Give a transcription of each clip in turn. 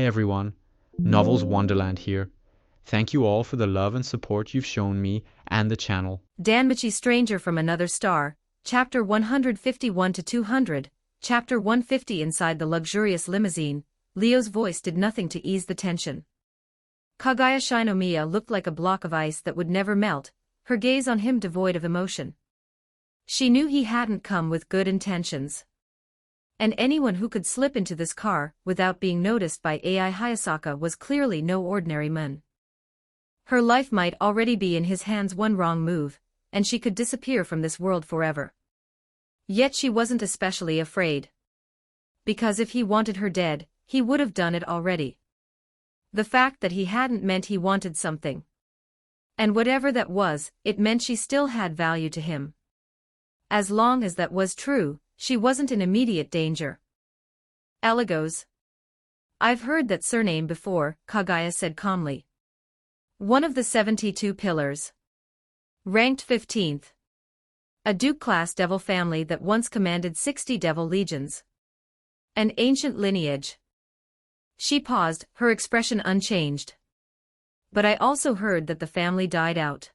everyone, Novels Wonderland here. Thank you all for the love and support you've shown me and the channel. Danmachi Stranger from Another Star, Chapter 151 to 200, Chapter 150 Inside the luxurious limousine. Leo's voice did nothing to ease the tension. Kaguya Shinomiya looked like a block of ice that would never melt, her gaze on him devoid of emotion. She knew he hadn't come with good intentions. And anyone who could slip into this car without being noticed by Ai Hayasaka was clearly no ordinary man. Her life might already be in his hands, one wrong move, and she could disappear from this world forever. Yet she wasn't especially afraid. Because if he wanted her dead, he would have done it already. The fact that he hadn't meant he wanted something. And whatever that was, it meant she still had value to him. As long as that was true, she wasn't in immediate danger. Eligos. I've heard that surname before, Kaguya said calmly. One of the 72 pillars. Ranked 15th. A Duke-class devil family that once commanded 60 devil legions. An ancient lineage. She paused, her expression unchanged. But I also heard that the family died out.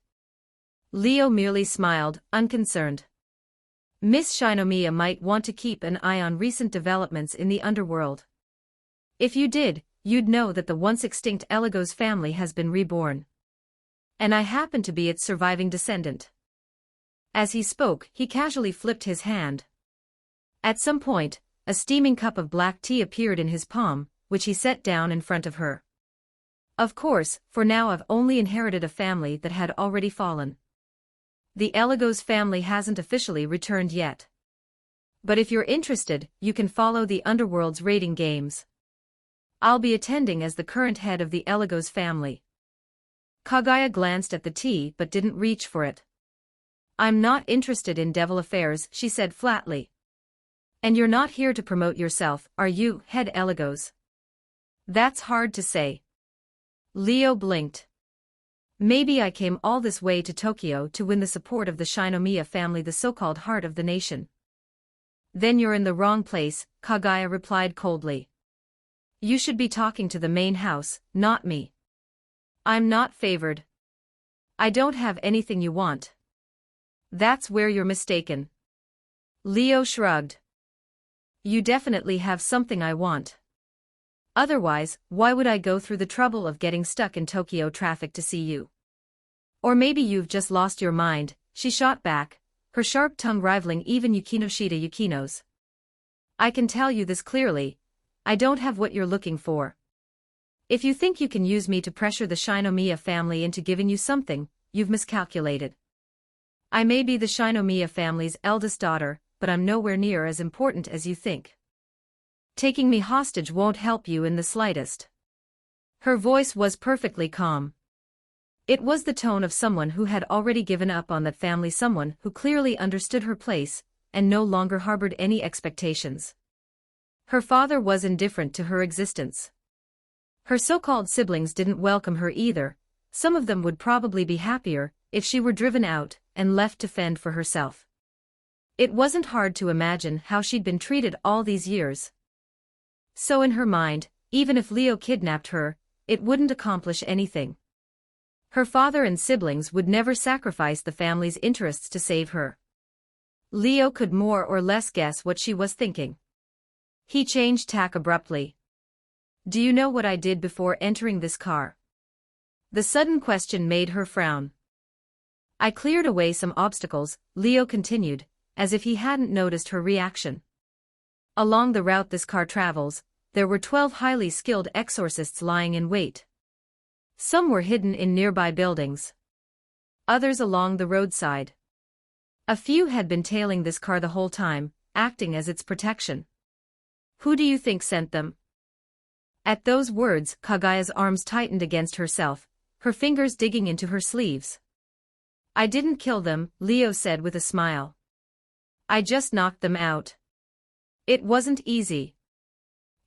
Leo merely smiled, unconcerned. Miss Shinomiya might want to keep an eye on recent developments in the underworld. If you did, you'd know that the once extinct Eligos family has been reborn. And I happen to be its surviving descendant. As he spoke, he casually flipped his hand. At some point, a steaming cup of black tea appeared in his palm, which he set down in front of her. Of course, for now I've only inherited a family that had already fallen. The Eligos family hasn't officially returned yet. But if you're interested, you can follow the Underworld's raiding games. I'll be attending as the current head of the Eligos family. Kaguya glanced at the tea but didn't reach for it. I'm not interested in devil affairs, she said flatly. And you're not here to promote yourself, are you, head Eligos? That's hard to say. Leo blinked. Maybe I came all this way to Tokyo to win the support of the Shinomiya family, the so-called heart of the nation. Then you're in the wrong place, Kaguya replied coldly. You should be talking to the main house, not me. I'm not favored. I don't have anything you want. That's where you're mistaken. Leo shrugged. You definitely have something I want. Otherwise, why would I go through the trouble of getting stuck in Tokyo traffic to see you? Or maybe you've just lost your mind, she shot back, her sharp tongue rivaling even Yukinoshita Yukino's. I can tell you this clearly, I don't have what you're looking for. If you think you can use me to pressure the Shinomiya family into giving you something, you've miscalculated. I may be the Shinomiya family's eldest daughter, but I'm nowhere near as important as you think. Taking me hostage won't help you in the slightest. Her voice was perfectly calm. It was the tone of someone who had already given up on that family, someone who clearly understood her place and no longer harbored any expectations. Her father was indifferent to her existence. Her so-called siblings didn't welcome her either. Some of them would probably be happier if she were driven out and left to fend for herself. It wasn't hard to imagine how she'd been treated all these years. So in her mind, even if Leo kidnapped her, it wouldn't accomplish anything. Her father and siblings would never sacrifice the family's interests to save her. Leo could more or less guess what she was thinking. He changed tack abruptly. Do you know what I did before entering this car? The sudden question made her frown. I cleared away some obstacles, Leo continued, as if he hadn't noticed her reaction. Along the route this car travels, there were 12 highly skilled exorcists lying in wait. Some were hidden in nearby buildings. Others along the roadside. A few had been tailing this car the whole time, acting as its protection. Who do you think sent them? At those words, Kaguya's arms tightened against herself, her fingers digging into her sleeves. I didn't kill them, Leo said with a smile. I just knocked them out. It wasn't easy.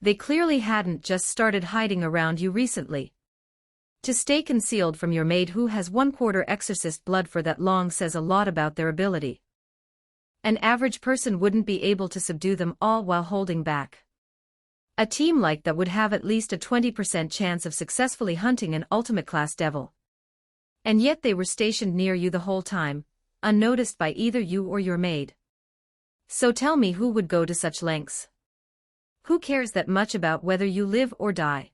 They clearly hadn't just started hiding around you recently. To stay concealed from your maid who has 1/4 exorcist blood for that long says a lot about their ability. An average person wouldn't be able to subdue them all while holding back. A team like that would have at least a 20% chance of successfully hunting an ultimate-class devil. And yet they were stationed near you the whole time, unnoticed by either you or your maid. So tell me, who would go to such lengths? Who cares that much about whether you live or die?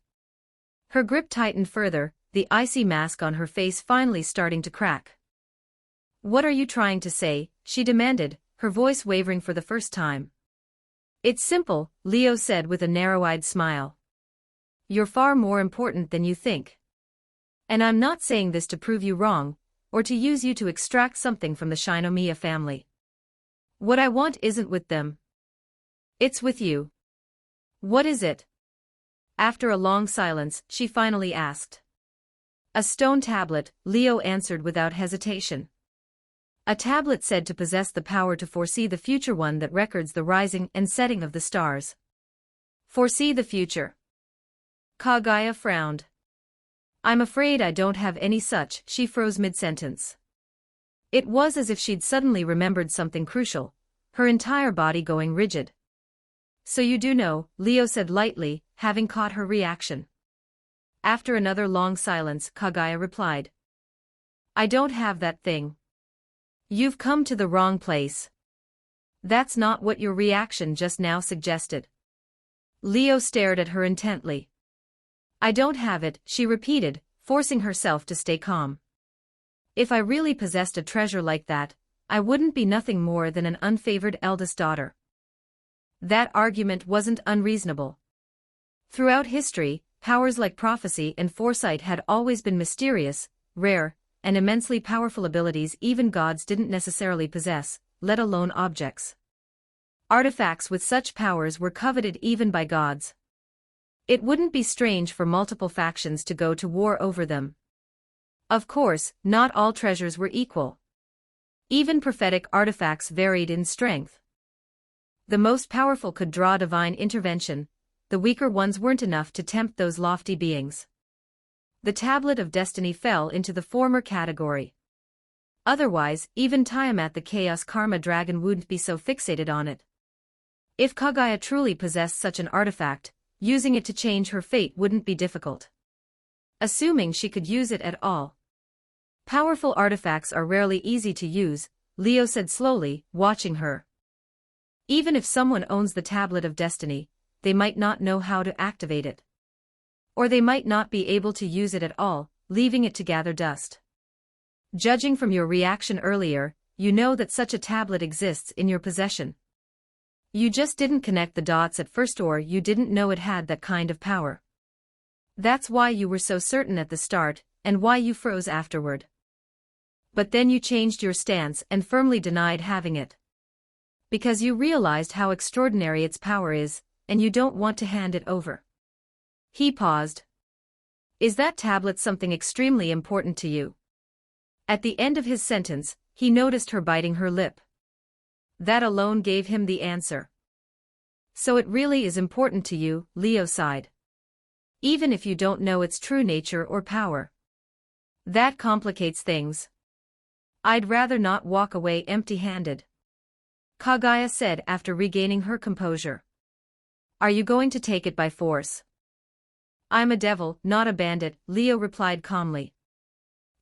Her grip tightened further, the icy mask on her face finally starting to crack. What are you trying to say? She demanded, her voice wavering for the first time. It's simple, Leo said with a narrow-eyed smile. You're far more important than you think. And I'm not saying this to prove you wrong, or to use you to extract something from the Shinomiya family. What I want isn't with them. It's with you. What is it? After a long silence, she finally asked. A stone tablet, Leo answered without hesitation. A tablet said to possess the power to foresee the future, one that records the rising and setting of the stars. Foresee the future. Kaguya frowned. I'm afraid I don't have any such. She froze mid-sentence. It was as if she'd suddenly remembered something crucial, her entire body going rigid. So you do know, Leo said lightly, having caught her reaction. After another long silence, Kaguya replied. I don't have that thing. You've come to the wrong place. That's not what your reaction just now suggested. Leo stared at her intently. I don't have it, she repeated, forcing herself to stay calm. If I really possessed a treasure like that, I wouldn't be nothing more than an unfavored eldest daughter. That argument wasn't unreasonable. Throughout history, powers like prophecy and foresight had always been mysterious, rare, and immensely powerful abilities even gods didn't necessarily possess, let alone objects. Artifacts with such powers were coveted even by gods. It wouldn't be strange for multiple factions to go to war over them. Of course, not all treasures were equal. Even prophetic artifacts varied in strength. The most powerful could draw divine intervention, the weaker ones weren't enough to tempt those lofty beings. The Tablet of Destiny fell into the former category. Otherwise, even Tiamat the Chaos Karma Dragon wouldn't be so fixated on it. If Kaguya truly possessed such an artifact, using it to change her fate wouldn't be difficult. Assuming she could use it at all. Powerful artifacts are rarely easy to use, Leo said slowly, watching her. Even if someone owns the Tablet of Destiny, they might not know how to activate it. Or they might not be able to use it at all, leaving it to gather dust. Judging from your reaction earlier, you know that such a tablet exists in your possession. You just didn't connect the dots at first, or you didn't know it had that kind of power. That's why you were so certain at the start, and why you froze afterward. But then you changed your stance and firmly denied having it. Because you realized how extraordinary its power is, and you don't want to hand it over. He paused. Is that tablet something extremely important to you? At the end of his sentence, he noticed her biting her lip. That alone gave him the answer. So it really is important to you, Leo sighed. Even if you don't know its true nature or power. That complicates things. I'd rather not walk away empty-handed. Kaguya said after regaining her composure. Are you going to take it by force? I'm a devil, not a bandit, Leo replied calmly.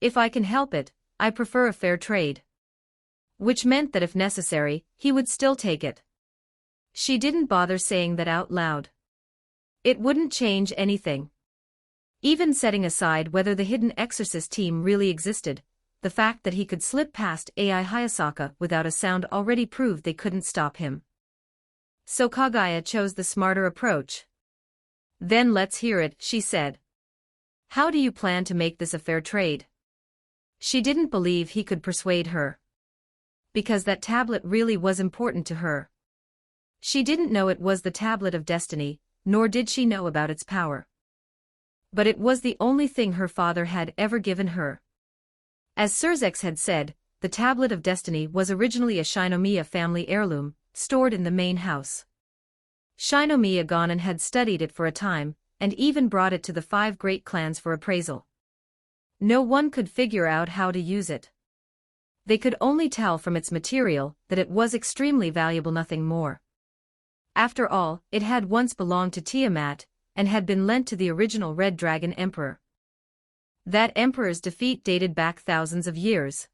If I can help it, I prefer a fair trade. Which meant that if necessary, he would still take it. She didn't bother saying that out loud. It wouldn't change anything. Even setting aside whether the hidden exorcist team really existed, the fact that he could slip past Ai Hayasaka without a sound already proved they couldn't stop him. So Kaguya chose the smarter approach. Then let's hear it, she said. How do you plan to make this a fair trade? She didn't believe he could persuade her. Because that tablet really was important to her. She didn't know it was the Tablet of Destiny, nor did she know about its power. But it was the only thing her father had ever given her. As Surzex had said, the Tablet of Destiny was originally a Shinomiya family heirloom, stored in the main house. Shinomiya Gonin had studied it for a time, and even brought it to the 5 great clans for appraisal. No one could figure out how to use it. They could only tell from its material that it was extremely valuable, nothing more. After all, it had once belonged to Tiamat, and had been lent to the original Red Dragon Emperor. That emperor's defeat dated back thousands of years.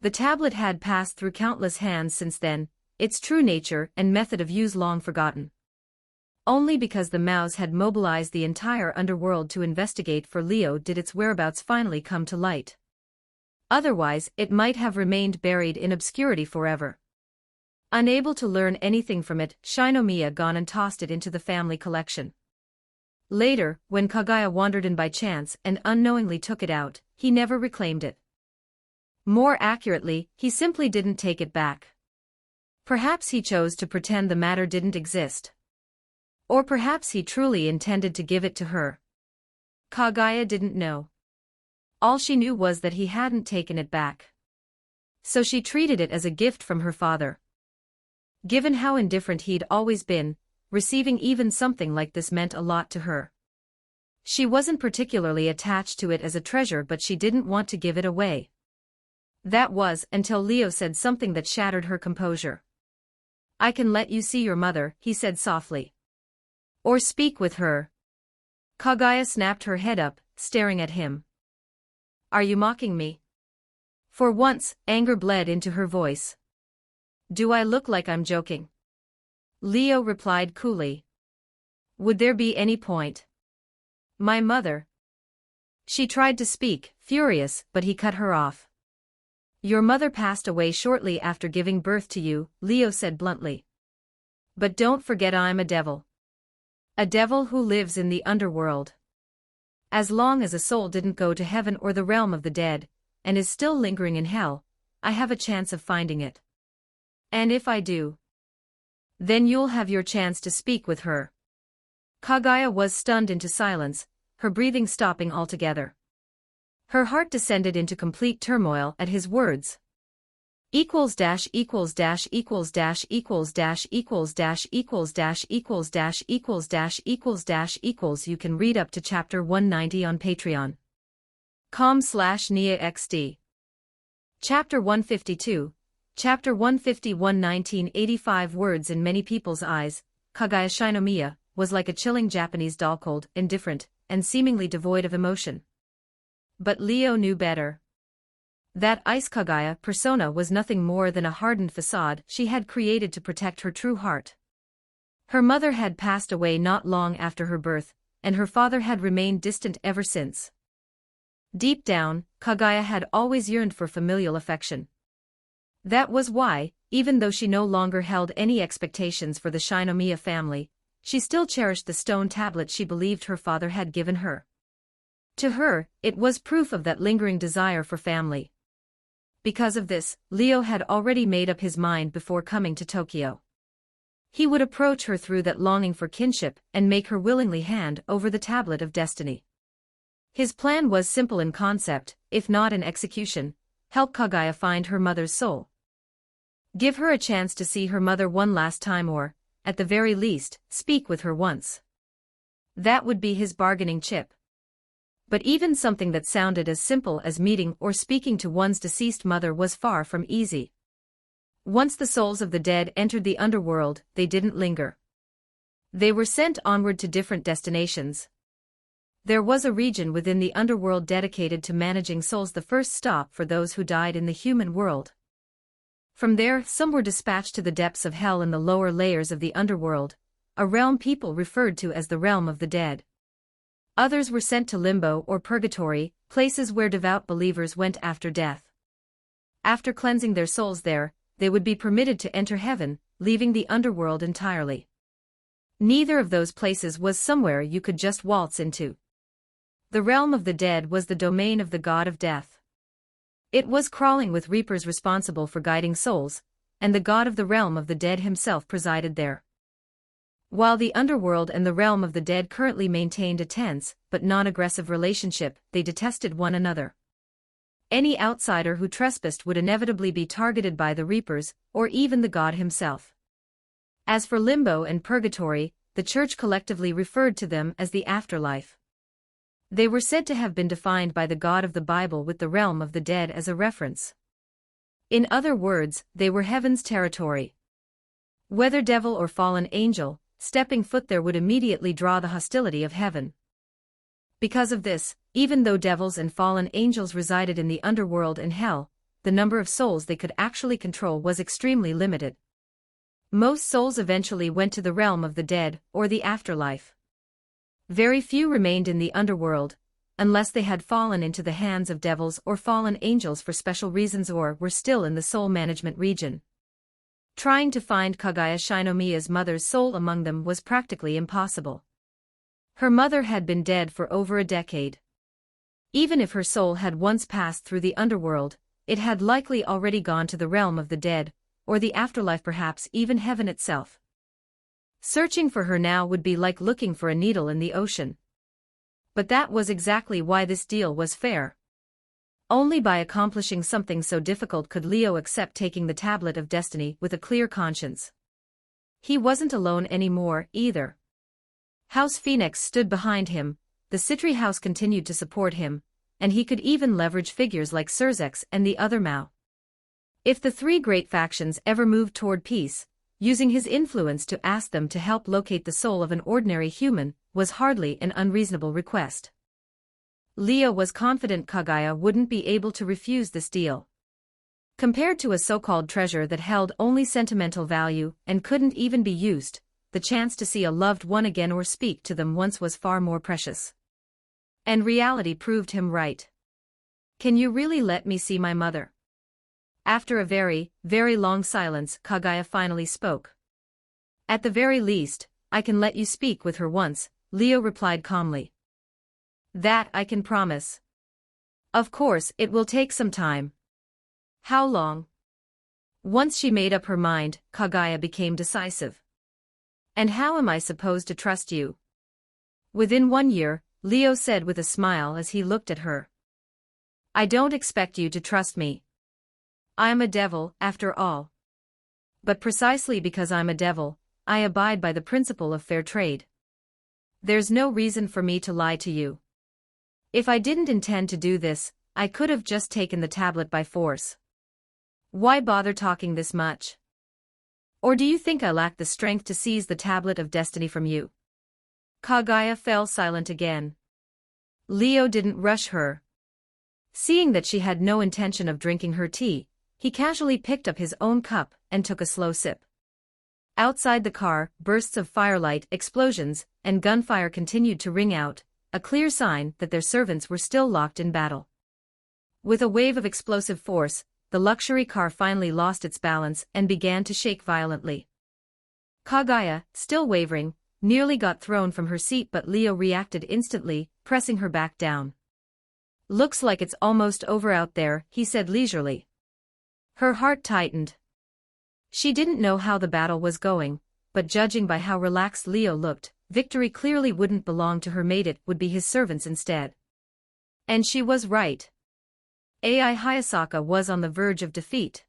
The tablet had passed through countless hands since then, its true nature and method of use long forgotten. Only because the Maos had mobilized the entire underworld to investigate for Leo did its whereabouts finally come to light. Otherwise, it might have remained buried in obscurity forever. Unable to learn anything from it, Shinomiya gone and tossed it into the family collection. Later, when Kaguya wandered in by chance and unknowingly took it out, he never reclaimed it. More accurately, he simply didn't take it back. Perhaps he chose to pretend the matter didn't exist. Or perhaps he truly intended to give it to her. Kaguya didn't know. All she knew was that he hadn't taken it back. So she treated it as a gift from her father. Given how indifferent he'd always been, receiving even something like this meant a lot to her. She wasn't particularly attached to it as a treasure, but she didn't want to give it away. That was until Leo said something that shattered her composure. "I can let you see your mother," he said softly. "Or speak with her." Kaguya snapped her head up, staring at him. "Are you mocking me?" For once, anger bled into her voice. "Do I look like I'm joking?" Leo replied coolly. "Would there be any point?" "My mother." She tried to speak, furious, but he cut her off. "Your mother passed away shortly after giving birth to you," Leo said bluntly. "But don't forget I'm a devil. A devil who lives in the underworld. As long as a soul didn't go to heaven or the realm of the dead, and is still lingering in hell, I have a chance of finding it. And if I do, then you'll have your chance to speak with her." Kaguya was stunned into silence, her breathing stopping altogether. Her heart descended into complete turmoil at his words. Equals dash equals dash equals dash equals dash equals dash equals dash equals dash equals dash equals dash equals. You can read up to chapter 190 on patreon.com/NIAXD. Chapter 152, Chapter 151. 1985 words. In many people's eyes, Kaguya Shinomiya was like a chilling Japanese doll, cold, indifferent, and seemingly devoid of emotion. But Leo knew better. That ice Kaguya persona was nothing more than a hardened facade she had created to protect her true heart. Her mother had passed away not long after her birth, and her father had remained distant ever since. Deep down, Kaguya had always yearned for familial affection. That was why, even though she no longer held any expectations for the Shinomiya family, she still cherished the stone tablet she believed her father had given her. To her, it was proof of that lingering desire for family. Because of this, Leo had already made up his mind before coming to Tokyo. He would approach her through that longing for kinship and make her willingly hand over the tablet of destiny. His plan was simple in concept, if not in execution: help Kaguya find her mother's soul. Give her a chance to see her mother one last time, or, at the very least, speak with her once. That would be his bargaining chip. But even something that sounded as simple as meeting or speaking to one's deceased mother was far from easy. Once the souls of the dead entered the underworld, they didn't linger. They were sent onward to different destinations. There was a region within the underworld dedicated to managing souls, the first stop for those who died in the human world. From there, some were dispatched to the depths of hell in the lower layers of the underworld, a realm people referred to as the realm of the dead. Others were sent to limbo or purgatory, places where devout believers went after death. After cleansing their souls there, they would be permitted to enter heaven, leaving the underworld entirely. Neither of those places was somewhere you could just waltz into. The realm of the dead was the domain of the god of death. It was crawling with reapers responsible for guiding souls, and the god of the realm of the dead himself presided there. While the underworld and the realm of the dead currently maintained a tense but non-aggressive relationship, they detested one another. Any outsider who trespassed would inevitably be targeted by the reapers, or even the god himself. As for limbo and purgatory, the church collectively referred to them as the afterlife. They were said to have been defined by the God of the Bible, with the realm of the dead as a reference. In other words, they were heaven's territory. Whether devil or fallen angel, stepping foot there would immediately draw the hostility of heaven. Because of this, even though devils and fallen angels resided in the underworld and hell, the number of souls they could actually control was extremely limited. Most souls eventually went to the realm of the dead, or the afterlife. Very few remained in the underworld, unless they had fallen into the hands of devils or fallen angels for special reasons or were still in the soul management region. Trying to find Kaguya Shinomiya's mother's soul among them was practically impossible. Her mother had been dead for over a decade. Even if her soul had once passed through the underworld, it had likely already gone to the realm of the dead, or the afterlife, perhaps even heaven itself. Searching for her now would be like looking for a needle in the ocean. But that was exactly why this deal was fair. Only by accomplishing something so difficult could Leo accept taking the tablet of destiny with a clear conscience. He wasn't alone anymore, either. House Phoenix stood behind him, the Citri House continued to support him, and he could even leverage figures like Surzex and the other Mao. If the three great factions ever moved toward peace, using his influence to ask them to help locate the soul of an ordinary human was hardly an unreasonable request. Leo was confident Kaguya wouldn't be able to refuse this deal. Compared to a so-called treasure that held only sentimental value and couldn't even be used, the chance to see a loved one again or speak to them once was far more precious. And reality proved him right. "Can you really let me see my mother?" After a very, very long silence, Kaguya finally spoke. "At the very least, I can let you speak with her once," Leo replied calmly. "That I can promise. Of course, it will take some time." "How long?" Once she made up her mind, Kaguya became decisive. "And how am I supposed to trust you?" "Within 1 year," Leo said with a smile as he looked at her. "I don't expect you to trust me. I'm a devil, after all. But precisely because I'm a devil, I abide by the principle of fair trade. There's no reason for me to lie to you. If I didn't intend to do this, I could have just taken the tablet by force. Why bother talking this much? Or do you think I lack the strength to seize the tablet of destiny from you?" Kaguya fell silent again. Leo didn't rush her. Seeing that she had no intention of drinking her tea, he casually picked up his own cup and took a slow sip. Outside the car, bursts of firelight, explosions, and gunfire continued to ring out, a clear sign that their servants were still locked in battle. With a wave of explosive force, the luxury car finally lost its balance and began to shake violently. Kaguya, still wavering, nearly got thrown from her seat, but Leo reacted instantly, pressing her back down. "Looks like it's almost over out there," he said leisurely. Her heart tightened. She didn't know how the battle was going, but judging by how relaxed Leo looked, victory clearly wouldn't belong to her mate, it would be his servants instead. And she was right. Ai Hayasaka was on the verge of defeat.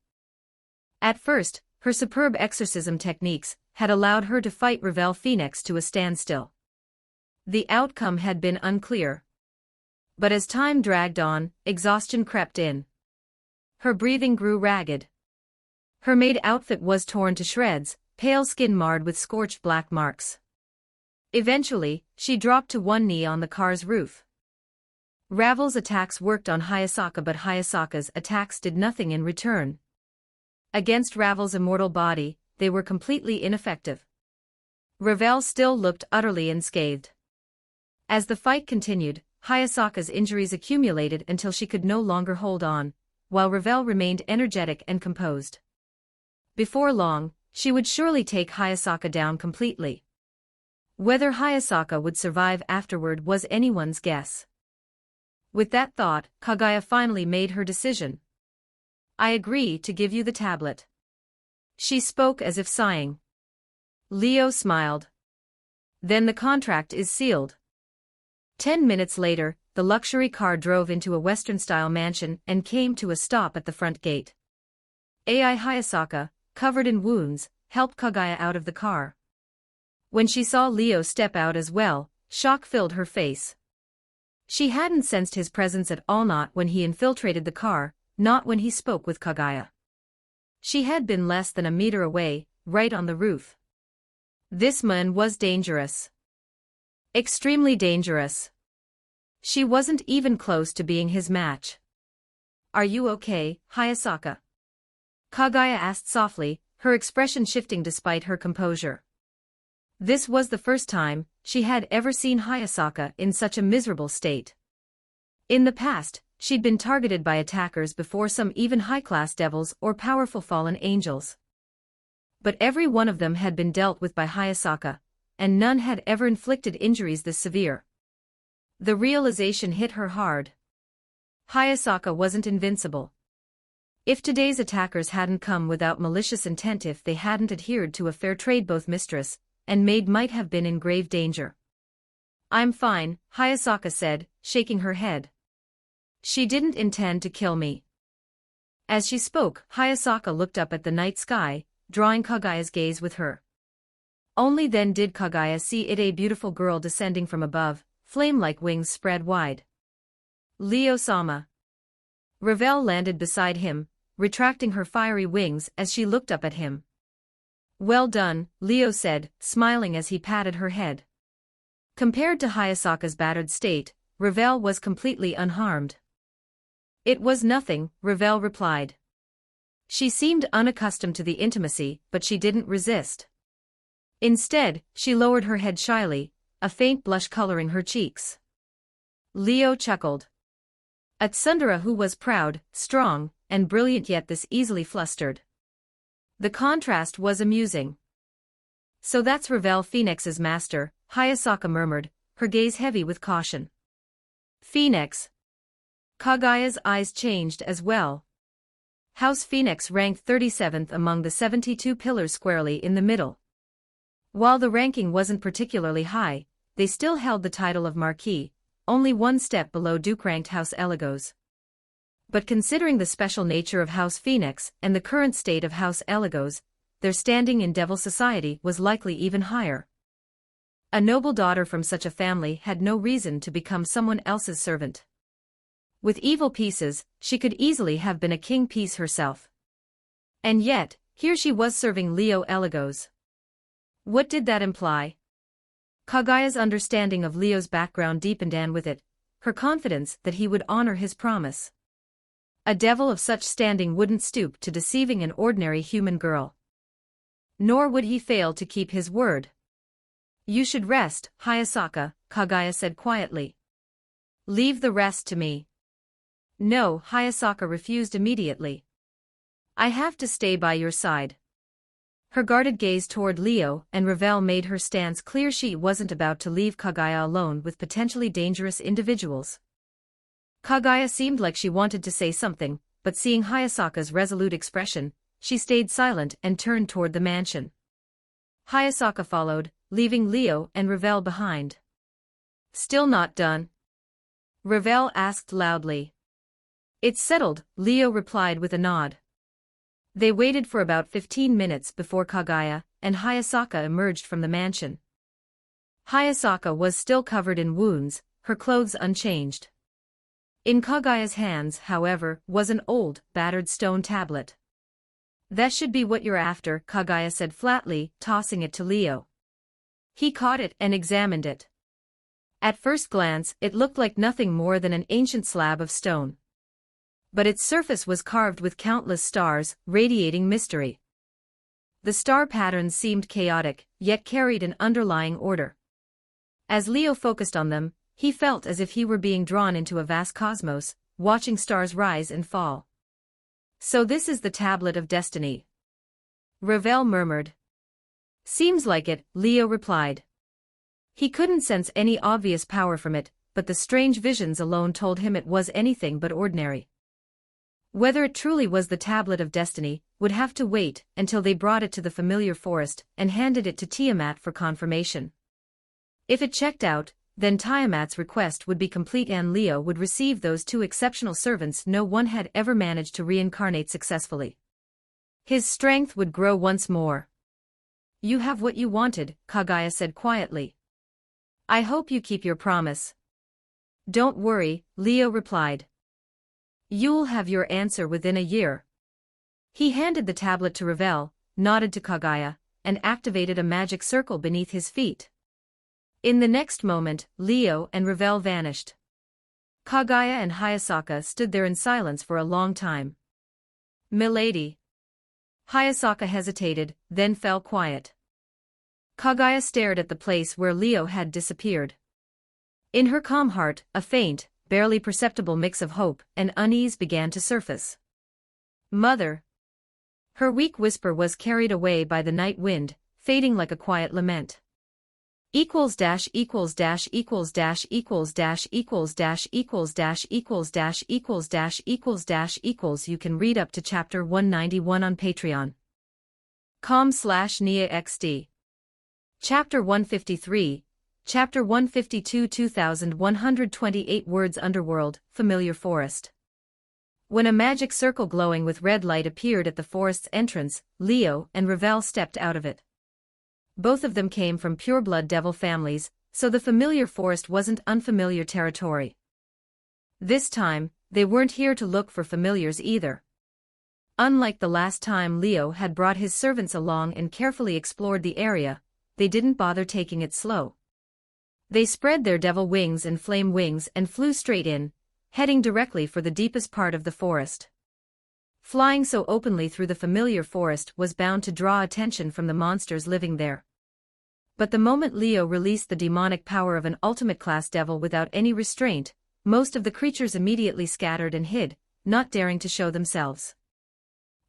At first, her superb exorcism techniques had allowed her to fight Ravel Phoenix to a standstill. The outcome had been unclear. But as time dragged on, exhaustion crept in. Her breathing grew ragged. Her maid outfit was torn to shreds, pale skin marred with scorched black marks. Eventually, she dropped to one knee on the car's roof. Ravel's attacks worked on Hayasaka, but Hayasaka's attacks did nothing in return. Against Ravel's immortal body, they were completely ineffective. Ravel still looked utterly unscathed. As the fight continued, Hayasaka's injuries accumulated until she could no longer hold on, while Ravel remained energetic and composed. Before long, she would surely take Hayasaka down completely. Whether Hayasaka would survive afterward was anyone's guess. With that thought, Kaguya finally made her decision. "I agree to give you the tablet." She spoke as if sighing. Leo smiled. "Then the contract is sealed." 10 minutes later, the luxury car drove into a Western-style mansion and came to a stop at the front gate. Ai Hayasaka, covered in wounds, helped Kaguya out of the car. When she saw Leo step out as well, shock filled her face. She hadn't sensed his presence at all, not when he infiltrated the car, not when he spoke with Kaguya. She had been less than a meter away, right on the roof. This man was dangerous. Extremely dangerous. She wasn't even close to being his match. "Are you okay, Hayasaka?" Kagaya asked softly, her expression shifting despite her composure. This was the first time she had ever seen Hayasaka in such a miserable state. In the past, she'd been targeted by attackers before, some even high-class devils or powerful fallen angels. But every one of them had been dealt with by Hayasaka, and none had ever inflicted injuries this severe. The realization hit her hard. Hayasaka wasn't invincible. If today's attackers hadn't come without malicious intent, if they hadn't adhered to a fair trade, both mistress and maid might have been in grave danger. "I'm fine," Hayasaka said, shaking her head. "She didn't intend to kill me." As she spoke, Hayasaka looked up at the night sky, drawing Kagaya's gaze with her. Only then did Kagaya see it, a beautiful girl descending from above, flame-like wings spread wide. "Leo-sama." Ravel landed beside him, retracting her fiery wings as she looked up at him. "Well done," Leo said, smiling as he patted her head. Compared to Hayasaka's battered state, Ravel was completely unharmed. "It was nothing," Ravel replied. She seemed unaccustomed to the intimacy, but she didn't resist. Instead, she lowered her head shyly, a faint blush coloring her cheeks. Leo chuckled. At Sundara, who was proud, strong, and brilliant, yet this easily flustered. The contrast was amusing. "So that's Ravel Phoenix's master," Hayasaka murmured, her gaze heavy with caution. "Phoenix?" Kagaya's eyes changed as well. House Phoenix ranked 37th among the 72 pillars, squarely in the middle. While the ranking wasn't particularly high, they still held the title of Marquis, only one step below Duke-ranked House Eligos. But considering the special nature of House Phoenix and the current state of House Eligos, their standing in Devil Society was likely even higher. A noble daughter from such a family had no reason to become someone else's servant. With evil pieces, she could easily have been a king piece herself. And yet, here she was serving Leo Eligos. What did that imply? Kagaya's understanding of Leo's background deepened, and with it, her confidence that he would honor his promise. A devil of such standing wouldn't stoop to deceiving an ordinary human girl. Nor would he fail to keep his word. "You should rest, Hayasaka," Kagaya said quietly. "Leave the rest to me." "No," Hayasaka refused immediately. "I have to stay by your side." Her guarded gaze toward Leo and Ravel made her stance clear. She wasn't about to leave Kagaya alone with potentially dangerous individuals. Kagaya seemed like she wanted to say something, but seeing Hayasaka's resolute expression, she stayed silent and turned toward the mansion. Hayasaka followed, leaving Leo and Ravel behind. "Still not done?" Ravel asked loudly. "It's settled," Leo replied with a nod. They waited for about 15 minutes before Kagaya and Hayasaka emerged from the mansion. Hayasaka was still covered in wounds, her clothes unchanged. In Kagaya's hands, however, was an old, battered stone tablet. "That should be what you're after," Kagaya said flatly, tossing it to Leo. He caught it and examined it. At first glance, it looked like nothing more than an ancient slab of stone. But its surface was carved with countless stars, radiating mystery. The star patterns seemed chaotic, yet carried an underlying order. As Leo focused on them, he felt as if he were being drawn into a vast cosmos, watching stars rise and fall. "So this is the Tablet of Destiny," Ravel murmured. "Seems like it," Leo replied. He couldn't sense any obvious power from it, but the strange visions alone told him it was anything but ordinary. Whether it truly was the Tablet of Destiny would have to wait until they brought it to the familiar forest and handed it to Tiamat for confirmation. If it checked out, then Tiamat's request would be complete and Leo would receive those two exceptional servants no one had ever managed to reincarnate successfully. His strength would grow once more. "You have what you wanted," Kagaya said quietly. "I hope you keep your promise." "Don't worry," Leo replied. "You'll have your answer within a year." He handed the tablet to Ravel, nodded to Kaguya, and activated a magic circle beneath his feet. In the next moment, Leo and Ravel vanished. Kaguya and Hayasaka stood there in silence for a long time. "Milady." Hayasaka hesitated, then fell quiet. Kaguya stared at the place where Leo had disappeared. In her calm heart, a faint, barely perceptible mix of hope and unease began to surface. "Mother." Her weak whisper was carried away by the night wind, fading like a quiet lament. Equals dash equals dash equals dash equals dash equals dash equals dash equals dash equals dash equals dash equals. You can read up to chapter 191 on Patreon. com/NIAXD. Chapter 153, Chapter 152 2128 words. Underworld, familiar forest. When a magic circle glowing with red light appeared at the forest's entrance, Leo and Ravel stepped out of it. Both of them came from pureblood devil families, so the familiar forest wasn't unfamiliar territory. This time, they weren't here to look for familiars either. Unlike the last time Leo had brought his servants along and carefully explored the area, they didn't bother taking it slow. They spread their devil wings and flame wings and flew straight in, heading directly for the deepest part of the forest. Flying so openly through the familiar forest was bound to draw attention from the monsters living there. But the moment Leo released the demonic power of an ultimate-class devil without any restraint, most of the creatures immediately scattered and hid, not daring to show themselves.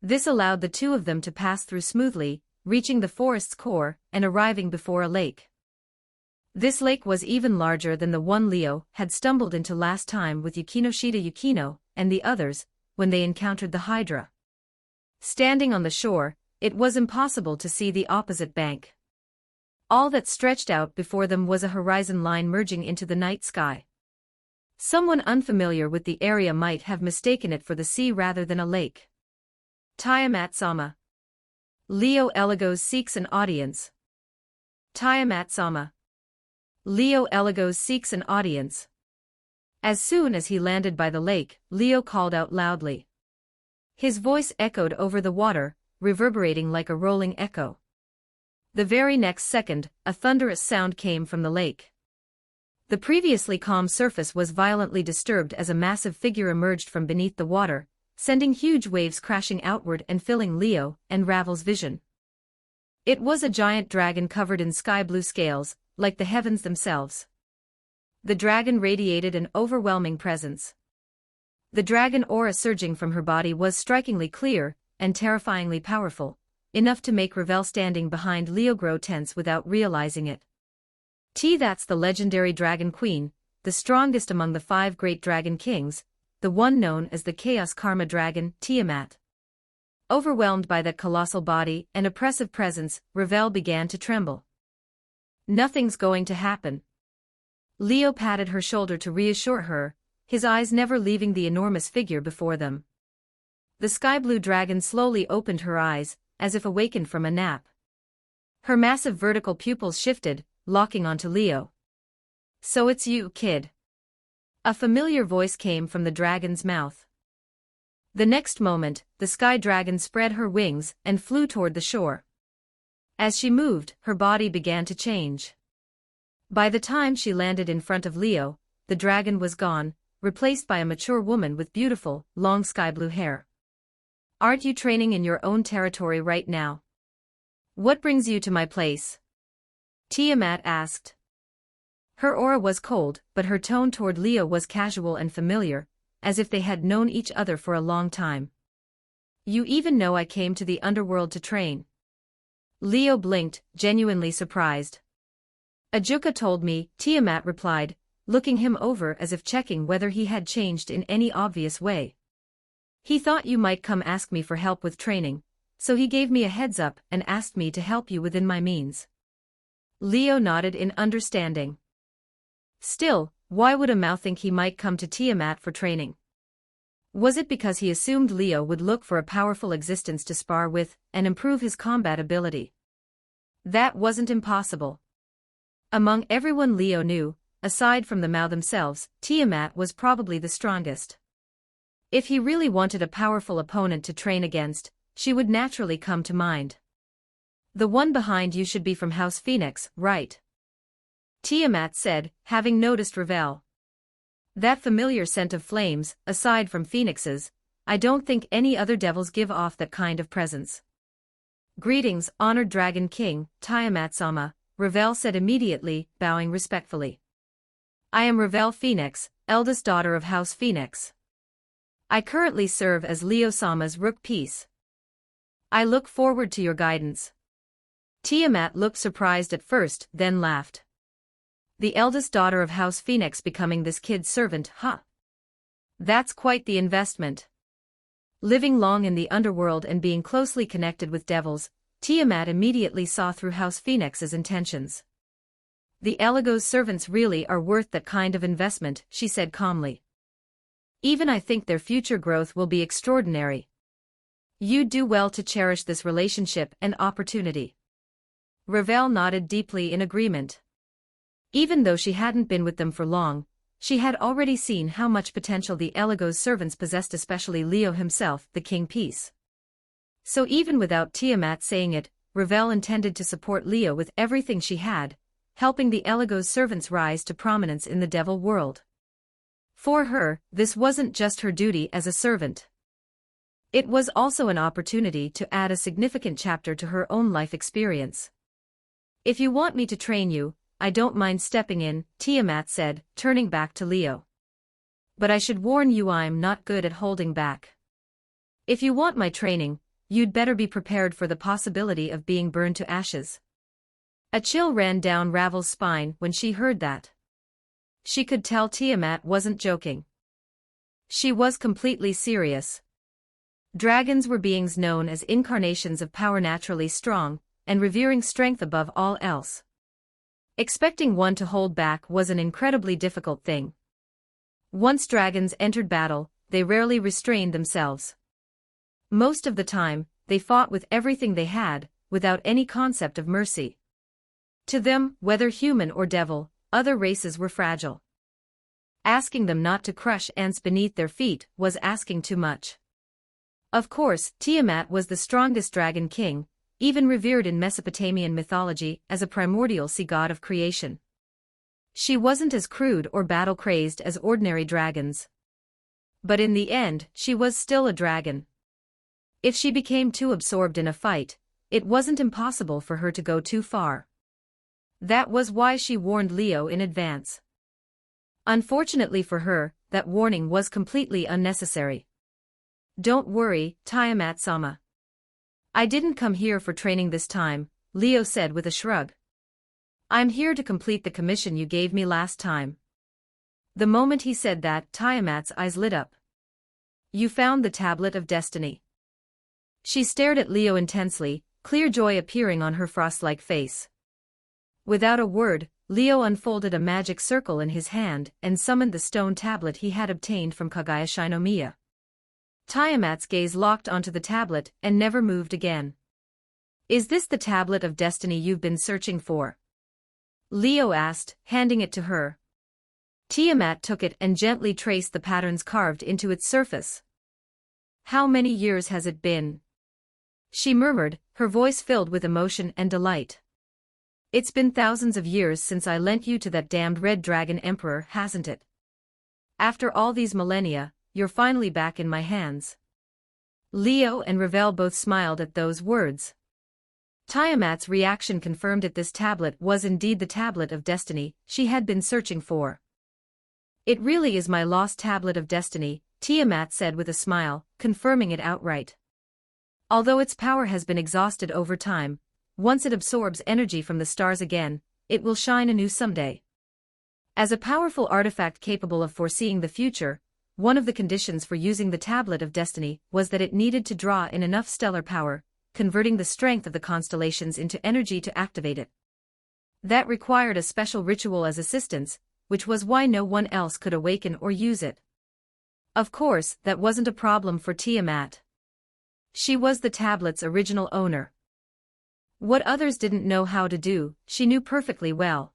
This allowed the two of them to pass through smoothly, reaching the forest's core and arriving before a lake. This lake was even larger than the one Leo had stumbled into last time with Yukinoshita Yukino and the others, when they encountered the Hydra. Standing on the shore, it was impossible to see the opposite bank. All that stretched out before them was a horizon line merging into the night sky. Someone unfamiliar with the area might have mistaken it for the sea rather than a lake. Tiamat-sama. Leo Eligos seeks an audience. Tiamat-sama. Leo Eligos seeks an audience. As soon as he landed by the lake, Leo called out loudly. His voice echoed over the water, reverberating like a rolling echo. The very next second, a thunderous sound came from the lake. The previously calm surface was violently disturbed as a massive figure emerged from beneath the water, sending huge waves crashing outward and filling Leo and Ravel's vision. It was a giant dragon covered in sky-blue scales, like the heavens themselves. The dragon radiated an overwhelming presence. The dragon aura surging from her body was strikingly clear and terrifyingly powerful, enough to make Ravel standing behind Leo grow tense without realizing it. That's the legendary Dragon Queen, the strongest among the 5 great dragon kings, the one known as the Chaos Karma Dragon, Tiamat. Overwhelmed by that colossal body and oppressive presence, Ravel began to tremble. Nothing's going to happen. Leo patted her shoulder to reassure her, his eyes never leaving the enormous figure before them. The sky-blue dragon slowly opened her eyes, as if awakened from a nap. Her massive vertical pupils shifted, locking onto Leo. "So it's you, kid." A familiar voice came from the dragon's mouth. The next moment, the sky dragon spread her wings and flew toward the shore. As she moved, her body began to change. By the time she landed in front of Leo, the dragon was gone, replaced by a mature woman with beautiful, long sky-blue hair. "Aren't you training in your own territory right now? What brings you to my place?" Tiamat asked. Her aura was cold, but her tone toward Leo was casual and familiar, as if they had known each other for a long time. "You even know I came to the underworld to train." Leo blinked, genuinely surprised. "Ajuka told me," Tiamat replied, looking him over as if checking whether he had changed in any obvious way. "He thought you might come ask me for help with training, so he gave me a heads up and asked me to help you within my means." Leo nodded in understanding. Still, why would Amau think he might come to Tiamat for training? Was it because he assumed Leo would look for a powerful existence to spar with and improve his combat ability? That wasn't impossible. Among everyone Leo knew, aside from the Mao themselves, Tiamat was probably the strongest. If he really wanted a powerful opponent to train against, she would naturally come to mind. The one behind you should be from House Phoenix, right? Tiamat said, having noticed Ravel. That familiar scent of flames, aside from phoenixes, I don't think any other devils give off that kind of presence. Greetings, honored Dragon King, Tiamat-sama, Ravel said immediately, bowing respectfully. I am Ravel Phoenix, eldest daughter of House Phoenix. I currently serve as Leo-sama's rook piece. I look forward to your guidance. Tiamat looked surprised at first, then laughed. The eldest daughter of House Phoenix becoming this kid's servant, huh? That's quite the investment. Living long in the underworld and being closely connected with devils, Tiamat immediately saw through House Phoenix's intentions. The Eligo's servants really are worth that kind of investment, she said calmly. Even I think their future growth will be extraordinary. You'd do well to cherish this relationship and opportunity. Ravel nodded deeply in agreement. Even though she hadn't been with them for long, she had already seen how much potential the Eligo's servants possessed, especially Leo himself, the king piece. So even without Tiamat saying it, Ravel intended to support Leo with everything she had, helping the Eligo's servants rise to prominence in the devil world. For her, this wasn't just her duty as a servant. It was also an opportunity to add a significant chapter to her own life experience. If you want me to train you, I don't mind stepping in, Tiamat said, turning back to Leo. But I should warn you, I'm not good at holding back. If you want my training, you'd better be prepared for the possibility of being burned to ashes. A chill ran down Ravel's spine when she heard that. She could tell Tiamat wasn't joking. She was completely serious. Dragons were beings known as incarnations of power, naturally strong, and revering strength above all else. Expecting one to hold back was an incredibly difficult thing. Once dragons entered battle, they rarely restrained themselves. Most of the time, they fought with everything they had, without any concept of mercy. To them, whether human or devil, other races were fragile. Asking them not to crush ants beneath their feet was asking too much. Of course, Tiamat was the strongest dragon king, even revered in Mesopotamian mythology as a primordial sea god of creation. She wasn't as crude or battle-crazed as ordinary dragons. But in the end, she was still a dragon. If she became too absorbed in a fight, it wasn't impossible for her to go too far. That was why she warned Leo in advance. Unfortunately for her, that warning was completely unnecessary. Don't worry, Tiamat-sama. I didn't come here for training this time, Leo said with a shrug. I'm here to complete the commission you gave me last time. The moment he said that, Tiamat's eyes lit up. You found the Tablet of Destiny. She stared at Leo intensely, clear joy appearing on her frost-like face. Without a word, Leo unfolded a magic circle in his hand and summoned the stone tablet he had obtained from Kaguya Shinomiya. Tiamat's gaze locked onto the tablet and never moved again. Is this the Tablet of Destiny you've been searching for? Leo asked, handing it to her. Tiamat took it and gently traced the patterns carved into its surface. How many years has it been? She murmured, her voice filled with emotion and delight. It's been thousands of years since I lent you to that damned red dragon emperor, hasn't it? After all these millennia, you're finally back in my hands. Leo and Ravel both smiled at those words. Tiamat's reaction confirmed that this tablet was indeed the Tablet of Destiny she had been searching for. It really is my lost Tablet of Destiny, Tiamat said with a smile, confirming it outright. Although its power has been exhausted over time, once it absorbs energy from the stars again, it will shine anew someday. As a powerful artifact capable of foreseeing the future, one of the conditions for using the Tablet of Destiny was that it needed to draw in enough stellar power, converting the strength of the constellations into energy to activate it. That required a special ritual as assistance, which was why no one else could awaken or use it. Of course, that wasn't a problem for Tiamat. She was the tablet's original owner. What others didn't know how to do, she knew perfectly well.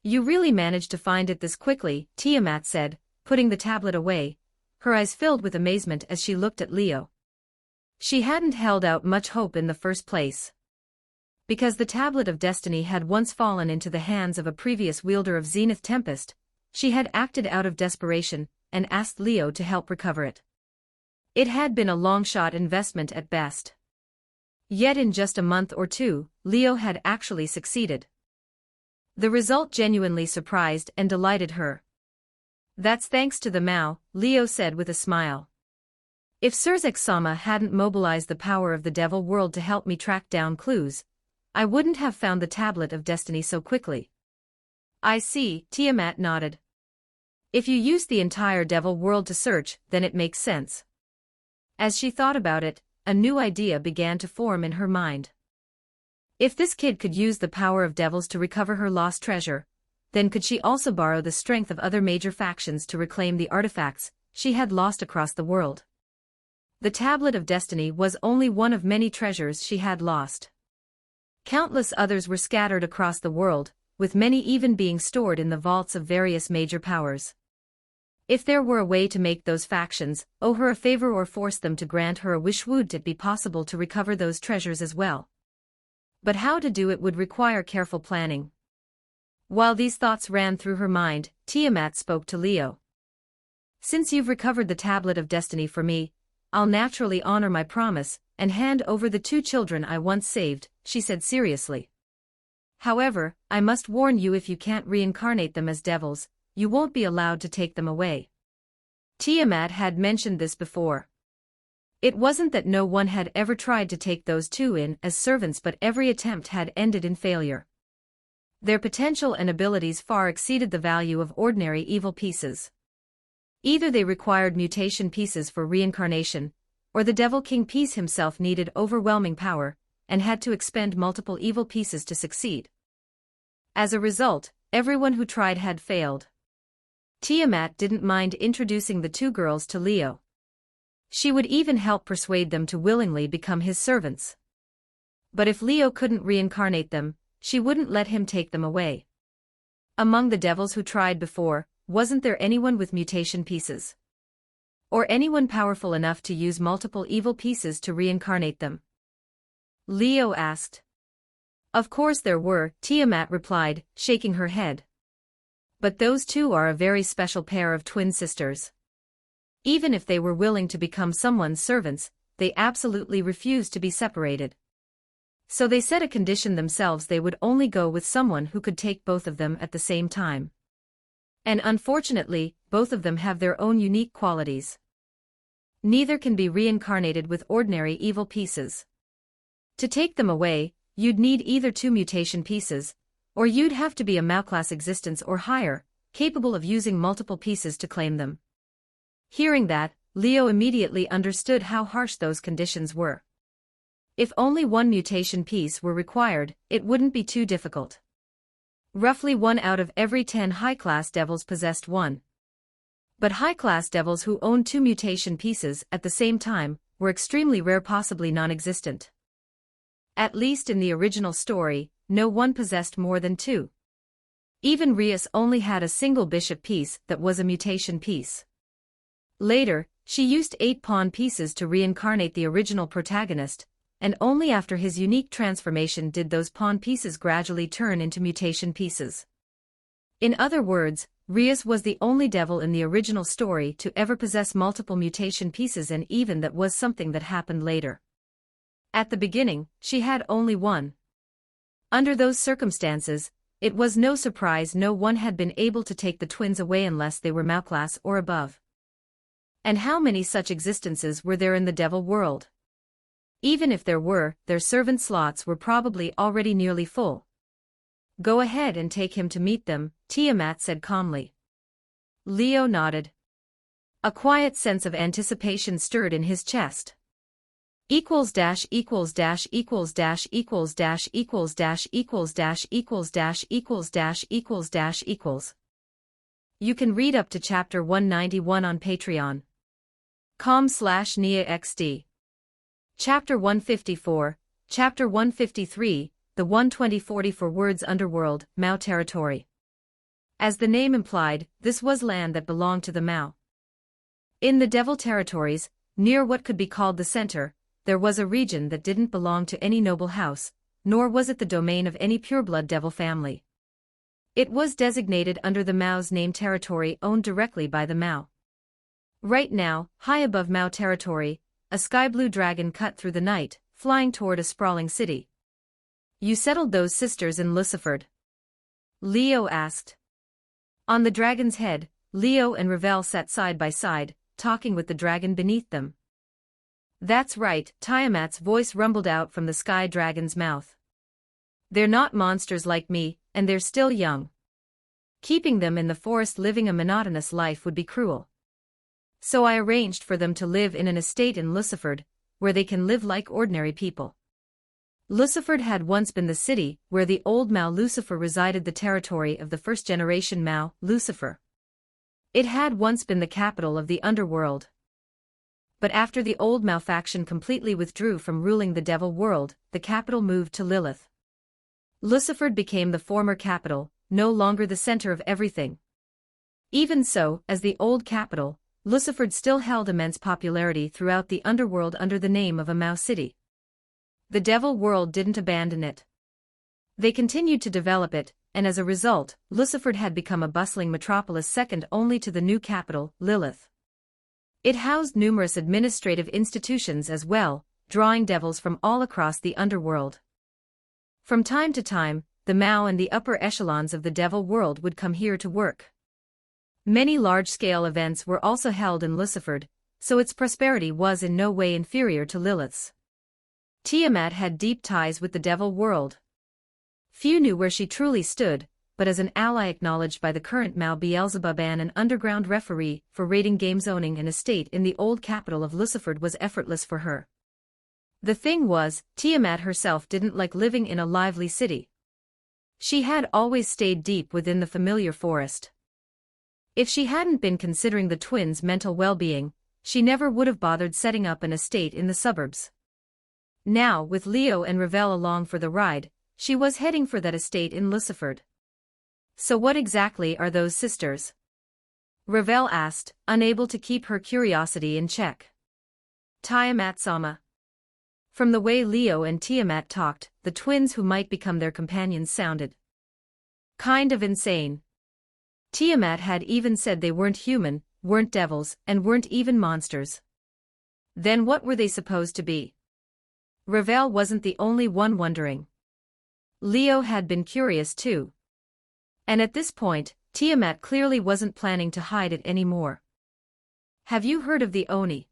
You really managed to find it this quickly, Tiamat said, putting the tablet away, her eyes filled with amazement as she looked at Leo. She hadn't held out much hope in the first place. Because the Tablet of Destiny had once fallen into the hands of a previous wielder of Zenith Tempest, she had acted out of desperation and asked Leo to help recover it. It had been a long-shot investment at best. Yet in just a month or two, Leo had actually succeeded. The result genuinely surprised and delighted her. "That's thanks to the Mao," Leo said with a smile. "If Surzek-sama hadn't mobilized the power of the Devil World to help me track down clues, I wouldn't have found the Tablet of Destiny so quickly." "I see," Tiamat nodded. "If you use the entire Devil World to search, then it makes sense." As she thought about it, a new idea began to form in her mind. If this kid could use the power of devils to recover her lost treasure, then could she also borrow the strength of other major factions to reclaim the artifacts she had lost across the world? The Tablet of Destiny was only one of many treasures she had lost. Countless others were scattered across the world, with many even being stored in the vaults of various major powers. If there were a way to make those factions owe her a favor or force them to grant her a wish, would it be possible to recover those treasures as well? But how to do it would require careful planning. While these thoughts ran through her mind, Tiamat spoke to Leo. "Since you've recovered the Tablet of Destiny for me, I'll naturally honor my promise and hand over the 2 children I once saved," she said seriously. "However, I must warn you, if you can't reincarnate them as devils, you won't be allowed to take them away." Tiamat had mentioned this before. It wasn't that no one had ever tried to take those 2 in as servants, but every attempt had ended in failure. Their potential and abilities far exceeded the value of ordinary evil pieces. Either they required mutation pieces for reincarnation, or the Devil King piece himself needed overwhelming power, and had to expend multiple evil pieces to succeed. As a result, everyone who tried had failed. Tiamat didn't mind introducing the 2 girls to Leo. She would even help persuade them to willingly become his servants. But if Leo couldn't reincarnate them, she wouldn't let him take them away. Among the devils who tried before, wasn't there anyone with mutation pieces? Or anyone powerful enough to use multiple evil pieces to reincarnate them? Leo asked. "Of course there were," Tiamat replied, shaking her head. "But those 2 are a very special pair of twin sisters. Even if they were willing to become someone's servants, they absolutely refused to be separated. So they set a condition themselves: they would only go with someone who could take both of them at the same time. And unfortunately, both of them have their own unique qualities. Neither can be reincarnated with ordinary evil pieces. To take them away, you'd need either 2 mutation pieces, or you'd have to be a Mao-class existence or higher, capable of using multiple pieces to claim them." Hearing that, Leo immediately understood how harsh those conditions were. If only 1 mutation piece were required, it wouldn't be too difficult. Roughly 1 out of every 10 high-class devils possessed one. But high-class devils who owned 2 mutation pieces at the same time were extremely rare, possibly non-existent. At least in the original story, no one possessed more than 2. Even Rias only had a single bishop piece that was a mutation piece. Later, she used 8 pawn pieces to reincarnate the original protagonist, and only after his unique transformation did those pawn pieces gradually turn into mutation pieces. In other words, Rias was the only devil in the original story to ever possess multiple mutation pieces, and even that was something that happened later. At the beginning, she had only 1. Under those circumstances, it was no surprise no one had been able to take the twins away unless they were Mao-class or above. And how many such existences were there in the devil world? Even if there were, their servant slots were probably already nearly full. "Go ahead and take him to meet them," Tiamat said calmly. Leo nodded. A quiet sense of anticipation stirred in his chest. Equals dash equals dash equals dash equals dash equals dash equals dash equals dash equals dash equals dash equals. You can read up to chapter 191 on patreon.com/NiaXD. Chapter 154, Chapter 153, the 12044 words Underworld, Mao territory. As the name implied, this was land that belonged to the Mao. In the Devil territories, near what could be called the center, there was a region that didn't belong to any noble house, nor was it the domain of any pureblood devil family. It was designated under the Mao's name territory owned directly by the Mao. Right now, high above Mao territory, a sky-blue dragon cut through the night, flying toward a sprawling city. You settled those sisters in Luciferd? Leo asked. On the dragon's head, Leo and Ravel sat side by side, talking with the dragon beneath them. That's right, Tiamat's voice rumbled out from the sky dragon's mouth. They're not monsters like me, and they're still young. Keeping them in the forest living a monotonous life would be cruel. So I arranged for them to live in an estate in Luciferd, where they can live like ordinary people. Luciferd had once been the city where the old Mao Lucifer resided, the territory of the first-generation Mao, Lucifer. It had once been the capital of the underworld. But after the old Mao faction completely withdrew from ruling the devil world, the capital moved to Lilith. Luciferd became the former capital, no longer the center of everything. Even so, as the old capital, Luciferd still held immense popularity throughout the underworld under the name of a Mao city. The devil world didn't abandon it. They continued to develop it, and as a result, Luciferd had become a bustling metropolis second only to the new capital, Lilith. It housed numerous administrative institutions as well, drawing devils from all across the underworld. From time to time, the Mao and the upper echelons of the devil world would come here to work. Many large-scale events were also held in Luciferd, so its prosperity was in no way inferior to Lilith's. Tiamat had deep ties with the devil world. Few knew where she truly stood, but as an ally acknowledged by the current Mao Beelzebub and an underground referee for raiding games, owning an estate in the old capital of Luciferd was effortless for her. The thing was, Tiamat herself didn't like living in a lively city. She had always stayed deep within the familiar forest. If she hadn't been considering the twins' mental well-being, she never would have bothered setting up an estate in the suburbs. Now, with Leo and Ravel along for the ride, she was heading for that estate in Luciferd. So what exactly are those sisters? Ravel asked, unable to keep her curiosity in check. Tiamat-sama. From the way Leo and Tiamat talked, the twins who might become their companions sounded kind of insane. Tiamat had even said they weren't human, weren't devils, and weren't even monsters. Then what were they supposed to be? Ravel wasn't the only one wondering. Leo had been curious too. And at this point, Tiamat clearly wasn't planning to hide it anymore. Have you heard of the Oni?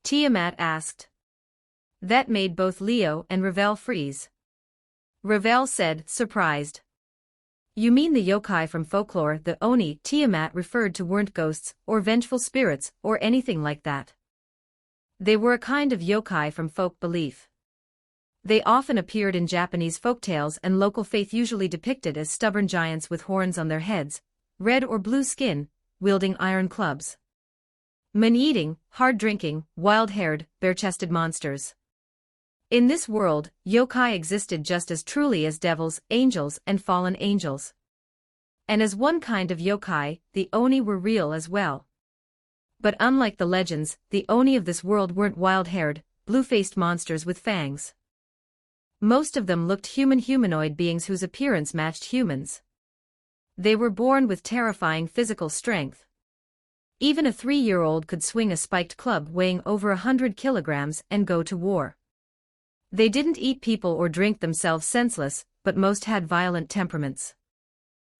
Tiamat asked. That made both Leo and Ravel freeze. Ravel said, surprised. You mean the yokai from folklore? The Oni Tiamat referred to weren't ghosts, or vengeful spirits, or anything like that. They were a kind of yokai from folk belief. They often appeared in Japanese folktales and local faith, usually depicted as stubborn giants with horns on their heads, red or blue skin, wielding iron clubs. Man-eating, hard-drinking, wild-haired, bare-chested monsters. In this world, yokai existed just as truly as devils, angels, and fallen angels. And as one kind of yokai, the Oni were real as well. But unlike the legends, the Oni of this world weren't wild-haired, blue-faced monsters with fangs. Most of them looked humanoid beings whose appearance matched humans. They were born with terrifying physical strength. Even a 3-year-old could swing a spiked club weighing over 100 kilograms and go to war. They didn't eat people or drink themselves senseless, but most had violent temperaments.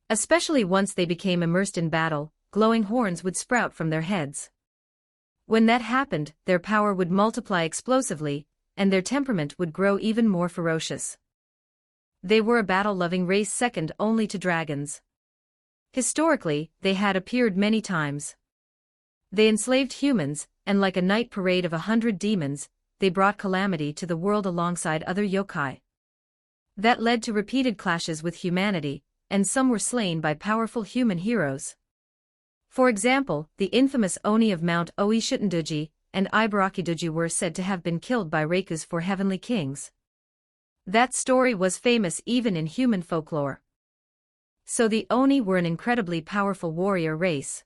Especially once they became immersed in battle, glowing horns would sprout from their heads. When that happened, their power would multiply explosively, and their temperament would grow even more ferocious. They were a battle-loving race second only to dragons. Historically, they had appeared many times. They enslaved humans, and like a night parade of 100 demons, they brought calamity to the world alongside other yokai. That led to repeated clashes with humanity, and some were slain by powerful human heroes. For example, the infamous Oni of Mount Oishitunduji and Ibarakiduji were said to have been killed by Reikus for heavenly kings. That story was famous even in human folklore. So the Oni were an incredibly powerful warrior race.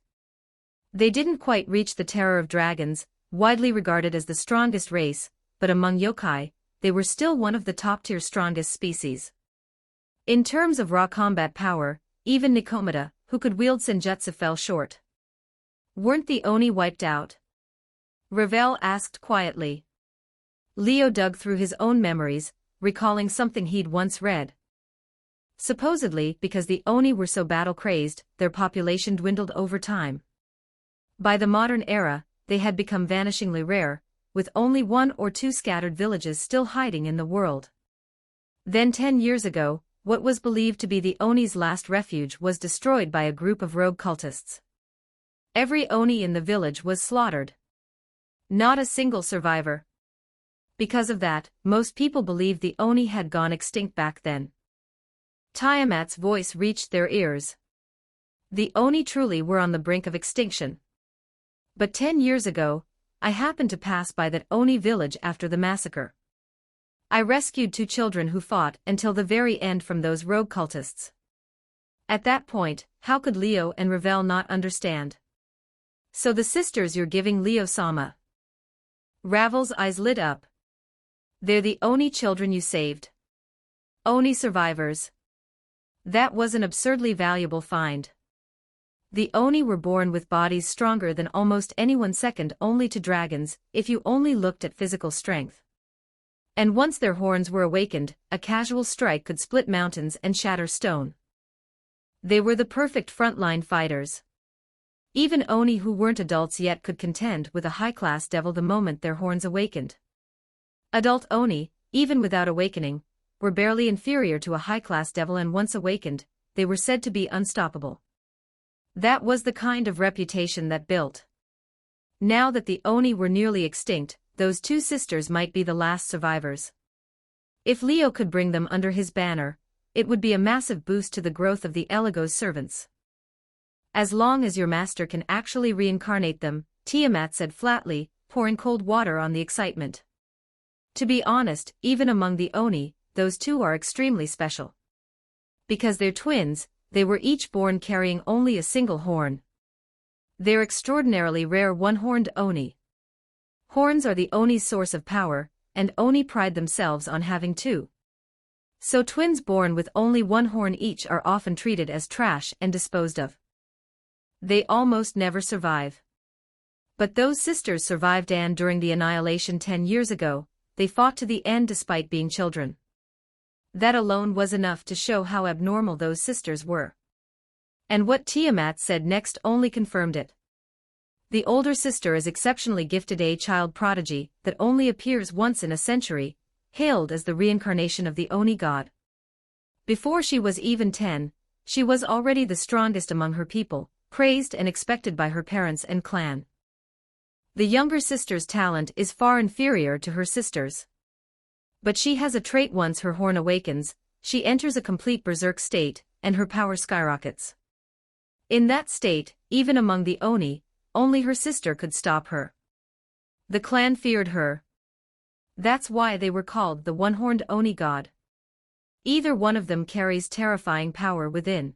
They didn't quite reach the terror of dragons, widely regarded as the strongest race, but among yokai, they were still one of the top-tier strongest species. In terms of raw combat power, even Nikomata, who could wield senjutsu, fell short. Weren't the Oni wiped out? Ravel asked quietly. Leo dug through his own memories, recalling something he'd once read. Supposedly, because the Oni were so battle-crazed, their population dwindled over time. By the modern era, they had become vanishingly rare, with only 1 or 2 scattered villages still hiding in the world. Then 10 years ago, what was believed to be the Oni's last refuge was destroyed by a group of rogue cultists. Every Oni in the village was slaughtered. Not a single survivor. Because of that, most people believed the Oni had gone extinct back then. Tiamat's voice reached their ears. The Oni truly were on the brink of extinction. But 10 years ago, I happened to pass by that Oni village after the massacre. I rescued 2 children who fought until the very end from those rogue cultists. At that point, how could Leo and Ravel not understand? So the sisters you're giving Leo-sama. Ravel's eyes lit up. They're the Oni children you saved. Oni survivors. That was an absurdly valuable find. The Oni were born with bodies stronger than almost anyone, second only to dragons, if you only looked at physical strength. And once their horns were awakened, a casual strike could split mountains and shatter stone. They were the perfect frontline fighters. Even Oni who weren't adults yet could contend with a high-class devil the moment their horns awakened. Adult Oni, even without awakening, were barely inferior to a high-class devil, and once awakened, they were said to be unstoppable. That was the kind of reputation that built. Now that the Oni were nearly extinct, those 2 sisters might be the last survivors. If Leo could bring them under his banner, it would be a massive boost to the growth of the Eligo's servants. As long as your master can actually reincarnate them, Tiamat said flatly, pouring cold water on the excitement. To be honest, even among the Oni, those 2 are extremely special. Because they're twins, they were each born carrying only a single horn. They're extraordinarily rare one-horned Oni. Horns are the Oni's source of power, and Oni pride themselves on having 2. So twins born with only 1 horn each are often treated as trash and disposed of. They almost never survive. But those sisters survived, and during the annihilation 10 years ago, they fought to the end despite being children. That alone was enough to show how abnormal those sisters were. And what Tiamat said next only confirmed it. The older sister is exceptionally gifted, a child prodigy that only appears once in a century, hailed as the reincarnation of the Oni god. Before she was even 10, she was already the strongest among her people, praised and expected by her parents and clan. The younger sister's talent is far inferior to her sister's. But she has a trait: once her horn awakens, she enters a complete berserk state, and her power skyrockets. In that state, even among the Oni, only her sister could stop her. The clan feared her. That's why they were called the one-horned Oni god. Either one of them carries terrifying power within.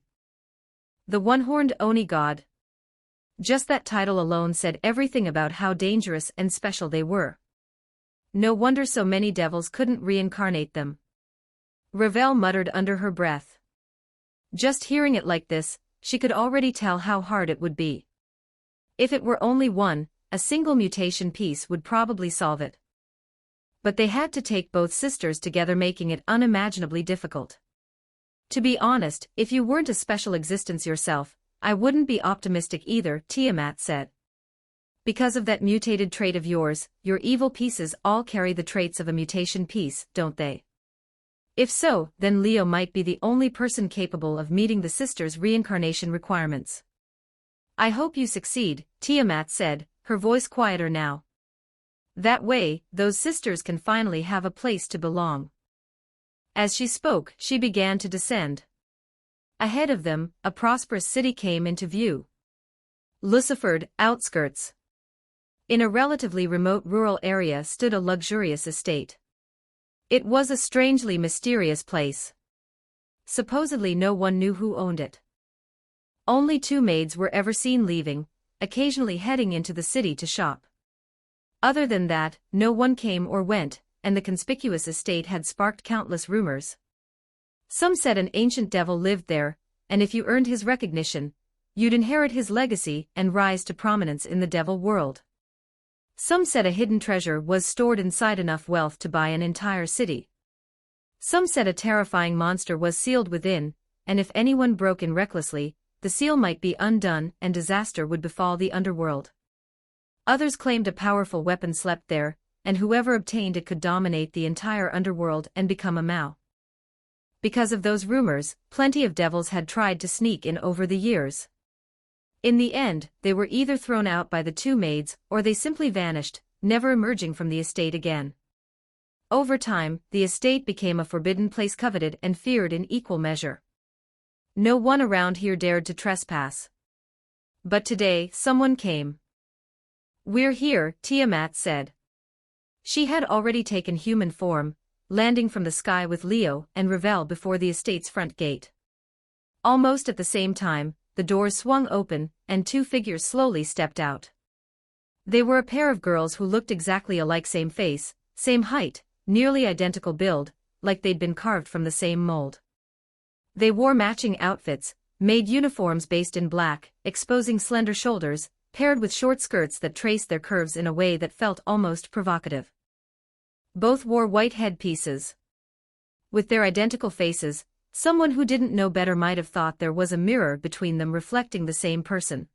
The one-horned Oni god. Just that title alone said everything about how dangerous and special they were. No wonder so many devils couldn't reincarnate them. Ravel muttered under her breath. Just hearing it like this, she could already tell how hard it would be. If it were only one, a single mutation piece would probably solve it. But they had to take both sisters together, making it unimaginably difficult. To be honest, if you weren't a special existence yourself, I wouldn't be optimistic either, Tiamat said. Because of that mutated trait of yours, your evil pieces all carry the traits of a mutation piece, don't they? If so, then Leo might be the only person capable of meeting the sisters' reincarnation requirements. I hope you succeed, Tiamat said, her voice quieter now. That way, those sisters can finally have a place to belong. As she spoke, she began to descend. Ahead of them, a prosperous city came into view. Luciford, outskirts. In a relatively remote rural area stood a luxurious estate. It was a strangely mysterious place. Supposedly no one knew who owned it. Only 2 maids were ever seen leaving, occasionally heading into the city to shop. Other than that, no one came or went, and the conspicuous estate had sparked countless rumors. Some said an ancient devil lived there, and if you earned his recognition, you'd inherit his legacy and rise to prominence in the devil world. Some said a hidden treasure was stored inside enough wealth to buy an entire city. Some said a terrifying monster was sealed within, and if anyone broke in recklessly, the seal might be undone and disaster would befall the underworld. Others claimed a powerful weapon slept there, and whoever obtained it could dominate the entire underworld and become a Mao. Because of those rumors, plenty of devils had tried to sneak in over the years. In the end, they were either thrown out by the two maids or they simply vanished, never emerging from the estate again. Over time, the estate became a forbidden place, coveted and feared in equal measure. No one around here dared to trespass. But today, someone came. "We're here," Tiamat said. She had already taken human form, landing from the sky with Leo and Ravel before the estate's front gate. Almost at the same time, the doors swung open, and two figures slowly stepped out. They were a pair of girls who looked exactly alike, same face, same height, nearly identical build, like they'd been carved from the same mold. They wore matching outfits, made uniforms based in black, exposing slender shoulders, paired with short skirts that traced their curves in a way that felt almost provocative. Both wore white headpieces. With their identical faces, someone who didn't know better might have thought there was a mirror between them reflecting the same person.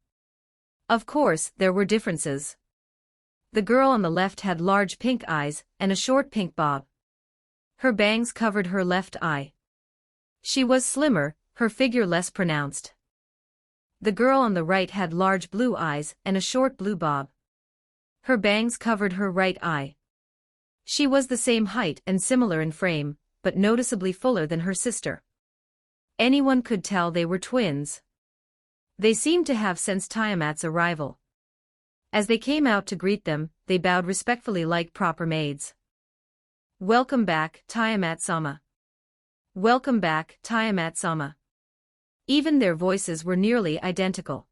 Of course, there were differences. The girl on the left had large pink eyes and a short pink bob. Her bangs covered her left eye. She was slimmer, her figure less pronounced. The girl on the right had large blue eyes and a short blue bob. Her bangs covered her right eye. She was the same height and similar in frame, but noticeably fuller than her sister. Anyone could tell they were twins. They seemed to have sensed Tiamat's arrival. As they came out to greet them, they bowed respectfully like proper maids. "Welcome back, Tiamat-sama. Welcome back, Tiamat-sama." Even their voices were nearly identical.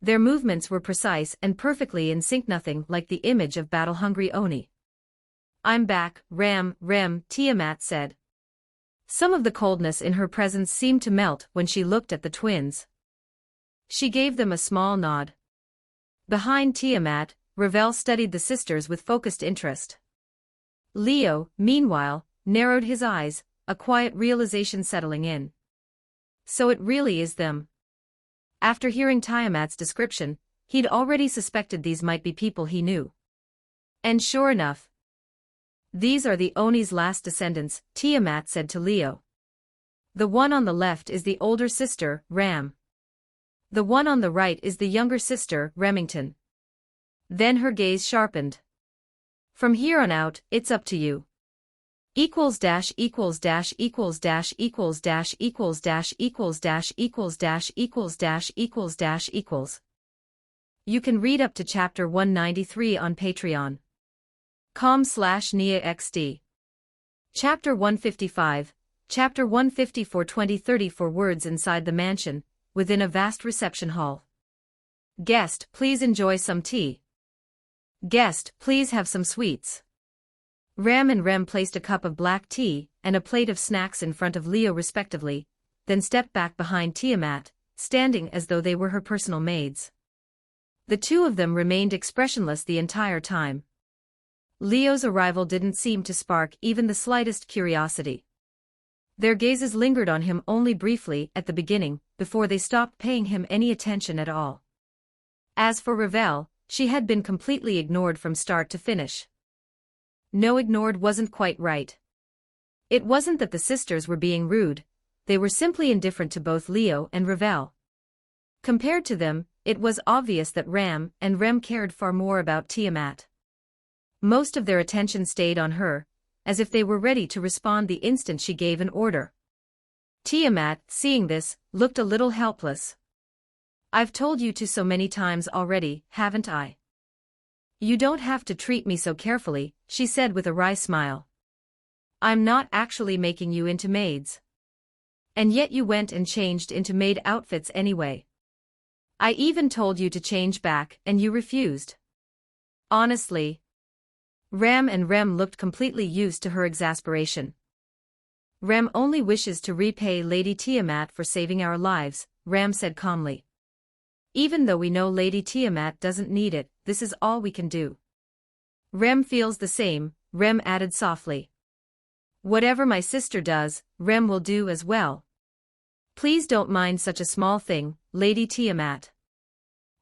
Their movements were precise and perfectly in sync, nothing like the image of battle-hungry Oni. "I'm back, Rem," Tiamat said. Some of the coldness in her presence seemed to melt when she looked at the twins. She gave them a small nod. Behind Tiamat, Ravel studied the sisters with focused interest. Leo, meanwhile, narrowed his eyes, a quiet realization settling in. So it really is them. After hearing Tiamat's description, he'd already suspected these might be people he knew. And sure enough, "These are the Oni's last descendants," Tiamat said to Leo. "The one on the left is the older sister, Ram. The one on the right is the younger sister, Remington." Then her gaze sharpened. "From here on out, it's up to you. Equals dash equals dash equals dash equals dash equals dash equals dash equals dash equals dash equals dash equals." You can read up to chapter 193 on patreon.com/NIAXD. Chapter 155, Chapter 154 2034 words inside the mansion, within a vast reception hall. "Guest, please enjoy some tea. Guest, please have some sweets." Ram and Rem placed a cup of black tea and a plate of snacks in front of Leo respectively, then stepped back behind Tiamat, standing as though they were her personal maids. The two of them remained expressionless the entire time. Leo's arrival didn't seem to spark even the slightest curiosity. Their gazes lingered on him only briefly at the beginning, before they stopped paying him any attention at all. As for Ravel, she had been completely ignored from start to finish. No, ignored wasn't quite right. It wasn't that the sisters were being rude, they were simply indifferent to both Leo and Ravel. Compared to them, it was obvious that Ram and Rem cared far more about Tiamat. Most of their attention stayed on her, as if they were ready to respond the instant she gave an order. Tiamat, seeing this, looked a little helpless. "I've told you to so many times already, haven't I? You don't have to treat me so carefully," she said with a wry smile. "I'm not actually making you into maids. And yet you went and changed into maid outfits anyway. I even told you to change back and you refused. Honestly." Ram and Rem looked completely used to her exasperation. Rem only wishes to repay Lady Tiamat for saving our lives, Ram said calmly. Even though we know Lady Tiamat doesn't need it, this is all we can do. Rem feels the same, Rem added softly. Whatever my sister does, Rem will do as well. Please don't mind such a small thing, Lady Tiamat.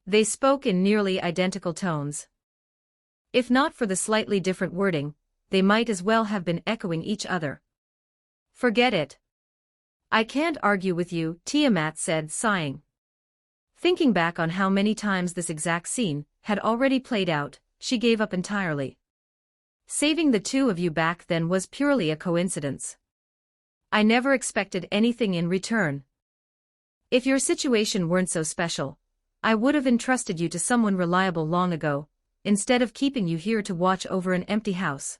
They spoke in nearly identical tones. If not for the slightly different wording, they might as well have been echoing each other. Forget it. I can't argue with you, Tiamat said, sighing. Thinking back on how many times this exact scene had already played out, she gave up entirely. Saving the two of you back then was purely a coincidence. I never expected anything in return. If your situation weren't so special, I would have entrusted you to someone reliable long ago, instead of keeping you here to watch over an empty house.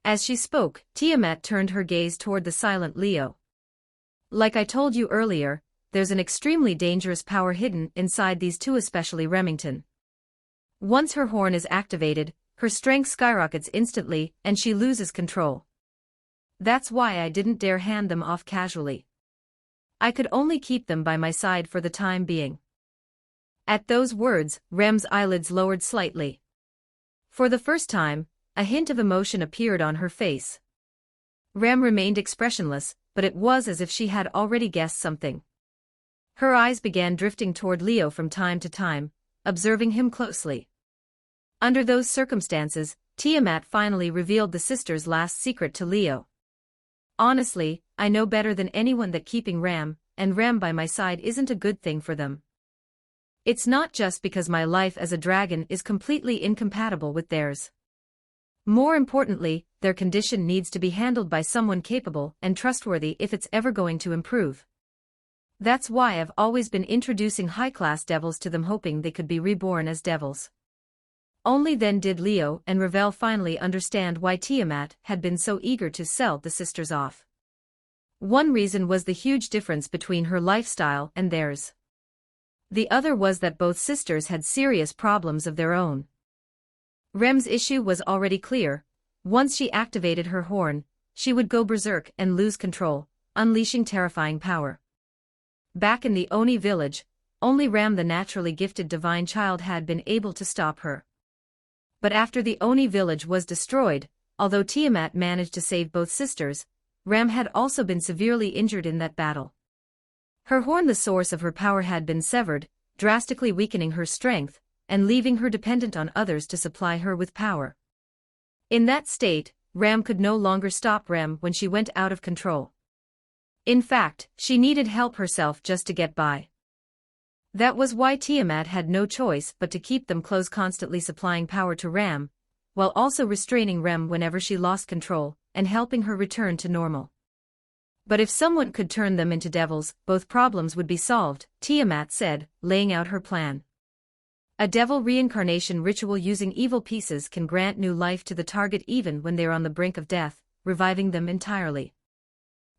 As she spoke, Tiamat turned her gaze toward the silent Leo. Like I told you earlier, there's an extremely dangerous power hidden inside these two, especially Remington. Once her horn is activated, her strength skyrockets instantly and she loses control. That's why I didn't dare hand them off casually. I could only keep them by my side for the time being. At those words, Rem's eyelids lowered slightly. For the first time, a hint of emotion appeared on her face. Rem remained expressionless, but it was as if she had already guessed something. Her eyes began drifting toward Leo from time to time, observing him closely. Under those circumstances, Tiamat finally revealed the sister's last secret to Leo. Honestly, I know better than anyone that keeping Ram and Rem by my side isn't a good thing for them. It's not just because my life as a dragon is completely incompatible with theirs. More importantly, their condition needs to be handled by someone capable and trustworthy if it's ever going to improve. That's why I've always been introducing high-class devils to them, hoping they could be reborn as devils. Only then did Leo and Ravel finally understand why Tiamat had been so eager to sell the sisters off. One reason was the huge difference between her lifestyle and theirs. The other was that both sisters had serious problems of their own. Rem's issue was already clear. Once she activated her horn, she would go berserk and lose control, unleashing terrifying power. Back in the Oni village, only Ram, the naturally gifted divine child, had been able to stop her. But after the Oni village was destroyed, although Tiamat managed to save both sisters, Ram had also been severely injured in that battle. Her horn, the source of her power, had been severed, drastically weakening her strength, and leaving her dependent on others to supply her with power. In that state, Ram could no longer stop Rem when she went out of control. In fact, she needed help herself just to get by. That was why Tiamat had no choice but to keep them close, constantly supplying power to Ram, while also restraining Rem whenever she lost control, and helping her return to normal. But if someone could turn them into devils, both problems would be solved, Tiamat said, laying out her plan. A devil reincarnation ritual using evil pieces can grant new life to the target even when they are on the brink of death, reviving them entirely.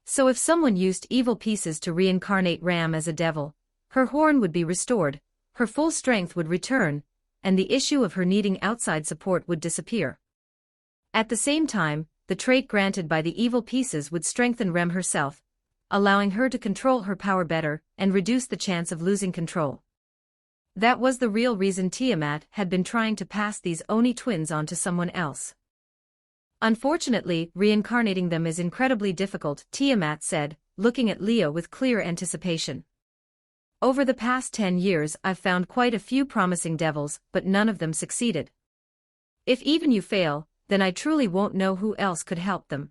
So if someone used evil pieces to reincarnate Ram as a devil, her horn would be restored, her full strength would return, and the issue of her needing outside support would disappear. At the same time, the trait granted by the evil pieces would strengthen Rem herself, allowing her to control her power better and reduce the chance of losing control. That was the real reason Tiamat had been trying to pass these Oni twins on to someone else. Unfortunately, reincarnating them is incredibly difficult, Tiamat said, looking at Leo with clear anticipation. Over the past 10 years I've found quite a few promising devils, but none of them succeeded. If even you fail, then I truly won't know who else could help them.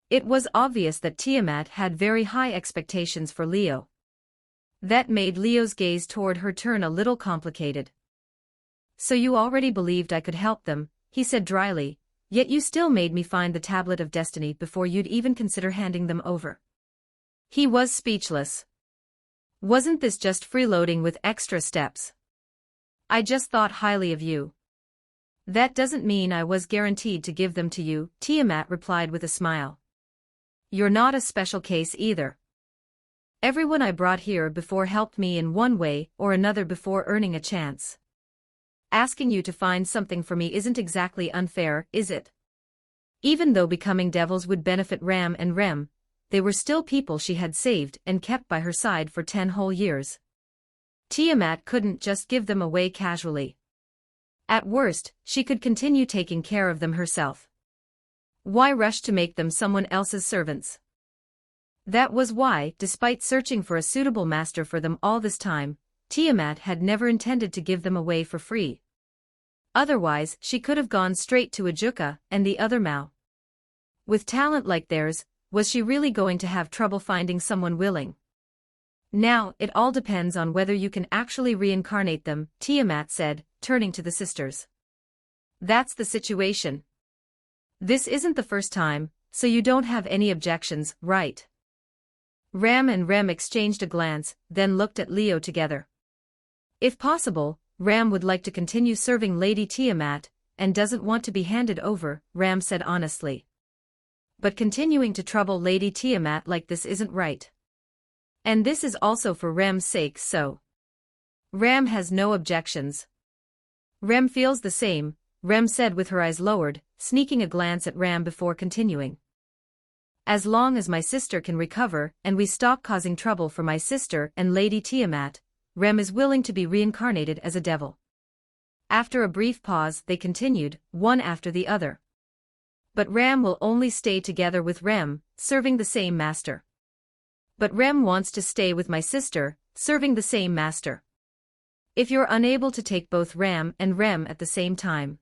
It was obvious that Tiamat had very high expectations for Leo. That made Leo's gaze toward her turn a little complicated. So you already believed I could help them, he said dryly, yet you still made me find the tablet of destiny before you'd even consider handing them over. He was speechless. Wasn't this just freeloading with extra steps? I just thought highly of you. That doesn't mean I was guaranteed to give them to you, Tiamat replied with a smile. You're not a special case either. Everyone I brought here before helped me in one way or another before earning a chance. asking you to find something for me isn't exactly unfair, is it? Even though becoming devils would benefit Ram and Rem, they were still people she had saved and kept by her side for 10 whole years. Tiamat couldn't just give them away casually. At worst, she could continue taking care of them herself. Why rush to make them someone else's servants? That was why, despite searching for a suitable master for them all this time, Tiamat had never intended to give them away for free. Otherwise, she could have gone straight to Ajuka and the other Mao. With talent like theirs, was she really going to have trouble finding someone willing? Now, it all depends on whether you can actually reincarnate them, Tiamat said, turning to the sisters. That's the situation. This isn't the first time, so you don't have any objections, right? Ram and Rem exchanged a glance, then looked at Leo together. If possible, Ram would like to continue serving Lady Tiamat, and doesn't want to be handed over, Ram said honestly. But continuing to trouble Lady Tiamat like this isn't right. And this is also for Ram's sake, so. Ram has no objections. Rem feels the same, Rem said with her eyes lowered, sneaking a glance at Ram before continuing. As long as my sister can recover and we stop causing trouble for my sister and Lady Tiamat, Rem is willing to be reincarnated as a devil. After a brief pause, they continued, one after the other. But Ram will only stay together with Rem, serving the same master. But Rem wants to stay with my sister, serving the same master. If you're unable to take both Ram and Rem at the same time.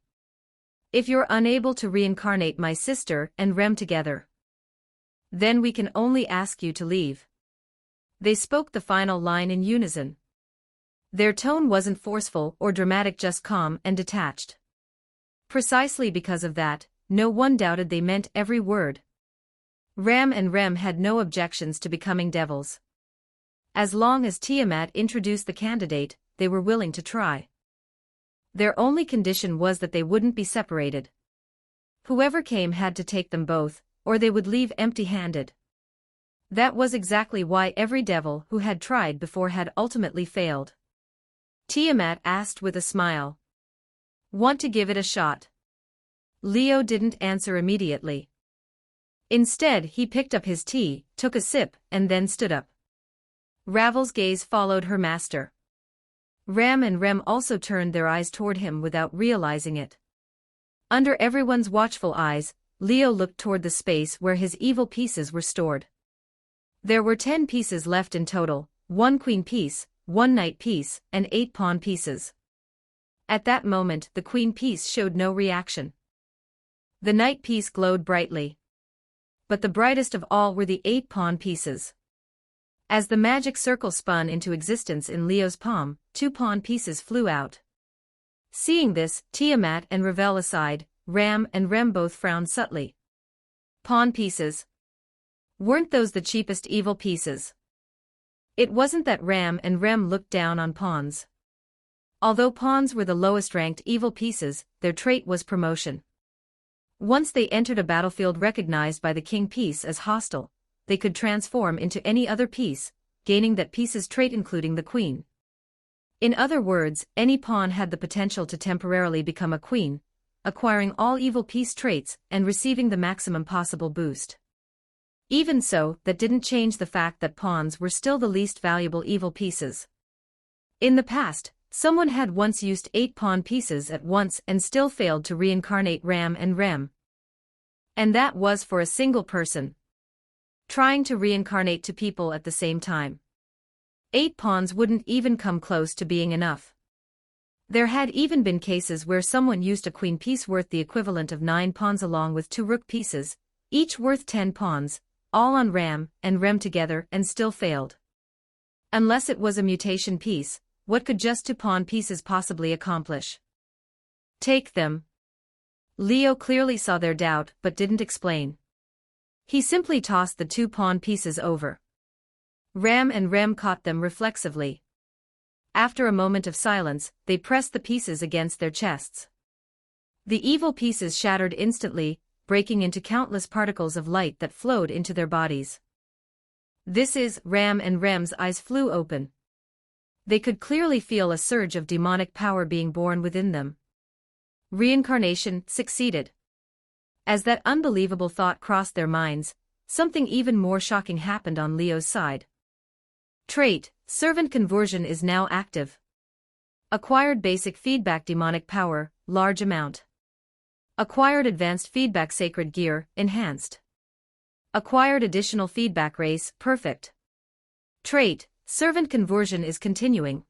If you're unable to reincarnate my sister and Rem together. Then we can only ask you to leave. They spoke the final line in unison. Their tone wasn't forceful or dramatic, just calm and detached. Precisely because of that, no one doubted they meant every word. Ram and Rem had no objections to becoming devils. As long as Tiamat introduced the candidate, they were willing to try. Their only condition was that they wouldn't be separated. Whoever came had to take them both, or they would leave empty-handed. That was exactly why every devil who had tried before had ultimately failed. Tiamat asked with a smile. Want to give it a shot? Leo didn't answer immediately. Instead, he picked up his tea, took a sip, and then stood up. Ravel's gaze followed her master. Ram and Rem also turned their eyes toward him without realizing it. Under everyone's watchful eyes, Leo looked toward the space where his evil pieces were stored. There were 10 pieces left in total, 1 queen piece, 1 knight piece, and 8 pawn pieces. At that moment, the queen piece showed no reaction. The knight piece glowed brightly. But the brightest of all were the 8 pawn pieces. As the magic circle spun into existence in Leo's palm, 2 pawn pieces flew out. Seeing this, Tiamat and Ravel aside, Ram and Rem both frowned subtly. Pawn pieces? Weren't those the cheapest evil pieces? It wasn't that Ram and Rem looked down on pawns. Although pawns were the lowest-ranked evil pieces, their trait was promotion. Once they entered a battlefield recognized by the king piece as hostile, they could transform into any other piece, gaining that piece's trait including the queen. In other words, any pawn had the potential to temporarily become a queen, acquiring all evil piece traits and receiving the maximum possible boost. Even so, that didn't change the fact that pawns were still the least valuable evil pieces. In the past, someone had once used 8 pawn pieces at once and still failed to reincarnate Ram and Rem. And that was for a single person. Trying to reincarnate 2 people at the same time. 8 pawns wouldn't even come close to being enough. There had even been cases where someone used a queen piece worth the equivalent of 9 pawns along with 2 rook pieces, each worth 10 pawns, all on Ram and Rem together and still failed. Unless it was a mutation piece, what could just 2 pawn pieces possibly accomplish? Take them. Leo clearly saw their doubt but didn't explain. He simply tossed the 2 pawn pieces over. Ram and Rem caught them reflexively. After a moment of silence, they pressed the pieces against their chests. The evil pieces shattered instantly, breaking into countless particles of light that flowed into their bodies. This is, Ram and Rem's eyes flew open. They could clearly feel a surge of demonic power being born within them. Reincarnation succeeded. As that unbelievable thought crossed their minds, something even more shocking happened on Leo's side. Trait: Servant conversion is now active. Acquired basic feedback demonic power, large amount. Acquired advanced feedback sacred gear, enhanced. Acquired additional feedback race, perfect. Trait: Servant conversion is continuing.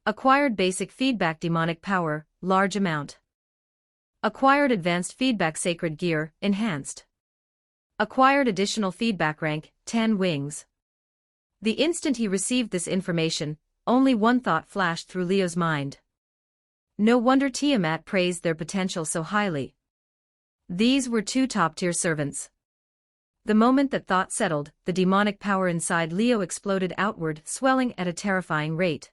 Acquired basic feedback demonic power, large amount. Acquired advanced feedback sacred gear, enhanced. Acquired additional feedback rank, 10 wings. The instant he received this information, only one thought flashed through Leo's mind. No wonder Tiamat praised their potential so highly. These were two top-tier servants. The moment that thought settled, the demonic power inside Leo exploded outward, swelling at a terrifying rate.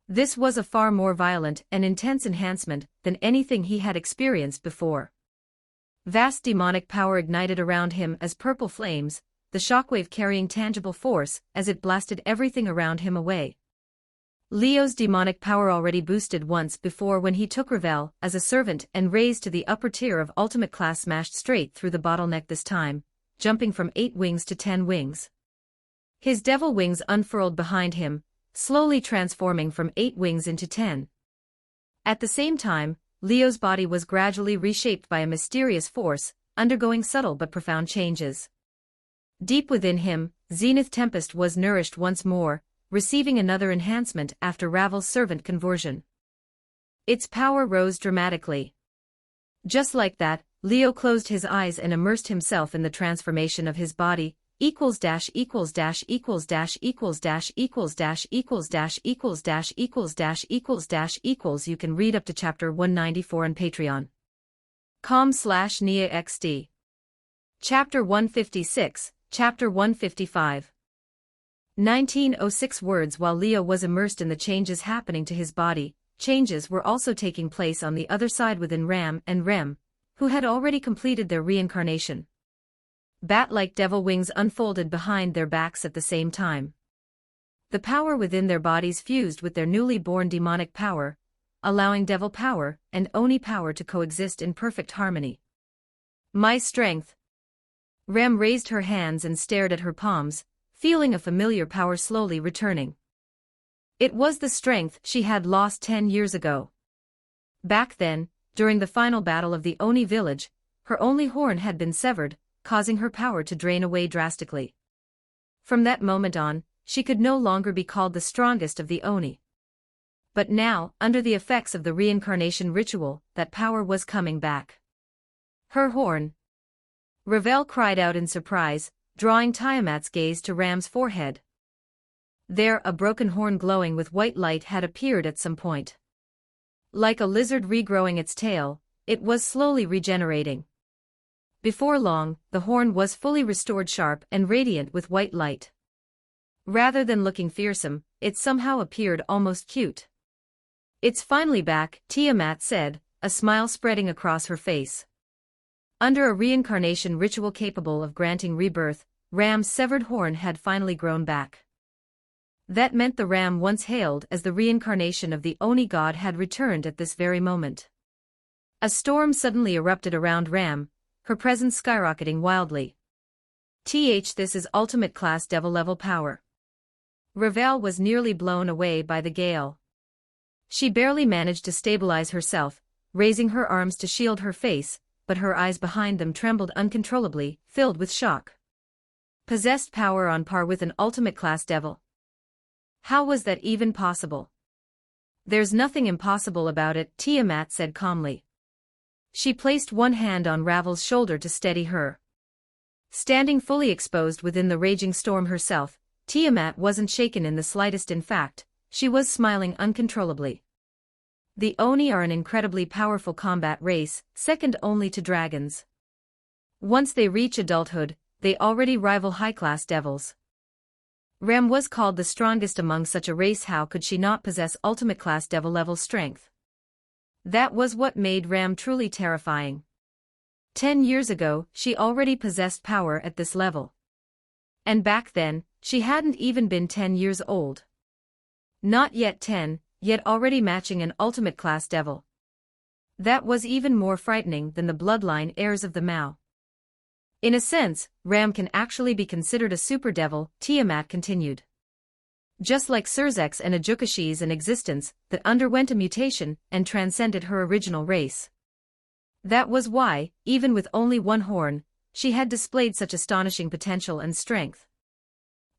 This was a far more violent and intense enhancement than anything he had experienced before. Vast demonic power ignited around him as purple flames, the shockwave carrying tangible force as it blasted everything around him away. Leo's demonic power already boosted once before when he took Ravel as a servant and raised to the upper tier of ultimate class, smashed straight through the bottleneck this time, jumping from 8 wings to 10 wings. His devil wings unfurled behind him, slowly transforming from 8 wings into 10. At the same time, Leo's body was gradually reshaped by a mysterious force, undergoing subtle but profound changes. Deep within him, Zenith Tempest was nourished once more, receiving another enhancement after Ravel's servant conversion. Its power rose dramatically. Just like that, Leo closed his eyes and immersed himself in the transformation of his body. You can read up to chapter 194 on patreon.com/NiaXD. Chapter 156, Chapter 155. 1906 words. While Leo was immersed in the changes happening to his body, changes were also taking place on the other side within Ram and Rem, who had already completed their reincarnation. Bat-like devil wings unfolded behind their backs at the same time. The power within their bodies fused with their newly born demonic power, allowing devil power and Oni power to coexist in perfect harmony. My strength. Ram raised her hands and stared at her palms, feeling a familiar power slowly returning. It was the strength she had lost 10 years ago. Back then, during the final battle of the Oni village, her only horn had been severed, causing her power to drain away drastically. From that moment on, she could no longer be called the strongest of the Oni. But now, under the effects of the reincarnation ritual, that power was coming back. Her horn. Ravel cried out in surprise, drawing Tiamat's gaze to Ram's forehead. There, a broken horn glowing with white light had appeared at some point. Like a lizard regrowing its tail, it was slowly regenerating. Before long, the horn was fully restored, sharp and radiant with white light. Rather than looking fearsome, it somehow appeared almost cute. It's finally back, Tiamat said, a smile spreading across her face. Under a reincarnation ritual capable of granting rebirth, Ram's severed horn had finally grown back. That meant the Ram once hailed as the reincarnation of the Oni god had returned at this very moment. A storm suddenly erupted around Ram, her presence skyrocketing wildly. This is ultimate class devil level power. Ravel was nearly blown away by the gale. She barely managed to stabilize herself, raising her arms to shield her face, but her eyes behind them trembled uncontrollably, filled with shock. Possessed power on par with an ultimate class devil. How was that even possible? There's nothing impossible about it, Tiamat said calmly. She placed one hand on Ravel's shoulder to steady her. Standing fully exposed within the raging storm herself, Tiamat wasn't shaken in the slightest. In fact, she was smiling uncontrollably. The Oni are an incredibly powerful combat race, second only to dragons. Once they reach adulthood, they already rival high-class devils. Rem was called the strongest among such a race. How could she not possess ultimate class devil level strength? That was what made Ram truly terrifying. 10 years ago, she already possessed power at this level. And back then, she hadn't even been 10 years old. Not yet 10, yet already matching an ultimate-class devil. That was even more frightening than the bloodline heirs of the Mao. In a sense, Ram can actually be considered a super devil, Tiamat continued. Just like Surzek's and Ajukashi's an existence that underwent a mutation and transcended her original race. That was why, even with only one horn, she had displayed such astonishing potential and strength.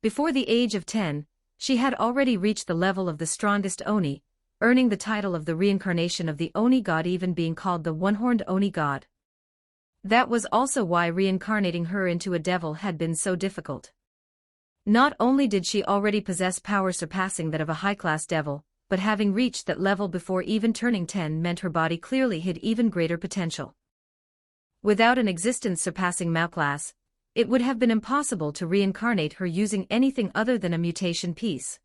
Before the age of 10, she had already reached the level of the strongest Oni, earning the title of the reincarnation of the Oni god, even being called the one-horned Oni god. That was also why reincarnating her into a devil had been so difficult. Not only did she already possess power surpassing that of a high-class devil, but having reached that level before even turning 10 meant her body clearly hid even greater potential. Without an existence surpassing Mao class, it would have been impossible to reincarnate her using anything other than a mutation piece.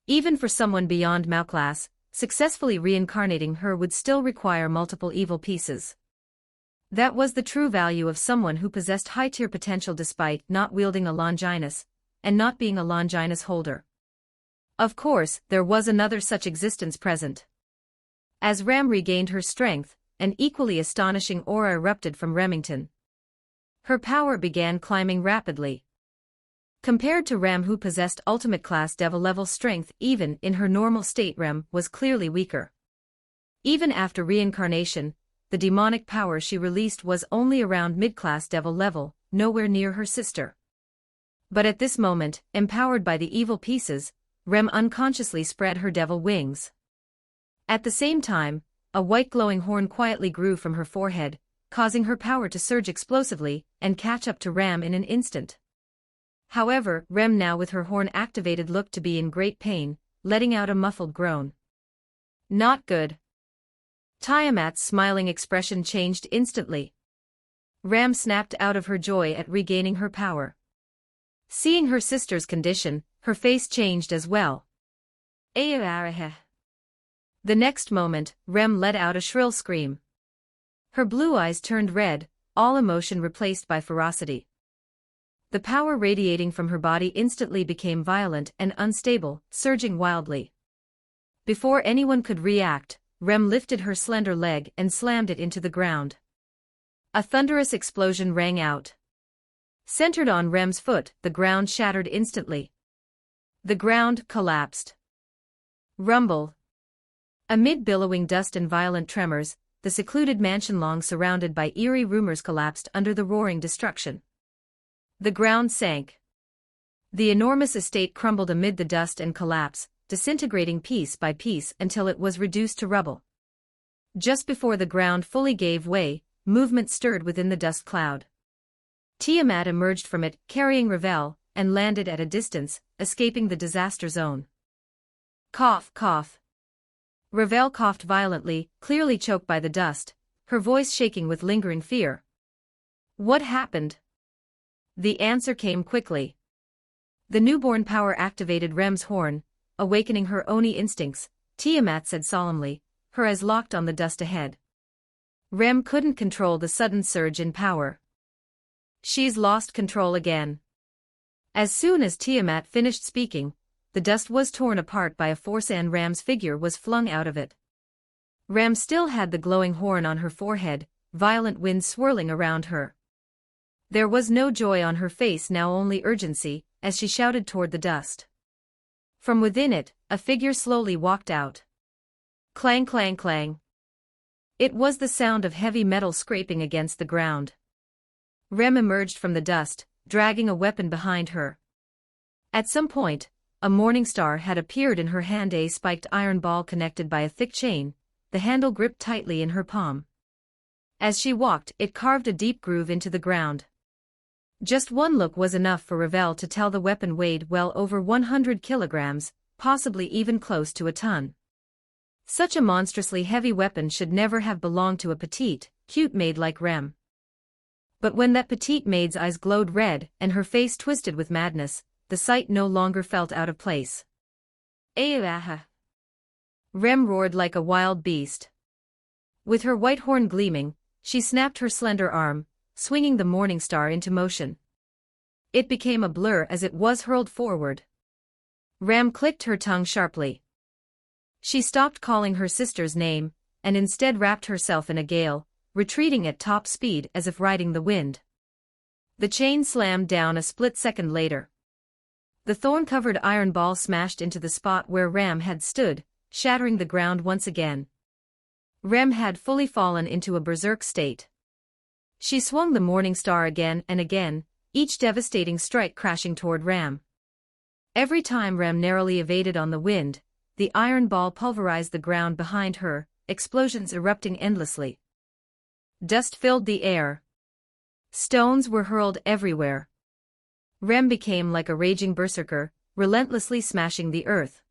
Even for someone beyond Mao class, successfully reincarnating her would still require multiple evil pieces. That was the true value of someone who possessed high-tier potential despite not wielding a Longinus, and not being a Longinus holder. Of course, there was another such existence present. As Ram regained her strength, an equally astonishing aura erupted from Remington. Her power began climbing rapidly. Compared to Ram, who possessed ultimate-class devil-level strength, even in her normal state Ram was clearly weaker. Even after reincarnation, the demonic power she released was only around mid-class devil level, nowhere near her sister. But at this moment, empowered by the evil pieces, Rem unconsciously spread her devil wings. At the same time, a white glowing horn quietly grew from her forehead, causing her power to surge explosively and catch up to Ram in an instant. However, Rem, now with her horn activated, looked to be in great pain, letting out a muffled groan. Not good. Tiamat's smiling expression changed instantly. Ram snapped out of her joy at regaining her power. Seeing her sister's condition, her face changed as well. The next moment, Rem let out a shrill scream. Her blue eyes turned red, all emotion replaced by ferocity. The power radiating from her body instantly became violent and unstable, surging wildly. Before anyone could react, Rem lifted her slender leg and slammed it into the ground. A thunderous explosion rang out. Centered on Rem's foot, the ground shattered instantly. The ground collapsed. Rumble. Amid billowing dust and violent tremors, the secluded mansion long surrounded by eerie rumors collapsed under the roaring destruction. The ground sank. The enormous estate crumbled amid the dust and collapse, disintegrating piece by piece until it was reduced to rubble. Just before the ground fully gave way, movement stirred within the dust cloud. Tiamat emerged from it, carrying Ravel, and landed at a distance, escaping the disaster zone. Cough, cough. Ravel coughed violently, clearly choked by the dust, her voice shaking with lingering fear. What happened? The answer came quickly. The newborn power activated Rem's horn, awakening her Oni instincts, Tiamat said solemnly, her eyes locked on the dust ahead. Rem couldn't control the sudden surge in power. She's lost control again. As soon as Tiamat finished speaking, the dust was torn apart by a force and Ram's figure was flung out of it. Ram still had the glowing horn on her forehead, violent winds swirling around her. There was no joy on her face, now only urgency, as she shouted toward the dust. From within it, a figure slowly walked out. Clang, clang, clang. It was the sound of heavy metal scraping against the ground. Rem emerged from the dust, dragging a weapon behind her. At some point, a morning star had appeared in her hand, a spiked iron ball connected by a thick chain, the handle gripped tightly in her palm. As she walked, it carved a deep groove into the ground. Just one look was enough for Ravel to tell the weapon weighed well over 100 kilograms, possibly even close to a ton. Such a monstrously heavy weapon should never have belonged to a petite, cute maid like Rem. But when that petite maid's eyes glowed red and her face twisted with madness, the sight no longer felt out of place. Rem roared like a wild beast. With her white horn gleaming, she snapped her slender arm, swinging the morning star into motion. It became a blur as it was hurled forward. Ram clicked her tongue sharply. She stopped calling her sister's name, and instead wrapped herself in a gale, retreating at top speed as if riding the wind. The chain slammed down a split second later. The thorn-covered iron ball smashed into the spot where Ram had stood, shattering the ground once again. Ram had fully fallen into a berserk state. She swung the Morning Star again and again, each devastating strike crashing toward Ram. Every time Ram narrowly evaded on the wind, the iron ball pulverized the ground behind her, explosions erupting endlessly. Dust filled the air. Stones were hurled everywhere. Ram became like a raging berserker, relentlessly smashing the earth.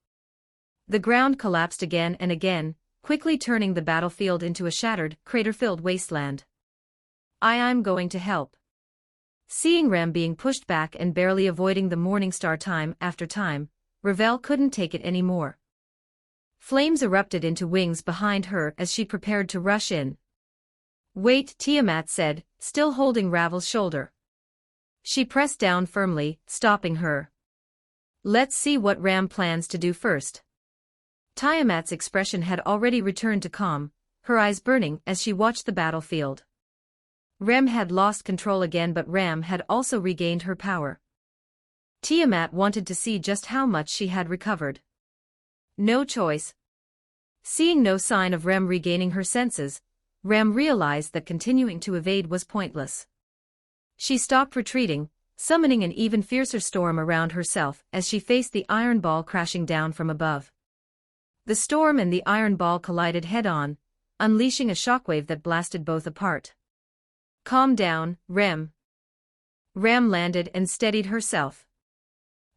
The ground collapsed again and again, quickly turning the battlefield into a shattered, crater-filled wasteland. I'm going to help. Seeing Ram being pushed back and barely avoiding the Morning Star time after time, Ravel couldn't take it anymore. Flames erupted into wings behind her as she prepared to rush in. "Wait," Tiamat said, still holding Ravel's shoulder. She pressed down firmly, stopping her. "Let's see what Ram plans to do first." Tiamat's expression had already returned to calm, her eyes burning as she watched the battlefield. Ram had lost control again, but Ram had also regained her power. Tiamat wanted to see just how much she had recovered. No choice. Seeing no sign of Ram regaining her senses, Ram realized that continuing to evade was pointless. She stopped retreating, summoning an even fiercer storm around herself as she faced the iron ball crashing down from above. The storm and the iron ball collided head-on, unleashing a shockwave that blasted both apart. "Calm down, Ram." Ram landed and steadied herself.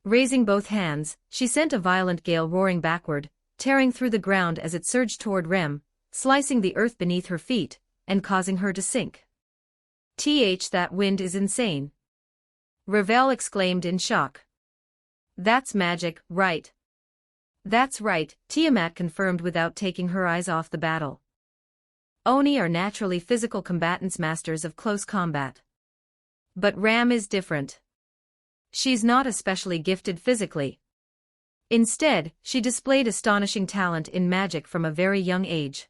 Raising both hands, she sent a violent gale roaring backward, tearing through the ground as it surged toward Ram, slicing the earth beneath her feet, and causing her to sink. That wind is insane." Ravel exclaimed in shock. "That's magic, right?" "That's right," Tiamat confirmed without taking her eyes off the battle. Oni are naturally physical combatants, masters of close combat. But Ram is different. She's not especially gifted physically. Instead, she displayed astonishing talent in magic from a very young age.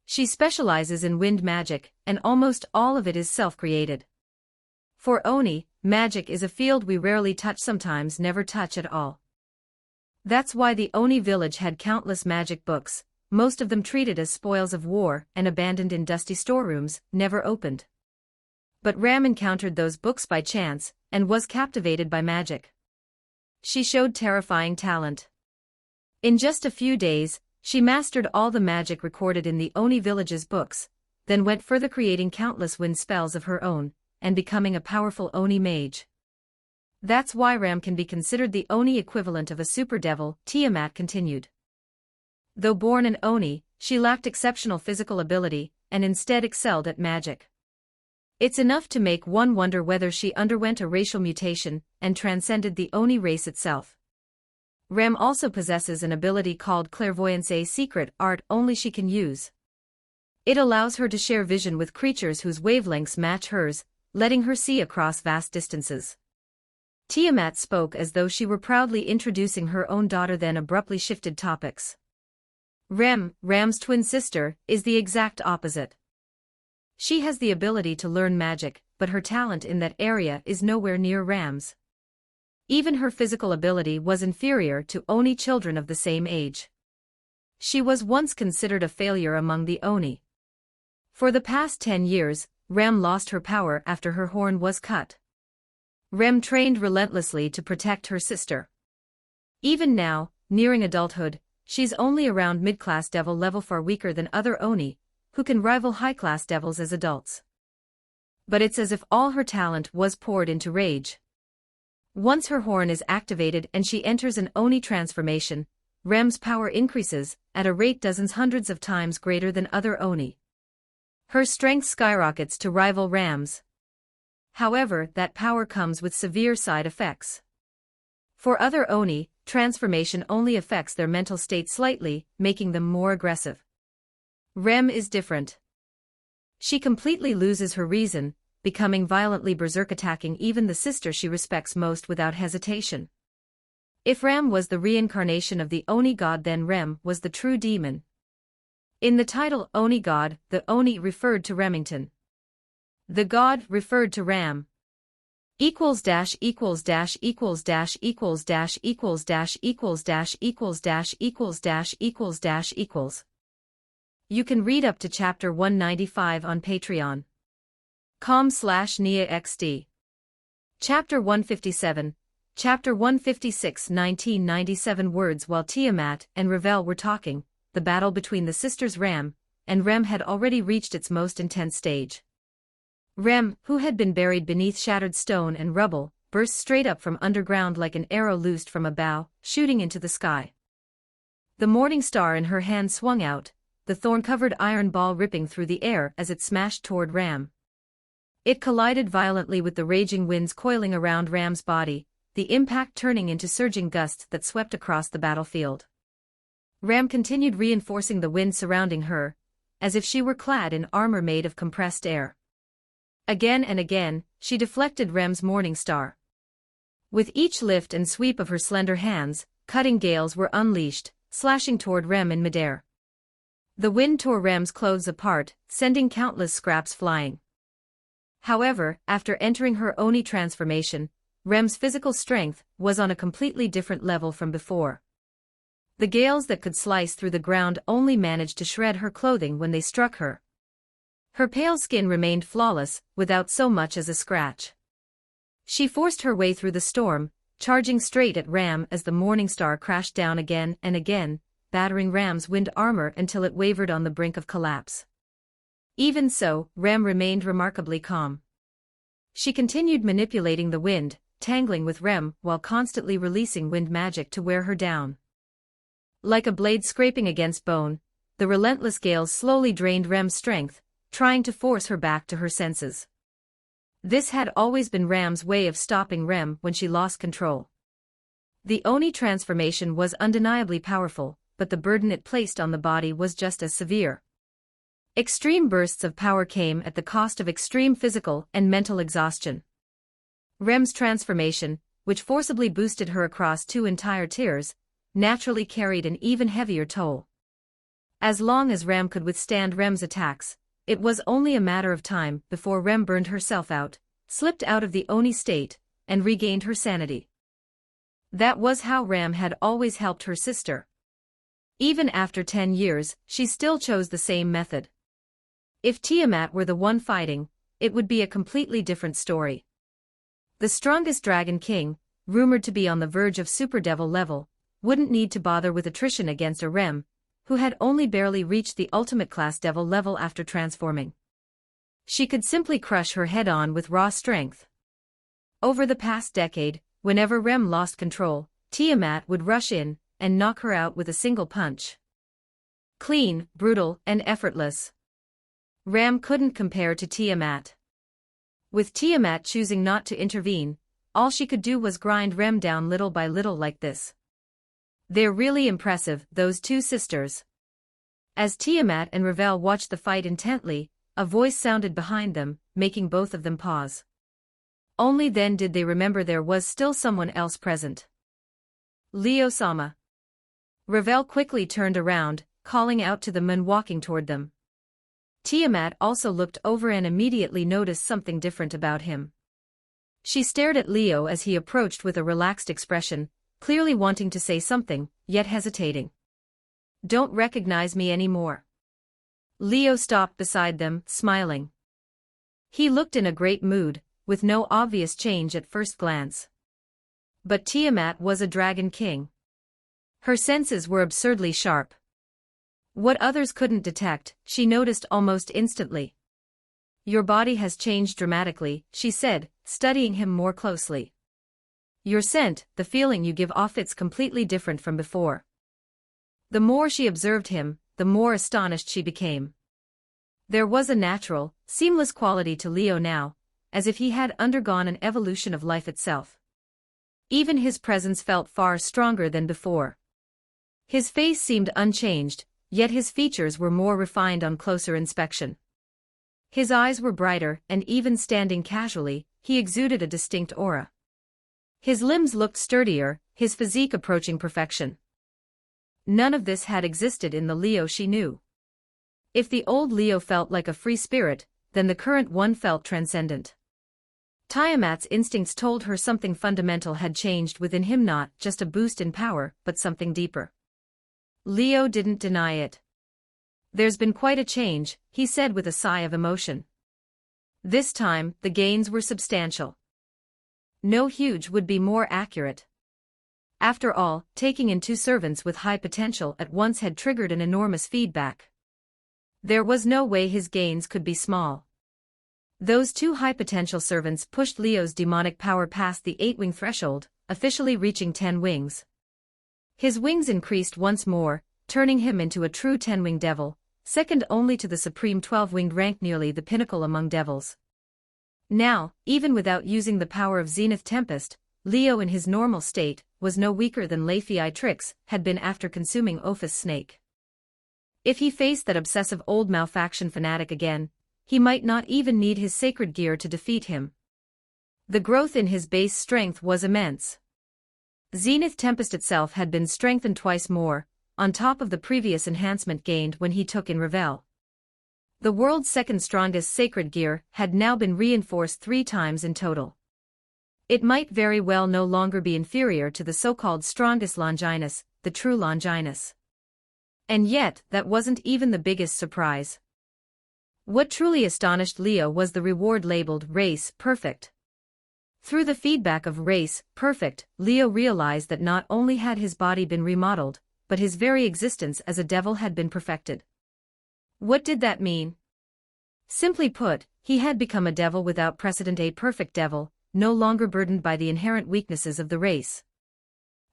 She specializes in wind magic, and almost all of it is self-created. For Oni, magic is a field we rarely touch, sometimes never touch at all. That's why the Oni village had countless magic books, most of them treated as spoils of war and abandoned in dusty storerooms, never opened. But Ram encountered those books by chance, and was captivated by magic. She showed terrifying talent. In just a few days, she mastered all the magic recorded in the Oni village's books, then went further, creating countless wind spells of her own, and becoming a powerful Oni mage. That's why Ram can be considered the Oni equivalent of a super devil, Tiamat continued. Though born an Oni, she lacked exceptional physical ability, and instead excelled at magic. It's enough to make one wonder whether she underwent a racial mutation and transcended the Oni race itself. Ram also possesses an ability called clairvoyance, a secret art only she can use. It allows her to share vision with creatures whose wavelengths match hers, letting her see across vast distances. Tiamat spoke as though she were proudly introducing her own daughter, then abruptly shifted topics. Ram's twin sister, is the exact opposite. She has the ability to learn magic, but her talent in that area is nowhere near Ram's. Even her physical ability was inferior to Oni children of the same age. She was once considered a failure among the Oni. For the past 10 years, Ram lost her power after her horn was cut. Ram trained relentlessly to protect her sister. Even now, nearing adulthood, she's only around mid-class devil level, far weaker than other Oni, who can rival high-class devils as adults. But it's as if all her talent was poured into rage. Once her horn is activated and she enters an Oni transformation, Ram's power increases, at a rate dozens hundreds of times greater than other Oni. Her strength skyrockets to rival Ram's. However, that power comes with severe side effects. For other Oni, transformation only affects their mental state slightly, making them more aggressive. Ram is different. She completely loses her reason, becoming violently berserk, attacking even the sister she respects most without hesitation. If Ram was the reincarnation of the Oni god, then Rem was the true demon. In the title Oni god, the Oni referred to Remington. The god referred to Ram. Equals dash equals dash equals dash equals dash equals dash equals dash equals dash equals dash equals dash equals. You can read up to chapter 195 on patreon.com/NiaXD. Chapter 157, Chapter 156, 1997 words. While Tiamat and Ravel were talking, the battle between the sisters Ram and Rem had already reached its most intense stage. Rem, who had been buried beneath shattered stone and rubble, burst straight up from underground like an arrow loosed from a bow, shooting into the sky. The morning star in her hand swung out, the thorn-covered iron ball ripping through the air as it smashed toward Ram. It collided violently with the raging winds coiling around Ram's body, the impact turning into surging gusts that swept across the battlefield. Ram continued reinforcing the wind surrounding her, as if she were clad in armor made of compressed air. Again and again, she deflected Rem's morning star. With each lift and sweep of her slender hands, cutting gales were unleashed, slashing toward Rem in midair. The wind tore Rem's clothes apart, sending countless scraps flying. However, after entering her Oni transformation, Rem's physical strength was on a completely different level from before. The gales that could slice through the ground only managed to shred her clothing when they struck her. Her pale skin remained flawless, without so much as a scratch. She forced her way through the storm, charging straight at Ram as the morning star crashed down again and again, battering Ram's wind armor until it wavered on the brink of collapse. Even so, Ram remained remarkably calm. She continued manipulating the wind, tangling with Rem while constantly releasing wind magic to wear her down. Like a blade scraping against bone, the relentless gales slowly drained Rem's strength, trying to force her back to her senses. This had always been Ram's way of stopping Rem when she lost control. The Oni transformation was undeniably powerful, but the burden it placed on the body was just as severe. Extreme bursts of power came at the cost of extreme physical and mental exhaustion. Rem's transformation, which forcibly boosted her across 2 entire tiers, naturally carried an even heavier toll. As long as Rem could withstand Rem's attacks, it was only a matter of time before Rem burned herself out, slipped out of the Oni state, and regained her sanity. That was how Rem had always helped her sister. Even after 10 years, she still chose the same method. If Tiamat were the one fighting, it would be a completely different story. The strongest Dragon King, rumored to be on the verge of Super Devil level, wouldn't need to bother with attrition against a Rem, who had only barely reached the ultimate class Devil level after transforming. She could simply crush her head-on with raw strength. Over the past decade, whenever Rem lost control, Tiamat would rush in and knock her out with a single punch. Clean, brutal, and effortless. Rem couldn't compare to Tiamat. With Tiamat choosing not to intervene, all she could do was grind Rem down little by little like this. They're really impressive, those two sisters. As Tiamat and Ravel watched the fight intently, a voice sounded behind them, making both of them pause. Only then did they remember there was still someone else present. Leo-sama. Ravel quickly turned around, calling out to the men walking toward them. Tiamat also looked over and immediately noticed something different about him. She stared at Leo as he approached with a relaxed expression, clearly wanting to say something, yet hesitating. Don't recognize me anymore. Leo stopped beside them, smiling. He looked in a great mood, with no obvious change at first glance. But Tiamat was a Dragon King. Her senses were absurdly sharp. What others couldn't detect, she noticed almost instantly. Your body has changed dramatically, she said, studying him more closely. Your scent, the feeling you give off, it's completely different from before. The more she observed him, the more astonished she became. There was a natural, seamless quality to Leo now, as if he had undergone an evolution of life itself. Even his presence felt far stronger than before. His face seemed unchanged, yet his features were more refined on closer inspection. His eyes were brighter, and even standing casually, he exuded a distinct aura. His limbs looked sturdier, his physique approaching perfection. None of this had existed in the Leo she knew. If the old Leo felt like a free spirit, then the current one felt transcendent. Tiamat's instincts told her something fundamental had changed within him, not just a boost in power, but something deeper. Leo didn't deny it. "There's been quite a change," he said with a sigh of emotion. This time, the gains were substantial. No, huge would be more accurate. After all, taking in 2 servants with high potential at once had triggered an enormous feedback. There was no way his gains could be small. Those 2 high-potential servants pushed Leo's demonic power past the 8-wing threshold, officially reaching 10 wings. His wings increased once more, turning him into a true 10-winged devil, second only to the supreme 12-winged rank, nearly the pinnacle among devils. Now, even without using the power of Zenith Tempest, Leo in his normal state was no weaker than Laphiotrix had been after consuming Ophis Snake. If he faced that obsessive old malfaction fanatic again, he might not even need his sacred gear to defeat him. The growth in his base strength was immense. Zenith Tempest itself had been strengthened twice more, on top of the previous enhancement gained when he took in Revel. The world's second strongest sacred gear had now been reinforced 3 times in total. It might very well no longer be inferior to the so-called strongest Longinus, the true Longinus. And yet, that wasn't even the biggest surprise. What truly astonished Leo was the reward labeled Race Perfect. Through the feedback of Race Perfect, Leo realized that not only had his body been remodeled, but his very existence as a devil had been perfected. What did that mean? Simply put, he had become a devil without precedent, a perfect devil, no longer burdened by the inherent weaknesses of the race.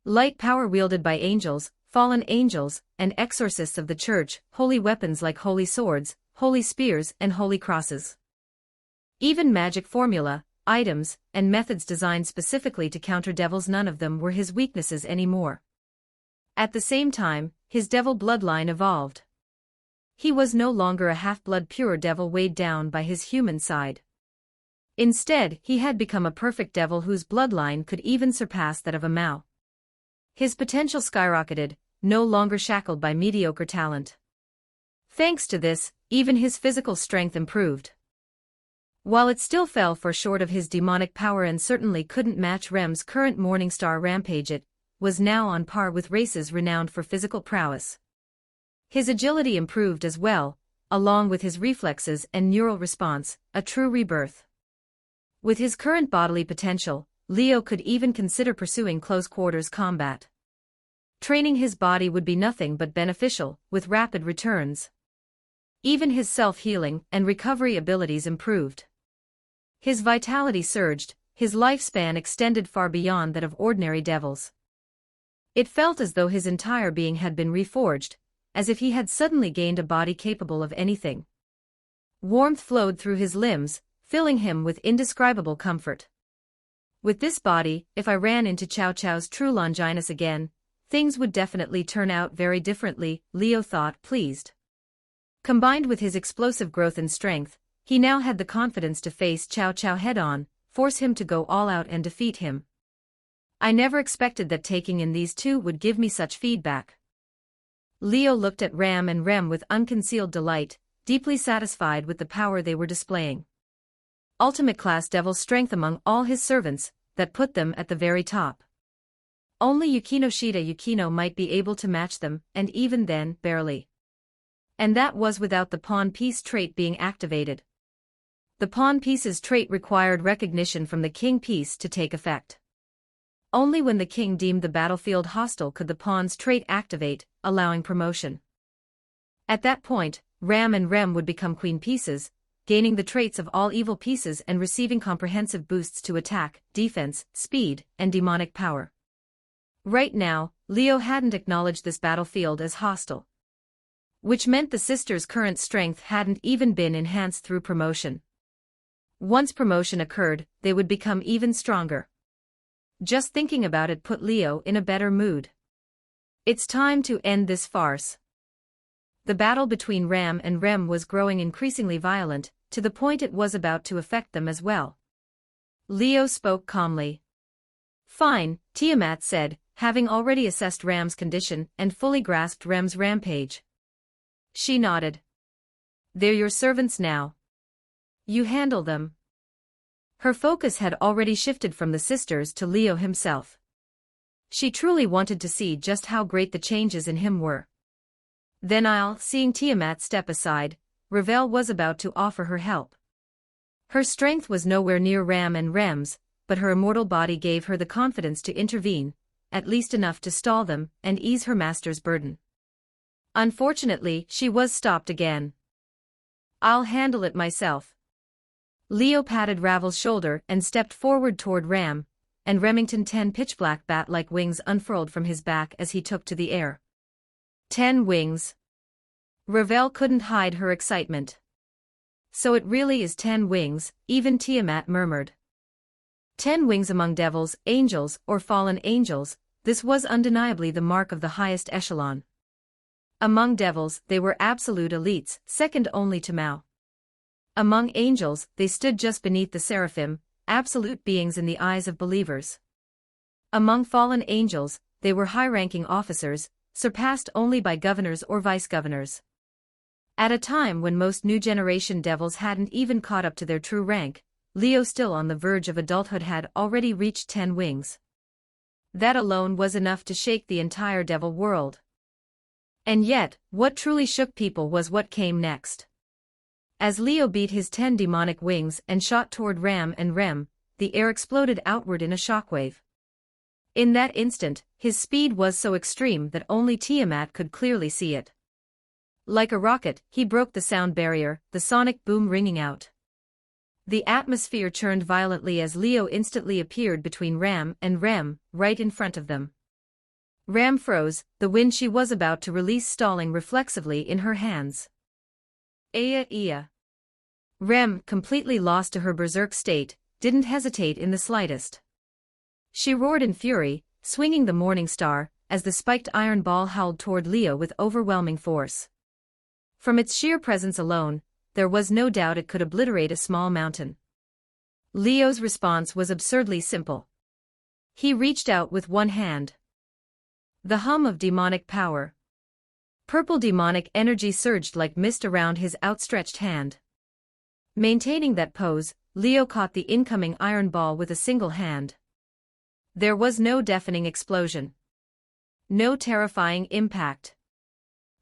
Light power wielded by angels, fallen angels, and exorcists of the church, holy weapons like holy swords, holy spears, and holy crosses. Even magic formula, items, and methods designed specifically to counter devils, none of them were his weaknesses anymore. At the same time, his devil bloodline evolved. He was no longer a half-blood pure devil weighed down by his human side. Instead, he had become a perfect devil whose bloodline could even surpass that of a Mao. His potential skyrocketed, no longer shackled by mediocre talent. Thanks to this, even his physical strength improved. While it still fell far short of his demonic power and certainly couldn't match Rem's current Morningstar rampage, it was now on par with races renowned for physical prowess. His agility improved as well, along with his reflexes and neural response, a true rebirth. With his current bodily potential, Leo could even consider pursuing close-quarters combat. Training his body would be nothing but beneficial, with rapid returns. Even his self-healing and recovery abilities improved. His vitality surged, his lifespan extended far beyond that of ordinary devils. It felt as though his entire being had been reforged, as if he had suddenly gained a body capable of anything. Warmth flowed through his limbs, filling him with indescribable comfort. With this body, if I ran into Chow Chow's true Longinus again, things would definitely turn out very differently, Leo thought, pleased. Combined with his explosive growth and strength, he now had the confidence to face Chow Chow head-on, force him to go all out and defeat him. I never expected that taking in these 2 would give me such feedback. Leo looked at Ram and Rem with unconcealed delight, deeply satisfied with the power they were displaying. Ultimate class devil strength among all his servants, that put them at the very top. Only Yukino Yukino might be able to match them, and even then, barely. And that was without the pawn piece trait being activated. The pawn piece's trait required recognition from the king piece to take effect. Only when the king deemed the battlefield hostile could the pawn's trait activate, allowing promotion. At that point, Ram and Rem would become queen pieces, gaining the traits of all evil pieces and receiving comprehensive boosts to attack, defense, speed, and demonic power. Right now, Leo hadn't acknowledged this battlefield as hostile. Which meant the sisters' current strength hadn't even been enhanced through promotion. Once promotion occurred, they would become even stronger. Just thinking about it put Leo in a better mood. It's time to end this farce. The battle between Ram and Rem was growing increasingly violent, to the point it was about to affect them as well. Leo spoke calmly. Fine, Tiamat said, having already assessed Ram's condition and fully grasped Ram's rampage. She nodded. "They're your servants now. You handle them." Her focus had already shifted from the sisters to Leo himself. She truly wanted to see just how great the changes in him were. Then seeing Tiamat step aside, Ravel was about to offer her help. Her strength was nowhere near Ram and Rem's, but her immortal body gave her the confidence to intervene, at least enough to stall them and ease her master's burden. Unfortunately, she was stopped again. "I'll handle it myself." Leo patted Ravel's shoulder and stepped forward toward Ram, and Remington 10 pitch-black bat-like wings unfurled from his back as he took to the air. 10 wings. Ravel couldn't hide her excitement. "So it really is 10 wings," even Tiamat murmured. 10 wings among devils, angels, or fallen angels, this was undeniably the mark of the highest echelon. Among devils, they were absolute elites, second only to Mao. Among angels, they stood just beneath the seraphim, absolute beings in the eyes of believers. Among fallen angels, they were high-ranking officers, surpassed only by governors or vice-governors. At a time when most new generation devils hadn't even caught up to their true rank, Leo, still on the verge of adulthood, had already reached 10 wings. That alone was enough to shake the entire devil world. And yet, what truly shook people was what came next. As Leo beat his 10 demonic wings and shot toward Ram and Rem, the air exploded outward in a shockwave. In that instant, his speed was so extreme that only Tiamat could clearly see it. Like a rocket, he broke the sound barrier, the sonic boom ringing out. The atmosphere churned violently as Leo instantly appeared between Ram and Rem, right in front of them. Ram froze, the wind she was about to release stalling reflexively in her hands. Aya. Rem, completely lost to her berserk state, didn't hesitate in the slightest. She roared in fury, swinging the morning star, as the spiked iron ball howled toward Leo with overwhelming force. From its sheer presence alone, there was no doubt it could obliterate a small mountain. Leo's response was absurdly simple. He reached out with one hand. The hum of demonic power. Purple demonic energy surged like mist around his outstretched hand. Maintaining that pose, Leo caught the incoming iron ball with a single hand. There was no deafening explosion. No terrifying impact.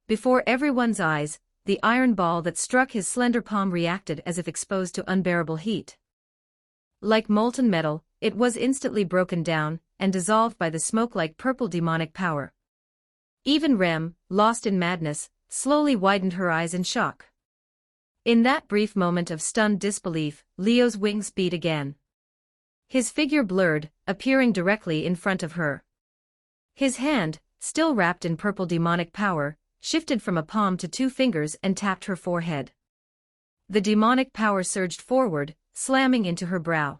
Before everyone's eyes, the iron ball that struck his slender palm reacted as if exposed to unbearable heat. Like molten metal, it was instantly broken down and dissolved by the smoke-like purple demonic power. Even Rem, lost in madness, slowly widened her eyes in shock. In that brief moment of stunned disbelief, Leo's wings beat again. His figure blurred, appearing directly in front of her. His hand, still wrapped in purple demonic power, shifted from a palm to 2 fingers and tapped her forehead. The demonic power surged forward, slamming into her brow.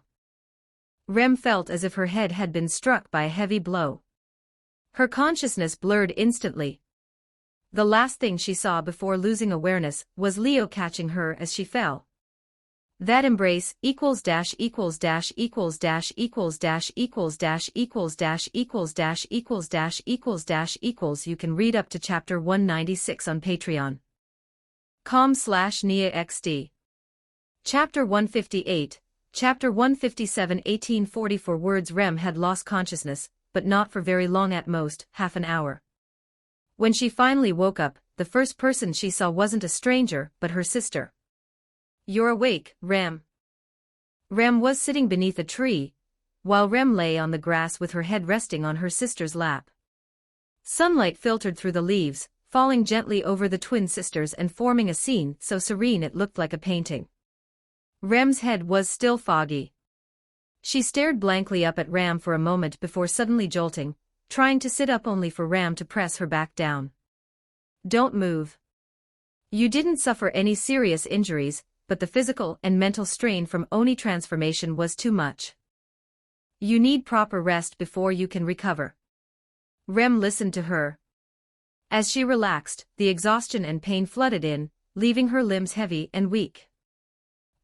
Rem felt as if her head had been struck by a heavy blow. Her consciousness blurred instantly. The last thing she saw before losing awareness was Leo catching her as she fell. That embrace equals dash equals dash equals dash equals dash equals dash equals dash equals dash equals dash equals dash equals. You can read up to chapter 196 on Patreon. com/NiaXD. Chapter 158, Chapter 157 1844 words. Rem had lost consciousness, but not for very long, at most, half an hour. When she finally woke up, the first person she saw wasn't a stranger, but her sister. "You're awake, Rem." Rem was sitting beneath a tree, while Rem lay on the grass with her head resting on her sister's lap. Sunlight filtered through the leaves, falling gently over the twin sisters and forming a scene so serene it looked like a painting. Rem's head was still foggy. She stared blankly up at Ram for a moment before suddenly jolting, trying to sit up only for Ram to press her back down. "Don't move. You didn't suffer any serious injuries, but the physical and mental strain from Oni transformation was too much. You need proper rest before you can recover." Rem listened to her. As she relaxed, the exhaustion and pain flooded in, leaving her limbs heavy and weak.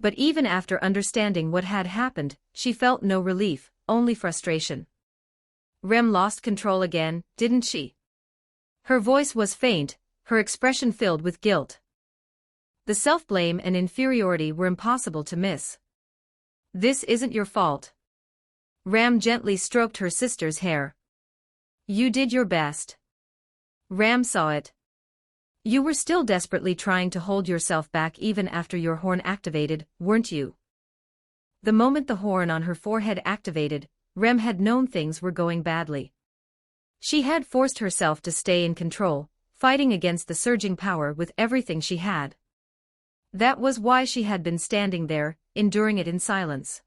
But even after understanding what had happened, she felt no relief, only frustration. Rem lost control again, didn't she? Her voice was faint, her expression filled with guilt. The self-blame and inferiority were impossible to miss. This isn't your fault. Ram gently stroked her sister's hair. You did your best. Ram saw it. You were still desperately trying to hold yourself back even after your horn activated, weren't you? The moment the horn on her forehead activated, Rem had known things were going badly. She had forced herself to stay in control, fighting against the surging power with everything she had. That was why she had been standing there, enduring it in silence.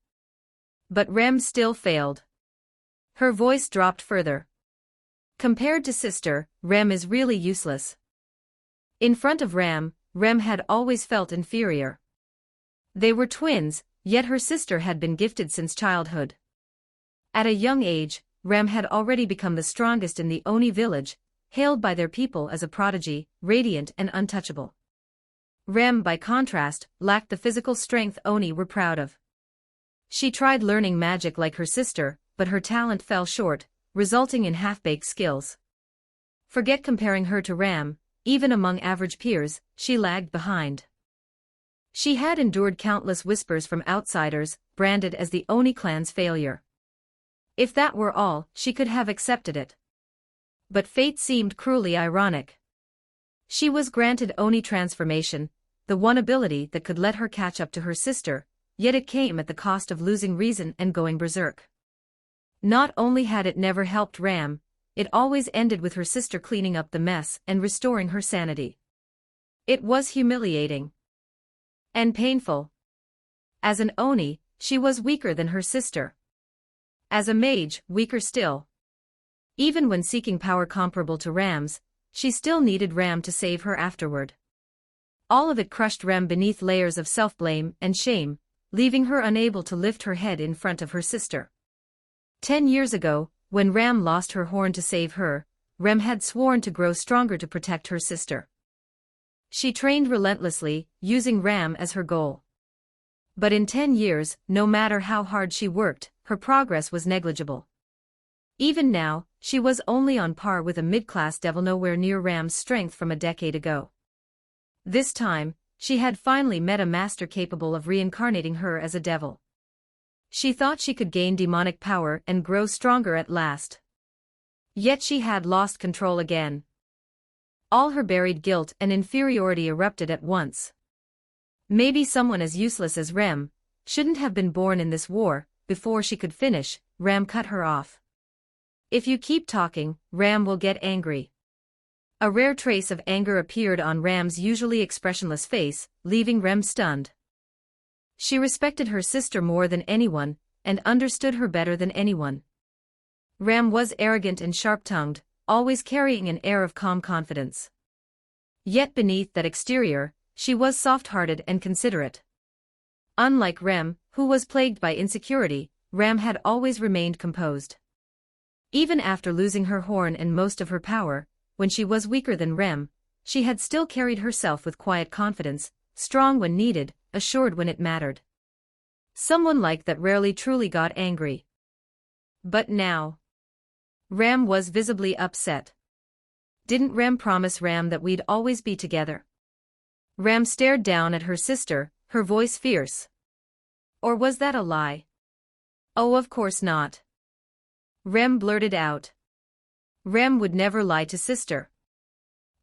But Rem still failed. Her voice dropped further. Compared to sister, Rem is really useless. In front of Rem had always felt inferior. They were twins, yet her sister had been gifted since childhood. At a young age, Rem had already become the strongest in the Oni village, hailed by their people as a prodigy, radiant and untouchable. Rem, by contrast, lacked the physical strength Oni were proud of. She tried learning magic like her sister, but her talent fell short, resulting in half-baked skills. Forget comparing her to Rem, even among average peers, she lagged behind. She had endured countless whispers from outsiders, branded as the Oni clan's failure. If that were all, she could have accepted it. But fate seemed cruelly ironic. She was granted Oni transformation, the one ability that could let her catch up to her sister, yet it came at the cost of losing reason and going berserk. Not only had it never helped Ram, it always ended with her sister cleaning up the mess and restoring her sanity. It was humiliating. And painful. As an Oni, she was weaker than her sister. As a mage, weaker still. Even when seeking power comparable to Ram's, she still needed Ram to save her afterward. All of it crushed Ram beneath layers of self-blame and shame, leaving her unable to lift her head in front of her sister. 10 years ago, when Ram lost her horn to save her, Rem had sworn to grow stronger to protect her sister. She trained relentlessly, using Ram as her goal. But in 10 years, no matter how hard she worked, her progress was negligible. Even now, she was only on par with a mid-class devil, nowhere near Ram's strength from a decade ago. This time, she had finally met a master capable of reincarnating her as a devil. She thought she could gain demonic power and grow stronger at last. Yet she had lost control again. All her buried guilt and inferiority erupted at once. Maybe someone as useless as Rem shouldn't have been born in this war. Before she could finish, Ram cut her off. If you keep talking, Ram will get angry. A rare trace of anger appeared on Ram's usually expressionless face, leaving Rem stunned. She respected her sister more than anyone, and understood her better than anyone. Ram was arrogant and sharp-tongued, always carrying an air of calm confidence. Yet beneath that exterior, she was soft-hearted and considerate. Unlike Rem, who was plagued by insecurity, Ram had always remained composed. Even after losing her horn and most of her power, when she was weaker than Rem, she had still carried herself with quiet confidence, strong when needed, assured when it mattered. Someone like that rarely truly got angry. But now, Ram was visibly upset. Didn't Rem promise Ram that we'd always be together? Ram stared down at her sister, her voice fierce. Or was that a lie? Oh, of course not. Rem blurted out. Rem would never lie to sister.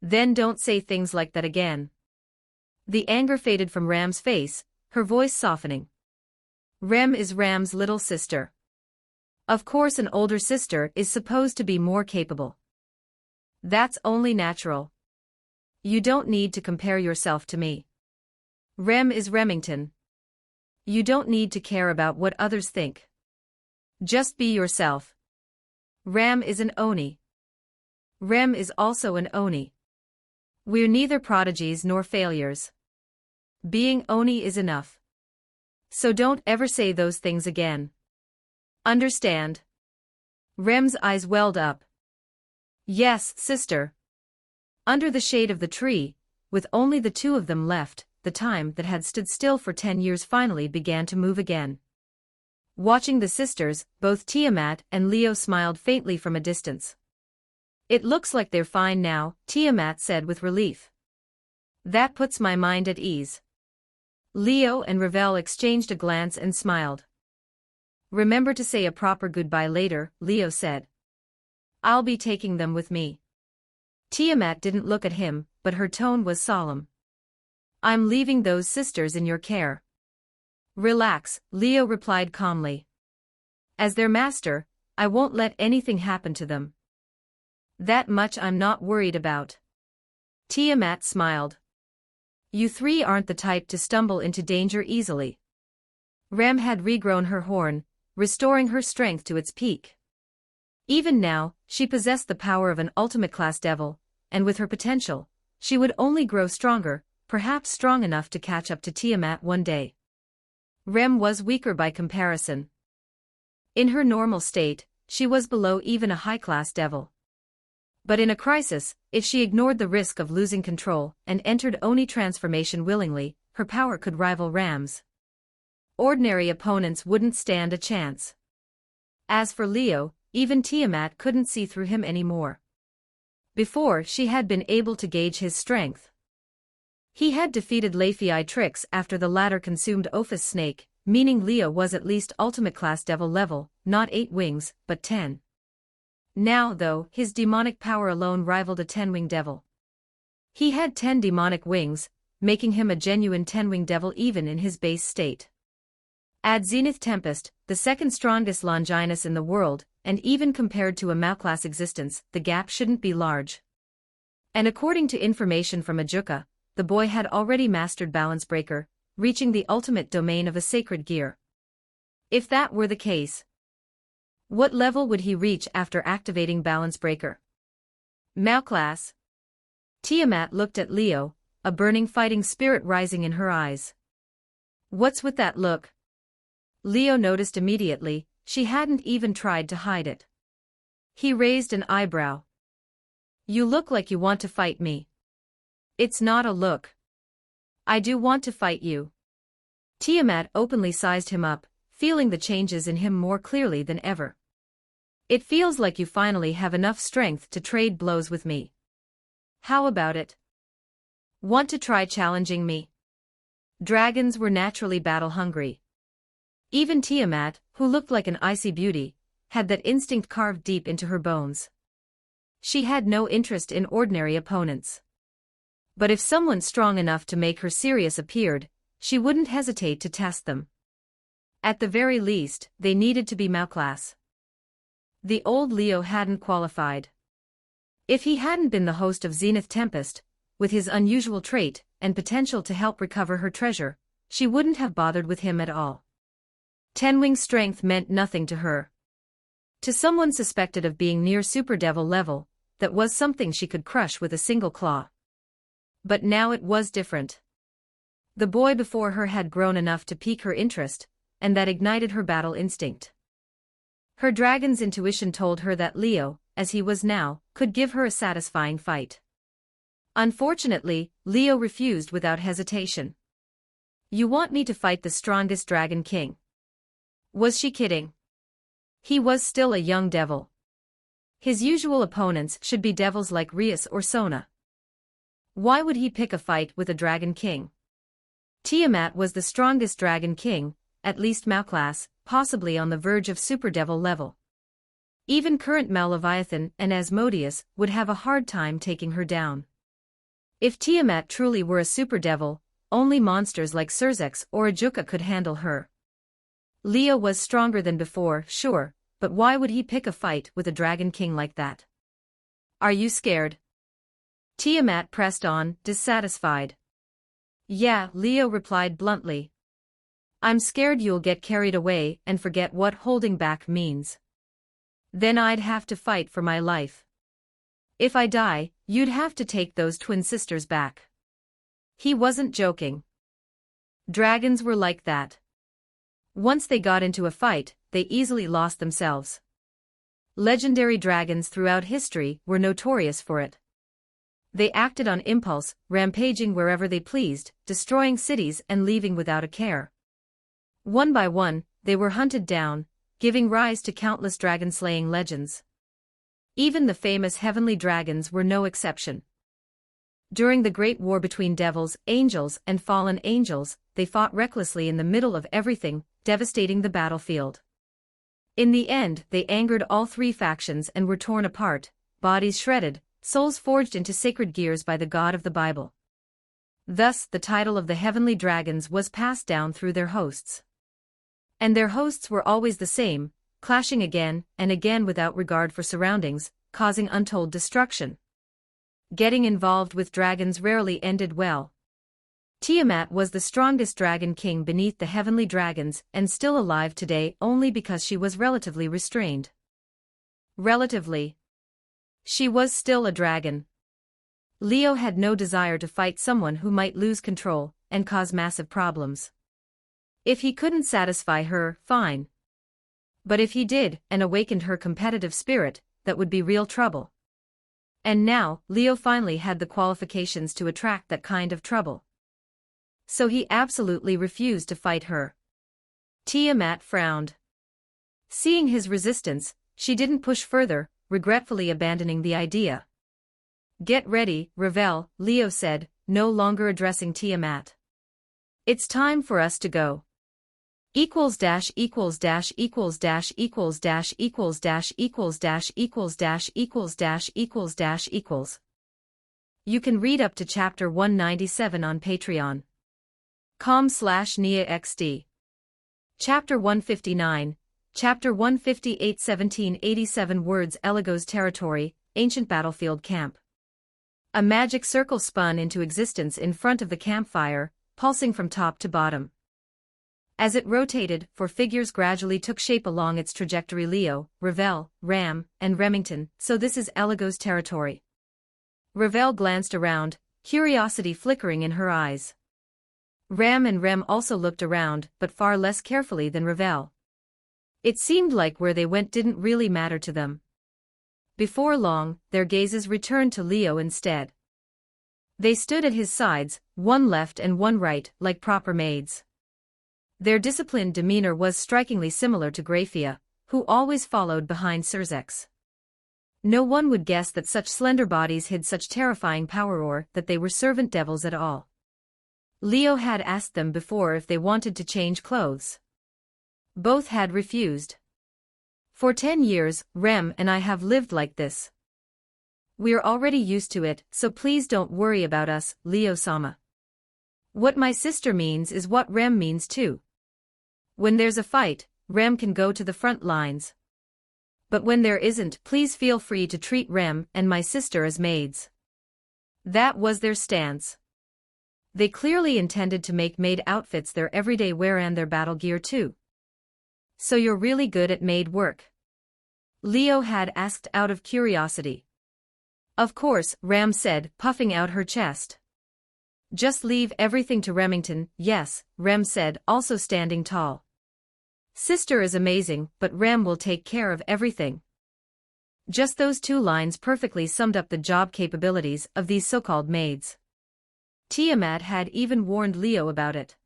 Then don't say things like that again. The anger faded from Ram's face, her voice softening. Rem is Ram's little sister. Of course an older sister is supposed to be more capable. That's only natural. You don't need to compare yourself to me. Rem is Remington. You don't need to care about what others think. Just be yourself. Ram is an Oni. Rem is also an Oni. We're neither prodigies nor failures. Being Oni is enough. So don't ever say those things again. Understand? Rem's eyes welled up. Yes, sister. Under the shade of the tree, with only the two of them left, the time that had stood still for 10 years finally began to move again. Watching the sisters, both Tiamat and Leo smiled faintly from a distance. "It looks like they're fine now," Tiamat said with relief. "That puts my mind at ease." Leo and Ravel exchanged a glance and smiled. "Remember to say a proper goodbye later," Leo said. "I'll be taking them with me." Tiamat didn't look at him, but her tone was solemn. "I'm leaving those sisters in your care." "Relax," Leo replied calmly. "As their master, I won't let anything happen to them. That much I'm not worried about." Tiamat smiled. "You three aren't the type to stumble into danger easily." Ram had regrown her horn, restoring her strength to its peak. Even now, she possessed the power of an ultimate-class devil, and with her potential, she would only grow stronger, perhaps strong enough to catch up to Tiamat one day. Rem was weaker by comparison. In her normal state, she was below even a high-class devil. But in a crisis, if she ignored the risk of losing control and entered Oni transformation willingly, her power could rival Ram's. Ordinary opponents wouldn't stand a chance. As for Leo, even Tiamat couldn't see through him anymore. Before, she had been able to gauge his strength. He had defeated Leafei Trix after the latter consumed Ophis Snake, meaning Leo was at least ultimate-class devil level, not 8 wings, but 10. Now, though, his demonic power alone rivaled a 10-wing devil. He had 10 demonic wings, making him a genuine 10-wing devil even in his base state. Add Zenith Tempest, the second strongest Longinus in the world, and even compared to a Mao-class existence, the gap shouldn't be large. And according to information from Ajuka, the boy had already mastered Balance Breaker, reaching the ultimate domain of a sacred gear. If that were the case, what level would he reach after activating Balance Breaker? Mao-class? Tiamat looked at Leo, a burning fighting spirit rising in her eyes. "What's with that look?" Leo noticed immediately, she hadn't even tried to hide it. He raised an eyebrow. "You look like you want to fight me." "It's not a look. I do want to fight you." Tiamat openly sized him up, feeling the changes in him more clearly than ever. "It feels like you finally have enough strength to trade blows with me. How about it? Want to try challenging me?" Dragons were naturally battle-hungry. Even Tiamat, who looked like an icy beauty, had that instinct carved deep into her bones. She had no interest in ordinary opponents. But if someone strong enough to make her serious appeared, she wouldn't hesitate to test them. At the very least, they needed to be Mao-class. The old Leo hadn't qualified. If he hadn't been the host of Zenith Tempest, with his unusual trait and potential to help recover her treasure, she wouldn't have bothered with him at all. 10-wing strength meant nothing to her. To someone suspected of being near Super Devil level, that was something she could crush with a single claw. But now it was different. The boy before her had grown enough to pique her interest, and that ignited her battle instinct. Her dragon's intuition told her that Leo, as he was now, could give her a satisfying fight. Unfortunately, Leo refused without hesitation. "You want me to fight the strongest Dragon King?" Was she kidding? He was still a young devil. His usual opponents should be devils like Rias or Sona. Why would he pick a fight with a Dragon King? Tiamat was the strongest Dragon King, at least Mao-class, possibly on the verge of Super Devil level. Even current Maleviathan and Asmodeus would have a hard time taking her down. If Tiamat truly were a Super Devil, only monsters like Surzex or Ajuka could handle her. Leo was stronger than before, sure, but why would he pick a fight with a Dragon King like that? "Are you scared?" Tiamat pressed on, dissatisfied. "Yeah," Leo replied bluntly. "I'm scared you'll get carried away and forget what holding back means. Then I'd have to fight for my life. If I die, you'd have to take those twin sisters back." He wasn't joking. Dragons were like that. Once they got into a fight, they easily lost themselves. Legendary dragons throughout history were notorious for it. They acted on impulse, rampaging wherever they pleased, destroying cities and leaving without a care. One by one, they were hunted down, giving rise to countless dragon-slaying legends. Even the famous heavenly dragons were no exception. During the great war between devils, angels, and fallen angels, they fought recklessly in the middle of everything, devastating the battlefield. In the end, they angered all three factions and were torn apart, bodies shredded, souls forged into sacred gears by the God of the Bible. Thus, the title of the heavenly dragons was passed down through their hosts. And their hosts were always the same, clashing again and again without regard for surroundings, causing untold destruction. Getting involved with dragons rarely ended well. Tiamat was the strongest dragon king beneath the heavenly dragons and still alive today only because she was relatively restrained. Relatively. She was still a dragon. Leo had no desire to fight someone who might lose control and cause massive problems. If he couldn't satisfy her, fine. But if he did and awakened her competitive spirit, that would be real trouble. And now, Leo finally had the qualifications to attract that kind of trouble. So he absolutely refused to fight her. Tiamat frowned. Seeing his resistance, she didn't push further, regretfully abandoning the idea. "Get ready, Ravel," Leo said, no longer addressing Tiamat. "It's time for us to go. Equals dash equals dash equals dash equals dash equals dash equals dash equals dash equals dash equals dash equals." You can read up to chapter 197 on Patreon. com/NIAXD. Chapter 159, Chapter 158 1787 words Eligos territory, ancient battlefield camp. A magic circle spun into existence in front of the campfire, pulsing from top to bottom. As it rotated, four figures gradually took shape along its trajectory: Leo, Ravel, Ram, and Remington. So this is Eligos territory. Ravel glanced around, curiosity flickering in her eyes. Ram and Rem also looked around, but far less carefully than Ravel. It seemed like where they went didn't really matter to them. Before long, their gazes returned to Leo instead. They stood at his sides, one left and one right, like proper maids. Their disciplined demeanor was strikingly similar to Graphia, who always followed behind Cerzex. No one would guess that such slender bodies hid such terrifying power or that they were servant devils at all. Leo had asked them before if they wanted to change clothes. Both had refused. "For 10 years, Rem and I have lived like this. We're already used to it, so please don't worry about us, Leo-sama. What my sister means is what Rem means too. When there's a fight, Rem can go to the front lines. But when there isn't, please feel free to treat Rem and my sister as maids." That was their stance. They clearly intended to make maid outfits their everyday wear and their battle gear too. "So you're really good at maid work?" Leo had asked out of curiosity. "Of course," Ram said, puffing out her chest. "Just leave everything to Remington." "Yes," Rem said, also standing tall. "Sister is amazing, but Rem will take care of everything." Just those two lines perfectly summed up the job capabilities of these so-called maids. Tiamat had even warned Leo about it.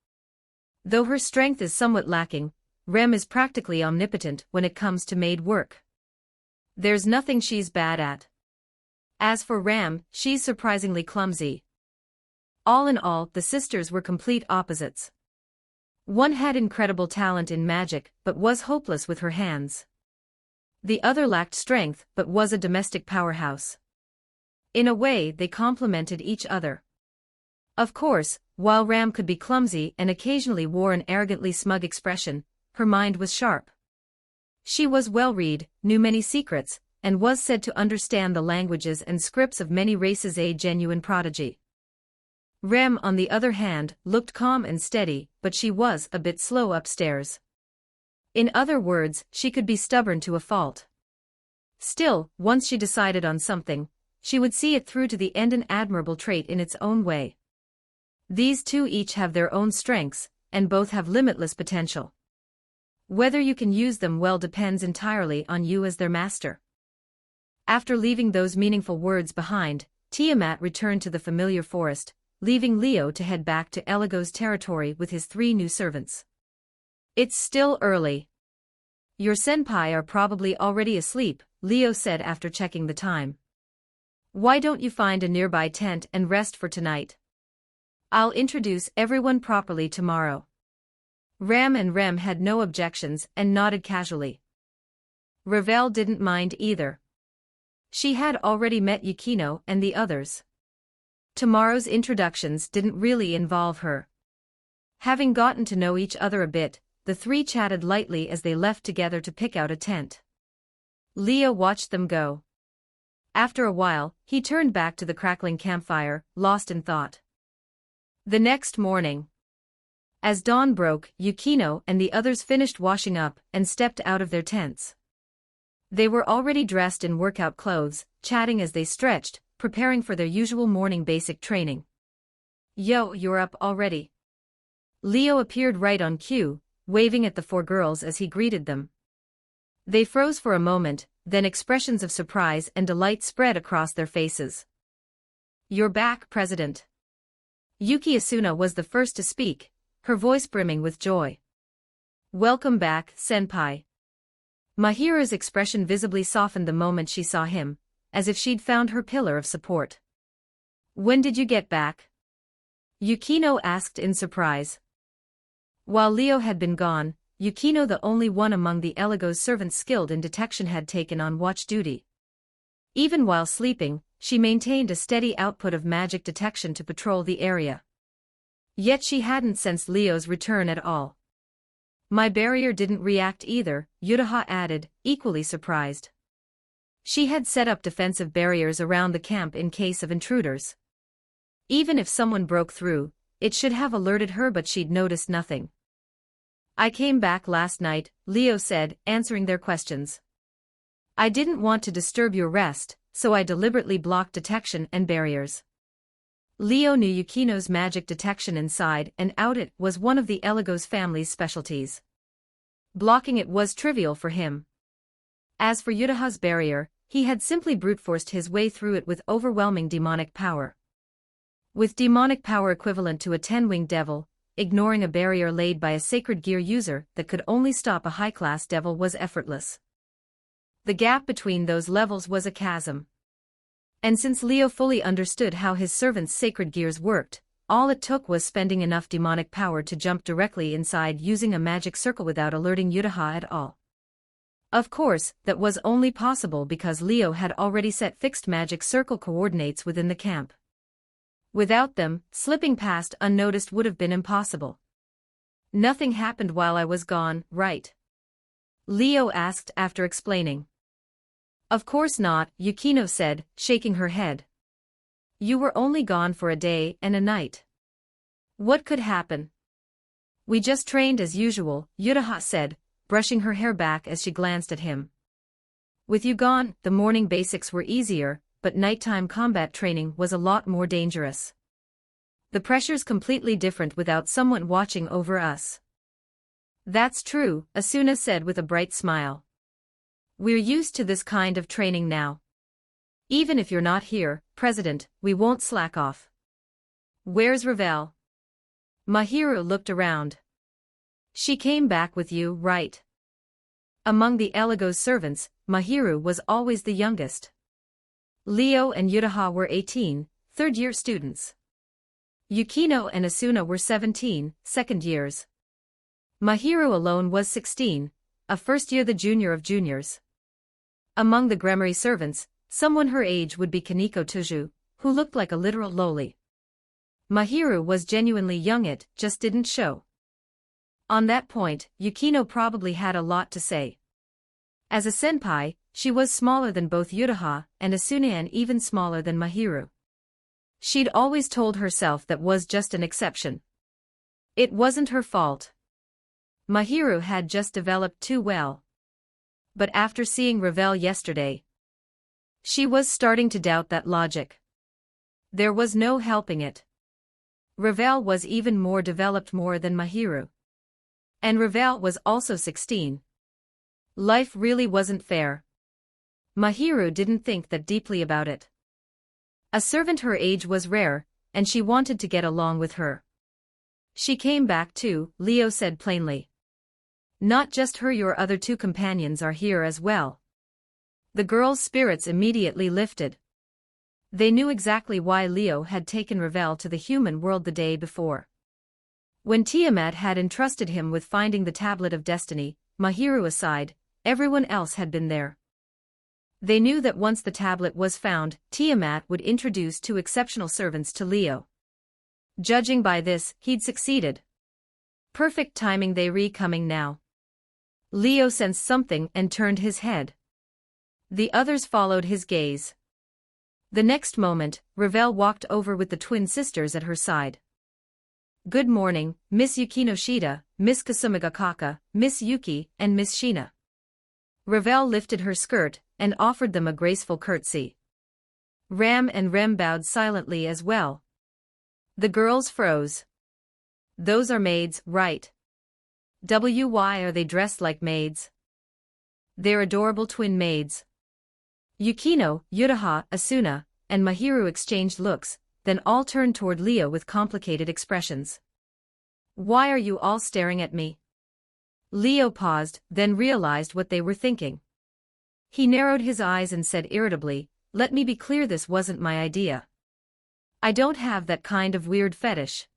Though her strength is somewhat lacking, Rem is practically omnipotent when it comes to maid work. There's nothing she's bad at. As for Ram, she's surprisingly clumsy. All in all, the sisters were complete opposites. One had incredible talent in magic, but was hopeless with her hands. The other lacked strength, but was a domestic powerhouse. In a way, they complemented each other. Of course, while Ram could be clumsy and occasionally wore an arrogantly smug expression, her mind was sharp. She was well-read, knew many secrets, and was said to understand the languages and scripts of many races, a genuine prodigy. Rem, on the other hand, looked calm and steady, but she was a bit slow upstairs. In other words, she could be stubborn to a fault. Still, once she decided on something, she would see it through to the end, an admirable trait in its own way. These two each have their own strengths, and both have limitless potential. Whether you can use them well depends entirely on you as their master. After leaving those meaningful words behind, Tiamat returned to the familiar forest, leaving Leo to head back to Eligos territory with his 3 new servants. It's still early. Your senpai are probably already asleep, Leo said after checking the time. Why don't you find a nearby tent and rest for tonight? I'll introduce everyone properly tomorrow. Ram and Rem had no objections and nodded casually. Ravel didn't mind either. She had already met Yukino and the others. Tomorrow's introductions didn't really involve her. Having gotten to know each other a bit, the three chatted lightly as they left together to pick out a tent. Leo watched them go. After a while, he turned back to the crackling campfire, lost in thought. The next morning, as dawn broke, Yukino and the others finished washing up and stepped out of their tents. They were already dressed in workout clothes, chatting as they stretched, preparing for their usual morning basic training. Yo, you're up already. Leo appeared right on cue, waving at the four girls as he greeted them. They froze for a moment, then expressions of surprise and delight spread across their faces. You're back, President. Yuki Asuna was the first to speak, her voice brimming with joy. Welcome back, Senpai. Mahiru's expression visibly softened the moment she saw him, as if she'd found her pillar of support. When did you get back? Yukino asked in surprise. While Leo had been gone, Yukino, the only one among the Eligo's servants skilled in detection, had taken on watch duty. Even while sleeping, she maintained a steady output of magic detection to patrol the area. Yet she hadn't sensed Leo's return at all. My barrier didn't react either, Yutaha added, equally surprised. She had set up defensive barriers around the camp in case of intruders. Even if someone broke through, it should have alerted her, but she'd noticed nothing. I came back last night, Leo said, answering their questions. I didn't want to disturb your rest, so I deliberately blocked detection and barriers. Leo knew Yukino's magic detection inside and out it was one of the Eligo's family's specialties. Blocking it was trivial for him. As for Yutaha's barrier, he had simply brute-forced his way through it with overwhelming demonic power. With demonic power equivalent to a 10-winged devil, ignoring a barrier laid by a sacred gear user that could only stop a high-class devil was effortless. The gap between those levels was a chasm. And since Leo fully understood how his servants' sacred gears worked, all it took was spending enough demonic power to jump directly inside using a magic circle without alerting Yutaha at all. Of course, that was only possible because Leo had already set fixed magic circle coordinates within the camp. Without them, slipping past unnoticed would have been impossible. Nothing happened while I was gone, right? Leo asked after explaining. Of course not, Yukino said, shaking her head. You were only gone for a day and a night. What could happen? We just trained as usual, Yutaha said, brushing her hair back as she glanced at him. With you gone, the morning basics were easier, but nighttime combat training was a lot more dangerous. The pressure's completely different without someone watching over us. That's true, Asuna said with a bright smile. We're used to this kind of training now. Even if you're not here, President, we won't slack off. Where's Ravel? Mahiru looked around. She came back with you, right? Among the Eligo's servants, Mahiru was always the youngest. Leo and Yutaha were 18, third-year students. Yukino and Asuna were 17, second years. Mahiru alone was 16, a first-year, the junior of juniors. Among the Gremory servants, someone her age would be Kaneko Tuju, who looked like a literal loli. Mahiru was genuinely young, it just didn't show. On that point, Yukino probably had a lot to say. As a senpai, she was smaller than both Yutaha and Asuna and even smaller than Mahiru. She'd always told herself that was just an exception. It wasn't her fault. Mahiru had just developed too well. But after seeing Ravel yesterday, she was starting to doubt that logic. There was no helping it. Ravel was even more developed more than Mahiru. And Ravel was also 16. Life really wasn't fair. Mahiru didn't think that deeply about it. A servant her age was rare, and she wanted to get along with her. She came back too, Leo said plainly. Not just her, your other two companions are here as well. The girls' spirits immediately lifted. They knew exactly why Leo had taken Ravel to the human world the day before. When Tiamat had entrusted him with finding the Tablet of Destiny, Mahiru aside, everyone else had been there. They knew that once the tablet was found, Tiamat would introduce two exceptional servants to Leo. Judging by this, he'd succeeded. Perfect timing, they coming now. Leo sensed something and turned his head. The others followed his gaze. The next moment, Ravel walked over with the twin sisters at her side. "Good morning, Miss Yukino Shida, Miss Kasumigakaka, Miss Yuki, and Miss Shina." Ravel lifted her skirt and offered them a graceful curtsy. Ram and Rem bowed silently as well. The girls froze. "Those are maids, right? Why are they dressed like maids?" "They're adorable twin maids." Yukino, Yutaha, Asuna, and Mahiru exchanged looks, then all turned toward Leo with complicated expressions. "Why are you all staring at me?" Leo paused, then realized what they were thinking. He narrowed his eyes and said irritably, "Let me be clear, this wasn't my idea. I don't have that kind of weird fetish."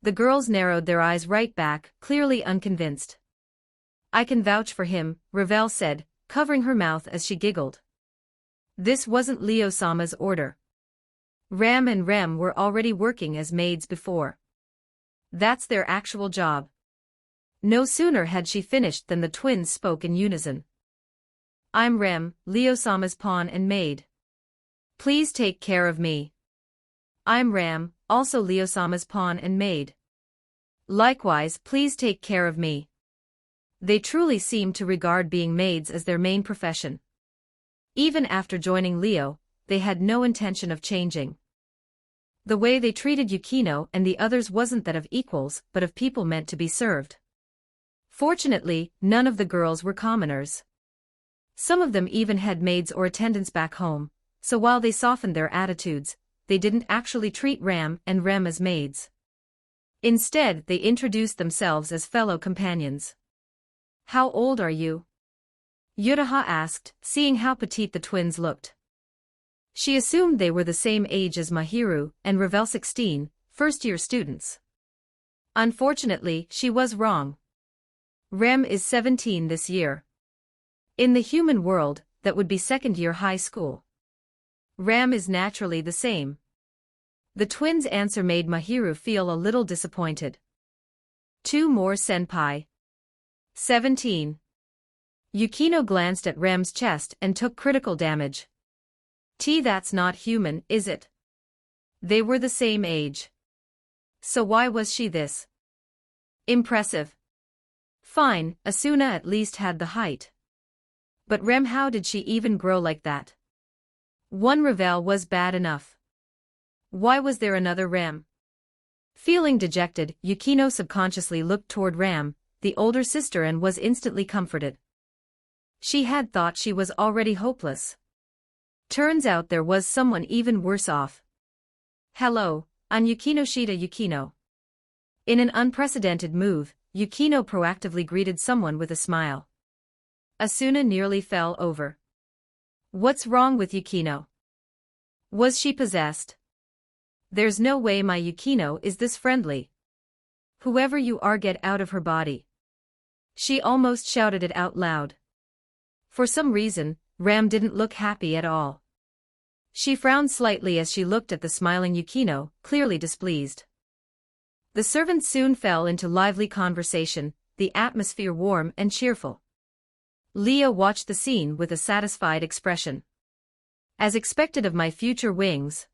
The girls narrowed their eyes right back, clearly unconvinced. "I can vouch for him," Ravel said, covering her mouth as she giggled. This wasn't Leo-sama's order. Ram and Rem were already working as maids before. That's their actual job. No sooner had she finished than the twins spoke in unison. "I'm Rem, Leo-sama's pawn and maid. Please take care of me." "I'm Ram, also Leo-sama's pawn and maid. Likewise, please take care of me." They truly seemed to regard being maids as their main profession. Even after joining Leo, they had no intention of changing. The way they treated Yukino and the others wasn't that of equals, but of people meant to be served. Fortunately, none of the girls were commoners. Some of them even had maids or attendants back home, so while they softened their attitudes, they didn't actually treat Ram and Rem as maids. Instead, they introduced themselves as fellow companions. "How old are you?" Yutaha asked, seeing how petite the twins looked. She assumed they were the same age as Mahiru and Ravel, 16, first-year students. Unfortunately, she was wrong. Rem is 17 this year. In the human world, that would be second-year high school. Ram is naturally the same. The twins' answer made Mahiru feel a little disappointed. "Two more senpai." 17. Yukino glanced at Ram's chest and took critical damage. That's not human, is it? They were the same age. So why was she this? Impressive. Fine, Asuna at least had the height. But Rem, how did she even grow like that? One Ravel was bad enough. Why was there another Rem? Feeling dejected, Yukino subconsciously looked toward Ram, the older sister, and was instantly comforted. She had thought she was already hopeless. Turns out there was someone even worse off. "Hello, I'm Yukino Shida Yukino." In an unprecedented move, Yukino proactively greeted someone with a smile. Asuna nearly fell over. What's wrong with Yukino? Was she possessed? There's no way my Yukino is this friendly. Whoever you are, get out of her body. She almost shouted it out loud. For some reason, Ram didn't look happy at all. She frowned slightly as she looked at the smiling Yukino, clearly displeased. The servants soon fell into lively conversation, the atmosphere warm and cheerful. Leo watched the scene with a satisfied expression. As expected of my future wings.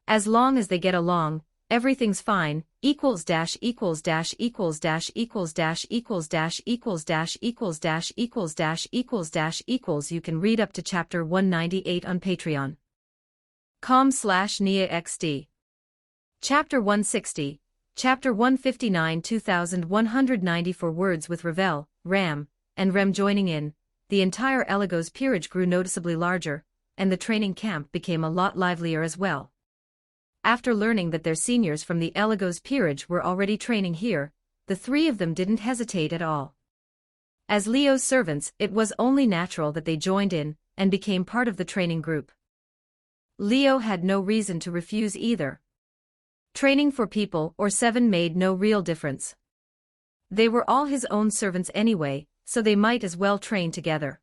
As long as they get along, everything's fine. Equals dash equals dash equals dash equals dash equals dash equals dash equals dash equals dash equals dash equals. You can read up to chapter 198 on Patreon. com/NIAXD. Chapter 160, Chapter 159, 2194 words. With Ravel, Ram, and Rem joining in, the entire Eligos peerage grew noticeably larger, and the training camp became a lot livelier as well. After learning that their seniors from the Eligos peerage were already training here, the three of them didn't hesitate at all. As Leo's servants, it was only natural that they joined in and became part of the training group. Leo had no reason to refuse either. Training for people or 7 made no real difference. They were all his own servants anyway, so they might as well train together.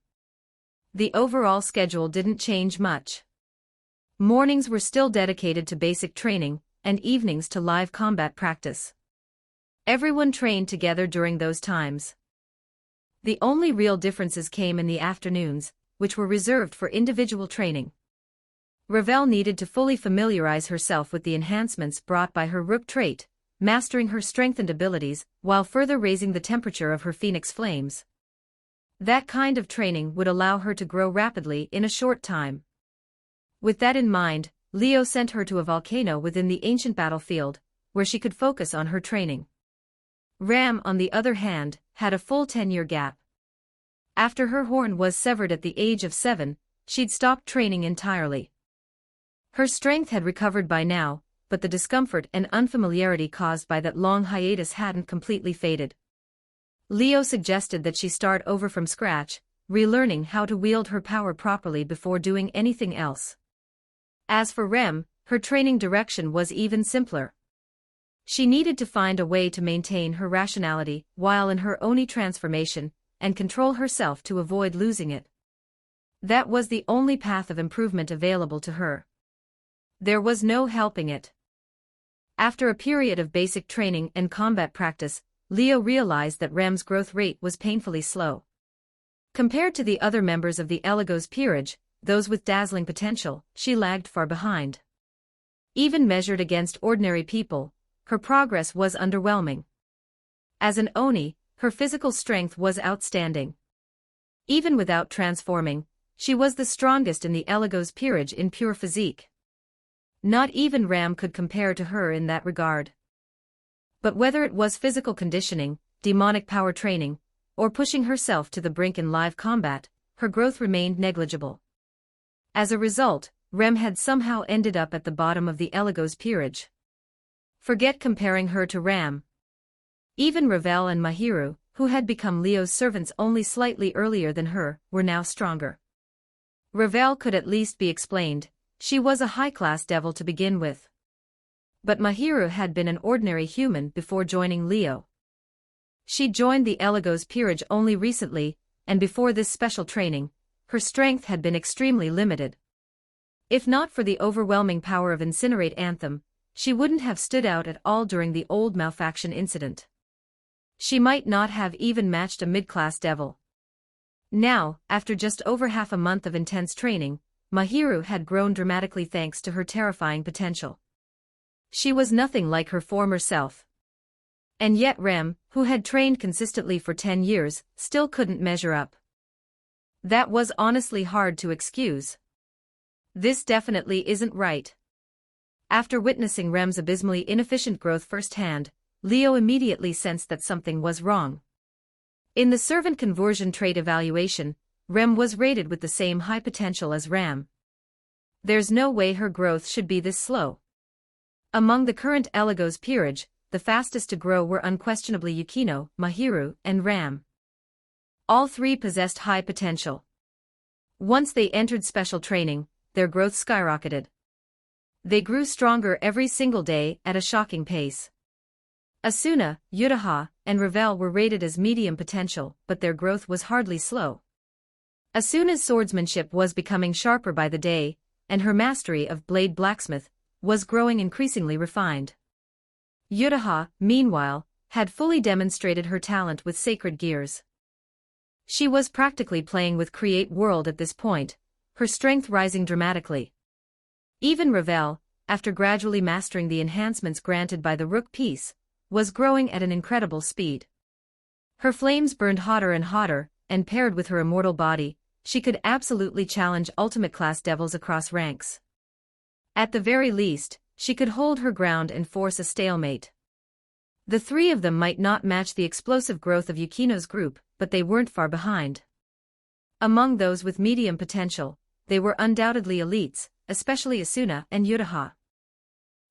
The overall schedule didn't change much. Mornings were still dedicated to basic training, and evenings to live combat practice. Everyone trained together during those times. The only real differences came in the afternoons, which were reserved for individual training. Ravel needed to fully familiarize herself with the enhancements brought by her rook trait, mastering her strengthened abilities, while further raising the temperature of her phoenix flames. That kind of training would allow her to grow rapidly in a short time. With that in mind, Leo sent her to a volcano within the ancient battlefield, where she could focus on her training. Ram, on the other hand, had a full 10-year gap. After her horn was severed at the age of 7, she'd stopped training entirely. Her strength had recovered by now, but the discomfort and unfamiliarity caused by that long hiatus hadn't completely faded. Leo suggested that she start over from scratch, relearning how to wield her power properly before doing anything else. As for Rem, her training direction was even simpler. She needed to find a way to maintain her rationality while in her Oni transformation, and control herself to avoid losing it. That was the only path of improvement available to her. There was no helping it. After a period of basic training and combat practice, Leo realized that Rem's growth rate was painfully slow. Compared to the other members of the Elegos peerage, those with dazzling potential, she lagged far behind. Even measured against ordinary people, her progress was underwhelming. As an Oni, her physical strength was outstanding. Even without transforming, she was the strongest in the Elegos peerage in pure physique. Not even Ram could compare to her in that regard. But whether it was physical conditioning, demonic power training, or pushing herself to the brink in live combat, her growth remained negligible. As a result, Rem had somehow ended up at the bottom of the Elegos peerage. Forget comparing her to Ram. Even Ravel and Mahiru, who had become Leo's servants only slightly earlier than her, were now stronger. Ravel could at least be explained, she was a high-class devil to begin with. But Mahiru had been an ordinary human before joining Leo. She joined the Elegos peerage only recently, and before this special training, her strength had been extremely limited. If not for the overwhelming power of Incinerate Anthem, she wouldn't have stood out at all during the old malfaction incident. She might not have even matched a mid-class devil. Now, after just over half a month of intense training, Mahiru had grown dramatically thanks to her terrifying potential. She was nothing like her former self. And yet Rem, who had trained consistently for 10 years, still couldn't measure up. That was honestly hard to excuse. This definitely isn't right. After witnessing Rem's abysmally inefficient growth firsthand, Leo immediately sensed that something was wrong. In the servant conversion trait evaluation, Rem was rated with the same high potential as Ram. There's no way her growth should be this slow. Among the current Elegos peerage, the fastest to grow were unquestionably Yukino, Mahiru, and Ram. All 3 possessed high potential. Once they entered special training, their growth skyrocketed. They grew stronger every single day at a shocking pace. Asuna, Yutaha, and Ravel were rated as medium potential, but their growth was hardly slow. Asuna's swordsmanship was becoming sharper by the day, and her mastery of blade blacksmith was growing increasingly refined. Yutaha, meanwhile, had fully demonstrated her talent with sacred gears. She was practically playing with Create World at this point, her strength rising dramatically. Even Ravel, after gradually mastering the enhancements granted by the Rook piece, was growing at an incredible speed. Her flames burned hotter and hotter, and paired with her immortal body, she could absolutely challenge ultimate-class devils across ranks. At the very least, she could hold her ground and force a stalemate. The 3 of them might not match the explosive growth of Yukino's group, but they weren't far behind. Among those with medium potential, they were undoubtedly elites, especially Asuna and Yutaha.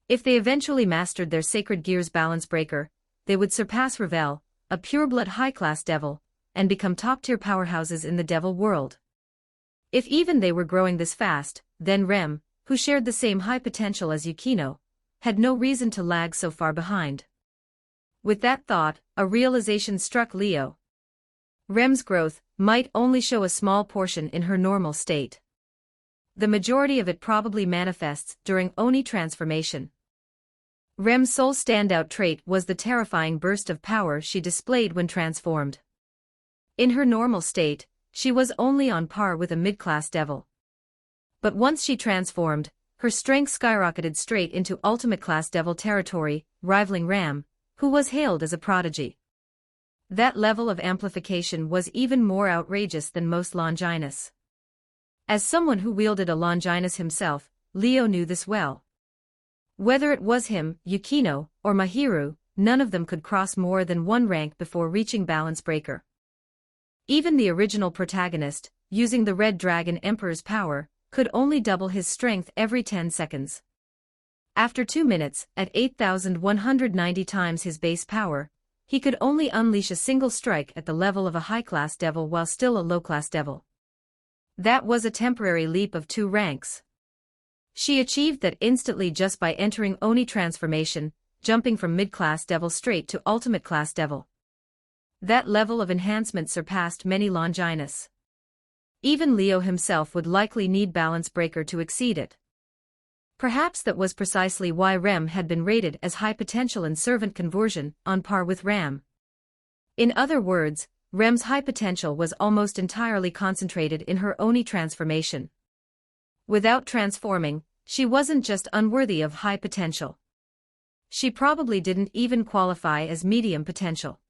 If they eventually mastered their Sacred Gears balance breaker, they would surpass Ravel, a pure-blood high-class devil, and become top-tier powerhouses in the devil world. If even they were growing this fast, then Rem, who shared the same high potential as Yukino, had no reason to lag so far behind. With that thought, a realization struck Leo. Rem's growth might only show a small portion in her normal state. The majority of it probably manifests during Oni transformation. Rem's sole standout trait was the terrifying burst of power she displayed when transformed. In her normal state, she was only on par with a mid-class devil. But once she transformed, her strength skyrocketed straight into ultimate-class devil territory, rivaling Ram, who was hailed as a prodigy. That level of amplification was even more outrageous than most Longinus. As someone who wielded a Longinus himself, Leo knew this well. Whether it was him, Yukino, or Mahiru, none of them could cross more than one rank before reaching Balance Breaker. Even the original protagonist, using the Red Dragon Emperor's power, could only double his strength every 10 seconds. After 2 minutes, at 8,190 times his base power, he could only unleash a single strike at the level of a high-class devil while still a low-class devil. That was a temporary leap of 2 ranks. She achieved that instantly just by entering Oni transformation, jumping from mid-class devil straight to ultimate-class devil. That level of enhancement surpassed many Longinus. Even Leo himself would likely need Balance Breaker to exceed it. Perhaps that was precisely why Rem had been rated as high potential in servant conversion, on par with Ram. In other words, Rem's high potential was almost entirely concentrated in her Oni transformation. Without transforming, she wasn't just unworthy of high potential. She probably didn't even qualify as medium potential.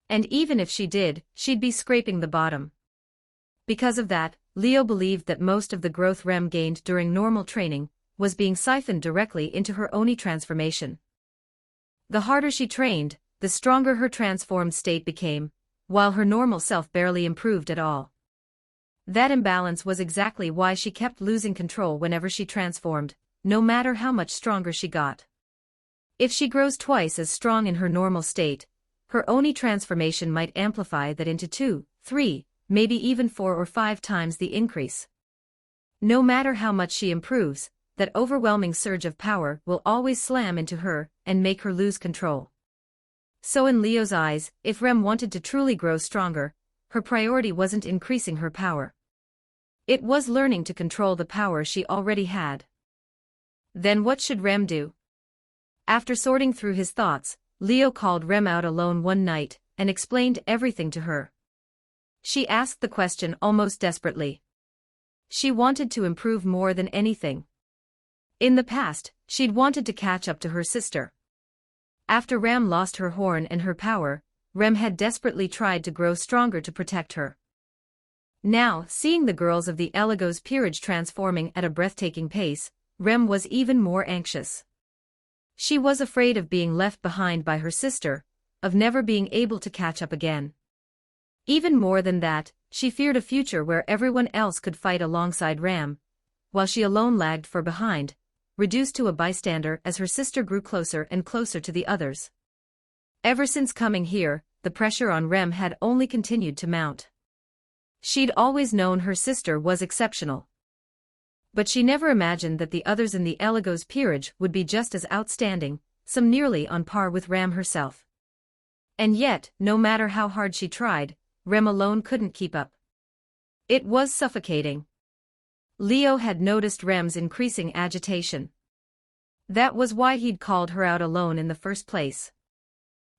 And even if she did, she'd be scraping the bottom. Because of that, Leo believed that most of the growth Rem gained during normal training was being siphoned directly into her Oni transformation. The harder she trained, the stronger her transformed state became, while her normal self barely improved at all. That imbalance was exactly why she kept losing control whenever she transformed, no matter how much stronger she got. If she grows twice as strong in her normal state, her Oni transformation might amplify that into 2, 3, maybe even 4 or 5 times the increase. No matter how much she improves, that overwhelming surge of power will always slam into her and make her lose control. So in Leo's eyes, if Rem wanted to truly grow stronger, her priority wasn't increasing her power. It was learning to control the power she already had. Then what should Rem do? After sorting through his thoughts, Leo called Rem out alone one night and explained everything to her. She asked the question almost desperately. She wanted to improve more than anything. In the past, she'd wanted to catch up to her sister. After Rem lost her horn and her power, Rem had desperately tried to grow stronger to protect her. Now, seeing the girls of the Eligos peerage transforming at a breathtaking pace, Rem was even more anxious. She was afraid of being left behind by her sister, of never being able to catch up again. Even more than that, she feared a future where everyone else could fight alongside Ram, while she alone lagged far behind, reduced to a bystander as her sister grew closer and closer to the others. Ever since coming here, the pressure on Rem had only continued to mount. She'd always known her sister was exceptional. But she never imagined that the others in the Eligos peerage would be just as outstanding, some nearly on par with Ram herself. And yet, no matter how hard she tried, Rem alone couldn't keep up. It was suffocating. Leo had noticed Rem's increasing agitation. That was why he'd called her out alone in the first place.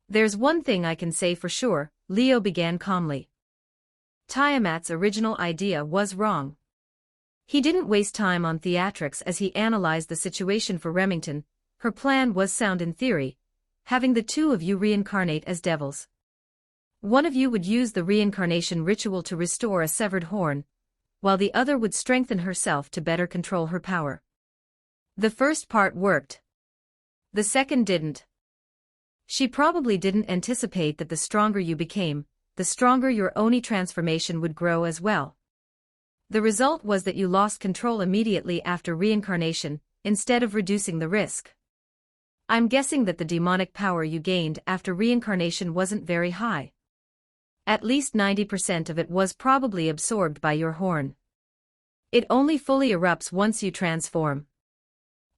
There's one thing I can say for sure, Leo began calmly. Tiamat's original idea was wrong. He didn't waste time on theatrics as he analyzed the situation for Remington. Her plan was sound in theory, having the two of you reincarnate as devils. One of you would use the reincarnation ritual to restore a severed horn, while the other would strengthen herself to better control her power. The first part worked. The second didn't. She probably didn't anticipate that the stronger you became, the stronger your Oni transformation would grow as well. The result was that you lost control immediately after reincarnation, instead of reducing the risk. I'm guessing that the demonic power you gained after reincarnation wasn't very high. At least 90% of it was probably absorbed by your horn. It only fully erupts once you transform.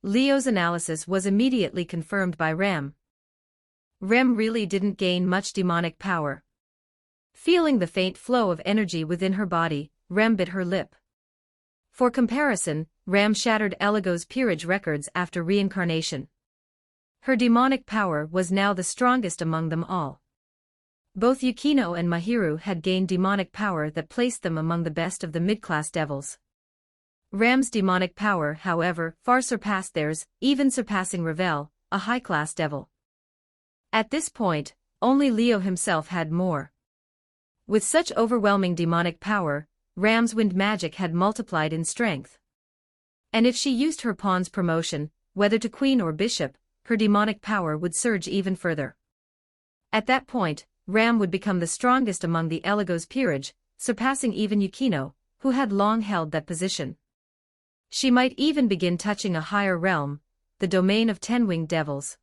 Leo's analysis was immediately confirmed by Rem. Rem really didn't gain much demonic power. Feeling the faint flow of energy within her body, Rem bit her lip. For comparison, Rem shattered Eligo's peerage records after reincarnation. Her demonic power was now the strongest among them all. Both Yukino and Mahiru had gained demonic power that placed them among the best of the mid-class devils. Rem's demonic power, however, far surpassed theirs, even surpassing Ravel, a high-class devil. At this point, only Leo himself had more. With such overwhelming demonic power, Ram's wind magic had multiplied in strength. And if she used her pawn's promotion, whether to queen or bishop, her demonic power would surge even further. At that point, Ram would become the strongest among the Eligo's peerage, surpassing even Yukino, who had long held that position. She might even begin touching a higher realm, the domain of 10-winged devils.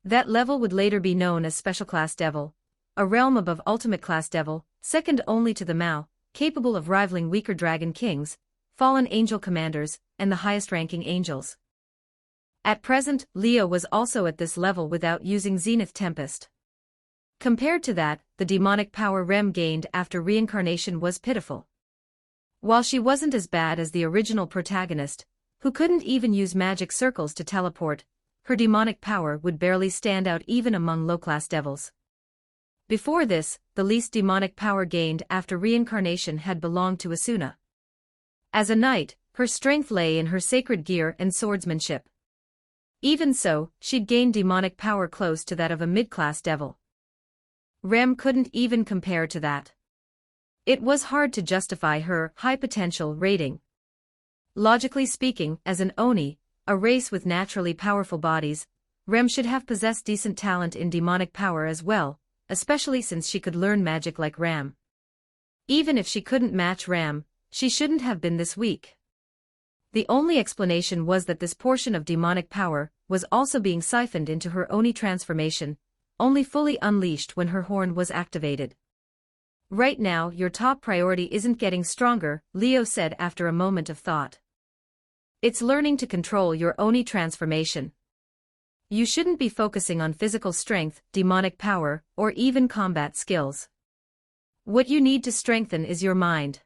That level would later be known as Special Class Devil, a realm above Ultimate Class Devil, second only to the Mao, capable of rivaling weaker dragon kings, fallen angel commanders, and the highest-ranking angels. At present, Leo was also at this level without using Zenith Tempest. Compared to that, the demonic power Rem gained after reincarnation was pitiful. While she wasn't as bad as the original protagonist, who couldn't even use magic circles to teleport, her demonic power would barely stand out even among low-class devils. Before this, the least demonic power gained after reincarnation had belonged to Asuna. As a knight, her strength lay in her sacred gear and swordsmanship. Even so, she'd gained demonic power close to that of a mid-class devil. Rem couldn't even compare to that. It was hard to justify her high-potential rating. Logically speaking, as an Oni, a race with naturally powerful bodies, Rem should have possessed decent talent in demonic power as well, especially since she could learn magic like Ram. Even if she couldn't match Ram, she shouldn't have been this weak. The only explanation was that this portion of demonic power was also being siphoned into her Oni transformation, only fully unleashed when her horn was activated. Right now, your top priority isn't getting stronger, Leo said after a moment of thought. It's learning to control your Oni transformation. You shouldn't be focusing on physical strength, demonic power, or even combat skills. What you need to strengthen is your mind,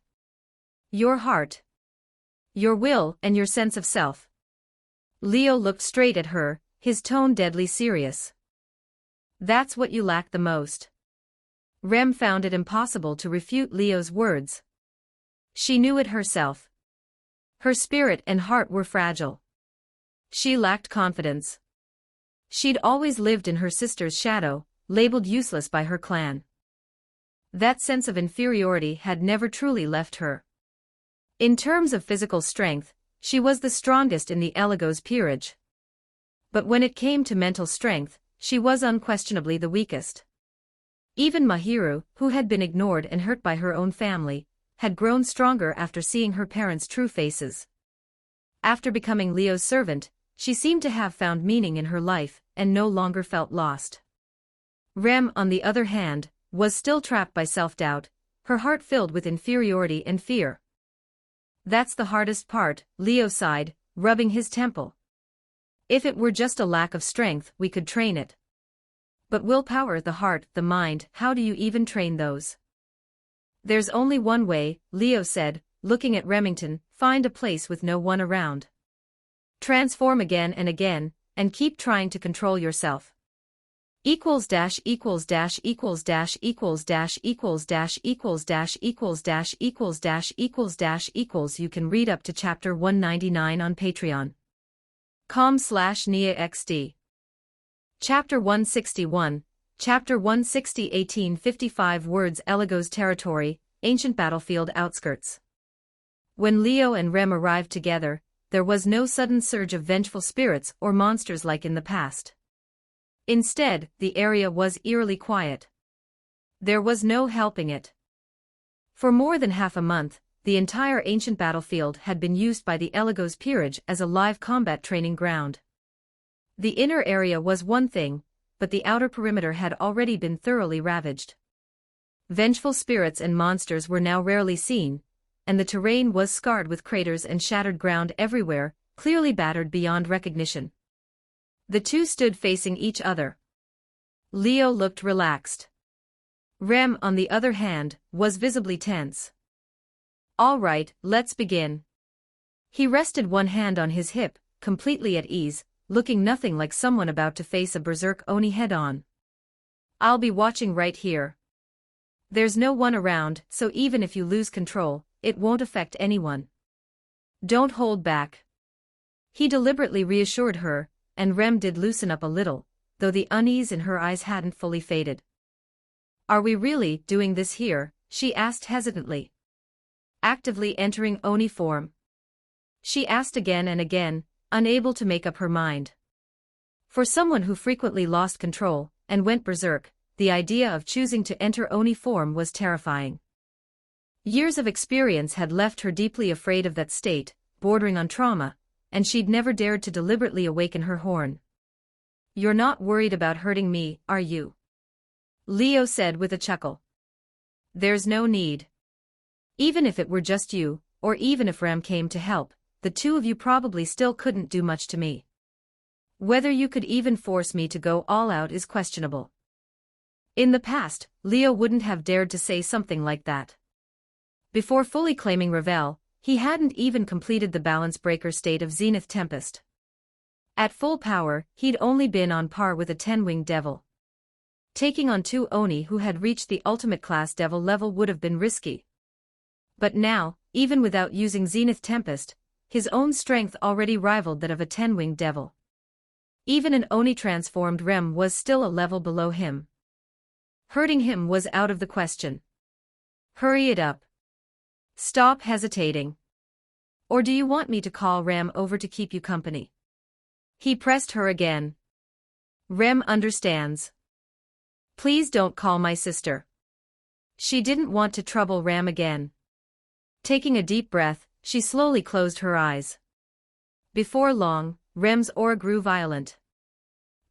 your heart, your will, and your sense of self. Leo looked straight at her, his tone deadly serious. That's what you lack the most. Rem found it impossible to refute Leo's words. She knew it herself. Her spirit and heart were fragile. She lacked confidence. She'd always lived in her sister's shadow, labeled useless by her clan. That sense of inferiority had never truly left her. In terms of physical strength, she was the strongest in the Eligo's peerage. But when it came to mental strength, she was unquestionably the weakest. Even Mahiru, who had been ignored and hurt by her own family, had grown stronger after seeing her parents' true faces. After becoming Leo's servant, she seemed to have found meaning in her life, and no longer felt lost. Rem, on the other hand, was still trapped by self-doubt, her heart filled with inferiority and fear. That's the hardest part, Leo sighed, rubbing his temple. If it were just a lack of strength, we could train it. But willpower, the heart, the mind, how do you even train those? There's only one way, Leo said, looking at Remington, find a place with no one around. Transform again and again, and keep trying to control yourself. Equals dash equals dash equals dash equals dash equals dash equals dash equals dash equals dash equals dash equals. You can read up to chapter 199 on Patreon.com/NiaXD. Chapter 161, Chapter 160 1855 Words Eligo's territory, ancient battlefield outskirts. When Leo and Rem arrived together, there was no sudden surge of vengeful spirits or monsters like in the past. Instead, the area was eerily quiet. There was no helping it. For more than half a month, the entire ancient battlefield had been used by the Eligo's peerage as a live combat training ground. The inner area was one thing, but the outer perimeter had already been thoroughly ravaged. Vengeful spirits and monsters were now rarely seen, and the terrain was scarred with craters and shattered ground everywhere, clearly battered beyond recognition. The two stood facing each other. Leo looked relaxed. Rem, on the other hand, was visibly tense. "All right, let's begin." He rested one hand on his hip, completely at ease, looking nothing like someone about to face a berserk Oni head-on. "I'll be watching right here. There's no one around, so even if you lose control, it won't affect anyone. Don't hold back." He deliberately reassured her, and Rem did loosen up a little, though the unease in her eyes hadn't fully faded. "Are we really doing this here?" she asked hesitantly. "Actively entering Oni form?" she asked again and again, unable to make up her mind. For someone who frequently lost control and went berserk, the idea of choosing to enter Oni form was terrifying. Years of experience had left her deeply afraid of that state, bordering on trauma, and she'd never dared to deliberately awaken her horn. "You're not worried about hurting me, are you?" Leo said with a chuckle. "There's no need. Even if it were just you, or even if Rem came to help, the two of you probably still couldn't do much to me. Whether you could even force me to go all out is questionable." In the past, Leo wouldn't have dared to say something like that. Before fully claiming Revel, he hadn't even completed the balance breaker state of Zenith Tempest. At full power, he'd only been on par with a 10-winged devil. Taking on two Oni who had reached the ultimate class devil level would have been risky. But now, even without using Zenith Tempest, his own strength already rivaled that of a 10-winged devil. Even an Oni transformed Rem was still a level below him. Hurting him was out of the question. "Hurry it up. Stop hesitating. Or do you want me to call Rem over to keep you company?" He pressed her again. "Rem understands. Please don't call my sister." She didn't want to trouble Rem again. Taking a deep breath, she slowly closed her eyes. Before long, Rem's aura grew violent.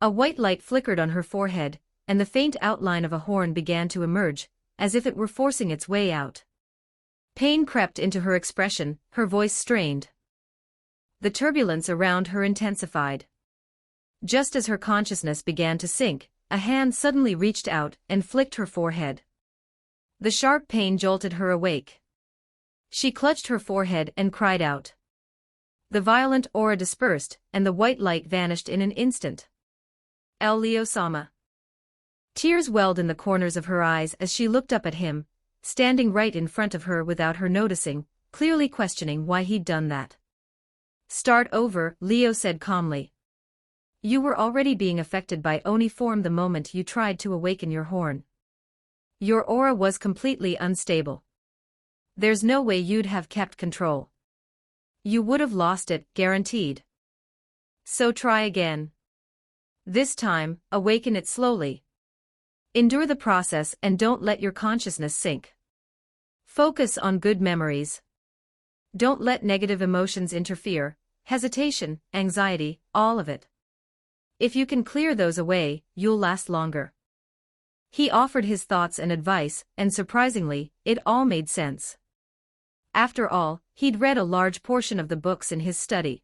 A white light flickered on her forehead, and the faint outline of a horn began to emerge, as if it were forcing its way out. Pain crept into her expression, her voice strained. The turbulence around her intensified. Just as her consciousness began to sink, a hand suddenly reached out and flicked her forehead. The sharp pain jolted her awake. She clutched her forehead and cried out. The violent aura dispersed, and the white light vanished in an instant. "El Leo-sama." Tears welled in the corners of her eyes as she looked up at him, standing right in front of her without her noticing, clearly questioning why he'd done that. "Start over," Leo said calmly. "You were already being affected by Oni form the moment you tried to awaken your horn. Your aura was completely unstable. There's no way you'd have kept control. You would have lost it, guaranteed. So try again. This time, awaken it slowly. Endure the process and don't let your consciousness sink. Focus on good memories. Don't let negative emotions interfere, hesitation, anxiety, all of it. If you can clear those away, you'll last longer." He offered his thoughts and advice, and surprisingly, it all made sense. After all, he'd read a large portion of the books in his study.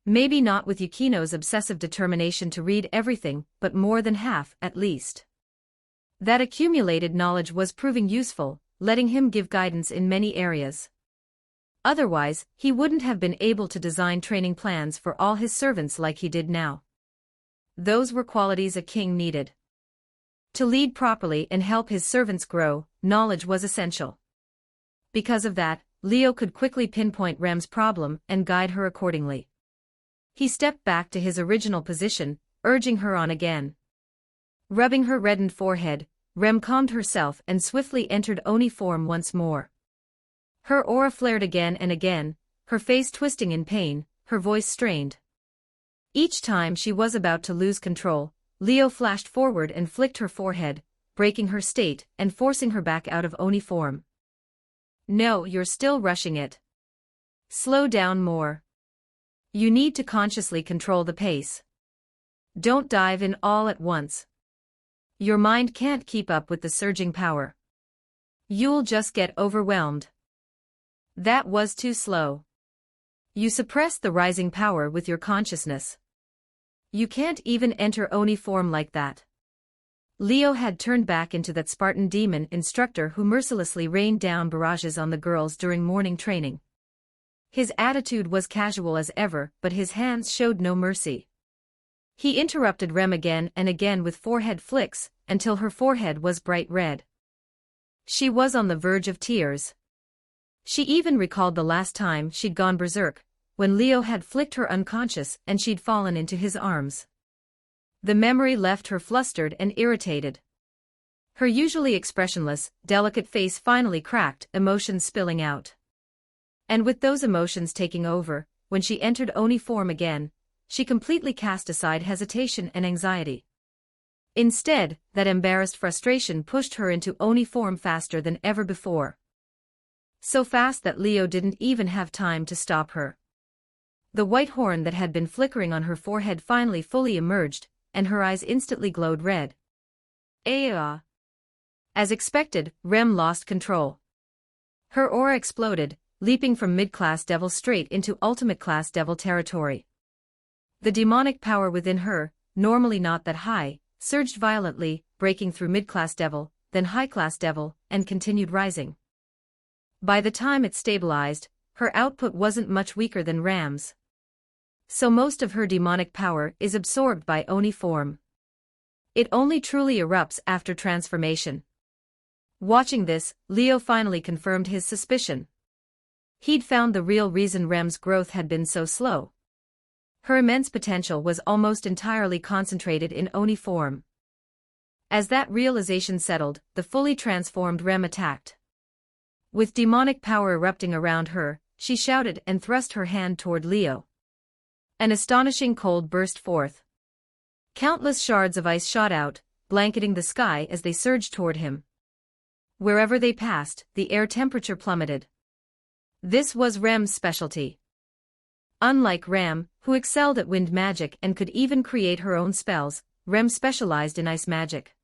Maybe not with Yukino's obsessive determination to read everything, but more than half, at least. That accumulated knowledge was proving useful, letting him give guidance in many areas. Otherwise, he wouldn't have been able to design training plans for all his servants like he did now. Those were qualities a king needed. To lead properly and help his servants grow, knowledge was essential. Because of that, Leo could quickly pinpoint Rem's problem and guide her accordingly. He stepped back to his original position, urging her on again. Rubbing her reddened forehead, Rem calmed herself and swiftly entered Oni form once more. Her aura flared again and again, her face twisting in pain, her voice strained. Each time she was about to lose control, Leo flashed forward and flicked her forehead, breaking her state and forcing her back out of Oni form. "No, you're still rushing it. Slow down more. You need to consciously control the pace. Don't dive in all at once. Your mind can't keep up with the surging power." You'll just get overwhelmed. That was too slow. You suppressed the rising power with your consciousness. You can't even enter Oni form like that. Leo had turned back into that Spartan demon instructor who mercilessly rained down barrages on the girls during morning training. His attitude was casual as ever, but his hands showed no mercy. He interrupted Rem again and again with forehead flicks, until her forehead was bright red. She was on the verge of tears. She even recalled the last time she'd gone berserk, when Leo had flicked her unconscious and she'd fallen into his arms. The memory left her flustered and irritated. Her usually expressionless, delicate face finally cracked, emotions spilling out. And with those emotions taking over, when she entered Oni form again, she completely cast aside hesitation and anxiety. Instead, that embarrassed frustration pushed her into Oni form faster than ever before. So fast that Leo didn't even have time to stop her. The white horn that had been flickering on her forehead finally fully emerged, and her eyes instantly glowed red. Aya! As expected, Rem lost control. Her aura exploded, leaping from mid-class devil straight into ultimate-class devil territory. The demonic power within her, normally not that high, surged violently, breaking through mid-class devil, then high-class devil, and continued rising. By the time it stabilized, her output wasn't much weaker than Ram's. So most of her demonic power is absorbed by Oni form. It only truly erupts after transformation. Watching this, Leo finally confirmed his suspicion. He'd found the real reason Rem's growth had been so slow. Her immense potential was almost entirely concentrated in Oni form. As that realization settled, the fully transformed Rem attacked. With demonic power erupting around her, she shouted and thrust her hand toward Leo. An astonishing cold burst forth. Countless shards of ice shot out, blanketing the sky as they surged toward him. Wherever they passed, the air temperature plummeted. This was Rem's specialty. Unlike Rem, who excelled at wind magic and could even create her own spells, Rem specialized in ice magic.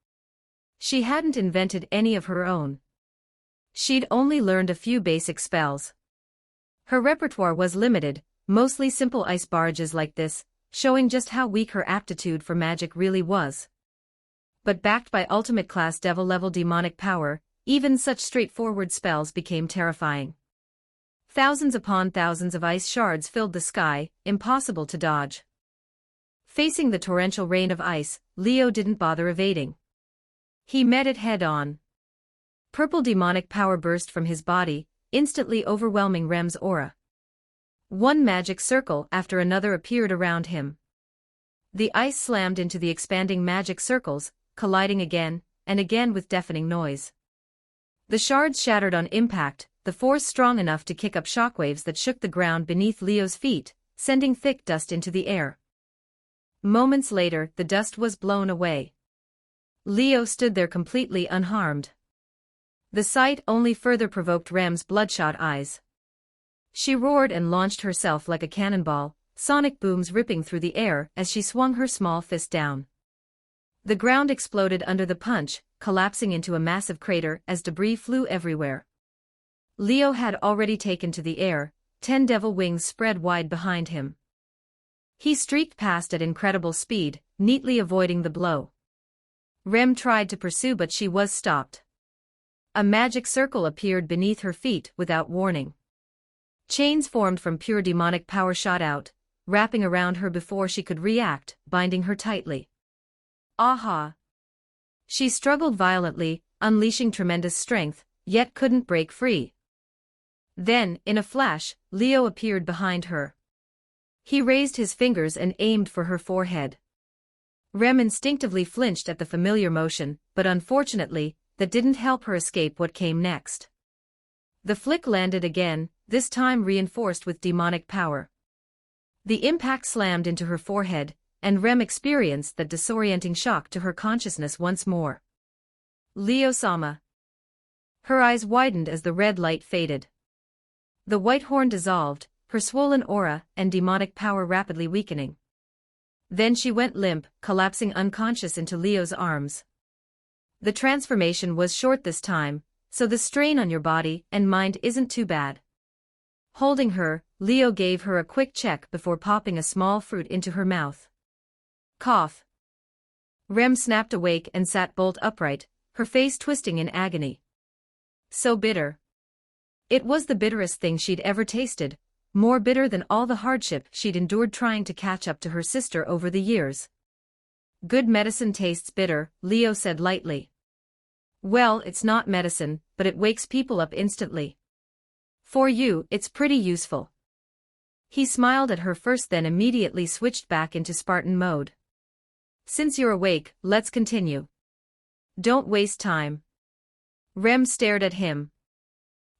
She hadn't invented any of her own. She'd only learned a few basic spells. Her repertoire was limited, mostly simple ice barrages like this, showing just how weak her aptitude for magic really was. But backed by ultimate-class devil-level demonic power, even such straightforward spells became terrifying. Thousands upon thousands of ice shards filled the sky, impossible to dodge. Facing the torrential rain of ice, Leo didn't bother evading. He met it head-on. Purple demonic power burst from his body, instantly overwhelming Rem's aura. One magic circle after another appeared around him. The ice slammed into the expanding magic circles, colliding again and again with deafening noise. The shards shattered on impact, the force strong enough to kick up shockwaves that shook the ground beneath Leo's feet, sending thick dust into the air. Moments later, the dust was blown away. Leo stood there completely unharmed. The sight only further provoked Rem's bloodshot eyes. She roared and launched herself like a cannonball, sonic booms ripping through the air as she swung her small fist down. The ground exploded under the punch, collapsing into a massive crater as debris flew everywhere. Leo had already taken to the air, 10 devil wings spread wide behind him. He streaked past at incredible speed, neatly avoiding the blow. Rem tried to pursue but she was stopped. A magic circle appeared beneath her feet without warning. Chains formed from pure demonic power shot out, wrapping around her before she could react, binding her tightly. Aha! She struggled violently, unleashing tremendous strength, yet couldn't break free. Then, in a flash, Leo appeared behind her. He raised his fingers and aimed for her forehead. Rem instinctively flinched at the familiar motion, but unfortunately, that didn't help her escape what came next. The flick landed again, this time reinforced with demonic power. The impact slammed into her forehead, and Rem experienced that disorienting shock to her consciousness once more. Leo-sama. Her eyes widened as the red light faded. The white horn dissolved, her swollen aura and demonic power rapidly weakening. Then she went limp, collapsing unconscious into Leo's arms. The transformation was short this time, So the strain on your body and mind isn't too bad. Holding her, Leo gave her a quick check before popping a small fruit into her mouth. Cough. Rem snapped awake and sat bolt upright, her face twisting in agony. So bitter. It was the bitterest thing she'd ever tasted, more bitter than all the hardship she'd endured trying to catch up to her sister over the years. Good medicine tastes bitter, Leo said lightly. Well, it's not medicine, but it wakes people up instantly. For you, it's pretty useful. He smiled at her first, then immediately switched back into Spartan mode. Since you're awake, let's continue. Don't waste time. Rem stared at him.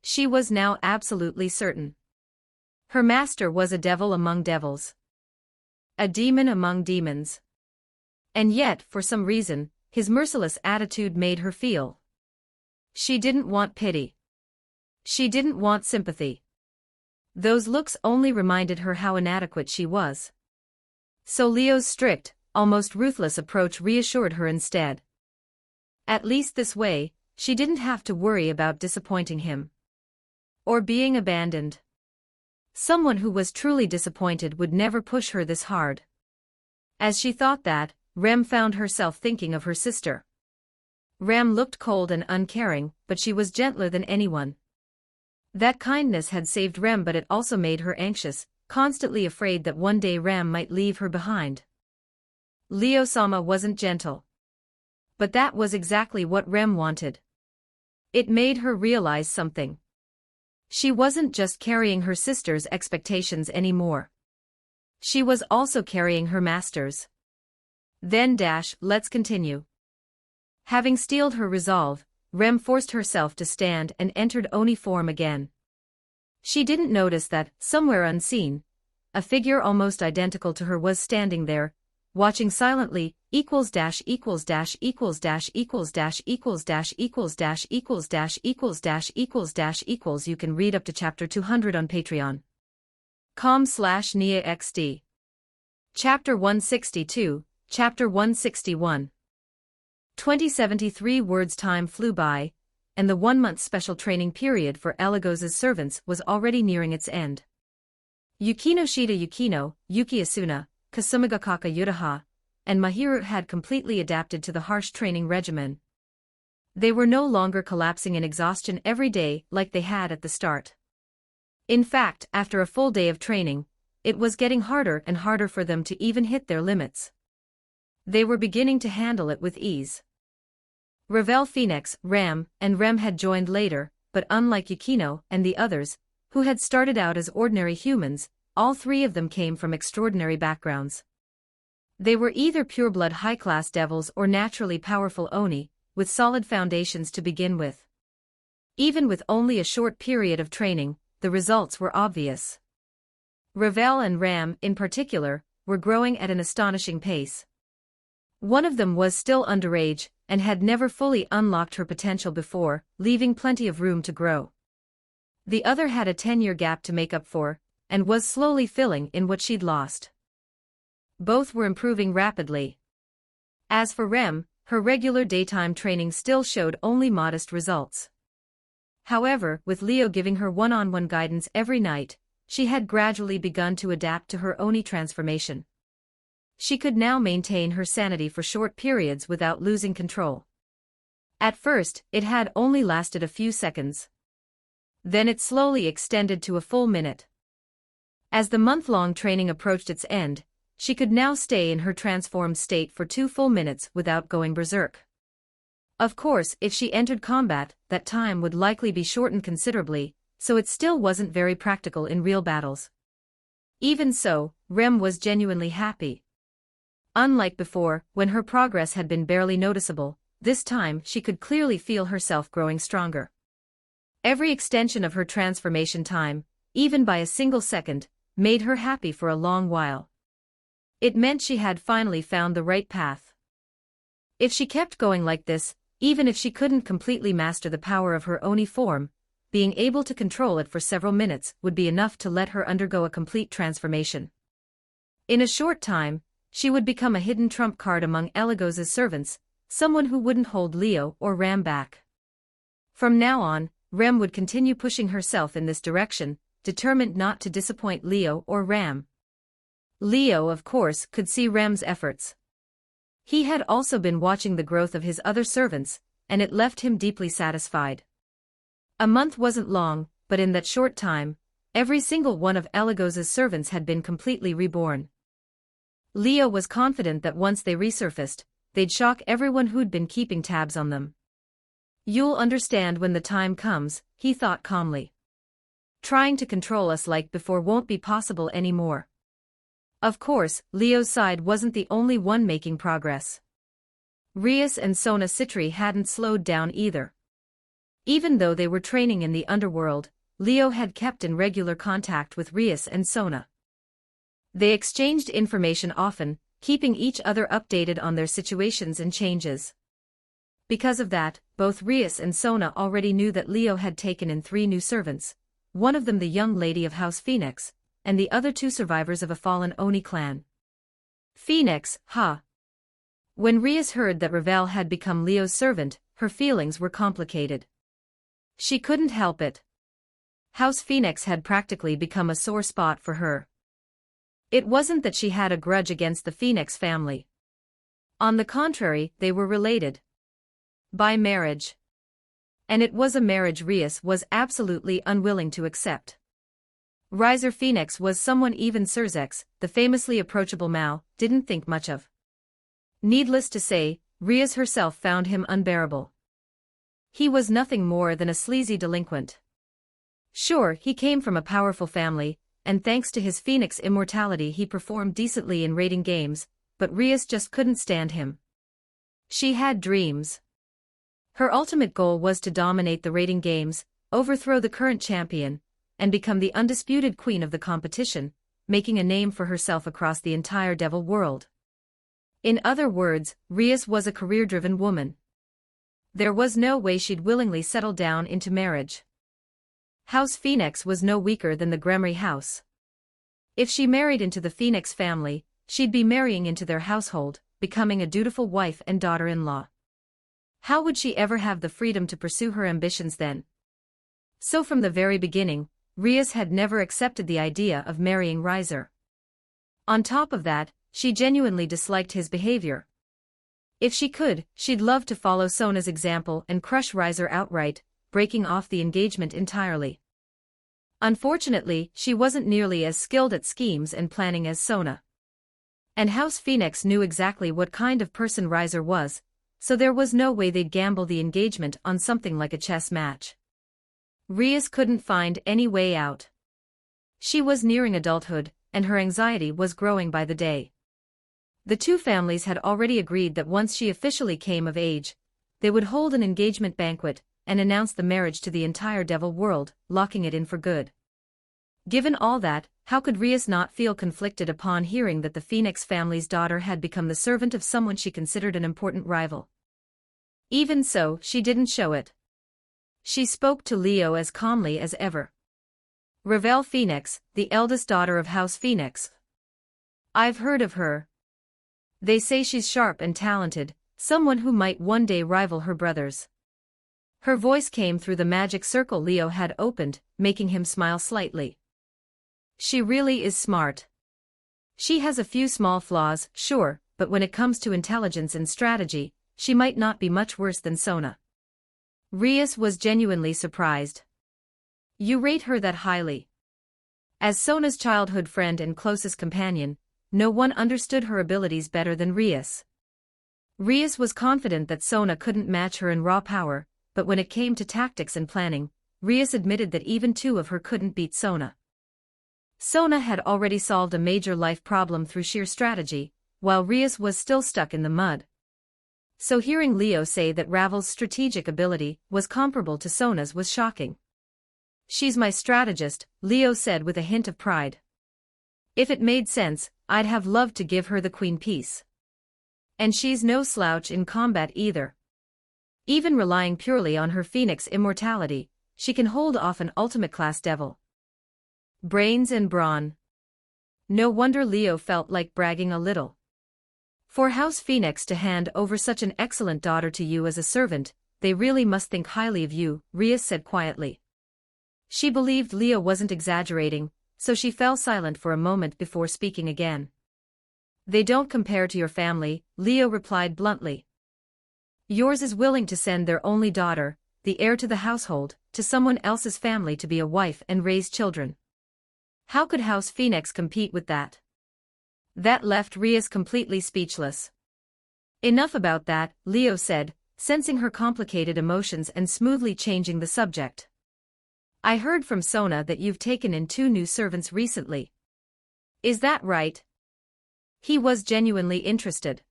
She was now absolutely certain. Her master was a devil among devils. A demon among demons. And yet, for some reason, his merciless attitude made her feel. She didn't want pity. She didn't want sympathy. Those looks only reminded her how inadequate she was. So Leo's strict, almost ruthless approach reassured her instead. At least this way, she didn't have to worry about disappointing him. Or being abandoned. Someone who was truly disappointed would never push her this hard. As she thought that, Rem found herself thinking of her sister. Rem looked cold and uncaring, but she was gentler than anyone. That kindness had saved Rem, but it also made her anxious, constantly afraid that one day Rem might leave her behind. Leo-sama wasn't gentle. But that was exactly what Rem wanted. It made her realize something. She wasn't just carrying her sister's expectations anymore. She was also carrying her master's. Then let's continue. Having steeled her resolve, Rem forced herself to stand and entered Oni form again. She didn't notice that, somewhere unseen, a figure almost identical to her was standing there, watching silently. Equals dash equals dash equals dash equals dash equals dash equals dash equals dash equals dash equals dash equals. You can read up to chapter 200 on patreon.com/NIAXD. Chapter 162, Chapter 161. 2073 words. Time flew by, and the 1-month special training period for Elagos's servants was already nearing its end. Yukino Shida Yukino, Yuki Asuna, Kasumigakaka Yutaha, and Mahiru had completely adapted to the harsh training regimen. They were no longer collapsing in exhaustion every day like they had at the start. In fact, after a full day of training, it was getting harder and harder for them to even hit their limits. They were beginning to handle it with ease. Ravel Phoenix, Ram, and Rem had joined later, but unlike Yukino and the others, who had started out as ordinary humans, all three of them came from extraordinary backgrounds. They were either pureblood high-class devils or naturally powerful Oni, with solid foundations to begin with. Even with only a short period of training, the results were obvious. Ravel and Ram, in particular, were growing at an astonishing pace. One of them was still underage, and had never fully unlocked her potential before, leaving plenty of room to grow. The other had a 10-year gap to make up for, and was slowly filling in what she'd lost. Both were improving rapidly. As for Rem, her regular daytime training still showed only modest results. However, with Leo giving her one-on-one guidance every night, she had gradually begun to adapt to her Oni transformation. She could now maintain her sanity for short periods without losing control. At first, it had only lasted a few seconds. Then it slowly extended to a full minute. As the month-long training approached its end, she could now stay in her transformed state for 2 full minutes without going berserk. Of course, if she entered combat, that time would likely be shortened considerably, so it still wasn't very practical in real battles. Even so, Rem was genuinely happy. Unlike before, when her progress had been barely noticeable, this time she could clearly feel herself growing stronger. Every extension of her transformation time, even by a single second, made her happy for a long while. It meant she had finally found the right path. If she kept going like this, even if she couldn't completely master the power of her Oni form, being able to control it for several minutes would be enough to let her undergo a complete transformation. In a short time, she would become a hidden trump card among Elagos's servants, someone who wouldn't hold Leo or Ram back. From now on, Rem would continue pushing herself in this direction, determined not to disappoint Leo or Ram. Leo, of course, could see Rem's efforts. He had also been watching the growth of his other servants, and it left him deeply satisfied. A month wasn't long, but in that short time, every single one of Eligos's servants had been completely reborn. Leo was confident that once they resurfaced, they'd shock everyone who'd been keeping tabs on them. "You'll understand when the time comes," he thought calmly. "Trying to control us like before won't be possible anymore." Of course, Leo's side wasn't the only one making progress. Rias and Sona Citri hadn't slowed down either. Even though they were training in the underworld, Leo had kept in regular contact with Rias and Sona. They exchanged information often, keeping each other updated on their situations and changes. Because of that, both Rias and Sona already knew that Leo had taken in 3 new servants, one of them the young lady of House Phoenix, and the other 2 survivors of a fallen Oni clan. Phoenix, huh? When Rias heard that Ravel had become Leo's servant, her feelings were complicated. She couldn't help it. House Phoenix had practically become a sore spot for her. It wasn't that she had a grudge against the Phoenix family. On the contrary, they were related by marriage. And it was a marriage Rias was absolutely unwilling to accept. Riser Phoenix was someone even Surzex, the famously approachable Mao, didn't think much of. Needless to say, Rias herself found him unbearable. He was nothing more than a sleazy delinquent. Sure, he came from a powerful family, and thanks to his Phoenix immortality he performed decently in raiding games, but Rias just couldn't stand him. She had dreams. Her ultimate goal was to dominate the raiding games, overthrow the current champion, and become the undisputed queen of the competition, making a name for herself across the entire devil world. In other words, Rias was a career-driven woman. There was no way she'd willingly settle down into marriage. House Phoenix was no weaker than the Gremory house. If she married into the Phoenix family, she'd be marrying into their household, becoming a dutiful wife and daughter-in-law. How would she ever have the freedom to pursue her ambitions then? So from the very beginning, Rias had never accepted the idea of marrying Riser. On top of that, she genuinely disliked his behavior. If she could, she'd love to follow Sona's example and crush Riser outright, breaking off the engagement entirely. Unfortunately, she wasn't nearly as skilled at schemes and planning as Sona. And House Phoenix knew exactly what kind of person Riser was, so there was no way they'd gamble the engagement on something like a chess match. Rias couldn't find any way out. She was nearing adulthood, and her anxiety was growing by the day. The 2 families had already agreed that once she officially came of age, they would hold an engagement banquet and announce the marriage to the entire devil world, locking it in for good. Given all that, how could Rias not feel conflicted upon hearing that the Phoenix family's daughter had become the servant of someone she considered an important rival? Even so, she didn't show it. She spoke to Leo as calmly as ever. "Ravel Phoenix, the eldest daughter of House Phoenix. I've heard of her. They say she's sharp and talented, someone who might one day rival her brothers." Her voice came through the magic circle Leo had opened, making him smile slightly. "She really is smart. She has a few small flaws, sure, but when it comes to intelligence and strategy, she might not be much worse than Sona." Rias was genuinely surprised. "You rate her that highly?" As Sona's childhood friend and closest companion, no one understood her abilities better than Rias. Rias was confident that Sona couldn't match her in raw power, but when it came to tactics and planning, Rias admitted that even 2 of her couldn't beat Sona. Sona had already solved a major life problem through sheer strategy, while Rias was still stuck in the mud. So hearing Leo say that Ravel's strategic ability was comparable to Sona's was shocking. "She's my strategist," Leo said with a hint of pride. "If it made sense, I'd have loved to give her the queen piece. And she's no slouch in combat either. Even relying purely on her Phoenix immortality, she can hold off an ultimate-class devil. Brains and brawn." No wonder Leo felt like bragging a little. For House Phoenix to hand over such an excellent daughter to you as a servant, they really must think highly of you, Rias said quietly. She believed Leo wasn't exaggerating, so she fell silent for a moment before speaking again. They don't compare to your family, Leo replied bluntly. Yours is willing to send their only daughter, the heir to the household, to someone else's family to be a wife and raise children. How could House Phoenix compete with that? That left Rias completely speechless. Enough about that, Leo said, sensing her complicated emotions and smoothly changing the subject. I heard from Sona that you've taken in 2 new servants recently. Is that right? He was genuinely interested.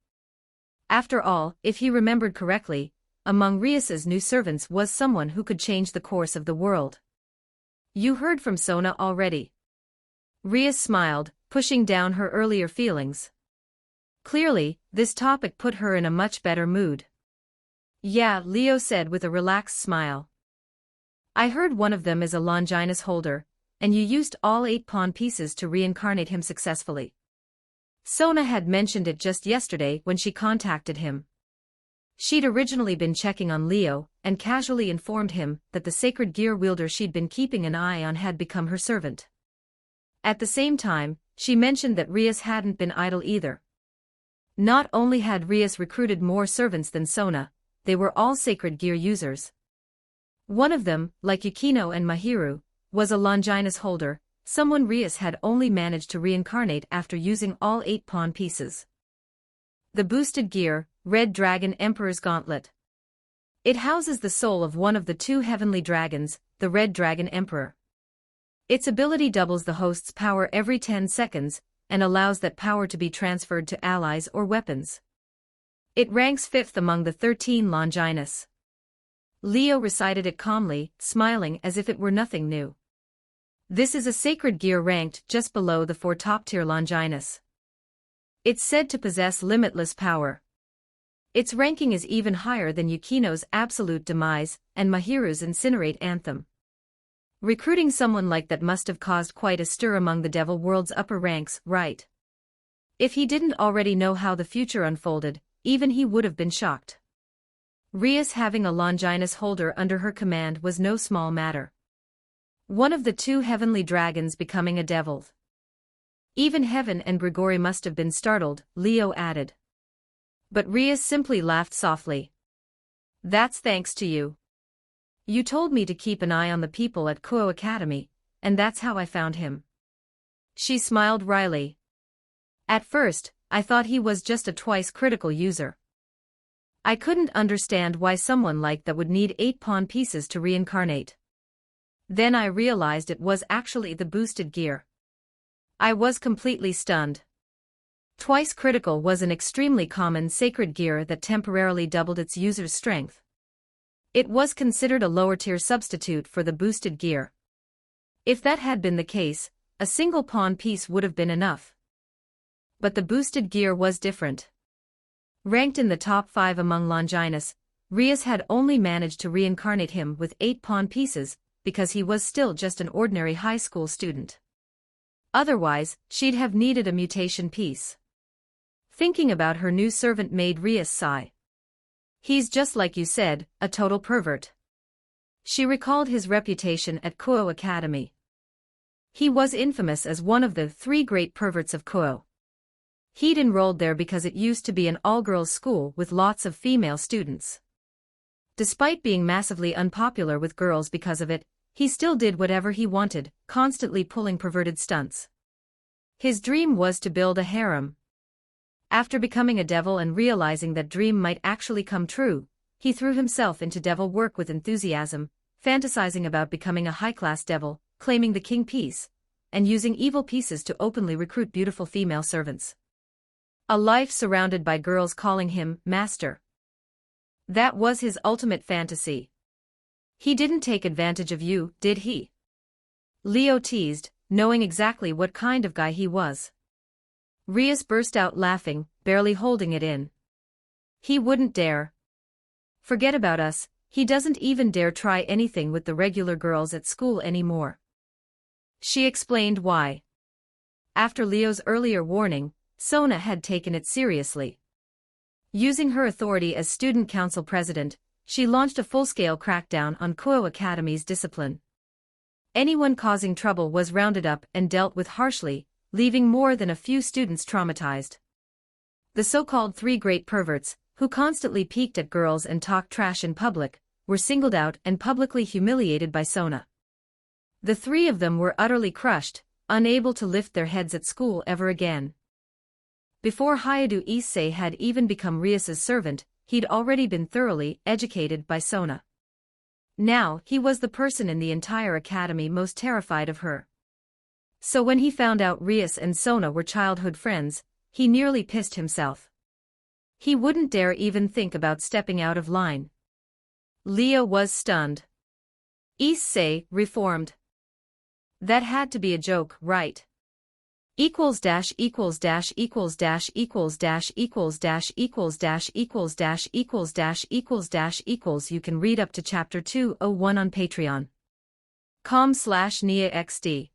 After all, if he remembered correctly, among Rias's new servants was someone who could change the course of the world. You heard from Sona already. Rias smiled, pushing down her earlier feelings. Clearly, this topic put her in a much better mood. Yeah, Leo said with a relaxed smile. I heard one of them is a Longinus holder, and you used all 8 pawn pieces to reincarnate him successfully. Sona had mentioned it just yesterday when she contacted him. She'd originally been checking on Leo, and casually informed him that the sacred gear wielder she'd been keeping an eye on had become her servant. At the same time, she mentioned that Rias hadn't been idle either. Not only had Rias recruited more servants than Sona, they were all sacred gear users. One of them, like Yukino and Mahiru, was a Longinus holder, someone Rias had only managed to reincarnate after using all 8 pawn pieces. The boosted gear, Red Dragon Emperor's Gauntlet. It houses the soul of one of the 2 heavenly dragons, the Red Dragon Emperor. Its ability doubles the host's power every 10 seconds, and allows that power to be transferred to allies or weapons. It ranks 5th among the 13 Longinus. Leo recited it calmly, smiling as if it were nothing new. This is a sacred gear ranked just below the 4 top-tier Longinus. It's said to possess limitless power. Its ranking is even higher than Yukino's Absolute Demise and Mahiru's Incinerate Anthem. Recruiting someone like that must have caused quite a stir among the Devil World's upper ranks, right? If he didn't already know how the future unfolded, even he would have been shocked. Rias having a Longinus holder under her command was no small matter. One of the 2 heavenly dragons becoming a devil. Even Heaven and Grigori must have been startled, Leo added. But Rias simply laughed softly. That's thanks to you. You told me to keep an eye on the people at Kuo Academy, and that's how I found him. She smiled wryly. At first, I thought he was just a twice critical user. I couldn't understand why someone like that would need 8 pawn pieces to reincarnate. Then I realized it was actually the boosted gear. I was completely stunned. Twice critical was an extremely common sacred gear that temporarily doubled its user's strength. It was considered a lower-tier substitute for the boosted gear. If that had been the case, a single pawn piece would have been enough. But the boosted gear was different. Ranked in the top 5 among Longinus, Rias had only managed to reincarnate him with 8 pawn pieces, because he was still just an ordinary high school student. Otherwise, she'd have needed a mutation piece. Thinking about her new servant made Rias sigh. He's just like you said, a total pervert. She recalled his reputation at Kuo Academy. He was infamous as one of the 3 great perverts of Kuo. He'd enrolled there because it used to be an all-girls school with lots of female students. Despite being massively unpopular with girls because of it, he still did whatever he wanted, constantly pulling perverted stunts. His dream was to build a harem. After becoming a devil and realizing that dream might actually come true, he threw himself into devil work with enthusiasm, fantasizing about becoming a high-class devil, claiming the king piece, and using evil pieces to openly recruit beautiful female servants. A life surrounded by girls calling him master. That was his ultimate fantasy. He didn't take advantage of you, did he? Leo teased, knowing exactly what kind of guy he was. Rias burst out laughing, barely holding it in. He wouldn't dare. Forget about us, he doesn't even dare try anything with the regular girls at school anymore. She explained why. After Leo's earlier warning, Sona had taken it seriously. Using her authority as student council president, she launched a full-scale crackdown on Kuo Academy's discipline. Anyone causing trouble was rounded up and dealt with harshly, leaving more than a few students traumatized. The so-called three great perverts, who constantly peeked at girls and talked trash in public, were singled out and publicly humiliated by Sona. The three of them were utterly crushed, unable to lift their heads at school ever again. Before Hayadu Issei had even become Rias's servant, he'd already been thoroughly educated by Sona. Now, he was the person in the entire academy most terrified of her. So when he found out Rias and Sona were childhood friends, he nearly pissed himself. He wouldn't dare even think about stepping out of line. Leo was stunned. Issei, reformed. That had to be a joke, right? Equals dash equals dash equals dash equals dash equals dash equals dash equals dash equals dash equals dash equals. You can read up to chapter 201 on patreon.com/NIAXD.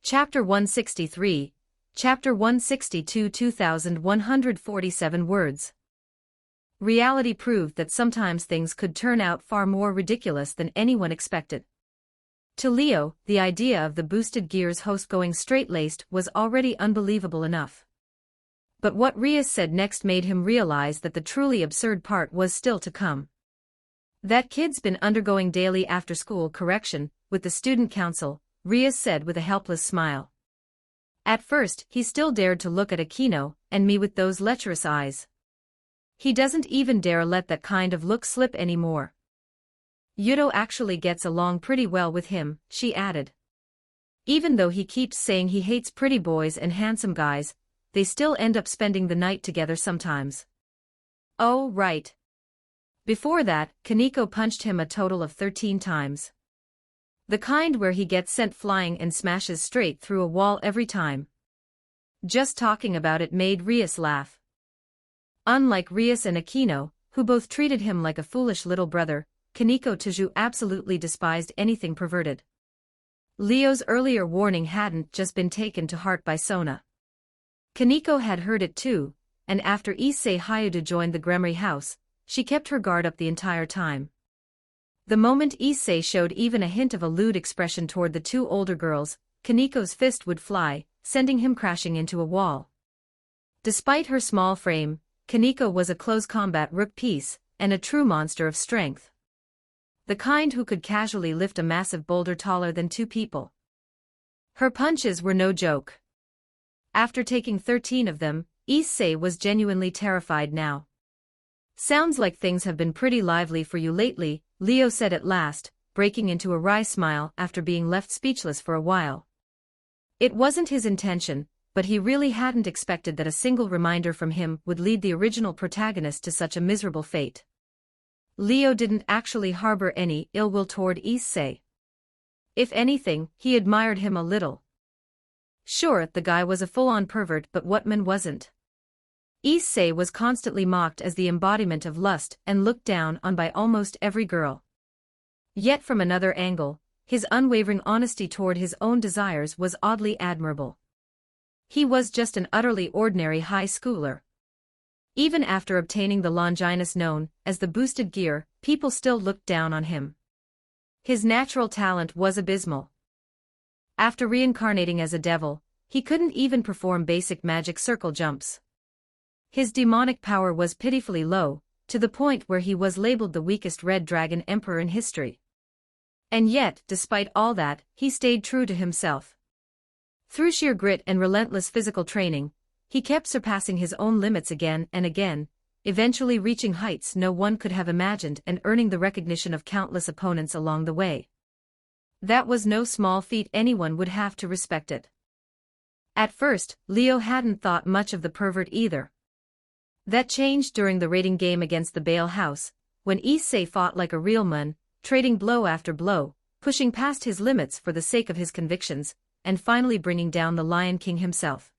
Chapter 163, Chapter 162, 2147 words. Reality proved that sometimes things could turn out far more ridiculous than anyone expected. To Leo, the idea of the boosted gears host going straight-laced was already unbelievable enough. But what Rias said next made him realize that the truly absurd part was still to come. That kid's been undergoing daily after-school correction with the student council, Rias said with a helpless smile. At first, he still dared to look at Aquino and me with those lecherous eyes. He doesn't even dare let that kind of look slip anymore. Yuto actually gets along pretty well with him, she added. Even though he keeps saying he hates pretty boys and handsome guys, they still end up spending the night together sometimes. Oh, right. Before that, Kaneko punched him a total of 13 times. The kind where he gets sent flying and smashes straight through a wall every time. Just talking about it made Rias laugh. Unlike Rias and Aquino, who both treated him like a foolish little brother, Kaneko Taju absolutely despised anything perverted. Leo's earlier warning hadn't just been taken to heart by Sona. Kaneko had heard it too, and after Issei Hayadu joined the Gremory house, she kept her guard up the entire time. The moment Issei showed even a hint of a lewd expression toward the two older girls, Kaneko's fist would fly, sending him crashing into a wall. Despite her small frame, Kaneko was a close combat rook piece, and a true monster of strength. The kind who could casually lift a massive boulder taller than two people. Her punches were no joke. After taking 13 of them, Issei was genuinely terrified now. Sounds like things have been pretty lively for you lately, Leo said at last, breaking into a wry smile after being left speechless for a while. It wasn't his intention, but he really hadn't expected that a single reminder from him would lead the original protagonist to such a miserable fate. Leo didn't actually harbor any ill will toward Issei. If anything, he admired him a little. Sure, the guy was a full-on pervert, but what man wasn't? Issei was constantly mocked as the embodiment of lust and looked down on by almost every girl. Yet from another angle, his unwavering honesty toward his own desires was oddly admirable. He was just an utterly ordinary high schooler. Even after obtaining the Longinus known as the boosted gear, people still looked down on him. His natural talent was abysmal. After reincarnating as a devil, he couldn't even perform basic magic circle jumps. His demonic power was pitifully low, to the point where he was labeled the weakest Red Dragon Emperor in history. And yet, despite all that, he stayed true to himself. Through sheer grit and relentless physical training, he kept surpassing his own limits again and again, eventually reaching heights no one could have imagined and earning the recognition of countless opponents along the way. That was no small feat. Anyone would have to respect it. At first, Leo hadn't thought much of the pervert either. That changed during the raiding game against the Bale House, when Issei fought like a real man, trading blow after blow, pushing past his limits for the sake of his convictions, and finally bringing down the Lion King himself.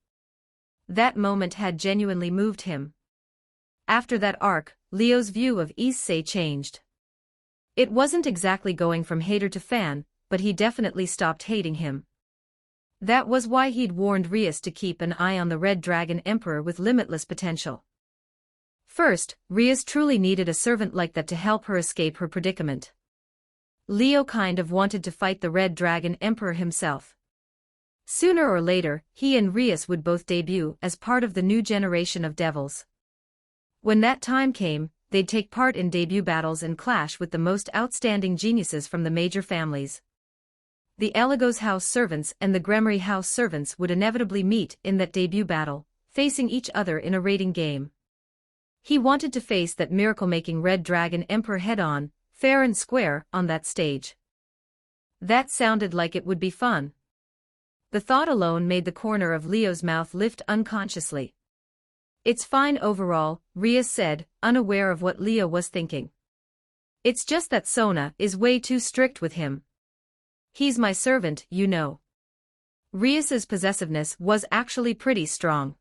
That moment had genuinely moved him. After that arc, Leo's view of Issei changed. It wasn't exactly going from hater to fan, but he definitely stopped hating him. That was why he'd warned Rias to keep an eye on the Red Dragon Emperor with limitless potential. first, Rias truly needed a servant like that to help her escape her predicament. Leo kind of wanted to fight the Red Dragon Emperor himself. Sooner or later, he and Rias would both debut as part of the new generation of devils. When that time came, they'd take part in debut battles and clash with the most outstanding geniuses from the major families. The Eligos house servants and the Gremory house servants would inevitably meet in that debut battle, facing each other in a rating game. He wanted to face that miracle-making Red Dragon Emperor head-on, fair and square, on that stage. That sounded like it would be fun. The thought alone made the corner of Leo's mouth lift unconsciously. "It's fine overall," Rias said, unaware of what Leo was thinking. "It's just that Sona is way too strict with him. He's my servant, you know." Rias's possessiveness was actually pretty strong.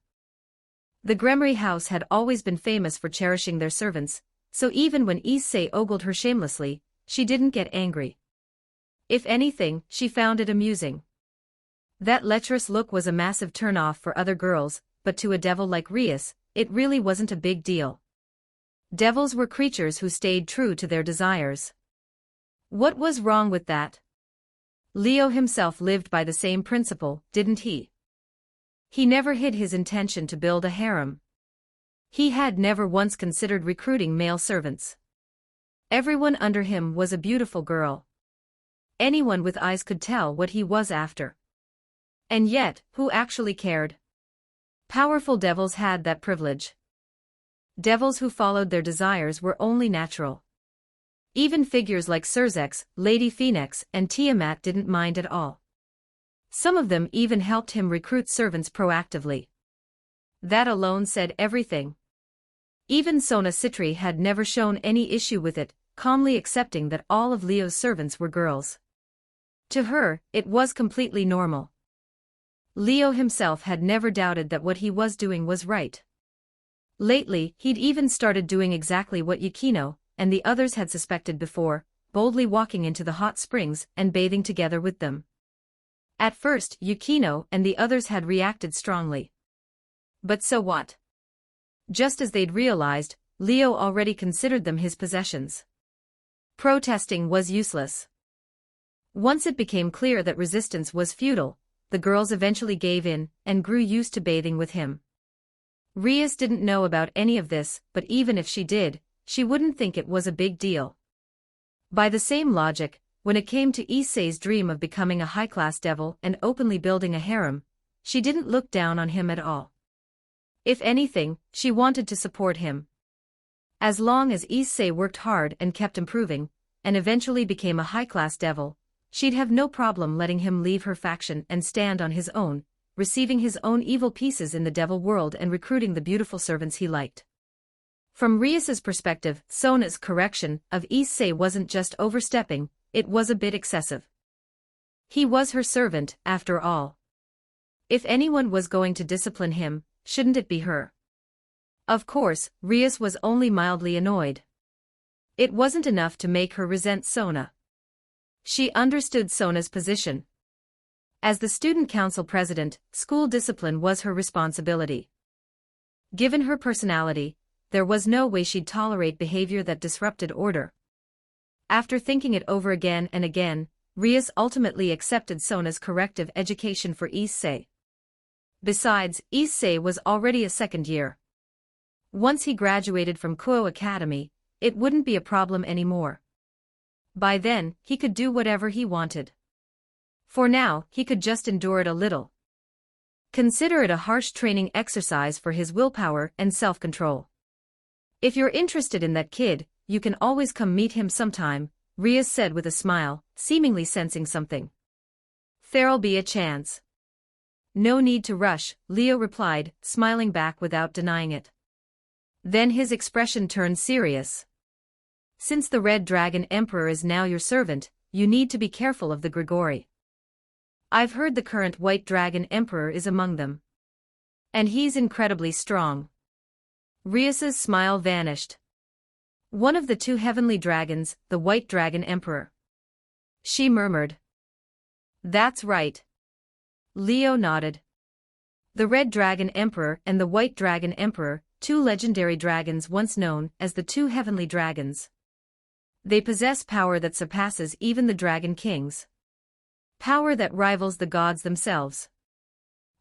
The Gremory house had always been famous for cherishing their servants, so even when Issei ogled her shamelessly, she didn't get angry. If anything, she found it amusing. That lecherous look was a massive turn-off for other girls, but to a devil like Rias, it really wasn't a big deal. Devils were creatures who stayed true to their desires. What was wrong with that? Leo himself lived by the same principle, didn't he? He never hid his intention to build a harem. He had never once considered recruiting male servants. Everyone under him was a beautiful girl. Anyone with eyes could tell what he was after. And yet, who actually cared? Powerful devils had that privilege. Devils who followed their desires were only natural. Even figures like Cerzex, Lady Phoenix, and Tiamat didn't mind at all. Some of them even helped him recruit servants proactively. That alone said everything. Even Sona Citri had never shown any issue with it, calmly accepting that all of Leo's servants were girls. To her, it was completely normal. Leo himself had never doubted that what he was doing was right. Lately, he'd even started doing exactly what Yukino and the others had suspected before, boldly walking into the hot springs and bathing together with them. At first, Yukino and the others had reacted strongly. But so what? Just as they'd realized, Leo already considered them his possessions. Protesting was useless. Once it became clear that resistance was futile, the girls eventually gave in and grew used to bathing with him. Rias didn't know about any of this, but even if she did, she wouldn't think it was a big deal. By the same logic, when it came to Issei's dream of becoming a high-class devil and openly building a harem, she didn't look down on him at all. If anything, she wanted to support him. As long as Issei worked hard and kept improving, and eventually became a high-class devil, she'd have no problem letting him leave her faction and stand on his own, receiving his own evil pieces in the devil world and recruiting the beautiful servants he liked. From Rias's perspective, Sona's correction of Issei wasn't just overstepping, it was a bit excessive. He was her servant, after all. If anyone was going to discipline him, shouldn't it be her? Of course, Rias was only mildly annoyed. It wasn't enough to make her resent Sona. She understood Sona's position. As the student council president, school discipline was her responsibility. Given her personality, there was no way she'd tolerate behavior that disrupted order. After thinking it over again and again, Rias ultimately accepted Sona's corrective education for Issei. Besides, Issei was already a second year. Once he graduated from Kuo Academy, it wouldn't be a problem anymore. By then, he could do whatever he wanted. For now, he could just endure it a little. Consider it a harsh training exercise for his willpower and self-control. If you're interested in that kid, you can always come meet him sometime, Rias said with a smile, seemingly sensing something. There'll be a chance. No need to rush, Leo replied, smiling back without denying it. Then his expression turned serious. Since the Red Dragon Emperor is now your servant, you need to be careful of the Grigori. I've heard the current White Dragon Emperor is among them. And he's incredibly strong. Rias's smile vanished. One of the two heavenly dragons, the White Dragon Emperor. She murmured. That's right. Leo nodded. The Red Dragon Emperor and the White Dragon Emperor, two legendary dragons once known as the two heavenly dragons. They possess power that surpasses even the dragon kings. Power that rivals the gods themselves.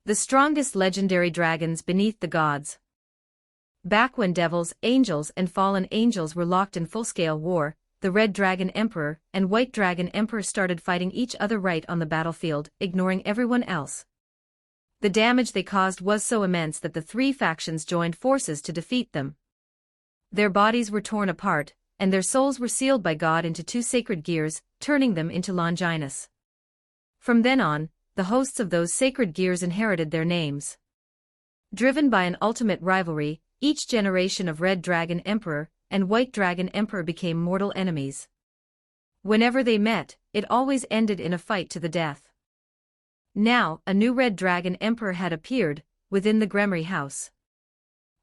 The strongest legendary dragons beneath the gods. Back when devils, angels and fallen angels were locked in full-scale war, the Red Dragon Emperor and White Dragon Emperor started fighting each other right on the battlefield, ignoring everyone else. The damage they caused was so immense that the three factions joined forces to defeat them. Their bodies were torn apart, and their souls were sealed by God into two sacred gears, turning them into Longinus. From then on, the hosts of those sacred gears inherited their names. Driven by an ultimate rivalry, each generation of Red Dragon Emperor and White Dragon Emperor became mortal enemies. Whenever they met, it always ended in a fight to the death. Now, a new Red Dragon Emperor had appeared, within the Gremory house.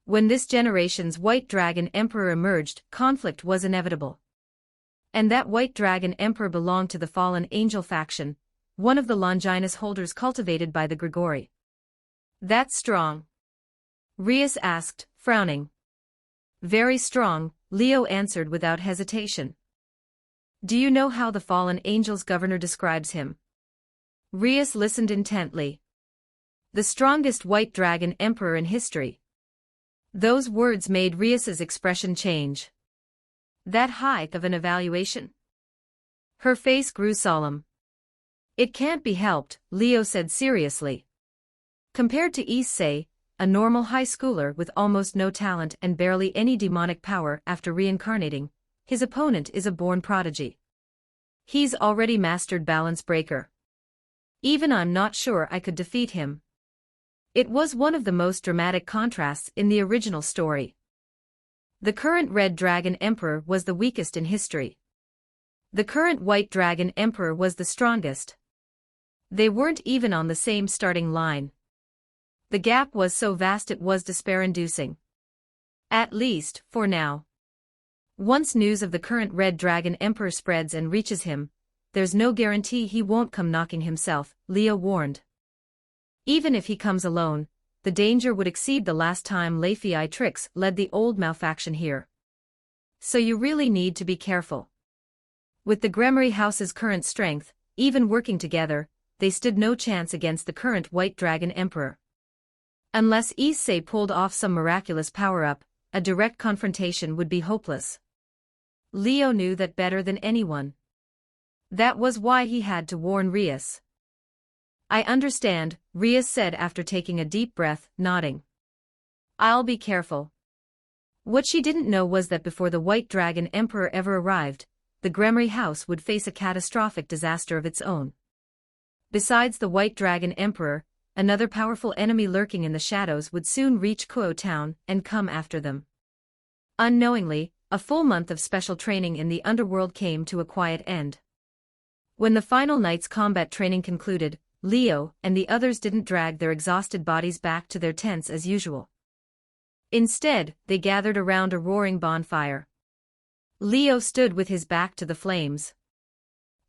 When this generation's White Dragon Emperor emerged, conflict was inevitable. And that White Dragon Emperor belonged to the fallen angel faction, one of the Longinus holders cultivated by the Grigori. That's strong? Rias asked, frowning. Very strong, Leo answered without hesitation. Do you know how the fallen angel's governor describes him? Rias listened intently. The strongest White Dragon Emperor in history. Those words made Rias's expression change. That height of an evaluation? Her face grew solemn. It can't be helped, Leo said seriously. Compared to Issei, a normal high schooler with almost no talent and barely any demonic power after reincarnating, his opponent is a born prodigy. He's already mastered Balance Breaker. Even I'm not sure I could defeat him. It was one of the most dramatic contrasts in the original story. The current Red Dragon Emperor was the weakest in history. The current White Dragon Emperor was the strongest. They weren't even on the same starting line. The gap was so vast it was despair-inducing. At least, for now. Once news of the current Red Dragon Emperor spreads and reaches him, there's no guarantee he won't come knocking himself, Leo warned. Even if he comes alone, the danger would exceed the last time Leifei Trix led the old malfaction here. So you really need to be careful. With the Gremory House's current strength, even working together, they stood no chance against the current White Dragon Emperor. Unless Issei pulled off some miraculous power-up, a direct confrontation would be hopeless. Leo knew that better than anyone. That was why he had to warn Rias. I understand, Rias said after taking a deep breath, nodding. I'll be careful. What she didn't know was that before the White Dragon Emperor ever arrived, the Gremory House would face a catastrophic disaster of its own. Besides the White Dragon Emperor, another powerful enemy lurking in the shadows would soon reach Kuo Town and come after them. Unknowingly, a full month of special training in the underworld came to a quiet end. When the final night's combat training concluded, Leo and the others didn't drag their exhausted bodies back to their tents as usual. Instead, they gathered around a roaring bonfire. Leo stood with his back to the flames.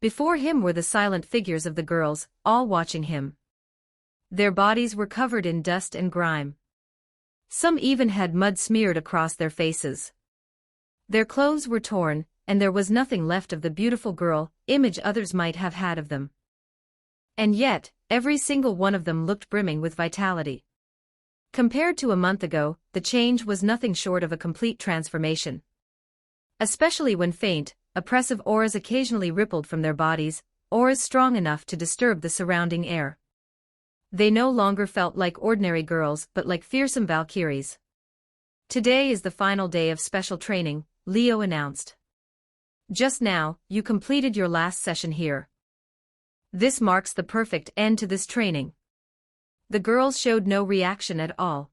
Before him were the silent figures of the girls, all watching him. Their bodies were covered in dust and grime. Some even had mud smeared across their faces. Their clothes were torn, and there was nothing left of the beautiful girl image others might have had of them. And yet, every single one of them looked brimming with vitality. Compared to a month ago, the change was nothing short of a complete transformation. Especially when faint, oppressive auras occasionally rippled from their bodies, auras strong enough to disturb the surrounding air. They no longer felt like ordinary girls but like fearsome valkyries. Today is the final day of special training, Leo announced. Just now, you completed your last session here. This marks the perfect end to this training. The girls showed no reaction at all.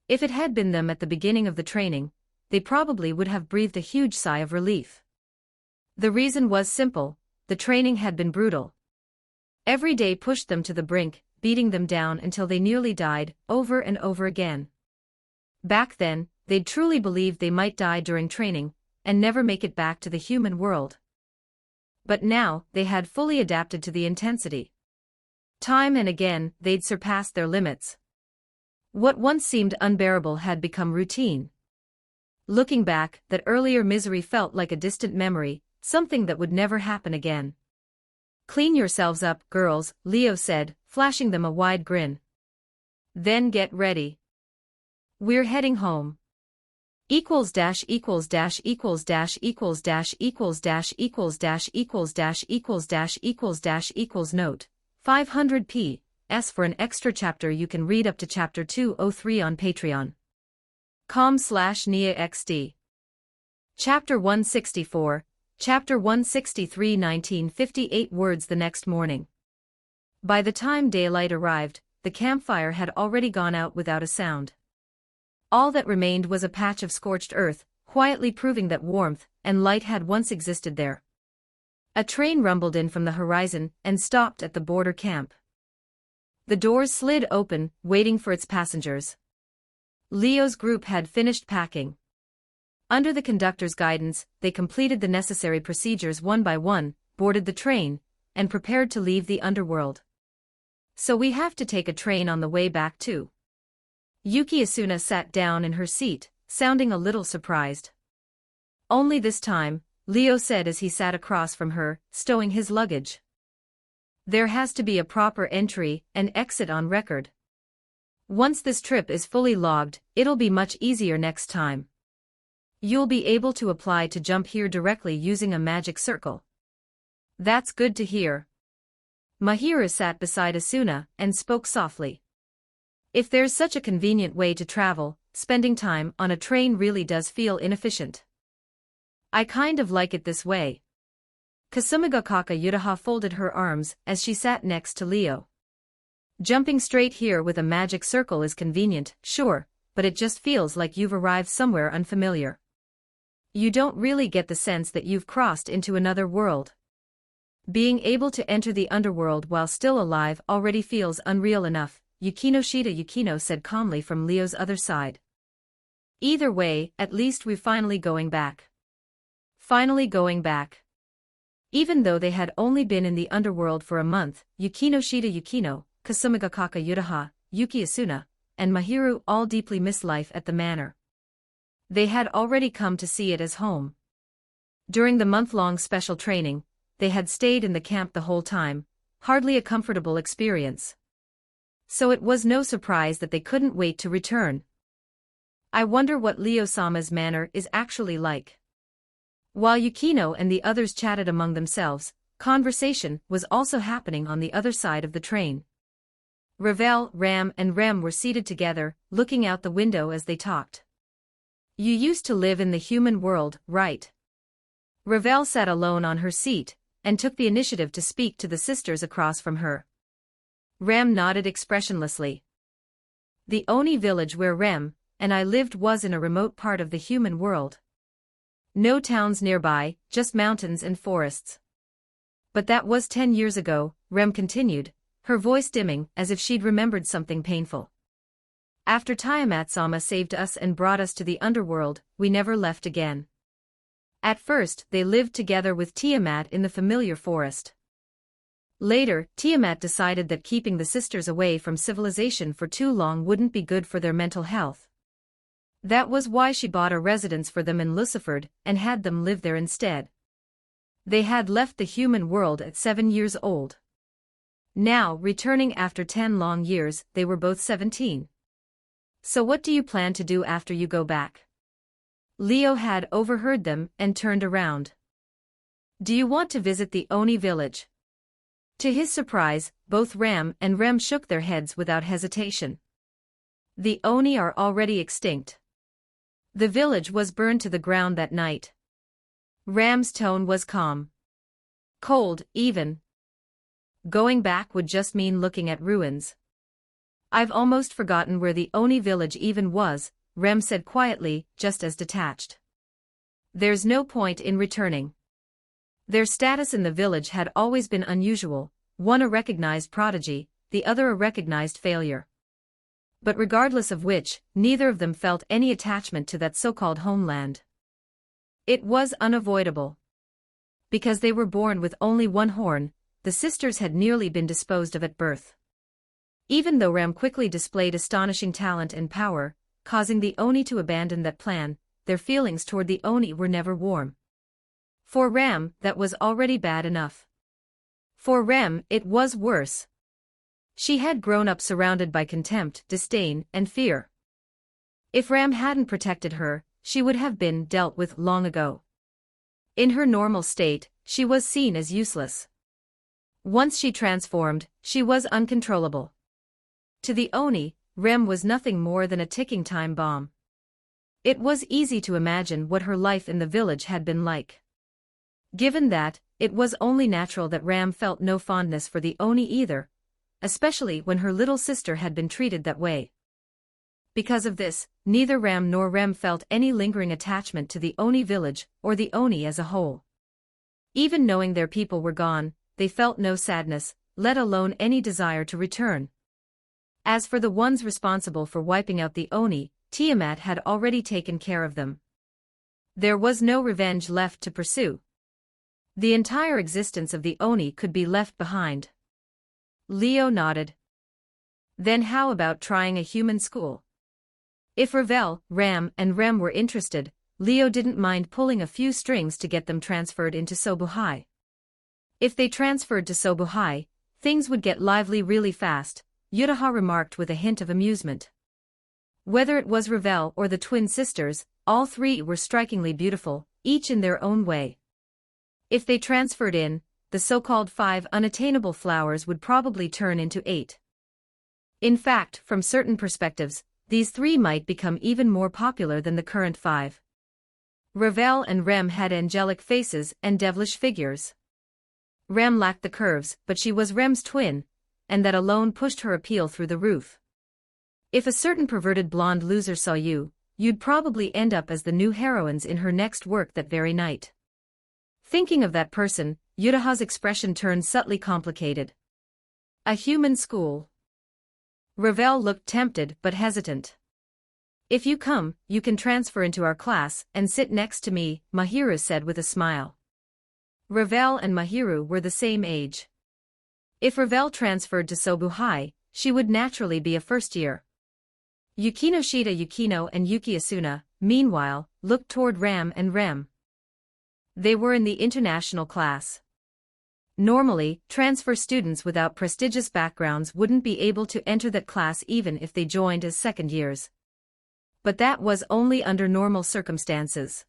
If it had been them at the beginning of the training, they probably would have breathed a huge sigh of relief. The reason was simple: the training had been brutal. Every day pushed them to the brink, beating them down until they nearly died, over and over again. Back then, they'd truly believed they might die during training, and never make it back to the human world. But now, they had fully adapted to the intensity. Time and again, they'd surpassed their limits. What once seemed unbearable had become routine. Looking back, that earlier misery felt like a distant memory, something that would never happen again. "Clean yourselves up, girls," Leo said, flashing them a wide grin. "Then get ready. We're heading home. Equals dash equals dash equals dash equals dash equals dash equals dash equals dash equals dash equals dash equals note. 500p. S for an extra chapter. You can read up to chapter 203 on Patreon. com/NIAXD. Chapter 164, Chapter 163 1958 words the next morning. By the time daylight arrived, the campfire had already gone out without a sound. All that remained was a patch of scorched earth, quietly proving that warmth and light had once existed there. A train rumbled in from the horizon and stopped at the border camp. The doors slid open, waiting for its passengers. Leo's group had finished packing. Under the conductor's guidance, they completed the necessary procedures one by one, boarded the train, and prepared to leave the underworld. "So we have to take a train on the way back too." Yuki Asuna sat down in her seat, sounding a little surprised. "Only this time," Leo said as he sat across from her, stowing his luggage. "There has to be a proper entry and exit on record. Once this trip is fully logged, it'll be much easier next time. You'll be able to apply to jump here directly using a magic circle." "That's good to hear." Mahiru sat beside Asuna and spoke softly. "If there's such a convenient way to travel, spending time on a train really does feel inefficient. I kind of like it this way." Kasumigakaka Yutaha folded her arms as she sat next to Leo. "Jumping straight here with a magic circle is convenient, sure, but it just feels like you've arrived somewhere unfamiliar. You don't really get the sense that you've crossed into another world. Being able to enter the underworld while still alive already feels unreal enough," Yukino said calmly from Leo's other side. "Either way, at least we're finally going back." Finally going back. Even though they had only been in the underworld for a month, Yukino, Kasumigakaka Yutaha, Yuki Asuna, and Mahiru all deeply missed life at the manor. They had already come to see it as home. During the month-long special training, they had stayed in the camp the whole time, hardly a comfortable experience. So it was no surprise that they couldn't wait to return. "I wonder what Leo-sama's manor is actually like." While Yukino and the others chatted among themselves, conversation was also happening on the other side of the train. Ravel, Ram and Rem were seated together, looking out the window as they talked. "You used to live in the human world, right?" Ravel sat alone on her seat, and took the initiative to speak to the sisters across from her. Rem nodded expressionlessly. "The Oni village where Rem and I lived was in a remote part of the human world. No towns nearby, just mountains and forests. But that was 10 years ago," Rem continued, her voice dimming as if she'd remembered something painful. "After Tiamat-sama saved us and brought us to the underworld, we never left again. At first, they lived together with Tiamat in the familiar forest. Later, Tiamat decided that keeping the sisters away from civilization for too long wouldn't be good for their mental health. That was why she bought a residence for them in Luciford and had them live there instead. They had left the human world at 7 years old. Now, returning after 10 long years, they were both 17. So what do you plan to do after you go back?" Leo had overheard them and turned around. "Do you want to visit the Oni village?" To his surprise, both Ram and Rem shook their heads without hesitation. "The Oni are already extinct. The village was burned to the ground that night." Ram's tone was calm. "Cold, even. Going back would just mean looking at ruins." "I've almost forgotten where the Oni village even was," Rem said quietly, just as detached. "There's no point in returning." Their status in the village had always been unusual, one a recognized prodigy, the other a recognized failure. But regardless of which, neither of them felt any attachment to that so-called homeland. It was unavoidable. Because they were born with only one horn, the sisters had nearly been disposed of at birth. Even though Ram quickly displayed astonishing talent and power, causing the Oni to abandon that plan, their feelings toward the Oni were never warm. For Ram, that was already bad enough. For Rem, it was worse. She had grown up surrounded by contempt, disdain, and fear. If Ram hadn't protected her, she would have been dealt with long ago. In her normal state, she was seen as useless. Once she transformed, she was uncontrollable. To the Oni, Rem was nothing more than a ticking time bomb. It was easy to imagine what her life in the village had been like. Given that, it was only natural that Ram felt no fondness for the Oni either, especially when her little sister had been treated that way. Because of this, neither Ram nor Rem felt any lingering attachment to the Oni village or the Oni as a whole. Even knowing their people were gone, they felt no sadness, let alone any desire to return. As for the ones responsible for wiping out the Oni, Tiamat had already taken care of them. There was no revenge left to pursue. The entire existence of the Oni could be left behind. Leo nodded. Then how about trying a human school? If Ravel, Ram, and Rem were interested, Leo didn't mind pulling a few strings to get them transferred into Sobuhai. If they transferred to Sobuhai, things would get lively really fast, Yutaha remarked with a hint of amusement. Whether it was Ravel or the twin sisters, all three were strikingly beautiful, each in their own way. If they transferred in, the so-called 5 unattainable flowers would probably turn into 8. In fact, from certain perspectives, these 3 might become even more popular than the current 5. Ravel and Rem had angelic faces and devilish figures. Rem lacked the curves, but she was Rem's twin, and that alone pushed her appeal through the roof. If a certain perverted blonde loser saw you, you'd probably end up as the new heroines in her next work that very night. Thinking of that person, Yutaha's expression turned subtly complicated. A human school. Ravel looked tempted but hesitant. If you come, you can transfer into our class and sit next to me, Mahiru said with a smile. Ravel and Mahiru were the same age. If Ravel transferred to Sobuhai, she would naturally be a first year. Yukinoshita Yukino and Yuki Asuna, meanwhile, looked toward Ram and Rem. They were in the international class. Normally, transfer students without prestigious backgrounds wouldn't be able to enter that class even if they joined as second years. But that was only under normal circumstances.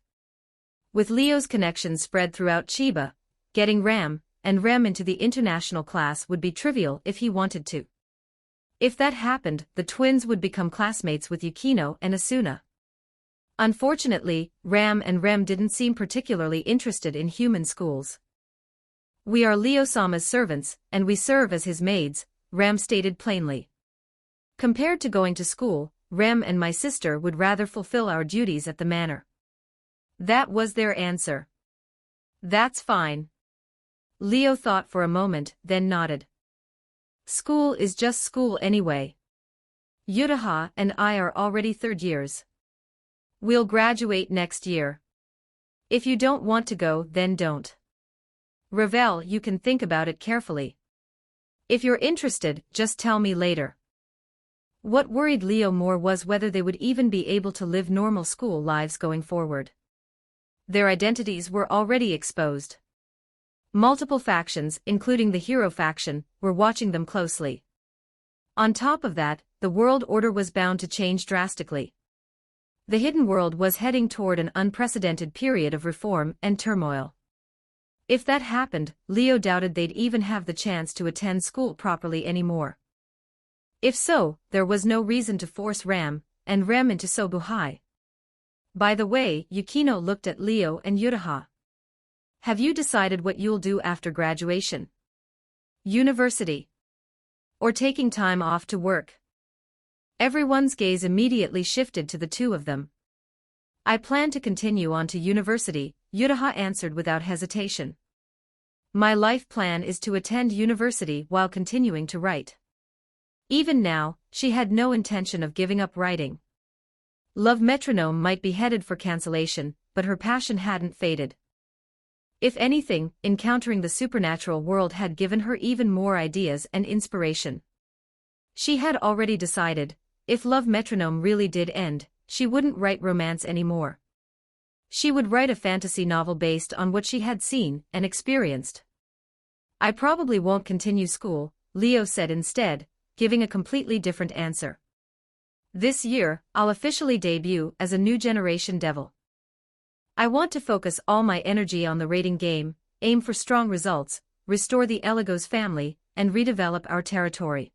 With Leo's connections spread throughout Chiba, getting Ram and Rem into the international class would be trivial if he wanted to. If that happened, the twins would become classmates with Yukino and Asuna. Unfortunately, Ram and Rem didn't seem particularly interested in human schools. We are Leo-sama's servants, and we serve as his maids, Ram stated plainly. Compared to going to school, Rem and my sister would rather fulfill our duties at the manor. That was their answer. That's fine. Leo thought for a moment, then nodded. School is just school anyway. Yutaha and I are already third years. We'll graduate next year. If you don't want to go, then don't. Ravel, you can think about it carefully. If you're interested, just tell me later. What worried Leo more was whether they would even be able to live normal school lives going forward. Their identities were already exposed. Multiple factions, including the hero faction, were watching them closely. On top of that, the world order was bound to change drastically. The hidden world was heading toward an unprecedented period of reform and turmoil. If that happened, Leo doubted they'd even have the chance to attend school properly anymore. If so, there was no reason to force Ram and Rem into Sobuhai. By the way, Yukino looked at Leo and Yutaha. Have you decided what you'll do after graduation? University. Or taking time off to work? Everyone's gaze immediately shifted to the two of them. I plan to continue on to university, Yutaha answered without hesitation. My life plan is to attend university while continuing to write. Even now, she had no intention of giving up writing. Love Metronome might be headed for cancellation, but her passion hadn't faded. If anything, encountering the supernatural world had given her even more ideas and inspiration. She had already decided, if Love Metronome really did end, she wouldn't write romance anymore. She would write a fantasy novel based on what she had seen and experienced. I probably won't continue school, Leo said instead, giving a completely different answer. This year, I'll officially debut as a new generation devil. I want to focus all my energy on the raiding game, aim for strong results, restore the Eligos family, and redevelop our territory.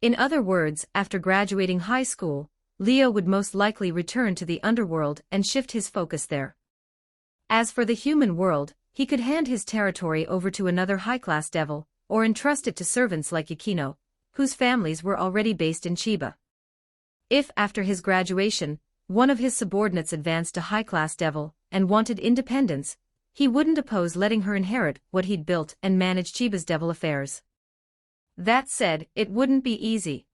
In other words, after graduating high school, Leo would most likely return to the underworld and shift his focus there. As for the human world, he could hand his territory over to another high-class devil, or entrust it to servants like Yukino, whose families were already based in Chiba. If, after his graduation, one of his subordinates advanced to high-class devil and wanted independence, he wouldn't oppose letting her inherit what he'd built and manage Chiba's devil affairs. That said, it wouldn't be easy.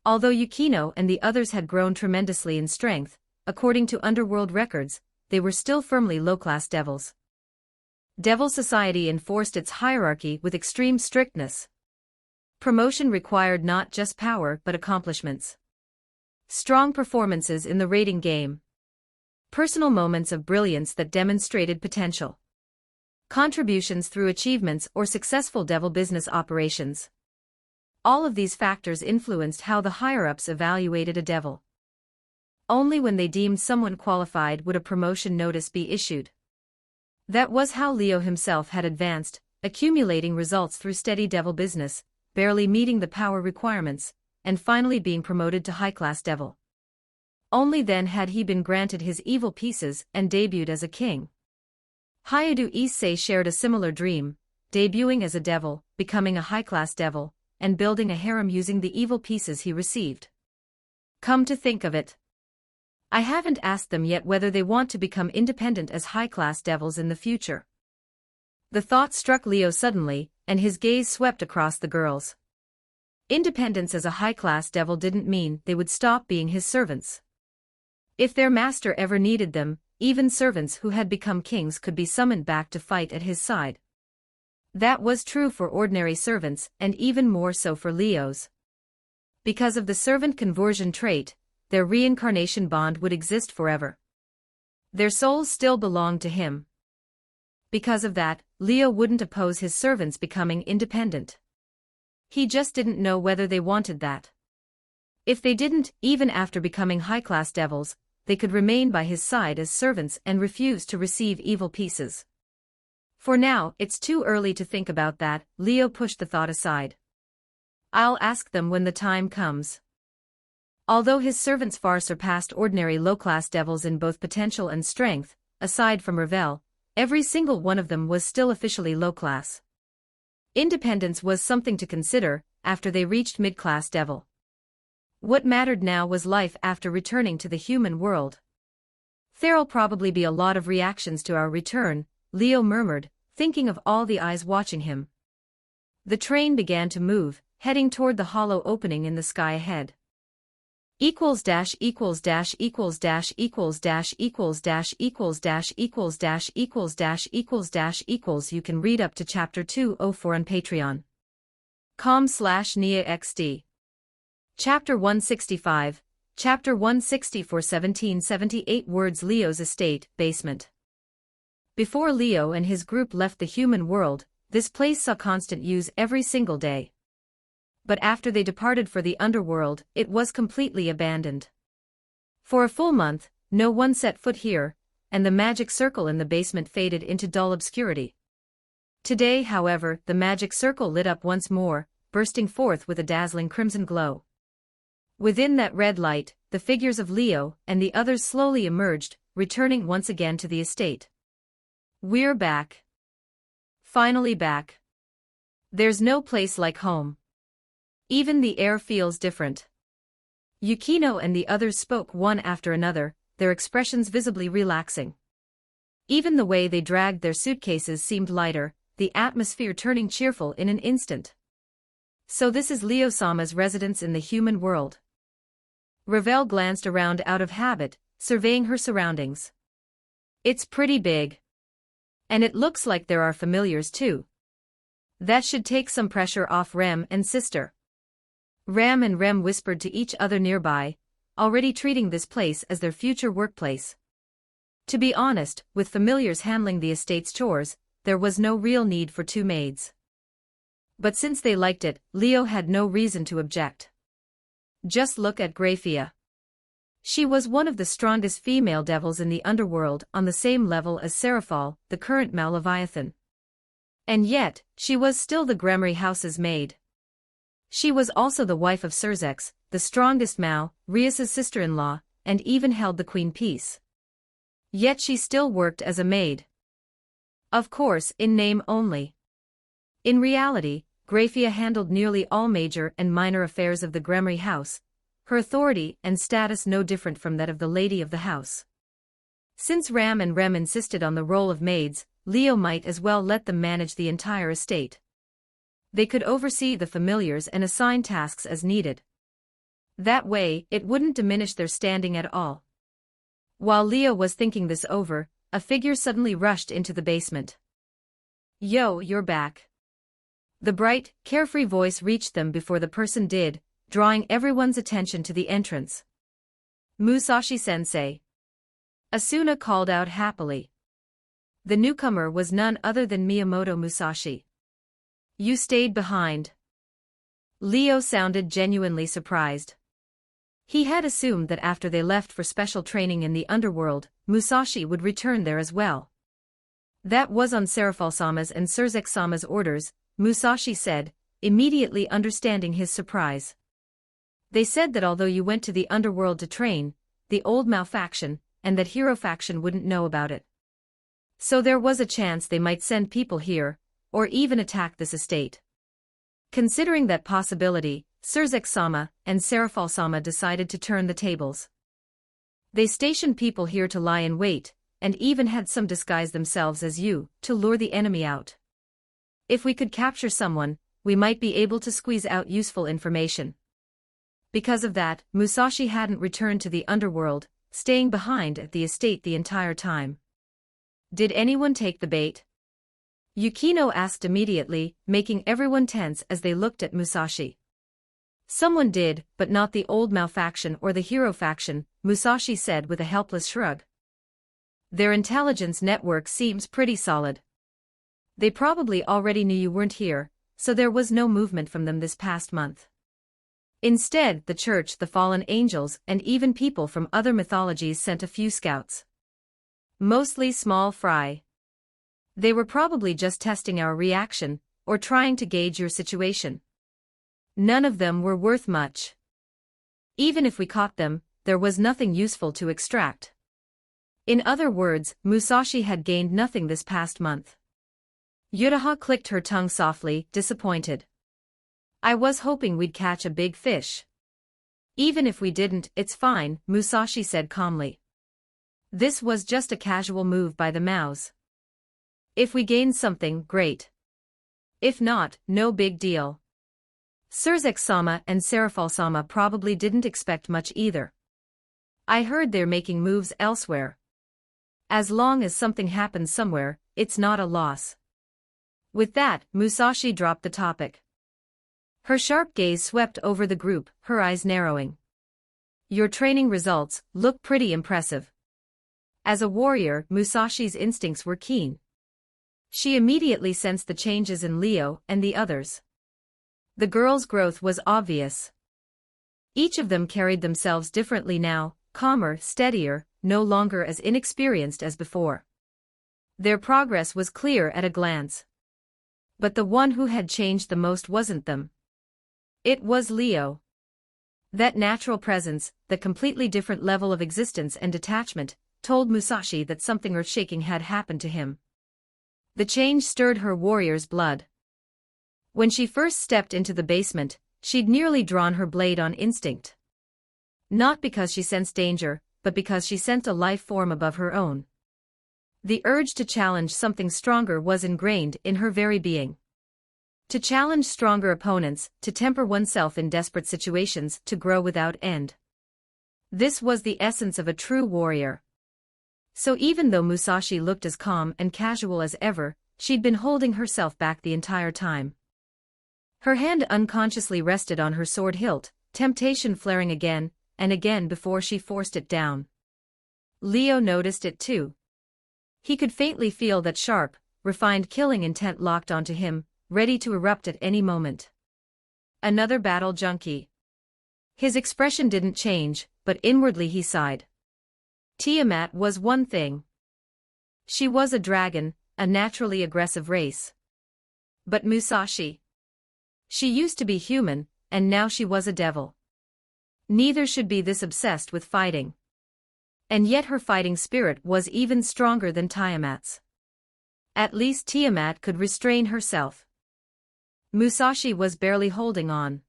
Although Yukino and the others had grown tremendously in strength, according to underworld records, they were still firmly low-class devils. Devil society enforced its hierarchy with extreme strictness. Promotion required not just power but accomplishments. Strong performances in the raiding game. Personal moments of brilliance that demonstrated potential. Contributions through achievements or successful devil business operations. All of these factors influenced how the higher-ups evaluated a devil. Only when they deemed someone qualified would a promotion notice be issued. That was how Leo himself had advanced, accumulating results through steady devil business, barely meeting the power requirements, and finally being promoted to high-class devil. Only then had he been granted his evil pieces and debuted as a king. Hayadu Issei shared a similar dream, debuting as a devil, becoming a high-class devil, and building a harem using the evil pieces he received. Come to think of it, I haven't asked them yet whether they want to become independent as high-class devils in the future. The thought struck Leo suddenly, and his gaze swept across the girls. Independence as a high-class devil didn't mean they would stop being his servants. If their master ever needed them, even servants who had become kings could be summoned back to fight at his side. That was true for ordinary servants and even more so for Leos. Because of the servant conversion trait, their reincarnation bond would exist forever. Their souls still belonged to him. Because of that, Leo wouldn't oppose his servants becoming independent. He just didn't know whether they wanted that. If they didn't, even after becoming high-class devils, they could remain by his side as servants and refuse to receive evil pieces. For now, it's too early to think about that, Leo pushed the thought aside. I'll ask them when the time comes. Although his servants far surpassed ordinary low-class devils in both potential and strength, aside from Ravel, every single one of them was still officially low-class. Independence was something to consider after they reached mid-class devil. What mattered now was life after returning to the human world. There'll probably be a lot of reactions to our return, Leo murmured, thinking of all the eyes watching him. The train began to move, heading toward the hollow opening in the sky ahead. Equals dash equals dash equals dash equals dash equals dash equals dash equals dash equals dash equals dash equals. You can read up to chapter 204 on Patreon. com/NIAXD. Chapter 165, Chapter 164 1778 words Leo's estate, basement. Before Leo and his group left the human world, this place saw constant use every single day. But after they departed for the underworld, it was completely abandoned. For a full month, no one set foot here, and the magic circle in the basement faded into dull obscurity. Today, however, the magic circle lit up once more, bursting forth with a dazzling crimson glow. Within that red light, the figures of Leo and the others slowly emerged, returning once again to the estate. We're back. Finally back. There's no place like home. Even the air feels different. Yukino and the others spoke one after another, their expressions visibly relaxing. Even the way they dragged their suitcases seemed lighter, the atmosphere turning cheerful in an instant. So this is Leo-sama's residence in the human world. Ravel glanced around out of habit, surveying her surroundings. It's pretty big. And it looks like there are familiars too. That should take some pressure off Rem and Sister. Ram and Rem whispered to each other nearby, already treating this place as their future workplace. To be honest, with familiars handling the estate's chores, there was no real need for two maids. But since they liked it, Leo had no reason to object. Just look at Graphia. She was one of the strongest female devils in the underworld, on the same level as Seraphal, the current Malleviathan. And yet, she was still the Gremory house's maid. She was also the wife of Surzex, the strongest Mao, Rias's sister-in-law, and even held the queen peace. Yet she still worked as a maid. Of course, in name only. In reality, Graphia handled nearly all major and minor affairs of the Gremory house, her authority and status no different from that of the lady of the house. Since Ram and Rem insisted on the role of maids, Leo might as well let them manage the entire estate. They could oversee the familiars and assign tasks as needed. That way, it wouldn't diminish their standing at all. While Leo was thinking this over, a figure suddenly rushed into the basement. "Yo, you're back." The bright, carefree voice reached them before the person did, drawing everyone's attention to the entrance. "Musashi-sensei." Asuna called out happily. The newcomer was none other than Miyamoto Musashi. "You stayed behind." Leo sounded genuinely surprised. He had assumed that after they left for special training in the underworld, Musashi would return there as well. That was on Seraphal-sama's and Surzex-sama's orders, Musashi said, immediately understanding his surprise. "They said that although you went to the underworld to train, the old Mao faction, and that Hero faction wouldn't know about it. So there was a chance they might send people here, or even attack this estate." Considering that possibility, Surzex-sama and Seraphal-sama decided to turn the tables. They stationed people here to lie in wait, and even had some disguise themselves as you, to lure the enemy out. If we could capture someone, we might be able to squeeze out useful information. Because of that, Musashi hadn't returned to the underworld, staying behind at the estate the entire time. "Did anyone take the bait?" Yukino asked immediately, making everyone tense as they looked at Musashi. "Someone did, but not the old Mao faction or the Hero faction," Musashi said with a helpless shrug. "Their intelligence network seems pretty solid. They probably already knew you weren't here, so there was no movement from them this past month. Instead, the church, the fallen angels, and even people from other mythologies sent a few scouts. Mostly small fry. They were probably just testing our reaction, or trying to gauge your situation. None of them were worth much. Even if we caught them, there was nothing useful to extract." In other words, Musashi had gained nothing this past month. Yuraha clicked her tongue softly, disappointed. "I was hoping we'd catch a big fish." "Even if we didn't, it's fine," Musashi said calmly. "This was just a casual move by the Maos. If we gained something, great. If not, no big deal." Surzex-sama and Seraphal-sama probably didn't expect much either. "I heard they're making moves elsewhere. As long as something happens somewhere, it's not a loss." With that, Musashi dropped the topic. Her sharp gaze swept over the group, her eyes narrowing. "Your training results look pretty impressive." As a warrior, Musashi's instincts were keen. She immediately sensed the changes in Leo and the others. The girls' growth was obvious. Each of them carried themselves differently now, calmer, steadier, no longer as inexperienced as before. Their progress was clear at a glance. But the one who had changed the most wasn't them. It was Leo. That natural presence, the completely different level of existence and detachment, told Musashi that something earth-shaking had happened to him. The change stirred her warrior's blood. When she first stepped into the basement, she'd nearly drawn her blade on instinct. Not because she sensed danger, but because she sensed a life form above her own. The urge to challenge something stronger was ingrained in her very being. To challenge stronger opponents, to temper oneself in desperate situations, to grow without end. This was the essence of a true warrior. So even though Musashi looked as calm and casual as ever, she'd been holding herself back the entire time. Her hand unconsciously rested on her sword hilt, temptation flaring again and again before she forced it down. Leo noticed it too. He could faintly feel that sharp, refined killing intent locked onto him, ready to erupt at any moment. Another battle junkie. His expression didn't change, but inwardly he sighed. Tiamat was one thing. She was a dragon, a naturally aggressive race. But Musashi? She used to be human, and now she was a devil. Neither should be this obsessed with fighting. And yet her fighting spirit was even stronger than Tiamat's. At least Tiamat could restrain herself. Musashi was barely holding on.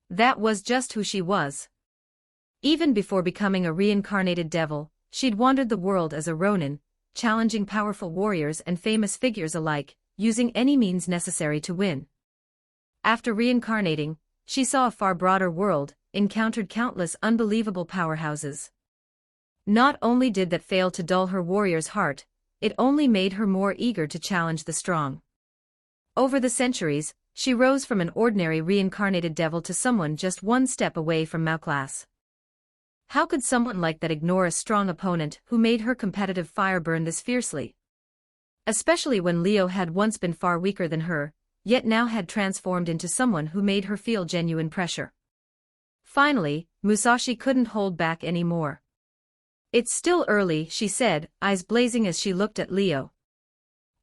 That was just who she was. Even before becoming a reincarnated devil, she'd wandered the world as a ronin, challenging powerful warriors and famous figures alike, using any means necessary to win. After reincarnating, she saw a far broader world, encountered countless unbelievable powerhouses. Not only did that fail to dull her warrior's heart, it only made her more eager to challenge the strong. Over the centuries, she rose from an ordinary reincarnated devil to someone just one step away from Mao-class. How could someone like that ignore a strong opponent who made her competitive fire burn this fiercely? Especially when Leo had once been far weaker than her, yet now had transformed into someone who made her feel genuine pressure. Finally, Musashi couldn't hold back anymore. "It's still early," she said, eyes blazing as she looked at Leo.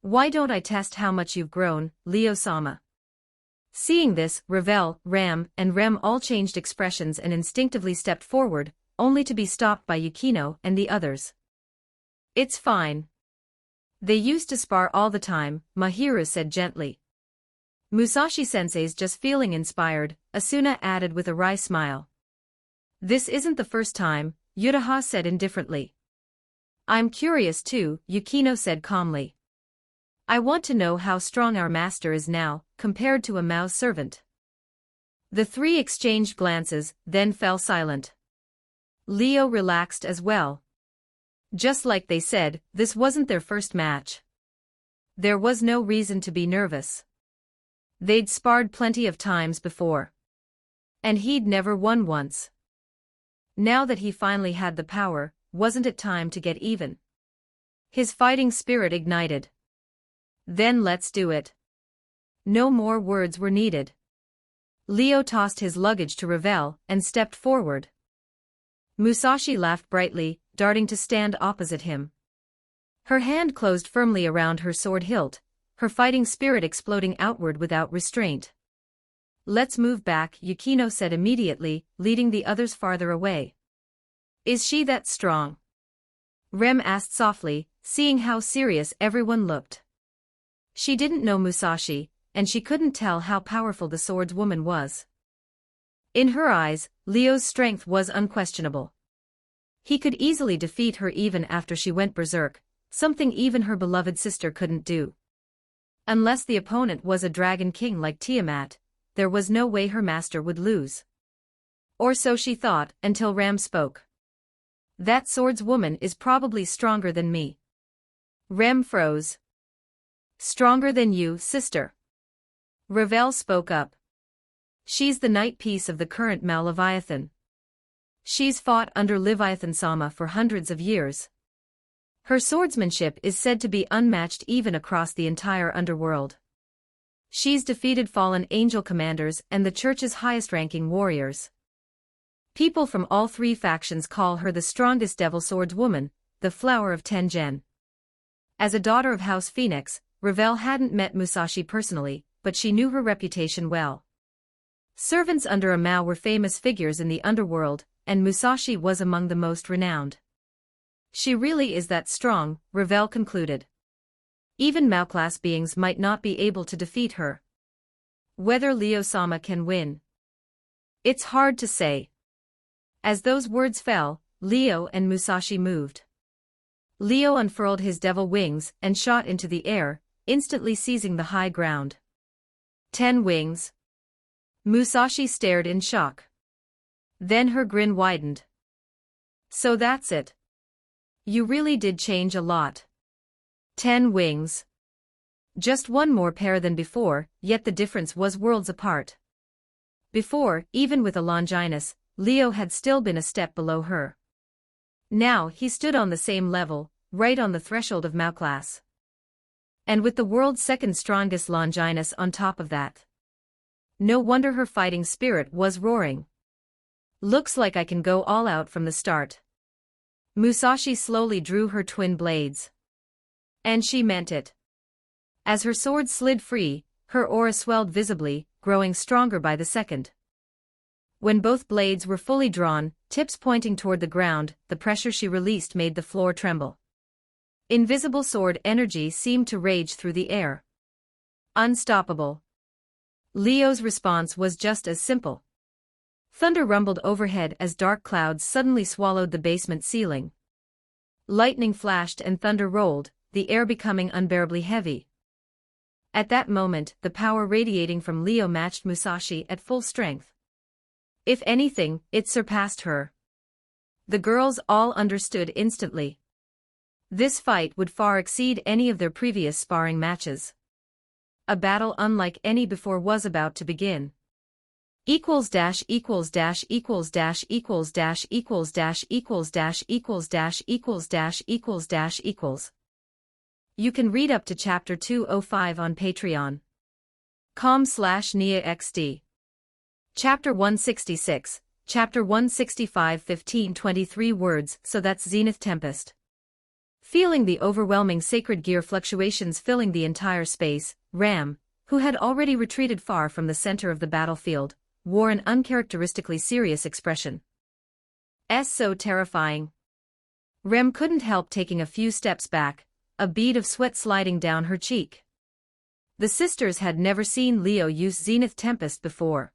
"Why don't I test how much you've grown, Leo-sama?" Seeing this, Ravel, Ram, and Rem all changed expressions and instinctively stepped forward, only to be stopped by Yukino and the others. "It's fine. They used to spar all the time," Mahiru said gently. "Musashi-sensei's just feeling inspired," Asuna added with a wry smile. "This isn't the first time," Yutaha said indifferently. "I'm curious too," Yukino said calmly. "I want to know how strong our master is now, compared to a Mao's servant." The three exchanged glances, then fell silent. Leo relaxed as well. Just like they said, this wasn't their first match. There was no reason to be nervous. They'd sparred plenty of times before. And he'd never won once. Now that he finally had the power, wasn't it time to get even? His fighting spirit ignited. "Then let's do it." No more words were needed. Leo tossed his luggage to Ravel and stepped forward. Musashi laughed brightly, darting to stand opposite him. Her hand closed firmly around her sword hilt, her fighting spirit exploding outward without restraint. "Let's move back," Yukino said immediately, leading the others farther away. "Is she that strong?" Rem asked softly, seeing how serious everyone looked. She didn't know Musashi, and she couldn't tell how powerful the swordswoman was. In her eyes, Leo's strength was unquestionable. He could easily defeat her even after she went berserk, something even her beloved sister couldn't do. Unless the opponent was a dragon king like Tiamat, there was no way her master would lose. Or so she thought, until Ram spoke. "That swordswoman is probably stronger than me." Rem froze. "Stronger than you, sister." Ravel spoke up. "She's the knight piece of the current Mao Leviathan. She's fought under Leviathan-sama for hundreds of years. Her swordsmanship is said to be unmatched even across the entire underworld. She's defeated fallen angel commanders and the church's highest-ranking warriors. People from all three factions call her the strongest devil swordswoman, the flower of Tengen." As a daughter of House Phoenix, Ravel hadn't met Musashi personally, but she knew her reputation well. Servants under a Mao were famous figures in the underworld, and Musashi was among the most renowned. "She really is that strong," Ravel concluded. "Even Mao-class beings might not be able to defeat her. Whether Leo-sama can win? It's hard to say." As those words fell, Leo and Musashi moved. Leo unfurled his devil wings and shot into the air, instantly seizing the high ground. 10 wings. Musashi stared in shock. Then her grin widened. "So that's it. You really did change a lot. 10 wings. Just one more pair than before, yet the difference was worlds apart. Before, even with a Longinus, Leo had still been a step below her. Now he stood on the same level, right on the threshold of Mao-class. And with the world's second strongest Longinus on top of that. No wonder her fighting spirit was roaring. Looks like I can go all out from the start. Musashi slowly drew her twin blades. And she meant it. As her sword slid free, her aura swelled visibly, growing stronger by the second. When both blades were fully drawn, tips pointing toward the ground, the pressure she released made the floor tremble. Invisible sword energy seemed to rage through the air. Unstoppable. Leo's response was just as simple. Thunder rumbled overhead as dark clouds suddenly swallowed the basement ceiling. Lightning flashed and thunder rolled, the air becoming unbearably heavy. At that moment, the power radiating from Leo matched Musashi at full strength. If anything, it surpassed her. The girls all understood instantly. This fight would far exceed any of their previous sparring matches. A battle unlike any before was about to begin. Equals dash equals dash equals dash equals dash equals dash equals dash equals dash equals dash equals dash equals. You can read up to chapter 205 on patreon.com/NIAXD. Chapter 166, Chapter 165 1523 words, so that's Zenith Tempest. Feeling the overwhelming sacred gear fluctuations filling the entire space, Ram, who had already retreated far from the center of the battlefield, wore an uncharacteristically serious expression. So terrifying. Rem couldn't help taking a few steps back, a bead of sweat sliding down her cheek. The sisters had never seen Leo use Zenith Tempest before.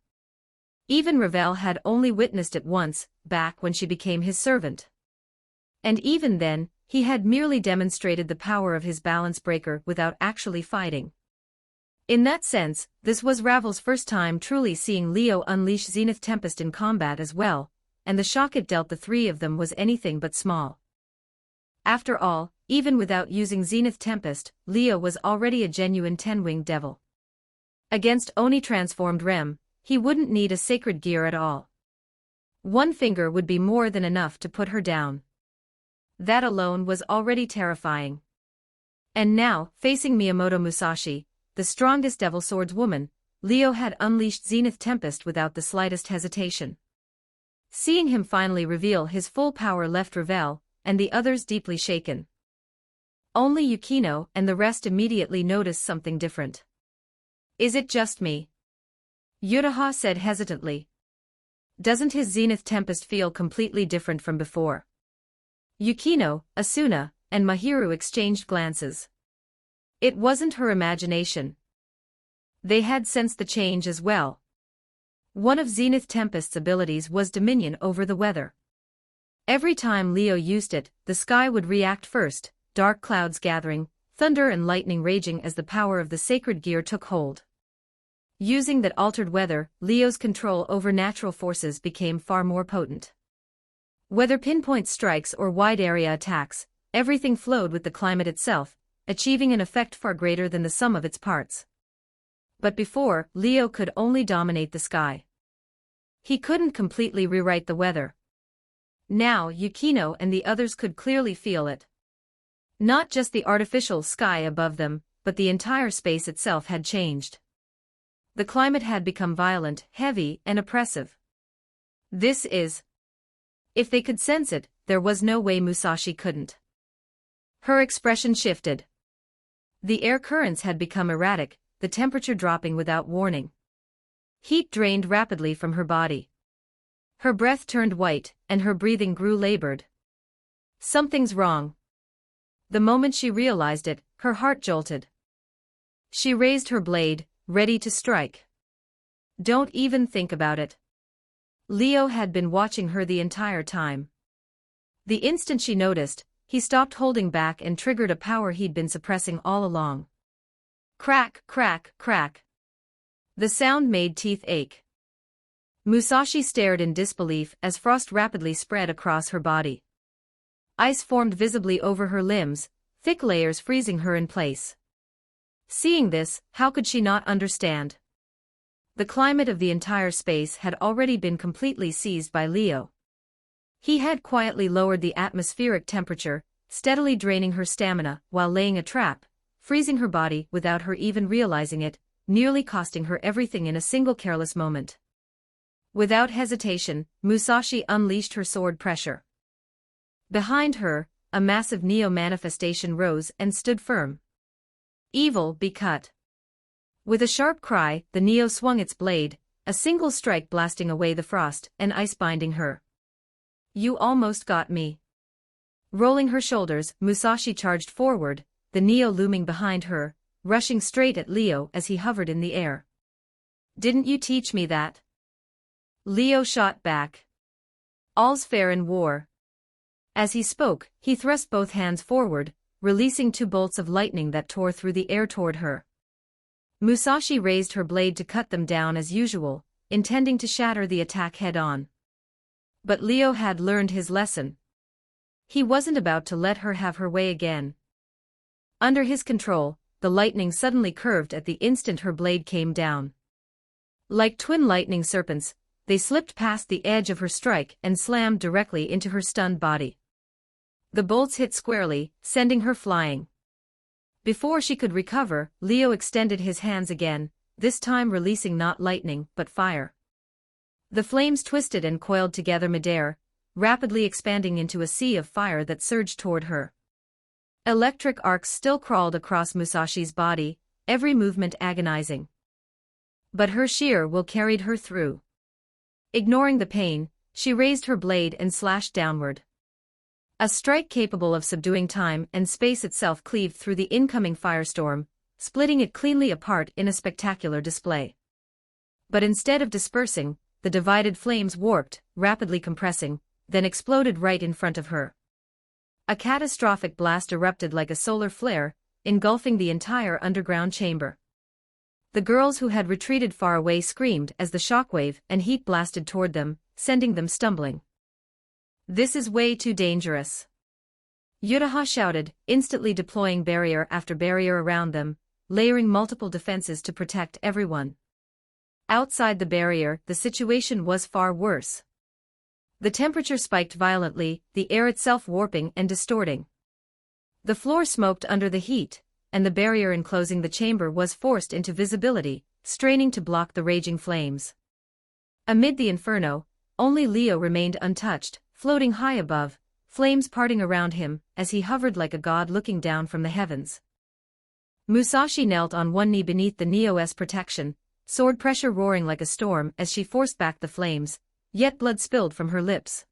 Even Ravel had only witnessed it once, back when she became his servant. And even then, he had merely demonstrated the power of his balance breaker without actually fighting. In that sense, this was Ravel's first time truly seeing Leo unleash Zenith Tempest in combat as well, and the shock it dealt the three of them was anything but small. After all, even without using Zenith Tempest, Leo was already a genuine 10-winged devil. Against Oni-transformed Rem, he wouldn't need a sacred gear at all. One finger would be more than enough to put her down. That alone was already terrifying. And now, facing Miyamoto Musashi, the strongest devil swordswoman, Leo had unleashed Zenith Tempest without the slightest hesitation. Seeing him finally reveal his full power left Ravel, and the others deeply shaken. Only Yukino and the rest immediately noticed something different. Is it just me? Yutaha said hesitantly. Doesn't his Zenith Tempest feel completely different from before? Yukino, Asuna, and Mahiru exchanged glances. It wasn't her imagination. They had sensed the change as well. One of Zenith Tempest's abilities was dominion over the weather. Every time Leo used it, the sky would react first, dark clouds gathering, thunder and lightning raging as the power of the sacred gear took hold. Using that altered weather, Leo's control over natural forces became far more potent. Whether pinpoint strikes or wide-area attacks, everything flowed with the climate itself, achieving an effect far greater than the sum of its parts. But before, Leo could only dominate the sky. He couldn't completely rewrite the weather. Now Yukino and the others could clearly feel it. Not just the artificial sky above them, but the entire space itself had changed. The climate had become violent, heavy, and oppressive. This is... If they could sense it, there was no way Musashi couldn't. Her expression shifted. The air currents had become erratic, the temperature dropping without warning. Heat drained rapidly from her body. Her breath turned white, and her breathing grew labored. Something's wrong. The moment she realized it, her heart jolted. She raised her blade, ready to strike. Don't even think about it. Leo had been watching her the entire time. The instant she noticed, he stopped holding back and triggered a power he'd been suppressing all along. Crack, crack, crack. The sound made teeth ache. Musashi stared in disbelief as frost rapidly spread across her body. Ice formed visibly over her limbs, thick layers freezing her in place. Seeing this, how could she not understand? The climate of the entire space had already been completely seized by Leo. He had quietly lowered the atmospheric temperature, steadily draining her stamina while laying a trap, freezing her body without her even realizing it, nearly costing her everything in a single careless moment. Without hesitation, Musashi unleashed her sword pressure. Behind her, a massive neo-manifestation rose and stood firm. Evil, be cut. With a sharp cry, the Neo swung its blade, a single strike blasting away the frost and ice binding her. You almost got me. Rolling her shoulders, Musashi charged forward, the Neo looming behind her, rushing straight at Leo as he hovered in the air. Didn't you teach me that? Leo shot back. All's fair in war. As he spoke, he thrust both hands forward, releasing 2 bolts of lightning that tore through the air toward her. Musashi raised her blade to cut them down as usual, intending to shatter the attack head-on. But Leo had learned his lesson. He wasn't about to let her have her way again. Under his control, the lightning suddenly curved at the instant her blade came down. Like twin lightning serpents, they slipped past the edge of her strike and slammed directly into her stunned body. The bolts hit squarely, sending her flying. Before she could recover, Leo extended his hands again, this time releasing not lightning but fire. The flames twisted and coiled together midair, rapidly expanding into a sea of fire that surged toward her. Electric arcs still crawled across Musashi's body, every movement agonizing. But her sheer will carried her through. Ignoring the pain, she raised her blade and slashed downward. A strike capable of subduing time and space itself cleaved through the incoming firestorm, splitting it cleanly apart in a spectacular display. But instead of dispersing, the divided flames warped, rapidly compressing, then exploded right in front of her. A catastrophic blast erupted like a solar flare, engulfing the entire underground chamber. The girls who had retreated far away screamed as the shockwave and heat blasted toward them, sending them stumbling. This is way too dangerous. Yuraha shouted, instantly deploying barrier after barrier around them, layering multiple defenses to protect everyone. Outside the barrier, the situation was far worse. The temperature spiked violently, the air itself warping and distorting. The floor smoked under the heat, and the barrier enclosing the chamber was forced into visibility, straining to block the raging flames. Amid the inferno, only Leo remained untouched, floating high above, flames parting around him as he hovered like a god looking down from the heavens. Musashi knelt on one knee beneath the Neo's protection, sword pressure roaring like a storm as she forced back the flames, yet blood spilled from her lips.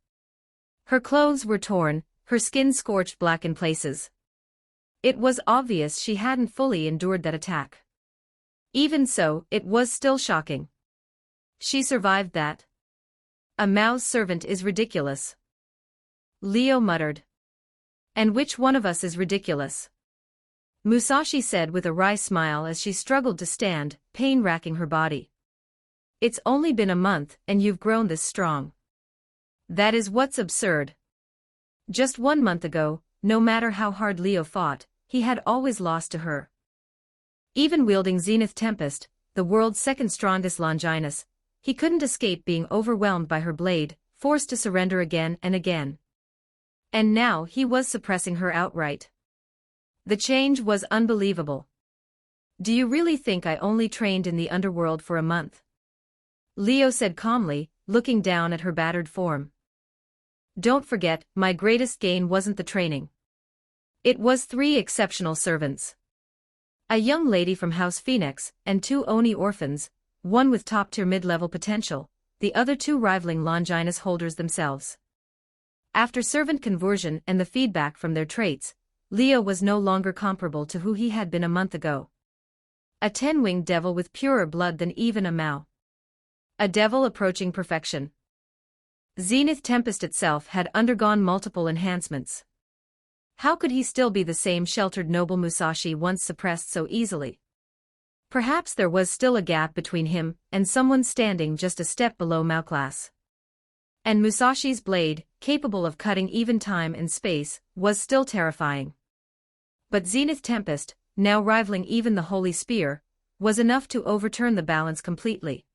Her clothes were torn, her skin scorched black in places. It was obvious she hadn't fully endured that attack. Even so, it was still shocking. She survived that. A Mao's servant is ridiculous. Leo muttered. And which one of us is ridiculous? Musashi said with a wry smile as she struggled to stand, pain racking her body. It's only been a month and you've grown this strong. That is what's absurd. Just 1 month ago, no matter how hard Leo fought, he had always lost to her. Even wielding Zenith Tempest, the world's second strongest Longinus, he couldn't escape being overwhelmed by her blade, forced to surrender again and again. And now he was suppressing her outright. The change was unbelievable. Do you really think I only trained in the underworld for a month? Leo said calmly, looking down at her battered form. Don't forget, my greatest gain wasn't the training. It was 3 exceptional servants. A young lady from House Phoenix, and 2 Oni orphans, one with top-tier mid-level potential, the other 2 rivaling Longinus holders themselves. After servant conversion and the feedback from their traits, Leo was no longer comparable to who he had been a month ago. A 10-winged devil with purer blood than even a Mao. A devil approaching perfection. Zenith Tempest itself had undergone multiple enhancements. How could he still be the same sheltered noble Musashi once suppressed so easily? Perhaps there was still a gap between him and someone standing just a step below Mao class. And Musashi's blade, capable of cutting even time and space, was still terrifying. But Zenith Tempest, now rivaling even the holy spear, was enough to overturn the balance completely.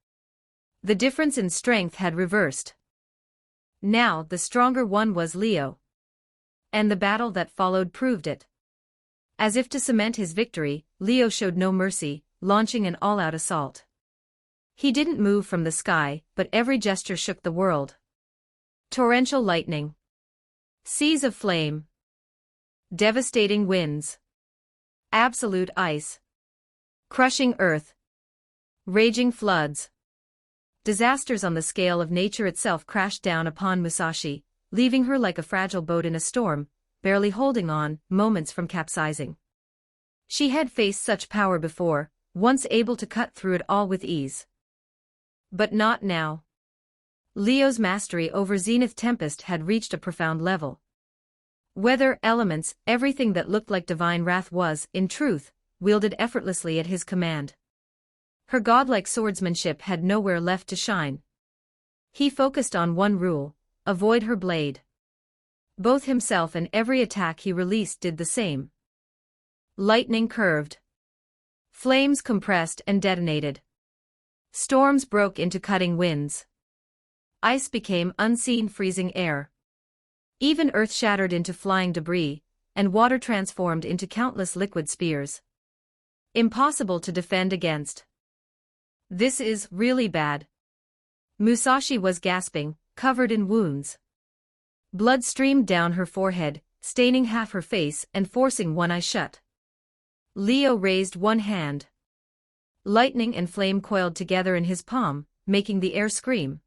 The difference in strength had reversed. Now the stronger one was Leo. And the battle that followed proved it. As if to cement his victory, Leo showed no mercy, launching an all-out assault. He didn't move from the sky, but every gesture shook the world. Torrential lightning. Seas of flame. Devastating winds. Absolute ice. Crushing earth. Raging floods. Disasters on the scale of nature itself crashed down upon Musashi, leaving her like a fragile boat in a storm, barely holding on, moments from capsizing. She had faced such power before, once able to cut through it all with ease. But not now. Leo's mastery over Zenith Tempest had reached a profound level. Weather, elements, everything that looked like divine wrath was, in truth, wielded effortlessly at his command. Her godlike swordsmanship had nowhere left to shine. He focused on one rule: avoid her blade. Both himself and every attack he released did the same. Lightning curved. Flames compressed and detonated. Storms broke into cutting winds. Ice became unseen freezing air. Even earth shattered into flying debris, and water transformed into countless liquid spears. Impossible to defend against. This is really bad. Musashi was gasping, covered in wounds. Blood streamed down her forehead, staining half her face and forcing one eye shut. Leo raised one hand. Lightning and flame coiled together in his palm, making the air scream.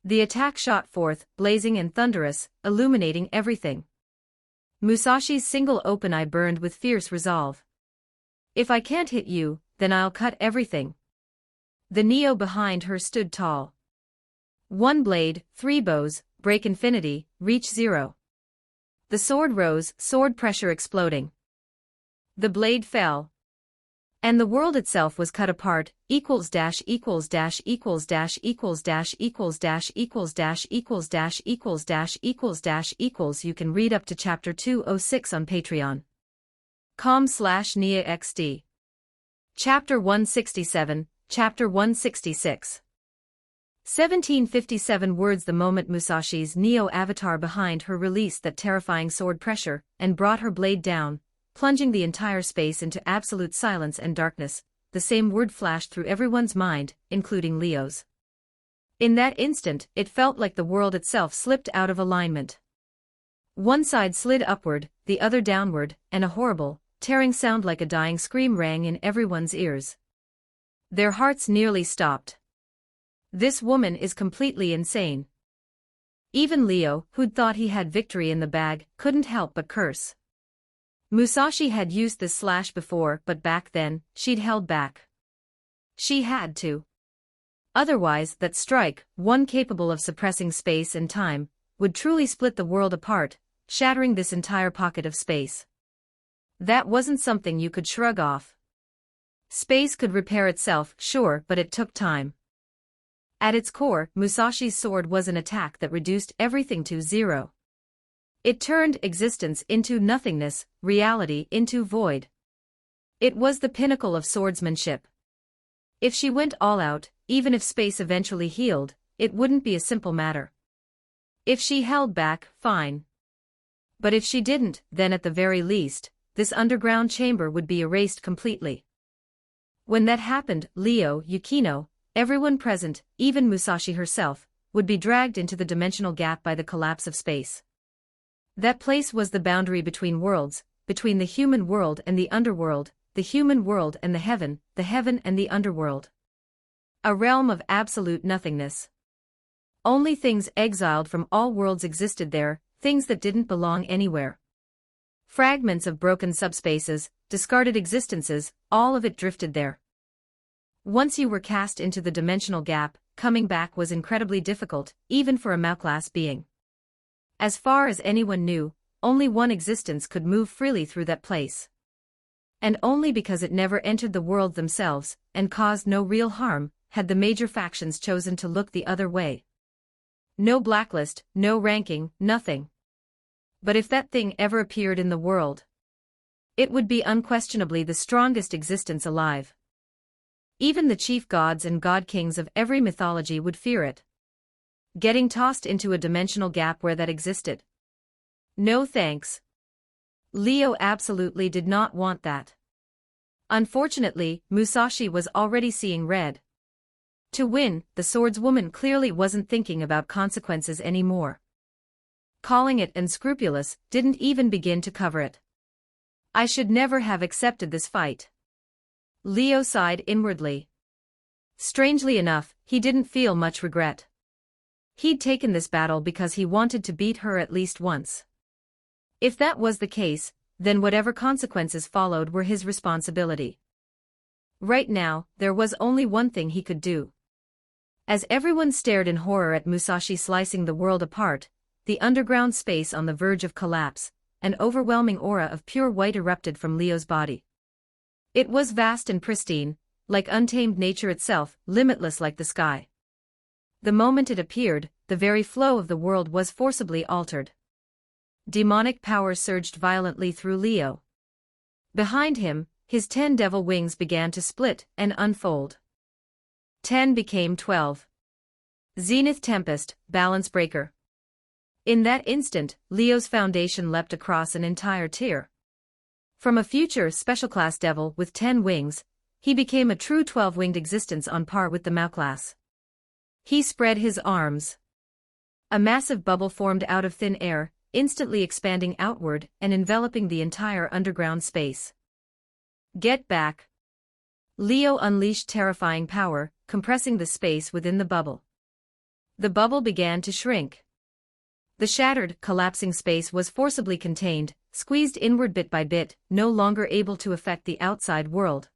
The attack shot forth, blazing and thunderous, illuminating everything. Musashi's single open eye burned with fierce resolve. If I can't hit you, then I'll cut everything. The Neo behind her stood tall. One blade, three bows, break infinity, reach zero. The sword rose, sword pressure exploding. The blade fell. And the world itself was cut apart, equals dash equals dash equals dash equals dash equals dash equals dash equals dash equals dash equals dash equals. You can read up to chapter 206 on Patreon. com/NeaXD. Chapter 167, Chapter 166. 1757 words. The moment Musashi's Neo avatar behind her released that terrifying sword pressure, and brought her blade down, plunging the entire space into absolute silence and darkness, the same word flashed through everyone's mind, including Leo's. In that instant, it felt like the world itself slipped out of alignment. One side slid upward, the other downward, and a horrible, tearing sound like a dying scream rang in everyone's ears. Their hearts nearly stopped. This woman is completely insane. Even Leo, who'd thought he had victory in the bag, couldn't help but curse. Musashi had used this slash before, but back then, she'd held back. She had to. Otherwise, that strike, one capable of suppressing space and time, would truly split the world apart, shattering this entire pocket of space. That wasn't something you could shrug off. Space could repair itself, sure, but it took time. At its core, Musashi's sword was an attack that reduced everything to zero. It turned existence into nothingness, reality into void. It was the pinnacle of swordsmanship. If she went all out, even if space eventually healed, it wouldn't be a simple matter. If she held back, fine. But if she didn't, then at the very least, this underground chamber would be erased completely. When that happened, Leo, Yukino, everyone present, even Musashi herself, would be dragged into the dimensional gap by the collapse of space. That place was the boundary between worlds, between the human world and the underworld, the human world and the heaven and the underworld. A realm of absolute nothingness. Only things exiled from all worlds existed there, things that didn't belong anywhere. Fragments of broken subspaces, discarded existences, all of it drifted there. Once you were cast into the dimensional gap, coming back was incredibly difficult, even for a Mao-class being. As far as anyone knew, only one existence could move freely through that place. And only because it never entered the world themselves, and caused no real harm, had the major factions chosen to look the other way. No blacklist, no ranking, nothing. But if that thing ever appeared in the world, It would be unquestionably the strongest existence alive. Even the chief gods and god-kings of every mythology would fear it. Getting tossed into a dimensional gap where that existed? No thanks. Leo absolutely did not want that. Unfortunately, Musashi was already seeing red. To win, the swordswoman clearly wasn't thinking about consequences anymore. Calling it unscrupulous didn't even begin to cover it. I should never have accepted this fight. Leo sighed inwardly. Strangely enough, he didn't feel much regret. He'd taken this battle because he wanted to beat her at least once. If that was the case, then whatever consequences followed were his responsibility. Right now, there was only one thing he could do. As everyone stared in horror at Musashi slicing the world apart, the underground space on the verge of collapse, an overwhelming aura of pure white erupted from Leo's body. It was vast and pristine, like untamed nature itself, limitless like the sky. The moment it appeared, the very flow of the world was forcibly altered. Demonic power surged violently through Leo. Behind him, his 10 devil wings began to split and unfold. 10 became 12. Zenith Tempest, Balance Breaker. In that instant, Leo's foundation leapt across an entire tier. From a future special-class devil with 10 wings, he became a true 12-winged existence on par with the Mao class. He spread his arms. A massive bubble formed out of thin air, instantly expanding outward and enveloping the entire underground space. Get back. Leo unleashed terrifying power, compressing the space within the bubble. The bubble began to shrink. The shattered, collapsing space was forcibly contained, squeezed inward bit by bit, no longer able to affect the outside world.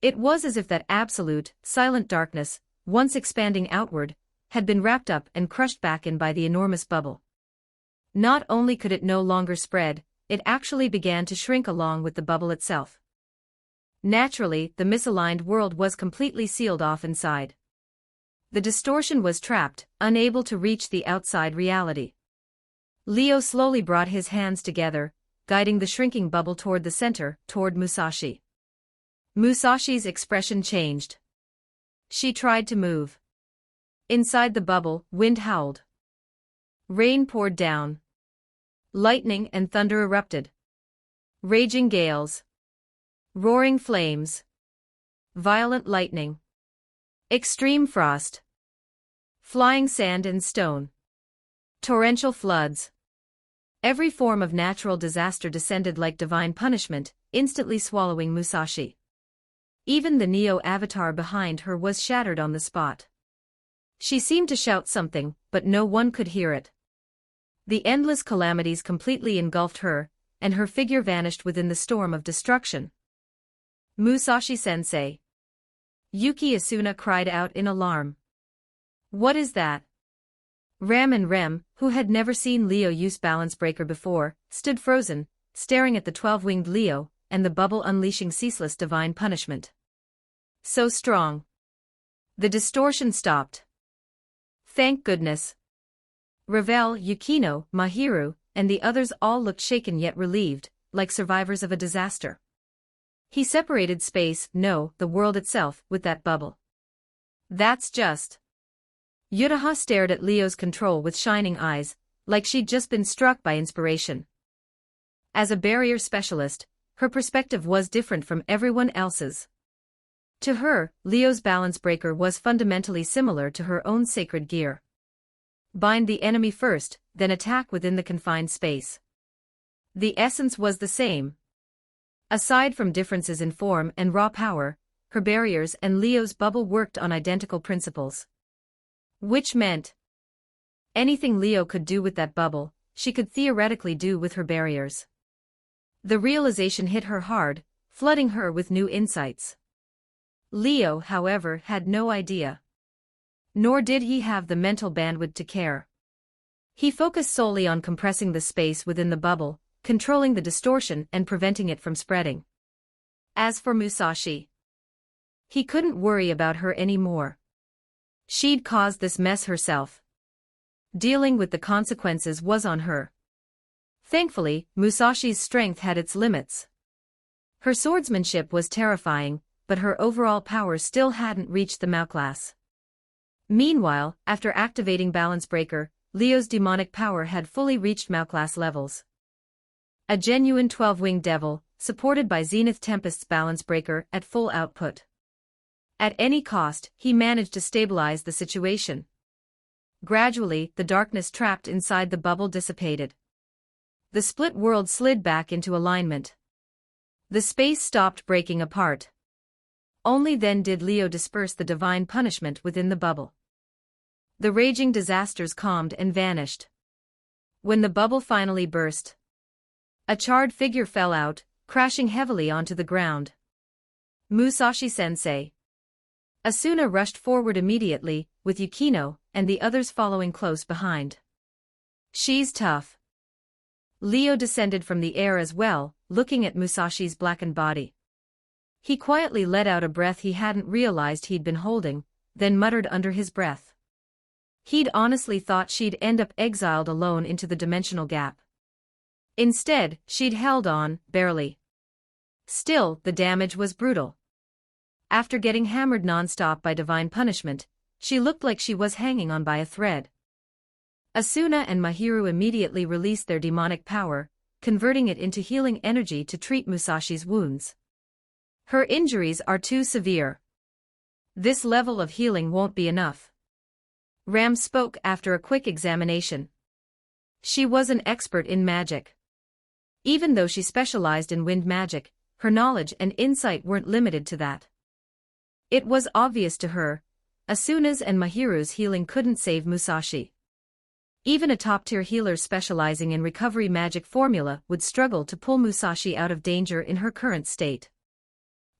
It was as if that absolute, silent darkness, once expanding outward, had been wrapped up and crushed back in by the enormous bubble. Not only could it no longer spread, it actually began to shrink along with the bubble itself. Naturally, the misaligned world was completely sealed off inside. The distortion was trapped, unable to reach the outside reality. Leo slowly brought his hands together, guiding the shrinking bubble toward the center, toward Musashi. Musashi's expression changed. She tried to move. Inside the bubble, wind howled. Rain poured down. Lightning and thunder erupted. Raging gales. Roaring flames. Violent lightning. Extreme frost. Flying sand and stone. Torrential floods. Every form of natural disaster descended like divine punishment, instantly swallowing Musashi. Even the Neo avatar behind her was shattered on the spot. She seemed to shout something, but no one could hear it. The endless calamities completely engulfed her, and her figure vanished within the storm of destruction. Musashi-sensei. Yuki Asuna cried out in alarm. What is that? Ram and Rem, who had never seen Leo use Balance Breaker before, stood frozen, staring at the 12-winged Leo, and the bubble unleashing ceaseless divine punishment. So strong. The distortion stopped. Thank goodness. Ravel, Yukino, Mahiru, and the others all looked shaken yet relieved, like survivors of a disaster. He separated space, no, the world itself, with that bubble. That's just. Yutaha stared at Leo's control with shining eyes, like she'd just been struck by inspiration. As a barrier specialist, her perspective was different from everyone else's. To her, Leo's balance breaker was fundamentally similar to her own sacred gear. Bind the enemy first, then attack within the confined space. The essence was the same. Aside from differences in form and raw power, her barriers and Leo's bubble worked on identical principles. Which meant anything Leo could do with that bubble, she could theoretically do with her barriers. The realization hit her hard, flooding her with new insights. Leo, however, had no idea. Nor did he have the mental bandwidth to care. He focused solely on compressing the space within the bubble, controlling the distortion and preventing it from spreading. As for Musashi, he couldn't worry about her anymore. She'd caused this mess herself. Dealing with the consequences was on her. Thankfully, Musashi's strength had its limits. Her swordsmanship was terrifying, but her overall power still hadn't reached the Mao class. Meanwhile, after activating Balance Breaker, Leo's demonic power had fully reached Mao class levels. A genuine 12-winged devil, supported by Zenith Tempest's Balance Breaker at full output. At any cost, he managed to stabilize the situation. Gradually, the darkness trapped inside the bubble dissipated. The split world slid back into alignment. The space stopped breaking apart. Only then did Leo disperse the divine punishment within the bubble. The raging disasters calmed and vanished. When the bubble finally burst, a charred figure fell out, crashing heavily onto the ground. Musashi-sensei. Asuna rushed forward immediately, with Yukino and the others following close behind. She's tough. Leo descended from the air as well, looking at Musashi's blackened body. He quietly let out a breath he hadn't realized he'd been holding, then muttered under his breath. He'd honestly thought she'd end up exiled alone into the dimensional gap. Instead, she'd held on, barely. Still, the damage was brutal. After getting hammered non-stop by divine punishment, she looked like she was hanging on by a thread. Asuna and Mahiru immediately released their demonic power, converting it into healing energy to treat Musashi's wounds. Her injuries are too severe. This level of healing won't be enough. Ram spoke after a quick examination. She was an expert in magic. Even though she specialized in wind magic, her knowledge and insight weren't limited to that. It was obvious to her, Asuna's and Mahiru's healing couldn't save Musashi. Even a top-tier healer specializing in recovery magic formula would struggle to pull Musashi out of danger in her current state.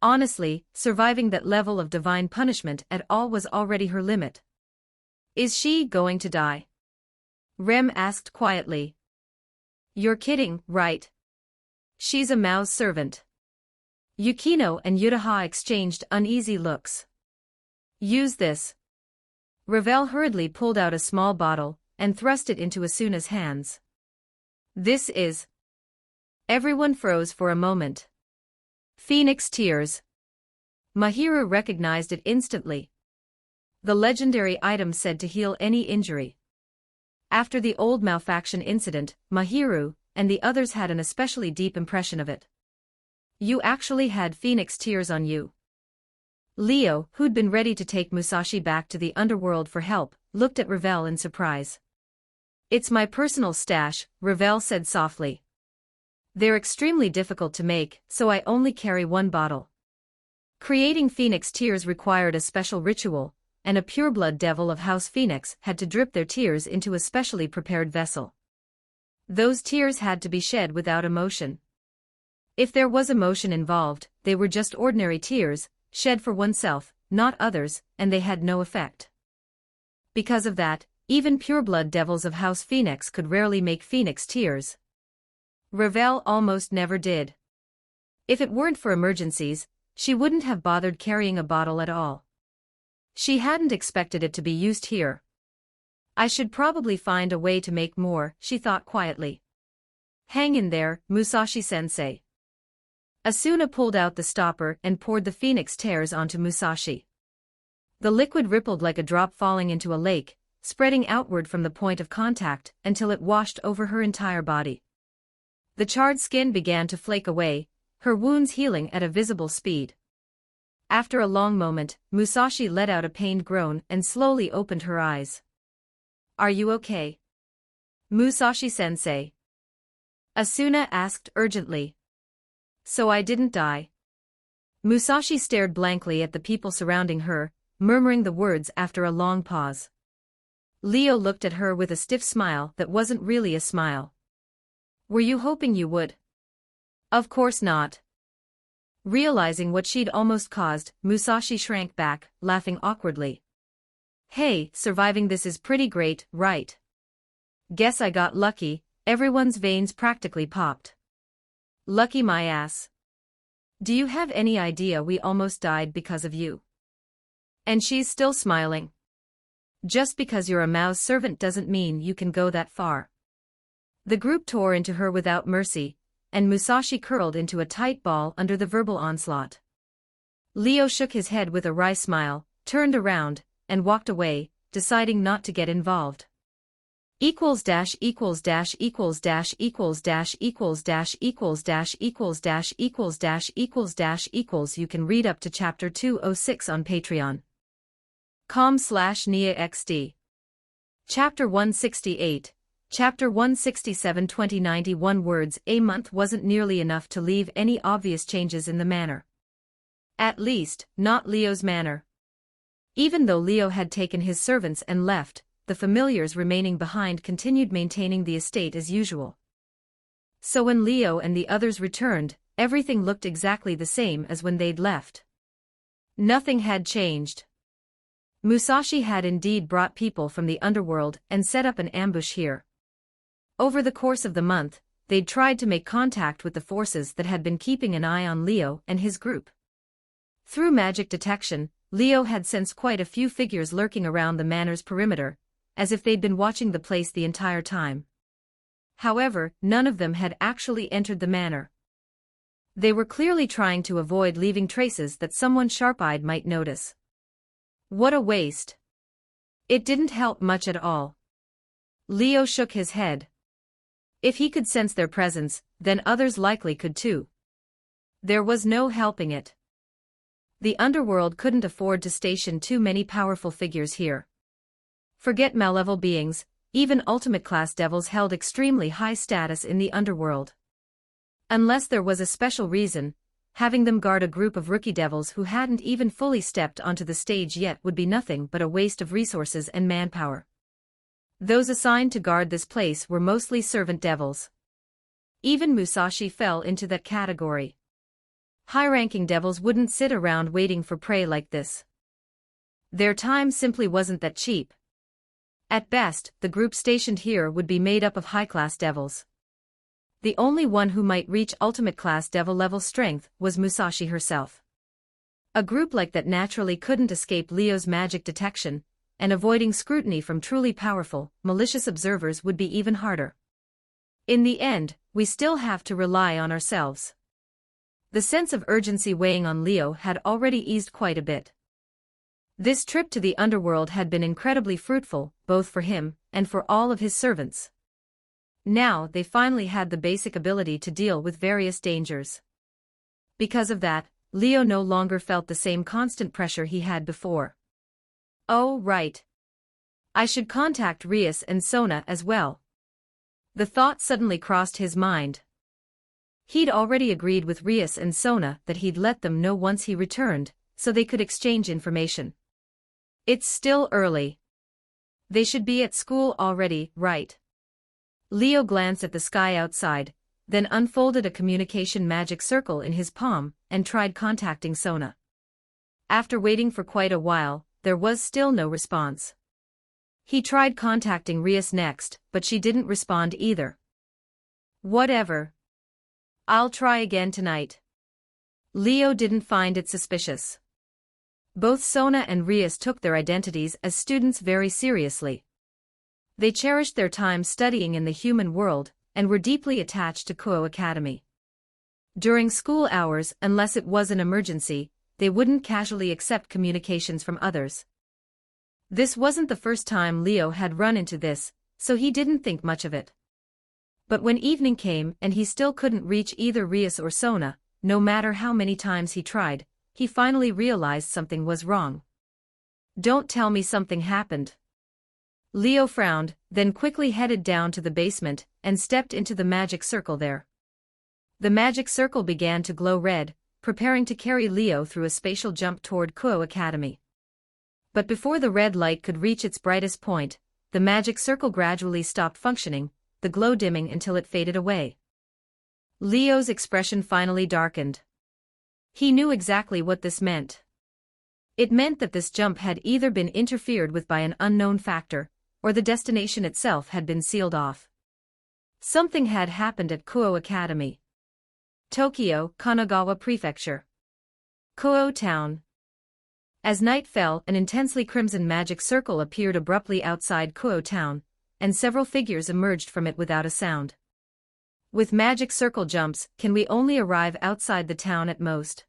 Honestly, surviving that level of divine punishment at all was already her limit. Is she going to die? Rem asked quietly. You're kidding, right? She's a Mao's servant. Yukino and Yutaha exchanged uneasy looks. Use this. Ravel hurriedly pulled out a small bottle and thrust it into Asuna's hands. This is... Everyone froze for a moment. Phoenix Tears. Mahiru recognized it instantly. The legendary item said to heal any injury. After the old malfaction incident, Mahiru and the others had an especially deep impression of it. You actually had Phoenix Tears on you. Leo, who'd been ready to take Musashi back to the underworld for help, looked at Ravel in surprise. It's my personal stash, Ravel said softly. They're extremely difficult to make, so I only carry one bottle. Creating Phoenix Tears required a special ritual, and a pureblood devil of House Phoenix had to drip their tears into a specially prepared vessel. Those tears had to be shed without emotion. If there was emotion involved, they were just ordinary tears, shed for oneself, not others, and they had no effect. Because of that, even pureblood devils of House Phoenix could rarely make Phoenix Tears. Ravel almost never did. If it weren't for emergencies, she wouldn't have bothered carrying a bottle at all. She hadn't expected it to be used here. I should probably find a way to make more, she thought quietly. Hang in there, Musashi-sensei. Asuna pulled out the stopper and poured the Phoenix Tears onto Musashi. The liquid rippled like a drop falling into a lake, spreading outward from the point of contact until it washed over her entire body. The charred skin began to flake away, her wounds healing at a visible speed. After a long moment, Musashi let out a pained groan and slowly opened her eyes. Are you okay? Musashi-sensei. Asuna asked urgently. So I didn't die. Musashi stared blankly at the people surrounding her, murmuring the words after a long pause. Leo looked at her with a stiff smile that wasn't really a smile. Were you hoping you would? Of course not. Realizing what she'd almost caused, Musashi shrank back, laughing awkwardly. Hey, surviving this is pretty great, right? Guess I got lucky, everyone's veins practically popped. Lucky my ass. Do you have any idea we almost died because of you? And she's still smiling. Just because you're a Mao's servant doesn't mean you can go that far. The group tore into her without mercy, and Musashi curled into a tight ball under the verbal onslaught. Leo shook his head with a wry smile, turned around, and walked away, deciding not to get involved. Equals dash equals dash equals dash equals dash equals dash equals dash equals dash equals dash equals dash equals. You can read up to chapter 206 on Patreon. com/NIAXD. Chapter 168. Chapter 167 2091 words. A month wasn't nearly enough to leave any obvious changes in the manor. At least, not Leo's manor. Even though Leo had taken his servants and left, the familiars remaining behind continued maintaining the estate as usual. So when Leo and the others returned, everything looked exactly the same as when they'd left. Nothing had changed. Musashi had indeed brought people from the underworld and set up an ambush here. Over the course of the month, they'd tried to make contact with the forces that had been keeping an eye on Leo and his group. Through magic detection, Leo had sensed quite a few figures lurking around the manor's perimeter, as if they'd been watching the place the entire time. However, none of them had actually entered the manor. They were clearly trying to avoid leaving traces that someone sharp-eyed might notice. What a waste. It didn't help much at all. Leo shook his head. If he could sense their presence, then others likely could too. There was no helping it. The underworld couldn't afford to station too many powerful figures here. Forget malevolent beings, even ultimate-class devils held extremely high status in the underworld. Unless there was a special reason, having them guard a group of rookie devils who hadn't even fully stepped onto the stage yet would be nothing but a waste of resources and manpower. Those assigned to guard this place were mostly servant devils. Even Musashi fell into that category. High-ranking devils wouldn't sit around waiting for prey like this. Their time simply wasn't that cheap. At best, the group stationed here would be made up of high-class devils. The only one who might reach ultimate-class devil level strength was Musashi herself. A group like that naturally couldn't escape Leo's magic detection, and avoiding scrutiny from truly powerful, malicious observers would be even harder. In the end, we still have to rely on ourselves. The sense of urgency weighing on Leo had already eased quite a bit. This trip to the underworld had been incredibly fruitful, both for him and for all of his servants. Now they finally had the basic ability to deal with various dangers. Because of that, Leo no longer felt the same constant pressure he had before. Oh, right. I should contact Rias and Sona as well. The thought suddenly crossed his mind. He'd already agreed with Rias and Sona that he'd let them know once he returned, so they could exchange information. It's still early. They should be at school already, right? Leo glanced at the sky outside, then unfolded a communication magic circle in his palm, and tried contacting Sona. After waiting for quite a while, there was still no response. He tried contacting Rias next, but she didn't respond either. Whatever. I'll try again tonight. Leo didn't find it suspicious. Both Sona and Rias took their identities as students very seriously. They cherished their time studying in the human world, and were deeply attached to Kuo Academy. During school hours, unless it was an emergency, they wouldn't casually accept communications from others. This wasn't the first time Leo had run into this, so he didn't think much of it. But when evening came and he still couldn't reach either Rias or Sona, no matter how many times he tried, he finally realized something was wrong. Don't tell me something happened. Leo frowned, then quickly headed down to the basement and stepped into the magic circle there. The magic circle began to glow red, preparing to carry Leo through a spatial jump toward Kuo Academy. But before the red light could reach its brightest point, the magic circle gradually stopped functioning, the glow dimming until it faded away. Leo's expression finally darkened. He knew exactly what this meant. It meant that this jump had either been interfered with by an unknown factor, or the destination itself had been sealed off. Something had happened at Kuo Academy. Tokyo, Kanagawa Prefecture. Kuo Town. As night fell, an intensely crimson magic circle appeared abruptly outside Kuo Town, and several figures emerged from it without a sound. With magic circle jumps, can we only arrive outside the town at most?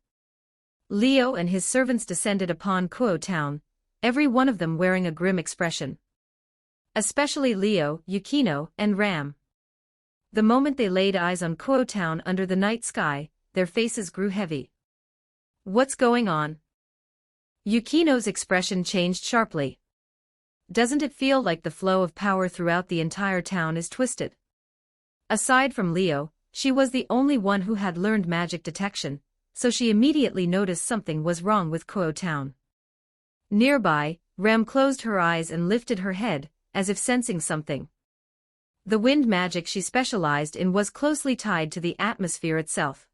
Leo and his servants descended upon Kuo town, every one of them wearing a grim expression. Especially Leo, Yukino, and Ram. The moment they laid eyes on Kuo town under the night sky, their faces grew heavy. What's going on? Yukino's expression changed sharply. Doesn't it feel like the flow of power throughout the entire town is twisted? Aside from Leo, she was the only one who had learned magic detection, so she immediately noticed something was wrong with Kuo town. Nearby, Ram closed her eyes and lifted her head, as if sensing something. The wind magic she specialized in was closely tied to the atmosphere itself.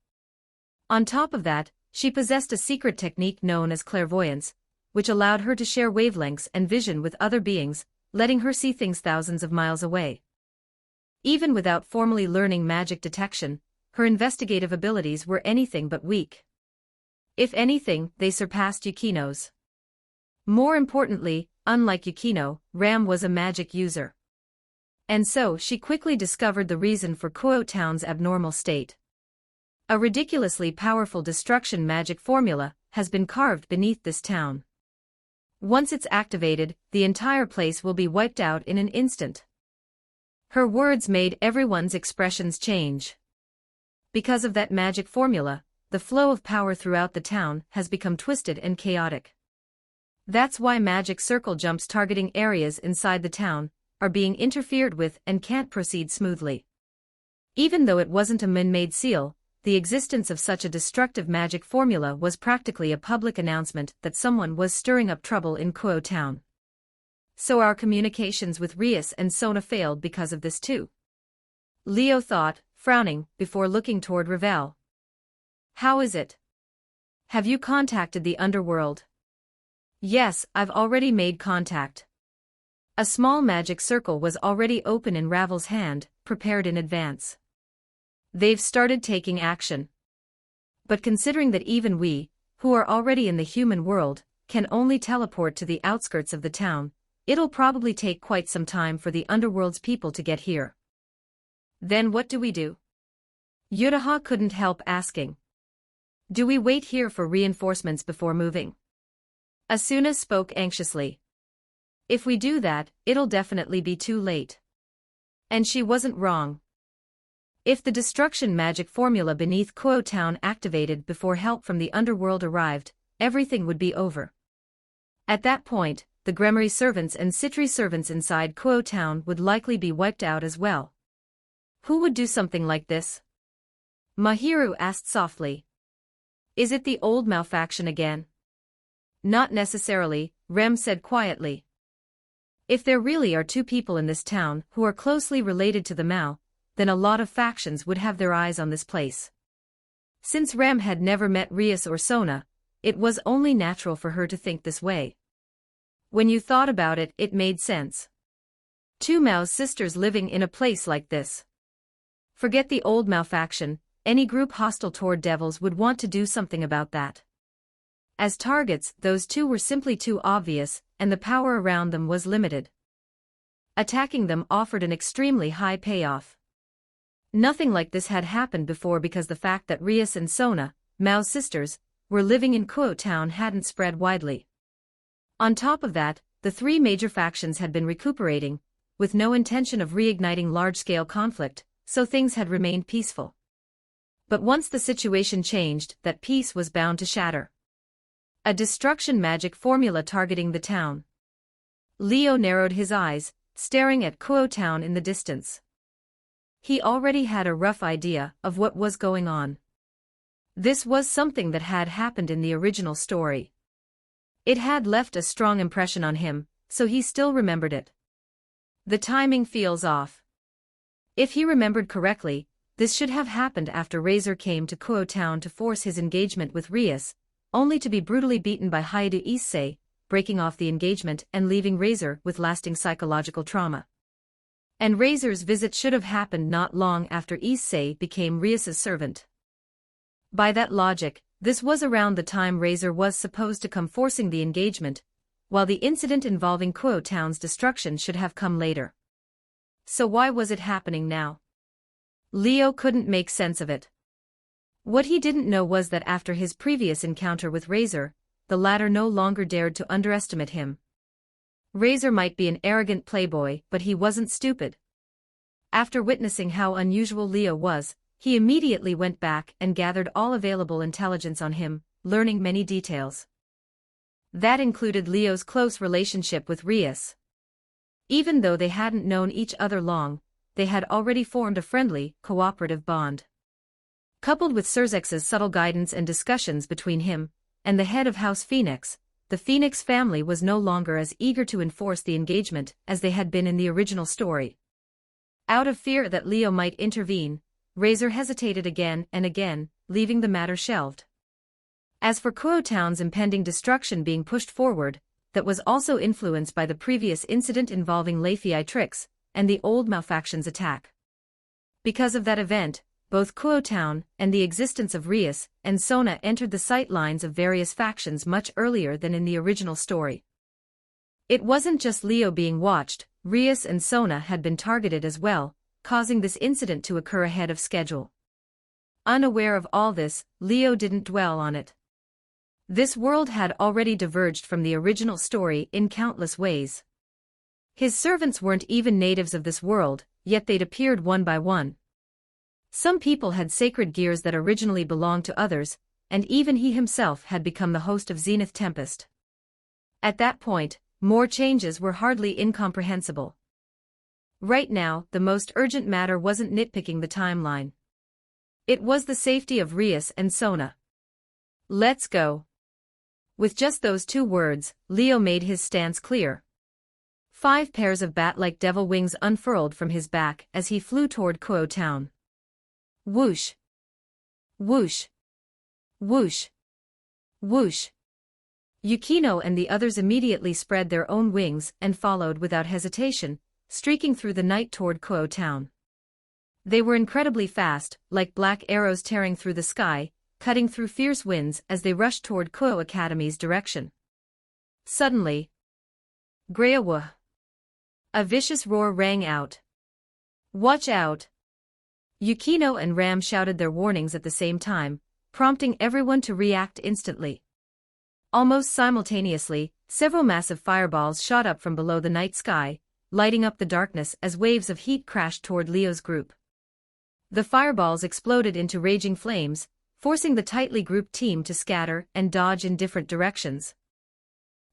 On top of that, she possessed a secret technique known as clairvoyance, which allowed her to share wavelengths and vision with other beings, letting her see things thousands of miles away. Even without formally learning magic detection, her investigative abilities were anything but weak. If anything, they surpassed Yukino's. More importantly, unlike Yukino, Ram was a magic user. And so she quickly discovered the reason for Kuo town's abnormal state. A ridiculously powerful destruction magic formula has been carved beneath this town. Once it's activated, the entire place will be wiped out in an instant. Her words made everyone's expressions change. Because of that magic formula, the flow of power throughout the town has become twisted and chaotic. That's why magic circle jumps targeting areas inside the town are being interfered with and can't proceed smoothly. Even though it wasn't a man-made seal, the existence of such a destructive magic formula was practically a public announcement that someone was stirring up trouble in Kuo town. So our communications with Rias and Sona failed because of this too. Leo thought, frowning, before looking toward Ravel. How is it? Have you contacted the underworld? Yes, I've already made contact. A small magic circle was already open in Ravel's hand, prepared in advance. They've started taking action. But considering that even we, who are already in the human world, can only teleport to the outskirts of the town, it'll probably take quite some time for the underworld's people to get here. Then what do we do? Yuraha couldn't help asking. Do we wait here for reinforcements before moving? Asuna spoke anxiously. If we do that, it'll definitely be too late. And she wasn't wrong. If the destruction magic formula beneath Kuo town activated before help from the underworld arrived, everything would be over. At that point, the Gremory servants and Citri servants inside Kuo town would likely be wiped out as well. Who would do something like this? Mahiru asked softly. Is it the old Mao faction again? Not necessarily, Rem said quietly. If there really are two people in this town who are closely related to the Mao, then a lot of factions would have their eyes on this place. Since Rem had never met Rias or Sona, it was only natural for her to think this way. When you thought about it, it made sense. Two Mao's sisters living in a place like this. Forget the old Mao faction, any group hostile toward devils would want to do something about that. As targets, those two were simply too obvious, and the power around them was limited. Attacking them offered an extremely high payoff. Nothing like this had happened before because the fact that Rias and Sona, Mao's sisters, were living in Kuo town hadn't spread widely. On top of that, the three major factions had been recuperating, with no intention of reigniting large-scale conflict, so things had remained peaceful. But once the situation changed, that peace was bound to shatter. A destruction magic formula targeting the town. Leo narrowed his eyes, staring at Kuo town in the distance. He already had a rough idea of what was going on. This was something that had happened in the original story. It had left a strong impression on him, so he still remembered it. The timing feels off. If he remembered correctly, this should have happened after Razor came to Kuo town to force his engagement with Rias, only to be brutally beaten by Haida Issei, breaking off the engagement and leaving Razor with lasting psychological trauma. And Razor's visit should have happened not long after Issei became Rias's servant. By that logic, this was around the time Razor was supposed to come forcing the engagement, while the incident involving Kuo town's destruction should have come later. So why was it happening now? Leo couldn't make sense of it. What he didn't know was that after his previous encounter with Razor, the latter no longer dared to underestimate him. Razor might be an arrogant playboy, but he wasn't stupid. After witnessing how unusual Leo was, he immediately went back and gathered all available intelligence on him, learning many details. That included Leo's close relationship with Rias. Even though they hadn't known each other long, they had already formed a friendly, cooperative bond. Coupled with Surzex's subtle guidance and discussions between him and the head of House Phoenix, the Phoenix family was no longer as eager to enforce the engagement as they had been in the original story. Out of fear that Leo might intervene, Razor hesitated again and again, leaving the matter shelved. As for Kuo Town's impending destruction being pushed forward, that was also influenced by the previous incident involving Leifei tricks and the old Malfaction's attack. Because of that event, both Kuo Town and the existence of Rias and Sona entered the sight lines of various factions much earlier than in the original story. It wasn't just Leo being watched, Rias and Sona had been targeted as well, causing this incident to occur ahead of schedule. Unaware of all this, Leo didn't dwell on it. This world had already diverged from the original story in countless ways. His servants weren't even natives of this world, yet they'd appeared one by one. Some people had sacred gears that originally belonged to others, and even he himself had become the host of Zenith Tempest. At that point, more changes were hardly incomprehensible. Right now, the most urgent matter wasn't nitpicking the timeline. It was the safety of Rias and Sona. Let's go. With just those two words, Leo made his stance clear. 5 pairs of bat-like devil wings unfurled from his back as he flew toward Kuo Town. Whoosh! Whoosh! Whoosh! Whoosh! Yukino and the others immediately spread their own wings and followed without hesitation, streaking through the night toward Kuo Town. They were incredibly fast, like black arrows tearing through the sky, cutting through fierce winds as they rushed toward Kuo Academy's direction. Suddenly, Greawa! A vicious roar rang out. Watch out! Yukino and Ram shouted their warnings at the same time, prompting everyone to react instantly. Almost simultaneously, several massive fireballs shot up from below the night sky, lighting up the darkness as waves of heat crashed toward Leo's group. The fireballs exploded into raging flames, forcing the tightly grouped team to scatter and dodge in different directions.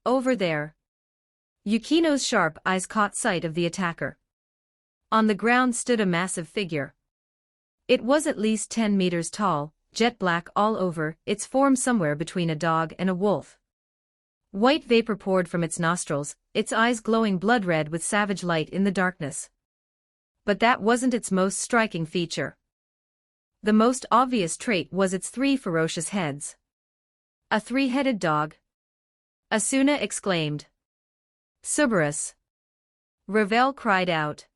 Over there. Yukino's sharp eyes caught sight of the attacker. On the ground stood a massive figure. It was at least 10 meters tall, jet black all over, its form somewhere between a dog and a wolf. White vapor poured from its nostrils, its eyes glowing blood red with savage light in the darkness. But that wasn't its most striking feature. The most obvious trait was its 3 ferocious heads. A 3-headed dog? Asuna exclaimed. Cerberus! Ravel cried out.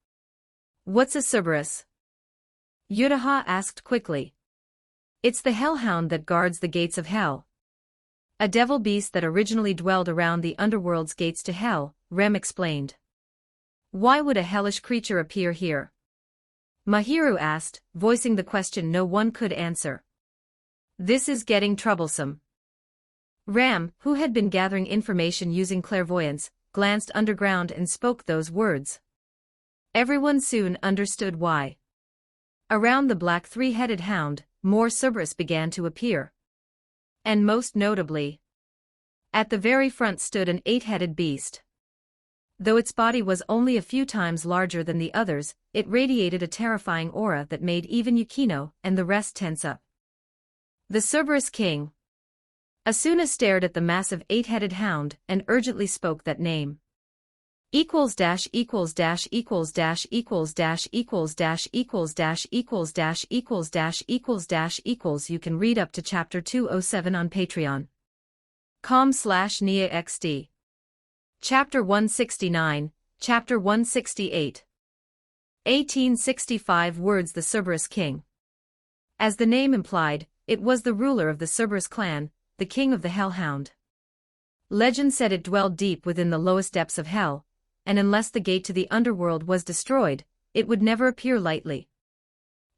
What's a Cerberus? Yutaha asked quickly. It's the hellhound that guards the gates of hell. A devil beast that originally dwelled around the underworld's gates to hell, Rem explained. Why would a hellish creature appear here? Mahiru asked, voicing the question no one could answer. This is getting troublesome. Ram, who had been gathering information using clairvoyance, glanced underground and spoke those words. Everyone soon understood why. Around the black 3-headed hound, more Cerberus began to appear. And most notably, at the very front stood an 8-headed beast. Though its body was only a few times larger than the others, it radiated a terrifying aura that made even Yukino and the rest tense up. The Cerberus King. Asuna stared at the massive 8-headed hound and urgently spoke that name. Equals dash equals dash equals dash equals dash equals dash equals dash equals dash equals dash equals dash equals. You can read up to chapter 207 on Patreon. com/NIAXD. Chapter 169, Chapter 168. 1865 words. The Cerberus King. As the name implied, it was the ruler of the Cerberus clan, the king of the Hellhound. Legend said it dwelled deep within the lowest depths of hell, and unless the gate to the underworld was destroyed, it would never appear lightly.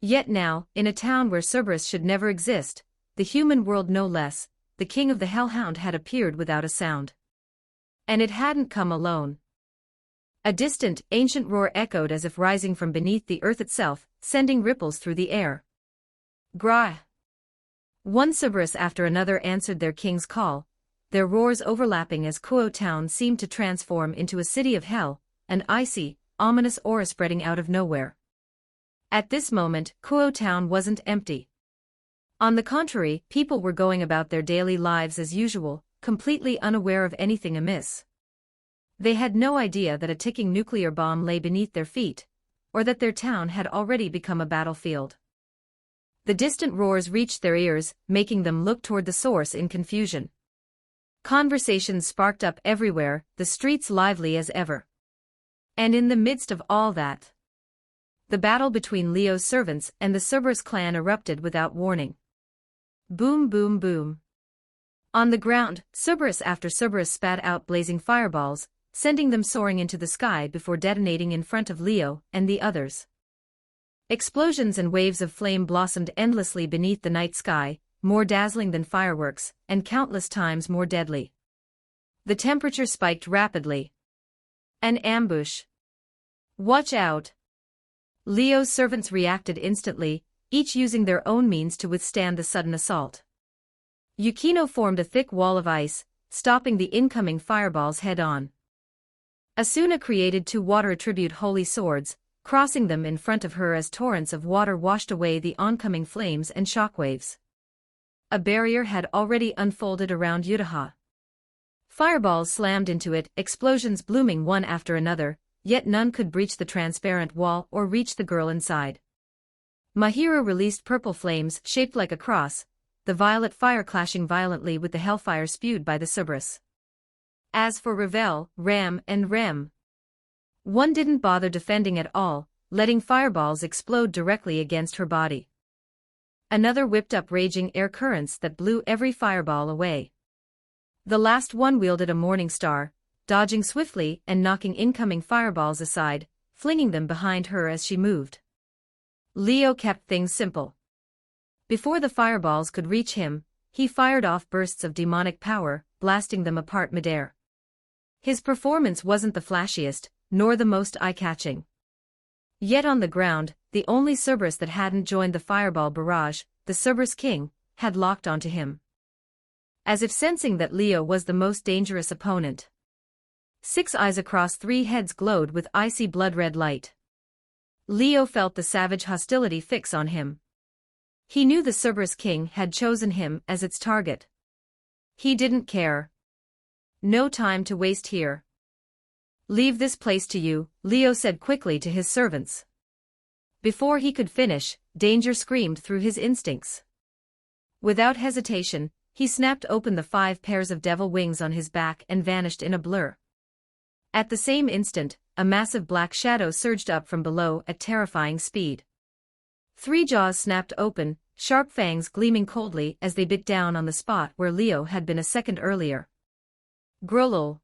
Yet now, in a town where Cerberus should never exist, the human world no less, the king of the Hellhound had appeared without a sound. And it hadn't come alone. A distant, ancient roar echoed as if rising from beneath the earth itself, sending ripples through the air. Grah! One Cerberus after another answered their king's call, their roars overlapping as Kuo town seemed to transform into a city of hell, an icy, ominous aura spreading out of nowhere. At this moment, Kuo town wasn't empty. On the contrary, people were going about their daily lives as usual, completely unaware of anything amiss. They had no idea that a ticking nuclear bomb lay beneath their feet, or that their town had already become a battlefield. The distant roars reached their ears, making them look toward the source in confusion. Conversations sparked up everywhere, the streets lively as ever. And in the midst of all that, the battle between Leo's servants and the Cerberus clan erupted without warning. Boom boom boom. On the ground, Cerberus after Cerberus spat out blazing fireballs, sending them soaring into the sky before detonating in front of Leo and the others. Explosions and waves of flame blossomed endlessly beneath the night sky, more dazzling than fireworks, and countless times more deadly. The temperature spiked rapidly. An ambush. Watch out! Leo's servants reacted instantly, each using their own means to withstand the sudden assault. Yukino formed a thick wall of ice, stopping the incoming fireballs head-on. Asuna created two water-attribute holy swords, crossing them in front of her as torrents of water washed away the oncoming flames and shockwaves. A barrier had already unfolded around Utaha. Fireballs slammed into it, explosions blooming one after another, yet none could breach the transparent wall or reach the girl inside. Mahira released purple flames shaped like a cross, the violet fire clashing violently with the hellfire spewed by the Cerberus. As for Ravel, Ram and Rem, one didn't bother defending at all, letting fireballs explode directly against her body. Another whipped up raging air currents that blew every fireball away. The last one wielded a morning star, dodging swiftly and knocking incoming fireballs aside, flinging them behind her as she moved. Leo kept things simple. Before the fireballs could reach him, he fired off bursts of demonic power, blasting them apart midair. His performance wasn't the flashiest, nor the most eye-catching. Yet on the ground, the only Cerberus that hadn't joined the fireball barrage, the Cerberus king, had locked onto him. As if sensing that Leo was the most dangerous opponent. 6 eyes across 3 heads glowed with icy blood-red light. Leo felt the savage hostility fix on him. He knew the Cerberus king had chosen him as its target. He didn't care. No time to waste here. Leave this place to you, Leo said quickly to his servants. Before he could finish, danger screamed through his instincts. Without hesitation, he snapped open the 5 pairs of devil wings on his back and vanished in a blur. At the same instant, a massive black shadow surged up from below at terrifying speed. 3 jaws snapped open, sharp fangs gleaming coldly as they bit down on the spot where Leo had been a second earlier. Grolol.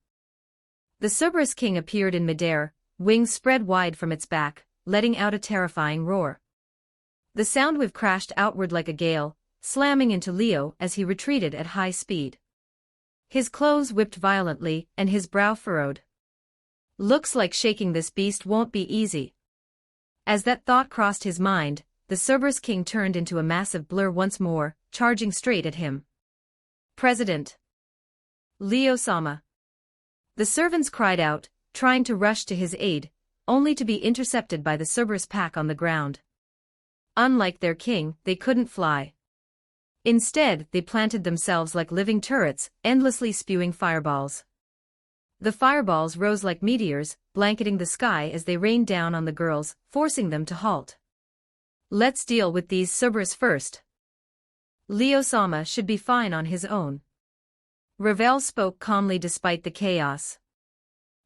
The Cerberus king appeared in midair, wings spread wide from its back, letting out a terrifying roar. The sound wave crashed outward like a gale, slamming into Leo as he retreated at high speed. His clothes whipped violently, and his brow furrowed. Looks like shaking this beast won't be easy. As that thought crossed his mind, the Cerberus king turned into a massive blur once more, charging straight at him. President Leo-sama. The servants cried out, trying to rush to his aid, only to be intercepted by the Cerberus pack on the ground. Unlike their king, they couldn't fly. Instead, they planted themselves like living turrets, endlessly spewing fireballs. The fireballs rose like meteors, blanketing the sky as they rained down on the girls, forcing them to halt. Let's deal with these Cerberus first. Leo-sama should be fine on his own. Ravel spoke calmly despite the chaos.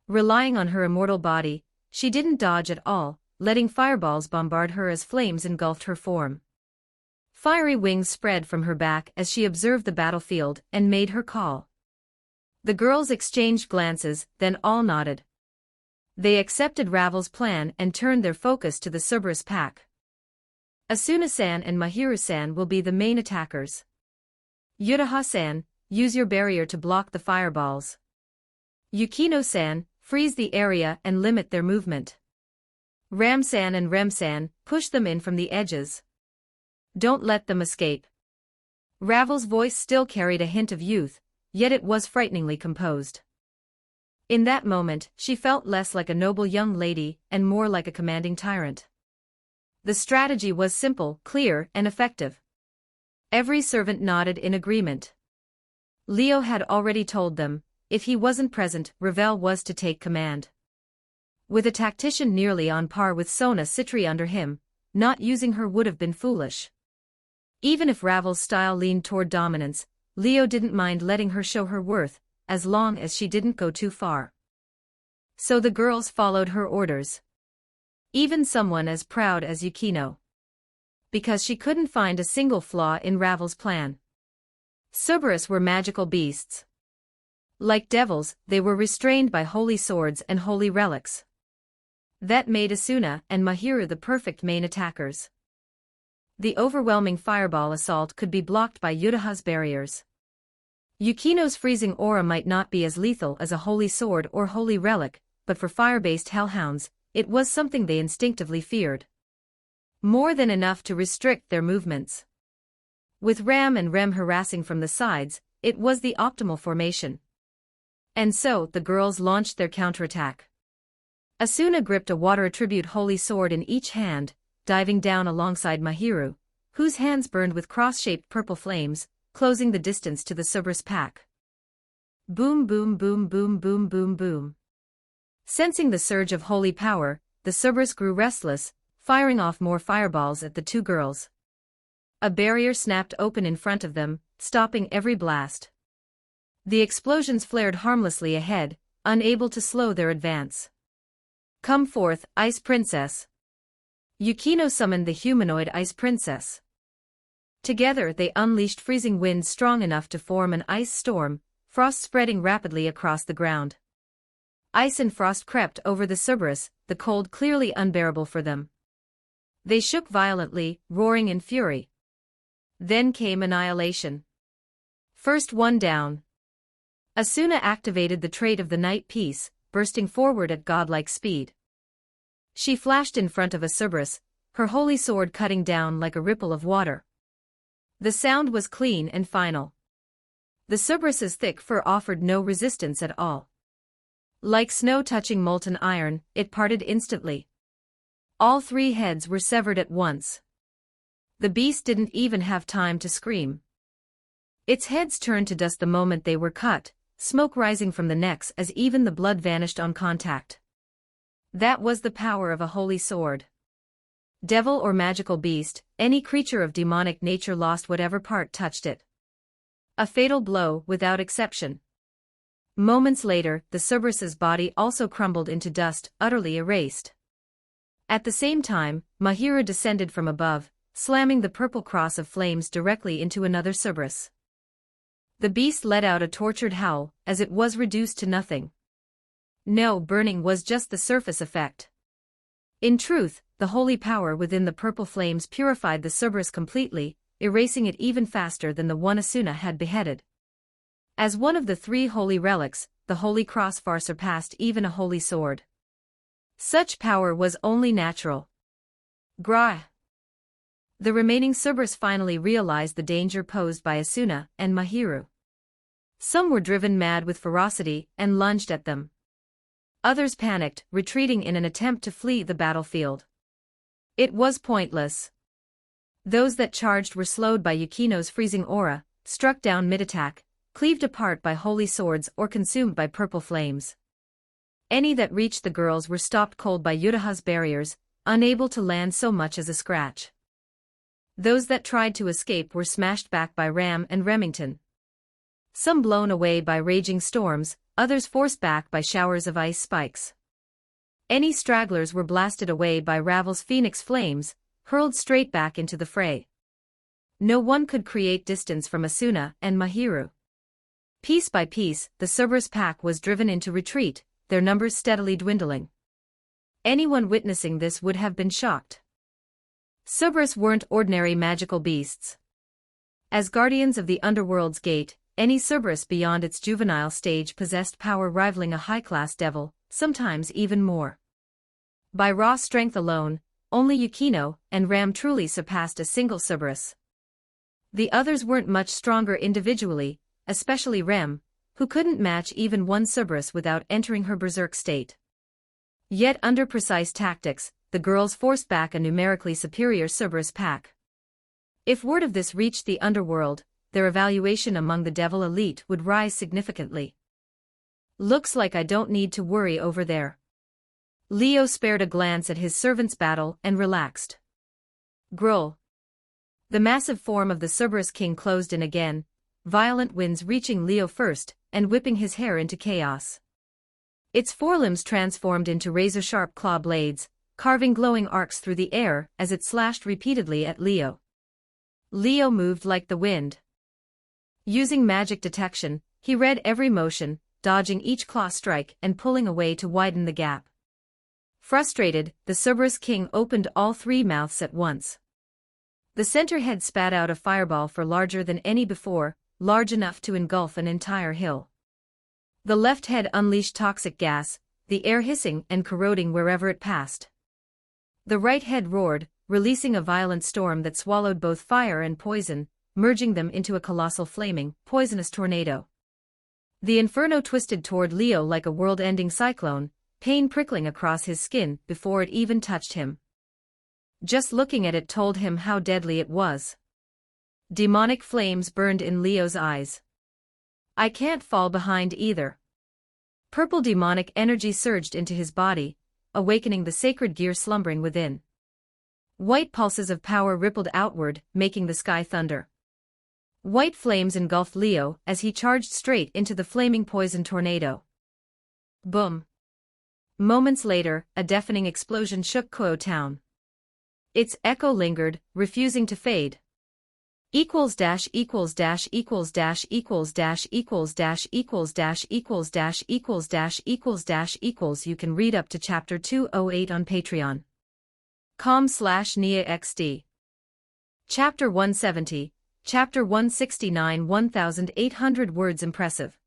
Relying on her immortal body, she didn't dodge at all, letting fireballs bombard her as flames engulfed her form. Fiery wings spread from her back as she observed the battlefield and made her call. The girls exchanged glances, then all nodded. They accepted Ravel's plan and turned their focus to the Cerberus pack. Asuna-san and Mahiru-san will be the main attackers. Yutaha-san, use your barrier to block the fireballs. Yukino-san, freeze the area and limit their movement. Ram-san and Rem-san, push them in from the edges. Don't let them escape. Ravel's voice still carried a hint of youth, yet it was frighteningly composed. In that moment, she felt less like a noble young lady and more like a commanding tyrant. The strategy was simple, clear, and effective. Every servant nodded in agreement. Leo had already told them, if he wasn't present, Ravel was to take command. With a tactician nearly on par with Sona Citri under him, not using her would have been foolish. Even if Ravel's style leaned toward dominance, Leo didn't mind letting her show her worth, as long as she didn't go too far. So the girls followed her orders. Even someone as proud as Yukino. Because she couldn't find a single flaw in Ravel's plan. Cerberus were magical beasts. Like devils, they were restrained by holy swords and holy relics. That made Asuna and Mahiru the perfect main attackers. The overwhelming fireball assault could be blocked by Yutaha's barriers. Yukino's freezing aura might not be as lethal as a holy sword or holy relic, but for fire-based hellhounds, it was something they instinctively feared. More than enough to restrict their movements. With Ram and Rem harassing from the sides, it was the optimal formation. And so, the girls launched their counterattack. Asuna gripped a water-attribute holy sword in each hand, diving down alongside Mahiru, whose hands burned with cross-shaped purple flames, closing the distance to the Cerberus pack. Boom boom boom boom boom boom boom. Sensing the surge of holy power, the Cerberus grew restless, firing off more fireballs at the two girls. A barrier snapped open in front of them, stopping every blast. The explosions flared harmlessly ahead, unable to slow their advance. Come forth, Ice Princess. Yukino summoned the humanoid Ice Princess. Together they unleashed freezing winds strong enough to form an ice storm, frost spreading rapidly across the ground. Ice and frost crept over the Cerberus, the cold clearly unbearable for them. They shook violently, roaring in fury. Then came annihilation. First one down. Asuna activated the trait of the Night Piece, bursting forward at godlike speed. She flashed in front of a Cerberus, her holy sword cutting down like a ripple of water. The sound was clean and final. The Cerberus's thick fur offered no resistance at all. Like snow touching molten iron, it parted instantly. All three heads were severed at once. The beast didn't even have time to scream. Its heads turned to dust the moment they were cut, smoke rising from the necks as even the blood vanished on contact. That was the power of a holy sword. Devil or magical beast, any creature of demonic nature lost whatever part touched it. A fatal blow without exception. Moments later, the Cerberus's body also crumbled into dust, utterly erased. At the same time, Mahiru descended from above, slamming the purple cross of flames directly into another Cerberus. The beast let out a tortured howl, as it was reduced to nothing. No, burning was just the surface effect. In truth, the holy power within the purple flames purified the Cerberus completely, erasing it even faster than the one Asuna had beheaded. As one of the three holy relics, the Holy Cross far surpassed even a holy sword. Such power was only natural. Grah! The remaining Cerberus finally realized the danger posed by Asuna and Mahiru. Some were driven mad with ferocity and lunged at them. Others panicked, retreating in an attempt to flee the battlefield. It was pointless. Those that charged were slowed by Yukino's freezing aura, struck down mid-attack, cleaved apart by holy swords or consumed by purple flames. Any that reached the girls were stopped cold by Yutaha's barriers, unable to land so much as a scratch. Those that tried to escape were smashed back by Ram and Remington. Some blown away by raging storms, others forced back by showers of ice spikes. Any stragglers were blasted away by Ravel's phoenix flames, hurled straight back into the fray. No one could create distance from Asuna and Mahiru. Piece by piece, the Cerberus pack was driven into retreat, their numbers steadily dwindling. Anyone witnessing this would have been shocked. Cerberus weren't ordinary magical beasts. As guardians of the underworld's gate, any Cerberus beyond its juvenile stage possessed power rivaling a high-class devil, sometimes even more. By raw strength alone, only Yukino and Ram truly surpassed a single Cerberus. The others weren't much stronger individually, especially Rem, who couldn't match even one Cerberus without entering her berserk state. Yet under precise tactics, the girls forced back a numerically superior Cerberus pack. If word of this reached the underworld, their evaluation among the devil elite would rise significantly. Looks like I don't need to worry over there. Leo spared a glance at his servant's battle and relaxed. Grull. The massive form of the Cerberus king closed in again, violent winds reaching Leo first and whipping his hair into chaos. Its forelimbs transformed into razor-sharp claw blades, carving glowing arcs through the air as it slashed repeatedly at Leo. Leo moved like the wind. Using magic detection, he read every motion, dodging each claw strike and pulling away to widen the gap. Frustrated, the Cerberus king opened all three mouths at once. The center head spat out a fireball far larger than any before, large enough to engulf an entire hill. The left head unleashed toxic gas, the air hissing and corroding wherever it passed. The right head roared, releasing a violent storm that swallowed both fire and poison, merging them into a colossal flaming, poisonous tornado. The inferno twisted toward Leo like a world-ending cyclone, pain prickling across his skin before it even touched him. Just looking at it told him how deadly it was. Demonic flames burned in Leo's eyes. I can't fall behind either. Purple demonic energy surged into his body, awakening the sacred gear slumbering within. White pulses of power rippled outward, making the sky thunder. White flames engulfed Leo as he charged straight into the flaming poison tornado. Boom! Moments later, a deafening explosion shook Kuo town. Its echo lingered, refusing to fade. Equals dash equals dash equals dash equals dash equals dash equals dash equals dash equals dash equals dash equals. You can read up to chapter 208 on Patreon. com/NIAXD. Chapter 170, Chapter 169, 1,800 words impressive.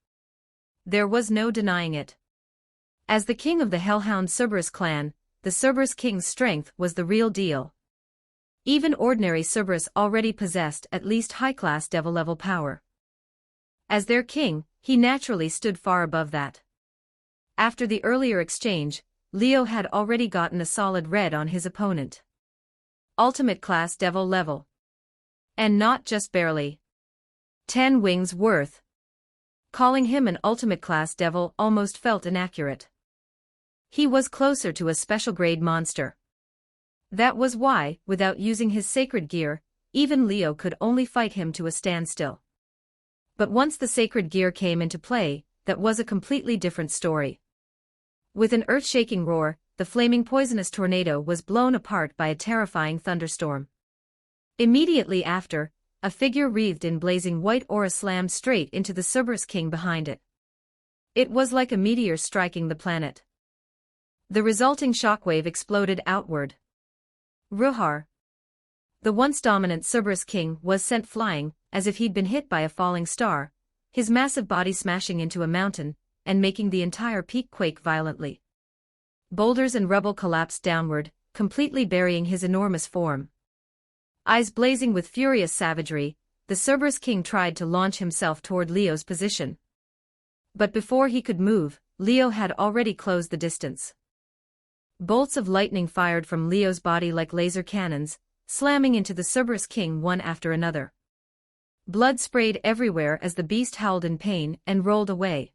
There was no denying it. As the king of the Hellhound Cerberus clan, the Cerberus king's strength was the real deal. Even ordinary Cerberus already possessed at least high-class devil-level power. As their king, he naturally stood far above that. After the earlier exchange, Leo had already gotten a solid red on his opponent. Ultimate class devil level. And not just barely. 10 wings worth. Calling him an ultimate class devil almost felt inaccurate. He was closer to a special grade monster. That was why, without using his sacred gear, even Leo could only fight him to a standstill. But once the sacred gear came into play, that was a completely different story. With an earth-shaking roar, the flaming poisonous tornado was blown apart by a terrifying thunderstorm. Immediately after, a figure wreathed in blazing white aura slammed straight into the Cerberus king behind it. It was like a meteor striking the planet. The resulting shockwave exploded outward. Ruhar. The once dominant Cerberus king was sent flying, as if he'd been hit by a falling star, his massive body smashing into a mountain, and making the entire peak quake violently. Boulders and rubble collapsed downward, completely burying his enormous form. Eyes blazing with furious savagery, the Cerberus king tried to launch himself toward Leo's position. But before he could move, Leo had already closed the distance. Bolts of lightning fired from Leo's body like laser cannons, slamming into the Cerberus king one after another. Blood sprayed everywhere as the beast howled in pain and rolled away.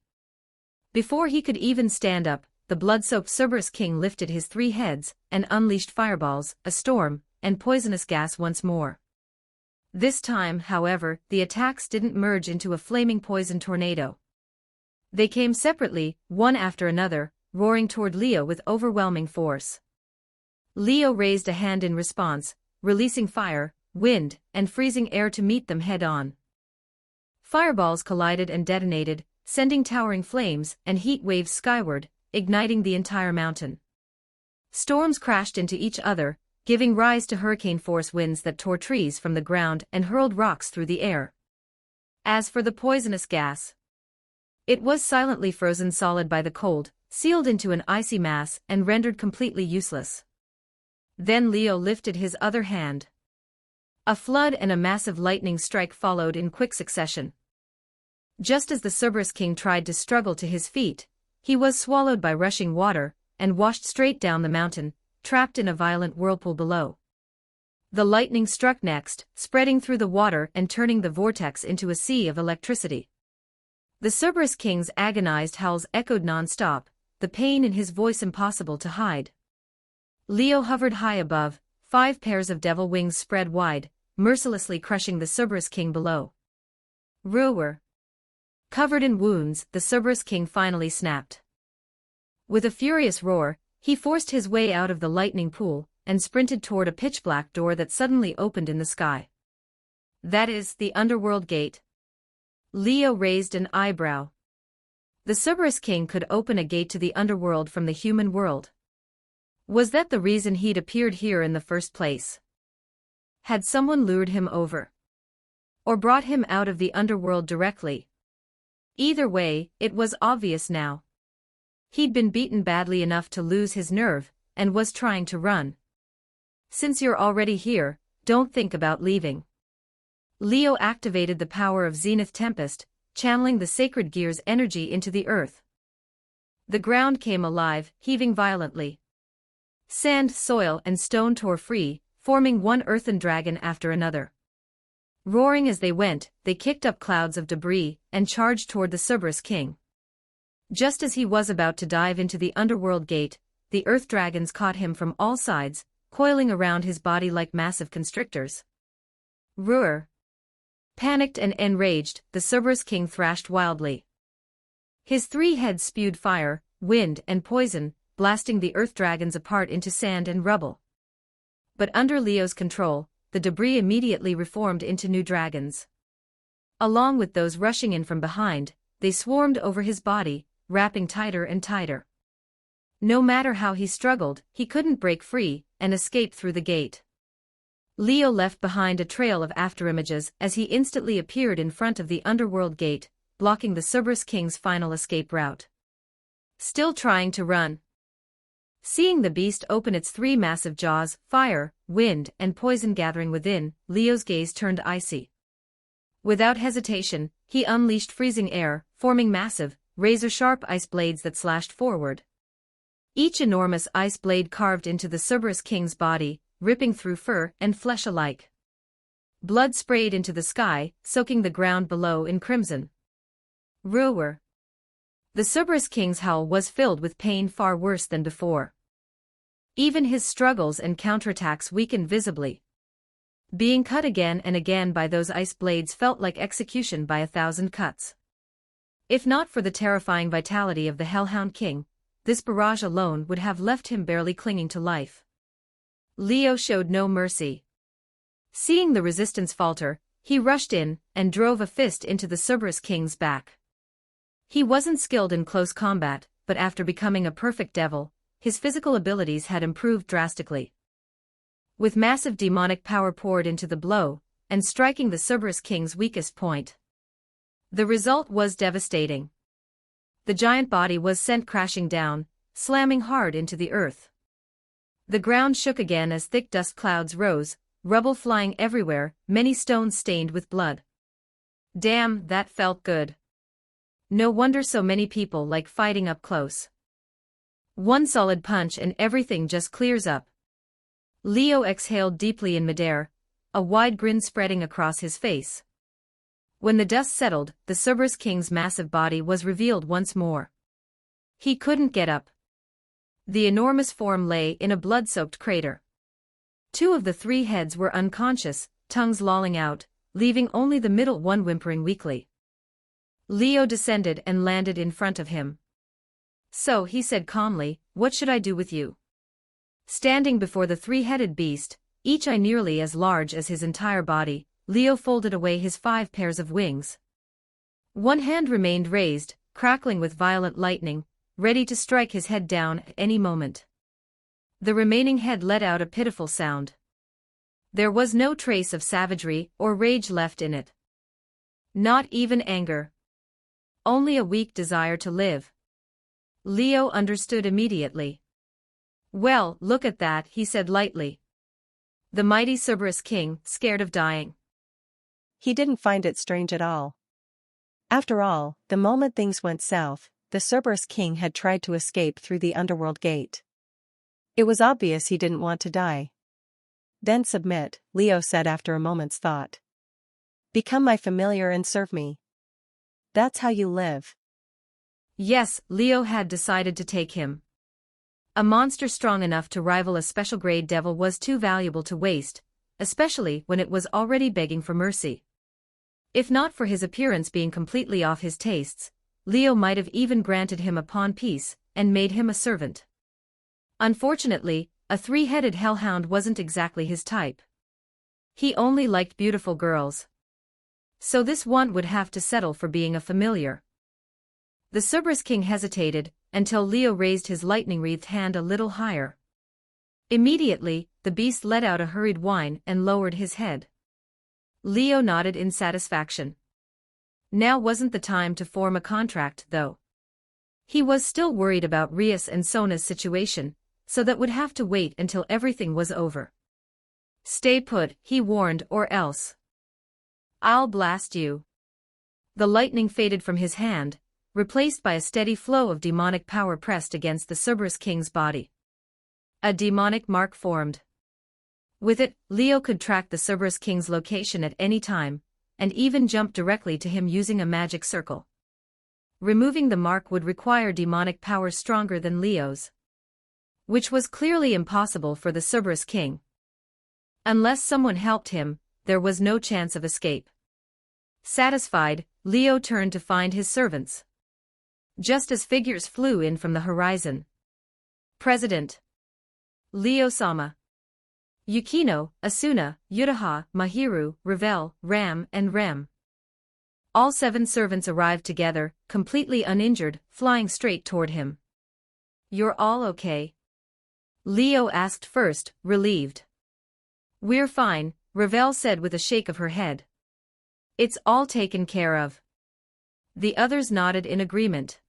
Before he could even stand up, the blood-soaked Cerberus king lifted his 3 heads and unleashed fireballs, a storm, and poisonous gas once more. This time, however, the attacks didn't merge into a flaming poison tornado. They came separately, one after another, roaring toward Leo with overwhelming force. Leo raised a hand in response, releasing fire, wind, and freezing air to meet them head-on. Fireballs collided and detonated, sending towering flames and heat waves skyward, igniting the entire mountain. Storms crashed into each other, giving rise to hurricane-force winds that tore trees from the ground and hurled rocks through the air. As for the poisonous gas, it was silently frozen solid by the cold, sealed into an icy mass and rendered completely useless. Then Leo lifted his other hand. A flood and a massive lightning strike followed in quick succession. Just as the Cerberus King tried to struggle to his feet, he was swallowed by rushing water and washed straight down the mountain, trapped in a violent whirlpool below. The lightning struck next, spreading through the water and turning the vortex into a sea of electricity. The Cerberus King's agonized howls echoed non-stop, the pain in his voice impossible to hide. Leo hovered high above, 5 pairs of devil wings spread wide, mercilessly crushing the Cerberus King below. Roar! Covered in wounds, the Cerberus King finally snapped. With a furious roar, he forced his way out of the lightning pool and sprinted toward a pitch-black door that suddenly opened in the sky. That is, the underworld gate. Leo raised an eyebrow. The Cerberus King could open a gate to the underworld from the human world. Was that the reason he'd appeared here in the first place? Had someone lured him over? Or brought him out of the underworld directly? Either way, it was obvious now. He'd been beaten badly enough to lose his nerve, and was trying to run. Since you're already here, don't think about leaving. Leo activated the power of Zenith Tempest, channeling the sacred gear's energy into the earth. The ground came alive, heaving violently. Sand, soil, and stone tore free, forming one earthen dragon after another. Roaring as they went, they kicked up clouds of debris and charged toward the Cerberus King. Just as he was about to dive into the underworld gate, the earth dragons caught him from all sides, coiling around his body like massive constrictors. Roar! Panicked and enraged, the Cerberus King thrashed wildly. His 3 heads spewed fire, wind, and poison, blasting the earth dragons apart into sand and rubble. But under Leo's control, the debris immediately reformed into new dragons. Along with those rushing in from behind, they swarmed over his body, wrapping tighter and tighter. No matter how he struggled, he couldn't break free and escape through the gate. Leo left behind a trail of afterimages as he instantly appeared in front of the underworld gate, blocking the Cerberus King's final escape route. Still trying to run. Seeing the beast open its 3 massive jaws, fire, wind, and poison gathering within, Leo's gaze turned icy. Without hesitation, he unleashed freezing air, forming massive, razor-sharp ice blades that slashed forward. Each enormous ice blade carved into the Cerberus King's body, ripping through fur and flesh alike. Blood sprayed into the sky, soaking the ground below in crimson. Roar! The Cerberus King's howl was filled with pain far worse than before. Even his struggles and counterattacks weakened visibly. Being cut again and again by those ice blades felt like execution by 1,000 cuts. If not for the terrifying vitality of the Hellhound King, this barrage alone would have left him barely clinging to life. Leo showed no mercy. Seeing the resistance falter, he rushed in and drove a fist into the Cerberus King's back. He wasn't skilled in close combat, but after becoming a perfect devil, his physical abilities had improved drastically. With massive demonic power poured into the blow, and striking the Cerberus King's weakest point. The result was devastating. The giant body was sent crashing down, slamming hard into the earth. The ground shook again as thick dust clouds rose, rubble flying everywhere, many stones stained with blood. Damn, that felt good. No wonder so many people like fighting up close. One solid punch and everything just clears up. Leo exhaled deeply in midair, a wide grin spreading across his face. When the dust settled, the Cerberus King's massive body was revealed once more. He couldn't get up. The enormous form lay in a blood-soaked crater. 2 of the 3 heads were unconscious, tongues lolling out, leaving only the middle one whimpering weakly. Leo descended and landed in front of him. So, he said calmly, what should I do with you? Standing before the 3-headed beast, each eye nearly as large as his entire body, Leo folded away his 5 pairs of wings. One hand remained raised, crackling with violent lightning, ready to strike his head down at any moment. The remaining head let out a pitiful sound. There was no trace of savagery or rage left in it. Not even anger. Only a weak desire to live. Leo understood immediately. "Well, look at that," he said lightly. The mighty Cerberus king, scared of dying. He didn't find it strange at all. After all, the moment things went south, the Cerberus king had tried to escape through the underworld gate. It was obvious he didn't want to die. "Then submit," Leo said after a moment's thought. "Become my familiar and serve me. That's how you live." Yes, Leo had decided to take him. A monster strong enough to rival a special-grade devil was too valuable to waste, especially when it was already begging for mercy. If not for his appearance being completely off his tastes, Leo might have even granted him a pawn piece and made him a servant. Unfortunately, a three-headed hellhound wasn't exactly his type. He only liked beautiful girls. So this one would have to settle for being a familiar. The Cerberus king hesitated, until Leo raised his lightning-wreathed hand a little higher. Immediately, the beast let out a hurried whine and lowered his head. Leo nodded in satisfaction. Now wasn't the time to form a contract, though. He was still worried about Rias and Sona's situation, so that would have to wait until everything was over. "Stay put," he warned, "or else I'll blast you." The lightning faded from his hand, replaced by a steady flow of demonic power pressed against the Cerberus king's body. A demonic mark formed. With it, Leo could track the Cerberus king's location at any time, and even jump directly to him using a magic circle. Removing the mark would require demonic power stronger than Leo's, which was clearly impossible for the Cerberus king. Unless someone helped him, there was no chance of escape. Satisfied, Leo turned to find his servants. Just as figures flew in from the horizon. President Leo-sama. Yukino, Asuna, Yutaha, Mahiru, Ravel, Ram, and Rem. All 7 servants arrived together, completely uninjured, flying straight toward him. "You're all okay?" Leo asked first, relieved. "We're fine," Ravel said with a shake of her head. "It's all taken care of." The others nodded in agreement.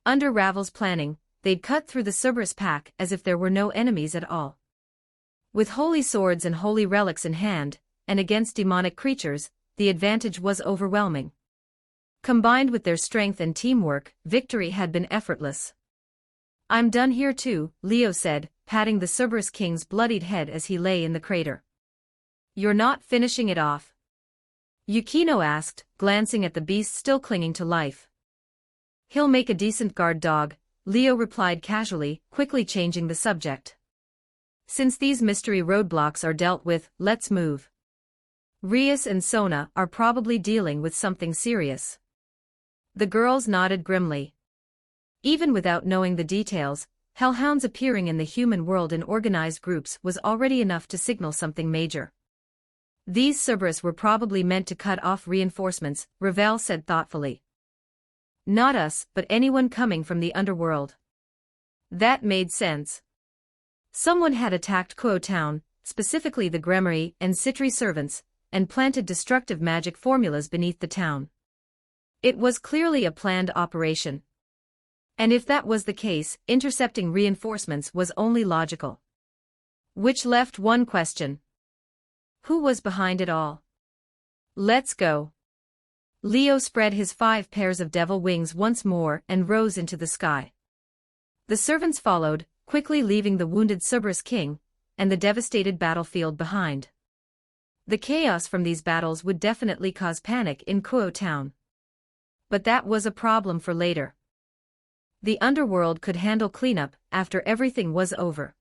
Under Ravel's planning, they'd cut through the Cerberus pack as if there were no enemies at all. With holy swords and holy relics in hand, and against demonic creatures, the advantage was overwhelming. Combined with their strength and teamwork, victory had been effortless. "I'm done here too," Leo said, patting the Cerberus king's bloodied head as he lay in the crater. "You're not finishing it off?" Yukino asked, glancing at the beast still clinging to life. "He'll make a decent guard dog," Leo replied casually, quickly changing the subject. "Since these mystery roadblocks are dealt with, let's move. Rias and Sona are probably dealing with something serious." The girls nodded grimly. Even without knowing the details, hellhounds appearing in the human world in organized groups was already enough to signal something major. "These Cerberus were probably meant to cut off reinforcements," Ravel said thoughtfully. "Not us, but anyone coming from the underworld." That made sense. Someone had attacked Kuo town, specifically the Gremory and Citri servants, and planted destructive magic formulas beneath the town. It was clearly a planned operation. And if that was the case, intercepting reinforcements was only logical. Which left one question. Who was behind it all? "Let's go." Leo spread his 5 pairs of devil wings once more and rose into the sky. The servants followed, quickly leaving the wounded Cerberus king, and the devastated battlefield behind. The chaos from these battles would definitely cause panic in Kuo town. But that was a problem for later. The underworld could handle cleanup after everything was over.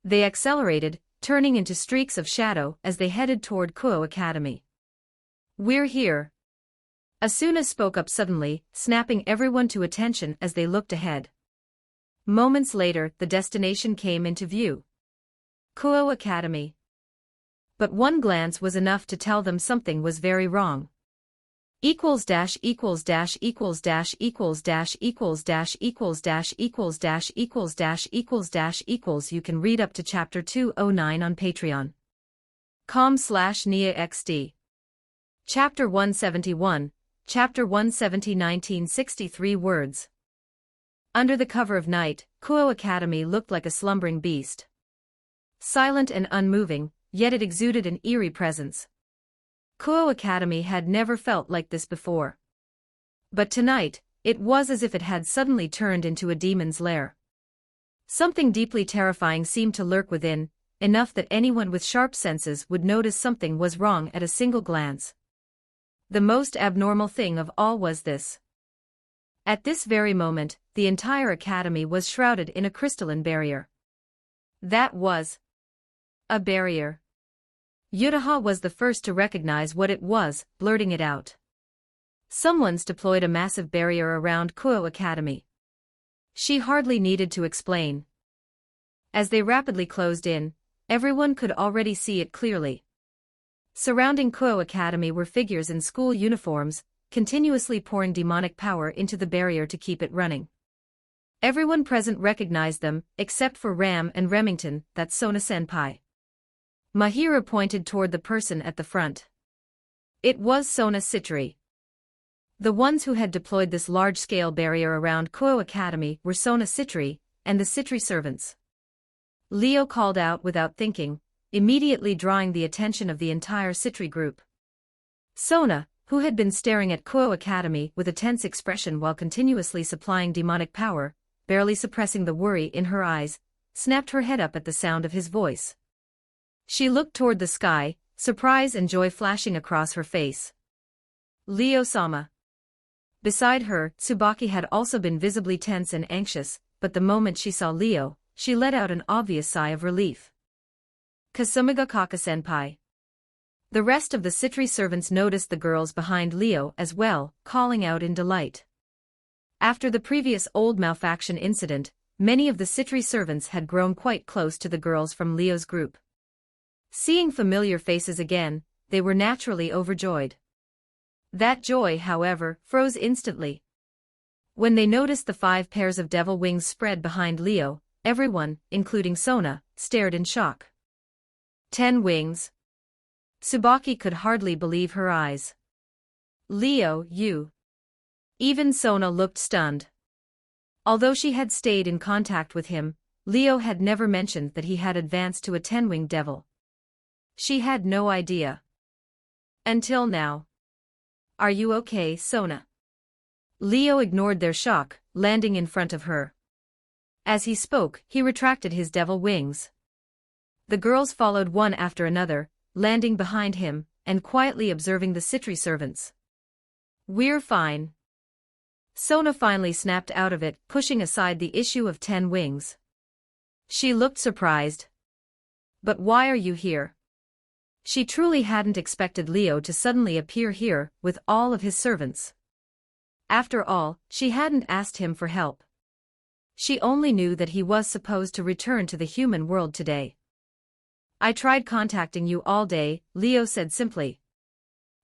They accelerated, turning into streaks of shadow as they headed toward Kuo Academy. "We're here." Asuna spoke up suddenly, snapping everyone to attention as they looked ahead. Moments later, the destination came into view. Kuo Academy. But one glance was enough to tell them something was very wrong. equals dash equals dash equals dash equals dash equals dash equals dash equals dash equals dash equals dash equals. You can read up to chapter 209 on patreon.com/NiaXD. Chapter 171, Chapter 170 1963 words. Under the cover of night, Kuo Academy looked like a slumbering beast. Silent and unmoving, yet it exuded an eerie presence. Kuo Academy had never felt like this before. But tonight, it was as if it had suddenly turned into a demon's lair. Something deeply terrifying seemed to lurk within, enough that anyone with sharp senses would notice something was wrong at a single glance. The most abnormal thing of all was this. At this very moment, the entire academy was shrouded in a crystalline barrier. That was a barrier. Yutaha was the first to recognize what it was, blurting it out. Someone's deployed a massive barrier around Kuo Academy. She hardly needed to explain. As they rapidly closed in, everyone could already see it clearly. Surrounding Kuo Academy were figures in school uniforms, continuously pouring demonic power into the barrier to keep it running. Everyone present recognized them, except for Ram and Remington, that's Sona-senpai. Mahira pointed toward the person at the front. It was Sona Citree. The ones who had deployed this large-scale barrier around Kuo Academy were Sona Citree and the Citree servants. Leo called out without thinking, immediately drawing the attention of the entire Citree group. Sona, who had been staring at Kuo Academy with a tense expression while continuously supplying demonic power, barely suppressing the worry in her eyes, snapped her head up at the sound of his voice. She looked toward the sky, surprise and joy flashing across her face. Leo-sama. Beside her, Tsubaki had also been visibly tense and anxious, but the moment she saw Leo, she let out an obvious sigh of relief. Kasumiga Kaka-senpai. The rest of the Citree servants noticed the girls behind Leo as well, calling out in delight. After the previous old malfaction incident, many of the Citree servants had grown quite close to the girls from Leo's group. Seeing familiar faces again, they were naturally overjoyed. That joy, however, froze instantly. When they noticed the 5 pairs of devil wings spread behind Leo, everyone, including Sona, stared in shock. 10 wings. Tsubaki could hardly believe her eyes. Leo, you. Even Sona looked stunned. Although she had stayed in contact with him, Leo had never mentioned that he had advanced to a 10-winged devil. She had no idea. Until now. Are you okay, Sona? Leo ignored their shock, landing in front of her. As he spoke, he retracted his devil wings. The girls followed one after another, landing behind him, and quietly observing the Citree servants. We're fine. Sona finally snapped out of it, pushing aside the issue of 10 wings. She looked surprised. But why are you here? She truly hadn't expected Leo to suddenly appear here, with all of his servants. After all, she hadn't asked him for help. She only knew that he was supposed to return to the human world today. I tried contacting you all day, Leo said simply.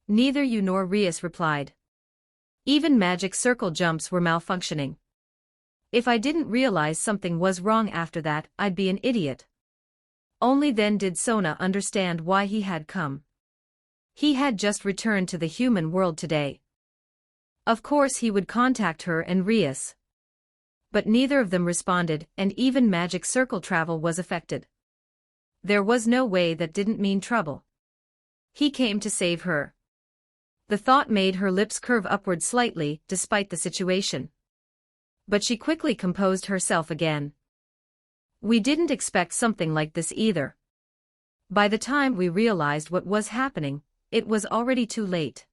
Neither you nor Rias replied. Even magic circle jumps were malfunctioning. If I didn't realize something was wrong after that, I'd be an idiot. Only then did Sona understand why he had come. He had just returned to the human world today. Of course he would contact her and Rias. But neither of them responded, and even magic circle travel was affected. There was no way that didn't mean trouble. He came to save her. The thought made her lips curve upward slightly, despite the situation. But she quickly composed herself again. We didn't expect something like this either. By the time we realized what was happening, it was already too late.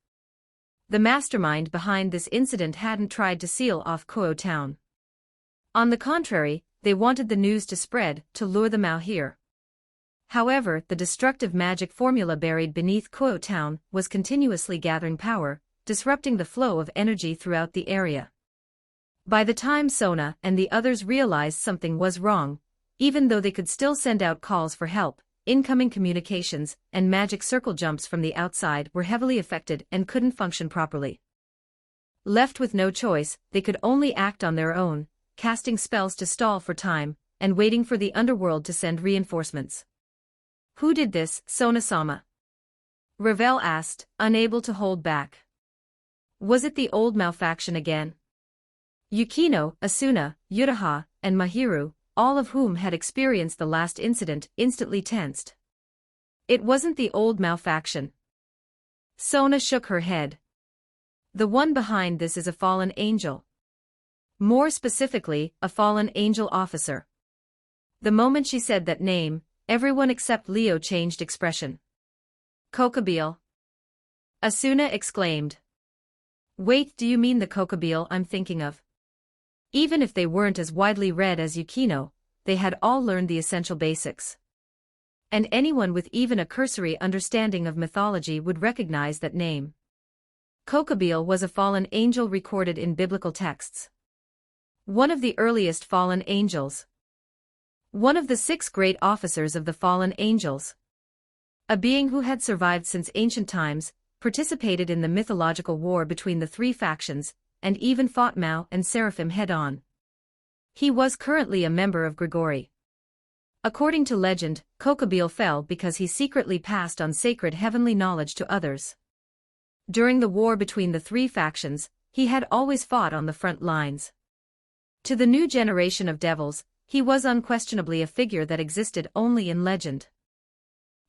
The mastermind behind this incident hadn't tried to seal off Kuo town. On the contrary, they wanted the news to spread, to lure them out here. However, the destructive magic formula buried beneath Kuo town was continuously gathering power, disrupting the flow of energy throughout the area. By the time Sona and the others realized something was wrong, even though they could still send out calls for help, incoming communications, and magic circle jumps from the outside were heavily affected and couldn't function properly. Left with no choice, they could only act on their own, casting spells to stall for time, and waiting for the underworld to send reinforcements. Who did this, Sona-sama? Ravel asked, unable to hold back. Was it the old Mao faction again? Yukino, Asuna, Yutaha, and Mahiru, all of whom had experienced the last incident, instantly tensed. It wasn't the old Mao faction. Sona shook her head. The one behind this is a fallen angel. More specifically, a fallen angel officer. The moment she said that name, everyone except Leo changed expression. Kokabile. Asuna exclaimed. Wait, do you mean the Kokabile I'm thinking of? Even if they weren't as widely read as Yukino, they had all learned the essential basics. And anyone with even a cursory understanding of mythology would recognize that name. Kokabile was a fallen angel recorded in biblical texts. One of the earliest fallen angels. One of the 6 great officers of the fallen angels. A being who had survived since ancient times, participated in the mythological war between the 3 factions, and even fought Mao and Seraphim head-on. He was currently a member of Grigori. According to legend, Kokabile fell because he secretly passed on sacred heavenly knowledge to others. During the war between the 3 factions, he had always fought on the front lines. To the new generation of devils, he was unquestionably a figure that existed only in legend.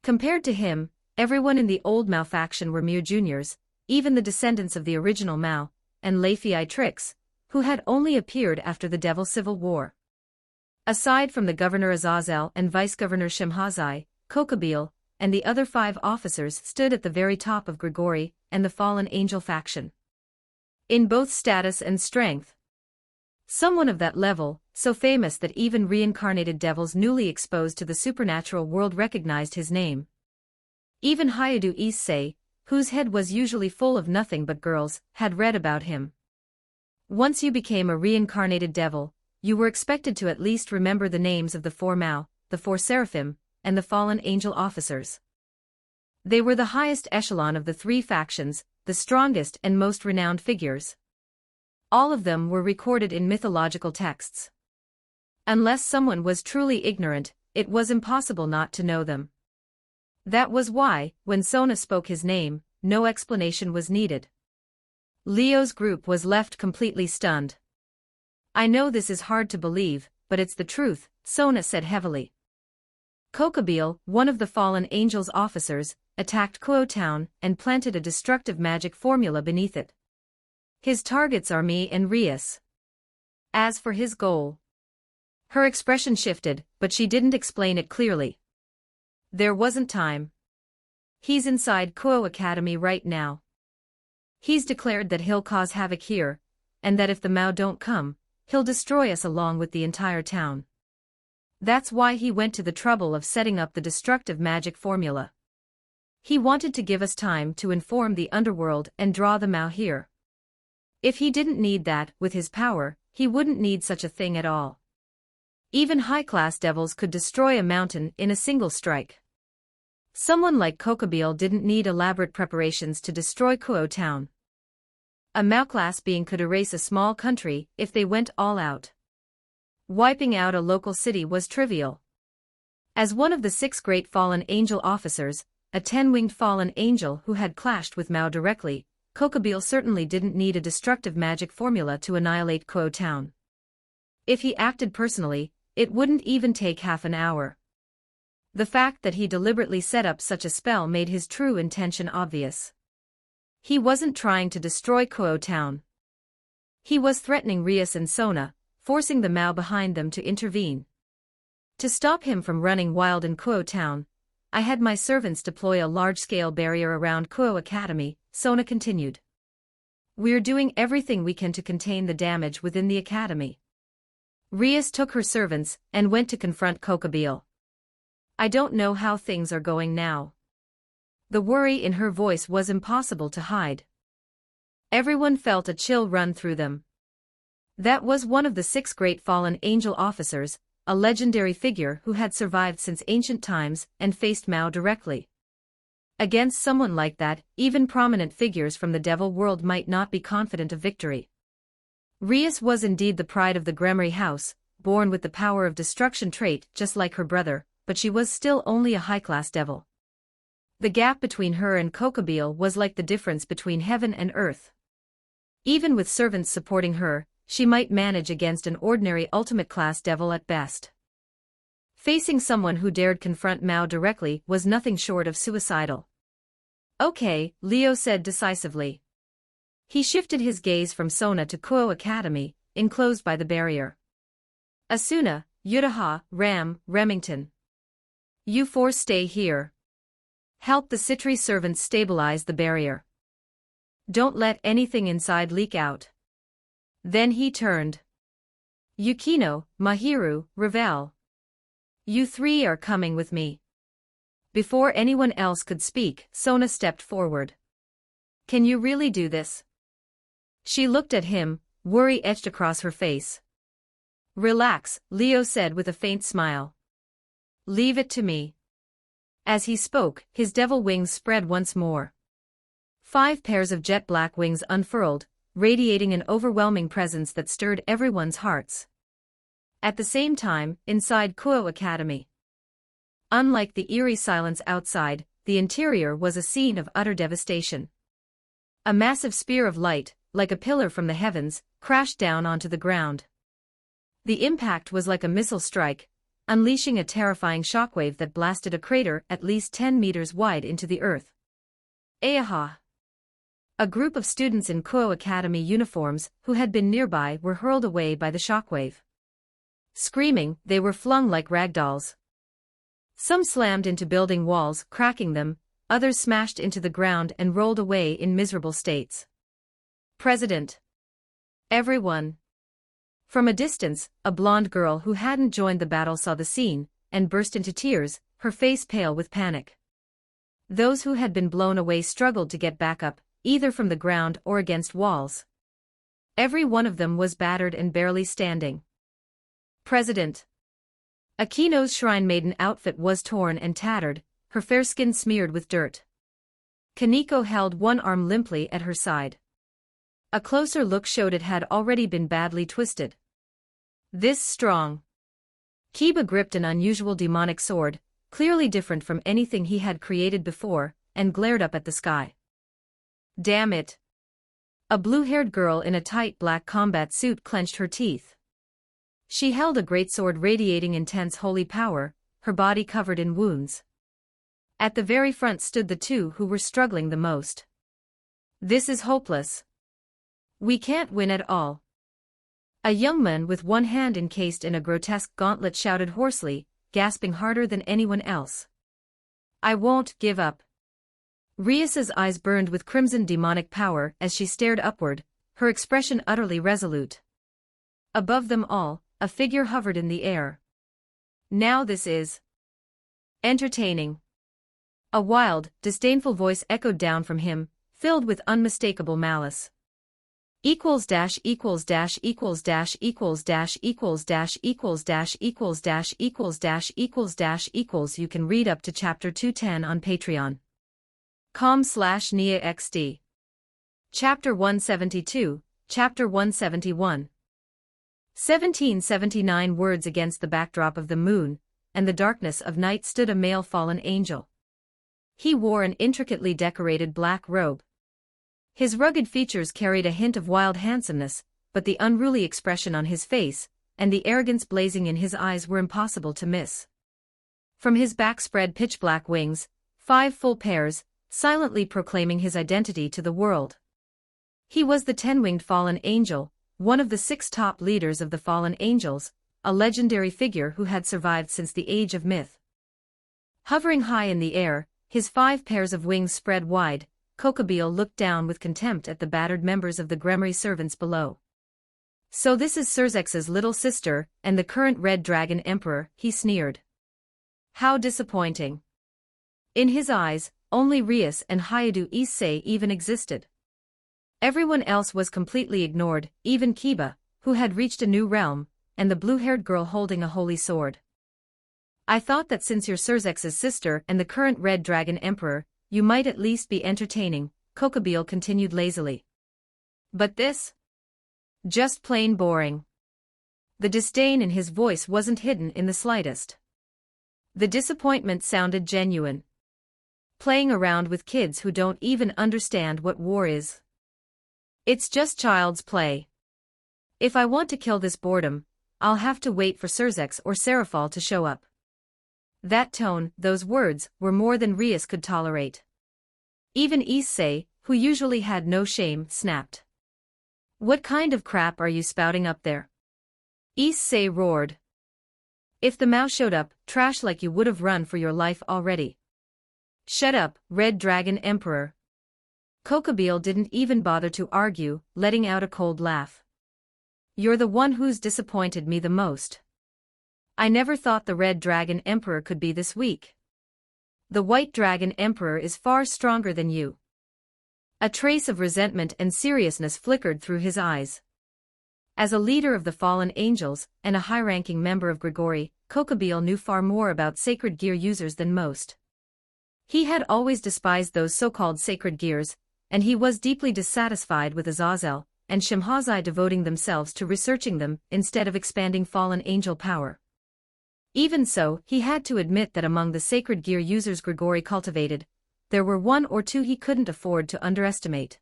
Compared to him, everyone in the old Mao faction were mere juniors, even the descendants of the original Mao, and Leifei Trix, who had only appeared after the Devil Civil War. Aside from the Governor Azazel and Vice-Governor Shimhazai, Kokabile, and the other 5 officers stood at the very top of Grigori and the Fallen Angel faction. In both status and strength. Someone of that level, so famous that even reincarnated devils newly exposed to the supernatural world recognized his name. Even Hayadu Issei, whose head was usually full of nothing but girls, had read about him. Once you became a reincarnated devil, you were expected to at least remember the names of the 4 Mao, the 4 Seraphim, and the fallen angel officers. They were the highest echelon of the 3 factions, the strongest and most renowned figures. All of them were recorded in mythological texts. Unless someone was truly ignorant, it was impossible not to know them. That was why, when Sona spoke his name, no explanation was needed. Leo's group was left completely stunned. I know this is hard to believe, but it's the truth, Sona said heavily. Kokabile, one of the fallen angels' officers, attacked Kuo Town and planted a destructive magic formula beneath it. His targets are me and Rias. As for his goal. Her expression shifted, but she didn't explain it clearly. There wasn't time. He's inside Kuo Academy right now. He's declared that he'll cause havoc here, and that if the Mao don't come, he'll destroy us along with the entire town. That's why he went to the trouble of setting up the destructive magic formula. He wanted to give us time to inform the underworld and draw the Mao here. If he didn't need that, with his power, he wouldn't need such a thing at all. Even high-class devils could destroy a mountain in a single strike. Someone like Kokabile didn't need elaborate preparations to destroy Kuo Town. A Mao-class being could erase a small country if they went all out. Wiping out a local city was trivial. As one of the 6 great fallen angel officers, a 10-winged fallen angel who had clashed with Mao directly, Kokabile certainly didn't need a destructive magic formula to annihilate Kuo Town. If he acted personally, it wouldn't even take half an hour. The fact that he deliberately set up such a spell made his true intention obvious. He wasn't trying to destroy Kuo Town. He was threatening Rias and Sona, forcing the Mao behind them to intervene. To stop him from running wild in Kuo Town, I had my servants deploy a large-scale barrier around Kuo Academy, Sona continued. We're doing everything we can to contain the damage within the academy. Rias took her servants and went to confront Kokabile. I don't know how things are going now. The worry in her voice was impossible to hide. Everyone felt a chill run through them. That was one of the 6 great fallen angel officers, a legendary figure who had survived since ancient times and faced Mao directly. Against someone like that, even prominent figures from the devil world might not be confident of victory. Rias was indeed the pride of the Gremory house, born with the power of destruction trait just like her brother, but she was still only a high-class devil. The gap between her and Kokobile was like the difference between heaven and earth. Even with servants supporting her, she might manage against an ordinary ultimate-class devil at best. Facing someone who dared confront Mao directly was nothing short of suicidal. Okay, Leo said decisively. He shifted his gaze from Sona to Kuo Academy, enclosed by the barrier. Asuna, Yutaha, Ram, Remington. You four stay here. Help the Citri servants stabilize the barrier. Don't let anything inside leak out. Then he turned. Yukino, Mahiru, Ravel. You three are coming with me. Before anyone else could speak, Sona stepped forward. Can you really do this? She looked at him, worry etched across her face. Relax, Leo said with a faint smile. Leave it to me. As he spoke, his devil wings spread once more. 5 pairs of jet black wings unfurled, radiating an overwhelming presence that stirred everyone's hearts. At the same time, inside Kuo Academy. Unlike the eerie silence outside, the interior was a scene of utter devastation. A massive spear of light, like a pillar from the heavens, crashed down onto the ground. The impact was like a missile strike, unleashing a terrifying shockwave that blasted a crater at least 10 meters wide into the earth. Ayaha! A group of students in Kuo Academy uniforms who had been nearby were hurled away by the shockwave. Screaming, they were flung like ragdolls. Some slammed into building walls, cracking them, others smashed into the ground and rolled away in miserable states. President. Everyone. From a distance, a blonde girl who hadn't joined the battle saw the scene, and burst into tears, her face pale with panic. Those who had been blown away struggled to get back up, either from the ground or against walls. Every one of them was battered and barely standing. President. Akino's shrine maiden outfit was torn and tattered, her fair skin smeared with dirt. Kaneko held one arm limply at her side. A closer look showed it had already been badly twisted. This strong. Kiba gripped an unusual demonic sword, clearly different from anything he had created before, and glared up at the sky. Damn it. A blue-haired girl in a tight black combat suit clenched her teeth. She held a greatsword radiating intense holy power, her body covered in wounds. At the very front stood the two who were struggling the most. This is hopeless. We can't win at all. A young man with one hand encased in a grotesque gauntlet shouted hoarsely, gasping harder than anyone else. I won't give up. Rias's eyes burned with crimson demonic power as she stared upward, her expression utterly resolute. Above them all, a figure hovered in the air. Now this is entertaining. A wild, disdainful voice echoed down from him, filled with unmistakable malice. Equals dash equals dash equals dash equals dash equals dash equals dash equals dash equals dash equals dash equals. You can read up to chapter 210 on Patreon. com/NIAXD. Chapter 172, Chapter 171. 1779 words against the backdrop of the moon, and the darkness of night stood a male fallen angel. He wore an intricately decorated black robe. His rugged features carried a hint of wild handsomeness, but the unruly expression on his face, and the arrogance blazing in his eyes were impossible to miss. From his back spread pitch-black wings, 5 full pairs, silently proclaiming his identity to the world. He was the 10-winged fallen angel, one of the 6 top leaders of the fallen angels, a legendary figure who had survived since the age of myth. Hovering high in the air, his 5 pairs of wings spread wide, Kokobile looked down with contempt at the battered members of the Gremory servants below. So this is Surzex's little sister, and the current Red Dragon Emperor, he sneered. How disappointing. In his eyes, only Rias and Hayadu Issei even existed. Everyone else was completely ignored, even Kiba, who had reached a new realm, and the blue-haired girl holding a holy sword. I thought that since you're Surzex's sister and the current Red Dragon Emperor, you might at least be entertaining, Kokobeel continued lazily. But this? Just plain boring. The disdain in his voice wasn't hidden in the slightest. The disappointment sounded genuine. Playing around with kids who don't even understand what war is. It's just child's play. If I want to kill this boredom, I'll have to wait for Surzex or Serafal to show up. That tone, those words, were more than Rias could tolerate. Even Issei, who usually had no shame, snapped. What kind of crap are you spouting up there? Issei roared. If the Mao showed up, trash like you would have run for your life already. Shut up, Red Dragon Emperor. Kokobeel didn't even bother to argue, letting out a cold laugh. You're the one who's disappointed me the most. I never thought the Red Dragon Emperor could be this weak. The White Dragon Emperor is far stronger than you. A trace of resentment and seriousness flickered through his eyes. As a leader of the fallen angels, and a high-ranking member of Grigori, Kokobeel knew far more about sacred gear users than most. He had always despised those so-called sacred gears, and he was deeply dissatisfied with Azazel and Shemhazai devoting themselves to researching them instead of expanding fallen angel power. Even so, he had to admit that among the sacred gear users Grigori cultivated, there were one or two he couldn't afford to underestimate.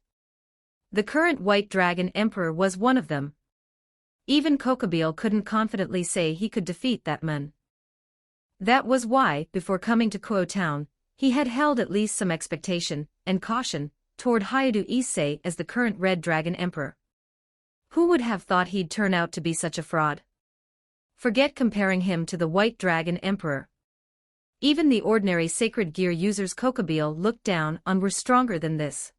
The current White Dragon Emperor was one of them. Even Kokobeel couldn't confidently say he could defeat that man. That was why, before coming to Kuo Town, he had held at least some expectation and caution toward Hayadu Issei as the current Red Dragon Emperor. Who would have thought he'd turn out to be such a fraud? Forget comparing him to the White Dragon Emperor. Even the ordinary sacred gear users Kokobeel looked down on were stronger than this.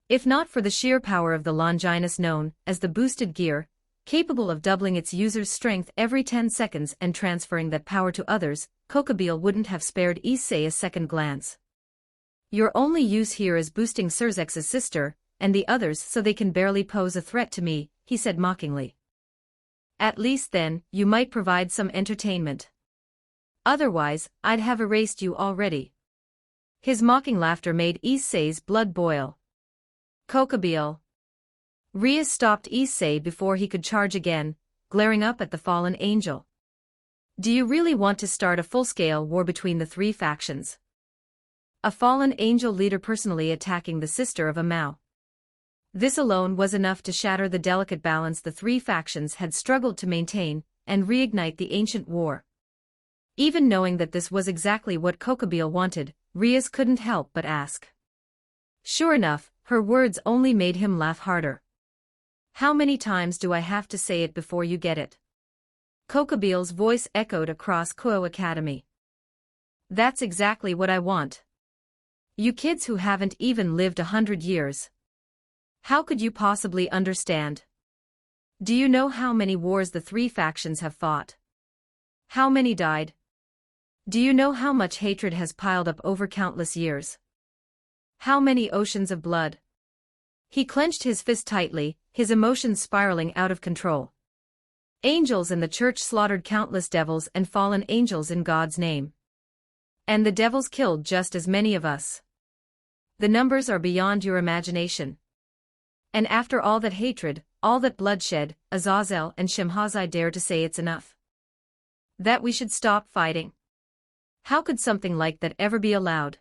If not for the sheer power of the Longinus known as the boosted gear, capable of doubling its user's strength every 10 seconds and transferring that power to others, Kokobeel wouldn't have spared Issei a second glance. Your only use here is boosting Surzex's sister, and the others so they can barely pose a threat to me, he said mockingly. At least then, you might provide some entertainment. Otherwise, I'd have erased you already. His mocking laughter made Issei's blood boil. Kokobeel. Rias stopped Issei before he could charge again, glaring up at the fallen angel. Do you really want to start a full-scale war between the three factions? A fallen angel leader personally attacking the sister of a Mao. This alone was enough to shatter the delicate balance the three factions had struggled to maintain, and reignite the ancient war. Even knowing that this was exactly what Kokobeel wanted, Rias couldn't help but ask. Sure enough, her words only made him laugh harder. How many times do I have to say it before you get it? Kokobeel's voice echoed across Kuo Academy. That's exactly what I want. You kids who haven't even lived 100 years. How could you possibly understand? Do you know how many wars the three factions have fought? How many died? Do you know how much hatred has piled up over countless years? How many oceans of blood? He clenched his fist tightly, his emotions spiraling out of control. Angels in the church slaughtered countless devils and fallen angels in God's name. And the devils killed just as many of us. The numbers are beyond your imagination. And after all that hatred, all that bloodshed, Azazel and Shemhazai dare to say it's enough. That we should stop fighting. How could something like that ever be allowed?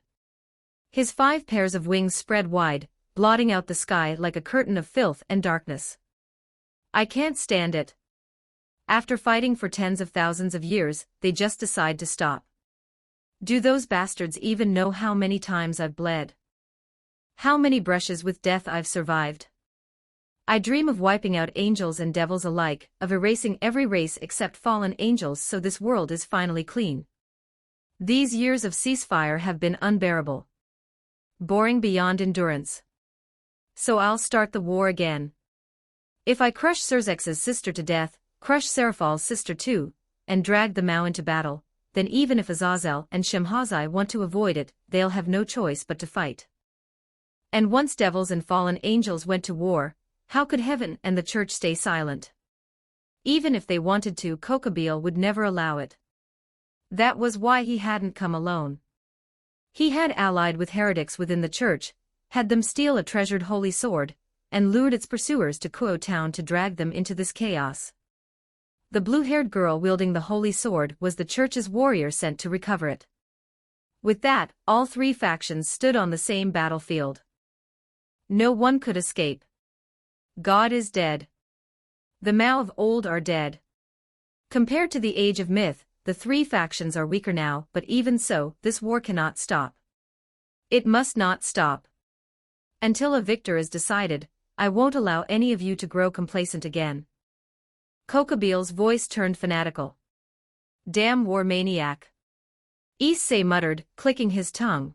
His 5 pairs of wings spread wide, blotting out the sky like a curtain of filth and darkness. I can't stand it. After fighting for tens of thousands of years, they just decide to stop. Do those bastards even know how many times I've bled? How many brushes with death I've survived? I dream of wiping out angels and devils alike, of erasing every race except fallen angels so this world is finally clean. These years of ceasefire have been unbearable. Boring beyond endurance. So I'll start the war again. If I crush Surzex's sister to death, crush Serafal's sister too, and drag the Mao into battle, then even if Azazel and Shemhazai want to avoid it, they'll have no choice but to fight. And once devils and fallen angels went to war, how could heaven and the church stay silent? Even if they wanted to, Kokobeel would never allow it. That was why he hadn't come alone. He had allied with heretics within the church, had them steal a treasured holy sword, and lured its pursuers to Kuo town to drag them into this chaos. The blue-haired girl wielding the holy sword was the church's warrior sent to recover it. With that, all three factions stood on the same battlefield. No one could escape. God is dead. The Mao of old are dead. Compared to the age of myth, the three factions are weaker now, but even so, this war cannot stop. It must not stop. Until a victor is decided, I won't allow any of you to grow complacent again. Kokobeel's voice turned fanatical. Damn war maniac. Issei muttered, clicking his tongue.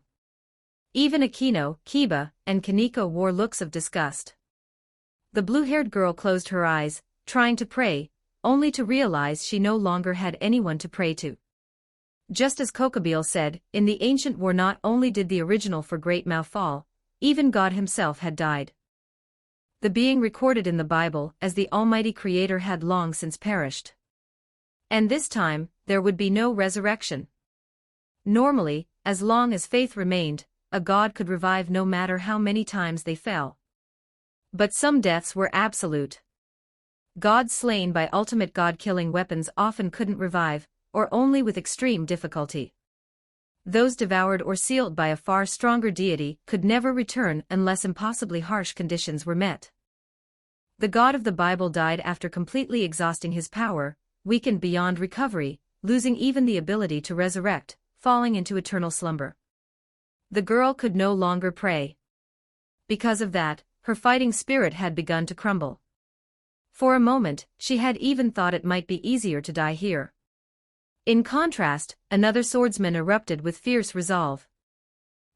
Even Akino, Kiba, and Kaneko wore looks of disgust. The blue-haired girl closed her eyes, trying to pray, only to realize she no longer had anyone to pray to. Just as Kokobeel said, in the ancient war not only did the original for Great Mao fall, even God himself had died. The being recorded in the Bible as the Almighty Creator had long since perished. And this time, there would be no resurrection. Normally, as long as faith remained, a god could revive no matter how many times they fell. But some deaths were absolute. Gods slain by ultimate god-killing weapons often couldn't revive, or only with extreme difficulty. Those devoured or sealed by a far stronger deity could never return unless impossibly harsh conditions were met. The God of the Bible died after completely exhausting his power, weakened beyond recovery, losing even the ability to resurrect, falling into eternal slumber. The girl could no longer pray. Because of that, her fighting spirit had begun to crumble. For a moment, she had even thought it might be easier to die here. In contrast, another swordsman erupted with fierce resolve.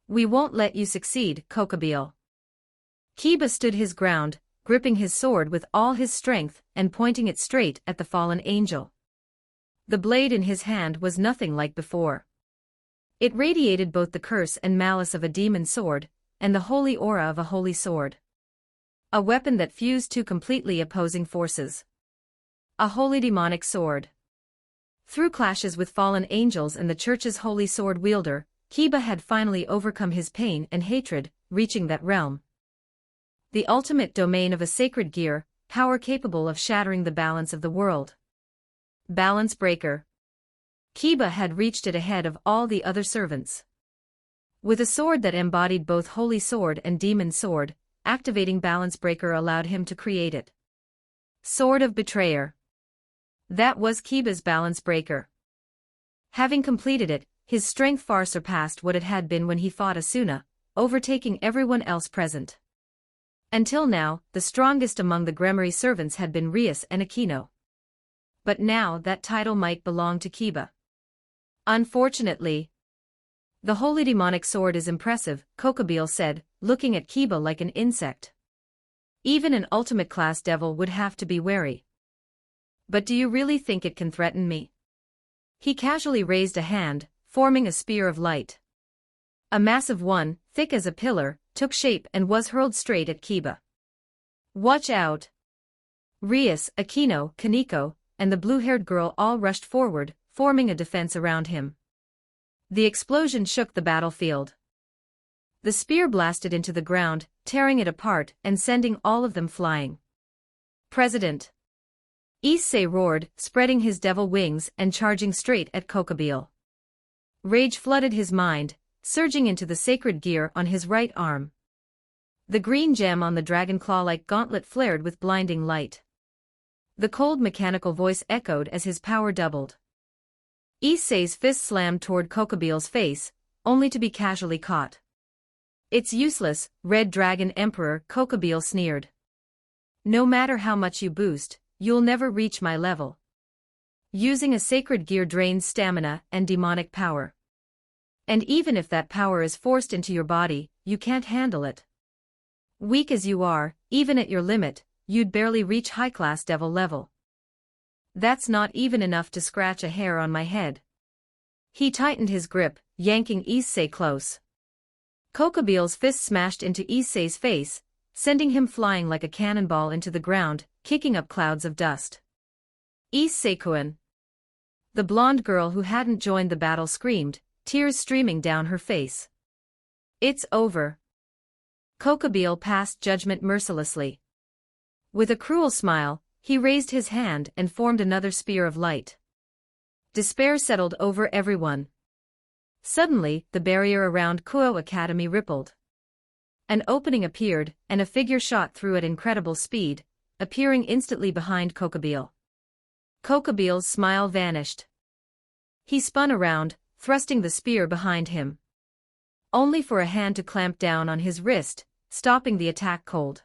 We won't let you succeed, Kokobeel. Kiba stood his ground, gripping his sword with all his strength and pointing it straight at the fallen angel. The blade in his hand was nothing like before. It radiated both the curse and malice of a demon sword, and the holy aura of a holy sword. A weapon that fused two completely opposing forces. A holy demonic sword. Through clashes with fallen angels and the church's holy sword wielder, Kiba had finally overcome his pain and hatred, reaching that realm. The ultimate domain of a sacred gear, power capable of shattering the balance of the world. Balance breaker. Kiba had reached it ahead of all the other servants. With a sword that embodied both holy sword and demon sword, activating balance breaker allowed him to create it. Sword of Betrayer. That was Kiba's balance breaker. Having completed it, his strength far surpassed what it had been when he fought Asuna, overtaking everyone else present. Until now, the strongest among the Gremory servants had been Rias and Akino. But now that title might belong to Kiba. Unfortunately. The holy demonic sword is impressive, Kokobeel said, looking at Kiba like an insect. Even an ultimate class devil would have to be wary. But do you really think it can threaten me? He casually raised a hand, forming a spear of light. A massive one, thick as a pillar, took shape and was hurled straight at Kiba. Watch out! Rias, Akino, Kaneko, and the blue-haired girl all rushed forward, forming a defense around him. The explosion shook the battlefield. The spear blasted into the ground, tearing it apart and sending all of them flying. President! Issei roared, spreading his devil wings and charging straight at Kokobeel. Rage flooded his mind, surging into the sacred gear on his right arm. The green gem on the dragon claw-like gauntlet flared with blinding light. The cold mechanical voice echoed as his power doubled. Issei's fist slammed toward Kokobeel's face, only to be casually caught. It's useless, Red Dragon Emperor, Kokobeel sneered. No matter how much you boost, you'll never reach my level. Using a sacred gear drains stamina and demonic power. And even if that power is forced into your body, you can't handle it. Weak as you are, even at your limit, you'd barely reach high-class devil level. That's not even enough to scratch a hair on my head. He tightened his grip, yanking Issei close. Kokobeel's fist smashed into Issei's face, sending him flying like a cannonball into the ground, kicking up clouds of dust. Ise Seikuen. The blonde girl who hadn't joined the battle screamed, tears streaming down her face. It's over. Kokabeel passed judgment mercilessly. With a cruel smile, he raised his hand and formed another spear of light. Despair settled over everyone. Suddenly, the barrier around Kuo Academy rippled. An opening appeared, and a figure shot through at incredible speed, appearing instantly behind Kokabeel. Kokabeel's smile vanished. He spun around, thrusting the spear behind him. Only for a hand to clamp down on his wrist, stopping the attack cold.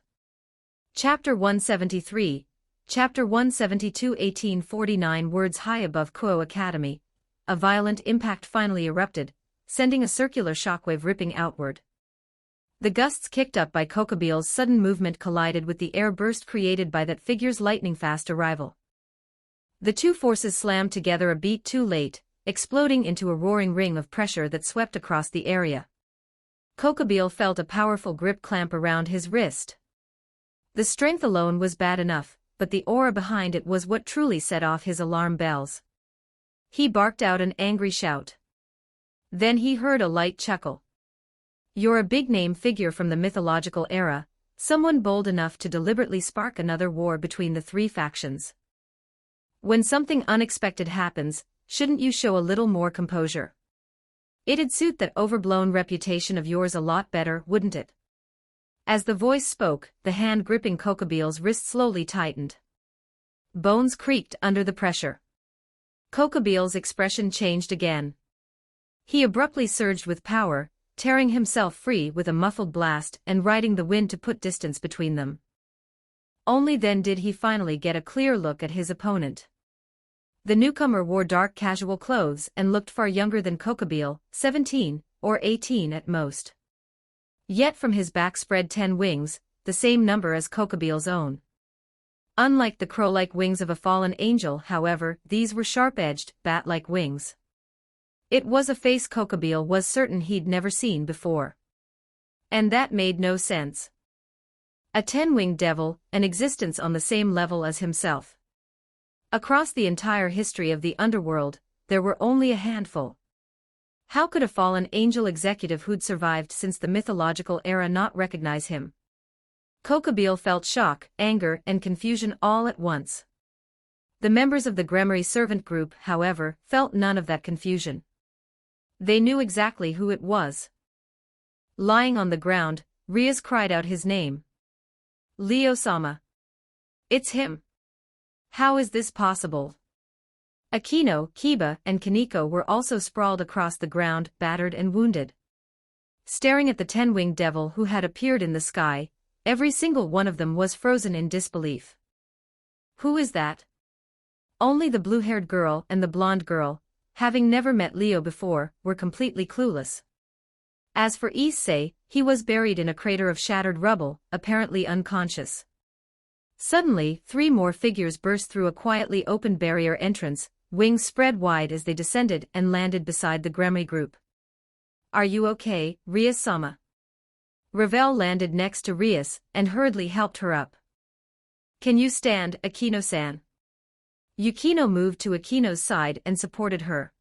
Chapter 173, Chapter 172 1849 words high above Kuo Academy. A violent impact finally erupted, sending a circular shockwave ripping outward. The gusts kicked up by Kokabeel's sudden movement collided with the air burst created by that figure's lightning-fast arrival. The two forces slammed together a beat too late, exploding into a roaring ring of pressure that swept across the area. Kokabeel felt a powerful grip clamp around his wrist. The strength alone was bad enough, but the aura behind it was what truly set off his alarm bells. He barked out an angry shout. Then he heard a light chuckle. You're a big-name figure from the mythological era, someone bold enough to deliberately spark another war between the three factions. When something unexpected happens, shouldn't you show a little more composure? It'd suit that overblown reputation of yours a lot better, wouldn't it? As the voice spoke, the hand gripping Kokabeel's wrist slowly tightened. Bones creaked under the pressure. Kokabeel's expression changed again. He abruptly surged with power, tearing himself free with a muffled blast and riding the wind to put distance between them. Only then did he finally get a clear look at his opponent. The newcomer wore dark casual clothes and looked far younger than Kokabeel, 17, or 18 at most. Yet from his back spread 10 wings, the same number as Kokabeel's own. Unlike the crow-like wings of a fallen angel, however, these were sharp-edged, bat-like wings. It was a face Kokabeel was certain he'd never seen before. And that made no sense. A 10-winged devil, an existence on the same level as himself. Across the entire history of the underworld, there were only a handful. How could a fallen angel executive who'd survived since the mythological era not recognize him? Kokabeel felt shock, anger, and confusion all at once. The members of the Gremory servant group, however, felt none of that confusion. They knew exactly who it was. Lying on the ground, Rias cried out his name. Leo-sama. It's him. How is this possible? Akino, Kiba, and Kaneko were also sprawled across the ground, battered and wounded. Staring at the 10-winged devil who had appeared in the sky, every single one of them was frozen in disbelief. Who is that? Only the blue-haired girl and the blonde girl, having never met Leo before, were completely clueless. As for Issei, he was buried in a crater of shattered rubble, apparently unconscious. Suddenly, 3 more figures burst through a quietly opened barrier entrance, wings spread wide as they descended and landed beside the Gremory group. Are you okay, Rias-sama? Ravel landed next to Rias and hurriedly helped her up. Can you stand, Akino-san? Yukino moved to Akino's side and supported her.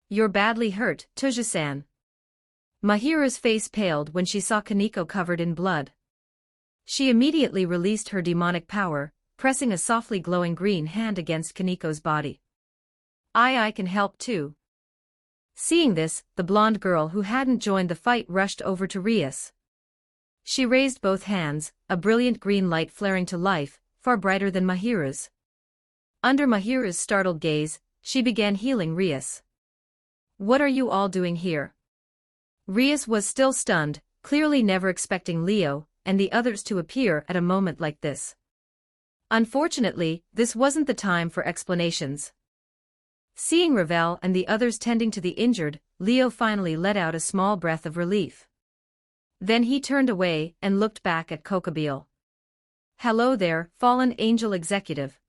You're badly hurt, Tuja-san. Mahira's face paled when she saw Kaneko covered in blood. She immediately released her demonic power, pressing a softly glowing green hand against Kaneko's body. I can help too. Seeing this, the blonde girl who hadn't joined the fight rushed over to Rias. She raised both hands, a brilliant green light flaring to life, far brighter than Mahira's. Under Mahira's startled gaze, she began healing Rias. What are you all doing here? Rias was still stunned, clearly never expecting Leo and the others to appear at a moment like this. Unfortunately, this wasn't the time for explanations. Seeing Ravel and the others tending to the injured, Leo finally let out a small breath of relief. Then he turned away and looked back at Kokabeel. Hello there, fallen angel executive.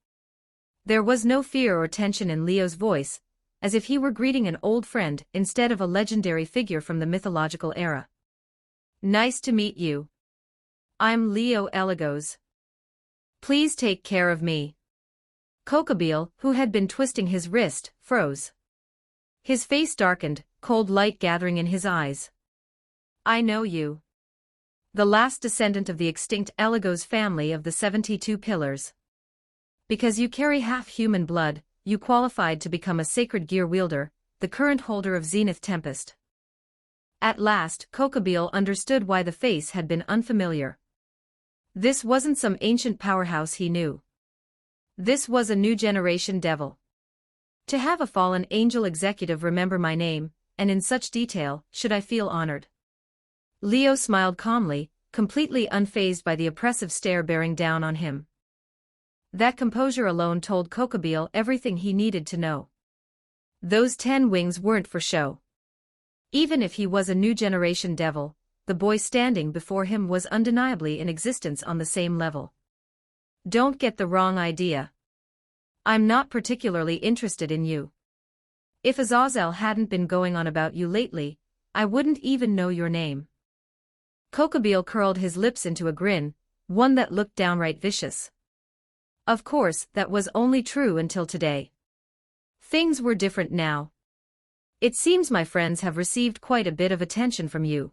There was no fear or tension in Leo's voice, as if he were greeting an old friend instead of a legendary figure from the mythological era. Nice to meet you. I'm Leo Eligos. Please take care of me. Kokobeel, who had been twisting his wrist, froze. His face darkened, cold light gathering in his eyes. I know you. The last descendant of the extinct Eligos family of the 72 Pillars. Because you carry half human blood, you qualified to become a sacred gear wielder, the current holder of Zenith Tempest. At last, Kokobeel understood why the face had been unfamiliar. This wasn't some ancient powerhouse he knew. This was a new generation devil. To have a fallen angel executive remember my name, and in such detail, should I feel honored. Leo smiled calmly, completely unfazed by the oppressive stare bearing down on him. That composure alone told Kokobeel everything he needed to know. Those 10 wings weren't for show. Even if he was a new generation devil, the boy standing before him was undeniably in existence on the same level. Don't get the wrong idea. I'm not particularly interested in you. If Azazel hadn't been going on about you lately, I wouldn't even know your name. Kokobeel curled his lips into a grin, one that looked downright vicious. Of course, that was only true until today. Things were different now. It seems my friends have received quite a bit of attention from you.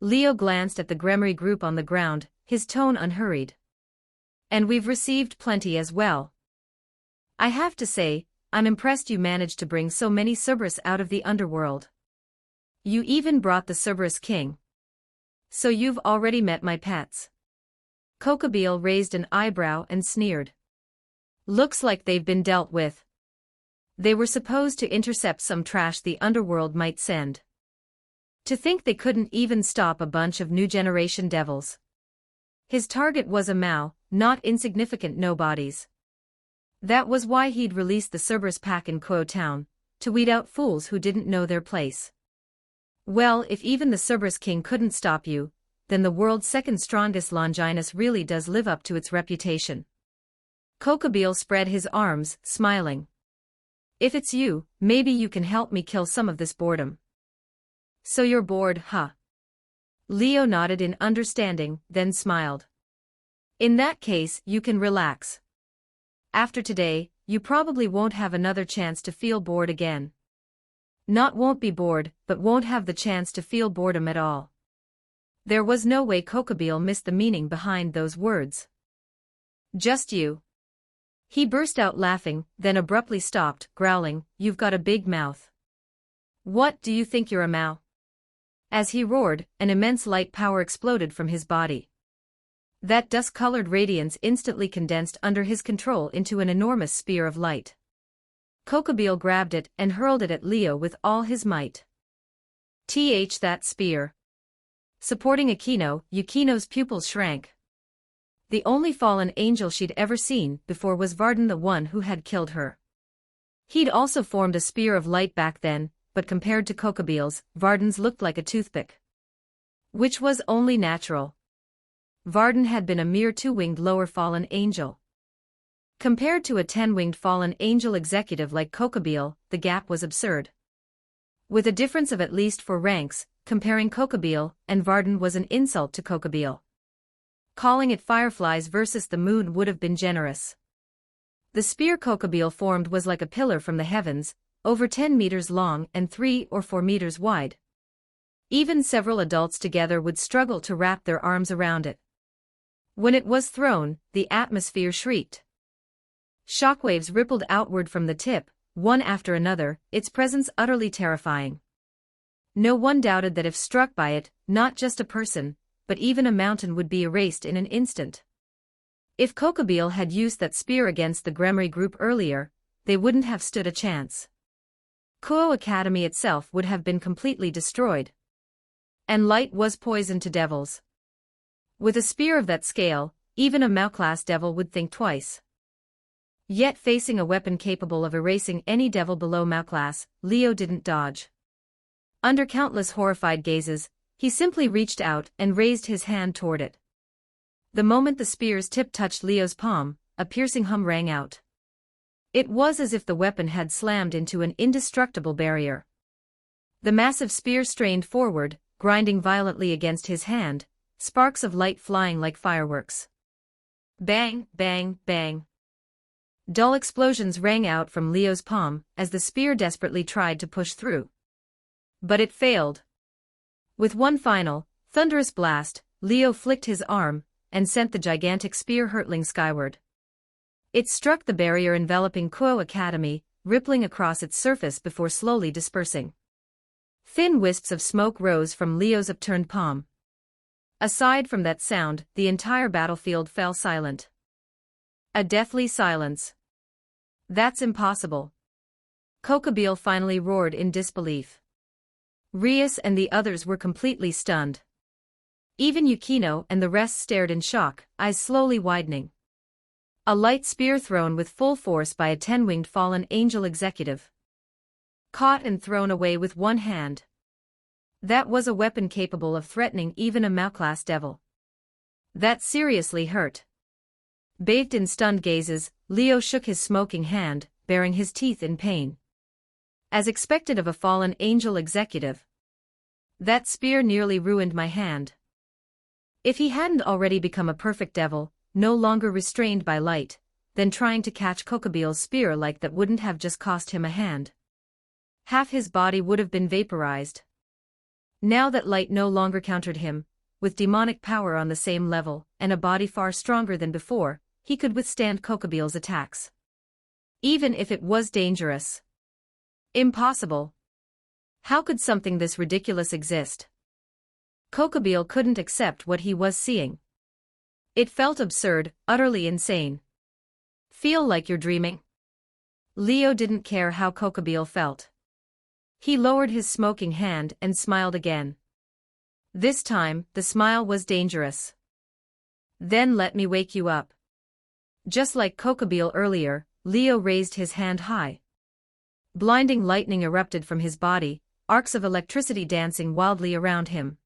Leo glanced at the Gremory group on the ground, his tone unhurried. And we've received plenty as well. I have to say, I'm impressed you managed to bring so many Cerberus out of the underworld. You even brought the Cerberus King. So you've already met my pets. Kokobeel raised an eyebrow and sneered. Looks like they've been dealt with. They were supposed to intercept some trash the underworld might send. To think they couldn't even stop a bunch of new generation devils. His target was a Mao, not insignificant nobodies. That was why he'd released the Cerberus pack in Kuo Town, to weed out fools who didn't know their place. Well, if even the Cerberus King couldn't stop you, then the world's second strongest Longinus really does live up to its reputation. Kokobeel spread his arms, smiling. If it's you, maybe you can help me kill some of this boredom. So you're bored, huh? Leo nodded in understanding, then smiled. In that case, you can relax. After today, you probably won't have another chance to feel bored again. Not won't be bored, but won't have the chance to feel boredom at all. There was no way Kokobeel missed the meaning behind those words. Just you. He burst out laughing, then abruptly stopped, growling, "You've got a big mouth. What, do you think you're a Mao?" As he roared, an immense light power exploded from his body. That dust-colored radiance instantly condensed under his control into an enormous spear of light. Kokobeel grabbed it and hurled it at Leo with all his might. That spear. Supporting Aquino, Yukino's pupils shrank. The only fallen angel she'd ever seen before was Varden, the one who had killed her. He'd also formed a spear of light back then, but compared to Kokobeel's, Varden's looked like a toothpick. Which was only natural. Varden had been a mere 2-winged lower fallen angel. Compared to a 10-winged fallen angel executive like Kokobeel, the gap was absurd. With a difference of at least 4 ranks, comparing Kokobeel and Varden was an insult to Kokobeel. Calling it fireflies versus the moon would have been generous. The spear Kokobeel formed was like a pillar from the heavens, over 10 meters long and 3 or 4 meters wide. Even several adults together would struggle to wrap their arms around it. When it was thrown, the atmosphere shrieked. Shockwaves rippled outward from the tip, one after another, its presence utterly terrifying. No one doubted that if struck by it, not just a person, but even a mountain would be erased in an instant. If Kokobeel had used that spear against the Gremory group earlier, they wouldn't have stood a chance. Kuo Academy itself would have been completely destroyed. And light was poison to devils. With a spear of that scale, even a Mao-class devil would think twice. Yet facing a weapon capable of erasing any devil below Mao-class, Leo didn't dodge. Under countless horrified gazes, he simply reached out and raised his hand toward it. The moment the spear's tip touched Leo's palm, a piercing hum rang out. It was as if the weapon had slammed into an indestructible barrier. The massive spear strained forward, grinding violently against his hand, sparks of light flying like fireworks. Bang, bang, bang. Dull explosions rang out from Leo's palm as the spear desperately tried to push through. But it failed. With one final, thunderous blast, Leo flicked his arm and sent the gigantic spear hurtling skyward. It struck the barrier enveloping Kuo Academy, rippling across its surface before slowly dispersing. Thin wisps of smoke rose from Leo's upturned palm. Aside from that sound, the entire battlefield fell silent. A deathly silence. That's impossible. Kokobile finally roared in disbelief. Rias and the others were completely stunned. Even Yukino and the rest stared in shock, eyes slowly widening. A light spear thrown with full force by a 10-winged fallen angel executive. Caught and thrown away with one hand. That was a weapon capable of threatening even a Mao-class devil. That seriously hurt. Bathed in stunned gazes, Leo shook his smoking hand, baring his teeth in pain. As expected of a fallen angel executive. That spear nearly ruined my hand. If he hadn't already become a perfect devil, no longer restrained by light, then trying to catch Kokobile's spear like that wouldn't have just cost him a hand. Half his body would have been vaporized. Now that light no longer countered him, with demonic power on the same level, and a body far stronger than before, he could withstand Kokobile's attacks. Even if it was dangerous. Impossible. How could something this ridiculous exist? Kokobile couldn't accept what he was seeing. It felt absurd, utterly insane. Feel like you're dreaming? Leo didn't care how Kokobile felt. He lowered his smoking hand and smiled again. This time, the smile was dangerous. Then let me wake you up. Just like Kokobile earlier, Leo raised his hand high. Blinding lightning erupted from his body, arcs of electricity dancing wildly around him.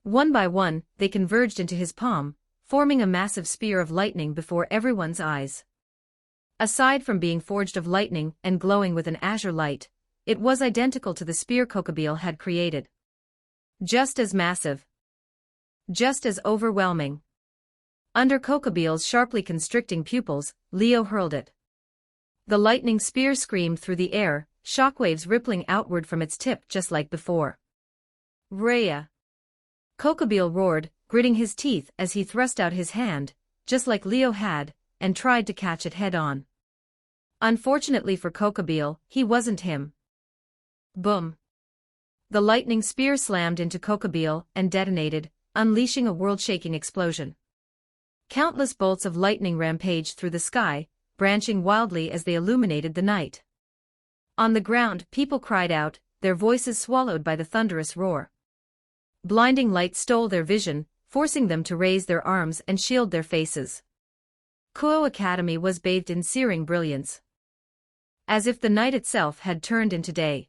One by one, they converged into his palm, forming a massive spear of lightning before everyone's eyes. Aside from being forged of lightning and glowing with an azure light, it was identical to the spear Kokobile had created. Just as massive. Just as overwhelming. Under Kokobile's sharply constricting pupils, Leo hurled it. The lightning spear screamed through the air, shockwaves rippling outward from its tip just like before. Rhea! Kokobile roared, gritting his teeth as he thrust out his hand, just like Leo had, and tried to catch it head-on. Unfortunately for Kokobile, he wasn't him. Boom! The lightning spear slammed into Kokobile and detonated, unleashing a world-shaking explosion. Countless bolts of lightning rampaged through the sky, branching wildly as they illuminated the night. On the ground, people cried out, their voices swallowed by the thunderous roar. Blinding light stole their vision, forcing them to raise their arms and shield their faces. Kuo Academy was bathed in searing brilliance. As if the night itself had turned into day.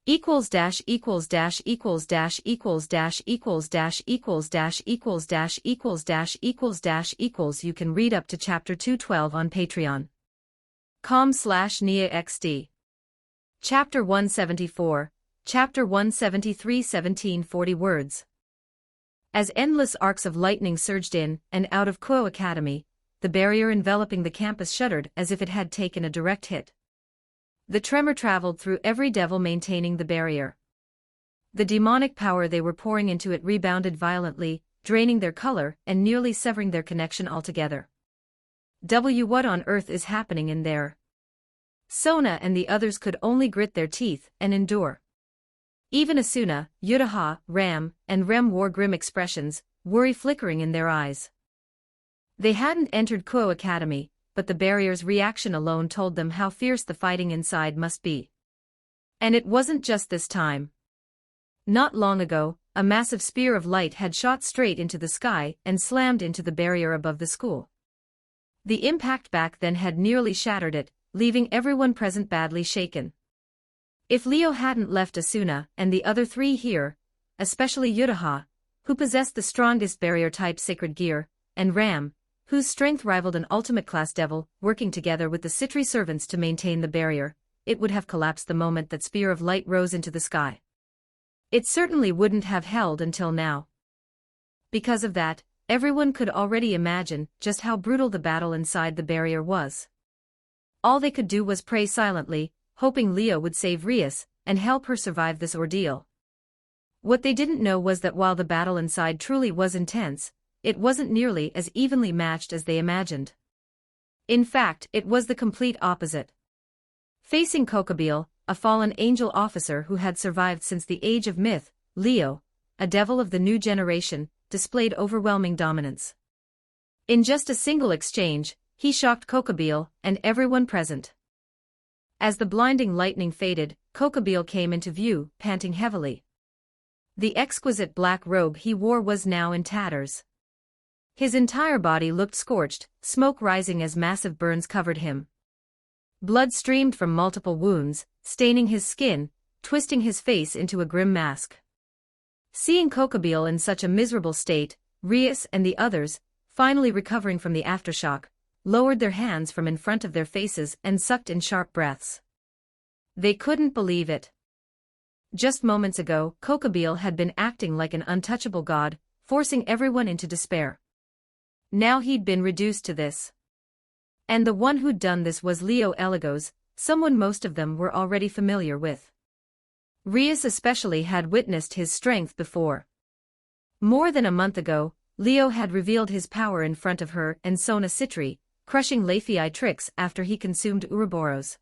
Equals dash equals dash equals dash equals dash equals dash equals dash equals dash equals dash equals dash equals. You can read up to chapter 212 on Patreon. com/NIAXD. Chapter 174, Chapter 173 1740 words. As endless arcs of lightning surged in and out of Kuo Academy, the barrier enveloping the campus shuddered as if it had taken a direct hit. The tremor traveled through every devil maintaining the barrier. The demonic power they were pouring into it rebounded violently, draining their color and nearly severing their connection altogether. What on earth is happening in there? Sona and the others could only grit their teeth and endure. Even Asuna, Yutaha, Ram, and Rem wore grim expressions, worry flickering in their eyes. They hadn't entered Kuo Academy, but the barrier's reaction alone told them how fierce the fighting inside must be. And it wasn't just this time. Not long ago, a massive spear of light had shot straight into the sky and slammed into the barrier above the school. The impact back then had nearly shattered it, leaving everyone present badly shaken. If Leo hadn't left Asuna and the other three here, especially Yutaha, who possessed the strongest barrier-type sacred gear, and Ram, whose strength rivaled an ultimate-class devil, working together with the Citri servants to maintain the barrier, it would have collapsed the moment that spear of light rose into the sky. It certainly wouldn't have held until now. Because of that, everyone could already imagine just how brutal the battle inside the barrier was. All they could do was pray silently, hoping Leo would save Rias and help her survive this ordeal. What they didn't know was that while the battle inside truly was intense, it wasn't nearly as evenly matched as they imagined. In fact, it was the complete opposite. Facing Kokobile, a fallen angel officer who had survived since the age of myth, Leo, a devil of the new generation, displayed overwhelming dominance. In just a single exchange, he shocked Kokobile and everyone present. As the blinding lightning faded, Kokobile came into view, panting heavily. The exquisite black robe he wore was now in tatters. His entire body looked scorched, smoke rising as massive burns covered him. Blood streamed from multiple wounds, staining his skin, twisting his face into a grim mask. Seeing Kokobile in such a miserable state, Rias and the others, finally recovering from the aftershock, lowered their hands from in front of their faces and sucked in sharp breaths. They couldn't believe it. Just moments ago, Kokobile had been acting like an untouchable god, forcing everyone into despair. Now he'd been reduced to this. And the one who'd done this was Leo Eligos, someone most of them were already familiar with. Rias especially had witnessed his strength before. More than a month ago, Leo had revealed his power in front of her and Sona Citri, crushing Lafii tricks after he consumed Ouroboros.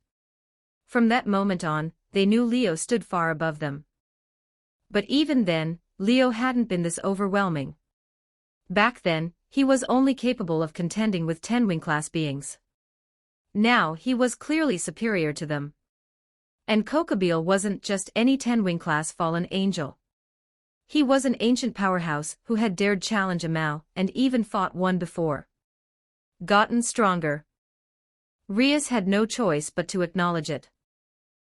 From that moment on, they knew Leo stood far above them. But even then, Leo hadn't been this overwhelming. Back then, he was only capable of contending with 10-wing-class beings. Now he was clearly superior to them. And Kokobile wasn't just any 10-wing-class fallen angel. He was an ancient powerhouse who had dared challenge a Mao and even fought one before. Gotten stronger. Rias had no choice but to acknowledge it.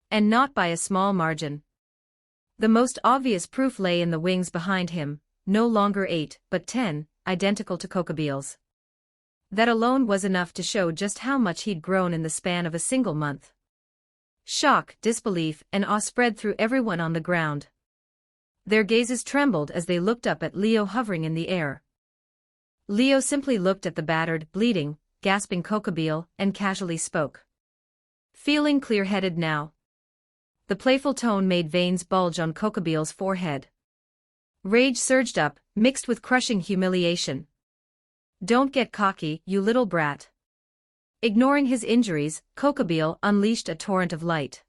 And not by a small margin. The most obvious proof lay in the wings behind him, no longer 8 but 10, identical to Kokobile's. That alone was enough to show just how much he'd grown in the span of a single month. Shock, disbelief, and awe spread through everyone on the ground. Their gazes trembled as they looked up at Leo hovering in the air. Leo simply looked at the battered, bleeding, gasping Kokobile and casually spoke. Feeling clear-headed now. The playful tone made veins bulge on Kokobile's forehead. Rage surged up, mixed with crushing humiliation. Don't get cocky, you little brat. Ignoring his injuries, Kokobile unleashed a torrent of light.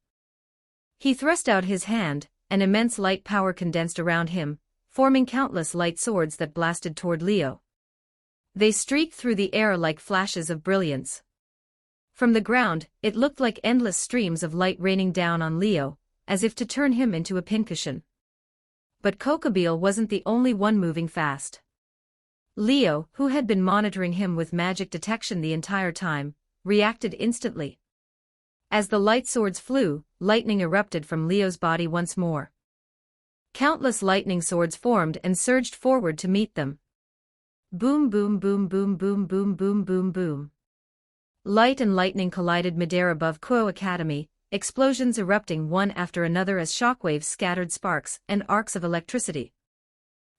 He thrust out his hand, an immense light power condensed around him, forming countless light swords that blasted toward Leo. They streaked through the air like flashes of brilliance. From the ground, it looked like endless streams of light raining down on Leo, as if to turn him into a pincushion. But Kokobile wasn't the only one moving fast. Leo, who had been monitoring him with magic detection the entire time, reacted instantly. As the light swords flew, lightning erupted from Leo's body once more. Countless lightning swords formed and surged forward to meet them. Boom boom boom boom boom boom boom boom boom. Light and lightning collided midair above Kuo Academy, explosions erupting one after another as shockwaves scattered sparks and arcs of electricity.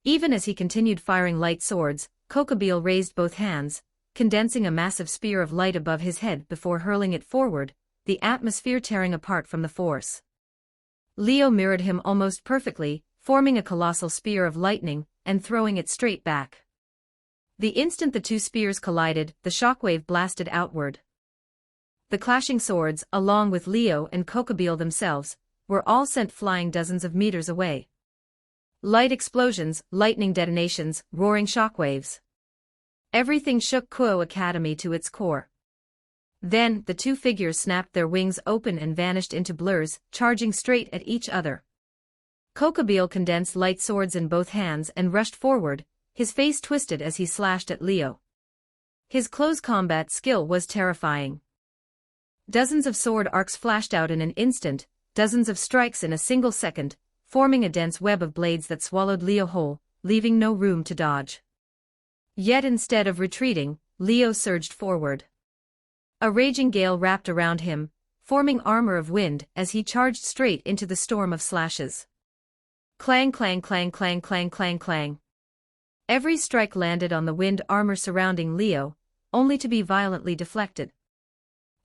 Even as he continued firing light swords, Kokobile raised both hands, condensing a massive spear of light above his head before hurling it forward, the atmosphere tearing apart from the force. Leo mirrored him almost perfectly, forming a colossal spear of lightning and throwing it straight back. The instant the two spears collided, the shockwave blasted outward. The clashing swords, along with Leo and Kokobile themselves, were all sent flying dozens of meters away. Light explosions, lightning detonations, roaring shockwaves. Everything shook Kuo Academy to its core. Then, the two figures snapped their wings open and vanished into blurs, charging straight at each other. Kokobile condensed light swords in both hands and rushed forward, his face twisted as he slashed at Leo. His close combat skill was terrifying. Dozens of sword arcs flashed out in an instant, dozens of strikes in a single second, forming a dense web of blades that swallowed Leo whole, leaving no room to dodge. Yet instead of retreating, Leo surged forward. A raging gale wrapped around him, forming armor of wind as he charged straight into the storm of slashes. Clang clang clang clang clang clang clang. Every strike landed on the wind armor surrounding Leo, only to be violently deflected.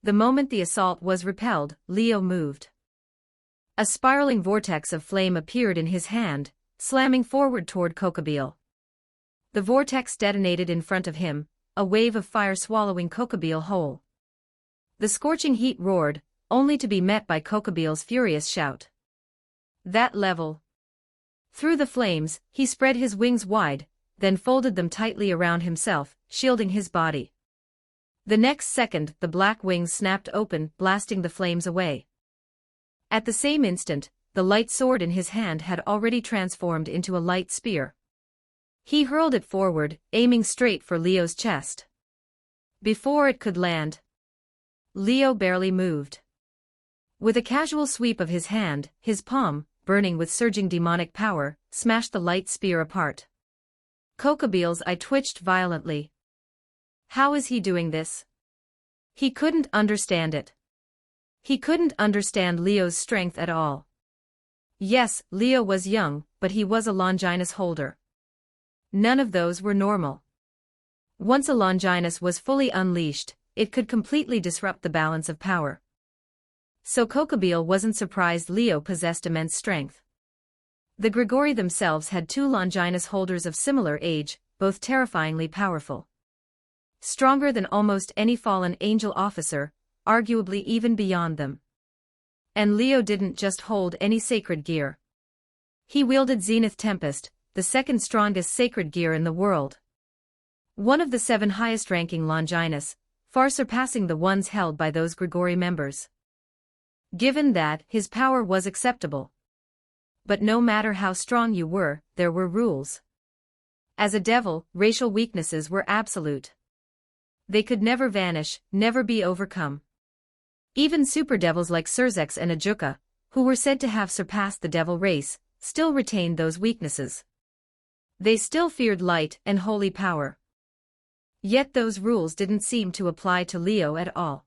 The moment the assault was repelled, Leo moved. A spiraling vortex of flame appeared in his hand, slamming forward toward Kokobile. The vortex detonated in front of him, a wave of fire swallowing Kokobile whole. The scorching heat roared, only to be met by Kokobile's furious shout. That level. Through the flames, he spread his wings wide, then folded them tightly around himself, shielding his body. The next second, the black wings snapped open, blasting the flames away. At the same instant, the light sword in his hand had already transformed into a light spear. He hurled it forward, aiming straight for Leo's chest. Before it could land, Leo barely moved. With a casual sweep of his hand, his palm, burning with surging demonic power, smashed the light spear apart. Kokobile's eye twitched violently. How is he doing this? He couldn't understand it. He couldn't understand Leo's strength at all. Yes, Leo was young, but he was a Longinus holder. None of those were normal. Once a Longinus was fully unleashed, it could completely disrupt the balance of power. So Kokobile wasn't surprised Leo possessed immense strength. The Grigori themselves had two Longinus holders of similar age, both terrifyingly powerful. Stronger than almost any fallen angel officer, arguably even beyond them. And Leo didn't just hold any sacred gear. He wielded Zenith Tempest, the second strongest sacred gear in the world. One of the 7 highest-ranking Longinus, far surpassing the ones held by those Grigori members. Given that, his power was acceptable. But no matter how strong you were, there were rules. As a devil, racial weaknesses were absolute. They could never vanish, never be overcome. Even superdevils like Surzex and Ajuka, who were said to have surpassed the devil race, still retained those weaknesses. They still feared light and holy power. Yet those rules didn't seem to apply to Leo at all.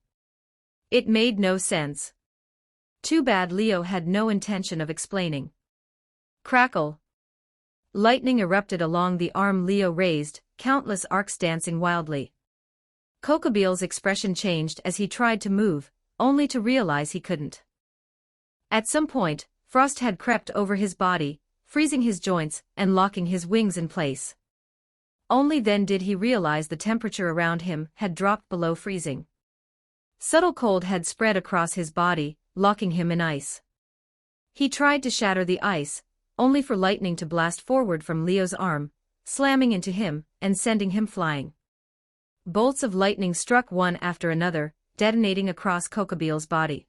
It made no sense. Too bad Leo had no intention of explaining. Crackle. Lightning erupted along the arm Leo raised, countless arcs dancing wildly. Kokobile's expression changed as he tried to move, only to realize he couldn't. At some point, frost had crept over his body, freezing his joints and locking his wings in place. Only then did he realize the temperature around him had dropped below freezing. Subtle cold had spread across his body, locking him in ice. He tried to shatter the ice, only for lightning to blast forward from Leo's arm, slamming into him and sending him flying. Bolts of lightning struck one after another, detonating across Kokobile's body.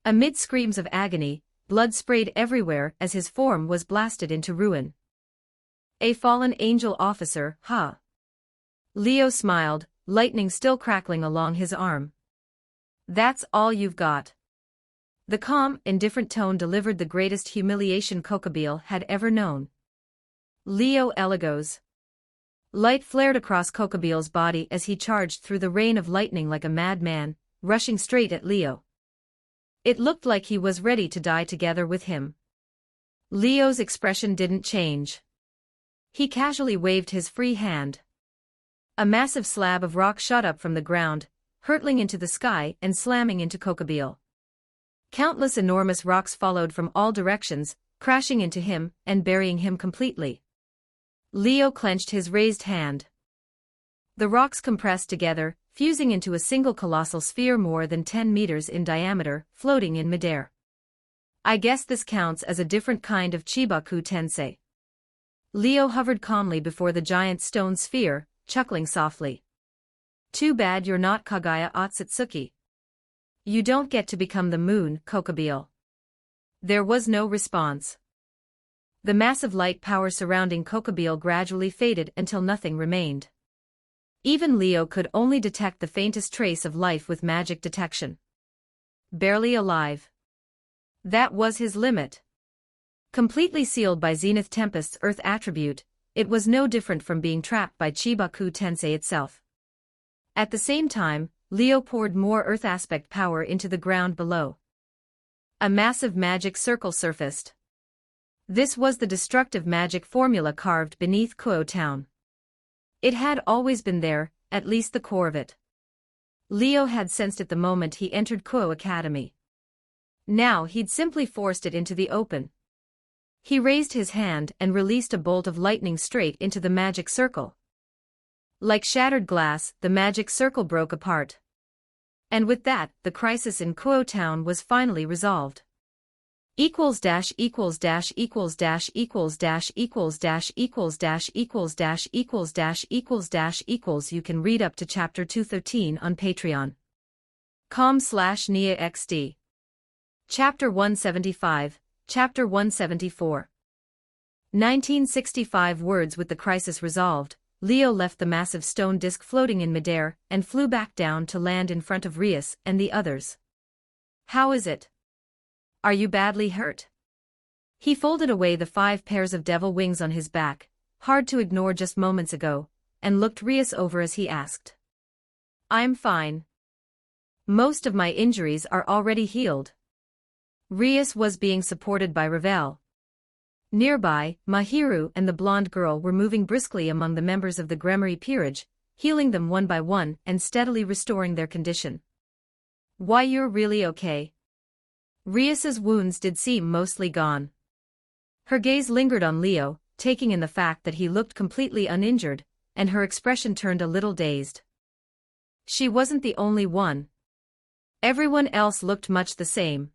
Amid screams of agony, blood sprayed everywhere as his form was blasted into ruin. A fallen angel officer, huh? Leo smiled, lightning still crackling along his arm. That's all you've got. The calm, indifferent tone delivered the greatest humiliation Kokobile had ever known. Leo Eligos. Light flared across Kokobile's body as he charged through the rain of lightning like a madman, rushing straight at Leo. It looked like he was ready to die together with him. Leo's expression didn't change. He casually waved his free hand. A massive slab of rock shot up from the ground, hurtling into the sky and slamming into Kokobile. Countless enormous rocks followed from all directions, crashing into him and burying him completely. Leo clenched his raised hand. The rocks compressed together, fusing into a single colossal sphere more than 10 meters in diameter, floating in midair. I guess this counts as a different kind of Chibaku Tensei. Leo hovered calmly before the giant stone sphere, chuckling softly. Too bad you're not Kagaya Otsutsuki. You don't get to become the moon, Kokobile. There was no response. The massive light power surrounding Kokobile gradually faded until nothing remained. Even Leo could only detect the faintest trace of life with magic detection. Barely alive. That was his limit. Completely sealed by Zenith Tempest's earth attribute, it was no different from being trapped by Chibaku Tensei itself. At the same time, Leo poured more earth aspect power into the ground below. A massive magic circle surfaced. This was the destructive magic formula carved beneath Kuo Town. It had always been there, at least the core of it. Leo had sensed it the moment he entered Kuo Academy. Now he'd simply forced it into the open. He raised his hand and released a bolt of lightning straight into the magic circle. Like shattered glass, the magic circle broke apart. And with that, the crisis in Kuo Town was finally resolved. Equals dash equals dash equals dash equals dash equals dash equals dash equals dash equals dash equals dash equals. You can read up to chapter 213 on Patreon. com/NIAXD. Chapter 175, Chapter 174. 1965 words. With the crisis resolved, Leo left the massive stone disc floating in midair and flew back down to land in front of Rias and the others. How is it? Are you badly hurt? He folded away the 5 pairs of devil wings on his back, hard to ignore just moments ago, and looked Rias over as he asked. I'm fine. Most of my injuries are already healed. Rias was being supported by Ravel. Nearby, Mahiru and the blonde girl were moving briskly among the members of the Gremory peerage, healing them one by one and steadily restoring their condition. Why, you're really okay? Rias's wounds did seem mostly gone. Her gaze lingered on Leo, taking in the fact that he looked completely uninjured, and her expression turned a little dazed. She wasn't the only one. Everyone else looked much the same.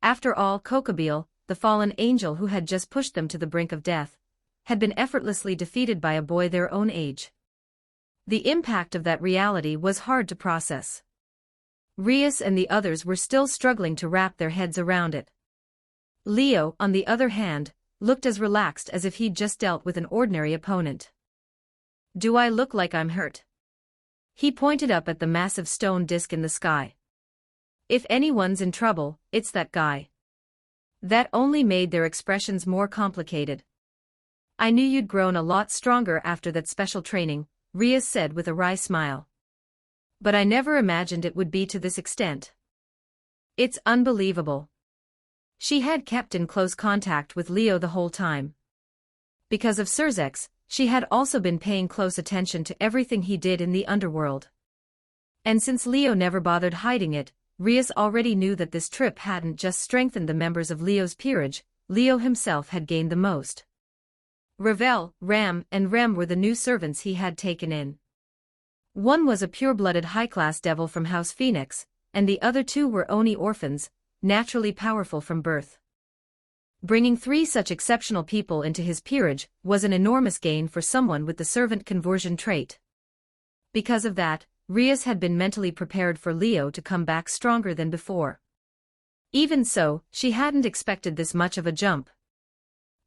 After all, Kokobile, the fallen angel who had just pushed them to the brink of death, had been effortlessly defeated by a boy their own age. The impact of that reality was hard to process. Rias and the others were still struggling to wrap their heads around it. Leo, on the other hand, looked as relaxed as if he'd just dealt with an ordinary opponent. Do I look like I'm hurt? He pointed up at the massive stone disc in the sky. If anyone's in trouble, it's that guy. That only made their expressions more complicated. I knew you'd grown a lot stronger after that special training, Rias said with a wry smile. But I never imagined it would be to this extent. It's unbelievable. She had kept in close contact with Leo the whole time. Because of Surzex, she had also been paying close attention to everything he did in the underworld. And since Leo never bothered hiding it, Rias already knew that this trip hadn't just strengthened the members of Leo's peerage, Leo himself had gained the most. Ravel, Ram, and Rem were the new servants he had taken in. One was a pure-blooded high-class devil from House Phoenix, and the other 2 were Oni orphans, naturally powerful from birth. Bringing 3 such exceptional people into his peerage was an enormous gain for someone with the servant conversion trait. Because of that, Rias had been mentally prepared for Leo to come back stronger than before. Even so, she hadn't expected this much of a jump.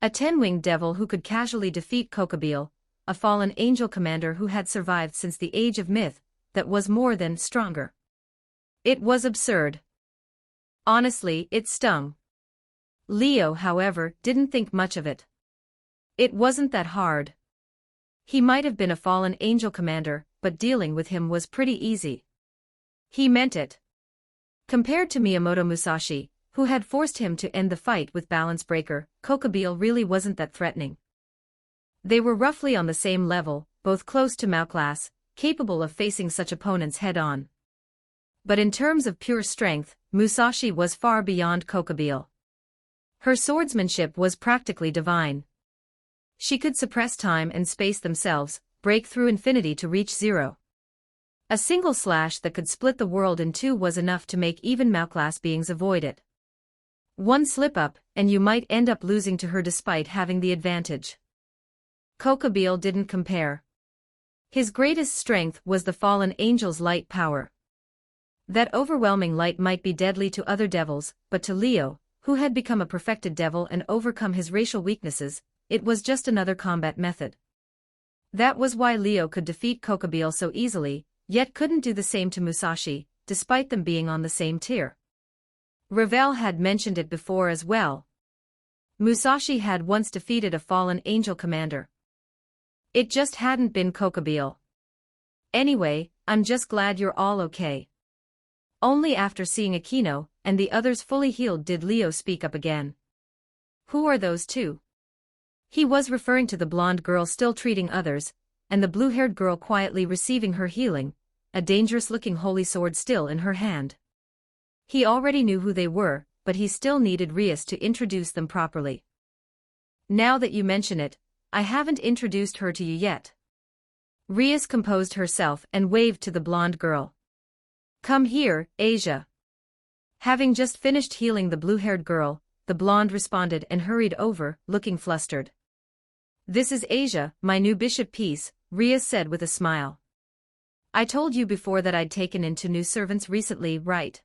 A 10-winged devil who could casually defeat Kokobile, a fallen angel commander who had survived since the age of myth, that was more than stronger. It was absurd. Honestly, it stung. Leo, however, didn't think much of it. It wasn't that hard. He might have been a fallen angel commander, but dealing with him was pretty easy. He meant it. Compared to Miyamoto Musashi, who had forced him to end the fight with Balance Breaker, Kokobile really wasn't that threatening. They were roughly on the same level, both close to Mao class, capable of facing such opponents head-on. But in terms of pure strength, Musashi was far beyond Kokobile. Her swordsmanship was practically divine. She could suppress time and space themselves, break through infinity to reach 0. A single slash that could split the world in 2 was enough to make even Mao-class beings avoid it. One slip-up, and you might end up losing to her despite having the advantage. Kokobile didn't compare. His greatest strength was the fallen angel's light power. That overwhelming light might be deadly to other devils, but to Leo, who had become a perfected devil and overcome his racial weaknesses, it was just another combat method. That was why Leo could defeat Kokobile so easily, yet couldn't do the same to Musashi, despite them being on the same tier. Ravel had mentioned it before as well. Musashi had once defeated a fallen angel commander. It just hadn't been Kokobile. Anyway, I'm just glad you're all okay. Only after seeing Aquino and the others fully healed did Leo speak up again. Who are those 2? He was referring to the blonde girl still treating others, and the blue-haired girl quietly receiving her healing, a dangerous-looking holy sword still in her hand. He already knew who they were, but he still needed Rias to introduce them properly. Now that you mention it, I haven't introduced her to you yet. Rias composed herself and waved to the blonde girl. Come here, Asia. Having just finished healing the blue-haired girl, the blonde responded and hurried over, looking flustered. This is Asia, my new bishop piece, Rias said with a smile. I told you before that I'd taken in 2 new servants recently, right?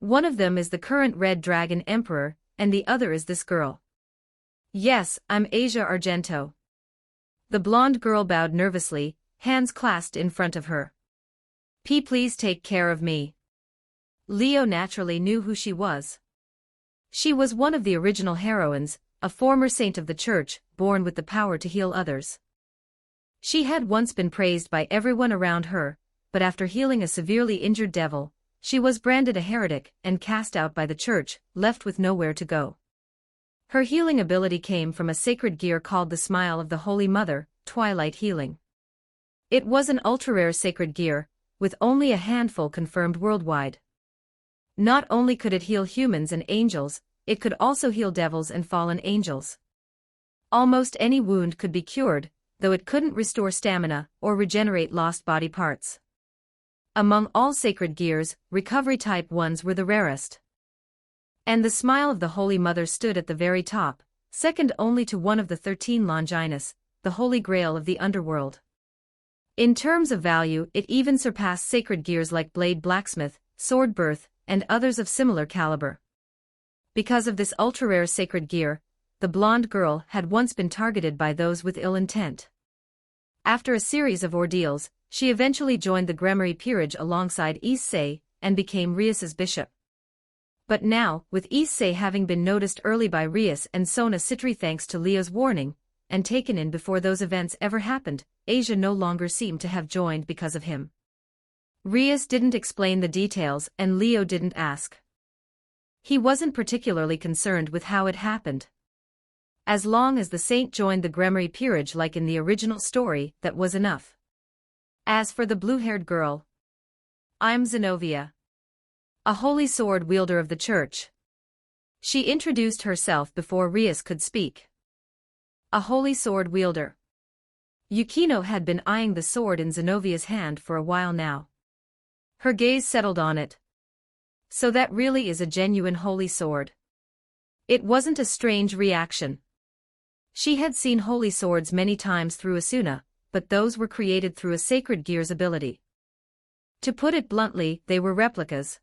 One of them is the current Red Dragon Emperor, and the other is this girl. Yes, I'm Asia Argento. The blonde girl bowed nervously, hands clasped in front of her. Please take care of me. Leo naturally knew who she was. She was one of the original heroines, a former saint of the church, born with the power to heal others. She had once been praised by everyone around her, but after healing a severely injured devil, she was branded a heretic and cast out by the church, left with nowhere to go. Her healing ability came from a sacred gear called the Smile of the Holy Mother, Twilight Healing. It was an ultra-rare sacred gear, with only a handful confirmed worldwide. Not only could it heal humans and angels, it could also heal devils and fallen angels. Almost any wound could be cured, though it couldn't restore stamina or regenerate lost body parts. Among all sacred gears, recovery-type ones were the rarest. And the Smile of the Holy Mother stood at the very top, second only to one of the 13 Longinus, the Holy Grail of the underworld. In terms of value, it even surpassed sacred gears like Blade Blacksmith, Sword Birth, and others of similar caliber. Because of this ultra-rare sacred gear, the blonde girl had once been targeted by those with ill intent. After a series of ordeals, she eventually joined the Gremory peerage alongside Issei, and became Rias's bishop. But now, with Issei having been noticed early by Rias and Sona Citri thanks to Leo's warning, and taken in before those events ever happened, Asia no longer seemed to have joined because of him. Rias didn't explain the details and Leo didn't ask. He wasn't particularly concerned with how it happened. As long as the saint joined the Gremory peerage like in the original story, that was enough. As for the blue-haired girl, I'm Zenobia, a holy sword wielder of the church. She introduced herself before Rias could speak. A holy sword wielder. Yukino had been eyeing the sword in Zenovia's hand for a while now. Her gaze settled on it. So that really is a genuine holy sword. It wasn't a strange reaction. She had seen holy swords many times through Asuna, but those were created through a sacred gear's ability. To put it bluntly, they were replicas.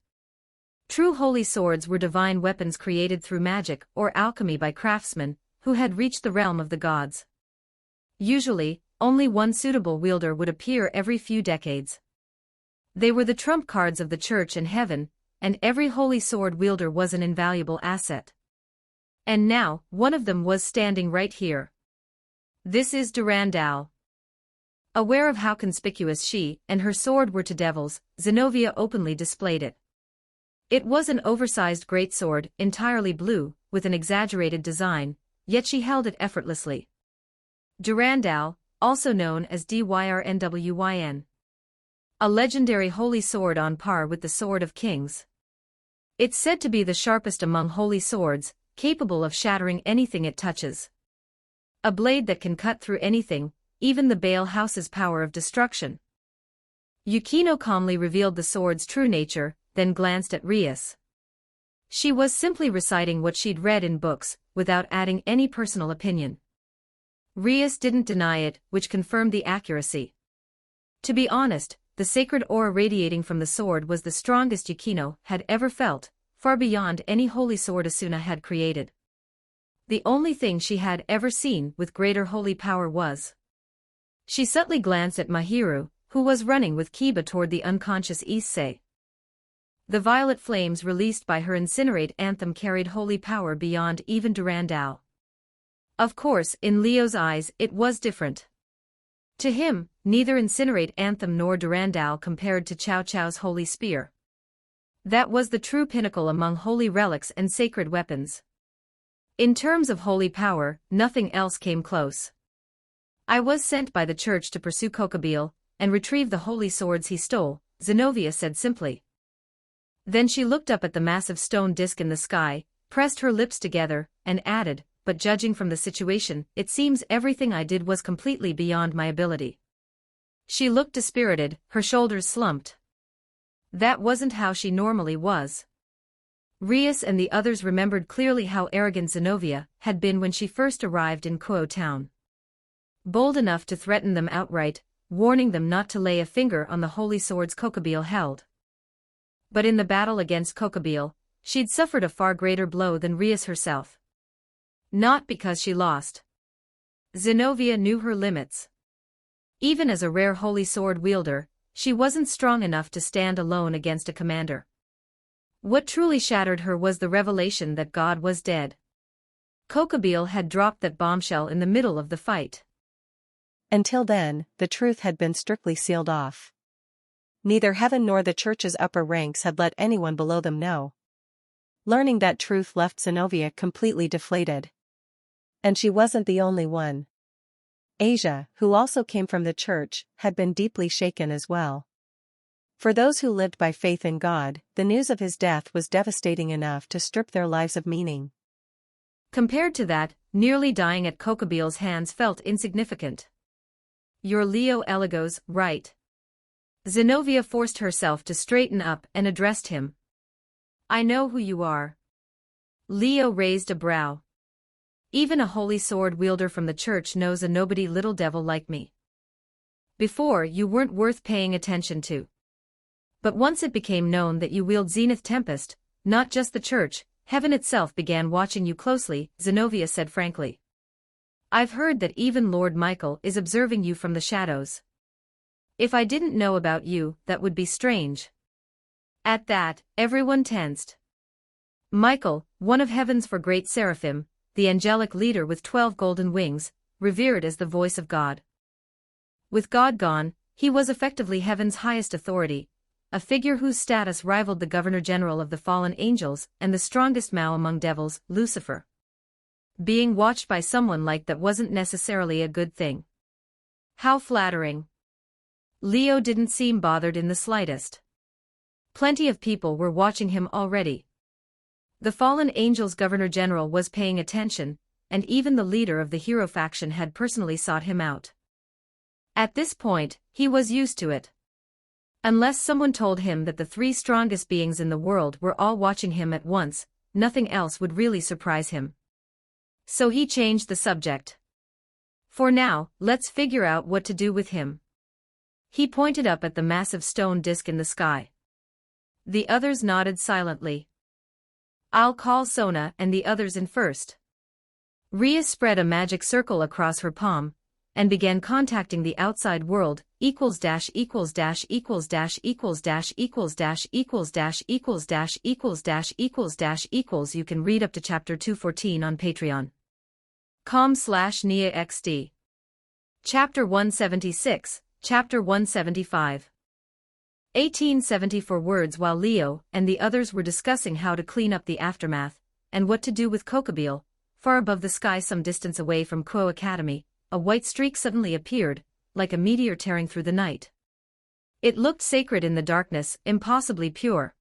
True holy swords were divine weapons created through magic or alchemy by craftsmen who had reached the realm of the gods. Usually, only one suitable wielder would appear every few decades. They were the trump cards of the church and heaven, and every holy sword wielder was an invaluable asset. And now, one of them was standing right here. This is Durandal. Aware of how conspicuous she and her sword were to devils, Zenobia openly displayed it. It was an oversized greatsword, entirely blue, with an exaggerated design, yet she held it effortlessly. Durandal, also known as Dyrnwyn. A legendary holy sword on par with the Sword of Kings. It's said to be the sharpest among holy swords, capable of shattering anything it touches. A blade that can cut through anything, even the Bale House's power of destruction. Yukino calmly revealed the sword's true nature, then glanced at Rias. She was simply reciting what she'd read in books, without adding any personal opinion. Rias didn't deny it, which confirmed the accuracy. To be honest, the sacred aura radiating from the sword was the strongest Yukino had ever felt, far beyond any holy sword Asuna had created. The only thing she had ever seen with greater holy power was. She subtly glanced at Mahiru, who was running with Kiba toward the unconscious Issei. The violet flames released by her incinerate anthem carried holy power beyond even Durandal. Of course, in Leo's eyes, it was different. To him, neither incinerate anthem nor Durandal compared to Cao Cao's holy spear. That was the true pinnacle among holy relics and sacred weapons. In terms of holy power, nothing else came close. I was sent by the church to pursue Kokabeel, and retrieve the holy swords he stole, Zenobia said simply. Then she looked up at the massive stone disk in the sky, pressed her lips together, and added, but judging from the situation, it seems everything I did was completely beyond my ability. She looked dispirited, her shoulders slumped. That wasn't how she normally was. Rias and the others remembered clearly how arrogant Zenobia had been when she first arrived in Kuo town. Bold enough to threaten them outright, warning them not to lay a finger on the holy swords Kokobile held. But in the battle against Kokobile, she'd suffered a far greater blow than Rias herself. Not because she lost. Zenobia knew her limits. Even as a rare holy sword wielder, she wasn't strong enough to stand alone against a commander. What truly shattered her was the revelation that God was dead. Kokobile had dropped that bombshell in the middle of the fight. Until then, the truth had been strictly sealed off. Neither heaven nor the church's upper ranks had let anyone below them know. Learning that truth left Zenobia completely deflated. And she wasn't the only one. Asia, who also came from the church, had been deeply shaken as well. For those who lived by faith in God, the news of his death was devastating enough to strip their lives of meaning. Compared to that, nearly dying at Kokobile's hands felt insignificant. You're Leo Eligos, right? Zenobia forced herself to straighten up and addressed him. I know who you are. Leo raised a brow. Even a holy sword wielder from the church knows a nobody little devil like me. Before, you weren't worth paying attention to. But once it became known that you wield Zenith Tempest, not just the church, heaven itself began watching you closely, Zenobia said frankly. I've heard that even Lord Michael is observing you from the shadows. If I didn't know about you, that would be strange. At that, everyone tensed. Michael, one of heaven's four great seraphim, the angelic leader with 12 golden wings, revered as the voice of God. With God gone, he was effectively heaven's highest authority, a figure whose status rivaled the Governor-General of the fallen angels and the strongest Mao among devils, Lucifer. Being watched by someone like that wasn't necessarily a good thing. How flattering. Leo didn't seem bothered in the slightest. Plenty of people were watching him already. The fallen angels' Governor-General was paying attention, and even the leader of the hero faction had personally sought him out. At this point, he was used to it. Unless someone told him that the three strongest beings in the world were all watching him at once, nothing else would really surprise him. So he changed the subject. For now, let's figure out what to do with him. He pointed up at the massive stone disk in the sky. The others nodded silently. I'll call Sona and the others in first. Rhea spread a magic circle across her palm, and began contacting the outside world, equals dash equals dash equals dash equals dash equals dash equals dash equals dash equals dash equals dash equals. You can read up to chapter 214 on patreon.com/NiaXD. Chapter 176, Chapter 175. 1874 words. While Leo and the others were discussing how to clean up the aftermath, and what to do with Kokobile, far above the sky some distance away from Kuo Academy, a white streak suddenly appeared, like a meteor tearing through the night. It looked sacred in the darkness, impossibly pure.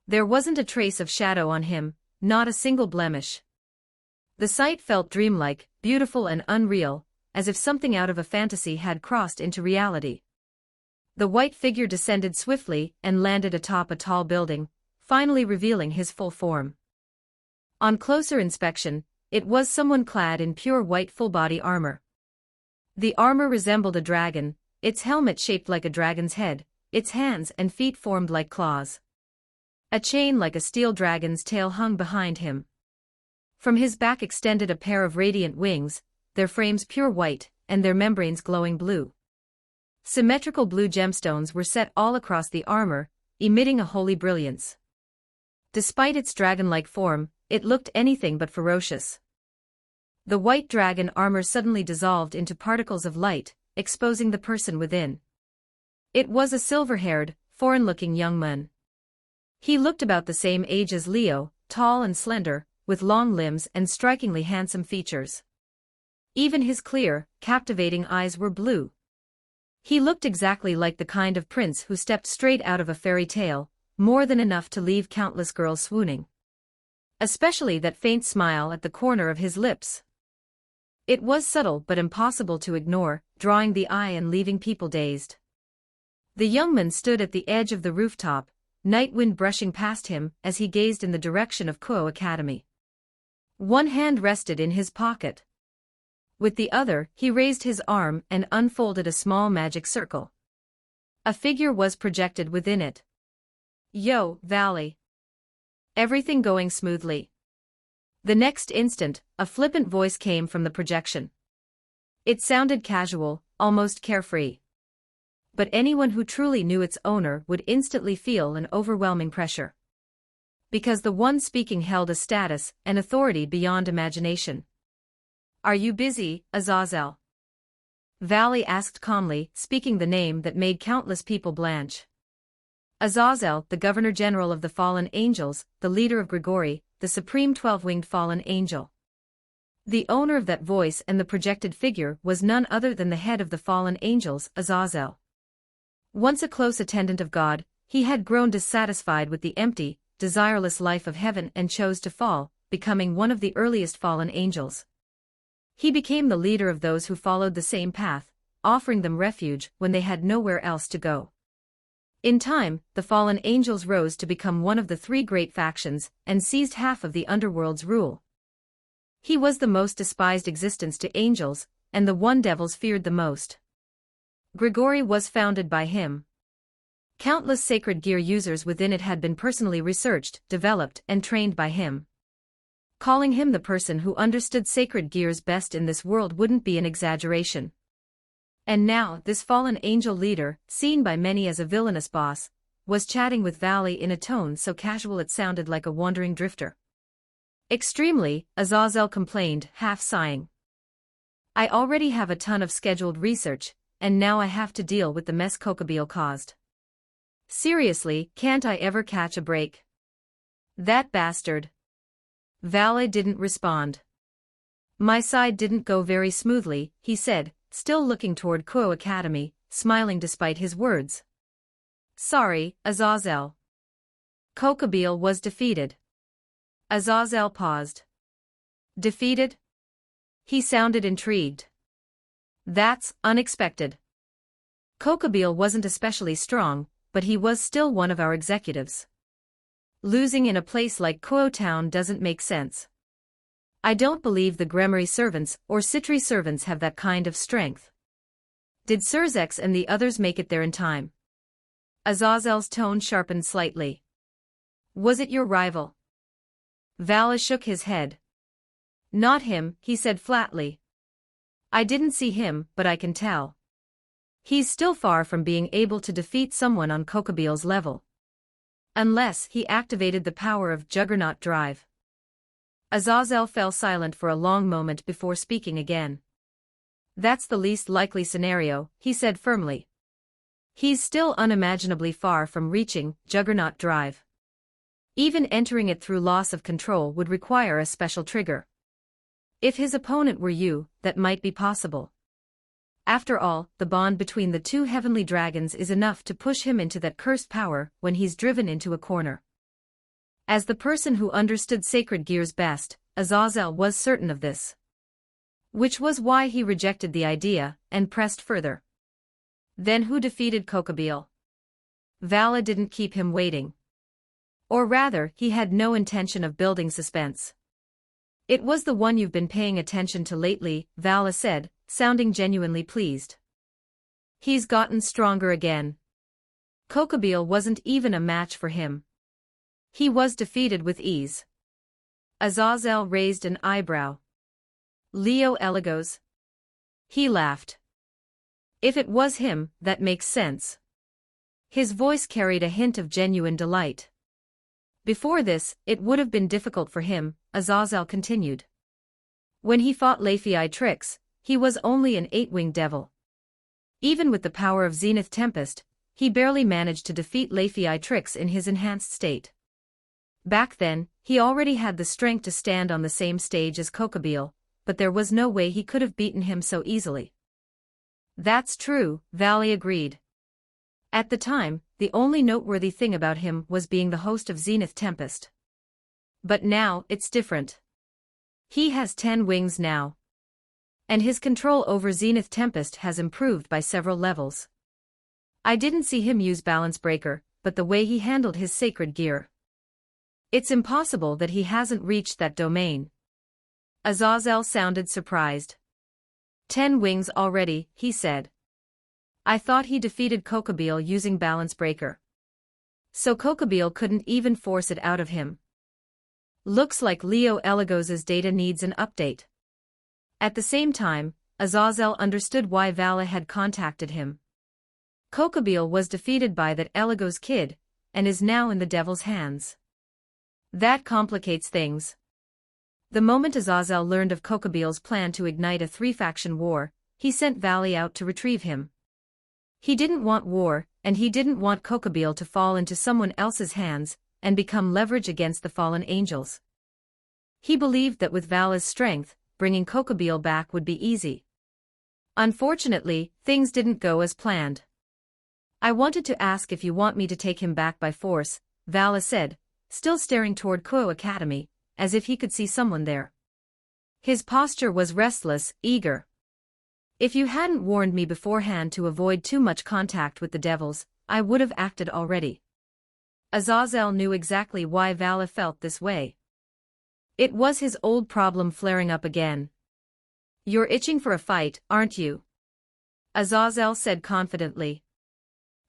There wasn't a trace of shadow on him, not a single blemish. The sight felt dreamlike, beautiful and unreal, as if something out of a fantasy had crossed into reality. The white figure descended swiftly and landed atop a tall building, finally revealing his full form. On closer inspection, it was someone clad in pure white full-body armor. The armor resembled a dragon, its helmet shaped like a dragon's head, its hands and feet formed like claws. A chain like a steel dragon's tail hung behind him. From his back extended a pair of radiant wings, their frames pure white, and their membranes glowing blue. Symmetrical blue gemstones were set all across the armor, emitting a holy brilliance. Despite its dragon-like form, it looked anything but ferocious. The white dragon armor suddenly dissolved into particles of light, exposing the person within. It was a silver-haired, foreign-looking young man. He looked about the same age as Leo, tall and slender, with long limbs and strikingly handsome features. Even his clear, captivating eyes were blue. He looked exactly like the kind of prince who stepped straight out of a fairy tale, more than enough to leave countless girls swooning. Especially that faint smile at the corner of his lips. It was subtle but impossible to ignore, drawing the eye and leaving people dazed. The young man stood at the edge of the rooftop, night wind brushing past him as he gazed in the direction of Kuo Academy. One hand rested in his pocket. With the other, he raised his arm and unfolded a small magic circle. A figure was projected within it. "Yo, Valley. Everything going smoothly?" The next instant, a flippant voice came from the projection. It sounded casual, almost carefree. But anyone who truly knew its owner would instantly feel an overwhelming pressure. Because the one speaking held a status and authority beyond imagination. "Are you busy, Azazel?" Valley asked calmly, speaking the name that made countless people blanch. Azazel, the Governor-General of the Fallen Angels, the leader of Grigori, the supreme 12-winged fallen angel. The owner of that voice and the projected figure was none other than the head of the fallen angels, Azazel. Once a close attendant of God, he had grown dissatisfied with the empty, desireless life of heaven and chose to fall, becoming one of the earliest fallen angels. He became the leader of those who followed the same path, offering them refuge when they had nowhere else to go. In time, the fallen angels rose to become one of the three great factions and seized half of the underworld's rule. He was the most despised existence to angels, and the one devils feared the most. Grigori was founded by him. Countless sacred gear users within it had been personally researched, developed, and trained by him. Calling him the person who understood sacred gears best in this world wouldn't be an exaggeration. And now, this fallen angel leader, seen by many as a villainous boss, was chatting with Valley in a tone so casual it sounded like a wandering drifter. "Extremely," Azazel complained, half sighing. "I already have a ton of scheduled research, and now I have to deal with the mess Kokobeel caused. Seriously, can't I ever catch a break?" "That bastard." Valley didn't respond. "My side didn't go very smoothly," he said, still looking toward Kuo Academy, smiling despite his words. "Sorry, Azazel." Kokobeel was defeated. Azazel paused. "Defeated?" He sounded intrigued. "That's unexpected. Kokobeel wasn't especially strong, but he was still one of our executives. Losing in a place like Kuo Town doesn't make sense. I don't believe the Gremory servants or Citri servants have that kind of strength. Did Surzex and the others make it there in time?" Azazel's tone sharpened slightly. "Was it your rival?" Vala shook his head. "Not him," he said flatly. "I didn't see him, but I can tell. He's still far from being able to defeat someone on Kokobeel's level. Unless he activated the power of Juggernaut Drive." Azazel fell silent for a long moment before speaking again. "That's the least likely scenario," he said firmly. "He's still unimaginably far from reaching Juggernaut Drive. Even entering it through loss of control would require a special trigger. If his opponent were you, that might be possible. After all, the bond between the two heavenly dragons is enough to push him into that cursed power when he's driven into a corner." As the person who understood sacred gears best, Azazel was certain of this. Which was why he rejected the idea, and pressed further. "Then who defeated Kokobeel?" Vala didn't keep him waiting. Or rather, he had no intention of building suspense. "It was the one you've been paying attention to lately," Vala said, sounding genuinely pleased. "He's gotten stronger again. Kokobeel wasn't even a match for him. He was defeated with ease." Azazel raised an eyebrow. "Leo Eligos?" He laughed. "If it was him, that makes sense." His voice carried a hint of genuine delight. "Before this, it would have been difficult for him," Azazel continued. "When he fought Laphi-Trix, he was only an 8-winged devil. Even with the power of Zenith Tempest, he barely managed to defeat Laphi-Trix in his enhanced state. Back then, he already had the strength to stand on the same stage as Kokobeel, but there was no way he could have beaten him so easily. That's true, Valley agreed. At the time, the only noteworthy thing about him was being the host of Zenith Tempest. But now, it's different. He has 10 wings now. And his control over Zenith Tempest has improved by several levels. I didn't see him use Balance Breaker, but the way he handled his sacred gear. It's impossible that he hasn't reached that domain. Azazel sounded surprised. 10 wings already, he said. I thought he defeated Kokobeel using Balance Breaker. So Kokobeel couldn't even force it out of him. Looks like Leo Eligos's data needs an update. At the same time, Azazel understood why Vala had contacted him. Kokobeel was defeated by that Eligos kid, and is now in the devil's hands. That complicates things. The moment Azazel learned of Kokobeel's plan to ignite a 3-faction war, he sent Valley out to retrieve him. He didn't want war, and he didn't want Kokobeel to fall into someone else's hands and become leverage against the fallen angels. He believed that with Vala's strength, bringing Kokobeel back would be easy. Unfortunately, things didn't go as planned. I wanted to ask if you want me to take him back by force, Vala said, still staring toward Kuo Academy, as if he could see someone there. His posture was restless, eager. If you hadn't warned me beforehand to avoid too much contact with the devils, I would have acted already. Azazel knew exactly why Vala felt this way. It was his old problem flaring up again. You're itching for a fight, aren't you? Azazel said confidently.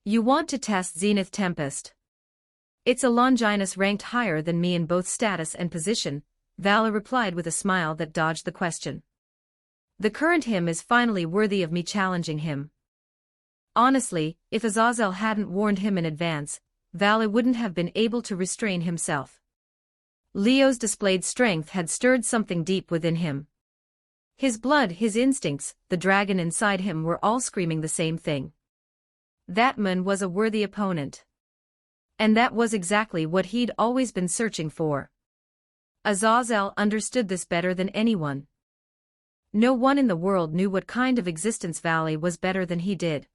You want to test Zenith Tempest. It's a Longinus ranked higher than me in both status and position, Vala replied with a smile that dodged the question. The current him is finally worthy of me challenging him. Honestly, if Azazel hadn't warned him in advance, Vala wouldn't have been able to restrain himself. Leo's displayed strength had stirred something deep within him. His blood, his instincts, the dragon inside him were all screaming the same thing. That man was a worthy opponent. And that was exactly what he'd always been searching for. Azazel understood this better than anyone. No one in the world knew what kind of existence Valley was better than he did.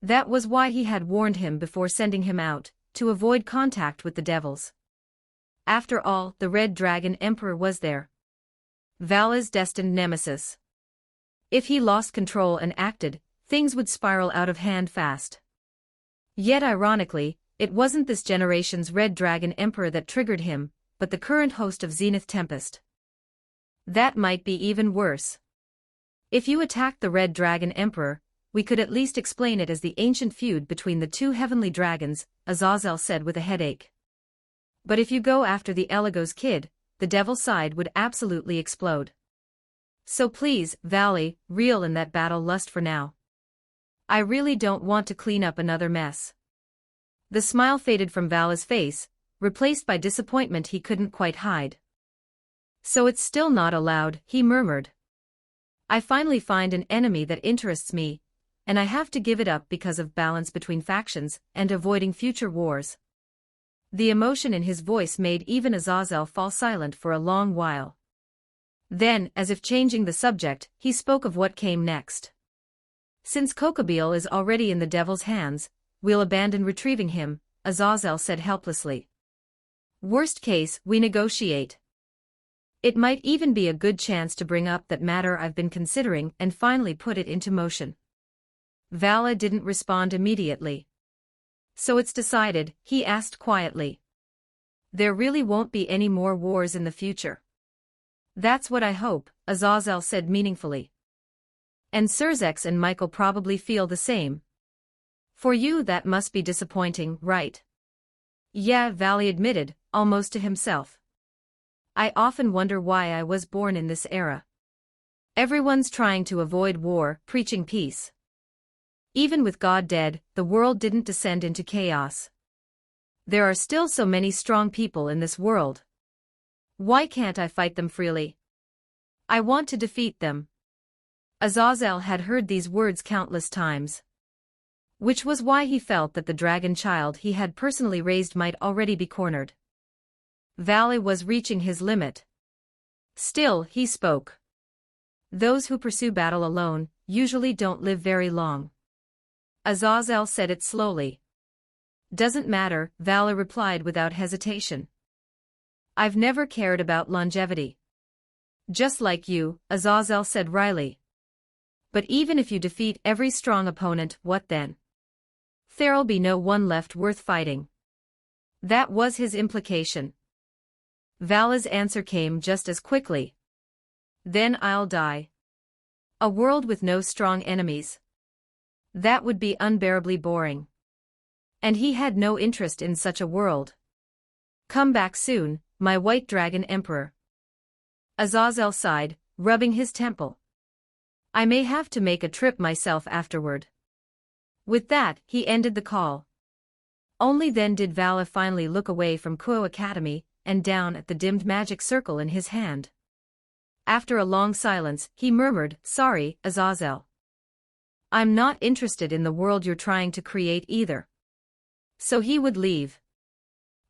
That was why he had warned him before sending him out, to avoid contact with the devils. After all, the Red Dragon Emperor was there. Vala's destined nemesis. If he lost control and acted, things would spiral out of hand fast. Yet ironically, it wasn't this generation's Red Dragon Emperor that triggered him, but the current host of Zenith Tempest. That might be even worse. If you attacked the Red Dragon Emperor, we could at least explain it as the ancient feud between the two heavenly dragons, Azazel said with a headache. But if you go after the Eligos kid, the devil side would absolutely explode. So please, Valley, reel in that battle lust for now. I really don't want to clean up another mess. The smile faded from Vala's face, replaced by disappointment he couldn't quite hide. So it's still not allowed, he murmured. I finally find an enemy that interests me, and I have to give it up because of balance between factions and avoiding future wars. The emotion in his voice made even Azazel fall silent for a long while. Then, as if changing the subject, he spoke of what came next. Since Kokobeel is already in the devil's hands, we'll abandon retrieving him, Azazel said helplessly. Worst case, we negotiate. It might even be a good chance to bring up that matter I've been considering and finally put it into motion. Vala didn't respond immediately. So it's decided, he asked quietly. There really won't be any more wars in the future. That's what I hope, Azazel said meaningfully. And Surzex and Michael probably feel the same. For you that must be disappointing, right? Yeah, Valley admitted, almost to himself. I often wonder why I was born in this era. Everyone's trying to avoid war, preaching peace. Even with God dead, the world didn't descend into chaos. There are still so many strong people in this world. Why can't I fight them freely? I want to defeat them. Azazel had heard these words countless times. Which was why he felt that the dragon child he had personally raised might already be cornered. Valley was reaching his limit. Still, he spoke. Those who pursue battle alone, usually don't live very long. Azazel said it slowly. Doesn't matter, Vala replied without hesitation. I've never cared about longevity. Just like you, Azazel said wryly. But even if you defeat every strong opponent, what then? There'll be no one left worth fighting. That was his implication. Vala's answer came just as quickly. Then I'll die. A world with no strong enemies. That would be unbearably boring. And he had no interest in such a world. Come back soon, my white dragon emperor. Azazel sighed, rubbing his temple. I may have to make a trip myself afterward. With that, he ended the call. Only then did Vala finally look away from Kuo Academy and down at the dimmed magic circle in his hand. After a long silence, he murmured, Sorry, Azazel. I'm not interested in the world you're trying to create either. So he would leave.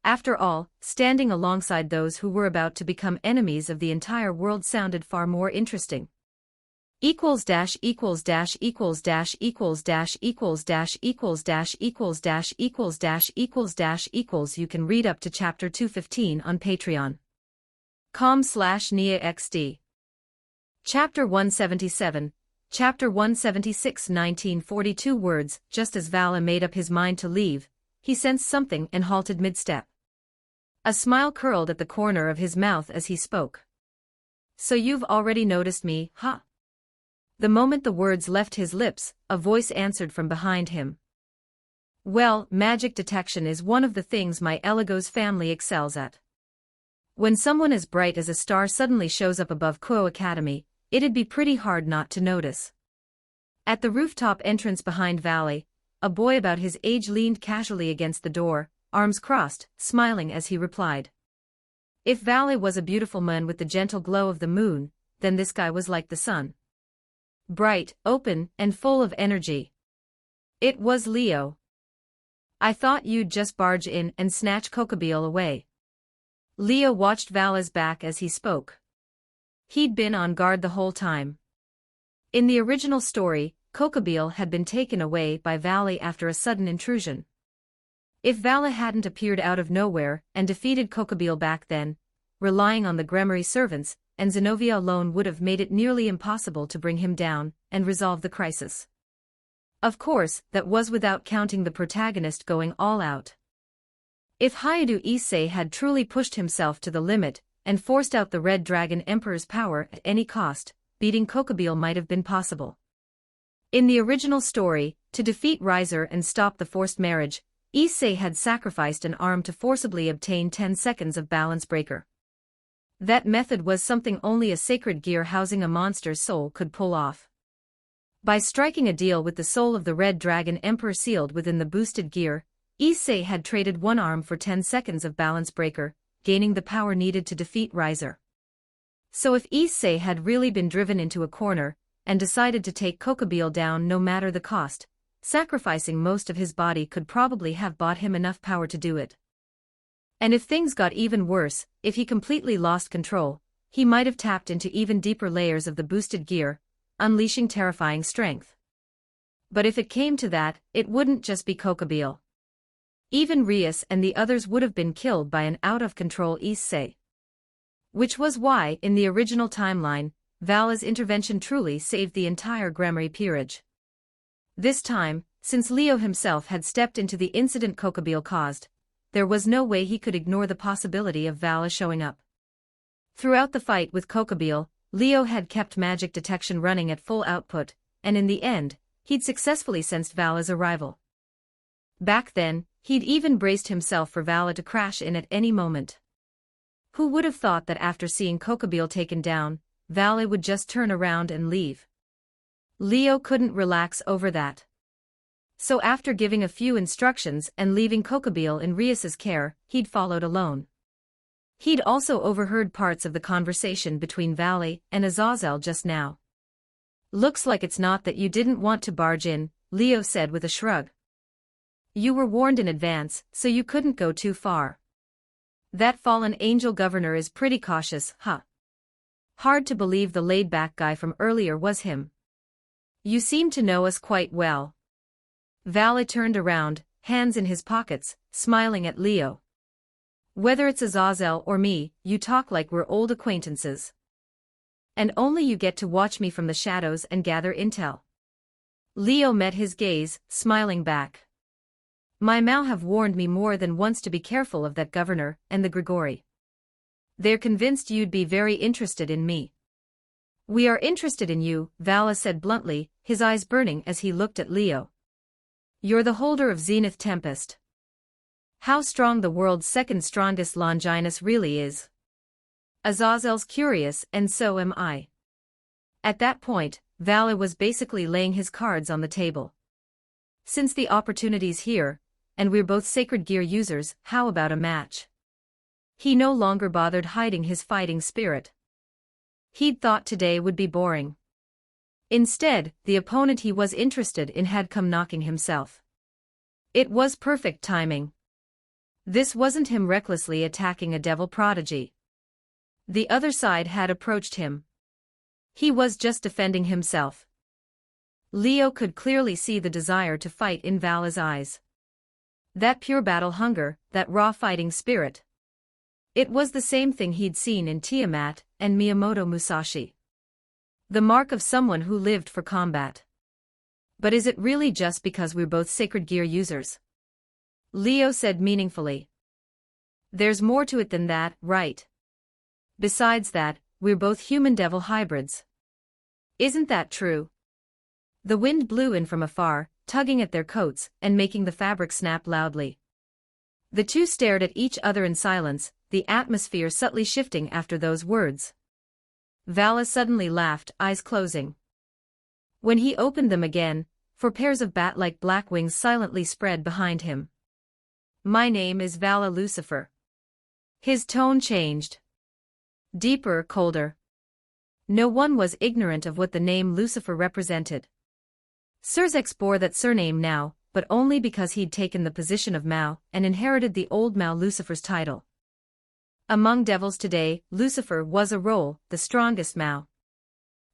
After all, standing alongside those who were about to become enemies of the entire world sounded far more interesting. Equals dash equals dash equals dash equals dash equals dash equals dash equals dash equals dash equals dash equals. You can read up to chapter 215 on Patreon. com/NIAXD. Chapter 177, Chapter 176 1942 words. Just as Vala made up his mind to leave, he sensed something and halted mid-step. A smile curled at the corner of his mouth as he spoke. So you've already noticed me, huh? The moment the words left his lips, a voice answered from behind him. Well, magic detection is one of the things my Eligos family excels at. When someone as bright as a star suddenly shows up above Kuo Academy, it'd be pretty hard not to notice. At the rooftop entrance behind Valley, a boy about his age leaned casually against the door, arms crossed, smiling as he replied. If Valley was a beautiful man with the gentle glow of the moon, then this guy was like the sun. Bright, open, and full of energy. It was Leo. I thought you'd just barge in and snatch Kokobile away. Leo watched Vala's back as he spoke. He'd been on guard the whole time. In the original story, Kokobile had been taken away by Valley after a sudden intrusion. If Vala hadn't appeared out of nowhere and defeated Kokobile back then, relying on the Gremory servants and Zenobia alone would have made it nearly impossible to bring him down and resolve the crisis. Of course, that was without counting the protagonist going all out. If Hayadu Issei had truly pushed himself to the limit and forced out the Red Dragon Emperor's power at any cost, beating Kokobile might have been possible. In the original story, to defeat Riser and stop the forced marriage, Issei had sacrificed an arm to forcibly obtain 10 seconds of balance breaker. That method was something only a sacred gear housing a monster's soul could pull off. By striking a deal with the soul of the Red Dragon Emperor sealed within the boosted gear, Issei had traded one arm for 10 seconds of balance breaker, gaining the power needed to defeat Riser. So if Issei had really been driven into a corner, and decided to take Kokobile down no matter the cost, sacrificing most of his body could probably have bought him enough power to do it. And if things got even worse, if he completely lost control, he might have tapped into even deeper layers of the boosted gear, unleashing terrifying strength. But if it came to that, it wouldn't just be Kokobile. Even Rias and the others would have been killed by an out-of-control Issei. Which was why, in the original timeline, Vala's intervention truly saved the entire Gremory peerage. This time, since Leo himself had stepped into the incident Kokobile caused, there was no way he could ignore the possibility of Vala showing up. Throughout the fight with Kokobile, Leo had kept magic detection running at full output, and in the end, he'd successfully sensed Vala's arrival. Back then, he'd even braced himself for Vala to crash in at any moment. Who would have thought that after seeing Kokobile taken down, Vala would just turn around and leave? Leo couldn't relax over that. So after giving a few instructions and leaving Kokobile in Rias's care, he'd followed alone. He'd also overheard parts of the conversation between Vala and Azazel just now. Looks like it's not that you didn't want to barge in, Leo said with a shrug. You were warned in advance, so you couldn't go too far. That fallen angel governor is pretty cautious, huh? Hard to believe the laid-back guy from earlier was him. You seem to know us quite well. Vala turned around, hands in his pockets, smiling at Leo. Whether it's Azazel or me, you talk like we're old acquaintances. And only you get to watch me from the shadows and gather intel. Leo met his gaze, smiling back. My Mao have warned me more than once to be careful of that governor and the Grigori. They're convinced you'd be very interested in me. We are interested in you, Vala said bluntly, his eyes burning as he looked at Leo. You're the holder of Zenith Tempest. How strong the world's second strongest Longinus really is. Azazel's curious, and so am I. At that point, Vala was basically laying his cards on the table. Since the opportunity's here, and we're both sacred gear users, how about a match? He no longer bothered hiding his fighting spirit. He'd thought today would be boring. Instead, the opponent he was interested in had come knocking himself. It was perfect timing. This wasn't him recklessly attacking a devil prodigy. The other side had approached him. He was just defending himself. Leo could clearly see the desire to fight in Vala's eyes. That pure battle hunger, that raw fighting spirit. It was the same thing he'd seen in Tiamat and Miyamoto Musashi. The mark of someone who lived for combat. But is it really just because we're both sacred gear users? Leo said meaningfully. There's more to it than that, right? Besides that, we're both human-devil hybrids. Isn't that true? The wind blew in from afar, tugging at their coats and making the fabric snap loudly. The two stared at each other in silence, the atmosphere subtly shifting after those words. Vala suddenly laughed, eyes closing. When he opened them again, 4 pairs of bat-like black wings silently spread behind him. My name is Vala Lucifer. His tone changed. Deeper, colder. No one was ignorant of what the name Lucifer represented. Surzex bore that surname now, but only because he'd taken the position of Mao and inherited the old Mao Lucifer's title. Among devils today, Lucifer was a role, the strongest Mao.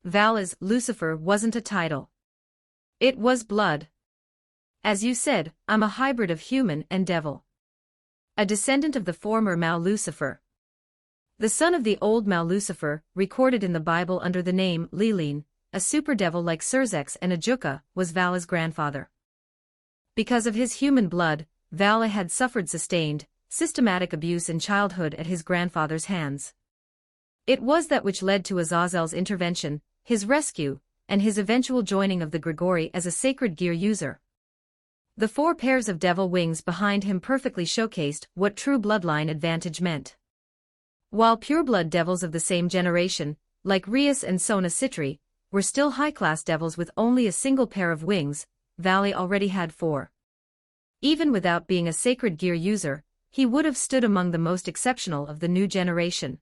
Vala's Lucifer wasn't a title. It was blood. As you said, I'm a hybrid of human and devil. A descendant of the former Mao Lucifer. The son of the old Mao Lucifer, recorded in the Bible under the name Lilin, a super devil like Surzex and Ajuka, was Vala's grandfather. Because of his human blood, Vala had suffered sustained, systematic abuse in childhood at his grandfather's hands. It was that which led to Azazel's intervention, his rescue, and his eventual joining of the Grigori as a sacred gear user. The 4 pairs of devil wings behind him perfectly showcased what true bloodline advantage meant. While pureblood devils of the same generation, like Rias and Sona Citri, were still high-class devils with only a single pair of wings, Valley already had 4. Even without being a sacred gear user, he would have stood among the most exceptional of the new generation.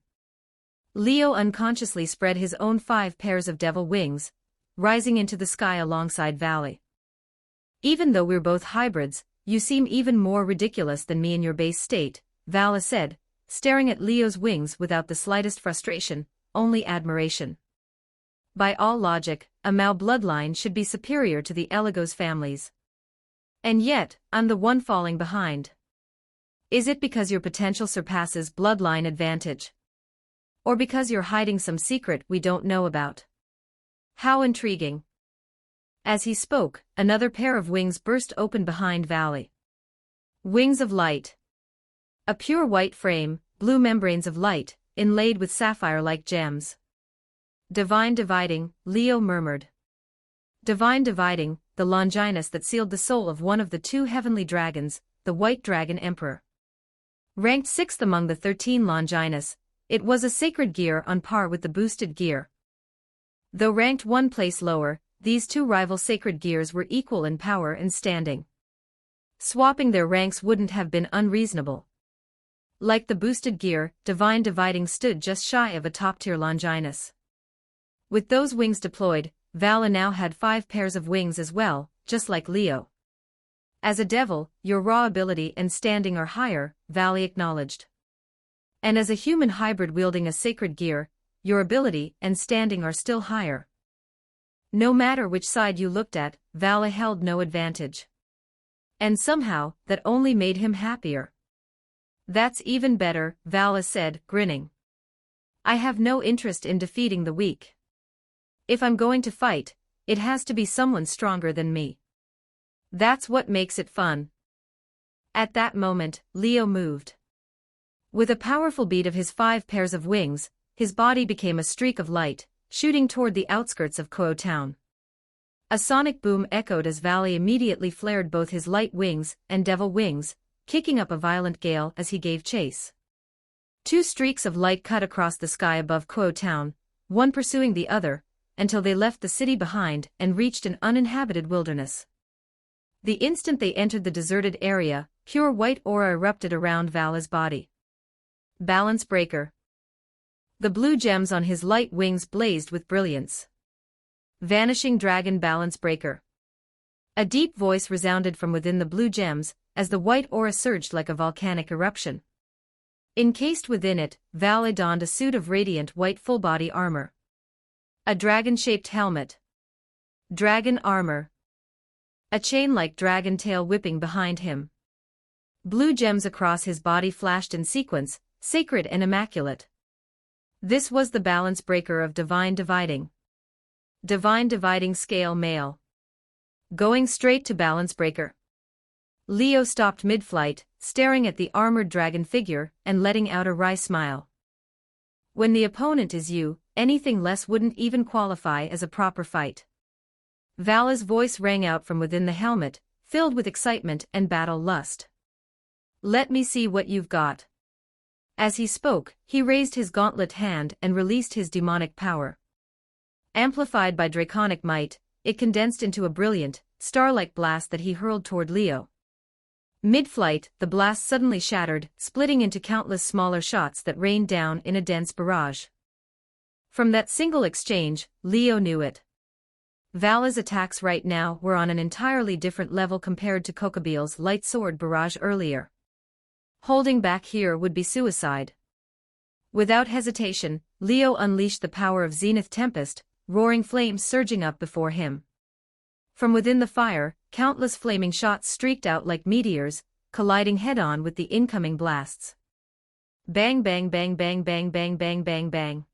Leo unconsciously spread his own 5 pairs of devil wings, rising into the sky alongside Valley. Even though we're both hybrids, you seem even more ridiculous than me in your base state, Vala said, staring at Leo's wings without the slightest frustration, only admiration. By all logic, a Mao bloodline should be superior to the Eligos families. And yet, I'm the one falling behind. Is it because your potential surpasses bloodline advantage? Or because you're hiding some secret we don't know about? How intriguing. As he spoke, another pair of wings burst open behind Valley. Wings of light. A pure white frame, blue membranes of light, inlaid with sapphire-like gems. Divine dividing, Leo murmured. Divine dividing, the Longinus that sealed the soul of one of the 2 heavenly dragons, the White Dragon Emperor. Ranked 6th among the 13 Longinus, it was a sacred gear on par with the boosted gear. Though ranked 1 place lower, these 2 rival sacred gears were equal in power and standing. Swapping their ranks wouldn't have been unreasonable. Like the boosted gear, Divine Dividing stood just shy of a top-tier Longinus. With those wings deployed, Vala now had 5 pairs of wings as well, just like Leo. As a devil, your raw ability and standing are higher, Valley acknowledged. And as a human hybrid wielding a sacred gear, your ability and standing are still higher. No matter which side you looked at, Vala held no advantage. And somehow, that only made him happier. That's even better, Vala said, grinning. I have no interest in defeating the weak. If I'm going to fight, it has to be someone stronger than me. That's what makes it fun. At that moment, Leo moved. With a powerful beat of his 5 pairs of wings, his body became a streak of light, shooting toward the outskirts of Kuo town. A sonic boom echoed as Valley immediately flared both his light wings and devil wings, kicking up a violent gale as he gave chase. 2 streaks of light cut across the sky above Kuo town, one pursuing the other, until they left the city behind and reached an uninhabited wilderness. The instant they entered the deserted area, pure white aura erupted around Vala's body. Balance breaker. The blue gems on his light wings blazed with brilliance. Vanishing dragon balance breaker. A deep voice resounded from within the blue gems, as the white aura surged like a volcanic eruption. Encased within it, Vala donned a suit of radiant white full-body armor. A dragon-shaped helmet. Dragon armor. A chain-like dragon tail whipping behind him. Blue gems across his body flashed in sequence, sacred and immaculate. This was the balance breaker of Divine Dividing. Divine Dividing Scale Male. Going straight to balance breaker. Leo stopped mid-flight, staring at the armored dragon figure and letting out a wry smile. When the opponent is you, anything less wouldn't even qualify as a proper fight. Vala's voice rang out from within the helmet, filled with excitement and battle lust. Let me see what you've got. As he spoke, he raised his gauntlet hand and released his demonic power. Amplified by draconic might, it condensed into a brilliant, star-like blast that he hurled toward Leo. Mid-flight, the blast suddenly shattered, splitting into countless smaller shots that rained down in a dense barrage. From that single exchange, Leo knew it. Vala's attacks right now were on an entirely different level compared to Kokobil's light sword barrage earlier. Holding back here would be suicide. Without hesitation, Leo unleashed the power of Zenith Tempest, roaring flames surging up before him. From within the fire, countless flaming shots streaked out like meteors, colliding head-on with the incoming blasts. Bang bang bang bang bang bang bang bang bang.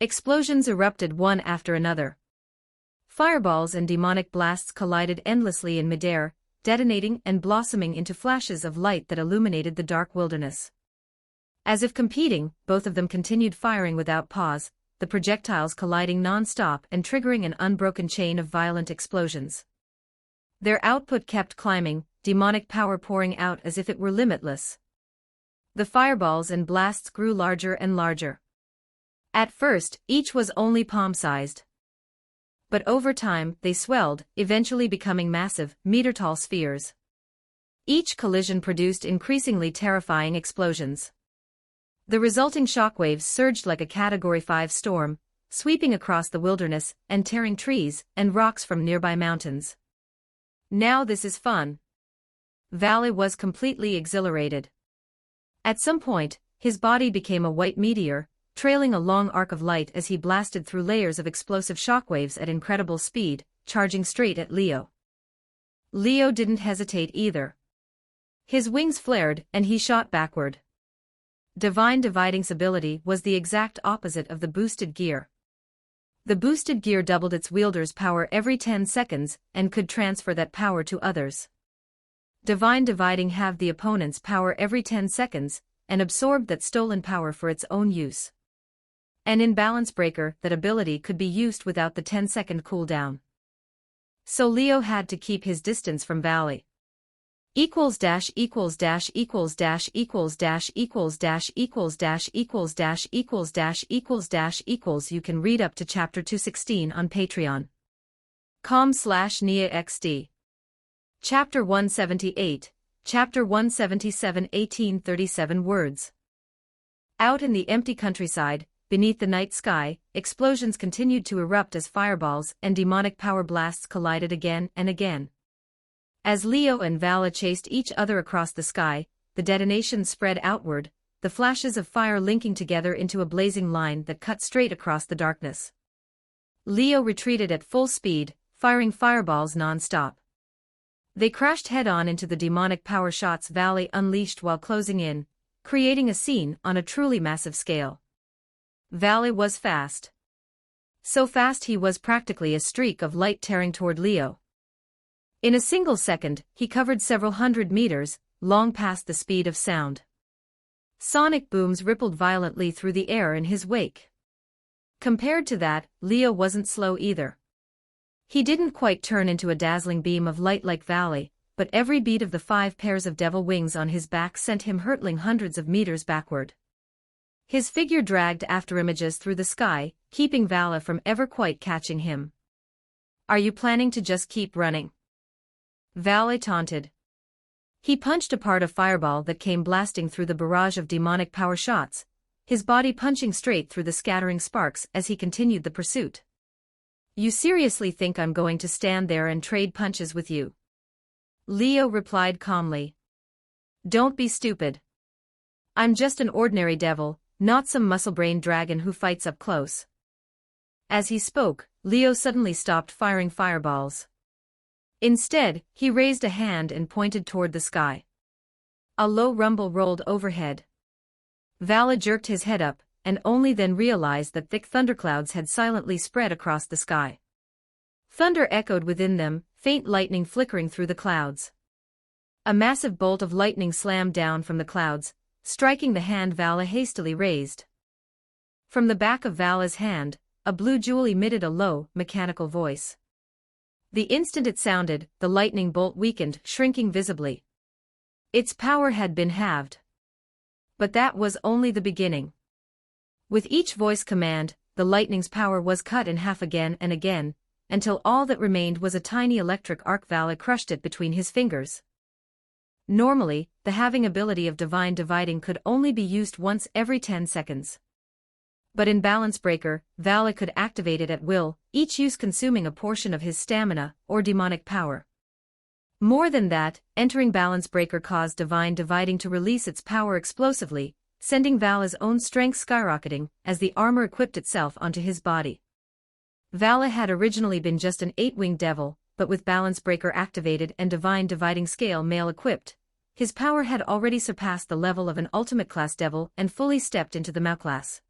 Explosions erupted one after another. Fireballs and demonic blasts collided endlessly in midair, detonating and blossoming into flashes of light that illuminated the dark wilderness. As if competing, both of them continued firing without pause, the projectiles colliding non-stop and triggering an unbroken chain of violent explosions. Their output kept climbing, demonic power pouring out as if it were limitless. The fireballs and blasts grew larger and larger. At first, each was only palm-sized. But over time, they swelled, eventually becoming massive, meter-tall spheres. Each collision produced increasingly terrifying explosions. The resulting shockwaves surged like a Category 5 storm, sweeping across the wilderness and tearing trees and rocks from nearby mountains. Now this is fun. Vala was completely exhilarated. At some point, his body became a white meteor, trailing a long arc of light as he blasted through layers of explosive shockwaves at incredible speed, charging straight at Leo. Leo didn't hesitate either. His wings flared and he shot backward. Divine Dividing's ability was the exact opposite of the boosted gear. The boosted gear doubled its wielder's power every 10 seconds and could transfer that power to others. Divine Dividing halved the opponent's power every 10 seconds and absorbed that stolen power for its own use. And in Balance Breaker, that ability could be used without the 10-second cooldown. So Leo had to keep his distance from Valley. Equals dash equals dash equals dash equals dash equals dash equals dash equals dash equals dash equals dash equals. You can read up to chapter 216 on Patreon. com/NIAXD. Chapter 178, Chapter 177 1837 words. Out in the empty countryside, beneath the night sky, explosions continued to erupt as fireballs and demonic power blasts collided again and again. As Leo and Vala chased each other across the sky, the detonations spread outward, the flashes of fire linking together into a blazing line that cut straight across the darkness. Leo retreated at full speed, firing fireballs non-stop. They crashed head-on into the demonic power shots Valley unleashed while closing in, creating a scene on a truly massive scale. Valley was fast. So fast he was practically a streak of light tearing toward Leo. In a single second, he covered several hundred meters, long past the speed of sound. Sonic booms rippled violently through the air in his wake. Compared to that, Leo wasn't slow either. He didn't quite turn into a dazzling beam of light like Valley, but every beat of the 5 pairs of devil wings on his back sent him hurtling hundreds of meters backward. His figure dragged after images through the sky, keeping Vala from ever quite catching him. "Are you planning to just keep running?" Valley taunted. He punched apart a fireball that came blasting through the barrage of demonic power shots, his body punching straight through the scattering sparks as he continued the pursuit. "You seriously think I'm going to stand there and trade punches with you?" Leo replied calmly. "Don't be stupid. I'm just an ordinary devil, not some muscle-brained dragon who fights up close." As he spoke, Leo suddenly stopped firing fireballs. Instead, he raised a hand and pointed toward the sky. A low rumble rolled overhead. Vala jerked his head up, and only then realized that thick thunderclouds had silently spread across the sky. Thunder echoed within them, faint lightning flickering through the clouds. A massive bolt of lightning slammed down from the clouds, striking the hand Vala hastily raised. From the back of Vala's hand, a blue jewel emitted a low, mechanical voice. The instant it sounded, the lightning bolt weakened, shrinking visibly. Its power had been halved. But that was only the beginning. With each voice command, the lightning's power was cut in half again and again, until all that remained was a tiny electric arc. Vala crushed it between his fingers. Normally, the halving ability of Divine Dividing could only be used once every 10 seconds. But in Balance Breaker, Vala could activate it at will, each use consuming a portion of his stamina or demonic power. More than that, entering Balance Breaker caused Divine Dividing to release its power explosively, sending Vala's own strength skyrocketing as the armor equipped itself onto his body. Vala had originally been just an 8-winged devil, but with Balance Breaker activated and Divine Dividing Scale male equipped, his power had already surpassed the level of an Ultimate Class devil and fully stepped into the Mao class.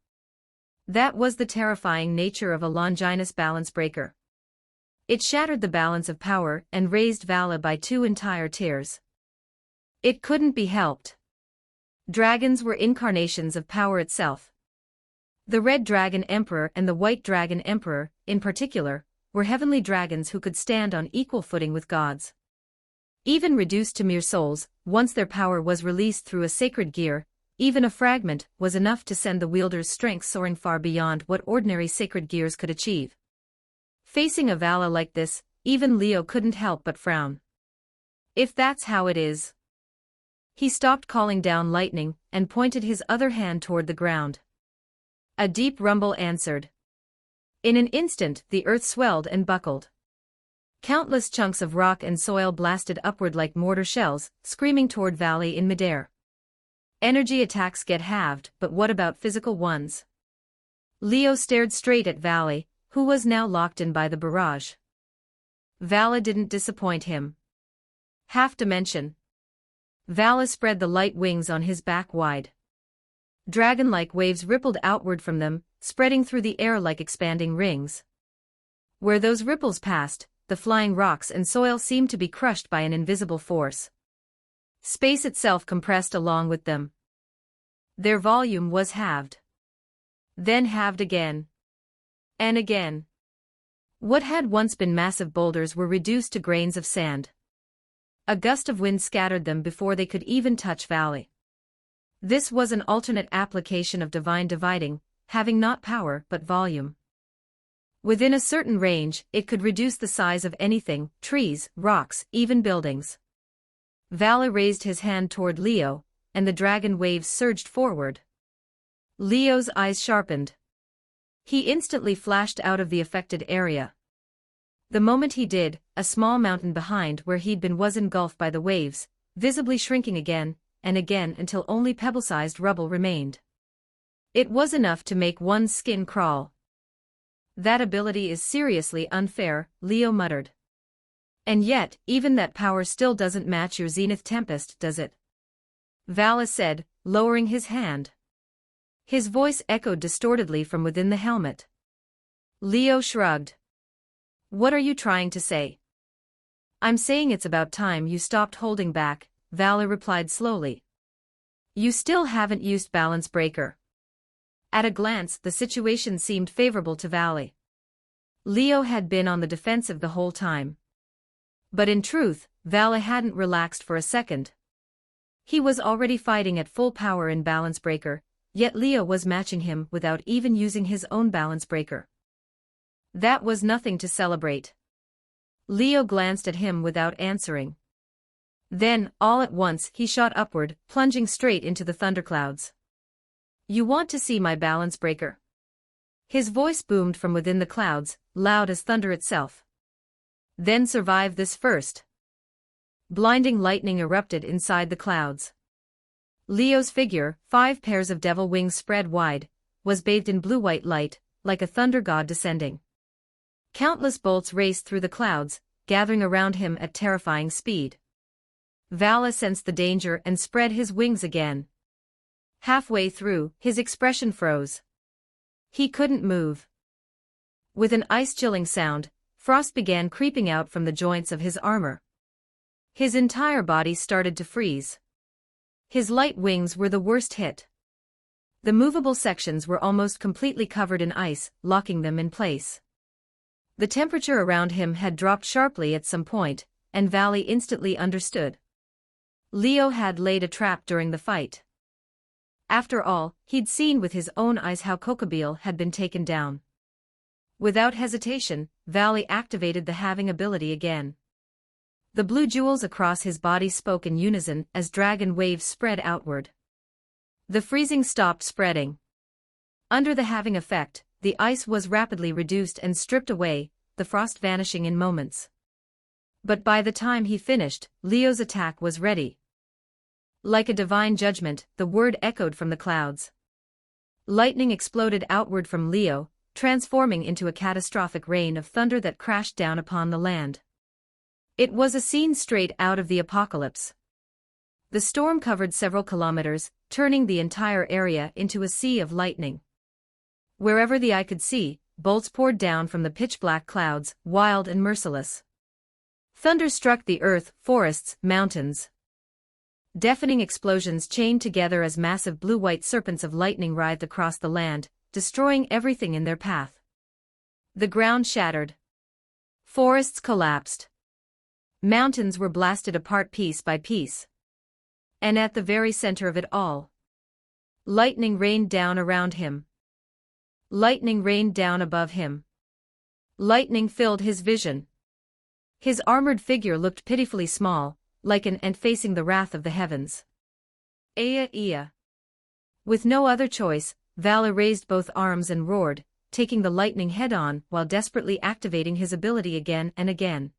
That was the terrifying nature of a Longinus Balance Breaker. It shattered the balance of power and raised Vala by 2 entire tiers. It couldn't be helped. Dragons were incarnations of power itself. The Red Dragon Emperor and the White Dragon Emperor, in particular, were heavenly dragons who could stand on equal footing with gods. Even reduced to mere souls, once their power was released through a sacred gear, even a fragment was enough to send the wielder's strength soaring far beyond what ordinary sacred gears could achieve. Facing a Vala like this, even Leo couldn't help but frown. If that's how it is. He stopped calling down lightning and pointed his other hand toward the ground. A deep rumble answered. In an instant, the earth swelled and buckled. Countless chunks of rock and soil blasted upward like mortar shells, screaming toward Valley in midair. Energy attacks get halved, but what about physical ones? Leo stared straight at Valley, who was now locked in by the barrage. Vala didn't disappoint him. Half dimension. Vala spread the light wings on his back wide. Dragon-like waves rippled outward from them, spreading through the air like expanding rings. Where those ripples passed, the flying rocks and soil seemed to be crushed by an invisible force. Space itself compressed along with them. Their volume was halved. Then halved again. And again. What had once been massive boulders were reduced to grains of sand. A gust of wind scattered them before they could even touch Valley. This was an alternate application of Divine Dividing, having not power but volume. Within a certain range, it could reduce the size of anything, trees, rocks, even buildings. Vala raised his hand toward Leo, and the dragon waves surged forward. Leo's eyes sharpened. He instantly flashed out of the affected area. The moment he did, a small mountain behind where he'd been was engulfed by the waves, visibly shrinking again and again until only pebble-sized rubble remained. It was enough to make one's skin crawl. That ability is seriously unfair, Leo muttered. And yet, even that power still doesn't match your Zenith Tempest, does it? Vala said, lowering his hand. His voice echoed distortedly from within the helmet. Leo shrugged. What are you trying to say? I'm saying it's about time you stopped holding back, Vala replied slowly. You still haven't used Balance Breaker. At a glance, the situation seemed favorable to Vala. Leo had been on the defensive the whole time. But in truth, Vala hadn't relaxed for a second. He was already fighting at full power in Balance Breaker, yet Leo was matching him without even using his own Balance Breaker. That was nothing to celebrate. Leo glanced at him without answering. Then, all at once, he shot upward, plunging straight into the thunderclouds. You want to see my Balance Breaker? His voice boomed from within the clouds, loud as thunder itself. Then survive this first. Blinding lightning erupted inside the clouds. Leo's figure, 5 pairs of devil wings spread wide, was bathed in blue-white light, like a thunder god descending. Countless bolts raced through the clouds, gathering around him at terrifying speed. Vala sensed the danger and spread his wings again. Halfway through, his expression froze. He couldn't move. With an ice-chilling sound, frost began creeping out from the joints of his armor. His entire body started to freeze. His light wings were the worst hit. The movable sections were almost completely covered in ice, locking them in place. The temperature around him had dropped sharply at some point, and Vala instantly understood. Leo had laid a trap during the fight. After all, he'd seen with his own eyes how Kokobile had been taken down. Without hesitation, Vala activated the halving ability again. The blue jewels across his body spoke in unison as dragon waves spread outward. The freezing stopped spreading. Under the halving effect, the ice was rapidly reduced and stripped away, the frost vanishing in moments. But by the time he finished, Leo's attack was ready. Like a divine judgment, the word echoed from the clouds. Lightning exploded outward from Leo, transforming into a catastrophic rain of thunder that crashed down upon the land. It was a scene straight out of the apocalypse. The storm covered several kilometers, turning the entire area into a sea of lightning. Wherever the eye could see, bolts poured down from the pitch-black clouds, wild and merciless. Thunder struck the earth, forests, mountains. Deafening explosions chained together as massive blue-white serpents of lightning writhed across the land, destroying everything in their path. The ground shattered. Forests collapsed. Mountains were blasted apart piece by piece. And at the very center of it all, lightning rained down around him. Lightning rained down above him. Lightning filled his vision. His armored figure looked pitifully small, like an ant facing the wrath of the heavens. Ea. With no other choice, Vala raised both arms and roared, taking the lightning head-on while desperately activating his ability again and again.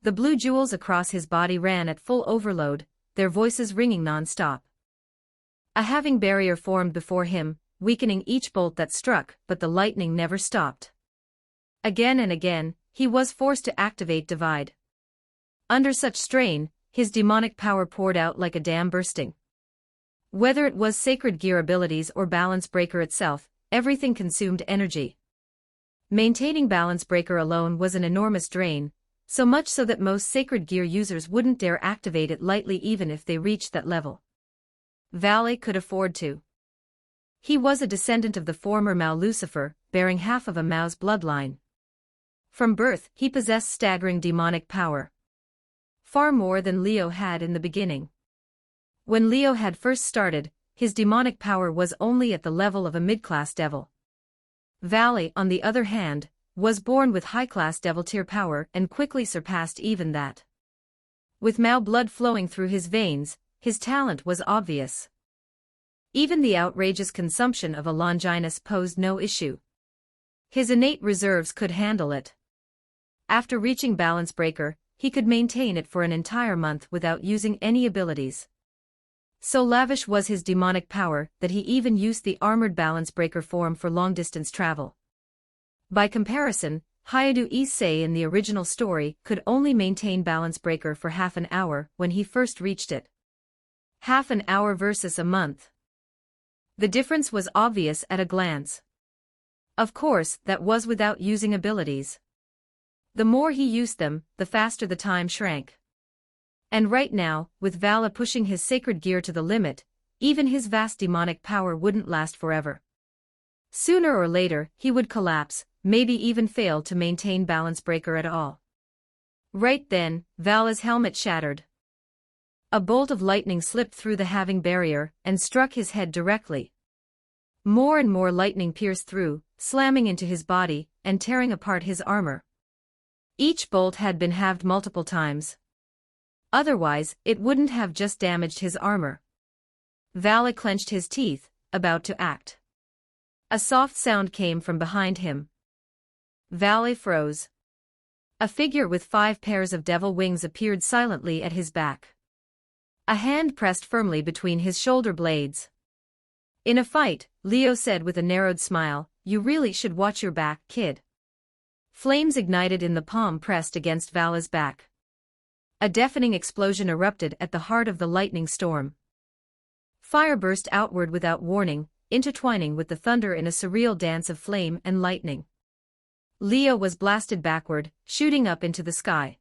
The blue jewels across his body ran at full overload, their voices ringing non-stop. A halving barrier formed before him, weakening each bolt that struck, but the lightning never stopped. Again and again, he was forced to activate Divide. Under such strain, his demonic power poured out like a dam bursting. Whether it was sacred gear abilities or Balance Breaker itself, everything consumed energy. Maintaining Balance Breaker alone was an enormous drain, so much so that most sacred gear users wouldn't dare activate it lightly even if they reached that level. Vala could afford to. He was a descendant of the former Mao Lucifer, bearing half of a Mao's bloodline. From birth, he possessed staggering demonic power. Far more than Leo had in the beginning. When Leo had first started, his demonic power was only at the level of a mid-class devil. Vala, on the other hand, was born with high-class devil-tier power and quickly surpassed even that. With Mao blood flowing through his veins, his talent was obvious. Even the outrageous consumption of a Longinus posed no issue. His innate reserves could handle it. After reaching Balance Breaker, he could maintain it for an entire month without using any abilities. So lavish was his demonic power that he even used the armored Balance Breaker form for long-distance travel. By comparison, Hayao Issei in the original story could only maintain Balance Breaker for half an hour when he first reached it. Half an hour versus a month. The difference was obvious at a glance. Of course, that was without using abilities. The more he used them, the faster the time shrank. And right now, with Vala pushing his sacred gear to the limit, even his vast demonic power wouldn't last forever. Sooner or later, he would collapse, maybe even fail to maintain Balance Breaker at all. Right then, Vala's helmet shattered. A bolt of lightning slipped through the halving barrier and struck his head directly. More and more lightning pierced through, slamming into his body and tearing apart his armor. Each bolt had been halved multiple times. Otherwise, it wouldn't have just damaged his armor. Vala clenched his teeth, about to act. A soft sound came from behind him. Vala froze. A figure with 5 pairs of devil wings appeared silently at his back. A hand pressed firmly between his shoulder blades. "In a fight," Leo said with a narrowed smile, "you really should watch your back, kid." Flames ignited in the palm pressed against Vala's back. A deafening explosion erupted at the heart of the lightning storm. Fire burst outward without warning, intertwining with the thunder in a surreal dance of flame and lightning. Leo was blasted backward, shooting up into the sky.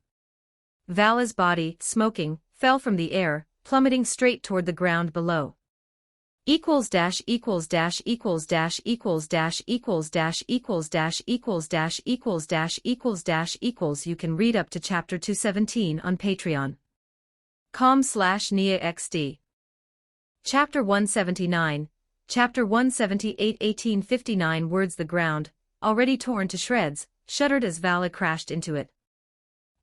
Vala's body, smoking, fell from the air, plummeting straight toward the ground below. Equals dash equals dash equals dash equals dash equals dash equals dash equals dash equals dash equals dash equals. You can read up to chapter 217 on Patreon. com/NIAXD. Chapter 179, Chapter 178 1859 words. The ground, already torn to shreds, shuddered as Vala crashed into it.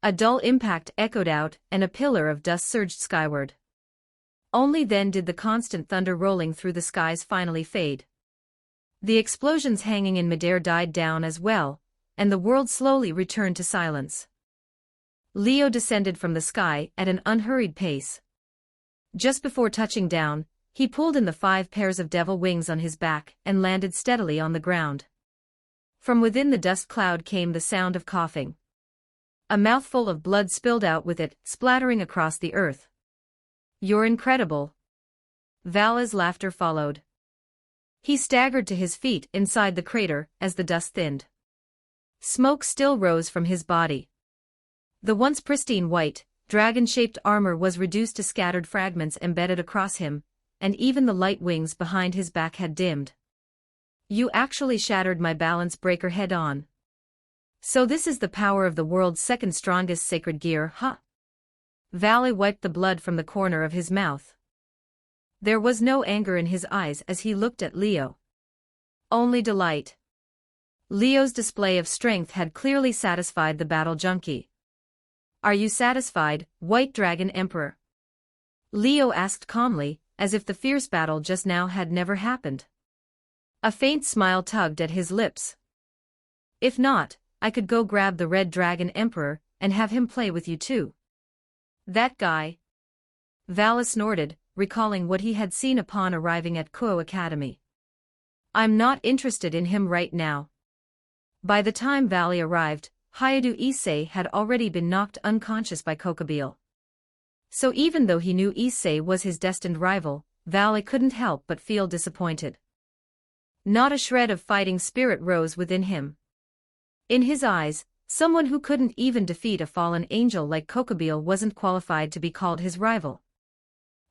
A dull impact echoed out and a pillar of dust surged skyward. Only then did the constant thunder rolling through the skies finally fade. The explosions hanging in midair died down as well, and the world slowly returned to silence. Leo descended from the sky at an unhurried pace. Just before touching down, he pulled in the 5 pairs of devil wings on his back and landed steadily on the ground. From within the dust cloud came the sound of coughing. A mouthful of blood spilled out with it, splattering across the earth. "You're incredible." Vala's laughter followed. He staggered to his feet inside the crater as the dust thinned. Smoke still rose from his body. The once pristine white, dragon-shaped armor was reduced to scattered fragments embedded across him, and even the light wings behind his back had dimmed. "You actually shattered my balance breaker head-on. So this is the power of the world's second strongest sacred gear, huh?" Vala wiped the blood from the corner of his mouth. There was no anger in his eyes as he looked at Leo. Only delight. Leo's display of strength had clearly satisfied the battle junkie. "Are you satisfied, White Dragon Emperor?" Leo asked calmly, as if the fierce battle just now had never happened. A faint smile tugged at his lips. "If not, I could go grab the Red Dragon Emperor and have him play with you too." "That guy?" Vala snorted, recalling what he had seen upon arriving at Kuo Academy. "I'm not interested in him right now." By the time Vala arrived, Hayao Issei had already been knocked unconscious by Kokobile. So even though he knew Issei was his destined rival, Vala couldn't help but feel disappointed. Not a shred of fighting spirit rose within him. In his eyes, someone who couldn't even defeat a fallen angel like Kokobile wasn't qualified to be called his rival.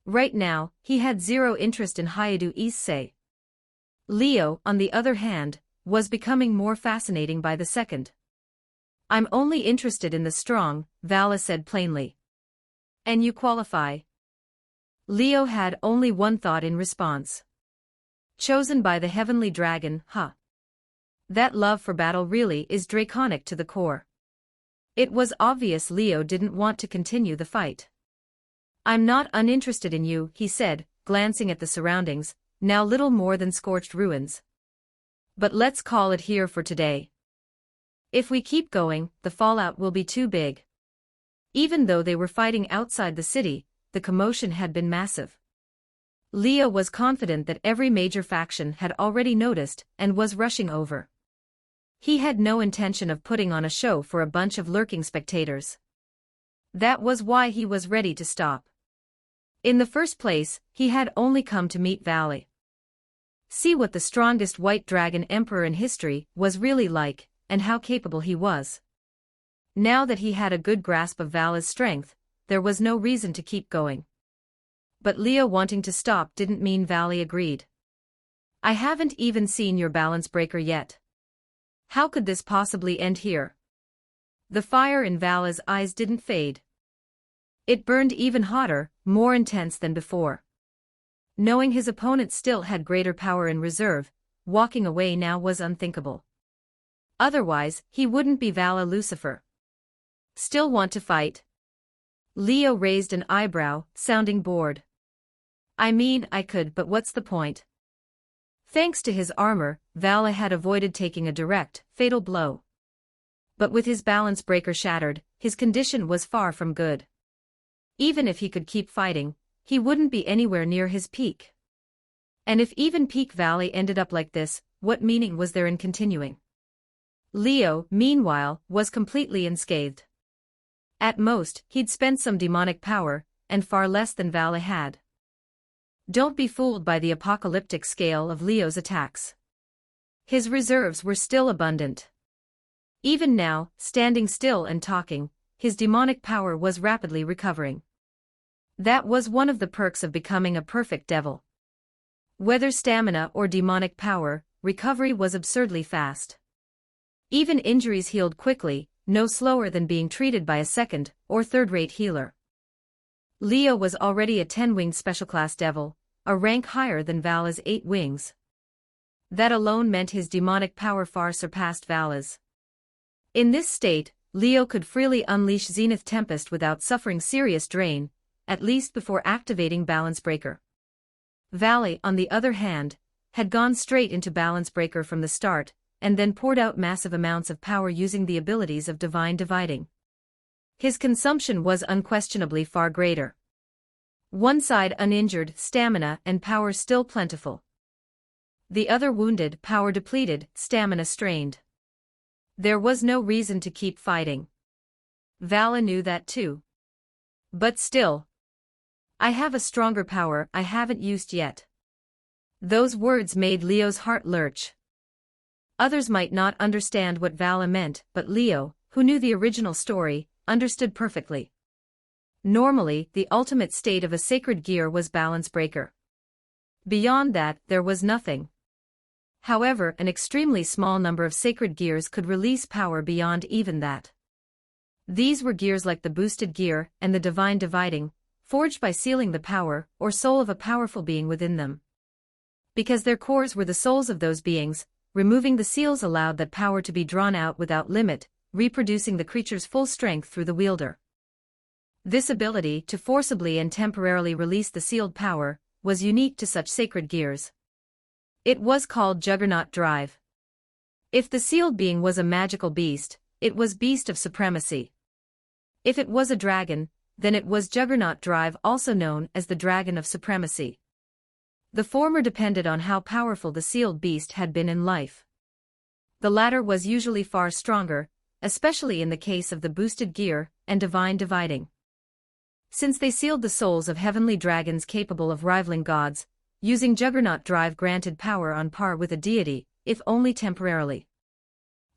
Right now, he had zero interest in Hayao Issei. Leo, on the other hand, was becoming more fascinating by the second. "I'm only interested in the strong," Vala said plainly. "And you qualify?" Leo had only one thought in response. "Chosen by the heavenly dragon, huh? That love for battle really is draconic to the core." It was obvious Leo didn't want to continue the fight. "I'm not uninterested in you," he said, glancing at the surroundings, now little more than scorched ruins. "But let's call it here for today. If we keep going, the fallout will be too big." Even though they were fighting outside the city, the commotion had been massive. Leo was confident that every major faction had already noticed and was rushing over. He had no intention of putting on a show for a bunch of lurking spectators. That was why he was ready to stop. In the first place, he had only come to meet Valley. See what the strongest white dragon emperor in history was really like, and how capable he was. Now that he had a good grasp of Valley's strength, there was no reason to keep going. But Leo wanting to stop didn't mean Valley agreed. I haven't even seen your balance breaker yet. How could this possibly end here? The fire in Valley's eyes didn't fade. It burned even hotter, more intense than before. Knowing his opponent still had greater power in reserve, walking away now was unthinkable. Otherwise, he wouldn't be Vala Lucifer. Still want to fight? Leo raised an eyebrow, sounding bored. I mean, I could, but what's the point? Thanks to his armor, Vala had avoided taking a direct, fatal blow. But with his balance breaker shattered, his condition was far from good. Even if he could keep fighting, he wouldn't be anywhere near his peak. And if even peak Valley ended up like this, what meaning was there in continuing? Leo, meanwhile, was completely unscathed. At most, he'd spent some demonic power, and far less than Valley had. Don't be fooled by the apocalyptic scale of Leo's attacks. His reserves were still abundant. Even now, standing still and talking, his demonic power was rapidly recovering. That was one of the perks of becoming a perfect devil. Whether stamina or demonic power, recovery was absurdly fast. Even injuries healed quickly, no slower than being treated by a second- or third-rate healer. Leo was already a 10-winged special-class devil, a rank higher than Vala's 8 wings. That alone meant his demonic power far surpassed Vala's. In this state, Leo could freely unleash Zenith Tempest without suffering serious drain, at least before activating Balance Breaker. Valley, on the other hand, had gone straight into Balance Breaker from the start, and then poured out massive amounts of power using the abilities of Divine Dividing. His consumption was unquestionably far greater. One side uninjured, stamina and power still plentiful. The other wounded, power depleted, stamina strained. There was no reason to keep fighting. Vala knew that too. But still, I have a stronger power I haven't used yet. Those words made Leo's heart lurch. Others might not understand what Vala meant, but Leo, who knew the original story, understood perfectly. Normally, the ultimate state of a sacred gear was Balance Breaker. Beyond that, there was nothing. However, an extremely small number of sacred gears could release power beyond even that. These were gears like the Boosted Gear and the Divine Dividing, forged by sealing the power or soul of a powerful being within them. Because their cores were the souls of those beings, removing the seals allowed that power to be drawn out without limit, reproducing the creature's full strength through the wielder. This ability to forcibly and temporarily release the sealed power was unique to such sacred gears. It was called Juggernaut Drive. If the sealed being was a magical beast, it was Beast of Supremacy. If it was a dragon, then it was Juggernaut Drive, also known as the Dragon of Supremacy. The former depended on how powerful the sealed beast had been in life. The latter was usually far stronger, especially in the case of the Boosted Gear and Divine Dividing. Since they sealed the souls of heavenly dragons capable of rivaling gods, using Juggernaut Drive granted power on par with a deity, if only temporarily.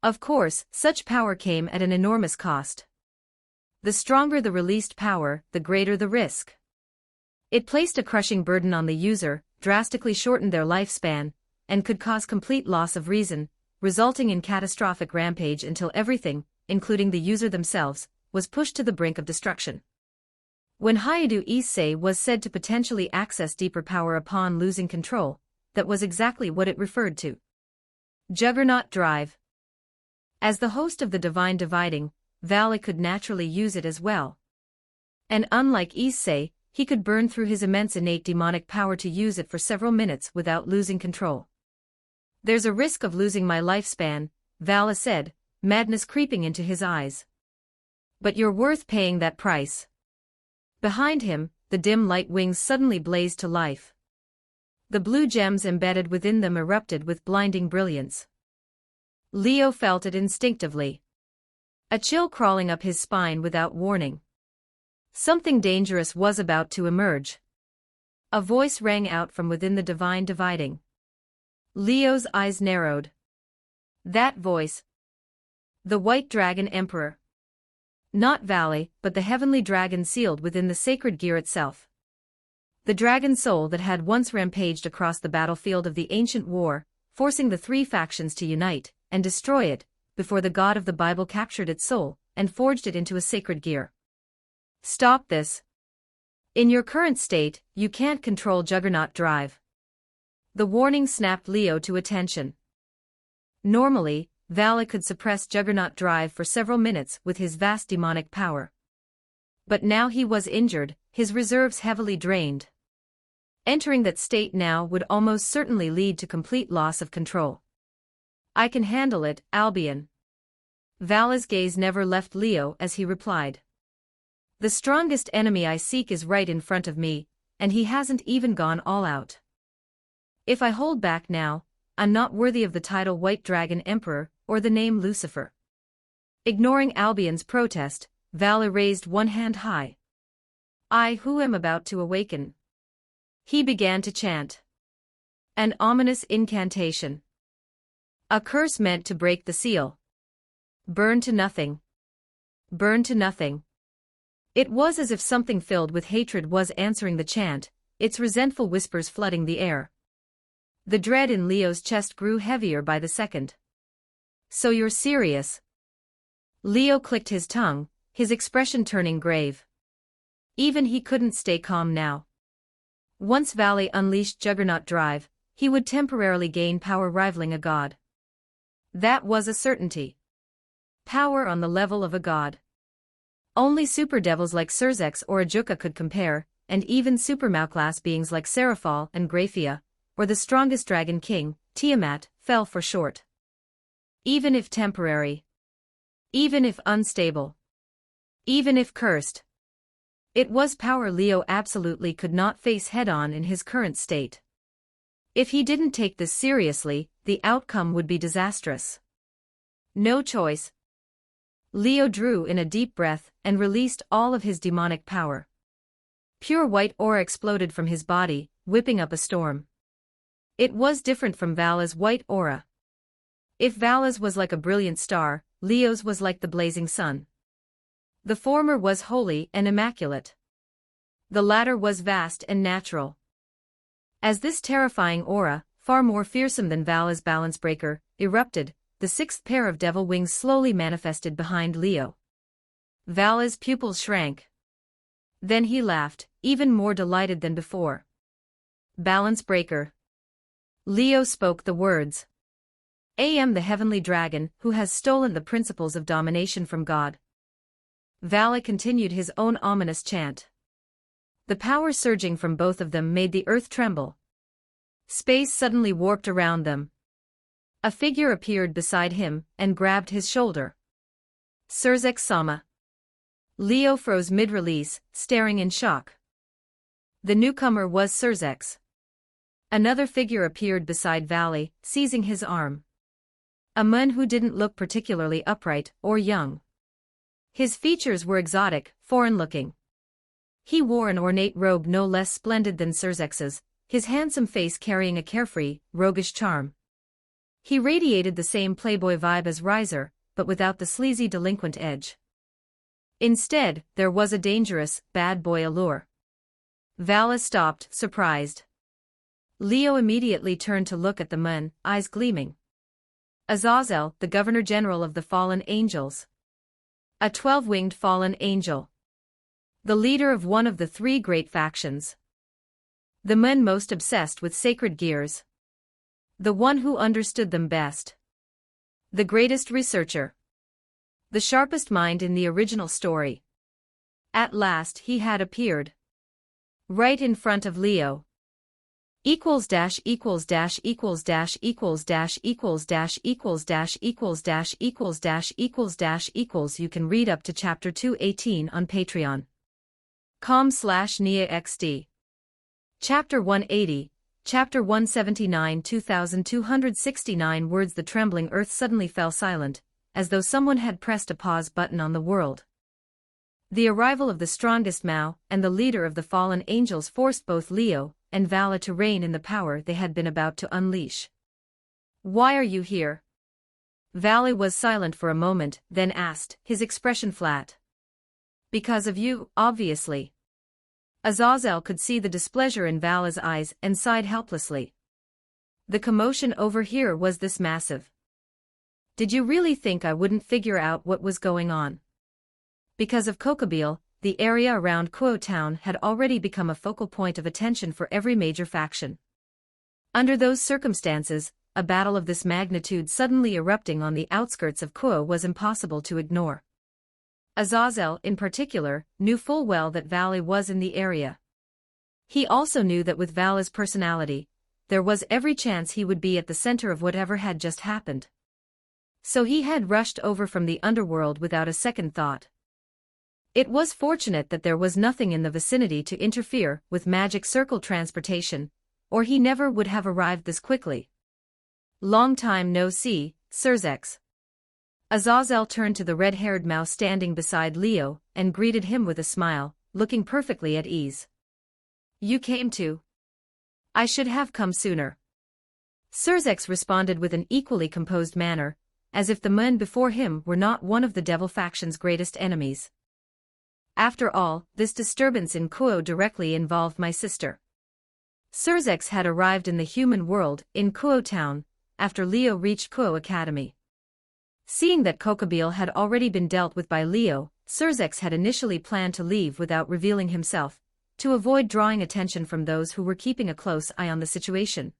Of course, such power came at an enormous cost. The stronger the released power, the greater the risk. It placed a crushing burden on the user, drastically shortened their lifespan, and could cause complete loss of reason, resulting in catastrophic rampage until everything, including the user themselves, was pushed to the brink of destruction. When Hayadu Issei was said to potentially access deeper power upon losing control, that was exactly what it referred to. Juggernaut Drive. As the host of the Divine Dividing, Vala could naturally use it as well. And unlike Issei, he could burn through his immense innate demonic power to use it for several minutes without losing control. There's a risk of losing my lifespan, Vala said, madness creeping into his eyes. But you're worth paying that price. Behind him, the dim light wings suddenly blazed to life. The blue gems embedded within them erupted with blinding brilliance. Leo felt it instinctively. A chill crawling up his spine without warning. Something dangerous was about to emerge. A voice rang out from within the divine dividing. Leo's eyes narrowed. That voice. The White Dragon Emperor. Not Valley, but the heavenly dragon sealed within the sacred gear itself. The dragon soul that had once rampaged across the battlefield of the ancient war, forcing the three factions to unite and destroy it, before the God of the Bible captured its soul and forged it into a sacred gear. Stop this. In your current state, you can't control Juggernaut Drive. The warning snapped Leo to attention. Normally, Vala could suppress Juggernaut Drive for several minutes with his vast demonic power. But now he was injured, his reserves heavily drained. Entering that state now would almost certainly lead to complete loss of control. I can handle it, Albion. Vala's gaze never left Leo as he replied. The strongest enemy I seek is right in front of me, and he hasn't even gone all out. If I hold back now, I'm not worthy of the title White Dragon Emperor, or the name Lucifer. Ignoring Albion's protest, Vala raised one hand high. I who am about to awaken. He began to chant. An ominous incantation. A curse meant to break the seal. Burn to nothing. Burn to nothing. It was as if something filled with hatred was answering the chant, its resentful whispers flooding the air. The dread in Leo's chest grew heavier by the second. So you're serious? Leo clicked his tongue, his expression turning grave. Even he couldn't stay calm now. Once Valley unleashed Juggernaut Drive, he would temporarily gain power rivaling a god. That was a certainty. Power on the level of a god. Only super devils like Surzex or Ajuka could compare, and even super-Mao-class beings like Seraphal and Graphia, or the strongest dragon king, Tiamat, fell for short. Even if temporary. Even if unstable. Even if cursed. It was power Leo absolutely could not face head-on in his current state. If he didn't take this seriously, the outcome would be disastrous. No choice. Leo drew in a deep breath and released all of his demonic power. Pure white aura exploded from his body, whipping up a storm. It was different from Vala's white aura. If Vala's was like a brilliant star, Leo's was like the blazing sun. The former was holy and immaculate. The latter was vast and natural. As this terrifying aura, far more fearsome than Vala's balance breaker, erupted, the sixth pair of devil wings slowly manifested behind Leo. Vala's pupils shrank. Then he laughed, even more delighted than before. Balance breaker. Leo spoke the words. I am the heavenly dragon who has stolen the principles of domination from God. Vala continued his own ominous chant. The power surging from both of them made the earth tremble. Space suddenly warped around them. A figure appeared beside him and grabbed his shoulder. Surzex Sama. Leo froze mid-release, staring in shock. The newcomer was Surzex. Another figure appeared beside Valley, seizing his arm. A man who didn't look particularly upright or young. His features were exotic, foreign-looking. He wore an ornate robe no less splendid than Surzex's, his handsome face carrying a carefree, roguish charm. He radiated the same playboy vibe as Riser, but without the sleazy delinquent edge. Instead, there was a dangerous, bad boy allure. Vala stopped, surprised. Leo immediately turned to look at the man, eyes gleaming. Azazel, the Governor-General of the Fallen Angels. A 12-winged fallen angel. The leader of one of the three great factions. The man most obsessed with sacred gears. The one who understood them best. The greatest researcher. The sharpest mind in the original story. At last he had appeared. Right in front of Leo. Equals dash equals dash equals dash equals dash equals dash equals dash equals dash equals dash equals dash equals. You can read up to chapter 218 on Patreon. com/NiaXD. Chapter 180, Chapter 179 2269 words. The trembling earth suddenly fell silent, as though someone had pressed a pause button on the world. The arrival of the strongest Mao and the leader of the fallen angels forced both Leo and Vala to rein in the power they had been about to unleash. "Why are you here?" Vala was silent for a moment, then asked, his expression flat. "Because of you, obviously." Azazel could see the displeasure in Vala's eyes and sighed helplessly. "The commotion over here was this massive. Did you really think I wouldn't figure out what was going on?" Because of Kokobel, the area around Kuo town had already become a focal point of attention for every major faction. Under those circumstances, a battle of this magnitude suddenly erupting on the outskirts of Kuo was impossible to ignore. Azazel, in particular, knew full well that Vala was in the area. He also knew that with Vala's personality, there was every chance he would be at the center of whatever had just happened. So he had rushed over from the underworld without a second thought. It was fortunate that there was nothing in the vicinity to interfere with magic circle transportation, or he never would have arrived this quickly. "Long time no see, Surzex." Azazel turned to the red-haired mouse standing beside Leo and greeted him with a smile, looking perfectly at ease. "You came too. I should have come sooner." Surzex responded with an equally composed manner, as if the men before him were not one of the devil faction's greatest enemies. "After all, this disturbance in Kuo directly involved my sister." Surzex had arrived in the human world in Kuo town after Leo reached Kuo Academy. Seeing that Kokobel had already been dealt with by Leo, Surzex had initially planned to leave without revealing himself, to avoid drawing attention from those who were keeping a close eye on the situation.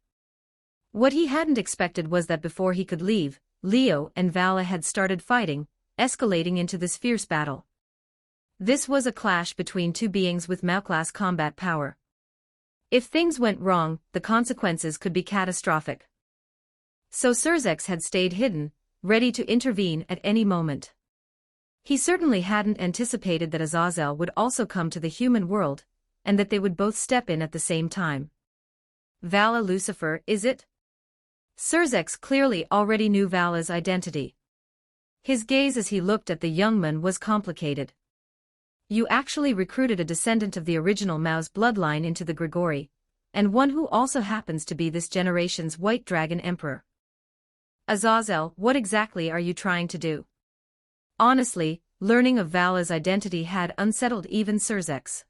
What he hadn't expected was that before he could leave, Leo and Vala had started fighting, escalating into this fierce battle. This was a clash between two beings with Mao-class combat power. If things went wrong, the consequences could be catastrophic. So Surzex had stayed hidden, ready to intervene at any moment. He certainly hadn't anticipated that Azazel would also come to the human world, and that they would both step in at the same time. "Vala Lucifer, is it?" Surzex clearly already knew Vala's identity. His gaze as he looked at the young man was complicated. "You actually recruited a descendant of the original Mao's bloodline into the Grigori, and one who also happens to be this generation's White Dragon Emperor. Azazel, what exactly are you trying to do?" Honestly, learning of Vala's identity had unsettled even Surzex.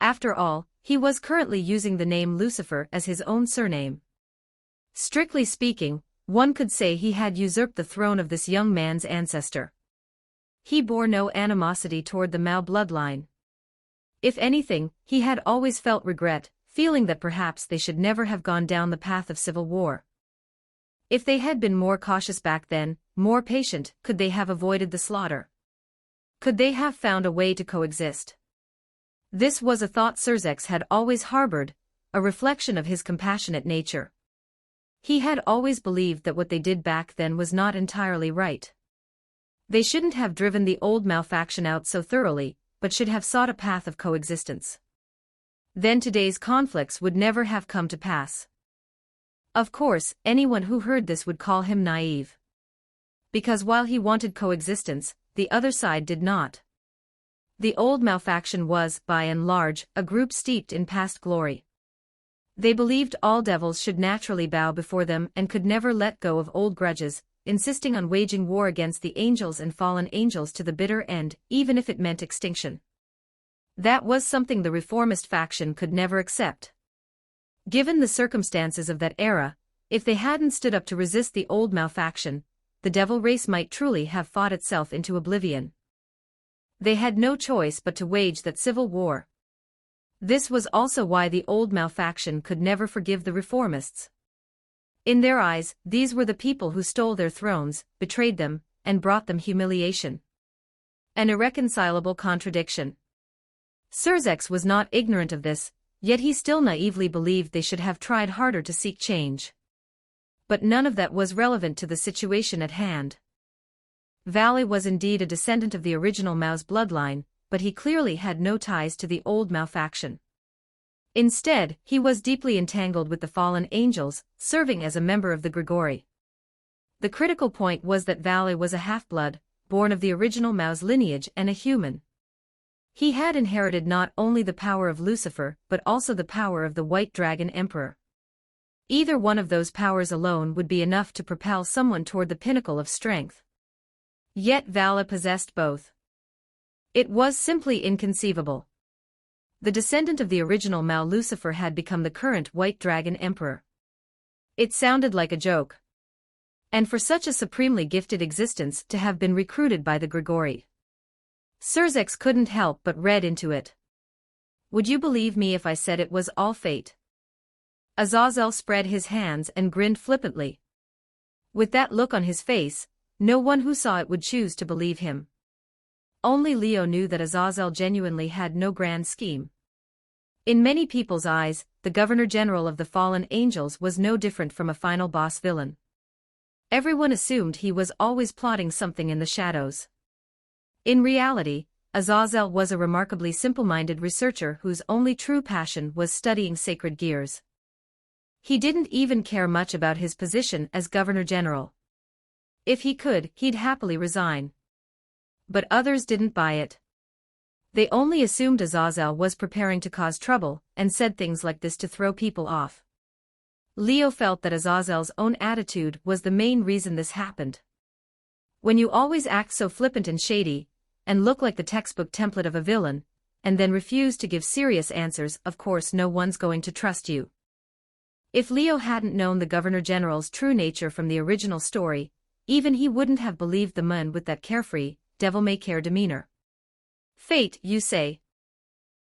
After all, he was currently using the name Lucifer as his own surname. Strictly speaking, one could say he had usurped the throne of this young man's ancestor. He bore no animosity toward the Mao bloodline. If anything, he had always felt regret, feeling that perhaps they should never have gone down the path of civil war. If they had been more cautious back then, more patient, could they have avoided the slaughter? Could they have found a way to coexist? This was a thought Surzex had always harbored, a reflection of his compassionate nature. He had always believed that what they did back then was not entirely right. They shouldn't have driven the old Mao faction out so thoroughly, but should have sought a path of coexistence. Then today's conflicts would never have come to pass. Of course, anyone who heard this would call him naive. Because while he wanted coexistence, the other side did not. The old Mao faction was, by and large, a group steeped in past glory. They believed all devils should naturally bow before them and could never let go of old grudges, insisting on waging war against the angels and fallen angels to the bitter end, even if it meant extinction. That was something the reformist faction could never accept. Given the circumstances of that era, if they hadn't stood up to resist the old Mao faction, the devil race might truly have fought itself into oblivion. They had no choice but to wage that civil war. This was also why the old Mao faction could never forgive the reformists. In their eyes, these were the people who stole their thrones, betrayed them, and brought them humiliation. An irreconcilable contradiction. Surzex was not ignorant of this, yet he still naively believed they should have tried harder to seek change. But none of that was relevant to the situation at hand. Vala was indeed a descendant of the original Mao's bloodline, but he clearly had no ties to the old Mao faction. Instead, he was deeply entangled with the fallen angels, serving as a member of the Grigori. The critical point was that Vale was a half-blood, born of the original Mao's lineage and a human. He had inherited not only the power of Lucifer but also the power of the White Dragon Emperor. Either one of those powers alone would be enough to propel someone toward the pinnacle of strength. Yet Vale possessed both. It was simply inconceivable. The descendant of the original Mao Lucifer had become the current White Dragon Emperor. It sounded like a joke. And for such a supremely gifted existence to have been recruited by the Grigori. Surzex couldn't help but read into it. Would you believe me if I said it was all fate? Azazel spread his hands and grinned flippantly. With that look on his face, no one who saw it would choose to believe him. Only Leo knew that Azazel genuinely had no grand scheme. In many people's eyes, the Governor-General of the Fallen Angels was no different from a final boss villain. Everyone assumed he was always plotting something in the shadows. In reality, Azazel was a remarkably simple-minded researcher whose only true passion was studying sacred gears. He didn't even care much about his position as Governor-General. If he could, he'd happily resign. But others didn't buy it. They only assumed Azazel was preparing to cause trouble, and said things like this to throw people off. Leo felt that Azazel's own attitude was the main reason this happened. When you always act so flippant and shady, and look like the textbook template of a villain, and then refuse to give serious answers, of course no one's going to trust you. If Leo hadn't known the Governor-General's true nature from the original story, even he wouldn't have believed the man with that carefree, devil-may-care demeanor. Fate, you say?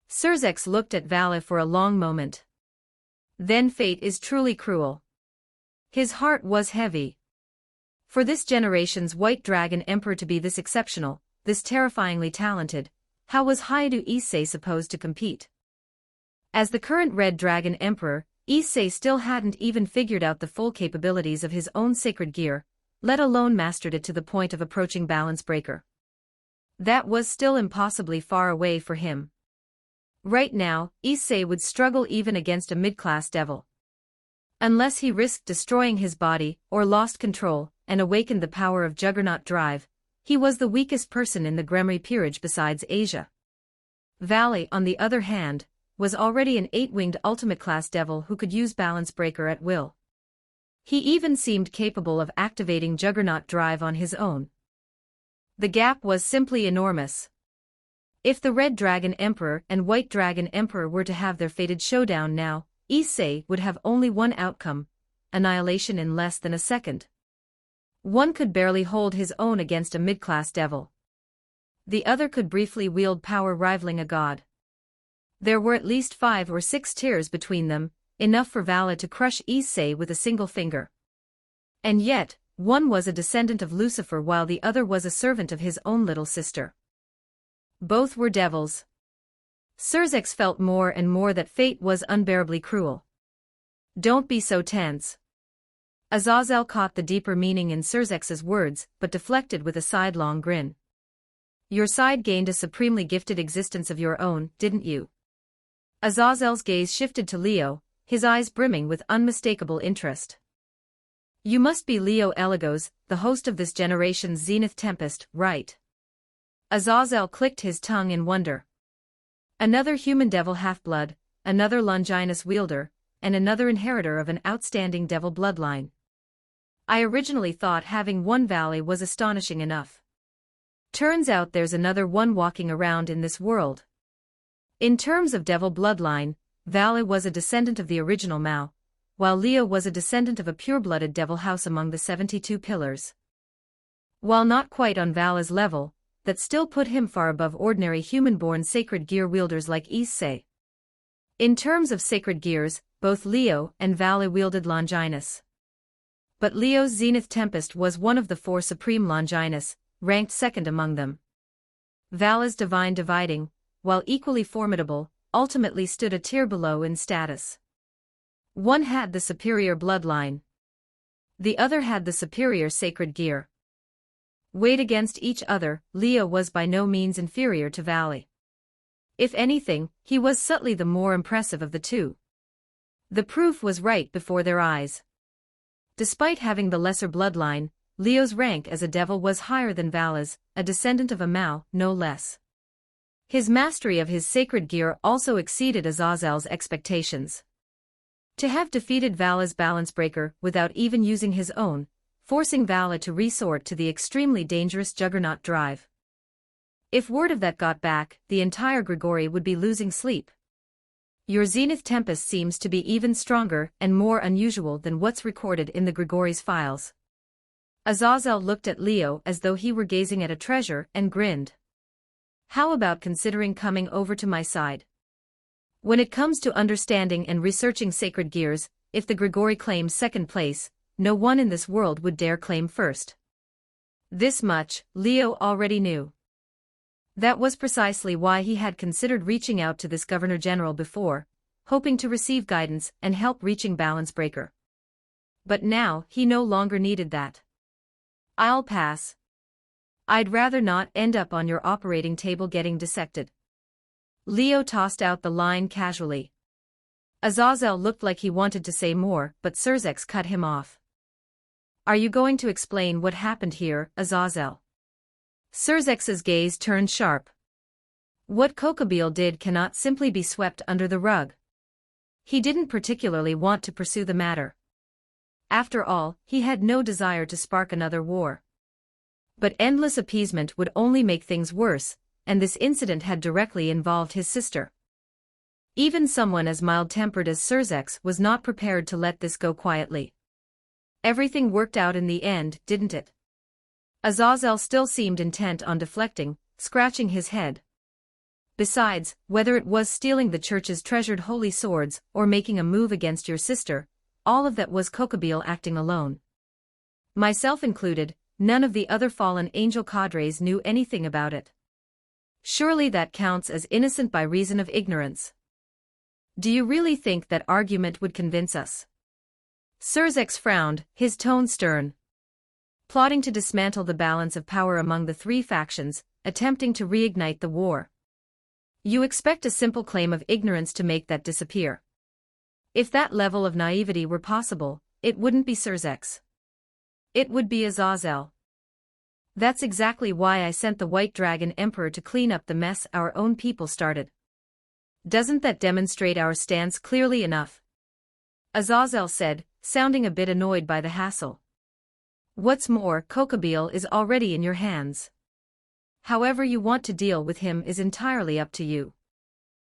Surzex looked at Vale for a long moment. Then fate is truly cruel. His heart was heavy. For this generation's White Dragon Emperor to be this exceptional, this terrifyingly talented, how was Hayato Issei supposed to compete? As the current Red Dragon Emperor, Issei still hadn't even figured out the full capabilities of his own sacred gear, let alone mastered it to the point of approaching balance breaker. That was still impossibly far away for him. Right now, Issei would struggle even against a mid-class devil. Unless he risked destroying his body, or lost control, and awakened the power of Juggernaut Drive, he was the weakest person in the Gremry peerage besides Asia. Vale, on the other hand, was already an 8-winged ultimate-class devil who could use balance breaker at will. He even seemed capable of activating Juggernaut Drive on his own. The gap was simply enormous. If the Red Dragon Emperor and White Dragon Emperor were to have their fated showdown now, Issei would have only one outcome: annihilation in less than a second. One could barely hold his own against a mid-class devil. The other could briefly wield power rivaling a god. There were at least 5 or 6 tiers between them, enough for Vale to crush Issei with a single finger. And yet, one was a descendant of Lucifer while the other was a servant of his own little sister. Both were devils. Surzex felt more and more that fate was unbearably cruel. Don't be so tense. Azazel caught the deeper meaning in Surzex's words, but deflected with a sidelong grin. Your side gained a supremely gifted existence of your own, didn't you? Azazel's gaze shifted to Leo, his eyes brimming with unmistakable interest. You must be Leo Eligos, the host of this generation's Zenith Tempest, right? Azazel clicked his tongue in wonder. Another human devil half-blood, another Longinus wielder, and another inheritor of an outstanding devil bloodline. I originally thought having one Valley was astonishing enough. Turns out there's another one walking around in this world. In terms of devil bloodline, Valley was a descendant of the original Mao, while Leo was a descendant of a pure-blooded devil house among the 72 pillars. While not quite on Valley's level, that still put him far above ordinary human-born sacred gear wielders like Issei. In terms of sacred gears, both Leo and Valley wielded Longinus. But Leo's Zenith Tempest was one of the 4 supreme Longinus, ranked second among them. Valley's Divine Dividing, while equally formidable, ultimately stood a tier below in status. One had the superior bloodline. The other had the superior sacred gear. Weighed against each other, Leo was by no means inferior to Valley. If anything, he was subtly the more impressive of the two. The proof was right before their eyes. Despite having the lesser bloodline, Leo's rank as a devil was higher than Vala's, a descendant of a Mao, no less. His mastery of his sacred gear also exceeded Azazel's expectations. To have defeated Vala's balance breaker without even using his own, forcing Vala to resort to the extremely dangerous Juggernaut drive. If word of that got back, the entire Grigori would be losing sleep. Your Zenith Tempest seems to be even stronger and more unusual than what's recorded in the Grigori's files. Azazel looked at Leo as though he were gazing at a treasure and grinned. How about considering coming over to my side? When it comes to understanding and researching sacred gears, if the Grigori claims second place, no one in this world would dare claim first. This much, Leo already knew. That was precisely why he had considered reaching out to this Governor-General before, hoping to receive guidance and help reaching Balance Breaker. But now, he no longer needed that. I'll pass. I'd rather not end up on your operating table getting dissected. Leo tossed out the line casually. Azazel looked like he wanted to say more, but Surzex cut him off. Are you going to explain what happened here, Azazel? Surzex's gaze turned sharp. What Kokobeel did cannot simply be swept under the rug. He didn't particularly want to pursue the matter. After all, he had no desire to spark another war. But endless appeasement would only make things worse, and this incident had directly involved his sister. Even someone as mild-tempered as Surzex was not prepared to let this go quietly. Everything worked out in the end, didn't it? Azazel still seemed intent on deflecting, scratching his head. Besides, whether it was stealing the church's treasured holy swords or making a move against your sister, all of that was Kokobeel acting alone. Myself included, none of the other fallen angel cadres knew anything about it. Surely that counts as innocent by reason of ignorance. Do you really think that argument would convince us? Surzex frowned, his tone stern. Plotting to dismantle the balance of power among the three factions, attempting to reignite the war. You expect a simple claim of ignorance to make that disappear. If that level of naivety were possible, it wouldn't be Surzex. It would be Azazel. That's exactly why I sent the White Dragon Emperor to clean up the mess our own people started. Doesn't that demonstrate our stance clearly enough? Azazel said, sounding a bit annoyed by the hassle. What's more, Kokobeel is already in your hands. However you want to deal with him is entirely up to you.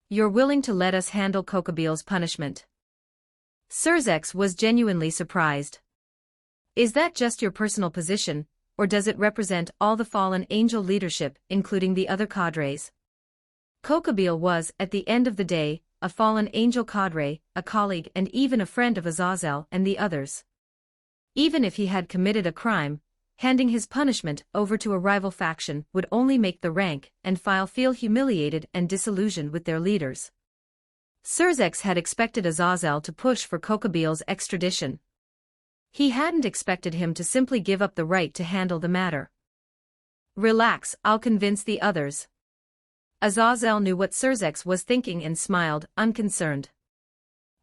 You're willing to let us handle Kokobeel's punishment. Surzex was genuinely surprised. Is that just your personal position, or does it represent all the fallen angel leadership, including the other cadres? Kokobeel was, at the end of the day, a fallen angel cadre, a colleague and even a friend of Azazel and the others. Even if he had committed a crime, handing his punishment over to a rival faction would only make the rank and file feel humiliated and disillusioned with their leaders. Surzex had expected Azazel to push for Kokobeel's extradition. He hadn't expected him to simply give up the right to handle the matter. Relax, I'll convince the others. Azazel knew what Surzex was thinking and smiled, unconcerned.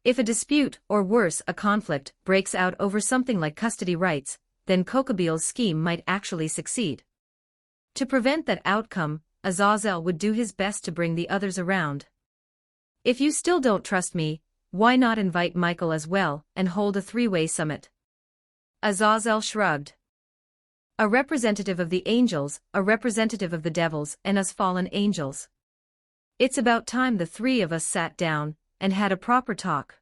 If a dispute, or worse, a conflict, breaks out over something like custody rights, then Kokobeel's scheme might actually succeed. To prevent that outcome, Azazel would do his best to bring the others around. If you still don't trust me, why not invite Michael as well, and hold a three-way summit? Azazel shrugged. A representative of the angels, a representative of the devils, and us fallen angels. It's about time the three of us sat down and had a proper talk.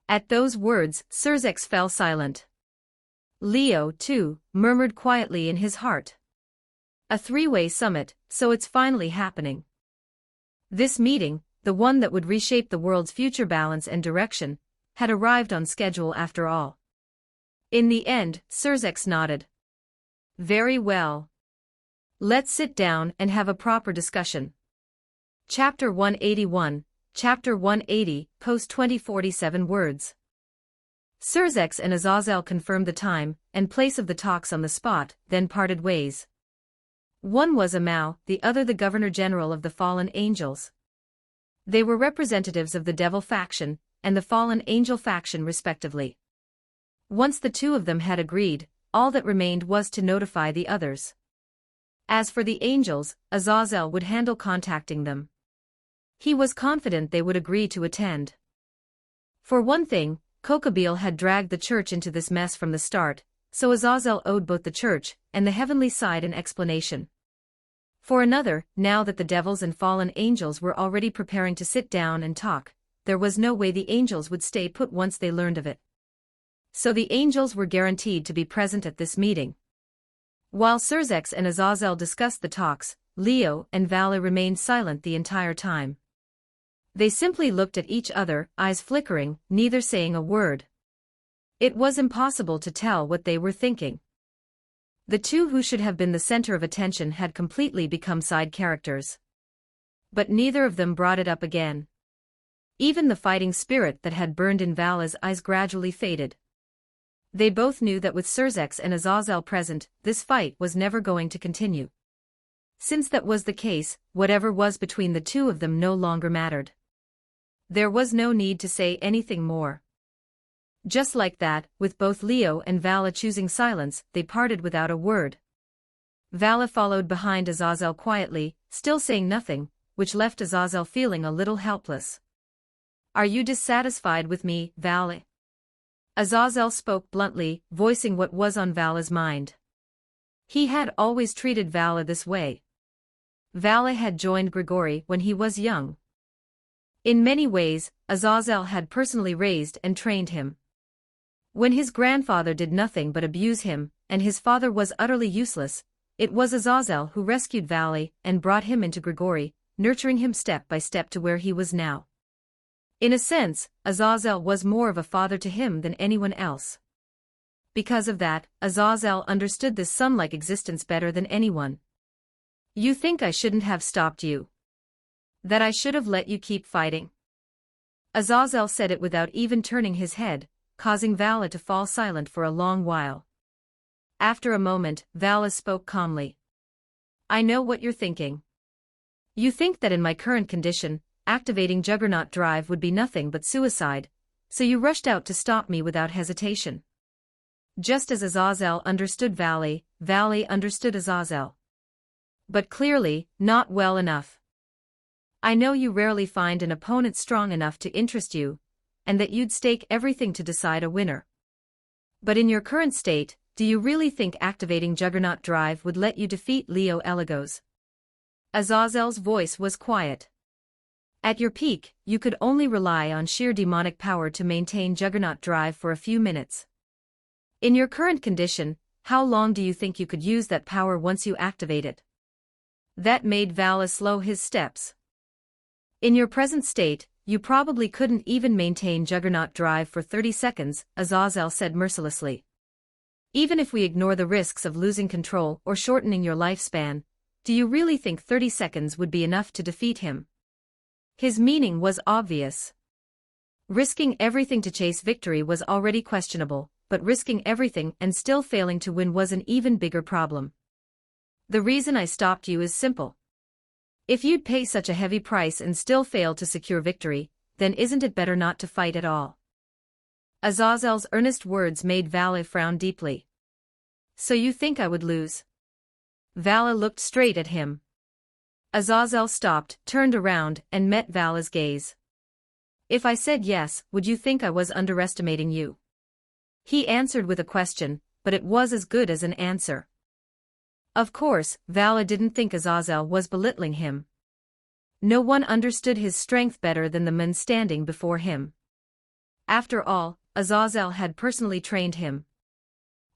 At those words, Surzex fell silent. Leo, too, murmured quietly in his heart. A three-way summit, so it's finally happening. This meeting, the one that would reshape the world's future balance and direction, had arrived on schedule after all. In the end, Surzex nodded. Very well. Let's sit down and have a proper discussion. Chapter 181, Chapter 180, post 2047 words. Surzex and Azazel confirmed the time and place of the talks on the spot, then parted ways. One was a Mao, the other the Governor-General of the Fallen Angels. They were representatives of the Devil faction and the Fallen Angel faction respectively. Once the two of them had agreed, all that remained was to notify the others. As for the angels, Azazel would handle contacting them. He was confident they would agree to attend. For one thing, Kokabeel had dragged the church into this mess from the start, so Azazel owed both the church and the heavenly side an explanation. For another, now that the devils and fallen angels were already preparing to sit down and talk, there was no way the angels would stay put once they learned of it. So the angels were guaranteed to be present at this meeting. While Serzex and Azazel discussed the talks, Leo and Vala remained silent the entire time. They simply looked at each other, eyes flickering, neither saying a word. It was impossible to tell what they were thinking. The two who should have been the center of attention had completely become side characters. But neither of them brought it up again. Even the fighting spirit that had burned in Vala's eyes gradually faded. They both knew that with Serzex and Azazel present, this fight was never going to continue. Since that was the case, whatever was between the two of them no longer mattered. There was no need to say anything more. Just like that, with both Leo and Vala choosing silence, they parted without a word. Vala followed behind Azazel quietly, still saying nothing, which left Azazel feeling a little helpless. "Are you dissatisfied with me, Vala?" Azazel spoke bluntly, voicing what was on Vala's mind. He had always treated Vala this way. Vala had joined Grigori when he was young. In many ways, Azazel had personally raised and trained him. When his grandfather did nothing but abuse him, and his father was utterly useless, it was Azazel who rescued Vala and brought him into Grigori, nurturing him step by step to where he was now. In a sense, Azazel was more of a father to him than anyone else. Because of that, Azazel understood this son-like existence better than anyone. "You think I shouldn't have stopped you? That I should have let you keep fighting?" Azazel said it without even turning his head, causing Vala to fall silent for a long while. After a moment, Vala spoke calmly. "I know what you're thinking. You think that in my current condition, activating Juggernaut Drive would be nothing but suicide, so you rushed out to stop me without hesitation." Just as Azazel understood Vala, Vala understood Azazel. But clearly, not well enough. "I know you rarely find an opponent strong enough to interest you, and that you'd stake everything to decide a winner. But in your current state, do you really think activating Juggernaut Drive would let you defeat Leo Eligos?" Azazel's voice was quiet. "At your peak, you could only rely on sheer demonic power to maintain Juggernaut Drive for a few minutes. In your current condition, how long do you think you could use that power once you activate it?" That made Vala slow his steps. "In your present state, you probably couldn't even maintain Juggernaut Drive for 30 seconds, Azazel said mercilessly. "Even if we ignore the risks of losing control or shortening your lifespan, do you really think 30 seconds would be enough to defeat him?" His meaning was obvious. Risking everything to chase victory was already questionable, but risking everything and still failing to win was an even bigger problem. "The reason I stopped you is simple. If you'd pay such a heavy price and still fail to secure victory, then isn't it better not to fight at all?" Azazel's earnest words made Vala frown deeply. "So you think I would lose?" Vala looked straight at him. Azazel stopped, turned around, and met Vala's gaze. "If I said yes, would you think I was underestimating you?" He answered with a question, but it was as good as an answer. Of course, Vala didn't think Azazel was belittling him. No one understood his strength better than the men standing before him. After all, Azazel had personally trained him.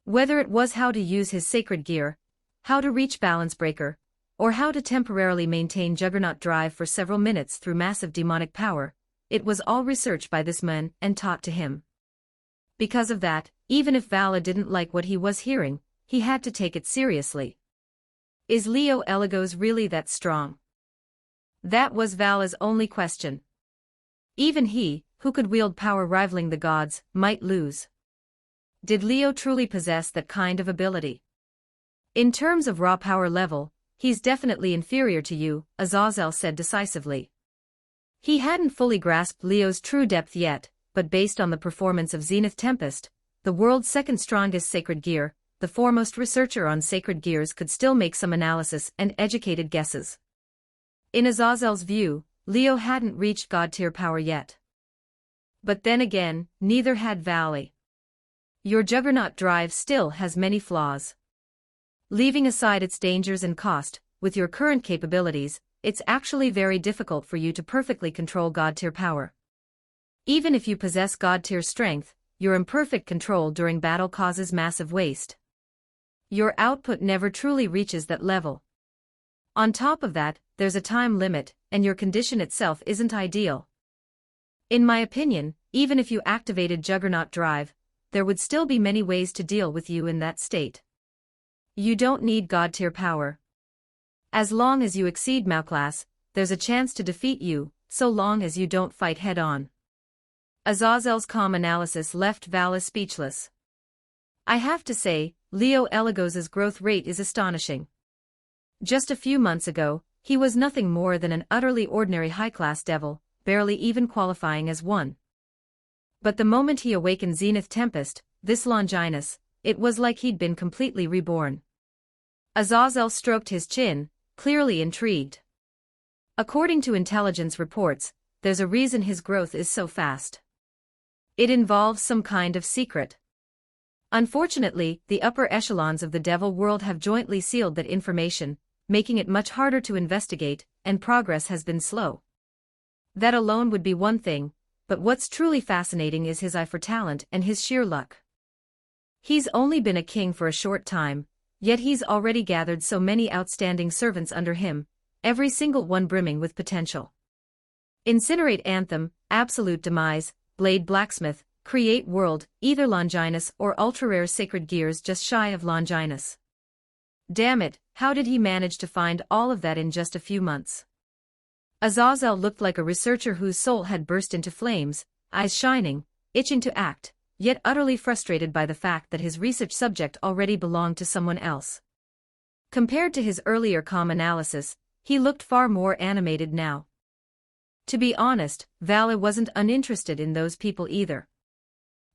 Whether it was how to use his sacred gear, how to reach Balance Breaker, or how to temporarily maintain Juggernaut Drive for several minutes through massive demonic power, it was all researched by this man and taught to him. Because of that, even if Vala didn't like what he was hearing, he had to take it seriously. Is Leo Eligos really that strong? That was Vala's only question. Even he, who could wield power rivaling the gods, might lose. Did Leo truly possess that kind of ability? In terms of raw power level, he's definitely inferior to you, Azazel said decisively. He hadn't fully grasped Leo's true depth yet, but based on the performance of Zenith Tempest, the world's second strongest sacred gear, the foremost researcher on sacred gears could still make some analysis and educated guesses. In Azazel's view, Leo hadn't reached God-tier power yet. But then again, neither had Valley. Your juggernaut drive still has many flaws. Leaving aside its dangers and cost, with your current capabilities, it's actually very difficult for you to perfectly control God-tier power. Even if you possess God-tier strength, your imperfect control during battle causes massive waste. Your output never truly reaches that level. On top of that, there's a time limit, and your condition itself isn't ideal. In my opinion, even if you activated Juggernaut Drive, there would still be many ways to deal with you in that state. You don't need God-tier power. As long as you exceed Mao class, there's a chance to defeat you, so long as you don't fight head-on. Azazel's calm analysis left Vala speechless. I have to say, Leo Eligos's growth rate is astonishing. Just a few months ago, he was nothing more than an utterly ordinary high-class devil, barely even qualifying as one. But the moment he awakened Zenith Tempest, this Longinus, it was like he'd been completely reborn. Azazel stroked his chin, clearly intrigued. According to intelligence reports, there's a reason his growth is so fast. It involves some kind of secret. Unfortunately, the upper echelons of the devil world have jointly sealed that information, making it much harder to investigate, and progress has been slow. That alone would be one thing, but what's truly fascinating is his eye for talent and his sheer luck. He's only been a king for a short time, yet he's already gathered so many outstanding servants under him, every single one brimming with potential. Incinerate Anthem, Absolute Demise, Blade Blacksmith, Create World, either Longinus or ultra-rare sacred gears just shy of Longinus. Damn it, how did he manage to find all of that in just a few months? Azazel looked like a researcher whose soul had burst into flames, eyes shining, itching to act, yet utterly frustrated by the fact that his research subject already belonged to someone else. Compared to his earlier calm analysis, he looked far more animated now. To be honest, Vala wasn't uninterested in those people either.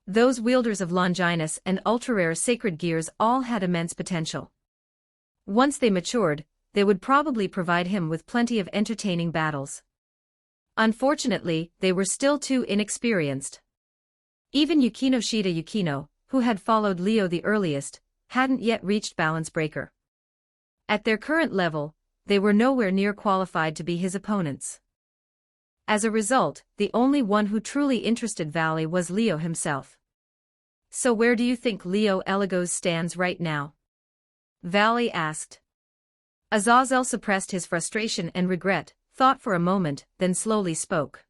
Those wielders of Longinus and ultra-rare sacred gears all had immense potential. Once they matured, they would probably provide him with plenty of entertaining battles. Unfortunately, they were still too inexperienced. Even Yukino Shida Yukino, who had followed Leo the earliest, hadn't yet reached Balance Breaker. At their current level, they were nowhere near qualified to be his opponents. As a result, the only one who truly interested Valley was Leo himself. So where do you think Leo Eligos stands right now? Valley asked. Azazel suppressed his frustration and regret, thought for a moment, then slowly spoke.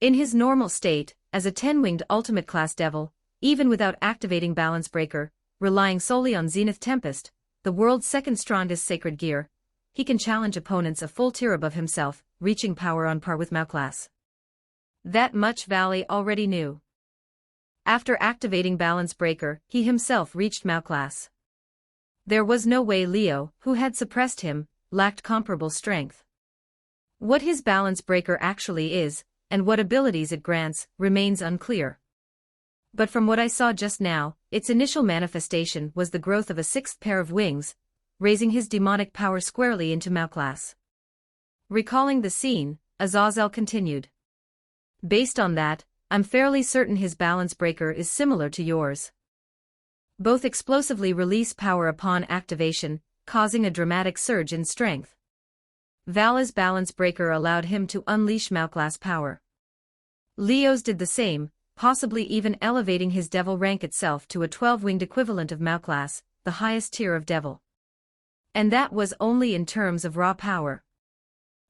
In his normal state, as a 10-winged ultimate class devil, even without activating Balance Breaker, relying solely on Zenith Tempest, the world's second strongest sacred gear, he can challenge opponents a full tier above himself, reaching power on par with Mao class. That much Valley already knew. After activating Balance Breaker, he himself reached Mao class. There was no way Leo, who had suppressed him, lacked comparable strength. What his Balance Breaker actually is, and what abilities it grants, remains unclear. But from what I saw just now, its initial manifestation was the growth of a sixth pair of wings, raising his demonic power squarely into Mao class. Recalling the scene, Azazel continued. Based on that, I'm fairly certain his Balance Breaker is similar to yours. Both explosively release power upon activation, causing a dramatic surge in strength. Vala's Balance Breaker allowed him to unleash Mao class power. Leo's did the same, possibly even elevating his devil rank itself to a 12-winged equivalent of Mao class, the highest tier of devil. And that was only in terms of raw power.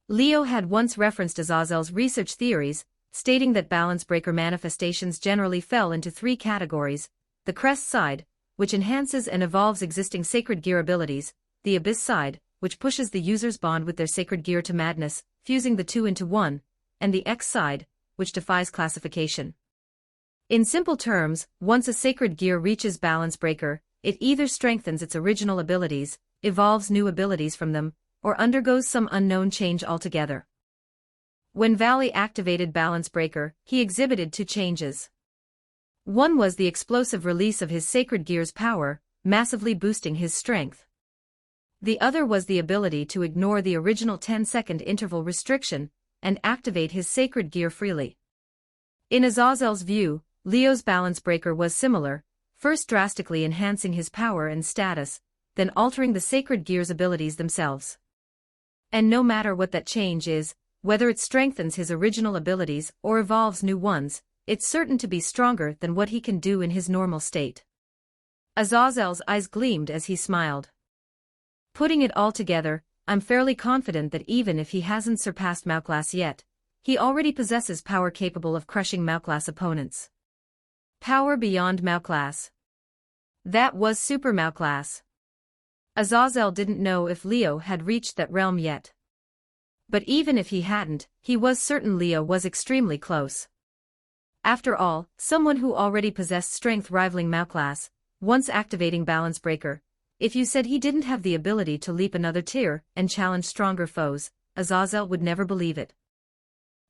Leo had once referenced Azazel's research theories, stating that Balance Breaker manifestations generally fell into three categories: the crest side, which enhances and evolves existing sacred gear abilities, the abyss side, which pushes the user's bond with their sacred gear to madness, fusing the two into one, and the X side, which defies classification. In simple terms, once a sacred gear reaches Balance Breaker, it either strengthens its original abilities, evolves new abilities from them, or undergoes some unknown change altogether. When Valley activated Balance Breaker, he exhibited two changes. One was the explosive release of his Sacred Gear's power, massively boosting his strength. The other was the ability to ignore the original 10-second interval restriction and activate his Sacred Gear freely. In Azazel's view, Leo's Balance Breaker was similar, first drastically enhancing his power and status, then altering the Sacred Gear's abilities themselves. And no matter what that change is, whether it strengthens his original abilities or evolves new ones, it's certain to be stronger than what he can do in his normal state. Azazel's eyes gleamed as he smiled. Putting it all together, I'm fairly confident that even if he hasn't surpassed Maoclass yet, he already possesses power capable of crushing Maoclass opponents. Power beyond Maoclass. That was Super Maoclass. Azazel didn't know if Leo had reached that realm yet. But even if he hadn't, he was certain Leo was extremely close. After all, someone who already possessed strength rivaling Maoclass, once activating Balance Breaker, if you said he didn't have the ability to leap another tier and challenge stronger foes, Azazel would never believe it.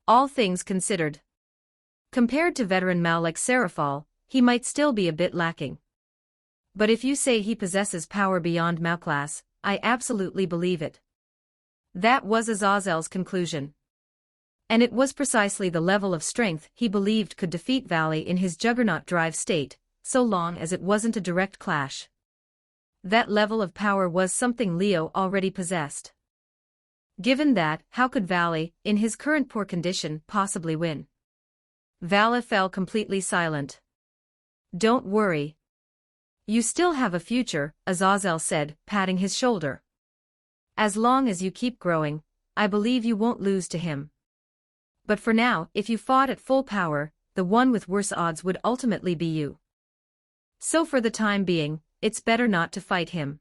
All things considered. Compared to veteran Mao like Serafal, he might still be a bit lacking. But if you say he possesses power beyond Maoclass, I absolutely believe it. That was Azazel's conclusion. And it was precisely the level of strength he believed could defeat Valley in his Juggernaut drive state, so long as it wasn't a direct clash. That level of power was something Leo already possessed. Given that, how could Valley, in his current poor condition, possibly win? Valley fell completely silent. Don't worry. You still have a future, Azazel said, patting his shoulder. As long as you keep growing, I believe you won't lose to him. But for now, if you fought at full power, the one with worse odds would ultimately be you. So for the time being, it's better not to fight him.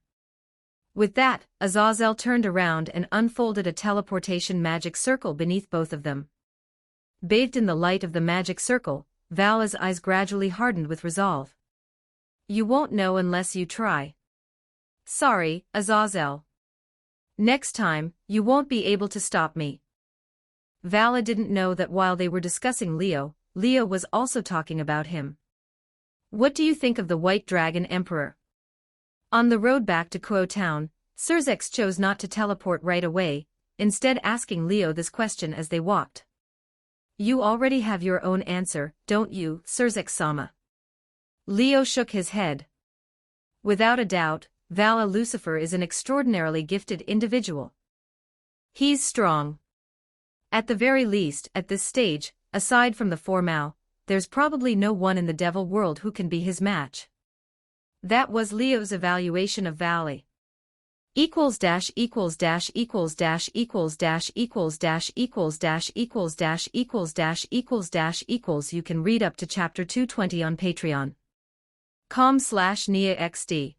With that, Azazel turned around and unfolded a teleportation magic circle beneath both of them. Bathed in the light of the magic circle, Vala's eyes gradually hardened with resolve. You won't know unless you try. Sorry, Azazel. Next time, you won't be able to stop me. Vala didn't know that while they were discussing Leo, Leo was also talking about him. What do you think of the White Dragon Emperor? On the road back to Kuo Town, Surzex chose not to teleport right away, instead asking Leo this question as they walked. You already have your own answer, don't you, Surzex-sama? Leo shook his head. Without a doubt, Vala Lucifer is an extraordinarily gifted individual. He's strong. At the very least, at this stage, aside from the four Mao, there's probably no one in the devil world who can be his match. That was Leo's evaluation of Valley. Equals dash equals dash equals dash equals dash equals dash equals dash equals dash equals dash equals dash equals. You can read up to chapter 220 on patreon.com/NIAXD.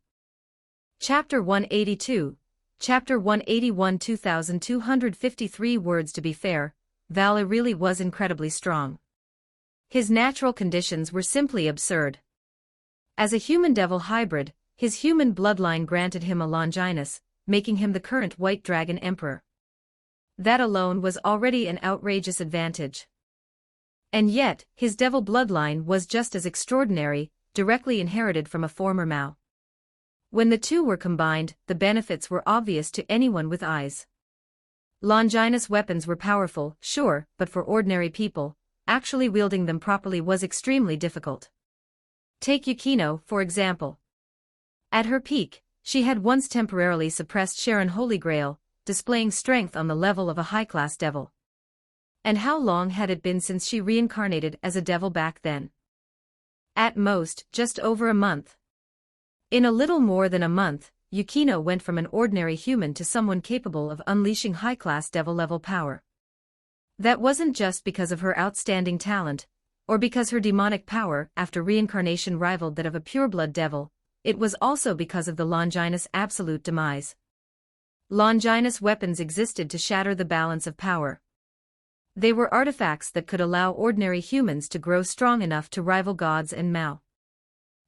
Chapter 182, Chapter 181 2253 words. To be fair, Valley really was incredibly strong. His natural conditions were simply absurd. As a human-devil hybrid, his human bloodline granted him a Longinus, making him the current White Dragon Emperor. That alone was already an outrageous advantage. And yet, his devil bloodline was just as extraordinary, directly inherited from a former Mao. When the two were combined, the benefits were obvious to anyone with eyes. Longinus weapons were powerful, sure, but for ordinary people, actually wielding them properly was extremely difficult. Take Yukino, for example. At her peak, she had once temporarily suppressed Sharon Holy Grail, displaying strength on the level of a high-class devil. And how long had it been since she reincarnated as a devil back then? At most, just over a month. In a little more than a month, Yukino went from an ordinary human to someone capable of unleashing high-class devil-level power. That wasn't just because of her outstanding talent, or because her demonic power after reincarnation rivaled that of a pureblood devil, it was also because of the Longinus' absolute demise. Longinus weapons existed to shatter the balance of power. They were artifacts that could allow ordinary humans to grow strong enough to rival gods and Mao.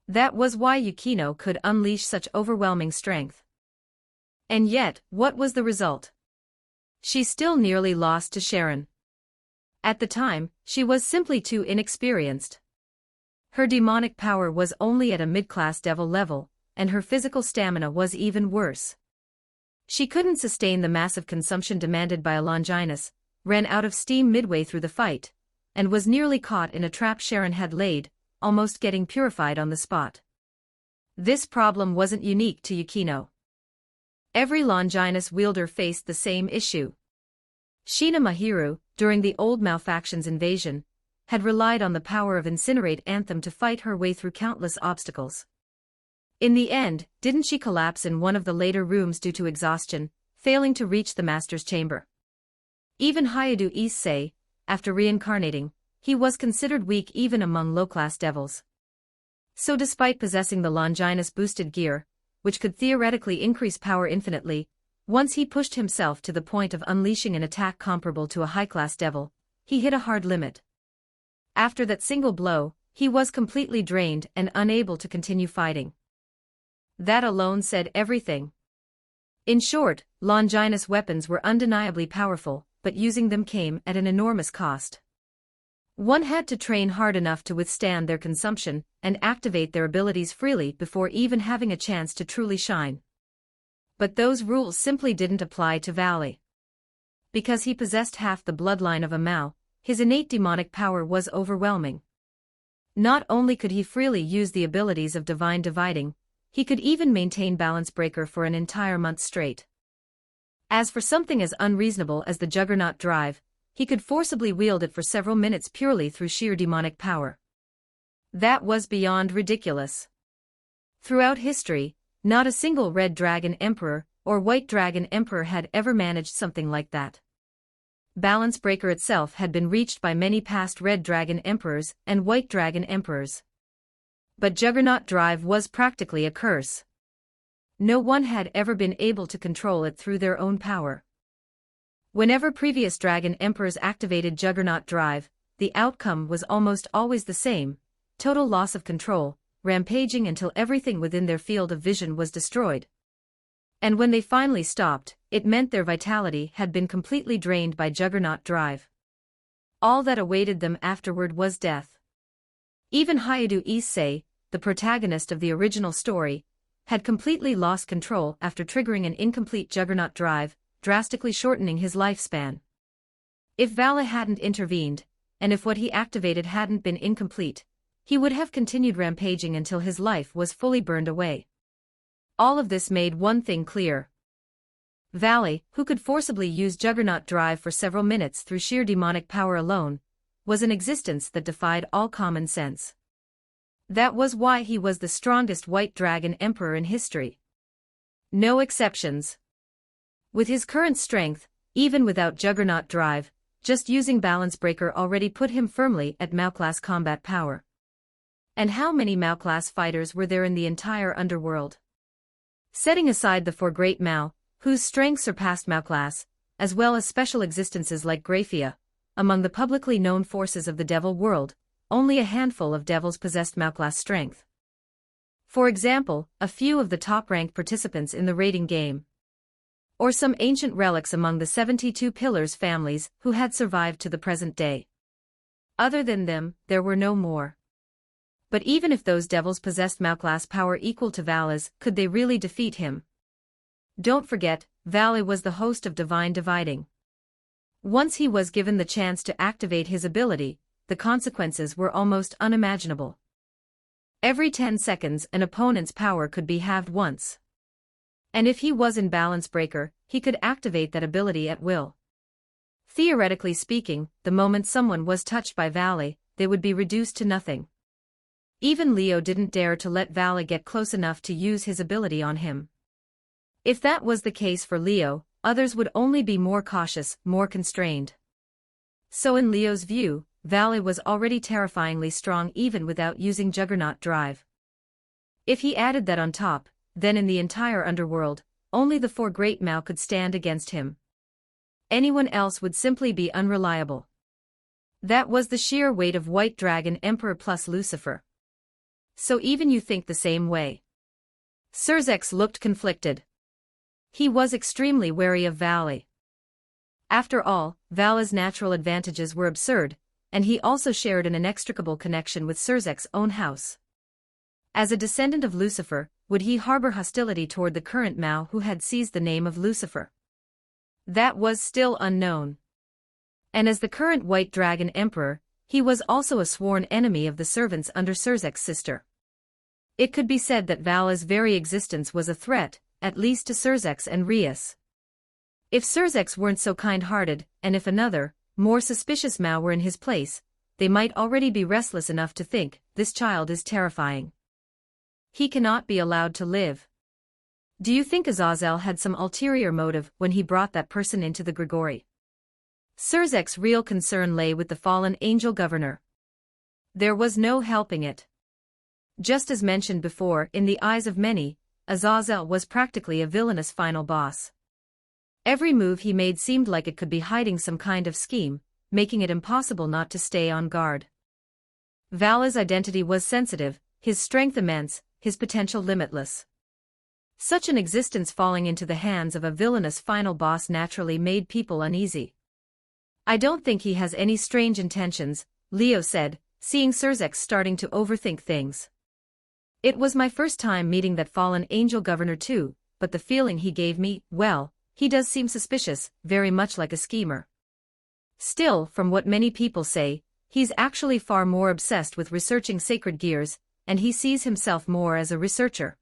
That was why Yukino could unleash such overwhelming strength. And yet, what was the result? She still nearly lost to Sharon. At the time, she was simply too inexperienced. Her demonic power was only at a mid-class devil level, and her physical stamina was even worse. She couldn't sustain the massive consumption demanded by a Longinus, ran out of steam midway through the fight, and was nearly caught in a trap Sharon had laid, almost getting purified on the spot. This problem wasn't unique to Yukino. Every Longinus wielder faced the same issue. Shina Mahiru, during the old Malfaction's invasion, had relied on the power of Incinerate Anthem to fight her way through countless obstacles. In the end, didn't she collapse in one of the later rooms due to exhaustion, failing to reach the Master's chamber? Even Hayadu Issei, after reincarnating, he was considered weak even among low-class devils. So despite possessing the Longinus boosted gear, which could theoretically increase power infinitely, once he pushed himself to the point of unleashing an attack comparable to a high-class devil, he hit a hard limit. After that single blow, he was completely drained and unable to continue fighting. That alone said everything. In short, Longinus weapons were undeniably powerful, but using them came at an enormous cost. One had to train hard enough to withstand their consumption and activate their abilities freely before even having a chance to truly shine. But those rules simply didn't apply to Valley. Because he possessed half the bloodline of a Mao, his innate demonic power was overwhelming. Not only could he freely use the abilities of Divine Dividing, he could even maintain Balance Breaker for an entire month straight. As for something as unreasonable as the Juggernaut Drive, he could forcibly wield it for several minutes purely through sheer demonic power. That was beyond ridiculous. Throughout history, not a single Red Dragon Emperor or White Dragon Emperor had ever managed something like that. Balance Breaker itself had been reached by many past Red Dragon Emperors and White Dragon Emperors. But Juggernaut Drive was practically a curse. No one had ever been able to control it through their own power. Whenever previous Dragon Emperors activated Juggernaut Drive, the outcome was almost always the same: total loss of control, rampaging until everything within their field of vision was destroyed. And when they finally stopped, it meant their vitality had been completely drained by Juggernaut Drive. All that awaited them afterward was death. Even Hayadu Issei, the protagonist of the original story, had completely lost control after triggering an incomplete Juggernaut Drive, drastically shortening his lifespan. If Vala hadn't intervened, and if what he activated hadn't been incomplete, he would have continued rampaging until his life was fully burned away. All of this made one thing clear. Valley, who could forcibly use Juggernaut Drive for several minutes through sheer demonic power alone, was an existence that defied all common sense. That was why he was the strongest White Dragon Emperor in history. No exceptions. With his current strength, even without Juggernaut Drive, just using Balance Breaker already put him firmly at Mao-class combat power. And how many Mao-class fighters were there in the entire underworld? Setting aside the four great Mao, whose strength surpassed Mao-class, as well as special existences like Graphia, among the publicly known forces of the Devil world, only a handful of devils possessed Mao-class strength. For example, a few of the top-ranked participants in the raiding game. Or some ancient relics among the 72 Pillars families who had survived to the present day. Other than them, there were no more. But even if those devils possessed Mao-class power equal to Vala's, could they really defeat him? Don't forget, Vala was the host of Divine Dividing. Once he was given the chance to activate his ability, the consequences were almost unimaginable. Every 10 seconds an opponent's power could be halved once. And if he was in Balance Breaker, he could activate that ability at will. Theoretically speaking, the moment someone was touched by Vala, they would be reduced to nothing. Even Leo didn't dare to let Vala get close enough to use his ability on him. If that was the case for Leo, others would only be more cautious, more constrained. So in Leo's view, Vala was already terrifyingly strong even without using Juggernaut Drive. If he added that on top, then in the entire underworld, only the four great Mao could stand against him. Anyone else would simply be unreliable. That was the sheer weight of White Dragon Emperor plus Lucifer. So even you think the same way? Sirzex looked conflicted. He was extremely wary of Valley. After all, Vala's natural advantages were absurd, and he also shared an inextricable connection with Surzek's own house. As a descendant of Lucifer, would he harbor hostility toward the current Mao who had seized the name of Lucifer? That was still unknown. And as the current White Dragon Emperor, he was also a sworn enemy of the servants under Surzek's sister. It could be said that Vala's very existence was a threat, at least to Surzek's and Rias. If Surzek's weren't so kind-hearted, and if another, more suspicious Mao were in his place, they might already be restless enough to think, this child is terrifying. He cannot be allowed to live. Do you think Azazel had some ulterior motive when he brought that person into the Grigori? Surzek's real concern lay with the fallen angel governor. There was no helping it. Just as mentioned before, in the eyes of many, Azazel was practically a villainous final boss. Every move he made seemed like it could be hiding some kind of scheme, making it impossible not to stay on guard. Vala's identity was sensitive, his strength immense, his potential limitless. Such an existence falling into the hands of a villainous final boss naturally made people uneasy. I don't think he has any strange intentions, Leo said, seeing Surzek starting to overthink things. It was my first time meeting that fallen angel governor too, but the feeling he gave me, well, he does seem suspicious, very much like a schemer. Still, from what many people say, he's actually far more obsessed with researching sacred gears, and he sees himself more as a researcher.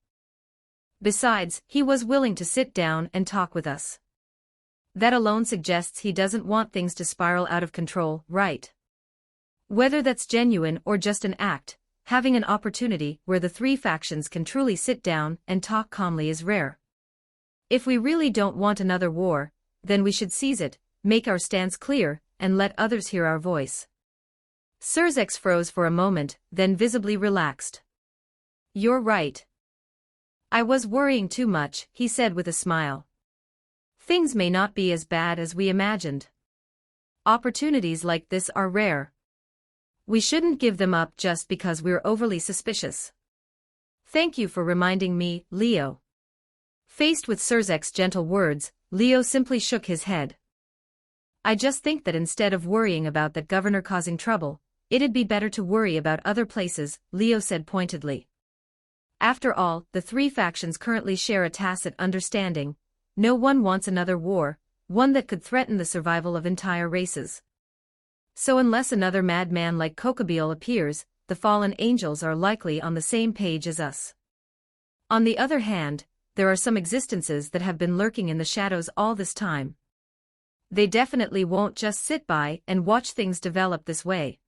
Besides, he was willing to sit down and talk with us. That alone suggests he doesn't want things to spiral out of control, right? Whether that's genuine or just an act, having an opportunity where the three factions can truly sit down and talk calmly is rare. If we really don't want another war, then we should seize it, make our stance clear, and let others hear our voice. Surzek froze for a moment, then visibly relaxed. You're right. I was worrying too much, he said with a smile. Things may not be as bad as we imagined. Opportunities like this are rare. We shouldn't give them up just because we're overly suspicious. Thank you for reminding me, Leo. Faced with Surzek's gentle words, Leo simply shook his head. I just think that instead of worrying about that governor causing trouble, it'd be better to worry about other places, Leo said pointedly. After all, the three factions currently share a tacit understanding. No one wants another war, one that could threaten the survival of entire races. So unless another madman like Kokobeel appears, the fallen angels are likely on the same page as us. On the other hand, there are some existences that have been lurking in the shadows all this time. They definitely won't just sit by and watch things develop this way.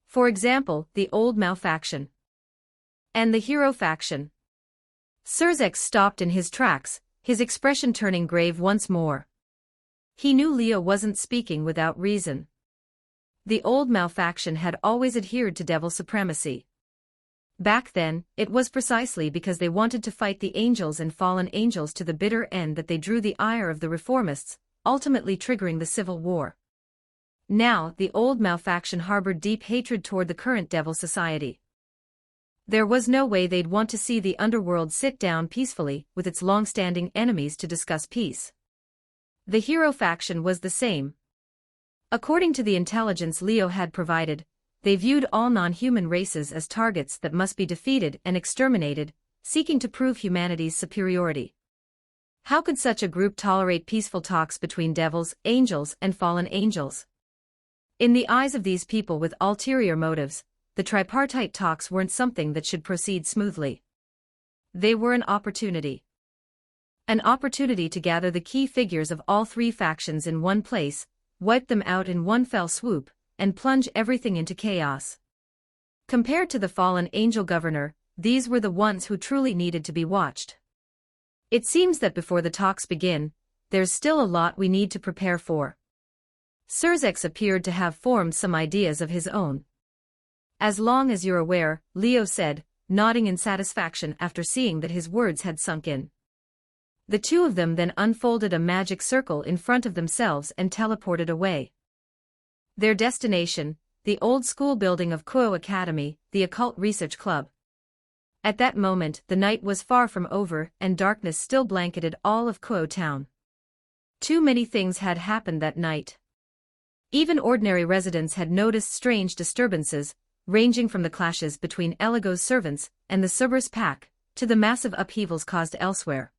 For example, the old Mao faction. And the hero faction. Surzek stopped in his tracks, his expression turning grave once more. He knew Leo wasn't speaking without reason. The old Mao faction had always adhered to devil supremacy. Back then, it was precisely because they wanted to fight the angels and fallen angels to the bitter end that they drew the ire of the reformists, ultimately triggering the civil war. Now, the old Mao faction harbored deep hatred toward the current devil society. There was no way they'd want to see the underworld sit down peacefully with its long-standing enemies to discuss peace. The hero faction was the same. According to the intelligence Leo had provided, they viewed all non-human races as targets that must be defeated and exterminated, seeking to prove humanity's superiority. How could such a group tolerate peaceful talks between devils, angels, and fallen angels? In the eyes of these people with ulterior motives, the tripartite talks weren't something that should proceed smoothly. They were an opportunity. An opportunity to gather the key figures of all three factions in one place, wipe them out in one fell swoop, and plunge everything into chaos. Compared to the fallen angel governor, these were the ones who truly needed to be watched. It seems that before the talks begin, there's still a lot we need to prepare for. Surzek appeared to have formed some ideas of his own. As long as you're aware, Leo said, nodding in satisfaction after seeing that his words had sunk in. The two of them then unfolded a magic circle in front of themselves and teleported away. Their destination, the old school building of Kuo Academy, the Occult Research Club. At that moment the night was far from over and darkness still blanketed all of Kuo town. Too many things had happened that night. Even ordinary residents had noticed strange disturbances, ranging from the clashes between Eligo's servants and the Cerberus pack, to the massive upheavals caused elsewhere.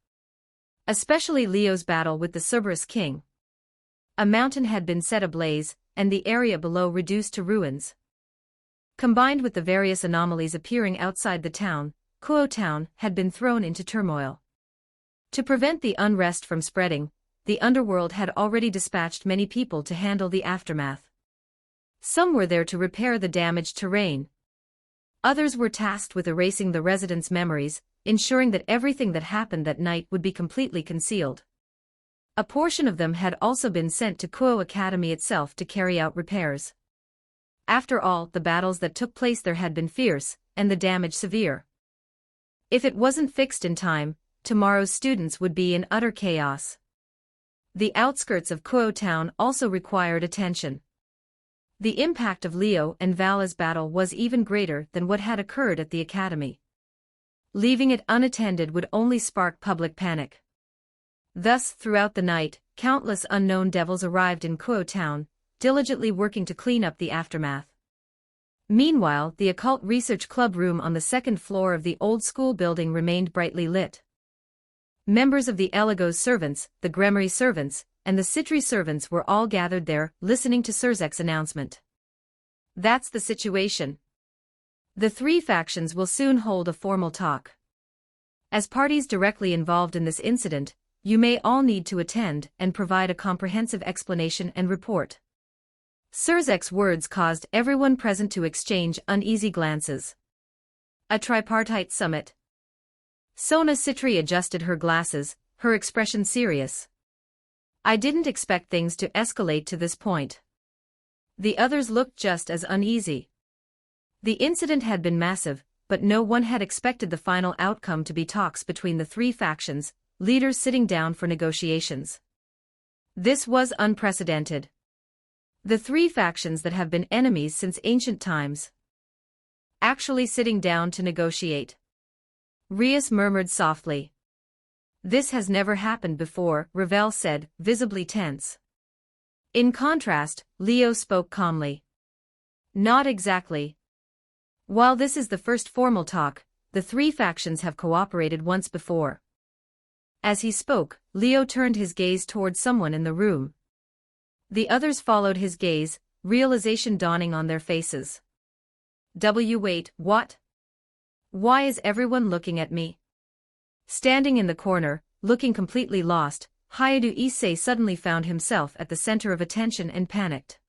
Especially Leo's battle with the Cerberus king. A mountain had been set ablaze, and the area below reduced to ruins. Combined with the various anomalies appearing outside the town, Kuo town had been thrown into turmoil. To prevent the unrest from spreading, the underworld had already dispatched many people to handle the aftermath. Some were there to repair the damaged terrain. Others were tasked with erasing the residents' memories, ensuring that everything that happened that night would be completely concealed. A portion of them had also been sent to Kuo Academy itself to carry out repairs. After all, the battles that took place there had been fierce, and the damage severe. If it wasn't fixed in time, tomorrow's students would be in utter chaos. The outskirts of Kuo town also required attention. The impact of Leo and Vala's battle was even greater than what had occurred at the academy. Leaving it unattended would only spark public panic. Thus, throughout the night, countless unknown devils arrived in Kuo town, diligently working to clean up the aftermath. Meanwhile, the occult research club room on the second floor of the old school building remained brightly lit. Members of the Eligo's servants, the Gremory servants, and the Citri servants were all gathered there, listening to Surzek's announcement. That's the situation. The three factions will soon hold a formal talk. As parties directly involved in this incident, you may all need to attend and provide a comprehensive explanation and report. Surzek's words caused everyone present to exchange uneasy glances. A tripartite summit. Sona Citri adjusted her glasses, her expression serious. I didn't expect things to escalate to this point. The others looked just as uneasy. The incident had been massive, but no one had expected the final outcome to be talks between the three factions, leaders sitting down for negotiations. This was unprecedented. The three factions that have been enemies since ancient times. Actually sitting down to negotiate. Rias murmured softly. This has never happened before, Ravel said, visibly tense. In contrast, Leo spoke calmly. Not exactly. While this is the first formal talk, the three factions have cooperated once before. As he spoke, Leo turned his gaze toward someone in the room. The others followed his gaze, realization dawning on their faces. Wait, what? Why is everyone looking at me? Standing in the corner, looking completely lost, Hayadu Issei suddenly found himself at the center of attention and panicked.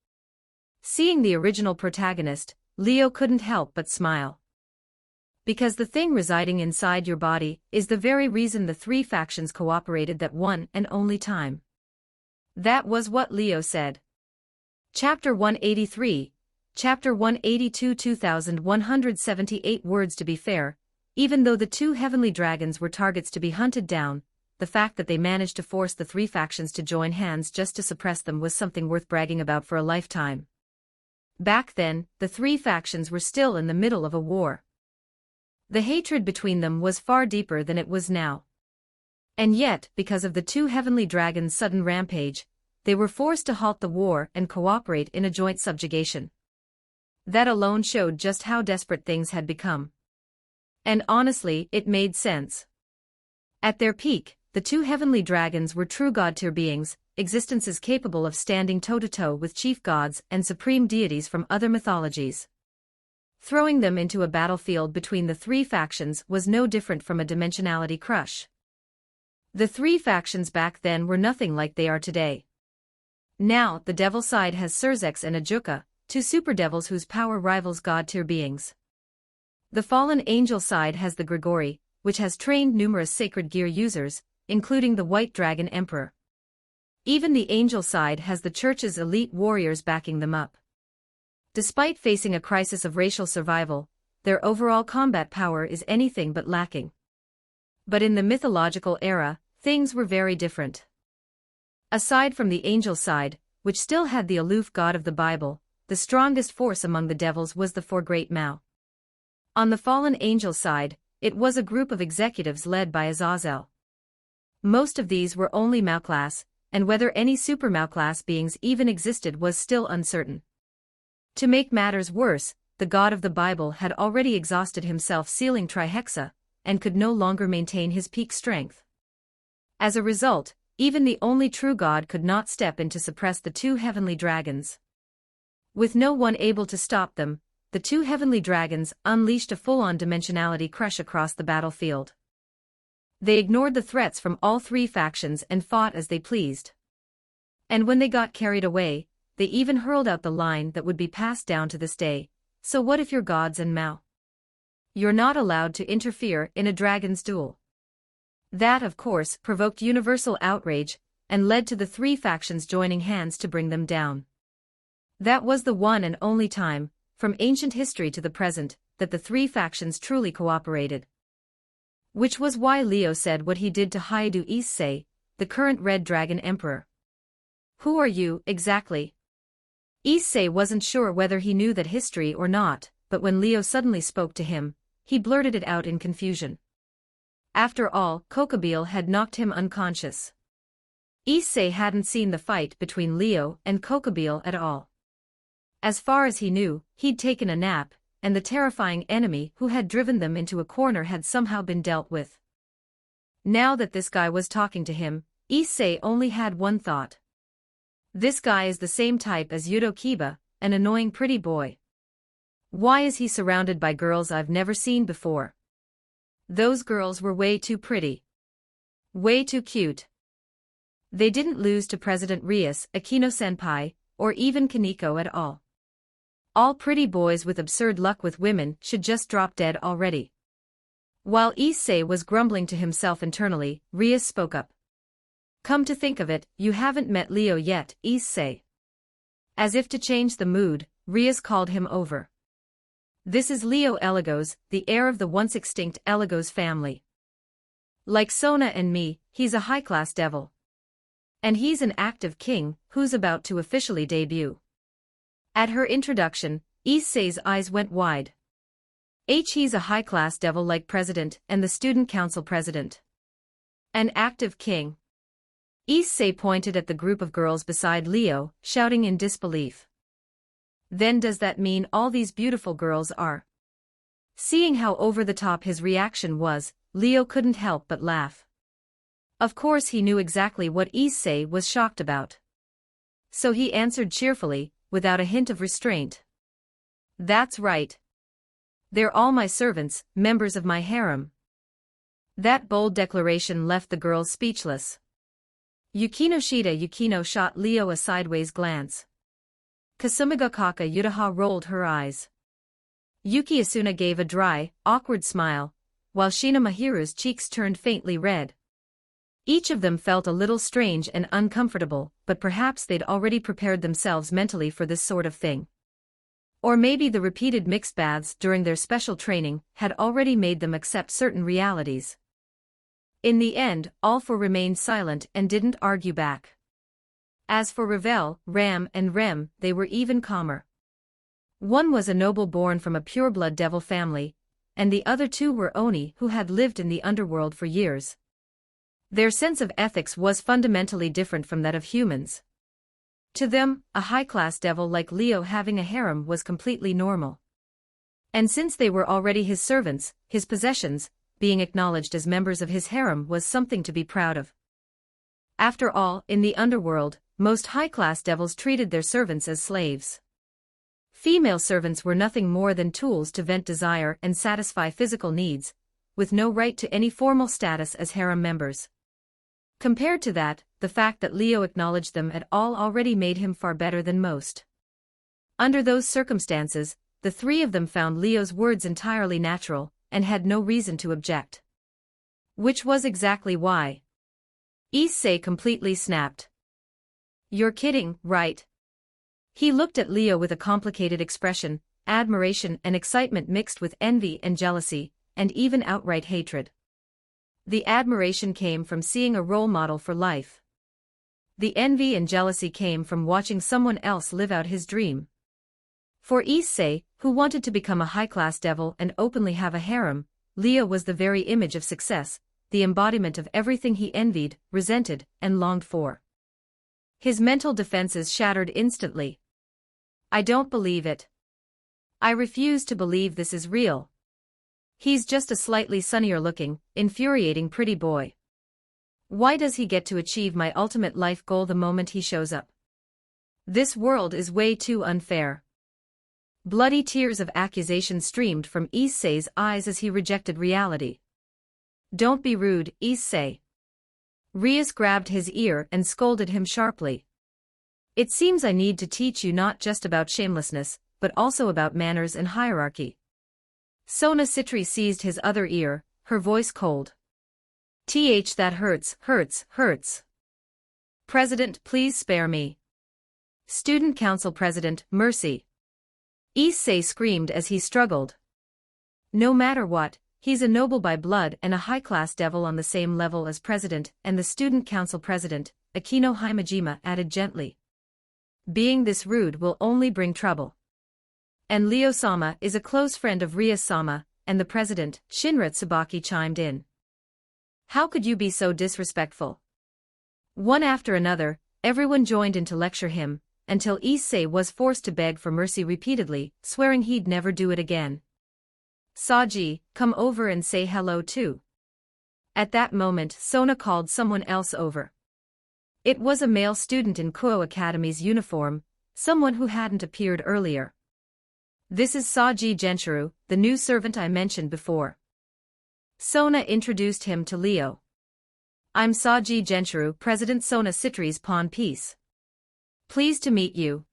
Seeing the original protagonist, Leo couldn't help but smile. Because the thing residing inside your body is the very reason the three factions cooperated that one and only time. That was what Leo said. Chapter 183, Chapter 182 2178 words. To be fair, even though the two heavenly dragons were targets to be hunted down, the fact that they managed to force the three factions to join hands just to suppress them was something worth bragging about for a lifetime. Back then, the three factions were still in the middle of a war. The hatred between them was far deeper than it was now. And yet, because of the two heavenly dragons' sudden rampage, they were forced to halt the war and cooperate in a joint subjugation. That alone showed just how desperate things had become. And honestly, it made sense. At their peak, the two heavenly dragons were true god-tier beings, existences capable of standing toe-to-toe with chief gods and supreme deities from other mythologies. Throwing them into a battlefield between the three factions was no different from a dimensionality crush. The three factions back then were nothing like they are today. Now, the devil side has Surzek and Ajuka, two super devils whose power rivals god-tier beings. The fallen angel side has the Grigori, which has trained numerous sacred gear users, including the White Dragon Emperor. Even the angel side has the church's elite warriors backing them up. Despite facing a crisis of racial survival, their overall combat power is anything but lacking. But in the mythological era, things were very different. Aside from the angel side, which still had the aloof god of the Bible, the strongest force among the devils was the four great Mao. On the fallen angel side, it was a group of executives led by Azazel. Most of these were only Mao-class, and whether any super Mao-class beings even existed was still uncertain. To make matters worse, the God of the Bible had already exhausted himself sealing Trihexa, and could no longer maintain his peak strength. As a result, even the only true God could not step in to suppress the two heavenly dragons. With no one able to stop them, the two heavenly dragons unleashed a full-on dimensionality crush across the battlefield. They ignored the threats from all three factions and fought as they pleased. And when they got carried away, they even hurled out the line that would be passed down to this day: so what if you're gods and Mao? You're not allowed to interfere in a dragon's duel. That, of course, provoked universal outrage, and led to the three factions joining hands to bring them down. That was the one and only time, from ancient history to the present, that the three factions truly cooperated. Which was why Leo said what he did to Haidu Issei, the current Red Dragon Emperor. Who are you, exactly? Issei wasn't sure whether he knew that history or not, but when Leo suddenly spoke to him, he blurted it out in confusion. After all, Kokobile had knocked him unconscious. Issei hadn't seen the fight between Leo and Kokobile at all. As far as he knew, he'd taken a nap, and the terrifying enemy who had driven them into a corner had somehow been dealt with. Now that this guy was talking to him, Issei only had one thought. This guy is the same type as Yudo Kiba, an annoying pretty boy. Why is he surrounded by girls I've never seen before? Those girls were way too pretty. Way too cute. They didn't lose to President Rias, Akino-senpai, or even Kaneko at all. All pretty boys with absurd luck with women should just drop dead already. While Issei was grumbling to himself internally, Rias spoke up. Come to think of it, you haven't met Leo yet, Issei. As if to change the mood, Rias called him over. This is Leo Eligos, the heir of the once extinct Eligos family. Like Sona and me, he's a high-class devil. And he's an active king, who's about to officially debut. At her introduction, Issei's eyes went wide. He's a high-class devil like president and the student council president. An active king. Issei pointed at the group of girls beside Leo, shouting in disbelief. Then does that mean all these beautiful girls are? Seeing how over-the-top his reaction was, Leo couldn't help but laugh. Of course he knew exactly what Issei was shocked about. So he answered cheerfully, without a hint of restraint. That's right. They're all my servants, members of my harem. That bold declaration left the girls speechless. Yukino shot Leo a sideways glance. Kasumigakaka Yutaha rolled her eyes. Yuki Asuna gave a dry, awkward smile, while Shina Mahiru's cheeks turned faintly red. Each of them felt a little strange and uncomfortable, but perhaps they'd already prepared themselves mentally for this sort of thing. Or maybe the repeated mixed baths during their special training had already made them accept certain realities. In the end, all four remained silent and didn't argue back. As for Ravel, Ram and Rem, they were even calmer. One was a noble born from a pureblood devil family, and the other two were Oni who had lived in the underworld for years. Their sense of ethics was fundamentally different from that of humans. To them, a high-class devil like Leo having a harem was completely normal. And since they were already his servants, his possessions, being acknowledged as members of his harem was something to be proud of. After all, in the underworld, most high-class devils treated their servants as slaves. Female servants were nothing more than tools to vent desire and satisfy physical needs, with no right to any formal status as harem members. Compared to that, the fact that Leo acknowledged them at all already made him far better than most. Under those circumstances, the three of them found Leo's words entirely natural, and had no reason to object. Which was exactly why. Issei completely snapped. You're kidding, right? He looked at Leo with a complicated expression, admiration and excitement mixed with envy and jealousy, and even outright hatred. The admiration came from seeing a role model for life. The envy and jealousy came from watching someone else live out his dream. For Issei, who wanted to become a high-class devil and openly have a harem, Leo was the very image of success, the embodiment of everything he envied, resented, and longed for. His mental defenses shattered instantly. I don't believe it. I refuse to believe this is real. He's just a slightly sunnier-looking, infuriating pretty boy. Why does he get to achieve my ultimate life goal the moment he shows up? This world is way too unfair. Bloody tears of accusation streamed from Issei's eyes as he rejected reality. Don't be rude, Issei. Rias grabbed his ear and scolded him sharply. It seems I need to teach you not just about shamelessness, but also about manners and hierarchy. Sona Citri seized his other ear, her voice cold. That hurts, hurts. President, please spare me. Student Council President, mercy. Issei screamed as he struggled. No matter what, he's a noble by blood and a high-class devil on the same level as President and the Student Council President, Akino Himejima added gently. Being this rude will only bring trouble. And Leo-sama is a close friend of Ria-sama, and the president, Shinra Tsubaki chimed in. How could you be so disrespectful? One after another, everyone joined in to lecture him, until Issei was forced to beg for mercy repeatedly, swearing he'd never do it again. Saji, come over and say hello too. At that moment Sona called someone else over. It was a male student in Kuo Academy's uniform, someone who hadn't appeared earlier. This is Saji Genshiro, the new servant I mentioned before. Sona introduced him to Leo. I'm Saji Genshiro, President Sona Citri's pawn piece. Pleased to meet you.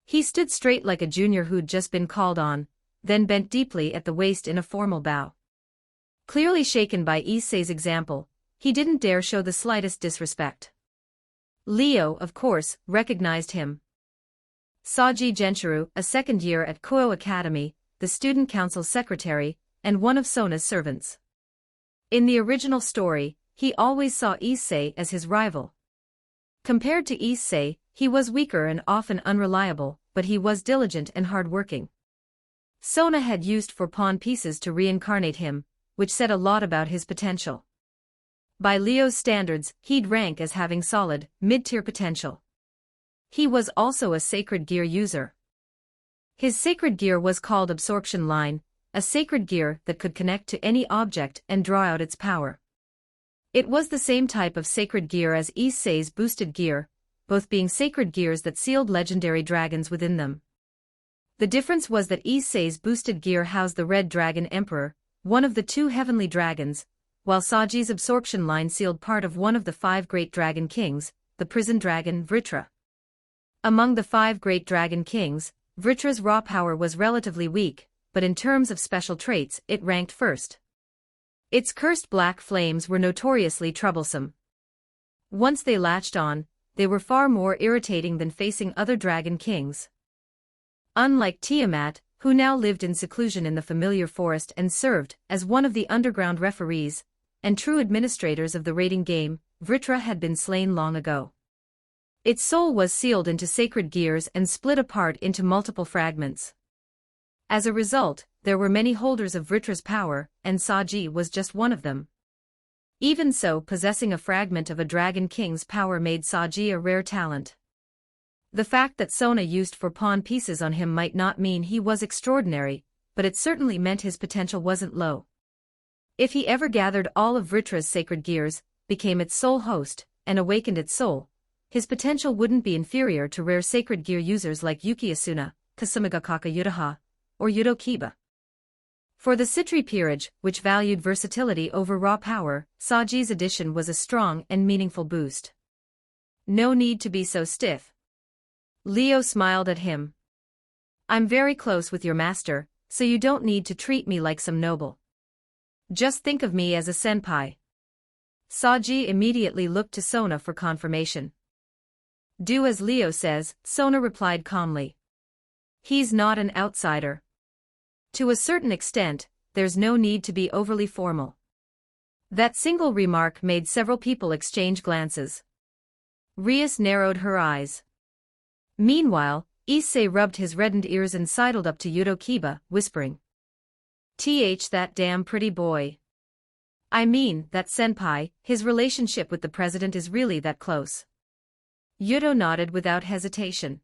He stood straight like a junior who'd just been called on, then bent deeply at the waist in a formal bow. Clearly shaken by Issei's example, he didn't dare show the slightest disrespect. Leo, of course, recognized him. Saji Genshiro, a second year at Kuo Academy, the student council secretary, and one of Sona's servants. In the original story, he always saw Issei as his rival. Compared to Issei, he was weaker and often unreliable, but he was diligent and hard-working. Sona had used for pawn pieces to reincarnate him, which said a lot about his potential. By Leo's standards, he'd rank as having solid, mid-tier potential. He was also a sacred gear user. His sacred gear was called Absorption Line, a sacred gear that could connect to any object and draw out its power. It was the same type of sacred gear as Issei's boosted gear, both being sacred gears that sealed legendary dragons within them. The difference was that Issei's boosted gear housed the Red Dragon Emperor, one of the 2 heavenly dragons, while Saji's Absorption Line sealed part of one of the 5 great dragon kings, the prison dragon Vritra. Among the 5 great dragon kings, Vritra's raw power was relatively weak, but in terms of special traits it ranked first. Its cursed black flames were notoriously troublesome. Once they latched on, they were far more irritating than facing other dragon kings. Unlike Tiamat, who now lived in seclusion in the familiar forest and served as one of the underground referees and true administrators of the raiding game, Vritra had been slain long ago. Its soul was sealed into sacred gears and split apart into multiple fragments. As a result, there were many holders of Vritra's power, and Saji was just one of them. Even so, possessing a fragment of a dragon king's power made Saji a rare talent. The fact that Sona used for pawn pieces on him might not mean he was extraordinary, but it certainly meant his potential wasn't low. If he ever gathered all of Vritra's sacred gears, became its sole host, and awakened its soul, his potential wouldn't be inferior to rare sacred gear users like Yuki Asuna, Kasumigakaka Yutaha, or Yudo Kiba. For the Citri peerage, which valued versatility over raw power, Saji's addition was a strong and meaningful boost. No need to be so stiff. Leo smiled at him. I'm very close with your master, so you don't need to treat me like some noble. Just think of me as a senpai. Saji immediately looked to Sona for confirmation. Do as Leo says, Sona replied calmly. He's not an outsider. To a certain extent, there's no need to be overly formal. That single remark made several people exchange glances. Rias narrowed her eyes. Meanwhile, Issei rubbed his reddened ears and sidled up to Yudo Kiba, whispering. That damn pretty boy. I mean, that senpai, his relationship with the president is really that close. Yuto nodded without hesitation.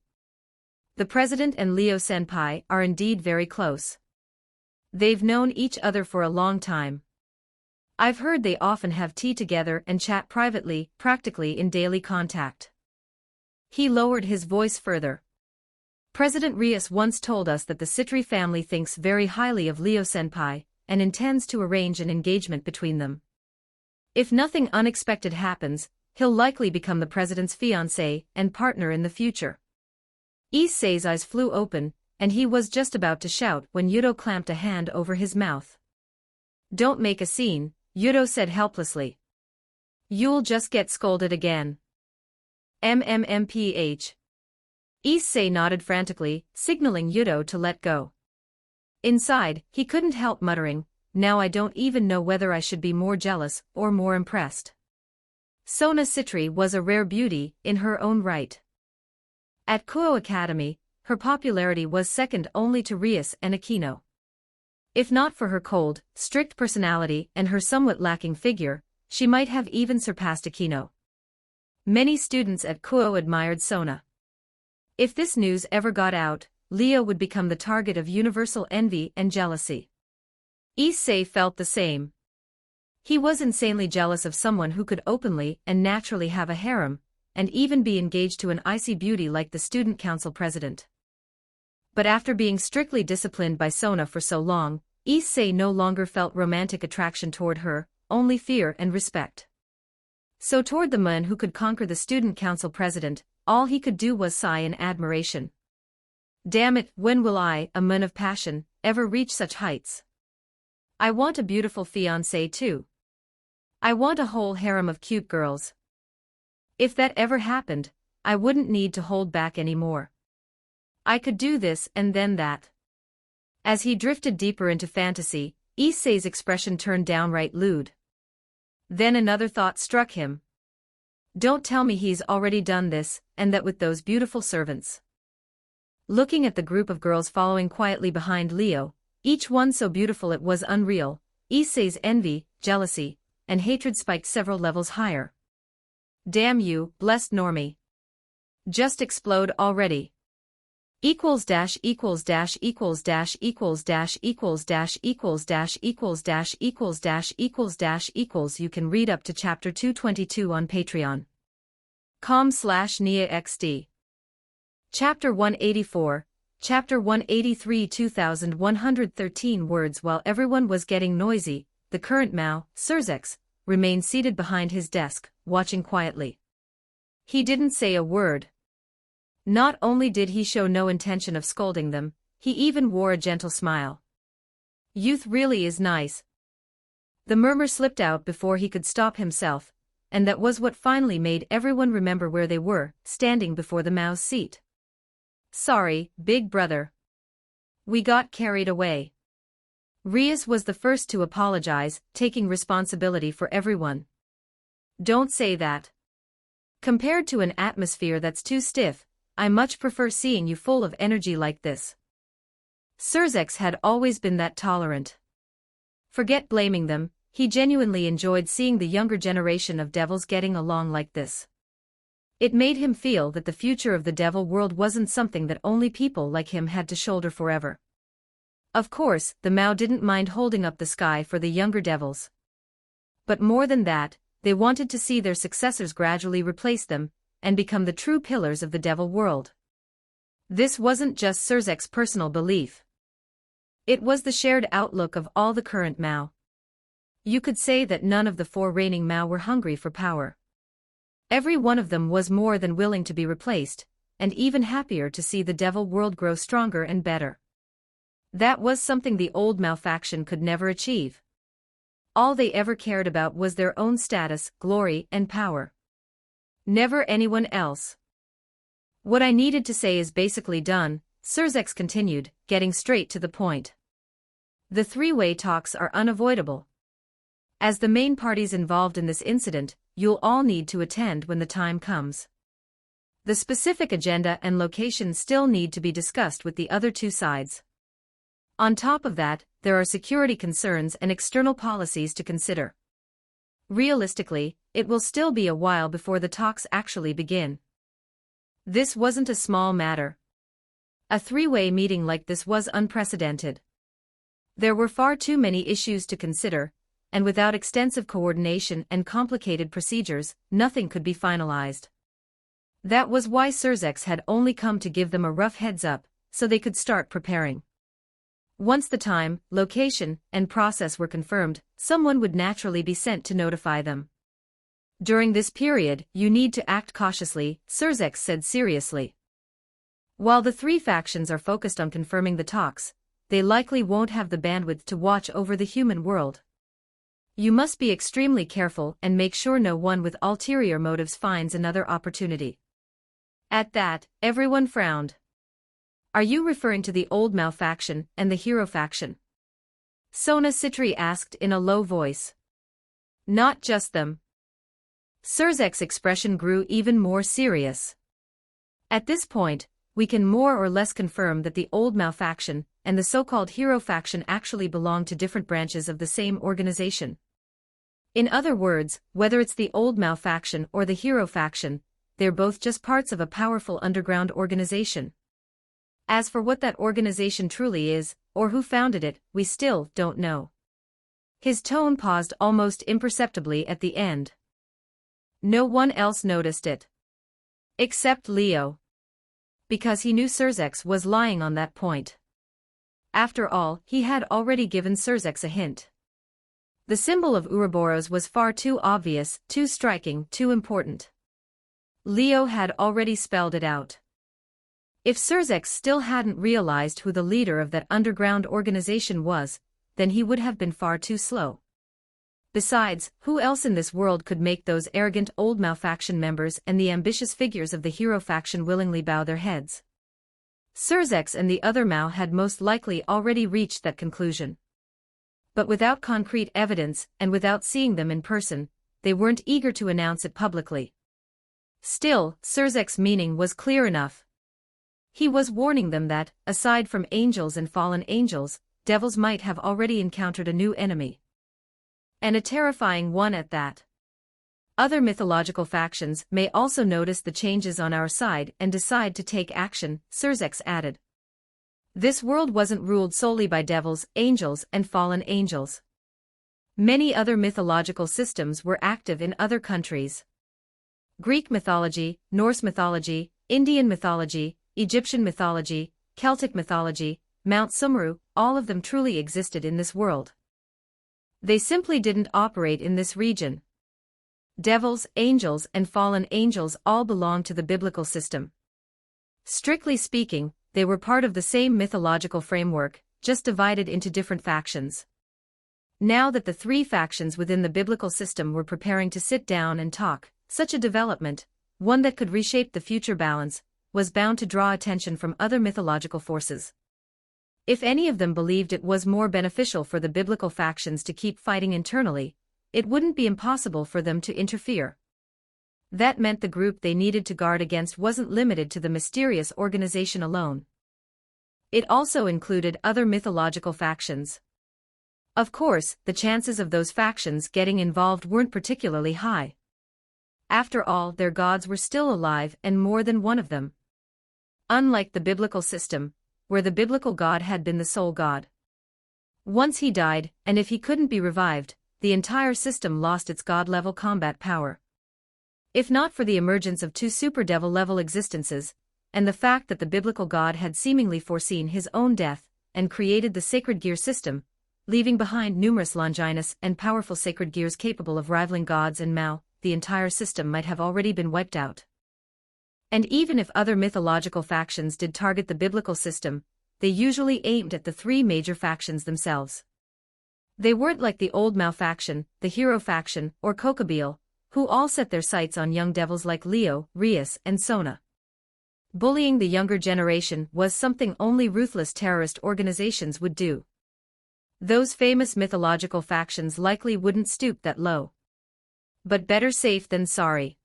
The president and Leo senpai are indeed very close. They've known each other for a long time. I've heard they often have tea together and chat privately, practically in daily contact. He lowered his voice further. President Rios once told us that the Citri family thinks very highly of Leo senpai, and intends to arrange an engagement between them. If nothing unexpected happens, he'll likely become the president's fiancé and partner in the future. Issei's eyes flew open, and he was just about to shout when Yuto clamped a hand over his mouth. Don't make a scene, Yuto said helplessly. You'll just get scolded again. MMMPH. Issei nodded frantically, signaling Yuto to let go. Inside, he couldn't help muttering, now I don't even know whether I should be more jealous or more impressed. Sona Citri was a rare beauty in her own right. At Kuo Academy, her popularity was second only to Rios and Aquino. If not for her cold, strict personality and her somewhat lacking figure, she might have even surpassed Aquino. Many students at Kuo admired Sona. If this news ever got out, Leo would become the target of universal envy and jealousy. Issei felt the same. He was insanely jealous of someone who could openly and naturally have a harem, and even be engaged to an icy beauty like the student council president. But after being strictly disciplined by Sona for so long, Issei no longer felt romantic attraction toward her, only fear and respect. So toward the man who could conquer the student council president, all he could do was sigh in admiration. Damn it, when will I, a man of passion, ever reach such heights? I want a beautiful fiancé too. I want a whole harem of cute girls. If that ever happened, I wouldn't need to hold back anymore. I could do this and then that. As he drifted deeper into fantasy, Issei's expression turned downright lewd. Then another thought struck him. Don't tell me he's already done this, and that with those beautiful servants. Looking at the group of girls following quietly behind Leo, each one so beautiful it was unreal, Issei's envy, jealousy, and hatred spiked several levels higher. Damn you, blessed normie. Just explode already. Equals dash equals dash equals dash equals dash equals dash equals dash equals dash equals dash equals dash equals. You can read up to chapter 222 on patreon.com/NIAXD. Chapter 184, Chapter 183 2113 words. While everyone was getting noisy, the current Mao, Surzex, remained seated behind his desk, watching quietly. He didn't say a word. Not only did he show no intention of scolding them, he even wore a gentle smile. Youth really is nice. The murmur slipped out before he could stop himself, and that was what finally made everyone remember where they were, standing before the Mao's seat. Sorry, big brother. We got carried away. Rios was the first to apologize, taking responsibility for everyone. Don't say that. Compared to an atmosphere that's too stiff, I much prefer seeing you full of energy like this. Surzex had always been that tolerant. Forget blaming them, he genuinely enjoyed seeing the younger generation of devils getting along like this. It made him feel that the future of the devil world wasn't something that only people like him had to shoulder forever. Of course, the Mao didn't mind holding up the sky for the younger devils. But more than that, they wanted to see their successors gradually replace them, and become the true pillars of the devil world. This wasn't just Surzek's personal belief. It was the shared outlook of all the current Mao. You could say that none of the four reigning Mao were hungry for power. Every one of them was more than willing to be replaced, and even happier to see the devil world grow stronger and better. That was something the old Mao faction could never achieve. All they ever cared about was their own status, glory, and power. Never anyone else. What I needed to say is basically done, Surzex continued, getting straight to the point. The three-way talks are unavoidable. As the main parties involved in this incident, you'll all need to attend when the time comes. The specific agenda and location still need to be discussed with the other two sides. On top of that, there are security concerns and external policies to consider. Realistically, it will still be a while before the talks actually begin. This wasn't a small matter. A three-way meeting like this was unprecedented. There were far too many issues to consider, and without extensive coordination and complicated procedures, nothing could be finalized. That was why Surzex had only come to give them a rough heads-up, so they could start preparing. Once the time, location, and process were confirmed, someone would naturally be sent to notify them. During this period, you need to act cautiously, Surzex said seriously. While the three factions are focused on confirming the talks, they likely won't have the bandwidth to watch over the human world. You must be extremely careful and make sure no one with ulterior motives finds another opportunity. At that, everyone frowned. Are you referring to the Old Mao faction and the Hero faction? Sona Citri asked in a low voice. Not just them. Surzek's expression grew even more serious. At this point, we can more or less confirm that the Old Mao faction and the so-called Hero faction actually belong to different branches of the same organization. In other words, whether it's the Old Mao faction or the Hero faction, they're both just parts of a powerful underground organization. As for what that organization truly is, or who founded it, we still don't know. His tone paused almost imperceptibly at the end. No one else noticed it. Except Leo. Because he knew Surzex was lying on that point. After all, he had already given Surzex a hint. The symbol of Ouroboros was far too obvious, too striking, too important. Leo had already spelled it out. If Surzex still hadn't realized who the leader of that underground organization was, then he would have been far too slow. Besides, who else in this world could make those arrogant Old Mao faction members and the ambitious figures of the Hero faction willingly bow their heads? Surzex and the other Mao had most likely already reached that conclusion. But without concrete evidence and without seeing them in person, they weren't eager to announce it publicly. Still, Surzek's meaning was clear enough. He was warning them that, aside from angels and fallen angels, devils might have already encountered a new enemy. And a terrifying one at that. Other mythological factions may also notice the changes on our side and decide to take action, Surzex added. This world wasn't ruled solely by devils, angels, and fallen angels. Many other mythological systems were active in other countries. Greek mythology, Norse mythology, Indian mythology, Egyptian mythology, Celtic mythology, Mount Sumru, all of them truly existed in this world. They simply didn't operate in this region. Devils, angels, and fallen angels all belong to the biblical system. Strictly speaking, they were part of the same mythological framework, just divided into different factions. Now that the three factions within the biblical system were preparing to sit down and talk, such a development, one that could reshape the future balance, was bound to draw attention from other mythological forces. If any of them believed it was more beneficial for the biblical factions to keep fighting internally, it wouldn't be impossible for them to interfere. That meant the group they needed to guard against wasn't limited to the mysterious organization alone. It also included other mythological factions. Of course, the chances of those factions getting involved weren't particularly high. After all, their gods were still alive and more than one of them. Unlike the biblical system, where the biblical god had been the sole god. Once he died, and if he couldn't be revived, the entire system lost its god-level combat power. If not for the emergence of two super-devil-level existences, and the fact that the biblical god had seemingly foreseen his own death, and created the sacred gear system, leaving behind numerous Longinus and powerful sacred gears capable of rivaling gods and Mao, the entire system might have already been wiped out. And even if other mythological factions did target the biblical system, they usually aimed at the three major factions themselves. They weren't like the Old Mao faction, the Hero faction, or Kokabeel, who all set their sights on young devils like Leo, Rias, and Sona. Bullying the younger generation was something only ruthless terrorist organizations would do. Those famous mythological factions likely wouldn't stoop that low. But better safe than sorry.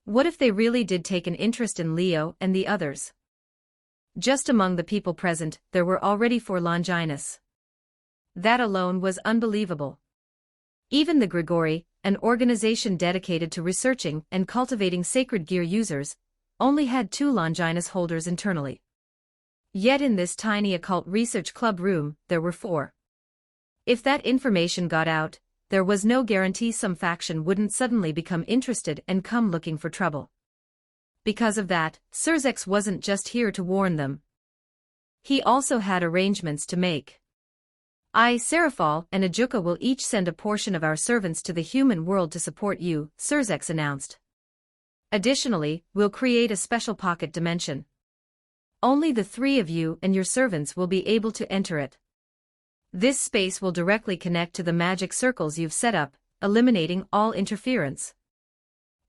What if they really did take an interest in Leo and the others? Just among the people present, there were already 4 Longinus. That alone was unbelievable. Even the Grigori, an organization dedicated to researching and cultivating sacred gear users, only had 2 Longinus holders internally. Yet in this tiny occult research club room, there were 4. If that information got out, there was no guarantee some faction wouldn't suddenly become interested and come looking for trouble. Because of that, Surzex wasn't just here to warn them. He also had arrangements to make. I, Serafal, and Ajuka will each send a portion of our servants to the human world to support you, Surzex announced. Additionally, we'll create a special pocket dimension. Only the 3 of you and your servants will be able to enter it. This space will directly connect to the magic circles you've set up, eliminating all interference.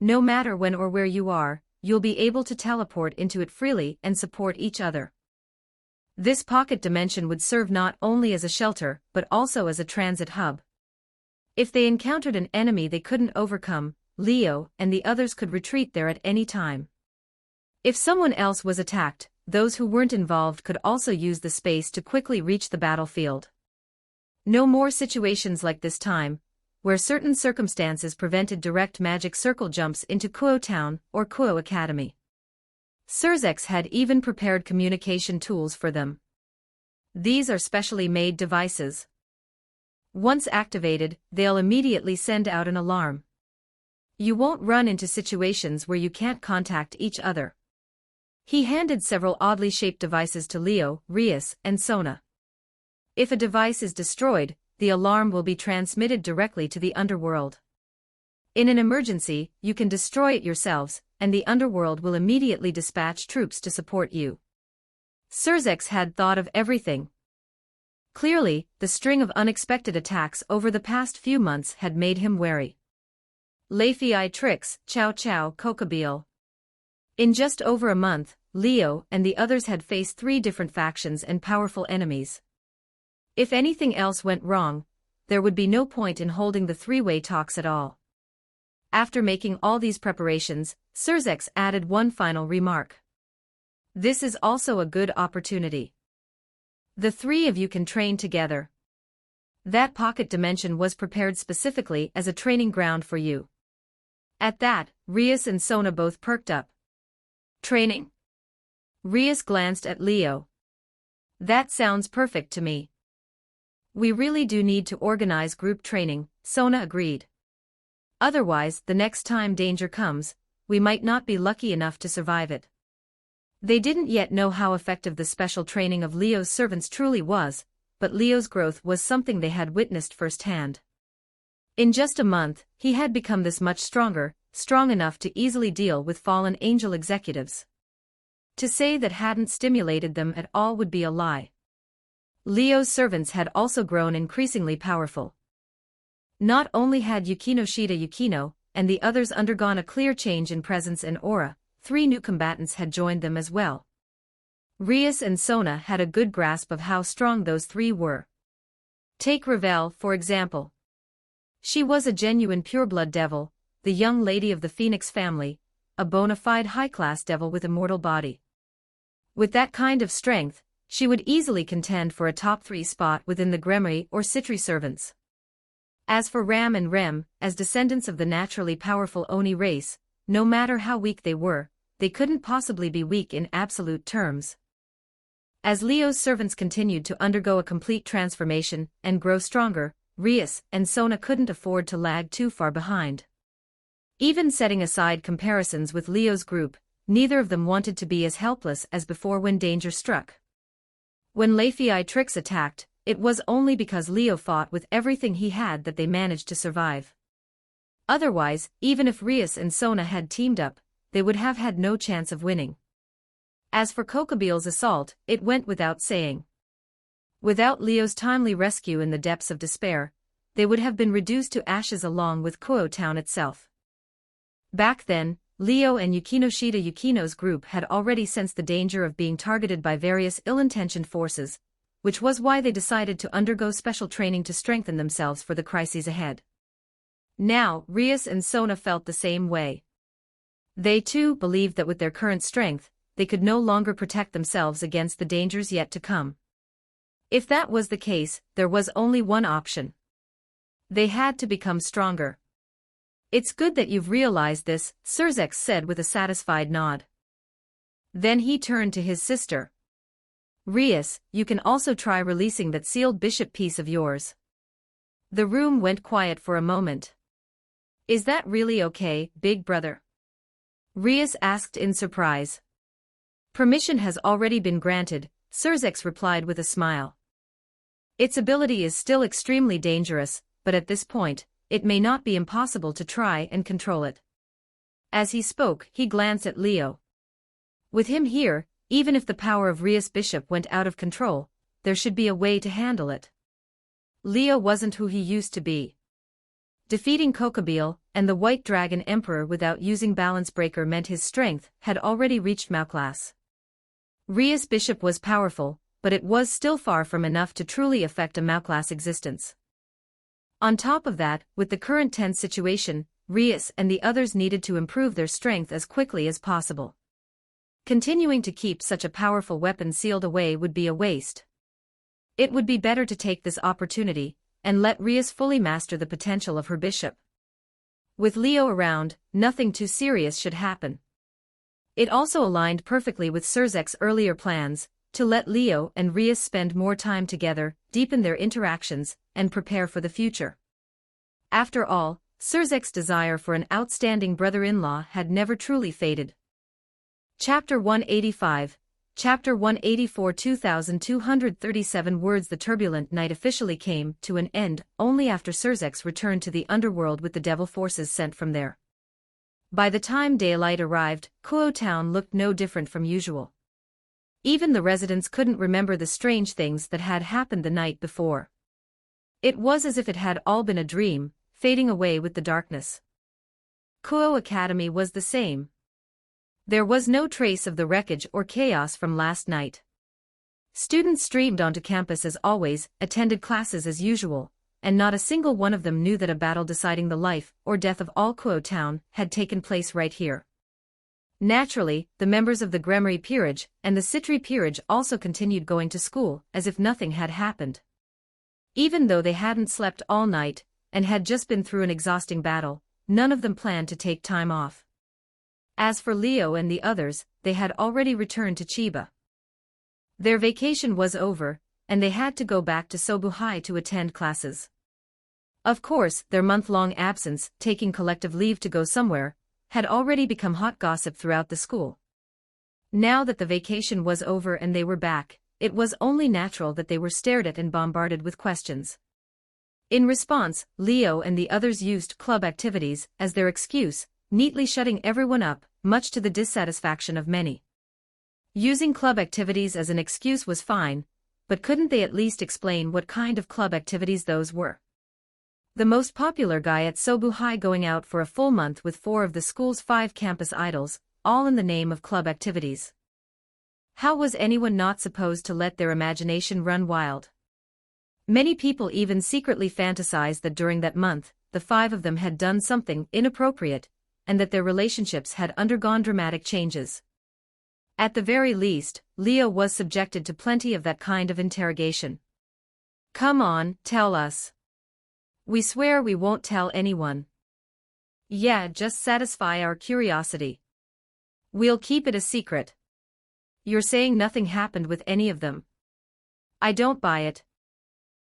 No matter when or where you are, you'll be able to teleport into it freely and support each other. This pocket dimension would serve not only as a shelter, but also as a transit hub. If they encountered an enemy they couldn't overcome, Leo and the others could retreat there at any time. If someone else was attacked, those who weren't involved could also use the space to quickly reach the battlefield. No more situations like this time, where certain circumstances prevented direct magic circle jumps into Kuo Town or Kuo Academy. Surzex had even prepared communication tools for them. These are specially made devices. Once activated, they'll immediately send out an alarm. You won't run into situations where you can't contact each other. He handed several oddly shaped devices to Leo, Rias, and Sona. If a device is destroyed, the alarm will be transmitted directly to the underworld. In an emergency, you can destroy it yourselves, and the underworld will immediately dispatch troops to support you. Surzex had thought of everything. Clearly, the string of unexpected attacks over the past few months had made him wary. Leifei Trix, Chow Chow, Kokabeel. In just over a month, Leo and the others had faced 3 different factions and powerful enemies. If anything else went wrong, there would be no point in holding the 3-way talks at all. After making all these preparations, Surzex added one final remark. This is also a good opportunity. The 3 of you can train together. That pocket dimension was prepared specifically as a training ground for you. At that, Rias and Sona both perked up. Training? Rias glanced at Leo. That sounds perfect to me. We really do need to organize group training, Sona agreed. Otherwise, the next time danger comes, we might not be lucky enough to survive it. They didn't yet know how effective the special training of Leo's servants truly was, but Leo's growth was something they had witnessed firsthand. In just a month, he had become this much stronger, strong enough to easily deal with fallen angel executives. To say that hadn't stimulated them at all would be a lie. Leo's servants had also grown increasingly powerful. Not only had Yukino Yukino and the others undergone a clear change in presence and aura, 3 new combatants had joined them as well. Rias and Sona had a good grasp of how strong those 3 were. Take Ravel, for example. She was a genuine pureblood devil, the young lady of the Phoenix family, a bona fide high-class devil with immortal body. With that kind of strength, she would easily contend for a top 3 spot within the Gremry or Citri servants. As for Ram and Rem, as descendants of the naturally powerful Oni race, no matter how weak they were, they couldn't possibly be weak in absolute terms. As Leo's servants continued to undergo a complete transformation and grow stronger, Rias and Sona couldn't afford to lag too far behind. Even setting aside comparisons with Leo's group, neither of them wanted to be as helpless as before when danger struck. When Leifei Trix attacked, it was only because Leo fought with everything he had that they managed to survive. Otherwise, even if Rias and Sona had teamed up, they would have had no chance of winning. As for Kokabeel's assault, it went without saying. Without Leo's timely rescue in the depths of despair, they would have been reduced to ashes along with Kuo Town itself. Back then, Leo and Yukino's group had already sensed the danger of being targeted by various ill-intentioned forces, which was why they decided to undergo special training to strengthen themselves for the crises ahead. Now, Rias and Sona felt the same way. They too believed that with their current strength, they could no longer protect themselves against the dangers yet to come. If that was the case, there was only one option. They had to become stronger. It's good that you've realized this, Surzex said with a satisfied nod. Then he turned to his sister. Rias, you can also try releasing that sealed bishop piece of yours. The room went quiet for a moment. Is that really okay, big brother? Rias asked in surprise. Permission has already been granted, Surzex replied with a smile. Its ability is still extremely dangerous, but at this point, it may not be impossible to try and control it. As he spoke, he glanced at Leo. With him here, even if the power of Rias Bishop went out of control, there should be a way to handle it. Leo wasn't who he used to be. Defeating Kokobeel and the White Dragon Emperor without using Balance Breaker meant his strength had already reached Mauklas. Rias Bishop was powerful, but it was still far from enough to truly affect a Mauklas existence. On top of that, with the current tense situation, Rias and the others needed to improve their strength as quickly as possible. Continuing to keep such a powerful weapon sealed away would be a waste. It would be better to take this opportunity and let Rias fully master the potential of her bishop. With Leo around, nothing too serious should happen. It also aligned perfectly with Surzek's earlier plans, to let Leo and Rias spend more time together, deepen their interactions, and prepare for the future. After all, Surzek's desire for an outstanding brother-in-law had never truly faded. Chapter 185, Chapter 184 2,237 words. The turbulent night officially came to an end only after Surzex returned to the underworld with the devil forces sent from there. By the time daylight arrived, Kuo town looked no different from usual. Even the residents couldn't remember the strange things that had happened the night before. It was as if it had all been a dream, fading away with the darkness. Kuo Academy was the same. There was no trace of the wreckage or chaos from last night. Students streamed onto campus as always, attended classes as usual, and not a single one of them knew that a battle deciding the life or death of all Kuo town had taken place right here. Naturally, the members of the Gremory Peerage and the Citri Peerage also continued going to school as if nothing had happened. Even though they hadn't slept all night and had just been through an exhausting battle, none of them planned to take time off. As for Leo and the others, they had already returned to Chiba. Their vacation was over, and they had to go back to Sobuhai to attend classes. Of course, their month-long absence, taking collective leave to go somewhere, had already become hot gossip throughout the school. Now that the vacation was over and they were back, it was only natural that they were stared at and bombarded with questions. In response, Leo and the others used club activities as their excuse, neatly shutting everyone up, much to the dissatisfaction of many. Using club activities as an excuse was fine, but couldn't they at least explain what kind of club activities those were? The most popular guy at Sobuhai going out for a full month with 4 of the school's 5 campus idols, all in the name of club activities. How was anyone not supposed to let their imagination run wild? Many people even secretly fantasized that during that month, the 5 of them had done something inappropriate, and that their relationships had undergone dramatic changes. At the very least, Leo was subjected to plenty of that kind of interrogation. Come on, tell us. We swear we won't tell anyone. Yeah, just satisfy our curiosity. We'll keep it a secret. You're saying nothing happened with any of them? I don't buy it.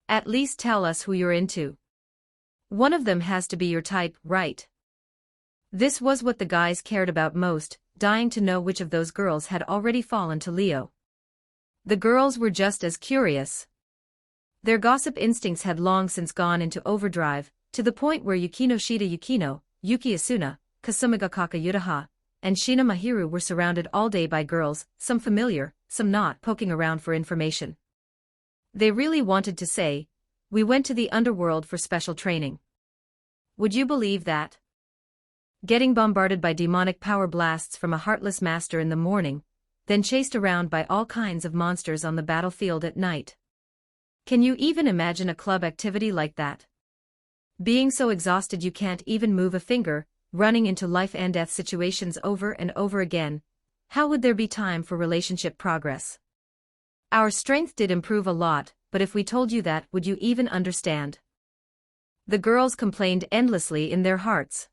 At least tell us who you're into. One of them has to be your type, right? This was what the guys cared about most, dying to know which of those girls had already fallen to Leo. The girls were just as curious. Their gossip instincts had long since gone into overdrive, to the point where Yukino Shida Yukino, Yuki Asuna, Kasumigakaka Yutaha, and Shina Mahiru were surrounded all day by girls, some familiar, some not, poking around for information. They really wanted to say, "We went to the underworld for special training." Would you believe that? Getting bombarded by demonic power blasts from a heartless master in the morning, then chased around by all kinds of monsters on the battlefield at night. Can you even imagine a club activity like that? Being so exhausted you can't even move a finger, running into life and death situations over and over again, how would there be time for relationship progress? Our strength did improve a lot, but if we told you that, would you even understand? The girls complained endlessly in their hearts.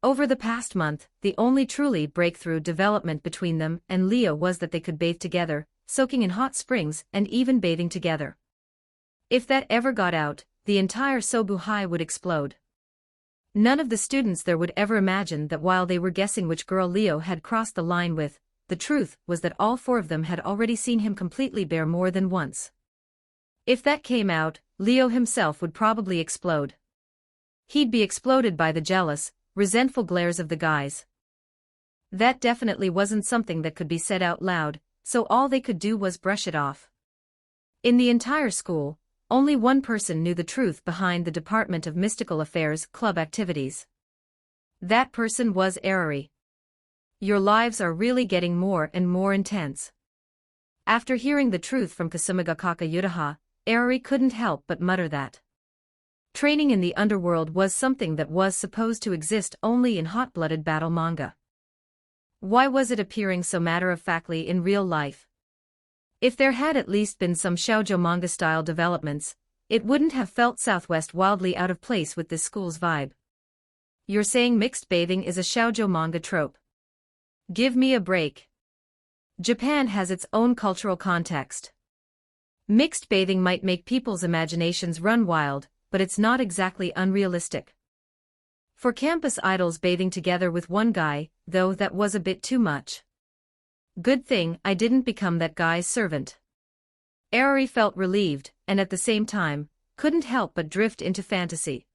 Over the past month, the only truly breakthrough development between them and Leo was that they could bathe together, soaking in hot springs and even bathing together. If that ever got out, the entire Sobu High would explode. None of the students there would ever imagine that while they were guessing which girl Leo had crossed the line with, the truth was that all four of them had already seen him completely bare more than once. If that came out, Leo himself would probably explode. He'd be exploded by the jealous, resentful glares of the guys. That definitely wasn't something that could be said out loud, so all they could do was brush it off. In the entire school, only one person knew the truth behind the Department of Mystical Affairs club activities. That person was Arari. Your lives are really getting more and more intense. After hearing the truth from Kasumigakaka Yutaha, Arari couldn't help but mutter that training in the underworld was something that was supposed to exist only in hot-blooded battle manga. Why was it appearing so matter-of-factly in real life? If there had at least been some shoujo manga-style developments, it wouldn't have felt Southwest wildly out of place with this school's vibe. You're saying mixed bathing is a shoujo manga trope? Give me a break. Japan has its own cultural context. Mixed bathing might make people's imaginations run wild, but it's not exactly unrealistic. For campus idols bathing together with one guy, though, that was a bit too much. Good thing I didn't become that guy's servant. Arari felt relieved, and at the same time, couldn't help but drift into fantasy.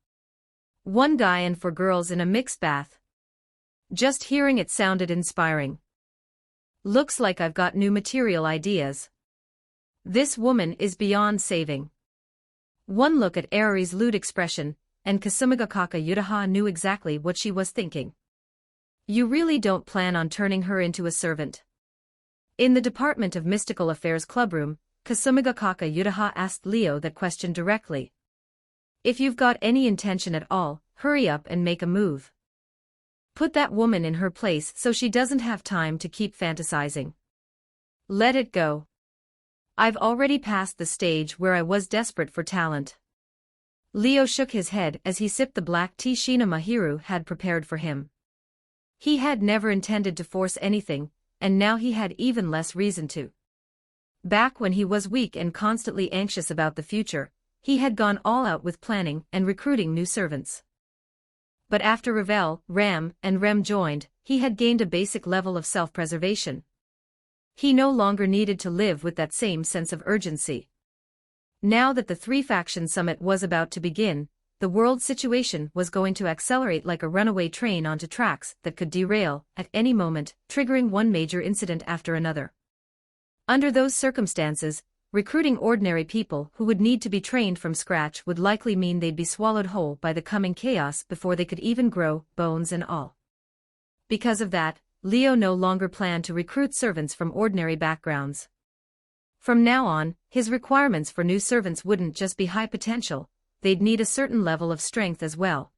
One guy and four girls in a mixed bath. Just hearing it sounded inspiring. Looks like I've got new material ideas. This woman is beyond saving. One look at Arari's lewd expression, and Kasumigakaka Yutaha knew exactly what she was thinking. You really don't plan on turning her into a servant? In the Department of Mystical Affairs clubroom, Kasumigakaka Yutaha asked Leo that question directly. If you've got any intention at all, hurry up and make a move. Put that woman in her place so she doesn't have time to keep fantasizing. Let it go. I've already passed the stage where I was desperate for talent. Leo shook his head as he sipped the black tea Shina Mahiru had prepared for him. He had never intended to force anything, and now he had even less reason to. Back when he was weak and constantly anxious about the future, he had gone all out with planning and recruiting new servants. But after Ravel, Ram, and Rem joined, he had gained a basic level of self-preservation. He no longer needed to live with that same sense of urgency. Now that the three-faction summit was about to begin, the world situation was going to accelerate like a runaway train onto tracks that could derail at any moment, triggering one major incident after another. Under those circumstances, recruiting ordinary people who would need to be trained from scratch would likely mean they'd be swallowed whole by the coming chaos before they could even grow, bones and all. Because of that, Leo no longer planned to recruit servants from ordinary backgrounds. From now on, his requirements for new servants wouldn't just be high potential, they'd need a certain level of strength as well.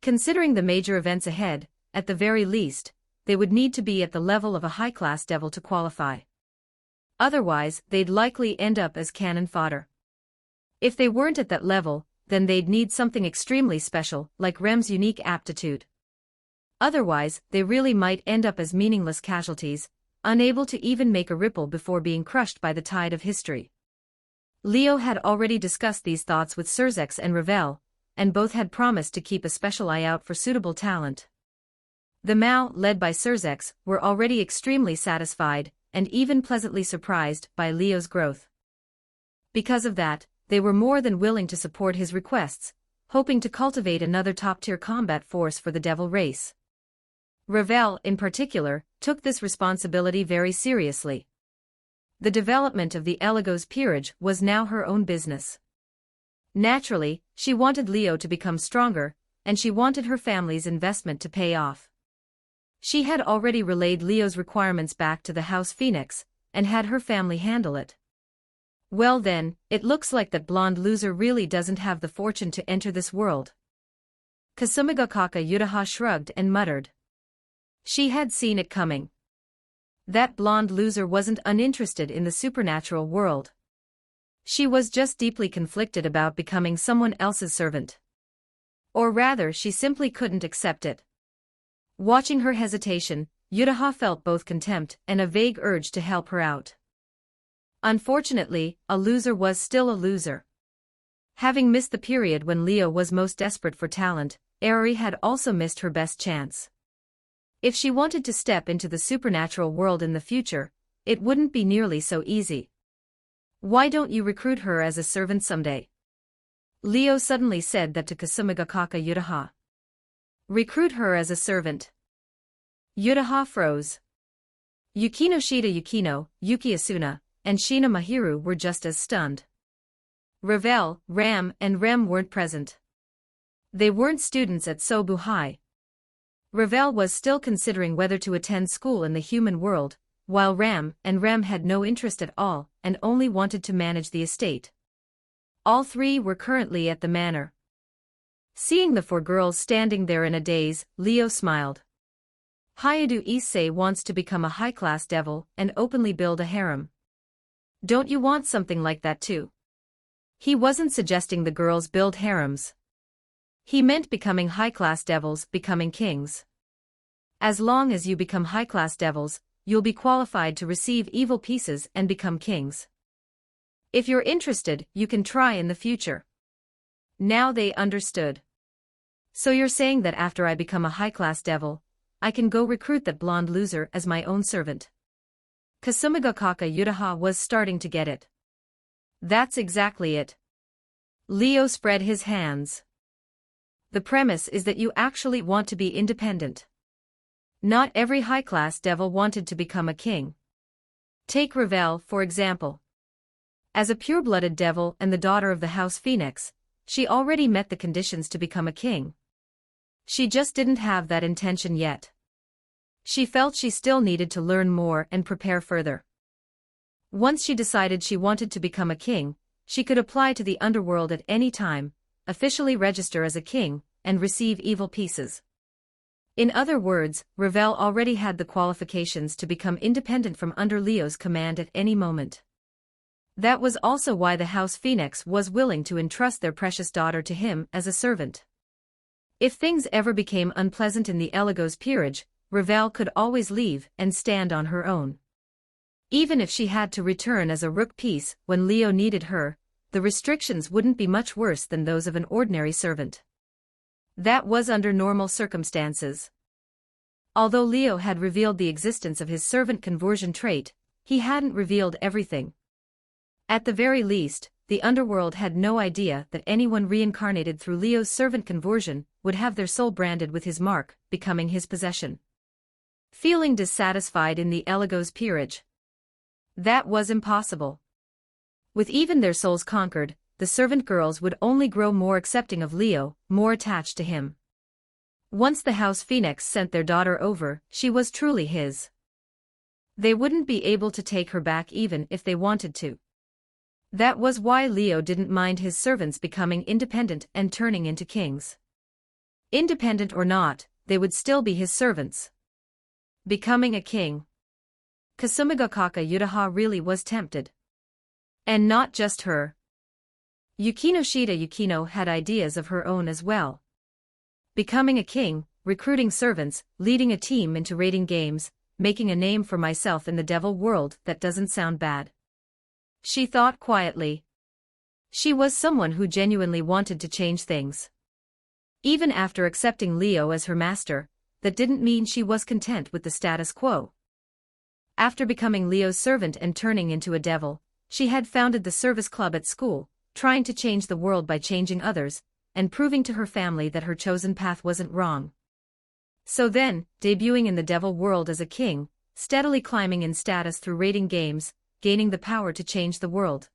Considering the major events ahead, at the very least, they would need to be at the level of a high-class devil to qualify. Otherwise, they'd likely end up as cannon fodder. If they weren't at that level, then they'd need something extremely special, like Rem's unique aptitude. Otherwise, they really might end up as meaningless casualties, unable to even make a ripple before being crushed by the tide of history. Leo had already discussed these thoughts with Surzex and Ravel, and both had promised to keep a special eye out for suitable talent. The Mao, led by Surzex, were already extremely satisfied, and even pleasantly surprised by Leo's growth. Because of that, they were more than willing to support his requests, hoping to cultivate another top-tier combat force for the Devil race. Ravel, in particular, took this responsibility very seriously. The development of the Eligo's peerage was now her own business. Naturally, she wanted Leo to become stronger, and she wanted her family's investment to pay off. She had already relayed Leo's requirements back to the House Phoenix, and had her family handle it. Well then, it looks like that blonde loser really doesn't have the fortune to enter this world. Kasumigakaka Yutaha shrugged and muttered. She had seen it coming. That blonde loser wasn't uninterested in the supernatural world. She was just deeply conflicted about becoming someone else's servant. Or rather, she simply couldn't accept it. Watching her hesitation, Yutaha felt both contempt and a vague urge to help her out. Unfortunately, a loser was still a loser. Having missed the period when Leo was most desperate for talent, Aerie had also missed her best chance. If she wanted to step into the supernatural world in the future, it wouldn't be nearly so easy. Why don't you recruit her as a servant someday? Leo suddenly said that to Kasumigakaka Yutaha. Recruit her as a servant. Yutaha froze. Yukino Shida Yukino, Yuki Asuna, and Shina Mahiru were just as stunned. Ravel, Ram, and Rem weren't present. They weren't students at Sobu High. Ravel was still considering whether to attend school in the human world, while Ram had no interest at all and only wanted to manage the estate. All three were currently at the manor. Seeing the four girls standing there in a daze, Leo smiled. Hayadu Issei wants to become a high-class devil and openly build a harem. Don't you want something like that too? He wasn't suggesting the girls build harems. He meant becoming high-class devils, becoming kings. As long as you become high-class devils, you'll be qualified to receive evil pieces and become kings. If you're interested, you can try in the future. Now they understood. So you're saying that after I become a high-class devil, I can go recruit that blonde loser as my own servant? Kasumigakaka Yutaha was starting to get it. That's exactly it. Leo spread his hands. The premise is that you actually want to be independent. Not every high-class devil wanted to become a king. Take Ravel, for example. As a pure-blooded devil and the daughter of the House Phoenix, she already met the conditions to become a king. She just didn't have that intention yet. She felt she still needed to learn more and prepare further. Once she decided she wanted to become a king, she could apply to the underworld at any time, officially register as a king, and receive evil pieces. In other words, Ravel already had the qualifications to become independent from under Leo's command at any moment. That was also why the House Phoenix was willing to entrust their precious daughter to him as a servant. If things ever became unpleasant in the Eligos peerage, Ravel could always leave and stand on her own. Even if she had to return as a rook piece when Leo needed her, the restrictions wouldn't be much worse than those of an ordinary servant. That was under normal circumstances. Although Leo had revealed the existence of his servant conversion trait, he hadn't revealed everything. At the very least, the underworld had no idea that anyone reincarnated through Leo's servant conversion would have their soul branded with his mark, becoming his possession. Feeling dissatisfied in the Eligos peerage. That was impossible. With even their souls conquered, the servant girls would only grow more accepting of Leo, more attached to him. Once the House Phoenix sent their daughter over, she was truly his. They wouldn't be able to take her back even if they wanted to. That was why Leo didn't mind his servants becoming independent and turning into kings. Independent or not, they would still be his servants. Becoming a king. Kasumigakaka Yutaha really was tempted. And not just her. Yukino Shida Yukino had ideas of her own as well. Becoming a king, recruiting servants, leading a team into raiding games, making a name for myself in the devil world, that doesn't sound bad. She thought quietly. She was someone who genuinely wanted to change things. Even after accepting Leo as her master, that didn't mean she was content with the status quo. After becoming Leo's servant and turning into a devil, she had founded the service club at school, trying to change the world by changing others, and proving to her family that her chosen path wasn't wrong. So then, debuting in the devil world as a king, steadily climbing in status through raiding games, gaining the power to change the world.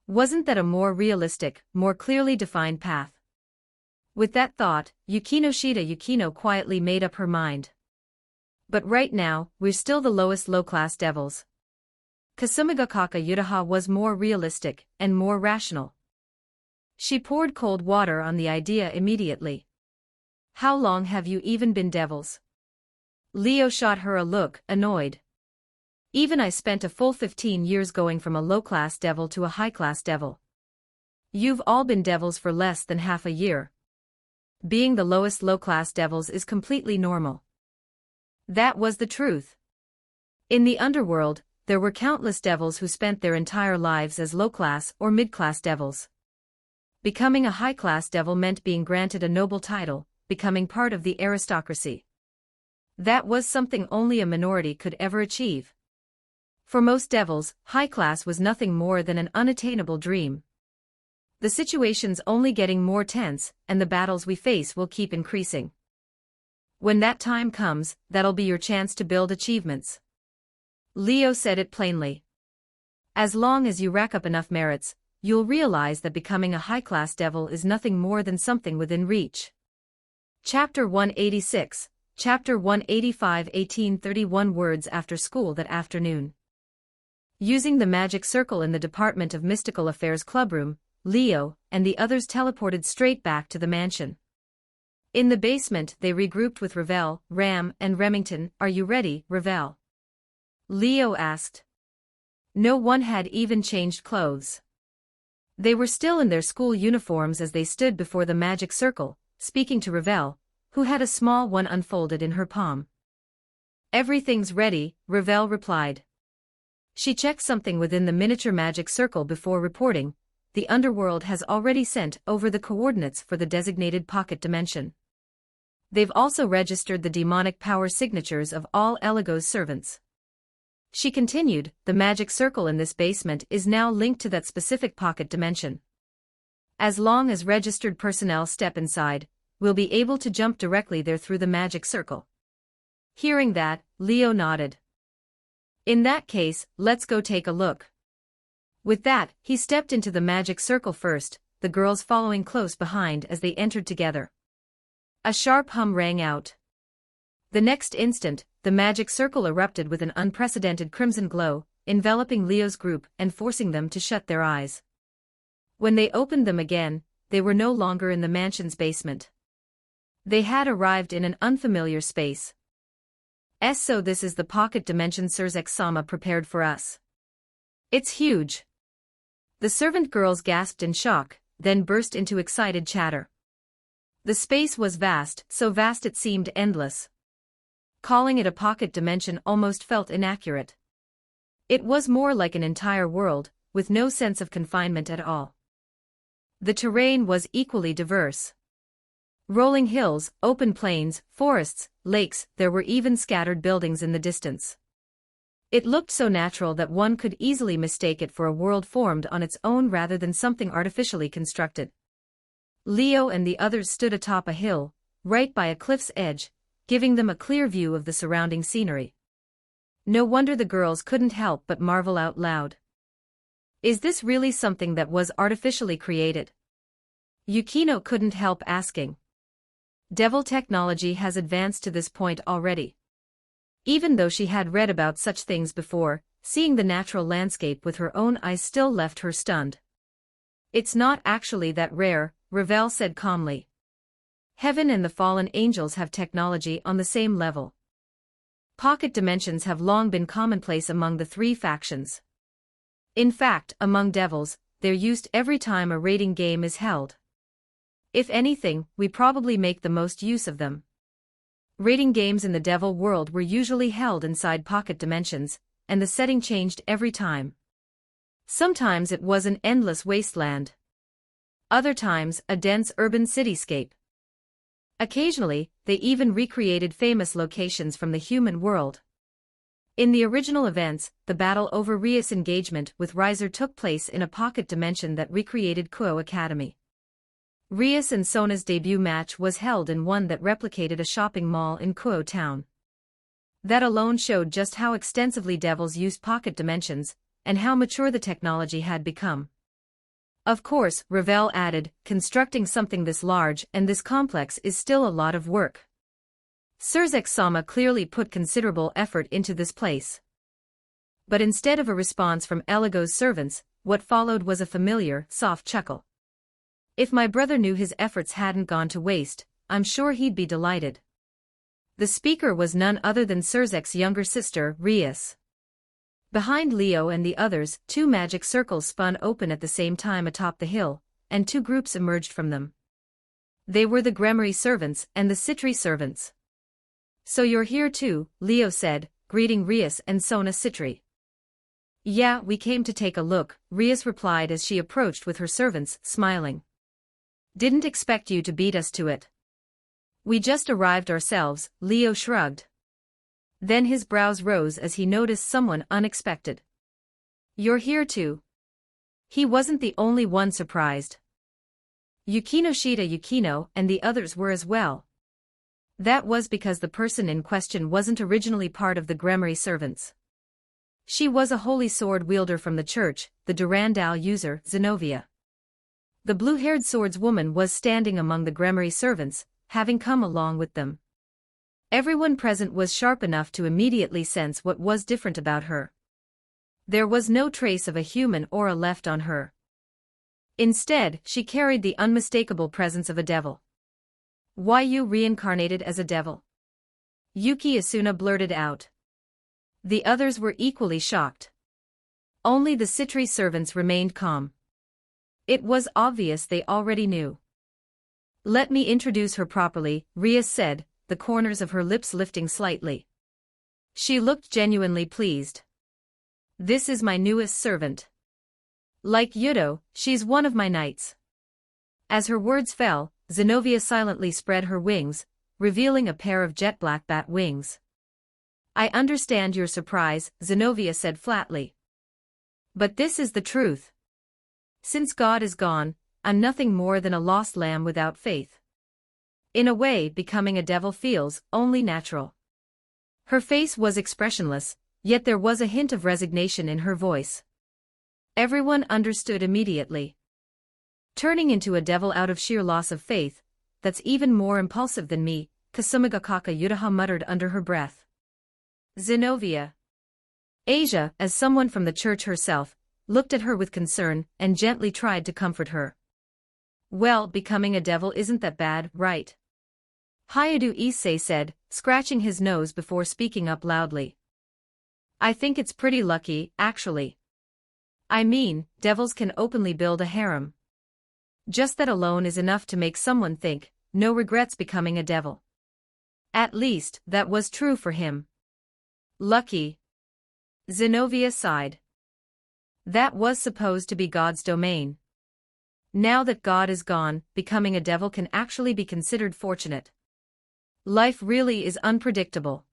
Wasn't that a more realistic, more clearly defined path? With that thought, Yukino Shida Yukino quietly made up her mind. But right now, we're still the lowest low-class devils. Kasumigakaka Yutaha was more realistic and more rational. She poured cold water on the idea immediately. How long have you even been devils? Leo shot her a look, annoyed. Even I spent a full 15 years going from a low-class devil to a high-class devil. You've all been devils for less than half a year. Being the lowest low-class devils is completely normal. That was the truth. In the underworld, there were countless devils who spent their entire lives as low-class or mid-class devils. Becoming a high-class devil meant being granted a noble title, becoming part of the aristocracy. That was something only a minority could ever achieve. For most devils, high class was nothing more than an unattainable dream. The situation's only getting more tense, and the battles we face will keep increasing. When that time comes, that'll be your chance to build achievements. Leo said it plainly. As long as you rack up enough merits, you'll realize that becoming a high-class devil is nothing more than something within reach. Chapter 186, Chapter 185 1831 Words after school that afternoon. Using the magic circle in the Department of Mystical Affairs clubroom, Leo and the others teleported straight back to the mansion. In the basement they regrouped with Ravel, Ram, and Remington. Are you ready, Ravel? Leo asked. No one had even changed clothes. They were still in their school uniforms as they stood before the magic circle, speaking to Ravel, who had a small one unfolded in her palm. Everything's ready, Ravel replied. She checked something within the miniature magic circle before reporting. The underworld has already sent over the coordinates for the designated pocket dimension. They've also registered the demonic power signatures of all Eligo's servants. She continued, the magic circle in this basement is now linked to that specific pocket dimension. As long as registered personnel step inside, we'll be able to jump directly there through the magic circle. Hearing that, Leo nodded. In that case, let's go take a look. With that, he stepped into the magic circle first, the girls following close behind as they entered together. A sharp hum rang out. The next instant, the magic circle erupted with an unprecedented crimson glow, enveloping Leo's group and forcing them to shut their eyes. When they opened them again, they were no longer in the mansion's basement. They had arrived in an unfamiliar space. So this is the pocket dimension Surzek-sama prepared for us. It's huge. The servant girls gasped in shock, then burst into excited chatter. The space was vast, so vast it seemed endless. Calling it a pocket dimension almost felt inaccurate. It was more like an entire world, with no sense of confinement at all. The terrain was equally diverse. Rolling hills, open plains, forests, lakes, there were even scattered buildings in the distance. It looked so natural that one could easily mistake it for a world formed on its own rather than something artificially constructed. Leo and the others stood atop a hill, right by a cliff's edge, giving them a clear view of the surrounding scenery. No wonder the girls couldn't help but marvel out loud. Is this really something that was artificially created? Yukino couldn't help asking. Devil technology has advanced to this point already. Even though she had read about such things before, seeing the natural landscape with her own eyes still left her stunned. It's not actually that rare, Ravel said calmly. Heaven and the fallen angels have technology on the same level. Pocket dimensions have long been commonplace among the three factions. In fact, among devils, they're used every time a raiding game is held. If anything, we probably make the most use of them. Raiding games in the devil world were usually held inside pocket dimensions, and the setting changed every time. Sometimes it was an endless wasteland. Other times, a dense urban cityscape. Occasionally, they even recreated famous locations from the human world. In the original events, the battle over Rias' engagement with Riser took place in a pocket dimension that recreated Kuo Academy. Rias and Sona's debut match was held in one that replicated a shopping mall in Kuo town. That alone showed just how extensively devils used pocket dimensions, and how mature the technology had become. Of course, Ravel added, constructing something this large and this complex is still a lot of work. Surzek-sama clearly put considerable effort into this place. But instead of a response from Eligo's servants, what followed was a familiar, soft chuckle. If my brother knew his efforts hadn't gone to waste, I'm sure he'd be delighted. The speaker was none other than Surzek's younger sister, Rias. Behind Leo and the others, two magic circles spun open at the same time atop the hill, and two groups emerged from them. They were the Gremory servants and the Citri servants. "So you're here too," Leo said, greeting Rias and Sona Citri. "Yeah, we came to take a look," Rias replied as she approached with her servants, smiling. "Didn't expect you to beat us to it." "We just arrived ourselves," Leo shrugged. Then his brows rose as he noticed someone unexpected. "You're here too." He wasn't the only one surprised. Yukino Yukino and the others were as well. That was because the person in question wasn't originally part of the Gremory servants. She was a holy sword wielder from the church, the Durandal user, Zenobia. The blue-haired swordswoman was standing among the Gremory servants, having come along with them. Everyone present was sharp enough to immediately sense what was different about her. There was no trace of a human aura left on her. Instead, she carried the unmistakable presence of a devil. "Why you reincarnated as a devil?" Yuki Asuna blurted out. The others were equally shocked. Only the Citri servants remained calm. It was obvious they already knew. "Let me introduce her properly," Rias said, the corners of her lips lifting slightly. She looked genuinely pleased. "This is my newest servant. Like Yudo, she's one of my knights." As her words fell, Zenobia silently spread her wings, revealing a pair of jet-black bat wings. "I understand your surprise," Zenobia said flatly. "But this is the truth. Since God is gone, I'm nothing more than a lost lamb without faith. In a way, becoming a devil feels only natural." Her face was expressionless, yet there was a hint of resignation in her voice. Everyone understood immediately. "Turning into a devil out of sheer loss of faith, that's even more impulsive than me," Kasumigakaka Yudaha muttered under her breath. Zenobia. Asia, as someone from the church herself, looked at her with concern and gently tried to comfort her. "Well, becoming a devil isn't that bad, right?" Hayadu Issei said, scratching his nose before speaking up loudly. "I think it's pretty lucky, actually. I mean, devils can openly build a harem. Just that alone is enough to make someone think, no regrets becoming a devil. At least, that was true for him." "Lucky." Zenobia sighed. "That was supposed to be God's domain. Now that God is gone, becoming a devil can actually be considered fortunate. Life really is unpredictable."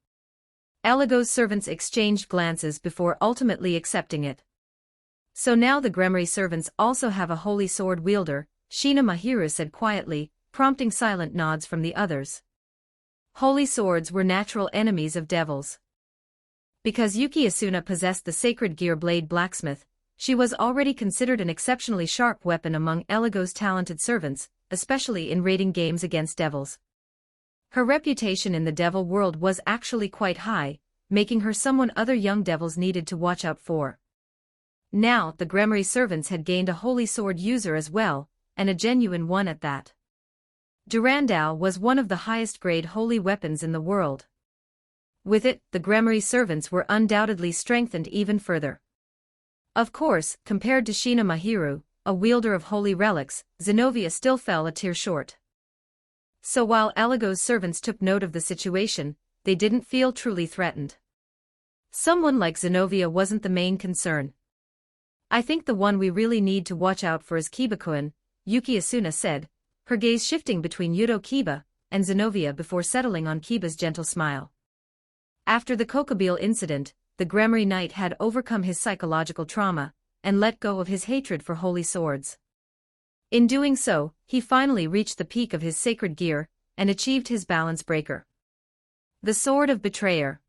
Eligo's servants exchanged glances before ultimately accepting it. "So now the Gremory servants also have a holy sword wielder," Shina Mahiru said quietly, prompting silent nods from the others. Holy swords were natural enemies of devils. Because Yuki Asuna possessed the sacred gear blade blacksmith, she was already considered an exceptionally sharp weapon among Eligo's talented servants, especially in raiding games against devils. Her reputation in the devil world was actually quite high, making her someone other young devils needed to watch out for. Now, the Gremory servants had gained a holy sword user as well, and a genuine one at that. Durandal was one of the highest-grade holy weapons in the world. With it, the Gremory servants were undoubtedly strengthened even further. Of course, compared to Shina Mahiru, a wielder of holy relics, Zenobia still fell a tier short. So while Eligo's servants took note of the situation, they didn't feel truly threatened. Someone like Zenobia wasn't the main concern. "I think the one we really need to watch out for is Kiba-kun," Yuki Asuna said, her gaze shifting between Yudo Kiba and Zenobia before settling on Kiba's gentle smile. After the Kokobile incident, the Gremory knight had overcome his psychological trauma and let go of his hatred for holy swords. In doing so, he finally reached the peak of his sacred gear and achieved his balance breaker. The Sword of Betrayer.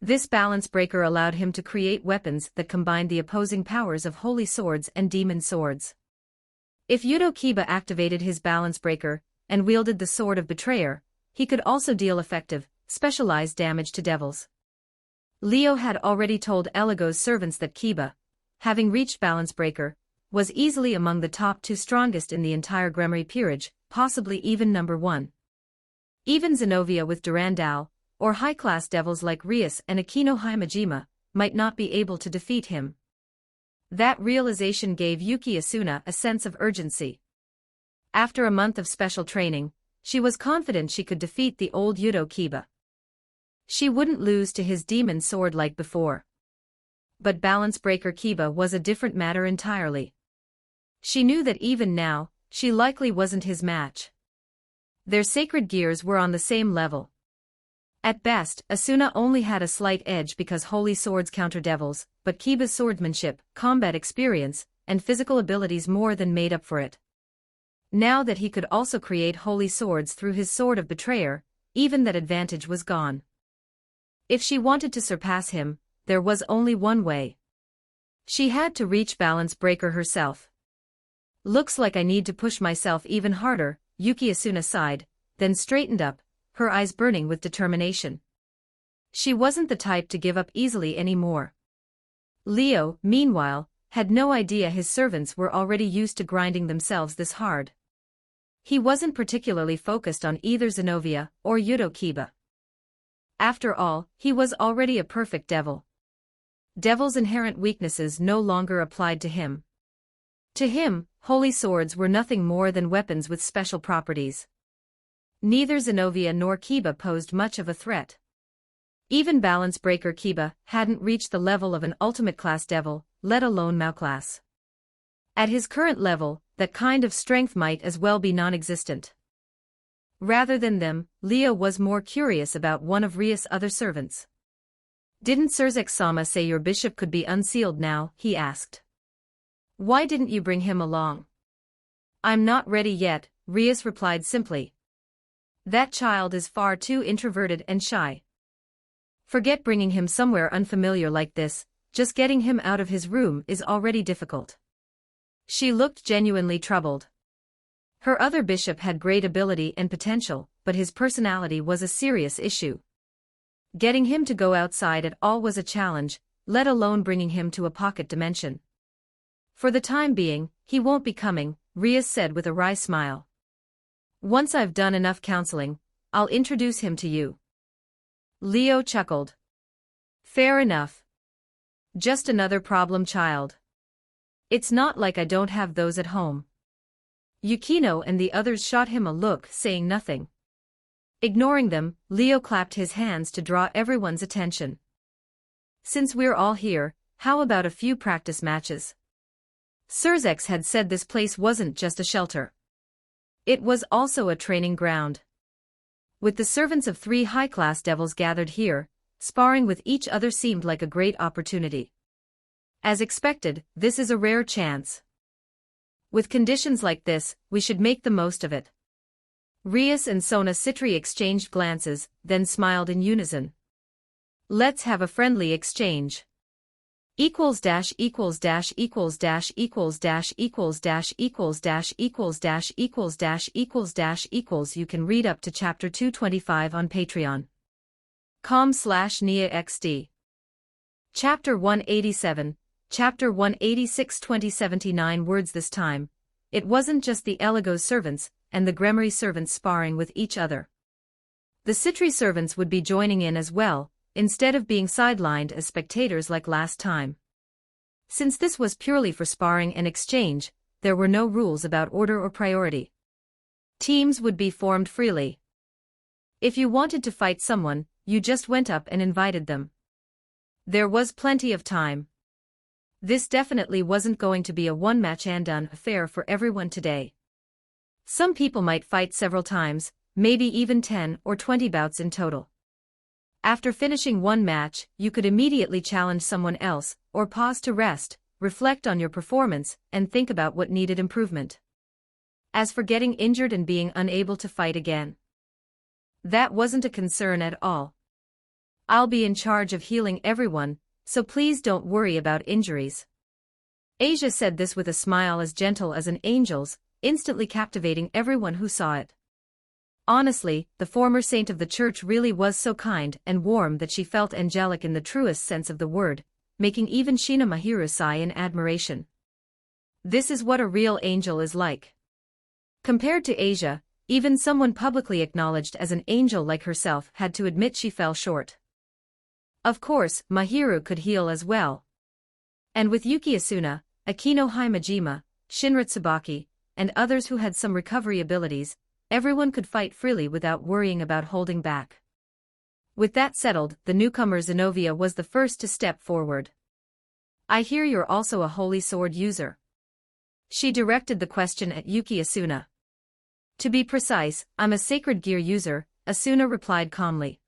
This balance breaker allowed him to create weapons that combined the opposing powers of holy swords and demon swords. If Yudo Kiba activated his balance breaker and wielded the Sword of Betrayer, he could also deal effective, specialized damage to devils. Leo had already told Eligo's servants that Kiba, having reached balance breaker, was easily among the top 2 strongest in the entire Gremory peerage, possibly even number 1. Even Zenobia with Durandal, or high-class devils like Rias and Akino Himejima, might not be able to defeat him. That realization gave Yuki Asuna a sense of urgency. After a month of special training, she was confident she could defeat the old Yudo Kiba. She wouldn't lose to his demon sword like before. But Balance Breaker Kiba was a different matter entirely. She knew that even now, she likely wasn't his match. Their sacred gears were on the same level. At best, Asuna only had a slight edge because holy swords counter devils, but Kiba's swordsmanship, combat experience, and physical abilities more than made up for it. Now that he could also create holy swords through his sword of betrayer, even that advantage was gone. If she wanted to surpass him, there was only one way. She had to reach Balance Breaker herself. Looks like I need to push myself even harder, Yuki Asuna sighed, then straightened up, her eyes burning with determination. She wasn't the type to give up easily anymore. Leo, meanwhile, had no idea his servants were already used to grinding themselves this hard. He wasn't particularly focused on either Zenobia or Yudo Kiba. After all, he was already a perfect devil. Devil's inherent weaknesses no longer applied to him. To him, holy swords were nothing more than weapons with special properties. Neither Zenobia nor Kiba posed much of a threat. Even Balance Breaker Kiba hadn't reached the level of an ultimate class devil, let alone Mao class. At his current level, that kind of strength might as well be non-existent. Rather than them, Leo was more curious about one of Rias' other servants. Didn't Surzek-sama say your bishop could be unsealed now? He asked. Why didn't you bring him along? I'm not ready yet, Rias replied simply. That child is far too introverted and shy. Forget bringing him somewhere unfamiliar like this, just getting him out of his room is already difficult. She looked genuinely troubled. Her other bishop had great ability and potential, but his personality was a serious issue. Getting him to go outside at all was a challenge, let alone bringing him to a pocket dimension. For the time being, he won't be coming, Rias said with a wry smile. Once I've done enough counseling, I'll introduce him to you. Leo chuckled. Fair enough. Just another problem child. It's not like I don't have those at home. Yukino and the others shot him a look, saying nothing. Ignoring them, Leo clapped his hands to draw everyone's attention. Since we're all here, how about a few practice matches? Surzex had said this place wasn't just a shelter. It was also a training ground. With the servants of 3 high-class devils gathered here, sparring with each other seemed like a great opportunity. As expected, this is a rare chance. With conditions like this, we should make the most of it. Rias and Sona Citri exchanged glances, then smiled in unison. Let's have a friendly exchange. Equals dash equals dash equals dash equals dash equals dash equals dash equals dash equals dash equals dash equals. You can read up to chapter 225 on Patreon. com/NIAXD. Chapter 187, Chapter 186 2079 words this time. It wasn't just the Eligos servants and the Gremory servants sparring with each other. The Citri servants would be joining in as well, instead of being sidelined as spectators like last time. Since this was purely for sparring and exchange, there were no rules about order or priority. Teams would be formed freely. If you wanted to fight someone, you just went up and invited them. There was plenty of time. This definitely wasn't going to be a one-match and done affair for everyone today. Some people might fight several times, maybe even 10 or 20 bouts in total. After finishing one match, you could immediately challenge someone else, or pause to rest, reflect on your performance, and think about what needed improvement. As for getting injured and being unable to fight again, that wasn't a concern at all. I'll be in charge of healing everyone, so please don't worry about injuries. Asia said this with a smile as gentle as an angel's, instantly captivating everyone who saw it. Honestly, the former saint of the church really was so kind and warm that she felt angelic in the truest sense of the word, making even Shina Mahiru sigh in admiration. This is what a real angel is like. Compared to Asia, even someone publicly acknowledged as an angel like herself had to admit she fell short. Of course, Mahiru could heal as well. And with Yuki Asuna, Akino Himejima, Shinra Tsubaki, and others who had some recovery abilities, everyone could fight freely without worrying about holding back. With that settled, the newcomer Zenovia was the first to step forward. I hear you're also a holy sword user. She directed the question at Yuki Asuna. To be precise, I'm a sacred gear user, Asuna replied calmly.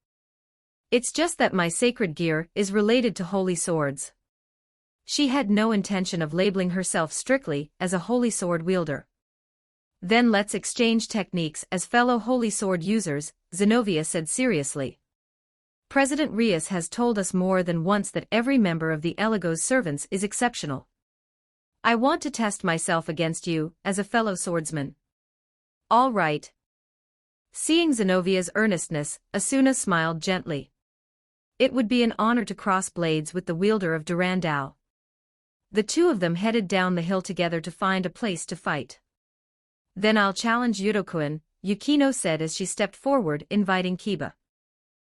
It's just that my sacred gear is related to holy swords. She had no intention of labeling herself strictly as a holy sword wielder. Then let's exchange techniques as fellow holy sword users, Zenovia said seriously. President Rias has told us more than once that every member of the Eligos servants is exceptional. I want to test myself against you, as a fellow swordsman. All right. Seeing Zenovia's earnestness, Asuna smiled gently. It would be an honor to cross blades with the wielder of Durandao. The two of them headed down the hill together to find a place to fight. Then I'll challenge Yudokuin, Yukino said as she stepped forward, inviting Kiba.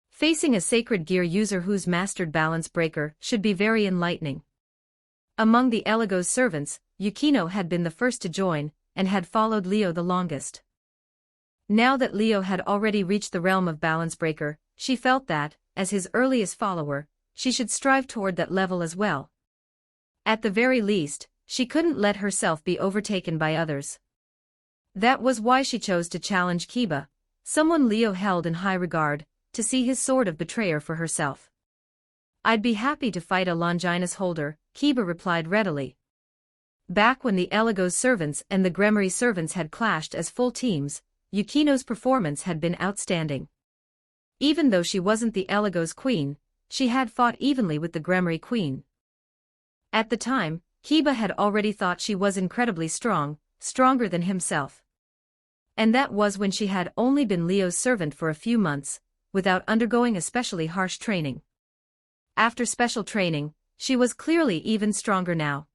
Facing a sacred gear user who's mastered balance breaker should be very enlightening. Among the Eligos servants, Yukino had been the first to join, and had followed Leo the longest. Now that Leo had already reached the realm of balance breaker, she felt that, as his earliest follower, she should strive toward that level as well. At the very least, she couldn't let herself be overtaken by others. That was why she chose to challenge Kiba, someone Leo held in high regard, to see his sword of betrayer for herself. I'd be happy to fight a Longinus holder, Kiba replied readily. Back when the Eligos servants and the Gremory servants had clashed as full teams, Yukino's performance had been outstanding. Even though she wasn't the Eligos queen, she had fought evenly with the Gremory queen. At the time, Kiba had already thought she was incredibly strong, stronger than himself. And that was when she had only been Leo's servant for a few months, without undergoing especially harsh training. After special training, she was clearly even stronger now.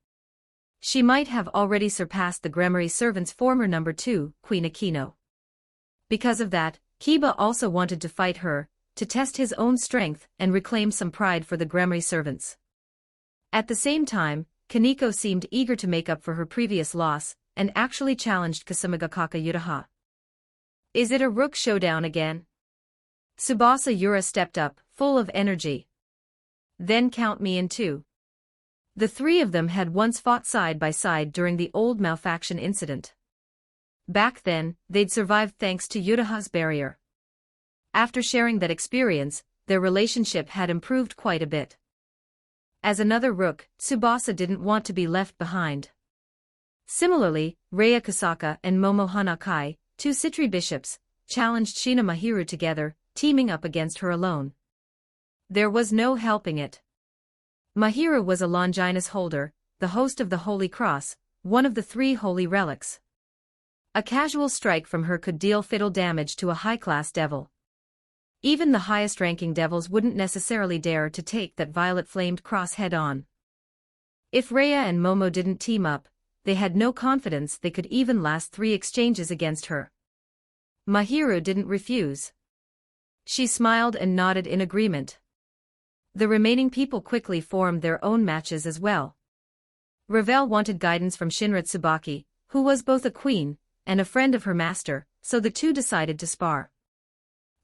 She might have already surpassed the Gremory servant's former number 2, Queen Akino. Because of that, Kiba also wanted to fight her, to test his own strength and reclaim some pride for the Gremory servants. At the same time, Kaneko seemed eager to make up for her previous loss, and actually challenged Kasamigakaka Yutaha. Is it a rook showdown again? Tsubasa Yura stepped up, full of energy. Then count me in too. The three of them had once fought side by side during the old malfaction incident. Back then, they'd survived thanks to Yutaha's barrier. After sharing that experience, their relationship had improved quite a bit. As another rook, Tsubasa didn't want to be left behind. Similarly, Raya Kusaka and Momo Hanakai, two Citri bishops, challenged Shina Mahiru together, teaming up against her alone. There was no helping it. Mahiru was a Longinus holder, the host of the Holy Cross, one of the 3 holy relics. A casual strike from her could deal fatal damage to a high-class devil. Even the highest-ranking devils wouldn't necessarily dare to take that violet-flamed cross head-on. If Raya and Momo didn't team up, they had no confidence they could even last 3 exchanges against her. Mahiru didn't refuse. She smiled and nodded in agreement. The remaining people quickly formed their own matches as well. Ravel wanted guidance from Shinra Tsubaki, who was both a queen and a friend of her master, so the two decided to spar.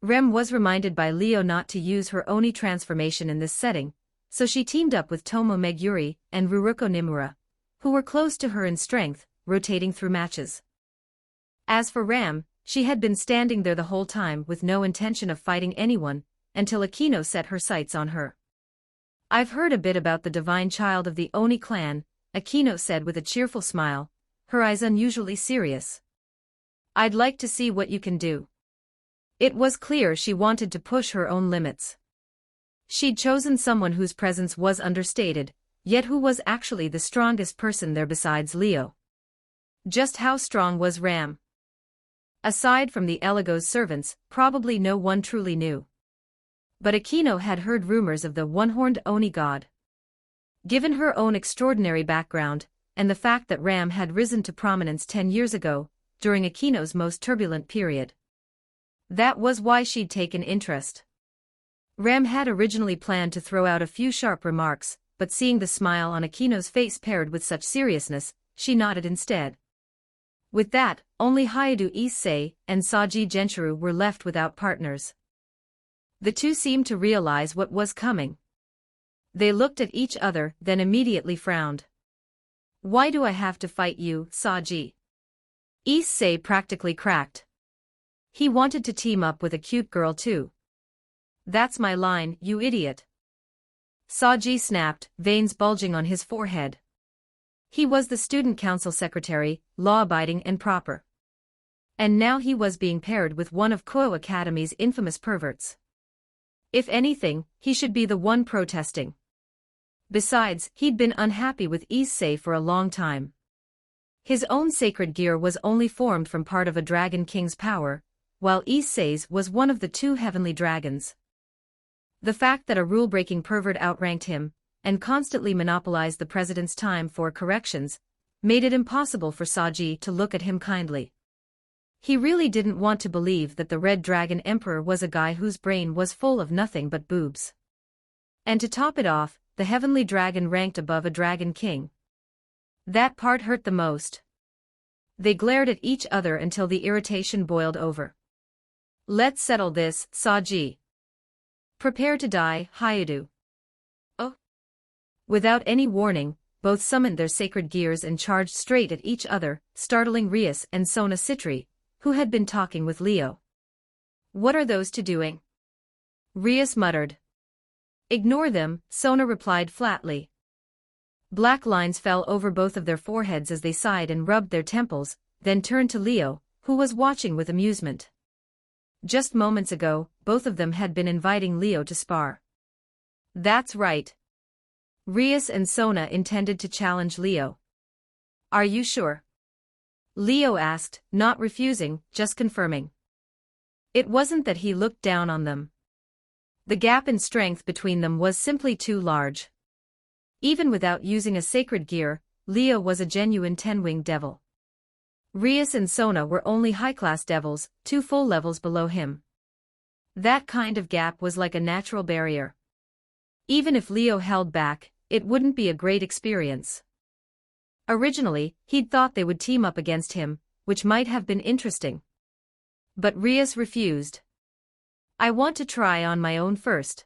Rem was reminded by Leo not to use her Oni transformation in this setting, so she teamed up with Tomo Meguri and Ruruko Nimura, who were close to her in strength, rotating through matches. As for Ram, she had been standing there the whole time with no intention of fighting anyone, until Akino set her sights on her. I've heard a bit about the divine child of the Oni clan, Akino said with a cheerful smile, her eyes unusually serious. I'd like to see what you can do. It was clear she wanted to push her own limits. She'd chosen someone whose presence was understated, yet who was actually the strongest person there besides Leo. Just how strong was Ram? Aside from the Eligos servants, probably no one truly knew. But Akino had heard rumors of the one-horned Oni god. Given her own extraordinary background, and the fact that Ram had risen to prominence 10 years ago, during Akino's most turbulent period. That was why she'd taken interest. Ram had originally planned to throw out a few sharp remarks, but seeing the smile on Akino's face paired with such seriousness, she nodded instead. With that, only Hayadu Issei and Saji Genshiro were left without partners. The two seemed to realize what was coming. They looked at each other, then immediately frowned. "Why do I have to fight you, Saji?" Issei practically cracked. He wanted to team up with a cute girl too. "That's my line, you idiot." Saji snapped, veins bulging on his forehead. He was the student council secretary, law-abiding and proper. And now he was being paired with one of Koyo Academy's infamous perverts. If anything, he should be the one protesting. Besides, he'd been unhappy with Issei for a long time. His own sacred gear was only formed from part of a dragon king's power, while Issei's was one of the two heavenly dragons. The fact that a rule-breaking pervert outranked him, and constantly monopolized the president's time for corrections, made it impossible for Saji to look at him kindly. He really didn't want to believe that the Red Dragon Emperor was a guy whose brain was full of nothing but boobs. And to top it off, the heavenly dragon ranked above a dragon king. That part hurt the most. They glared at each other until the irritation boiled over. "Let's settle this, Saji. Prepare to die, Hayadu." Oh. Without any warning, both summoned their sacred gears and charged straight at each other, startling Rias and Sona Citri, who had been talking with Leo. "What are those two doing?" Rias muttered. "Ignore them," Sona replied flatly. Black lines fell over both of their foreheads as they sighed and rubbed their temples, then turned to Leo, who was watching with amusement. Just moments ago, both of them had been inviting Leo to spar. That's right. Rias and Sona intended to challenge Leo. "Are you sure?" Leo asked, not refusing, just confirming. It wasn't that he looked down on them. The gap in strength between them was simply too large. Even without using a sacred gear, Leo was a genuine 10-winged devil. Rias and Sona were only high-class devils, 2 full levels below him. That kind of gap was like a natural barrier. Even if Leo held back, it wouldn't be a great experience. Originally, he'd thought they would team up against him, which might have been interesting. But Rias refused. "I want to try on my own first."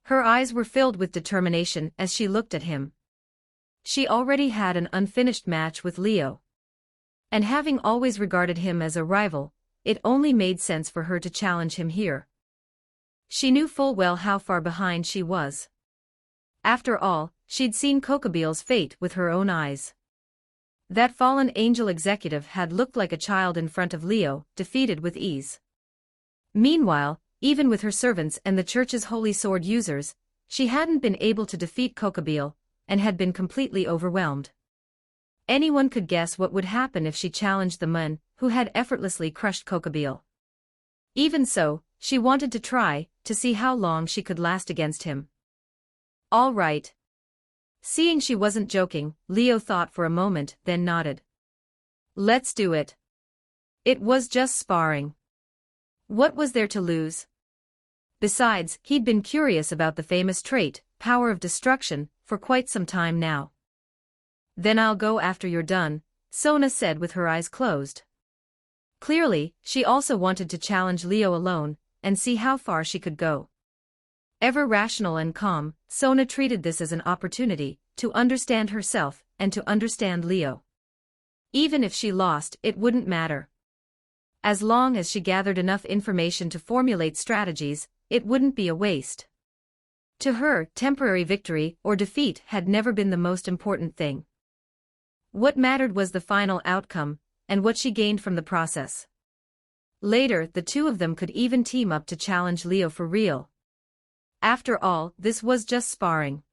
Her eyes were filled with determination as she looked at him. She already had an unfinished match with Leo. And having always regarded him as a rival, it only made sense for her to challenge him here. She knew full well how far behind she was. After all, she'd seen Kokobeel's fate with her own eyes. That fallen angel executive had looked like a child in front of Leo, defeated with ease. Meanwhile, even with her servants and the church's holy sword users, she hadn't been able to defeat Kokobeel, and had been completely overwhelmed. Anyone could guess what would happen if she challenged the man who had effortlessly crushed Kokobeel. Even so, she wanted to try, to see how long she could last against him. All right. Seeing she wasn't joking, Leo thought for a moment, then nodded. Let's do it. It was just sparring. What was there to lose? Besides, he'd been curious about the famous trait, power of destruction, for quite some time now. Then I'll go after you're done, Sona said with her eyes closed. Clearly, she also wanted to challenge Leo alone, and see how far she could go. Ever rational and calm, Sona treated this as an opportunity to understand herself and to understand Leo. Even if she lost, it wouldn't matter. As long as she gathered enough information to formulate strategies, it wouldn't be a waste. To her, temporary victory or defeat had never been the most important thing. What mattered was the final outcome, and what she gained from the process. Later, the two of them could even team up to challenge Leo for real. After all, this was just sparring.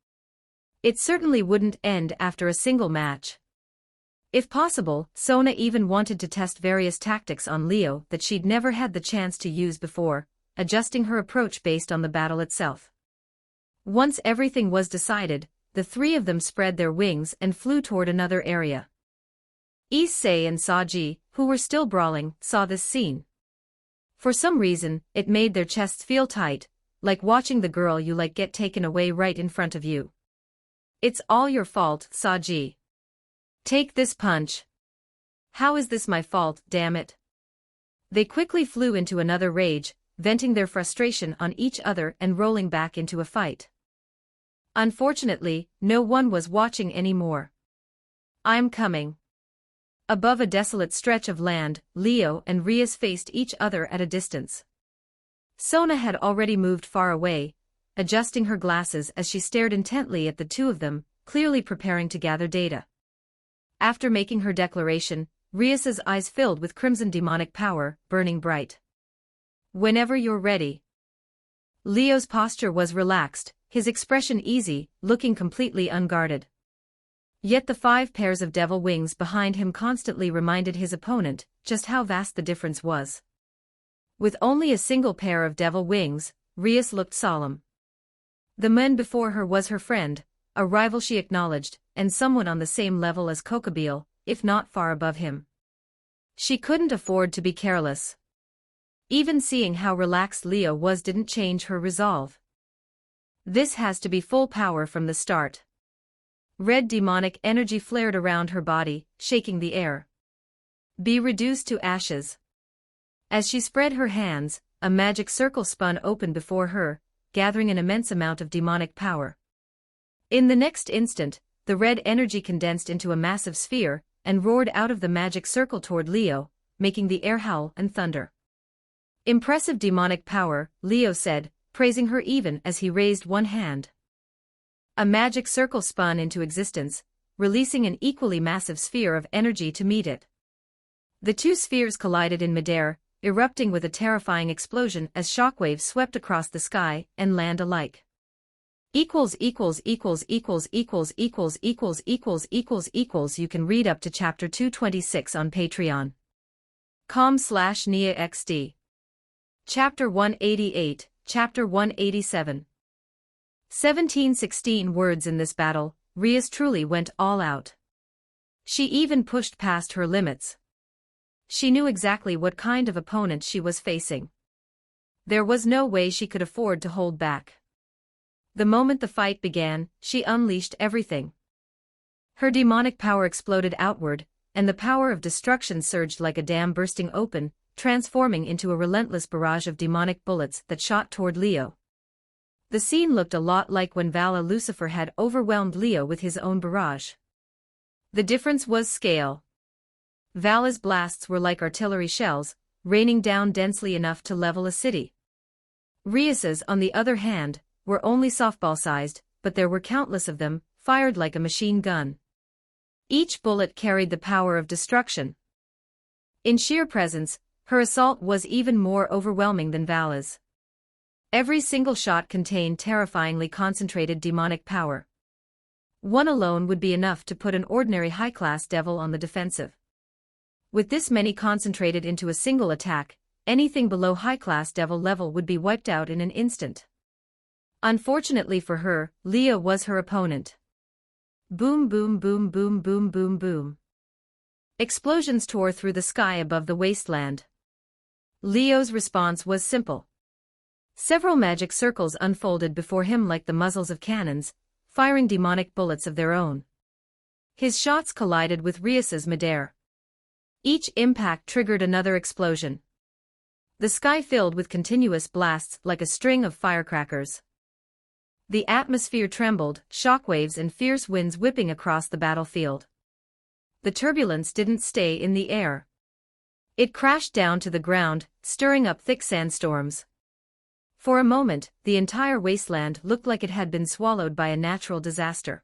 It certainly wouldn't end after a single match. If possible, Sona even wanted to test various tactics on Leo that she'd never had the chance to use before, adjusting her approach based on the battle itself. Once everything was decided, the three of them spread their wings and flew toward another area. Issei and Saji, who were still brawling, saw this scene. For some reason, it made their chests feel tight, like watching the girl you like get taken away right in front of you. It's all your fault, Saji. Take this punch. How is this my fault, damn it? They quickly flew into another rage, venting their frustration on each other and rolling back into a fight. Unfortunately, no one was watching anymore. I'm coming. Above a desolate stretch of land, Leo and Rias faced each other at a distance. Sona had already moved far away, adjusting her glasses as she stared intently at the two of them, clearly preparing to gather data. After making her declaration, Rias's eyes filled with crimson demonic power, burning bright. Whenever you're ready. Leo's posture was relaxed, his expression easy, looking completely unguarded. Yet the 5 pairs of devil wings behind him constantly reminded his opponent just how vast the difference was. With only a single pair of devil wings, Rias looked solemn. The man before her was her friend, a rival she acknowledged, and someone on the same level as Kokobile, if not far above him. She couldn't afford to be careless. Even seeing how relaxed Leo was didn't change her resolve. This has to be full power from the start. Red demonic energy flared around her body, shaking the air. Be reduced to ashes. As she spread her hands, a magic circle spun open before her, gathering an immense amount of demonic power. In the next instant, the red energy condensed into a massive sphere, and roared out of the magic circle toward Leo, making the air howl and thunder. Impressive demonic power, Leo said, praising her even as he raised one hand. A magic circle spun into existence, releasing an equally massive sphere of energy to meet it. The two spheres collided in midair, erupting with a terrifying explosion as shockwaves swept across the sky and land alike. You can read up to chapter 226 on Patreon. com/NiaXD. Chapter 188, Chapter 187. 1716 words in this battle, Rias truly went all out. She even pushed past her limits. She knew exactly what kind of opponent she was facing. There was no way she could afford to hold back. The moment the fight began, she unleashed everything. Her demonic power exploded outward, and the power of destruction surged like a dam bursting open, transforming into a relentless barrage of demonic bullets that shot toward Leo. The scene looked a lot like when Vala Lucifer had overwhelmed Leo with his own barrage. The difference was scale. Vala's blasts were like artillery shells, raining down densely enough to level a city. Rias's, on the other hand, were only softball-sized, but there were countless of them, fired like a machine gun. Each bullet carried the power of destruction. In sheer presence, her assault was even more overwhelming than Vala's. Every single shot contained terrifyingly concentrated demonic power. One alone would be enough to put an ordinary high-class devil on the defensive. With this many concentrated into a single attack, anything below high-class devil level would be wiped out in an instant. Unfortunately for her, Leo was her opponent. Boom boom boom boom boom boom boom. Explosions tore through the sky above the wasteland. Leo's response was simple. Several magic circles unfolded before him like the muzzles of cannons, firing demonic bullets of their own. His shots collided with Rias's midair. Each impact triggered another explosion. The sky filled with continuous blasts like a string of firecrackers. The atmosphere trembled, shockwaves and fierce winds whipping across the battlefield. The turbulence didn't stay in the air. It crashed down to the ground, stirring up thick sandstorms. For a moment, the entire wasteland looked like it had been swallowed by a natural disaster.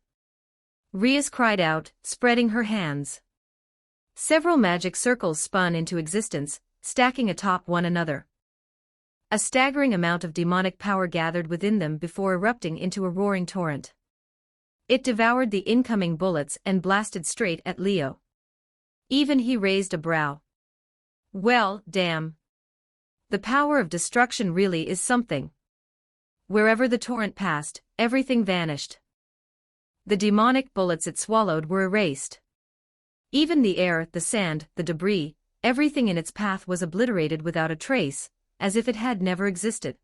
Rias cried out, spreading her hands. Several magic circles spun into existence, stacking atop one another. A staggering amount of demonic power gathered within them before erupting into a roaring torrent. It devoured the incoming bullets and blasted straight at Leo. Even he raised a brow. Well, damn. The power of destruction really is something. Wherever the torrent passed, everything vanished. The demonic bullets it swallowed were erased. Even the air, the sand, the debris, everything in its path was obliterated without a trace, as if it had never existed.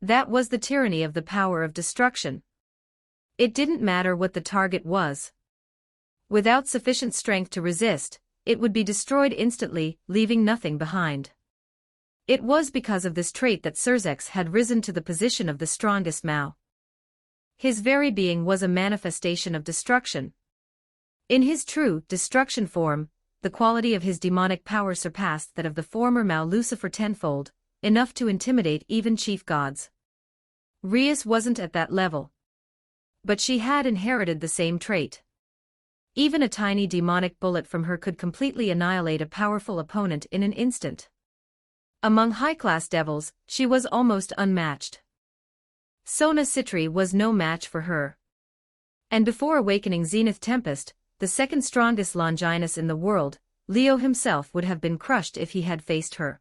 That was the tyranny of the power of destruction. It didn't matter what the target was. Without sufficient strength to resist, it would be destroyed instantly, leaving nothing behind. It was because of this trait that Cerzex had risen to the position of the strongest Mao. His very being was a manifestation of destruction. In his true destruction form, the quality of his demonic power surpassed that of the former Mao Lucifer tenfold, enough to intimidate even chief gods. Rias wasn't at that level. But she had inherited the same trait. Even a tiny demonic bullet from her could completely annihilate a powerful opponent in an instant. Among high-class devils, she was almost unmatched. Sona Citri was no match for her. And before awakening Zenith Tempest, the second strongest Longinus in the world, Leo himself would have been crushed if he had faced her.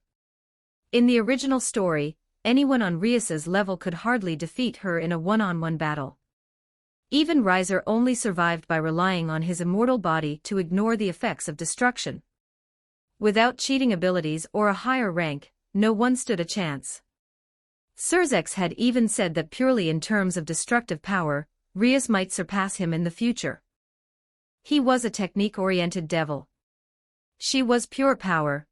In the original story, anyone on Rias's level could hardly defeat her in a one-on-one battle. Even Riser only survived by relying on his immortal body to ignore the effects of destruction. Without cheating abilities or a higher rank, no one stood a chance. Cerzex had even said that purely in terms of destructive power, Rias might surpass him in the future. He was a technique-oriented devil. She was pure power.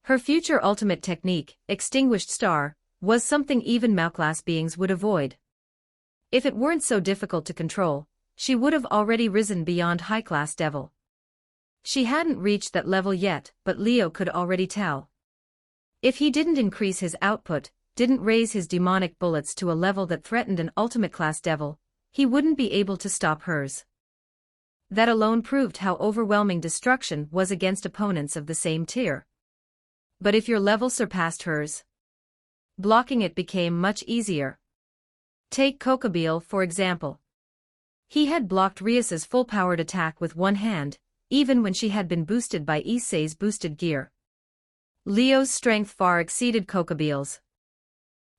Her future ultimate technique, Extinguished Star, was something even Mao-class beings would avoid. If it weren't so difficult to control, she would have already risen beyond high-class devil. She hadn't reached that level yet, but Leo could already tell. If he didn't increase his output, didn't raise his demonic bullets to a level that threatened an ultimate class devil, he wouldn't be able to stop hers. That alone proved how overwhelming destruction was against opponents of the same tier. But if your level surpassed hers, blocking it became much easier. Take Kokobeel for example. He had blocked Rias's full-powered attack with one hand, even when she had been boosted by Issei's boosted gear. Leo's strength far exceeded Kokobeel's.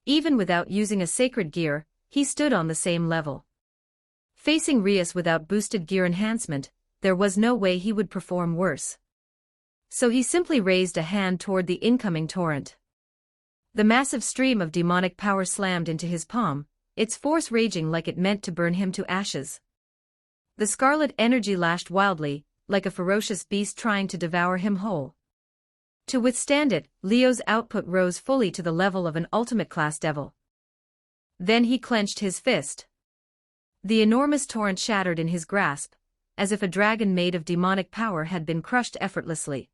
Even without using a sacred gear, he stood on the same level. Facing Rias without boosted gear enhancement, there was no way he would perform worse. So he simply raised a hand toward the incoming torrent. The massive stream of demonic power slammed into his palm, its force raging like it meant to burn him to ashes. The scarlet energy lashed wildly, like a ferocious beast trying to devour him whole. To withstand it, Leo's output rose fully to the level of an ultimate class devil. Then he clenched his fist. The enormous torrent shattered in his grasp, as if a dragon made of demonic power had been crushed effortlessly.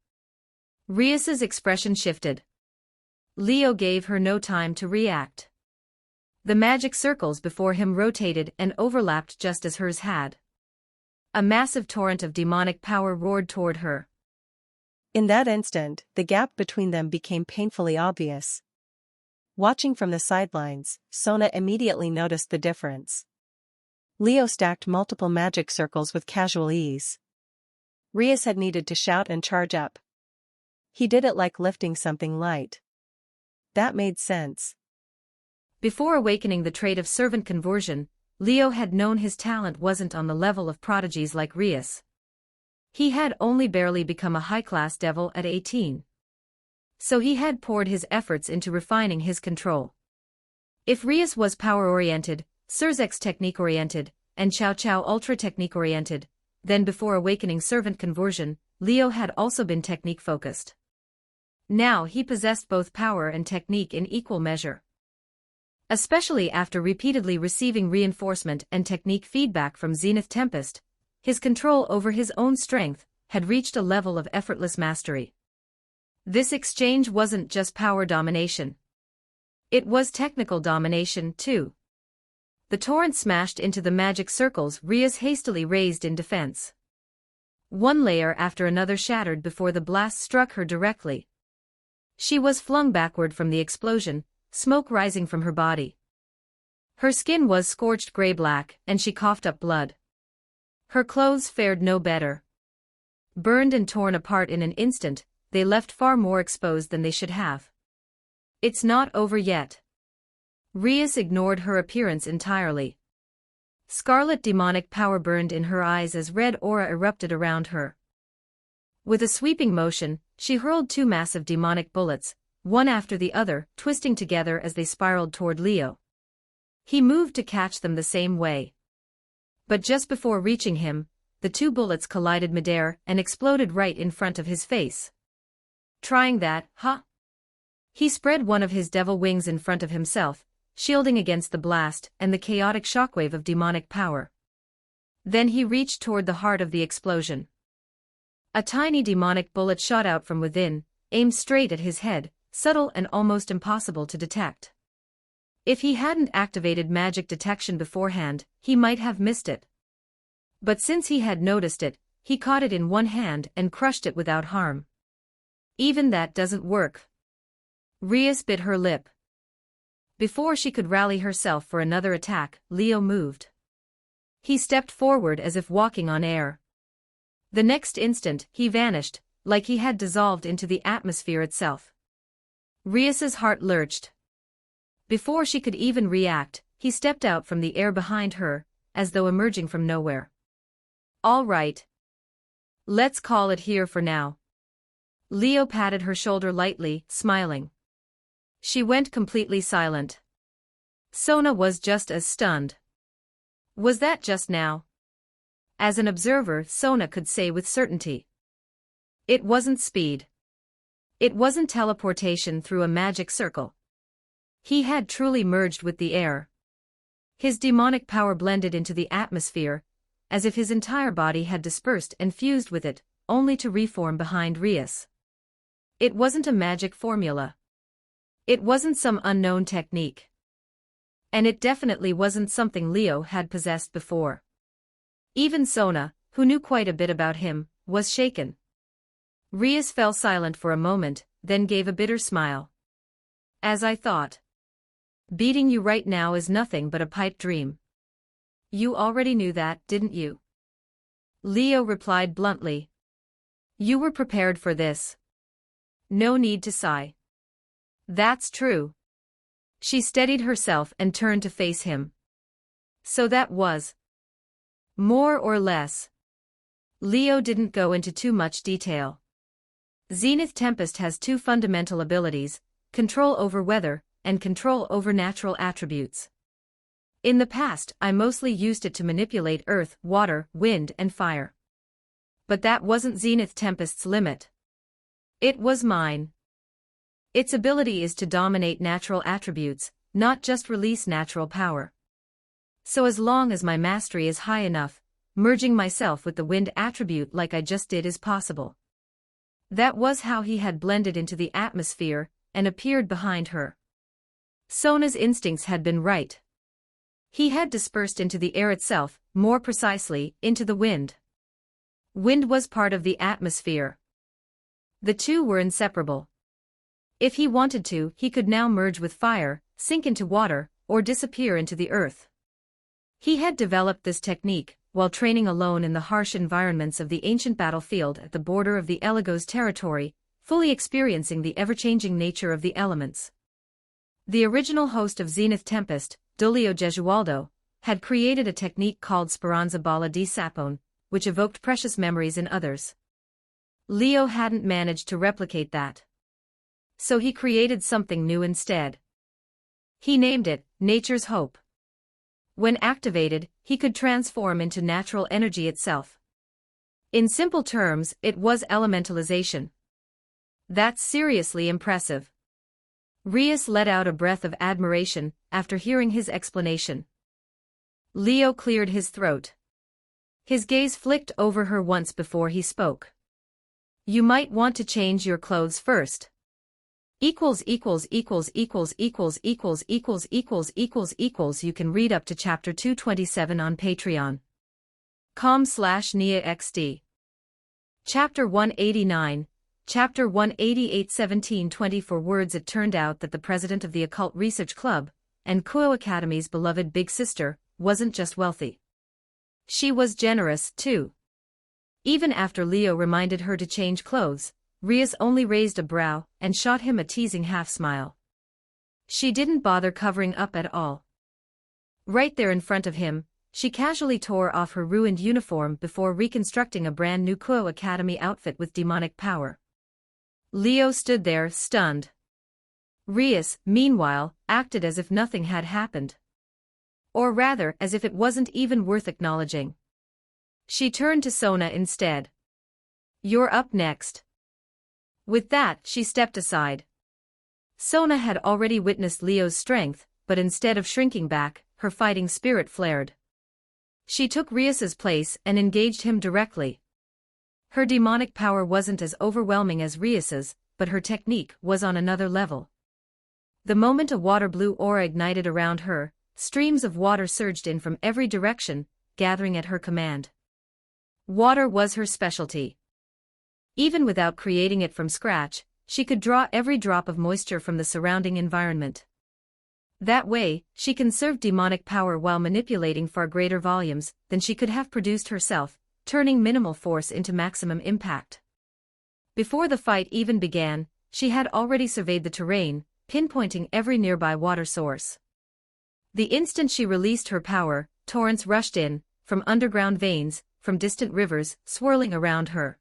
Rias's expression shifted. Leo gave her no time to react. The magic circles before him rotated and overlapped just as hers had. A massive torrent of demonic power roared toward her. In that instant, the gap between them became painfully obvious. Watching from the sidelines, Sona immediately noticed the difference. Leo stacked multiple magic circles with casual ease. Rias had needed to shout and charge up. He did it like lifting something light. That made sense. Before awakening the trait of servant conversion, Leo had known his talent wasn't on the level of prodigies like Rias. He had only barely become a high-class devil at 18. So he had poured his efforts into refining his control. If Rias was power-oriented, Cerzex technique-oriented, and Cao Cao ultra-technique-oriented, then before awakening servant conversion, Leo had also been technique-focused. Now he possessed both power and technique in equal measure. Especially after repeatedly receiving reinforcement and technique feedback from Zenith Tempest, his control over his own strength had reached a level of effortless mastery. This exchange wasn't just power domination. It was technical domination, too. The torrent smashed into the magic circles Rias hastily raised in defense. One layer after another shattered before the blast struck her directly. She was flung backward from the explosion, smoke rising from her body. Her skin was scorched gray-black, and she coughed up blood. Her clothes fared no better. Burned and torn apart in an instant, they left far more exposed than they should have. It's not over yet. Rias ignored her appearance entirely. Scarlet demonic power burned in her eyes as red aura erupted around her. With a sweeping motion, she hurled two massive demonic bullets, one after the other, twisting together as they spiraled toward Leo. He moved to catch them the same way. But just before reaching him, the two bullets collided midair and exploded right in front of his face. Trying that, huh? He spread one of his devil wings in front of himself, shielding against the blast and the chaotic shockwave of demonic power. Then he reached toward the heart of the explosion. A tiny demonic bullet shot out from within, aimed straight at his head, subtle and almost impossible to detect. If he hadn't activated magic detection beforehand, he might have missed it. But since he had noticed it, he caught it in one hand and crushed it without harm. Even that doesn't work. Rias bit her lip. Before she could rally herself for another attack, Leo moved. He stepped forward as if walking on air. The next instant, he vanished, like he had dissolved into the atmosphere itself. Rias's heart lurched. Before she could even react, he stepped out from the air behind her, as though emerging from nowhere. All right. Let's call it here for now. Leo patted her shoulder lightly, smiling. She went completely silent. Sona was just as stunned. Was that just now? As an observer, Sona could say with certainty. It wasn't speed. It wasn't teleportation through a magic circle. He had truly merged with the air. His demonic power blended into the atmosphere, as if his entire body had dispersed and fused with it, only to reform behind Rias. It wasn't a magic formula. It wasn't some unknown technique. And it definitely wasn't something Leo had possessed before. Even Sona, who knew quite a bit about him, was shaken. Rias fell silent for a moment, then gave a bitter smile. As I thought. Beating you right now is nothing but a pipe dream. You already knew that, didn't you? Leo replied bluntly. You were prepared for this. No need to sigh. That's true. She steadied herself and turned to face him. So that was. More or less. Leo didn't go into too much detail. Zenith Tempest has two fundamental abilities, control over weather, and control over natural attributes. In the past, I mostly used it to manipulate earth, water, wind, and fire. But that wasn't Zenith Tempest's limit. It was mine. Its ability is to dominate natural attributes, not just release natural power. So as long as my mastery is high enough, merging myself with the wind attribute like I just did is possible. That was how he had blended into the atmosphere and appeared behind her. Sona's instincts had been right. He had dispersed into the air itself, more precisely, into the wind. Wind was part of the atmosphere. The two were inseparable. If he wanted to, he could now merge with fire, sink into water, or disappear into the earth. He had developed this technique while training alone in the harsh environments of the ancient battlefield at the border of the Eligos territory, fully experiencing the ever-changing nature of the elements. The original host of Zenith Tempest, Dolio Gesualdo, had created a technique called Speranza Bala di Sapone, which evoked precious memories in others. Leo hadn't managed to replicate that. So he created something new instead. He named it, Nature's Hope. When activated, he could transform into natural energy itself. In simple terms, it was elementalization. That's seriously impressive. Rias let out a breath of admiration after hearing his explanation. Leo cleared his throat. His gaze flicked over her once before he spoke. You might want to change your clothes first. You can read up to chapter 227 on Patreon. com/NiaXD. Chapter 189, Chapter 188 1724 words. It turned out that the president of the Occult Research Club, and Kuo Academy's beloved big sister, wasn't just wealthy. She was generous, too. Even after Leo reminded her to change clothes, Rias only raised a brow and shot him a teasing half-smile. She didn't bother covering up at all. Right there in front of him, she casually tore off her ruined uniform before reconstructing a brand new Kuo Academy outfit with demonic power. Leo stood there, stunned. Rias, meanwhile, acted as if nothing had happened. Or rather, as if it wasn't even worth acknowledging. She turned to Sona instead. "You're up next." With that, she stepped aside. Sona had already witnessed Leo's strength, but instead of shrinking back, her fighting spirit flared. She took Rias's place and engaged him directly. Her demonic power wasn't as overwhelming as Rias's, but her technique was on another level. The moment a water-blue aura ignited around her, streams of water surged in from every direction, gathering at her command. Water was her specialty. Even without creating it from scratch, she could draw every drop of moisture from the surrounding environment. That way, she conserved demonic power while manipulating far greater volumes than she could have produced herself, turning minimal force into maximum impact. Before the fight even began, she had already surveyed the terrain, pinpointing every nearby water source. The instant she released her power, torrents rushed in, from underground veins, from distant rivers, swirling around her.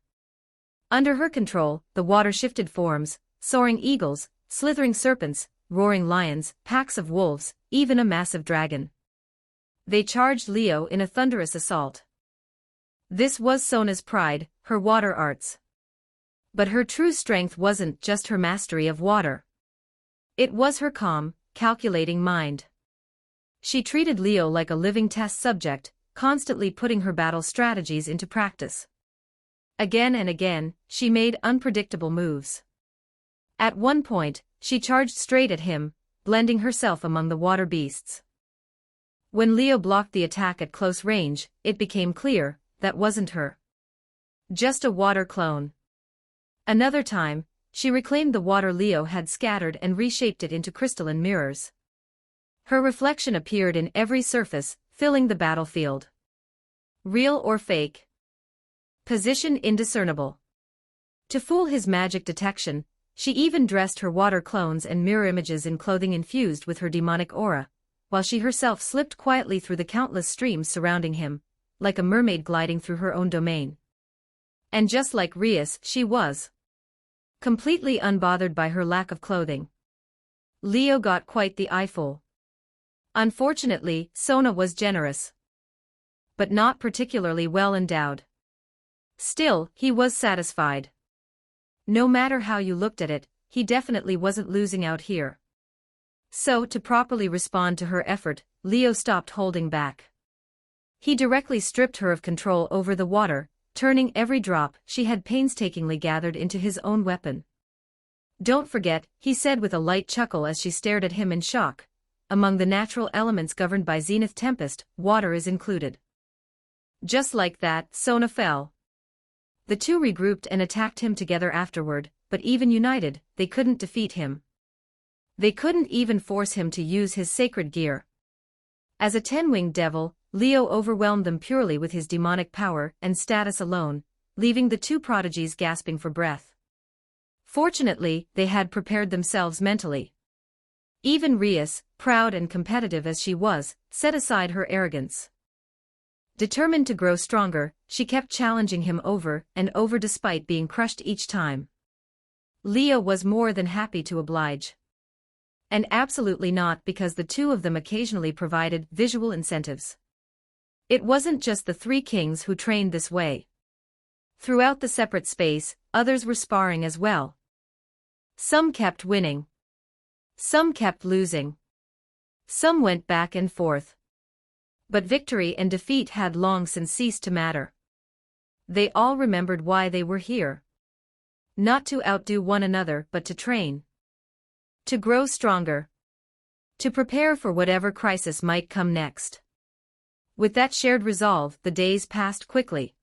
Under her control, the water shifted forms, soaring eagles, slithering serpents, roaring lions, packs of wolves, even a massive dragon. They charged Leo in a thunderous assault. This was Sona's pride, her water arts. But her true strength wasn't just her mastery of water. It was her calm, calculating mind. She treated Leo like a living test subject, constantly putting her battle strategies into practice. Again and again, she made unpredictable moves. At one point, she charged straight at him, blending herself among the water beasts. When Leo blocked the attack at close range, it became clear that wasn't her. Just a water clone. Another time, she reclaimed the water Leo had scattered and reshaped it into crystalline mirrors. Her reflection appeared in every surface, filling the battlefield. Real or fake? Position indiscernible. To fool his magic detection, she even dressed her water clones and mirror images in clothing infused with her demonic aura, while she herself slipped quietly through the countless streams surrounding him, like a mermaid gliding through her own domain. And just like Rias, she was completely unbothered by her lack of clothing. Leo got quite the eyeful. Unfortunately, Sona was generous, but not particularly well endowed. Still, he was satisfied. No matter how you looked at it, he definitely wasn't losing out here. So, to properly respond to her effort, Leo stopped holding back. He directly stripped her of control over the water, turning every drop she had painstakingly gathered into his own weapon. "Don't forget," he said with a light chuckle as she stared at him in shock, "among the natural elements governed by Zenith Tempest, water is included." Just like that, Sona fell. The two regrouped and attacked him together afterward, but even united, they couldn't defeat him. They couldn't even force him to use his sacred gear. As a 10-winged devil, Leo overwhelmed them purely with his demonic power and status alone, leaving the two prodigies gasping for breath. Fortunately, they had prepared themselves mentally. Even Rias, proud and competitive as she was, set aside her arrogance. Determined to grow stronger, she kept challenging him over and over despite being crushed each time. Leo was more than happy to oblige. And absolutely not because the two of them occasionally provided visual incentives. It wasn't just the three kings who trained this way. Throughout the separate space, others were sparring as well. Some kept winning. Some kept losing. Some went back and forth. But victory and defeat had long since ceased to matter. They all remembered why they were here. Not to outdo one another but to train. To grow stronger. To prepare for whatever crisis might come next. With that shared resolve, the days passed quickly.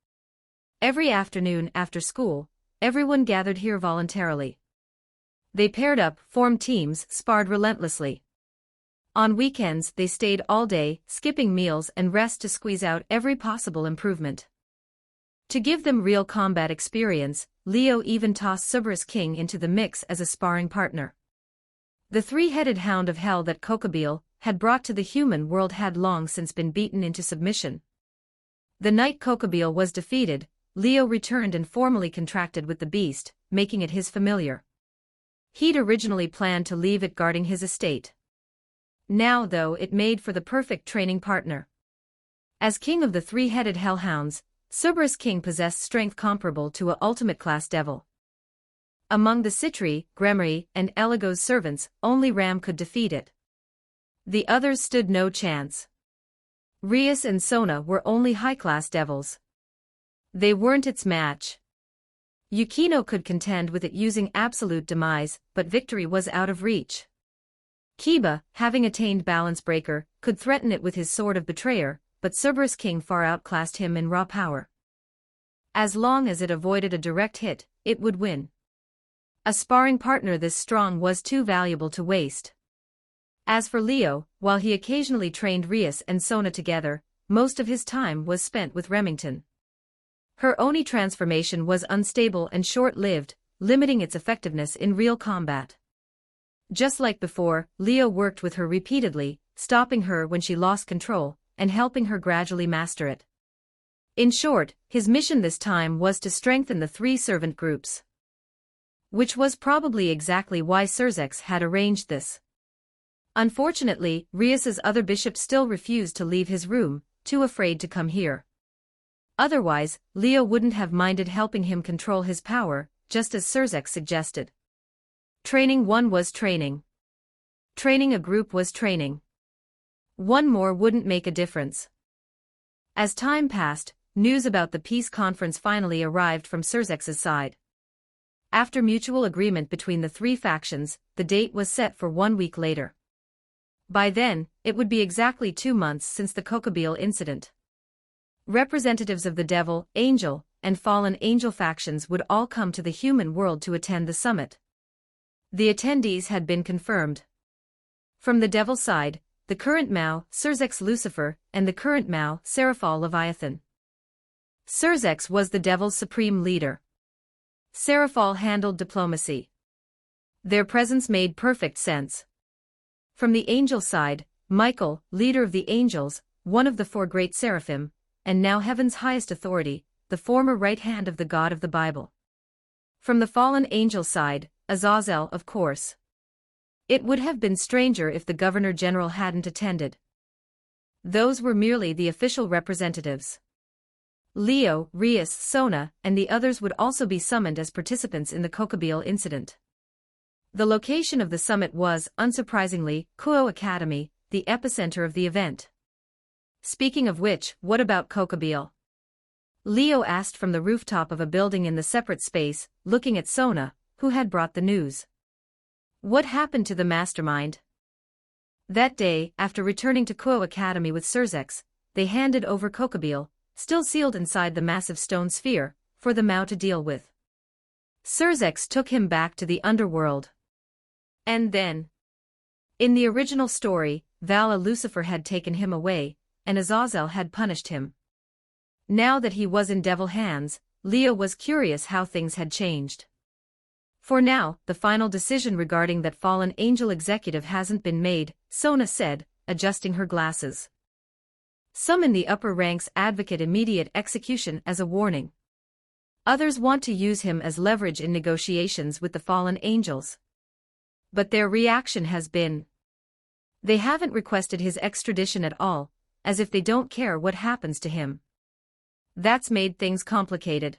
Every afternoon after school, everyone gathered here voluntarily. They paired up, formed teams, sparred relentlessly. On weekends they stayed all day, skipping meals and rest to squeeze out every possible improvement. To give them real combat experience, Leo even tossed Cerberus King into the mix as a sparring partner. The three-headed hound of hell that Kokobeel had brought to the human world had long since been beaten into submission. The night Kokobeel was defeated, Leo returned and formally contracted with the beast, making it his familiar. He'd originally planned to leave it guarding his estate. Now, though, it made for the perfect training partner. As king of the three-headed hellhounds, Cerberus King possessed strength comparable to a ultimate-class devil. Among the Citri, Gremri, and Eligo's servants, only Ram could defeat it. The others stood no chance. Rias and Sona were only high-class devils. They weren't its match. Yukino could contend with it using absolute demise, but victory was out of reach. Kiba, having attained Balance Breaker, could threaten it with his Sword of Betrayer, but Cerberus King far outclassed him in raw power. As long as it avoided a direct hit, it would win. A sparring partner this strong was too valuable to waste. As for Leo, while he occasionally trained Rias and Sona together, most of his time was spent with Remington. Her Oni transformation was unstable and short-lived, limiting its effectiveness in real combat. Just like before, Leo worked with her repeatedly, stopping her when she lost control, and helping her gradually master it. In short, his mission this time was to strengthen the three servant groups. Which was probably exactly why Cerzex had arranged this. Unfortunately, Rias's other bishop still refused to leave his room, too afraid to come here. Otherwise, Leo wouldn't have minded helping him control his power, just as Cerzex suggested. Training one was training. Training a group was training. One more wouldn't make a difference. As time passed, news about the peace conference finally arrived from Cerzex's side. After mutual agreement between the three factions, the date was set for 1 week later. By then, it would be exactly 2 months since the Kokobeel incident. Representatives of the Devil, Angel, and Fallen Angel factions would all come to the human world to attend the summit. The attendees had been confirmed. From the Devil side, the current Mao, Cerzex Lucifer, and the current Mao, Seraphal Leviathan. Cerzex was the Devil's supreme leader. Seraphal handled diplomacy. Their presence made perfect sense. From the angel side, Michael, leader of the angels, one of the 4 great seraphim, and now heaven's highest authority, the former right hand of the God of the Bible. From the fallen angel side, Azazel, of course. It would have been stranger if the Governor-General hadn't attended. Those were merely the official representatives. Leo, Rias, Sona, and the others would also be summoned as participants in the Kokobeel incident. The location of the summit was, unsurprisingly, Kuo Academy, the epicenter of the event. Speaking of which, what about Kokobeel? Leo asked from the rooftop of a building in the separate space, looking at Sona, who had brought the news. What happened to the mastermind? That day, after returning to Kuo Academy with Cerzex, they handed over Kokobeel, still sealed inside the massive stone sphere, for the Mao to deal with. Cerzex took him back to the underworld. And then, in the original story, Vala Lucifer had taken him away, and Azazel had punished him. Now that he was in devil hands, Leo was curious how things had changed. For now, the final decision regarding that fallen angel executive hasn't been made, Sona said, adjusting her glasses. Some in the upper ranks advocate immediate execution as a warning. Others want to use him as leverage in negotiations with the fallen angels. But their reaction has been, they haven't requested his extradition at all, as if they don't care what happens to him. That's made things complicated.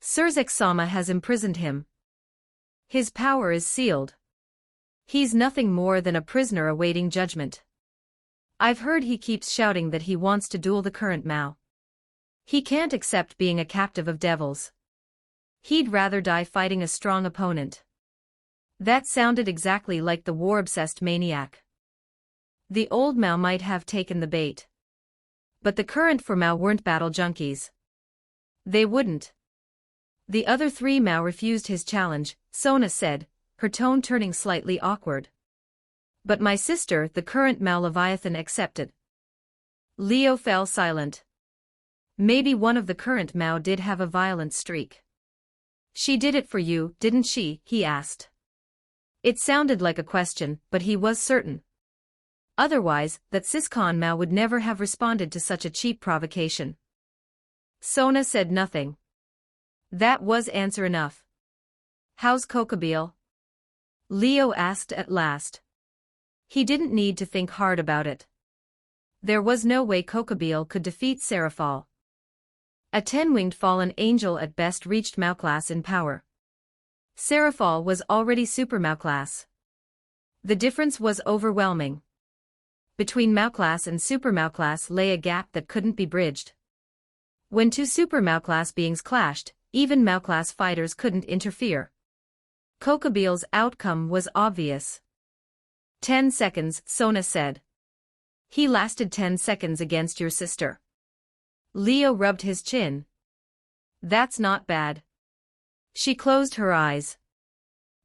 Cerzex Sama has imprisoned him. His power is sealed. He's nothing more than a prisoner awaiting judgment. I've heard he keeps shouting that he wants to duel the current Mao. He can't accept being a captive of devils. He'd rather die fighting a strong opponent. That sounded exactly like the war-obsessed maniac. The old Mao might have taken the bait. But the current 4 Mao weren't battle junkies. They wouldn't. The other 3 Mao refused his challenge, Sona said, her tone turning slightly awkward. But my sister, the current Mao Leviathan, accepted. Leo fell silent. Maybe one of the current Mao did have a violent streak. She did it for you, didn't she? He asked. It sounded like a question, but he was certain. Otherwise, that Siscon Mao would never have responded to such a cheap provocation. Sona said nothing. That was answer enough. How's Kokobeel? Leo asked at last. He didn't need to think hard about it. There was no way Kokobeel could defeat Seraphal. A 10-winged fallen angel at best reached Mao class in power. Seraphal was already Super Mao class. The difference was overwhelming. Between Mao class and Super Mao class lay a gap that couldn't be bridged. When two Super Mao class beings clashed, even Mao class fighters couldn't interfere. Kokobeel's outcome was obvious. 10 seconds, Sona said. He lasted 10 seconds against your sister. Leo rubbed his chin. That's not bad. She closed her eyes.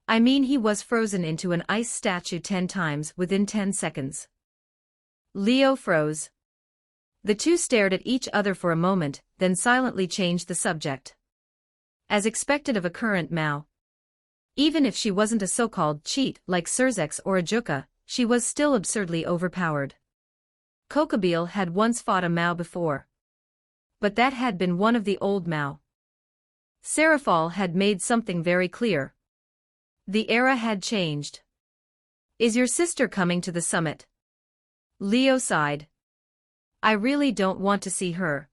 I mean, he was frozen into an ice statue 10 times within 10 seconds. Leo froze. The two stared at each other for a moment, then silently changed the subject. As expected of a current Mao. Even if she wasn't a so-called cheat like Surzex or Ajuka, she was still absurdly overpowered. Kokobeel had once fought a Mao before. But that had been one of the old Mao. Seraphal had made something very clear. The era had changed. Is your sister coming to the summit? Leo sighed. I really don't want to see her.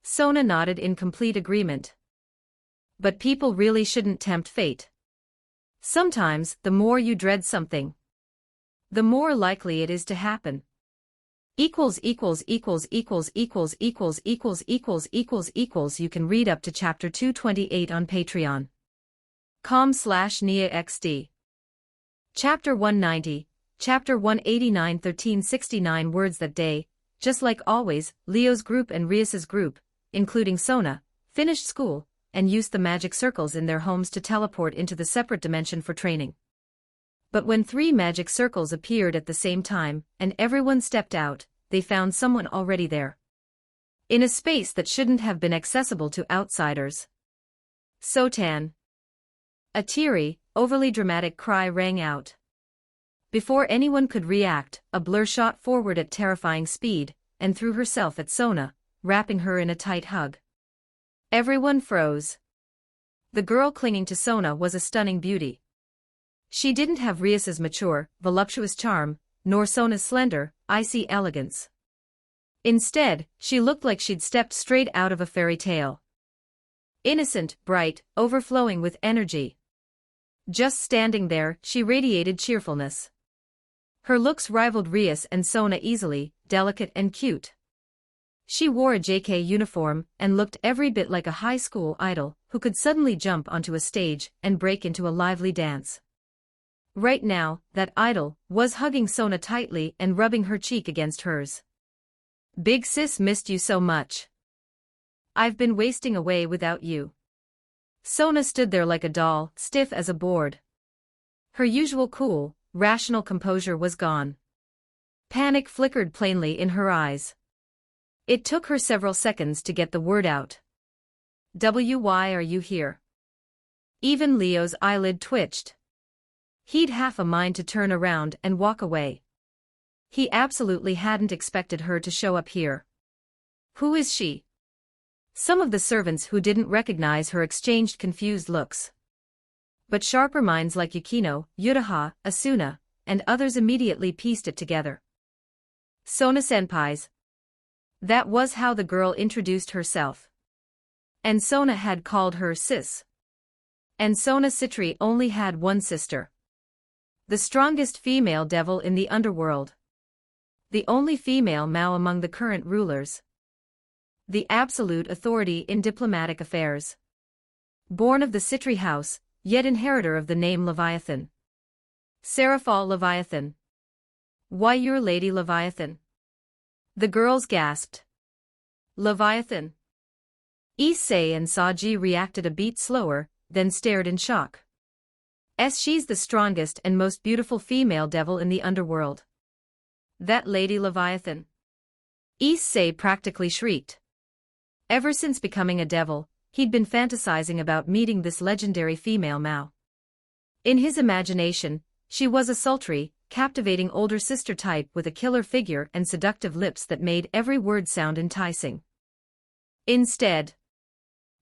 Sona nodded in complete agreement. But people really shouldn't tempt fate. Sometimes, the more you dread something, the more likely it is to happen. You can read up to chapter 228 on Patreon. com/NiaXD. Chapter 190, Chapter 189 1369 words that day, just like always, Leo's group and Rias's group, including Sona, finished school, and used the magic circles in their homes to teleport into the separate dimension for training. But when 3 magic circles appeared at the same time, and everyone stepped out, they found someone already there. In a space that shouldn't have been accessible to outsiders. Sotan. A teary, overly dramatic cry rang out. Before anyone could react, a blur shot forward at terrifying speed, and threw herself at Sona, wrapping her in a tight hug. Everyone froze. The girl clinging to Sona was a stunning beauty. She didn't have Rias's mature, voluptuous charm, nor Sona's slender, icy elegance. Instead, she looked like she'd stepped straight out of a fairy tale. Innocent, bright, overflowing with energy. Just standing there, she radiated cheerfulness. Her looks rivaled Rias and Sona easily, delicate and cute. She wore a JK uniform and looked every bit like a high school idol who could suddenly jump onto a stage and break into a lively dance. Right now, that idol was hugging Sona tightly and rubbing her cheek against hers. Big sis, missed you so much. I've been wasting away without you. Sona stood there like a doll, stiff as a board. Her usual cool, rational composure was gone. Panic flickered plainly in her eyes. It took her several seconds to get the word out. Why are you here? Even Leo's eyelid twitched. He'd half a mind to turn around and walk away. He absolutely hadn't expected her to show up here. Who is she? Some of the servants who didn't recognize her exchanged confused looks. But sharper minds like Yukino, Yutaha, Asuna, and others immediately pieced it together. Sona-senpais. That was how the girl introduced herself. And Sona had called her sis. And Sona Citri only had one sister. The strongest female devil in the underworld. The only female Mao among the current rulers. The absolute authority in diplomatic affairs. Born of the Citri house, yet inheritor of the name Leviathan. Seraphal Leviathan. Why, you're Lady Leviathan. The girls gasped. Leviathan. Issei and Saji reacted a beat slower, then stared in shock. She's the strongest and most beautiful female devil in the underworld. That Lady Leviathan. Issei practically shrieked. Ever since becoming a devil, he'd been fantasizing about meeting this legendary female Mao. In his imagination, she was a sultry, captivating older sister type with a killer figure and seductive lips that made every word sound enticing. Instead,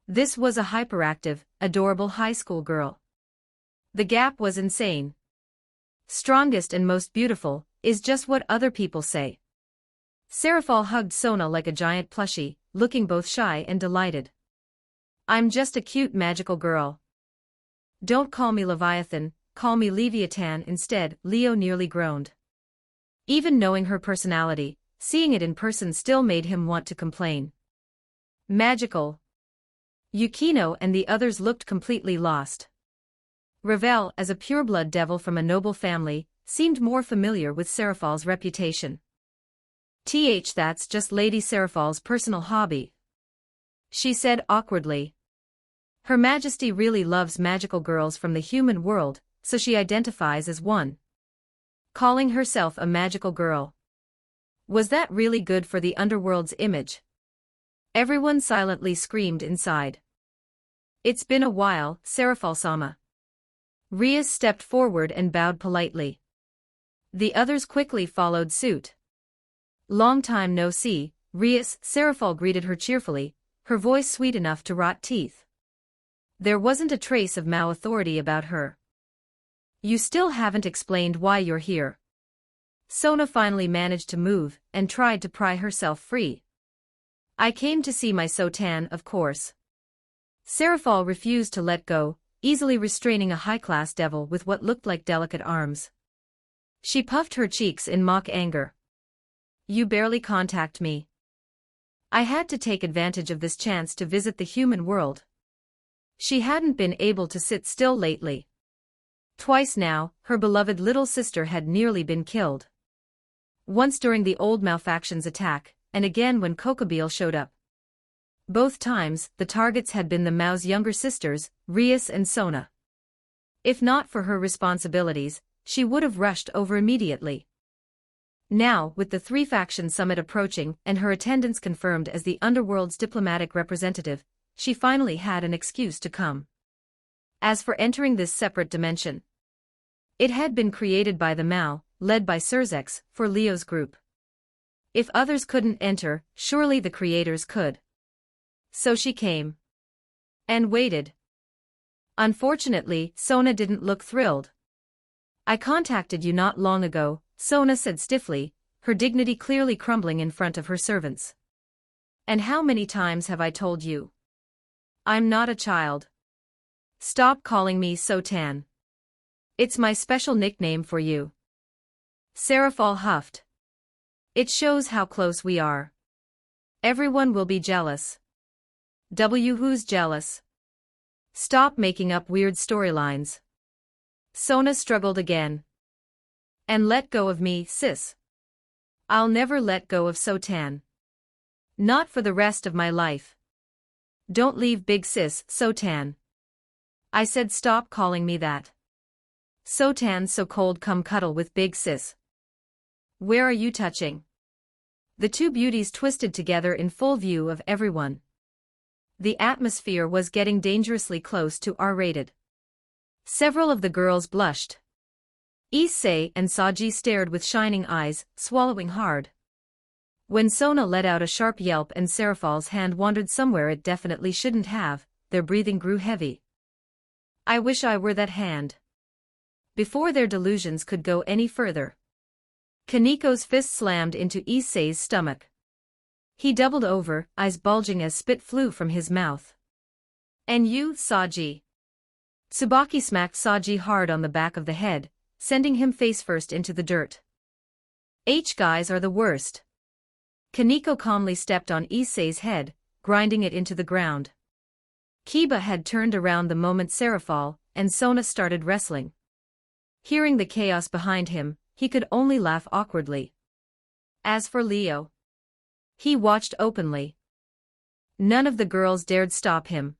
this was a hyperactive, adorable high school girl. The gap was insane. Strongest and most beautiful, is just what other people say. Serafal hugged Sona like a giant plushie, looking both shy and delighted. I'm just a cute magical girl. Don't call me Leviathan, call me Leviathan instead, Leo nearly groaned. Even knowing her personality, seeing it in person still made him want to complain. Magical. Yukino and the others looked completely lost. Ravel, as a pureblood devil from a noble family, seemed more familiar with Serafal's reputation. That's just Lady Serafal's personal hobby, she said awkwardly. Her Majesty really loves magical girls from the human world, so she identifies as one. Calling herself a magical girl. Was that really good for the underworld's image? Everyone silently screamed inside. It's been a while, Serafal-sama. Rias stepped forward and bowed politely. The others quickly followed suit. Long time no see, Rias, Serafal greeted her cheerfully, her voice sweet enough to rot teeth. There wasn't a trace of malauthority about her. You still haven't explained why you're here. Sona finally managed to move and tried to pry herself free. I came to see my Sotan, of course. Serafal refused to let go, easily restraining a high-class devil with what looked like delicate arms. She puffed her cheeks in mock anger. You barely contact me. I had to take advantage of this chance to visit the human world. She hadn't been able to sit still lately. Twice now, her beloved little sister had nearly been killed. Once during the old Malfaction's attack, and again when Kokobile showed up. Both times, the targets had been the Mao's younger sisters, Rias and Sona. If not for her responsibilities, she would have rushed over immediately. Now, with the three-faction summit approaching and her attendance confirmed as the underworld's diplomatic representative, she finally had an excuse to come. As for entering this separate dimension, it had been created by the Mao, led by Surzex, for Leo's group. If others couldn't enter, surely the creators could. So she came. And waited. Unfortunately, Sona didn't look thrilled. I contacted you not long ago, Sona said stiffly, her dignity clearly crumbling in front of her servants. And how many times have I told you? I'm not a child. Stop calling me Sotan. It's my special nickname for you. Serafal huffed. It shows how close we are. Everyone will be jealous. Who's jealous? Stop making up weird storylines. Sona struggled again. And let go of me, sis. I'll never let go of Sotan. Not for the rest of my life. Don't leave big sis, Sotan. I said stop calling me that. Sotan so cold, come cuddle with big sis. Where are you touching? The two beauties twisted together in full view of everyone. The atmosphere was getting dangerously close to R-rated. Several of the girls blushed. Issei and Saji stared with shining eyes, swallowing hard. When Sona let out a sharp yelp and Serafal's hand wandered somewhere it definitely shouldn't have, their breathing grew heavy. I wish I were that hand. Before their delusions could go any further, Kaniko's fist slammed into Issei's stomach. He doubled over, eyes bulging as spit flew from his mouth. And you, Saji. Tsubaki smacked Saji hard on the back of the head, sending him face first into the dirt. Guys are the worst. Kaniko calmly stepped on Issei's head, grinding it into the ground. Kiba had turned around the moment Serafal and Sona started wrestling. Hearing the chaos behind him, he could only laugh awkwardly. As for Leo, he watched openly. None of the girls dared stop him.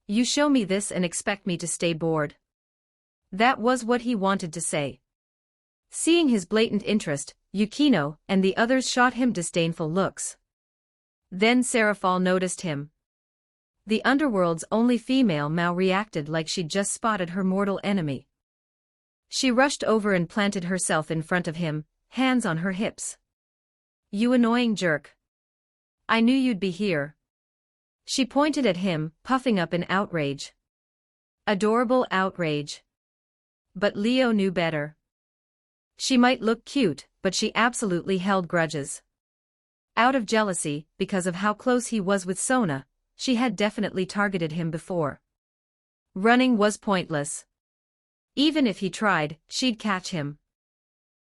You show me this and expect me to stay bored. That was what he wanted to say. Seeing his blatant interest, Yukino and the others shot him disdainful looks. Then Serafal noticed him. The underworld's only female Mao reacted like she'd just spotted her mortal enemy. She rushed over and planted herself in front of him, hands on her hips. You annoying jerk. I knew you'd be here. She pointed at him, puffing up in outrage. Adorable outrage. But Leo knew better. She might look cute, but she absolutely held grudges. Out of jealousy, because of how close he was with Sona, she had definitely targeted him before. Running was pointless. Even if he tried, she'd catch him.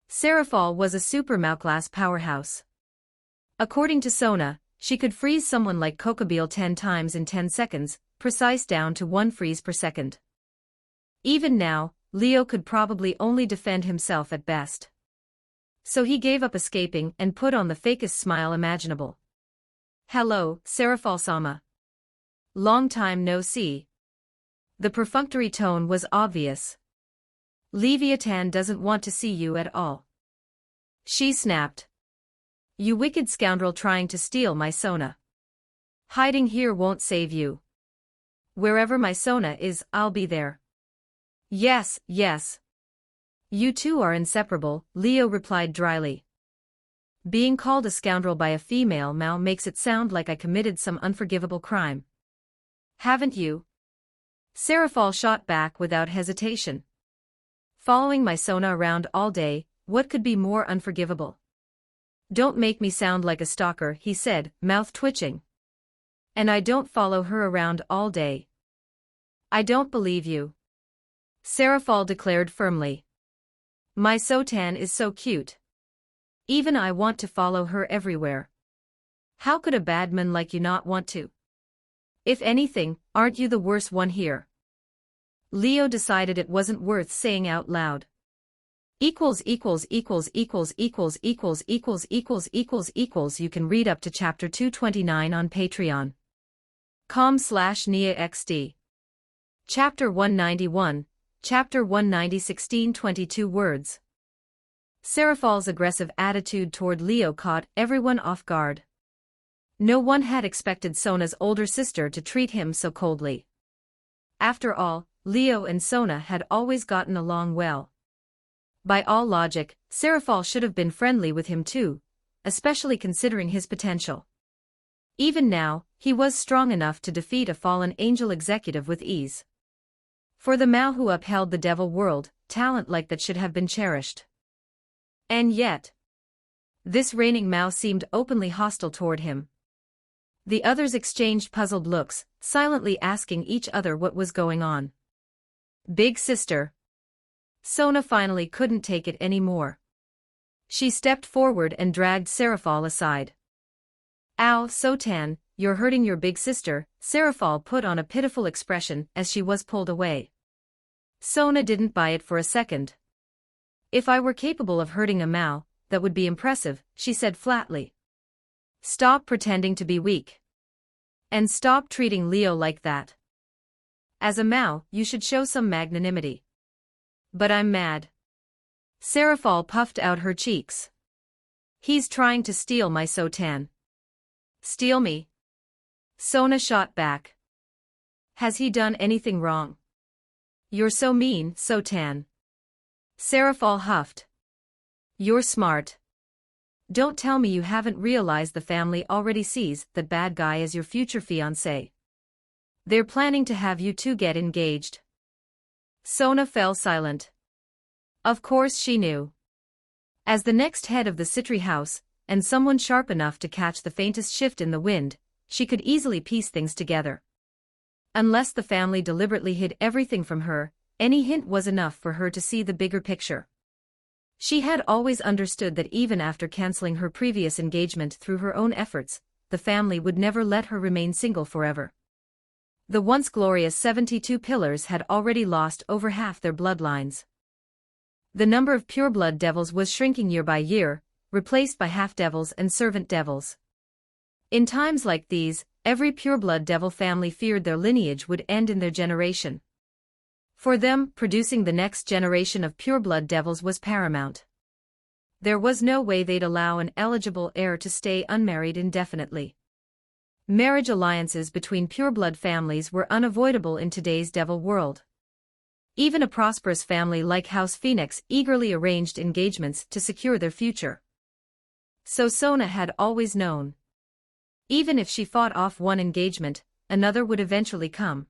Serafal was a super Mao-class powerhouse. According to Sona, she could freeze someone like Kokobile 10 times in 10 seconds, precise down to 1 freeze per second. Even now, Leo could probably only defend himself at best. So he gave up escaping and put on the fakest smile imaginable. "Hello, Serafal-sama. Long time no see." The perfunctory tone was obvious. "Leviathan doesn't want to see you at all," she snapped. "You wicked scoundrel trying to steal my Sona. Hiding here won't save you. Wherever my Sona is, I'll be there." "Yes, yes. You two are inseparable," Leo replied dryly. "Being called a scoundrel by a female Mao makes it sound like I committed some unforgivable crime. Haven't you?" Serafal shot back without hesitation. "Following my Sona around all day, what could be more unforgivable?" "Don't make me sound like a stalker," he said, mouth twitching. "And I don't follow her around all day." "I don't believe you," Serafal declared firmly. "My Sotan is so cute. Even I want to follow her everywhere. How could a bad man like you not want to? If anything, aren't you the worst one here?" Leo decided it wasn't worth saying out loud. Equals equals equals equals equals equals equals equals equals equals. You can read up to chapter 229 on Patreon. com/NIAXD. Chapter 191, Chapter 190 1622 words. Serafal's aggressive attitude toward Leo caught everyone off guard. No one had expected Sona's older sister to treat him so coldly. After all, Leo and Sona had always gotten along well. By all logic, Serafal should have been friendly with him too, especially considering his potential. Even now, he was strong enough to defeat a fallen angel executive with ease. For the Mao who upheld the devil world, talent like that should have been cherished. And yet, this reigning Mao seemed openly hostile toward him. The others exchanged puzzled looks, silently asking each other what was going on. "Big sister." Sona finally couldn't take it anymore. She stepped forward and dragged Serafal aside. "Ow, Sotan, you're hurting your big sister," Serafal put on a pitiful expression as she was pulled away. Sona didn't buy it for a second. "If I were capable of hurting a Mao, that would be impressive," she said flatly. "Stop pretending to be weak. And stop treating Leo like that. As a Mao, you should show some magnanimity." "But I'm mad." Serafal puffed out her cheeks. "He's trying to steal my Sotan." "Steal me?" Sona shot back. "Has he done anything wrong?" "You're so mean, Sotan." Serafal huffed. "You're smart. Don't tell me you haven't realized the family already sees that bad guy as your future fiancé. They're planning to have you two get engaged." Sona fell silent. Of course she knew. As the next head of the Citri house, and someone sharp enough to catch the faintest shift in the wind, she could easily piece things together. Unless the family deliberately hid everything from her, any hint was enough for her to see the bigger picture. She had always understood that even after canceling her previous engagement through her own efforts, the family would never let her remain single forever. The once glorious 72 pillars had already lost over half their bloodlines. The number of pureblood devils was shrinking year by year, replaced by half-devils and servant devils. In times like these, every pureblood devil family feared their lineage would end in their generation. For them, producing the next generation of pureblood devils was paramount. There was no way they'd allow an eligible heir to stay unmarried indefinitely. Marriage alliances between pureblood families were unavoidable in today's devil world. Even a prosperous family like House Phoenix eagerly arranged engagements to secure their future. So Sona had always known. Even if she fought off one engagement, another would eventually come.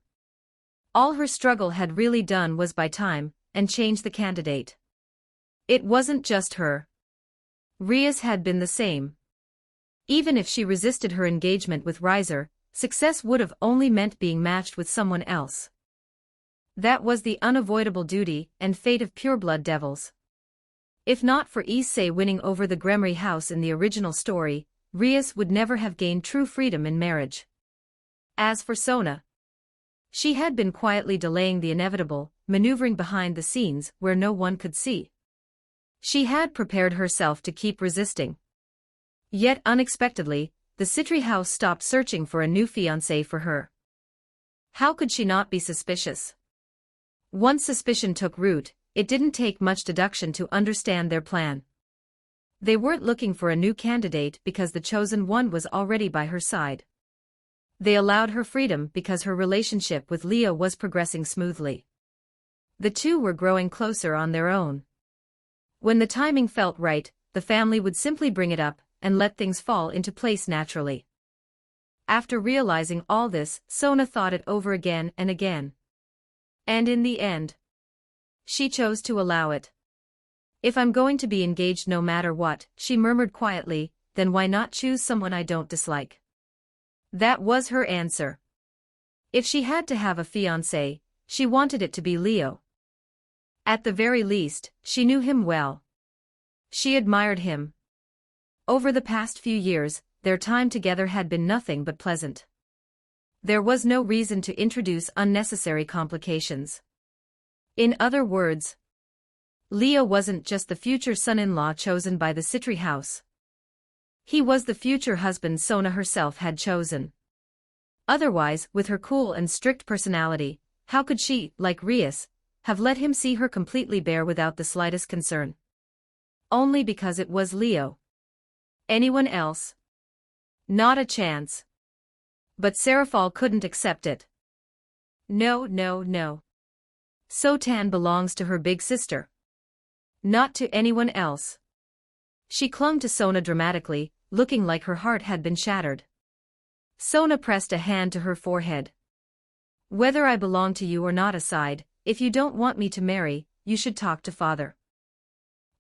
All her struggle had really done was buy time, and change the candidate. It wasn't just her. Rias had been the same. Even if she resisted her engagement with Riser, success would have only meant being matched with someone else. That was the unavoidable duty and fate of pureblood devils. If not for Issei winning over the Gremory house in the original story, Rias would never have gained true freedom in marriage. As for Sona, she had been quietly delaying the inevitable, maneuvering behind the scenes where no one could see. She had prepared herself to keep resisting. Yet unexpectedly, the Citri house stopped searching for a new fiancé for her. How could she not be suspicious? Once suspicion took root, it didn't take much deduction to understand their plan. They weren't looking for a new candidate because the chosen one was already by her side. They allowed her freedom because her relationship with Leo was progressing smoothly. The two were growing closer on their own. When the timing felt right, the family would simply bring it up and let things fall into place naturally. After realizing all this, Sona thought it over again and again. And in the end, she chose to allow it. If I'm going to be engaged no matter what, she murmured quietly, then why not choose someone I don't dislike? That was her answer. If she had to have a fiancé, she wanted it to be Leo. At the very least, she knew him well. She admired him. Over the past few years, their time together had been nothing but pleasant. There was no reason to introduce unnecessary complications. In other words, Leo wasn't just the future son-in-law chosen by the Citri house. He was the future husband Sona herself had chosen. Otherwise, with her cool and strict personality, how could she, like Rias, have let him see her completely bare without the slightest concern? Only because it was Leo. Anyone else? Not a chance. But Serafal couldn't accept it. No, no, no. Sotan belongs to her big sister. Not to anyone else. She clung to Sona dramatically, looking like her heart had been shattered. Sona pressed a hand to her forehead. Whether I belong to you or not aside, if you don't want me to marry, you should talk to father.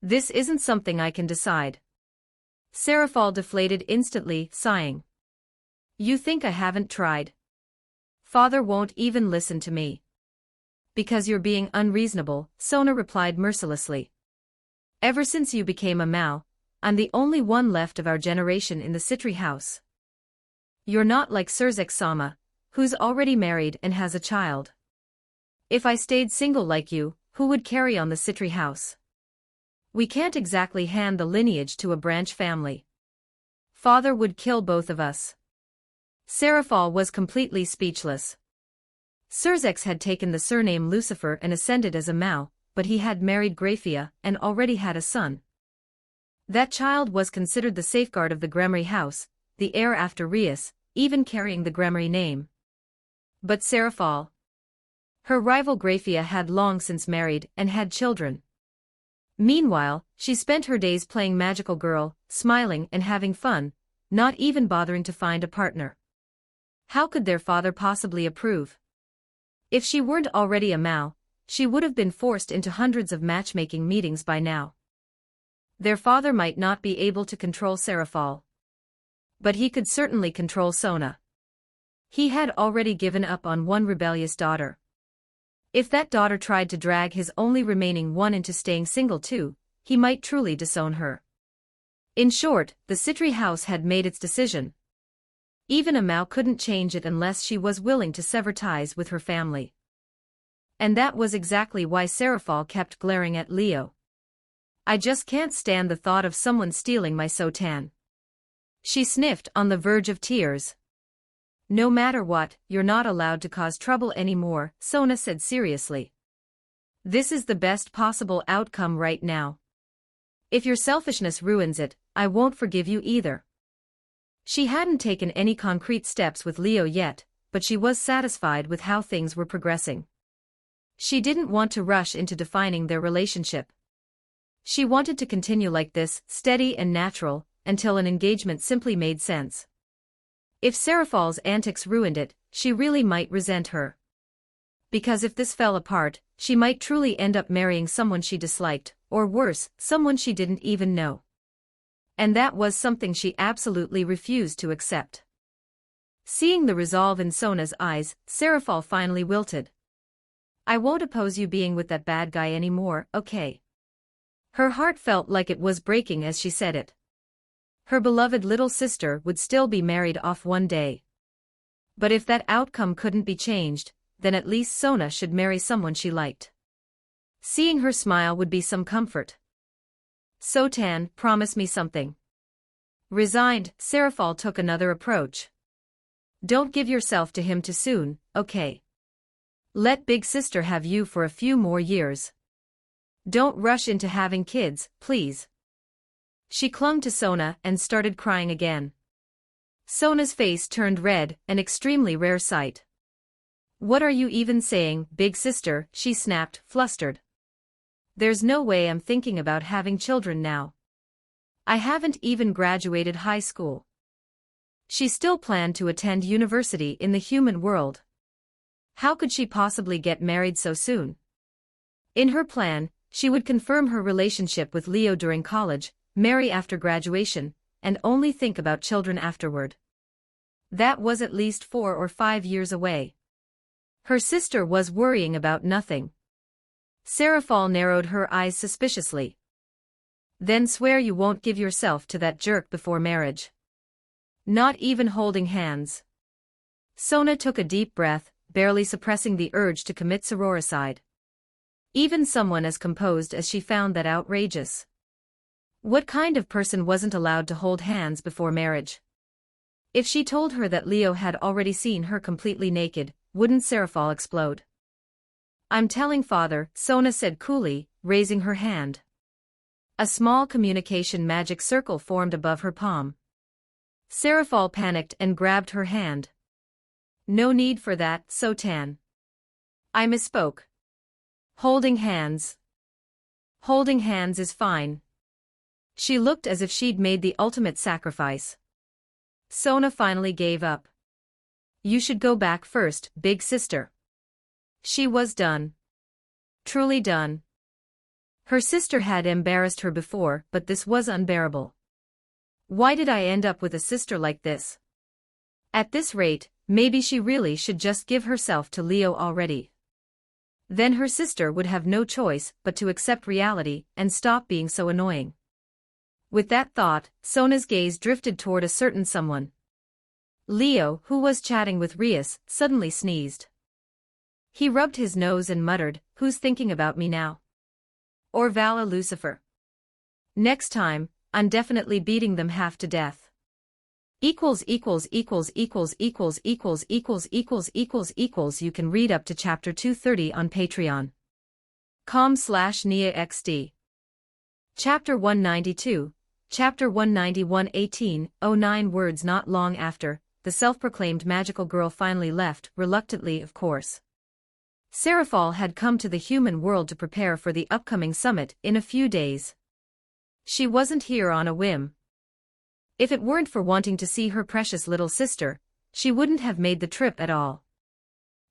This isn't something I can decide. Serafal deflated instantly, sighing. You think I haven't tried? Father won't even listen to me. Because you're being unreasonable, Sona replied mercilessly. Ever since you became a Mao, I'm the only one left of our generation in the Citri house. You're not like Surzek-sama, who's already married and has a child. If I stayed single like you, who would carry on the Citri house? We can't exactly hand the lineage to a branch family. Father would kill both of us. Serafal was completely speechless. Surzex had taken the surname Lucifer and ascended as a Mao, but he had married Graphia and already had a son. That child was considered the safeguard of the Gremory house, the heir after Rias, even carrying the Gremory name. But Serafal. Her rival Graphia had long since married and had children. Meanwhile, she spent her days playing magical girl, smiling and having fun, not even bothering to find a partner. How could their father possibly approve? If she weren't already a Mao, she would have been forced into hundreds of matchmaking meetings by now. Their father might not be able to control Serafal. But he could certainly control Sona. He had already given up on one rebellious daughter. If that daughter tried to drag his only remaining one into staying single too, he might truly disown her. In short, the Citri house had made its decision. Even a Mao couldn't change it unless she was willing to sever ties with her family. And that was exactly why Serafal kept glaring at Leo. I just can't stand the thought of someone stealing my Sotan. She sniffed on the verge of tears. No matter what, you're not allowed to cause trouble anymore, Sona said seriously. This is the best possible outcome right now. If your selfishness ruins it, I won't forgive you either. She hadn't taken any concrete steps with Leo yet, but she was satisfied with how things were progressing. She didn't want to rush into defining their relationship. She wanted to continue like this, steady and natural, until an engagement simply made sense. If Serafal's antics ruined it, she really might resent her. Because if this fell apart, she might truly end up marrying someone she disliked, or worse, someone she didn't even know. And that was something she absolutely refused to accept. Seeing the resolve in Sona's eyes, Serafal finally wilted. I won't oppose you being with that bad guy anymore, okay? Her heart felt like it was breaking as she said it. Her beloved little sister would still be married off one day. But if that outcome couldn't be changed, then at least Sona should marry someone she liked. Seeing her smile would be some comfort. Sotan, promise me something. Resigned, Serafal took another approach. Don't give yourself to him too soon, okay? Let big sister have you for a few more years. Don't rush into having kids, please. She clung to Sona and started crying again. Sona's face turned red, an extremely rare sight. What are you even saying, big sister? She snapped, flustered. There's no way I'm thinking about having children now. I haven't even graduated high school. She still planned to attend university in the human world. How could she possibly get married so soon? In her plan, she would confirm her relationship with Leo during college, marry after graduation, and only think about children afterward. That was at least 4 or 5 years away. Her sister was worrying about nothing. Serafal narrowed her eyes suspiciously. Then swear you won't give yourself to that jerk before marriage. Not even holding hands. Sona took a deep breath, barely suppressing the urge to commit sororicide. Even someone as composed as she found that outrageous. What kind of person wasn't allowed to hold hands before marriage? If she told her that Leo had already seen her completely naked, wouldn't Serafal explode? I'm telling father, Sona said coolly, raising her hand. A small communication magic circle formed above her palm. Serafal panicked and grabbed her hand. No need for that, Sotan. I misspoke. Holding hands. Holding hands is fine. She looked as if she'd made the ultimate sacrifice. Sona finally gave up. You should go back first, big sister. She was done. Truly done. Her sister had embarrassed her before, but this was unbearable. Why did I end up with a sister like this? At this rate, maybe she really should just give herself to Leo already. Then her sister would have no choice but to accept reality and stop being so annoying. With that thought, Sona's gaze drifted toward a certain someone. Leo, who was chatting with Rias, suddenly sneezed. He rubbed his nose and muttered, "Who's thinking about me now? Or Vala Lucifer? Next time, I'm definitely beating them half to death." You can read up to chapter 230 on Patreon. com/NiaXD. Chapter 192, Chapter 191 1809 words. Not long after, the self-proclaimed magical girl finally left, reluctantly of course. Serafal had come to the human world to prepare for the upcoming summit in a few days. She wasn't here on a whim. If it weren't for wanting to see her precious little sister, she wouldn't have made the trip at all.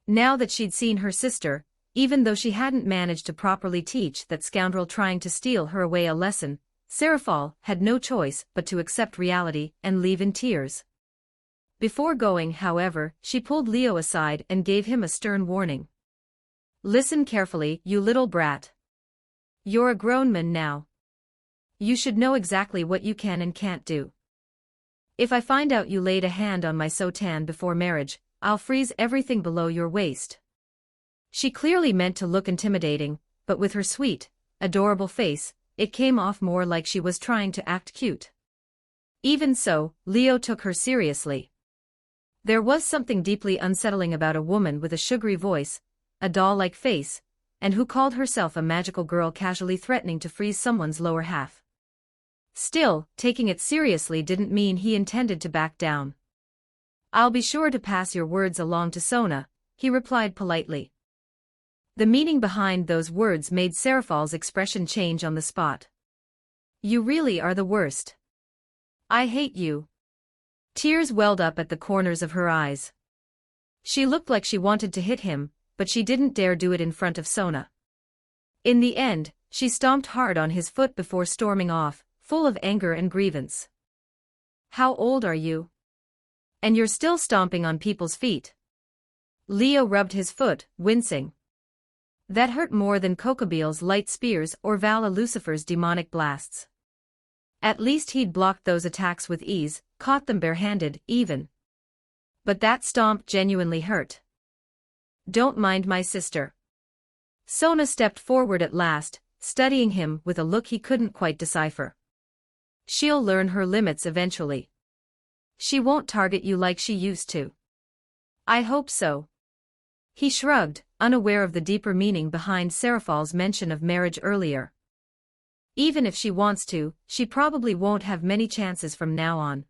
Now that she'd seen her sister, even though she hadn't managed to properly teach that scoundrel trying to steal her away a lesson, Serafal had no choice but to accept reality and leave in tears. Before going, however, she pulled Leo aside and gave him a stern warning. Listen carefully, you little brat. You're a grown man now. You should know exactly what you can and can't do. If I find out you laid a hand on my Sotan before marriage, I'll freeze everything below your waist. She clearly meant to look intimidating, but with her sweet, adorable face, it came off more like she was trying to act cute. Even so, Leo took her seriously. There was something deeply unsettling about a woman with a sugary voice, a doll-like face, and who called herself a magical girl casually threatening to freeze someone's lower half. Still, taking it seriously didn't mean he intended to back down. I'll be sure to pass your words along to Sona, he replied politely. The meaning behind those words made Serafal's expression change on the spot. You really are the worst. I hate you. Tears welled up at the corners of her eyes. She looked like she wanted to hit him, but she didn't dare do it in front of Sona. In the end, she stomped hard on his foot before storming off, full of anger and grievance. How old are you? And you're still stomping on people's feet. Leo rubbed his foot, wincing. That hurt more than Cocobeel's light spears or Vala Lucifer's demonic blasts. At least he'd blocked those attacks with ease, caught them barehanded, even. But that stomp genuinely hurt. Don't mind my sister. Sona stepped forward at last, studying him with a look he couldn't quite decipher. She'll learn her limits eventually. She won't target you like she used to. I hope so. He shrugged, unaware of the deeper meaning behind Seraphal's mention of marriage earlier. Even if she wants to, she probably won't have many chances from now on.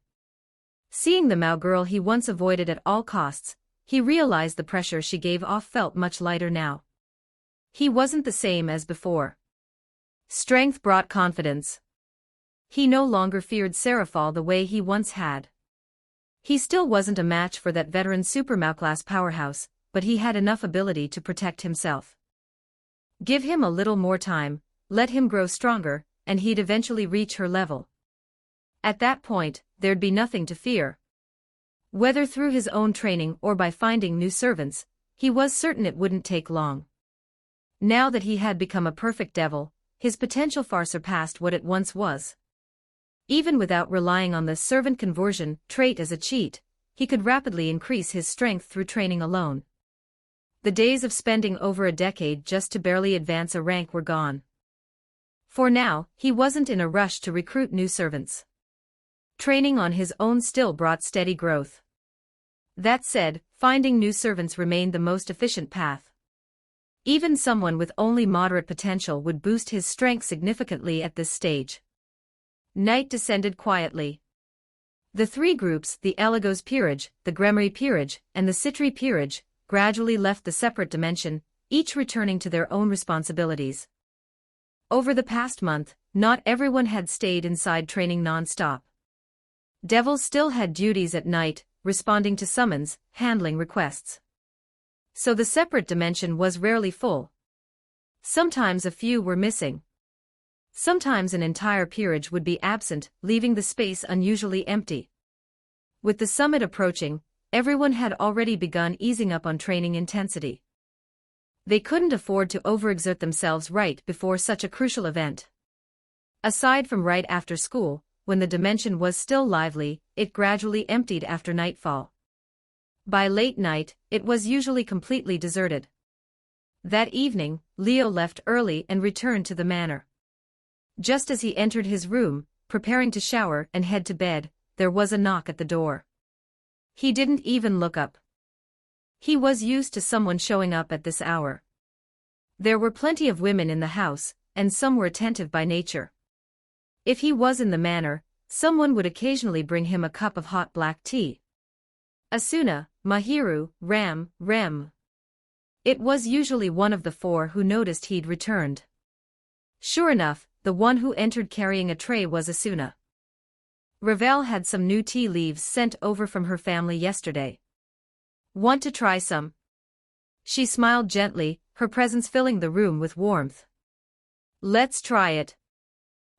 Seeing the Mao girl he once avoided at all costs, he realized the pressure she gave off felt much lighter now. He wasn't the same as before. Strength brought confidence. He no longer feared Seraphal the way he once had. He still wasn't a match for that veteran Super Mao-class powerhouse, but he had enough ability to protect himself. Give him a little more time, let him grow stronger, and he'd eventually reach her level. At that point, there'd be nothing to fear. Whether through his own training or by finding new servants, he was certain it wouldn't take long. Now that he had become a perfect devil, his potential far surpassed what it once was. Even without relying on the servant conversion trait as a cheat, he could rapidly increase his strength through training alone. The days of spending over a decade just to barely advance a rank were gone. For now, he wasn't in a rush to recruit new servants. Training on his own still brought steady growth. That said, finding new servants remained the most efficient path. Even someone with only moderate potential would boost his strength significantly at this stage. Night descended quietly. The three groups, the Eligos Peerage, the Gremory Peerage, and the Citri Peerage, gradually left the separate dimension, each returning to their own responsibilities. Over the past month, not everyone had stayed inside training non-stop. Devils still had duties at night, responding to summons, handling requests. So the separate dimension was rarely full. Sometimes a few were missing. Sometimes an entire peerage would be absent, leaving the space unusually empty. With the summit approaching, everyone had already begun easing up on training intensity. They couldn't afford to overexert themselves right before such a crucial event. Aside from right after school, when the dimension was still lively, it gradually emptied after nightfall. By late night, it was usually completely deserted. That evening, Leo left early and returned to the manor. Just as he entered his room, preparing to shower and head to bed, there was a knock at the door. He didn't even look up. He was used to someone showing up at this hour. There were plenty of women in the house, and some were attentive by nature. If he was in the manor, someone would occasionally bring him a cup of hot black tea. Asuna, Mahiru, Rem. It was usually one of the four who noticed he'd returned. Sure enough, the one who entered carrying a tray was Asuna. Ravel had some new tea leaves sent over from her family yesterday. Want to try some? She smiled gently, her presence filling the room with warmth. Let's try it.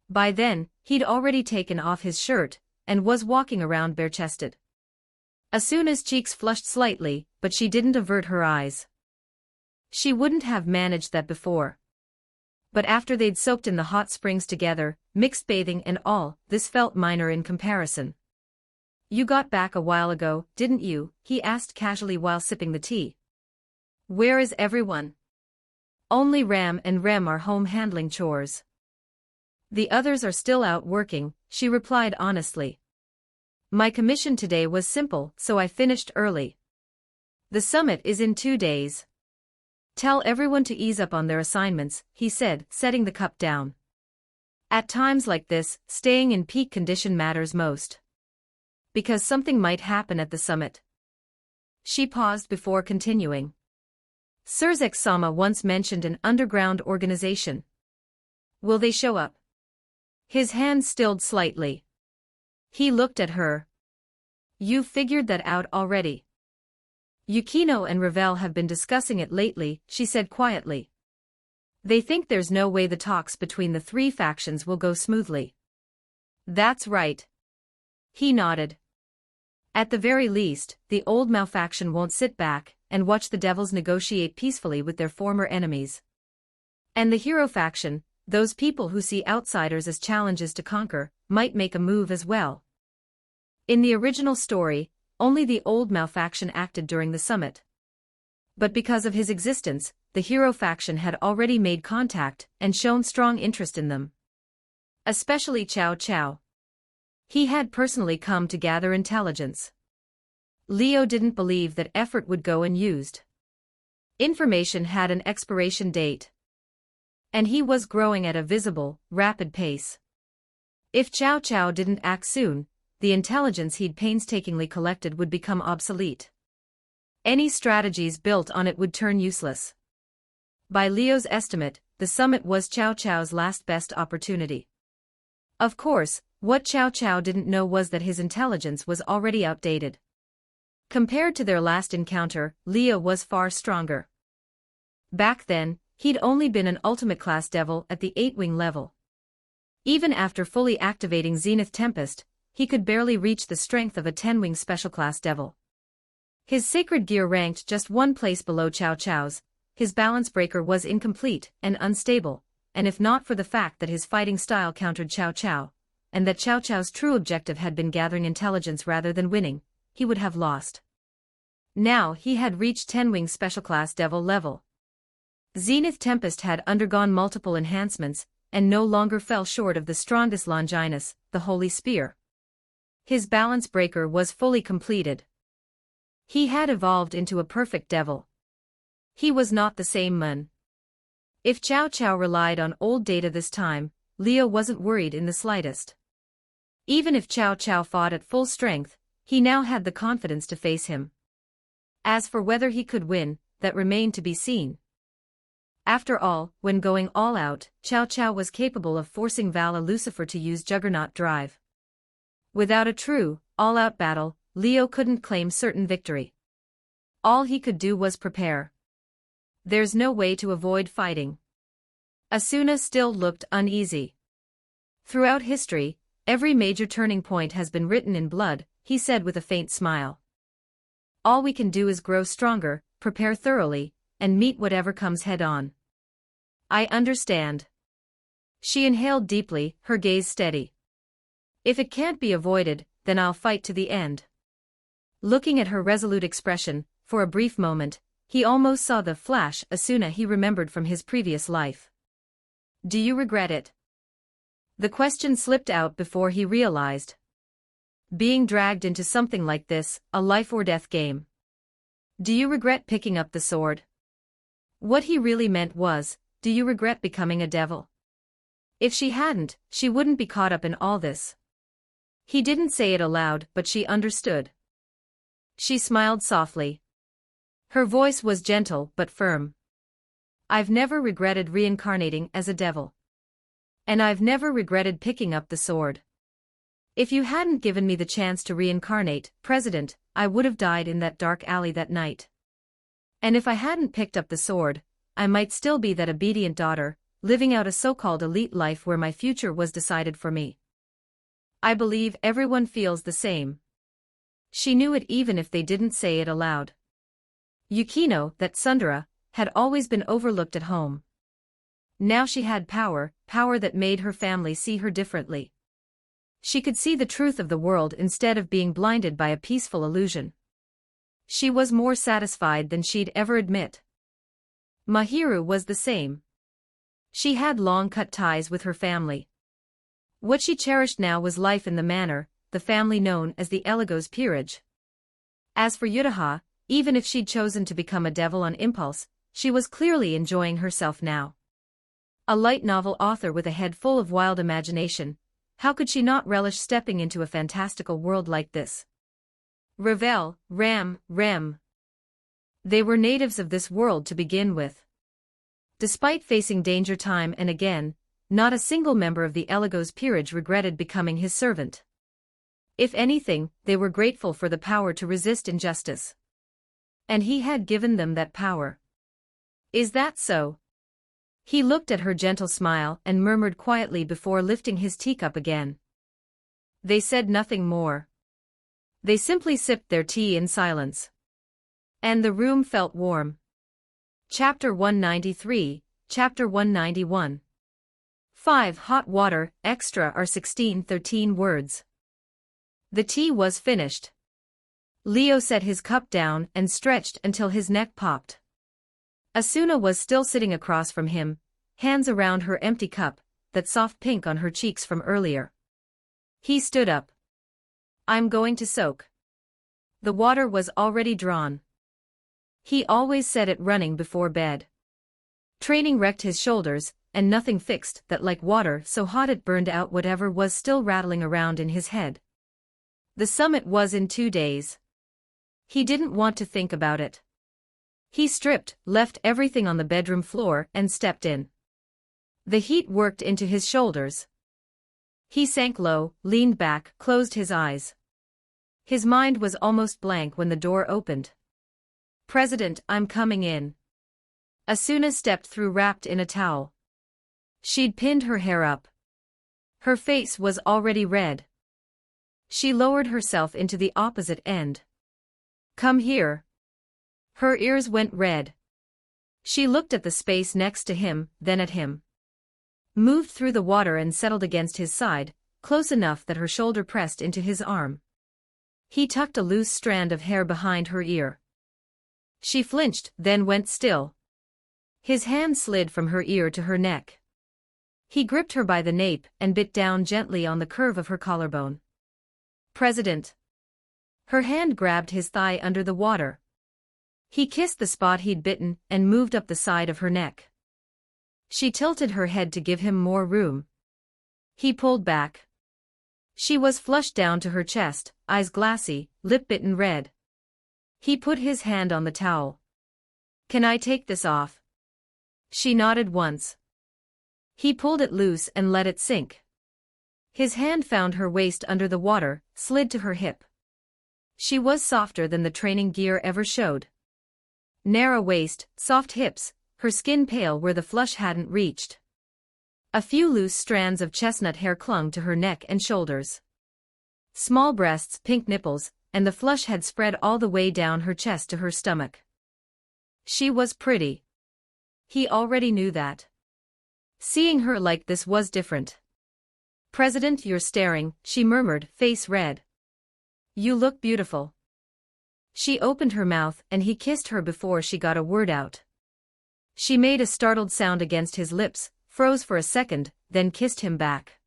By then, he'd already taken off his shirt, and was walking around bare-chested. Asuna's cheeks flushed slightly, but she didn't avert her eyes. She wouldn't have managed that before. But after they'd soaked in the hot springs together, mixed bathing and all, this felt minor in comparison. You got back a while ago, didn't you? He asked casually while sipping the tea. Where is everyone? Only Ram and Rem are home handling chores. The others are still out working, she replied honestly. My commission today was simple, so I finished early. The summit is in 2 days. Tell everyone to ease up on their assignments, he said, setting the cup down. At times like this, staying in peak condition matters most. Because something might happen at the summit. She paused before continuing. Surzek-sama once mentioned an underground organization. Will they show up? His hand stilled slightly. He looked at her. You've figured that out already. Yukino and Ravel have been discussing it lately, she said quietly. They think there's no way the talks between the three factions will go smoothly. That's right. He nodded. At the very least, the old Mao faction won't sit back and watch the devils negotiate peacefully with their former enemies. And the hero faction, those people who see outsiders as challenges to conquer, might make a move as well. In the original story, only the old Mao faction acted during the summit. But because of his existence, the hero faction had already made contact and shown strong interest in them. Especially Cao Cao. He had personally come to gather intelligence. Leo didn't believe that effort would go unused. Information had an expiration date. And he was growing at a visible, rapid pace. If Cao Cao didn't act soon, the intelligence he'd painstakingly collected would become obsolete. Any strategies built on it would turn useless. By Leo's estimate, the summit was Cao Cao's last best opportunity. Of course, what Cao Cao didn't know was that his intelligence was already outdated. Compared to their last encounter, Leo was far stronger. Back then, he'd only been an ultimate-class devil at the 8-wing level. Even after fully activating Zenith Tempest, he could barely reach the strength of a 10-wing special-class devil. His sacred gear ranked just one place below Cao Cao's, his balance breaker was incomplete and unstable, and if not for the fact that his fighting style countered Cao Cao, and that Cao Cao's true objective had been gathering intelligence rather than winning, he would have lost. Now he had reached 10-wing special-class devil level. Zenith Tempest had undergone multiple enhancements, and no longer fell short of the strongest Longinus, the Holy Spear. His balance breaker was fully completed. He had evolved into a perfect devil. He was not the same man. If Cao Cao relied on old data this time, Leo wasn't worried in the slightest. Even if Cao Cao fought at full strength, he now had the confidence to face him. As for whether he could win, that remained to be seen. After all, when going all out, Cao Cao was capable of forcing Vala Lucifer to use Juggernaut Drive. Without a true, all-out battle, Leo couldn't claim certain victory. All he could do was prepare. There's no way to avoid fighting. Asuna still looked uneasy. Throughout history, every major turning point has been written in blood, he said with a faint smile. All we can do is grow stronger, prepare thoroughly, and meet whatever comes head-on. I understand. She inhaled deeply, her gaze steady. If it can't be avoided, then I'll fight to the end. Looking at her resolute expression, for a brief moment, he almost saw the flash Asuna he remembered from his previous life. Do you regret it? The question slipped out before he realized. Being dragged into something like this, a life-or-death game. Do you regret picking up the sword? What he really meant was, do you regret becoming a devil? If she hadn't, she wouldn't be caught up in all this. He didn't say it aloud, but she understood. She smiled softly. Her voice was gentle but firm. I've never regretted reincarnating as a devil. And I've never regretted picking up the sword. If you hadn't given me the chance to reincarnate, President, I would have died in that dark alley that night. And if I hadn't picked up the sword, I might still be that obedient daughter, living out a so-called elite life where my future was decided for me. I believe everyone feels the same. She knew it even if they didn't say it aloud. Yukino, that Sundara, had always been overlooked at home. Now she had power, power that made her family see her differently. She could see the truth of the world instead of being blinded by a peaceful illusion. She was more satisfied than she'd ever admit. Mahiru was the same. She had long-cut ties with her family. What she cherished now was life in the manor, the family known as the Eligos peerage. As for Yutaha, even if she'd chosen to become a devil on impulse, she was clearly enjoying herself now. A light novel author with a head full of wild imagination, how could she not relish stepping into a fantastical world like this? Revel, Ram, Rem. They were natives of this world to begin with. Despite facing danger time and again, not a single member of the Eligos peerage regretted becoming his servant. If anything, they were grateful for the power to resist injustice. And he had given them that power. Is that so? He looked at her gentle smile and murmured quietly before lifting his teacup again. They said nothing more. They simply sipped their tea in silence. And the room felt warm. Chapter 193, Chapter 191. 5 hot water, extra are 13 words. The tea was finished. Leo set his cup down and stretched until his neck popped. Asuna was still sitting across from him, hands around her empty cup, that soft pink on her cheeks from earlier. He stood up. I'm going to soak. The water was already drawn. He always said it running before bed. Training wrecked his shoulders, and nothing fixed that like water so hot it burned out whatever was still rattling around in his head. The summit was in 2 days. He didn't want to think about it. He stripped, left everything on the bedroom floor and stepped in. The heat worked into his shoulders. He sank low, leaned back, closed his eyes. His mind was almost blank when the door opened. President, I'm coming in. Asuna stepped through wrapped in a towel. She'd pinned her hair up. Her face was already red. She lowered herself into the opposite end. Come here. Her ears went red. She looked at the space next to him, then at him. Moved through the water and settled against his side, close enough that her shoulder pressed into his arm. He tucked a loose strand of hair behind her ear. She flinched, then went still. His hand slid from her ear to her neck. He gripped her by the nape and bit down gently on the curve of her collarbone. President. Her hand grabbed his thigh under the water. He kissed the spot he'd bitten and moved up the side of her neck. She tilted her head to give him more room. He pulled back. She was flushed down to her chest, eyes glassy, lip bitten red. He put his hand on the towel. Can I take this off? She nodded once. He pulled it loose and let it sink. His hand found her waist under the water, slid to her hip. She was softer than the training gear ever showed. Narrow waist, soft hips, her skin pale where the flush hadn't reached. A few loose strands of chestnut hair clung to her neck and shoulders. Small breasts, pink nipples, and the flush had spread all the way down her chest to her stomach. She was pretty. He already knew that. Seeing her like this was different. President, you're staring, she murmured, face red. You look beautiful. She opened her mouth and he kissed her before she got a word out. She made a startled sound against his lips, froze for a second, then kissed him back.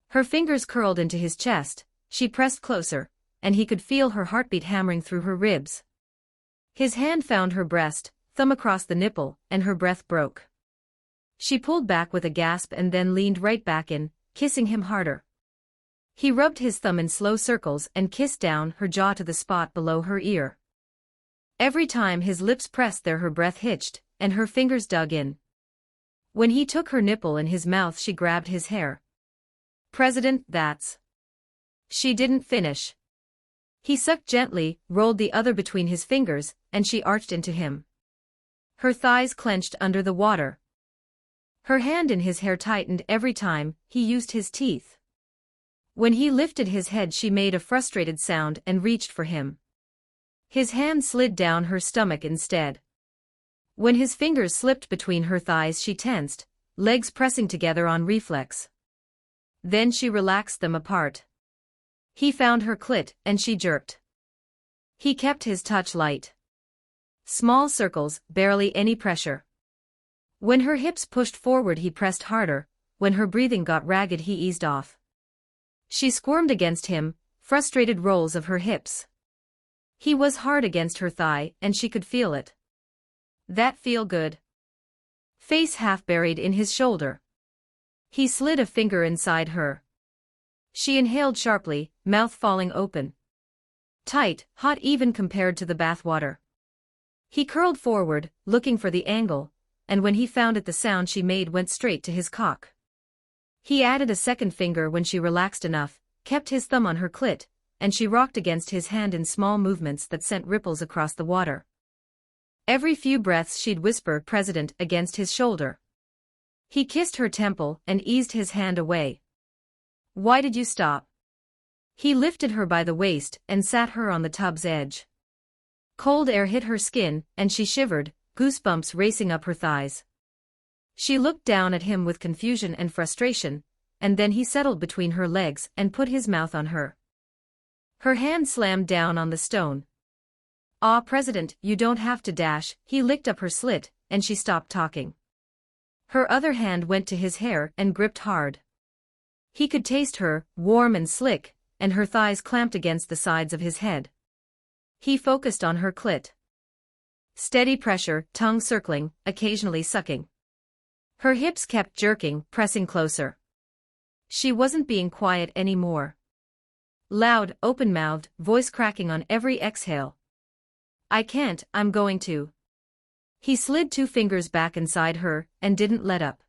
Her fingers curled into his chest, she pressed closer, and he could feel her heartbeat hammering through her ribs. His hand found her breast, thumb across the nipple, and her breath broke. She pulled back with a gasp and then leaned right back in, kissing him harder. He rubbed his thumb in slow circles and kissed down her jaw to the spot below her ear. Every time his lips pressed there her breath hitched, and her fingers dug in. When he took her nipple in his mouth she grabbed his hair. President, that's... She didn't finish. He sucked gently, rolled the other between his fingers, and she arched into him. Her thighs clenched under the water. Her hand in his hair tightened every time he used his teeth. When he lifted his head she made a frustrated sound and reached for him. His hand slid down her stomach instead. When his fingers slipped between her thighs she tensed, legs pressing together on reflex. Then she relaxed them apart. He found her clit and she jerked. He kept his touch light. Small circles, barely any pressure. When her hips pushed forward he pressed harder, when her breathing got ragged he eased off. She squirmed against him, frustrated rolls of her hips. He was hard against her thigh and she could feel it. That feel good. Face half buried in his shoulder. He slid a finger inside her. She inhaled sharply, mouth falling open. Tight, hot even compared to the bathwater. He curled forward, looking for the angle, and when he found it the sound she made went straight to his cock. He added a second finger when she relaxed enough, kept his thumb on her clit, and she rocked against his hand in small movements that sent ripples across the water. Every few breaths she'd whisper President against his shoulder. He kissed her temple and eased his hand away. Why did you stop? He lifted her by the waist and sat her on the tub's edge. Cold air hit her skin, and she shivered, goosebumps racing up her thighs. She looked down at him with confusion and frustration, and then he settled between her legs and put his mouth on her. Her hand slammed down on the stone. "Ah, President, you don't have to dash." He licked up her slit, and she stopped talking. Her other hand went to his hair and gripped hard. He could taste her, warm and slick, and her thighs clamped against the sides of his head. He focused on her clit. Steady pressure, tongue circling, occasionally sucking. Her hips kept jerking, pressing closer. She wasn't being quiet anymore. Loud, open-mouthed, voice cracking on every exhale. "I can't, I'm going to." He slid 2 fingers back inside her, and didn't let up.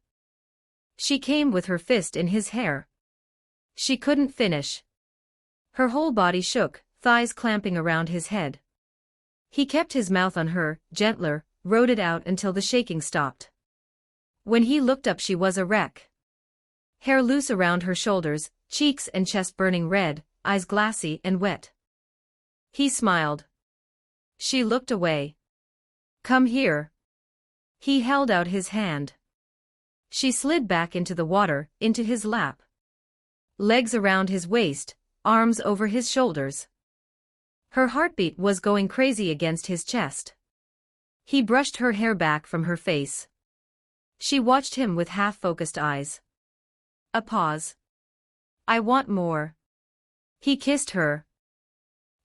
She came with her fist in his hair. She couldn't finish. Her whole body shook, thighs clamping around his head. He kept his mouth on her, gentler, rode it out until the shaking stopped. When he looked up she was a wreck. Hair loose around her shoulders, cheeks and chest burning red, eyes glassy and wet. He smiled. She looked away. "Come here." He held out his hand. She slid back into the water, into his lap. Legs around his waist, arms over his shoulders. Her heartbeat was going crazy against his chest. He brushed her hair back from her face. She watched him with half-focused eyes. A pause. "I want more." He kissed her.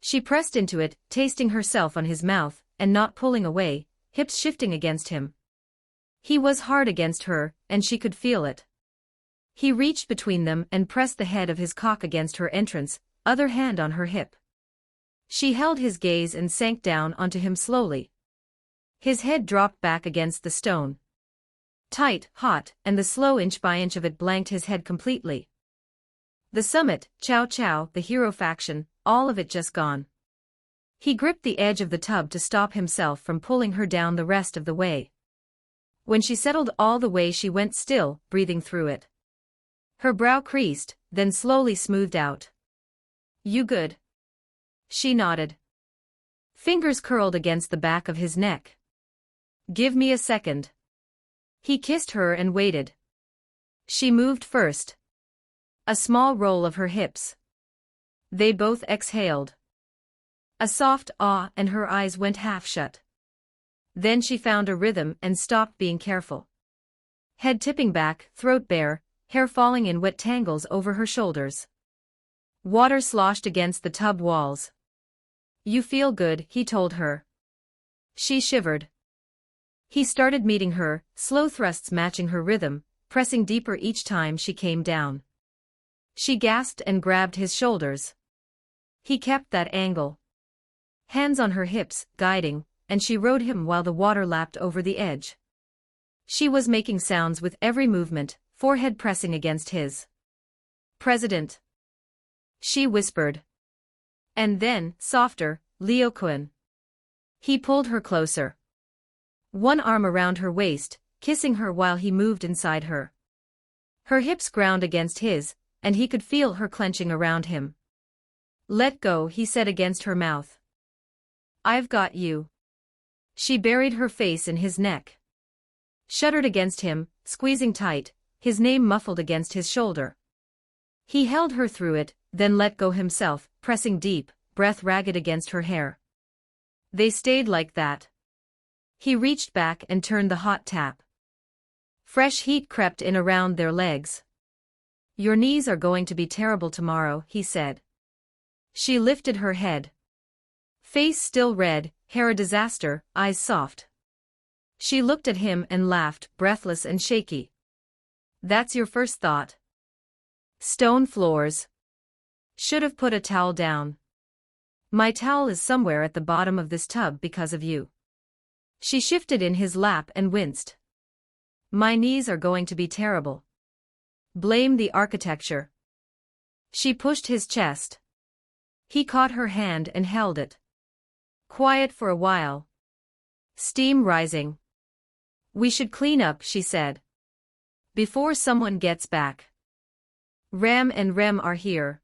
She pressed into it, tasting herself on his mouth, and not pulling away, hips shifting against him. He was hard against her, and she could feel it. He reached between them and pressed the head of his cock against her entrance, other hand on her hip. She held his gaze and sank down onto him slowly. His head dropped back against the stone. Tight, hot, and the slow inch by inch of it blanked his head completely. The summit, Chow Chow, the hero faction, all of it just gone. He gripped the edge of the tub to stop himself from pulling her down the rest of the way. When she settled all the way she went still, breathing through it. Her brow creased, then slowly smoothed out. "You good?" She nodded. Fingers curled against the back of his neck. "Give me a second." He kissed her and waited. She moved first. A small roll of her hips. They both exhaled. A soft ah, and her eyes went half shut. Then she found a rhythm and stopped being careful. Head tipping back, throat bare, hair falling in wet tangles over her shoulders. Water sloshed against the tub walls. "You feel good," he told her. She shivered. He started meeting her, slow thrusts matching her rhythm, pressing deeper each time she came down. She gasped and grabbed his shoulders. He kept that angle. Hands on her hips, guiding, and she rode him while the water lapped over the edge. She was making sounds with every movement, forehead pressing against his. "President," she whispered. And then, softer, "Leo Kun." He pulled her closer. One arm around her waist, kissing her while he moved inside her. Her hips ground against his, and he could feel her clenching around him. "Let go," he said against her mouth. "I've got you." She buried her face in his neck. Shuddered against him, squeezing tight, his name muffled against his shoulder. He held her through it, then let go himself, pressing deep, breath ragged against her hair. They stayed like that. He reached back and turned the hot tap. Fresh heat crept in around their legs. "Your knees are going to be terrible tomorrow," he said. She lifted her head. Face still red, hair a disaster, eyes soft. She looked at him and laughed, breathless and shaky. "That's your first thought? Stone floors. Should have put a towel down. My towel is somewhere at the bottom of this tub because of you." She shifted in his lap and winced. "My knees are going to be terrible. Blame the architecture." She pushed his chest. He caught her hand and held it. Quiet for a while. Steam rising. "We should clean up," she said. Before someone gets back. Ram and Rem are here.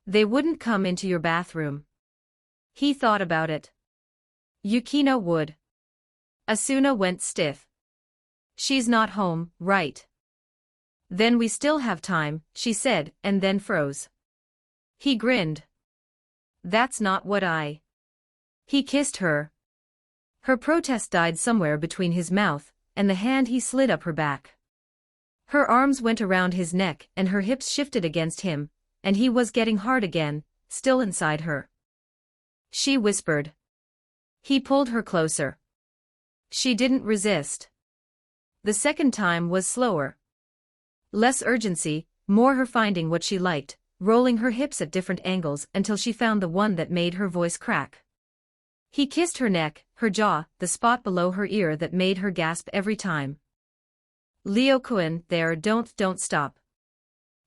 They wouldn't come into your bathroom. He thought about it. Yukino would. Asuna went stiff. She's not home, right? Then we still have time, she said, and then froze. He grinned. That's not what I. He kissed her. Her protest died somewhere between his mouth and the hand he slid up her back. Her arms went around his neck and her hips shifted against him, and he was getting hard again, still inside her. She whispered. He pulled her closer. She didn't resist. The second time was slower. Less urgency, more her finding what she liked, rolling her hips at different angles until she found the one that made her voice crack. He kissed her neck, her jaw, the spot below her ear that made her gasp every time. Leo-kun, there, don't stop.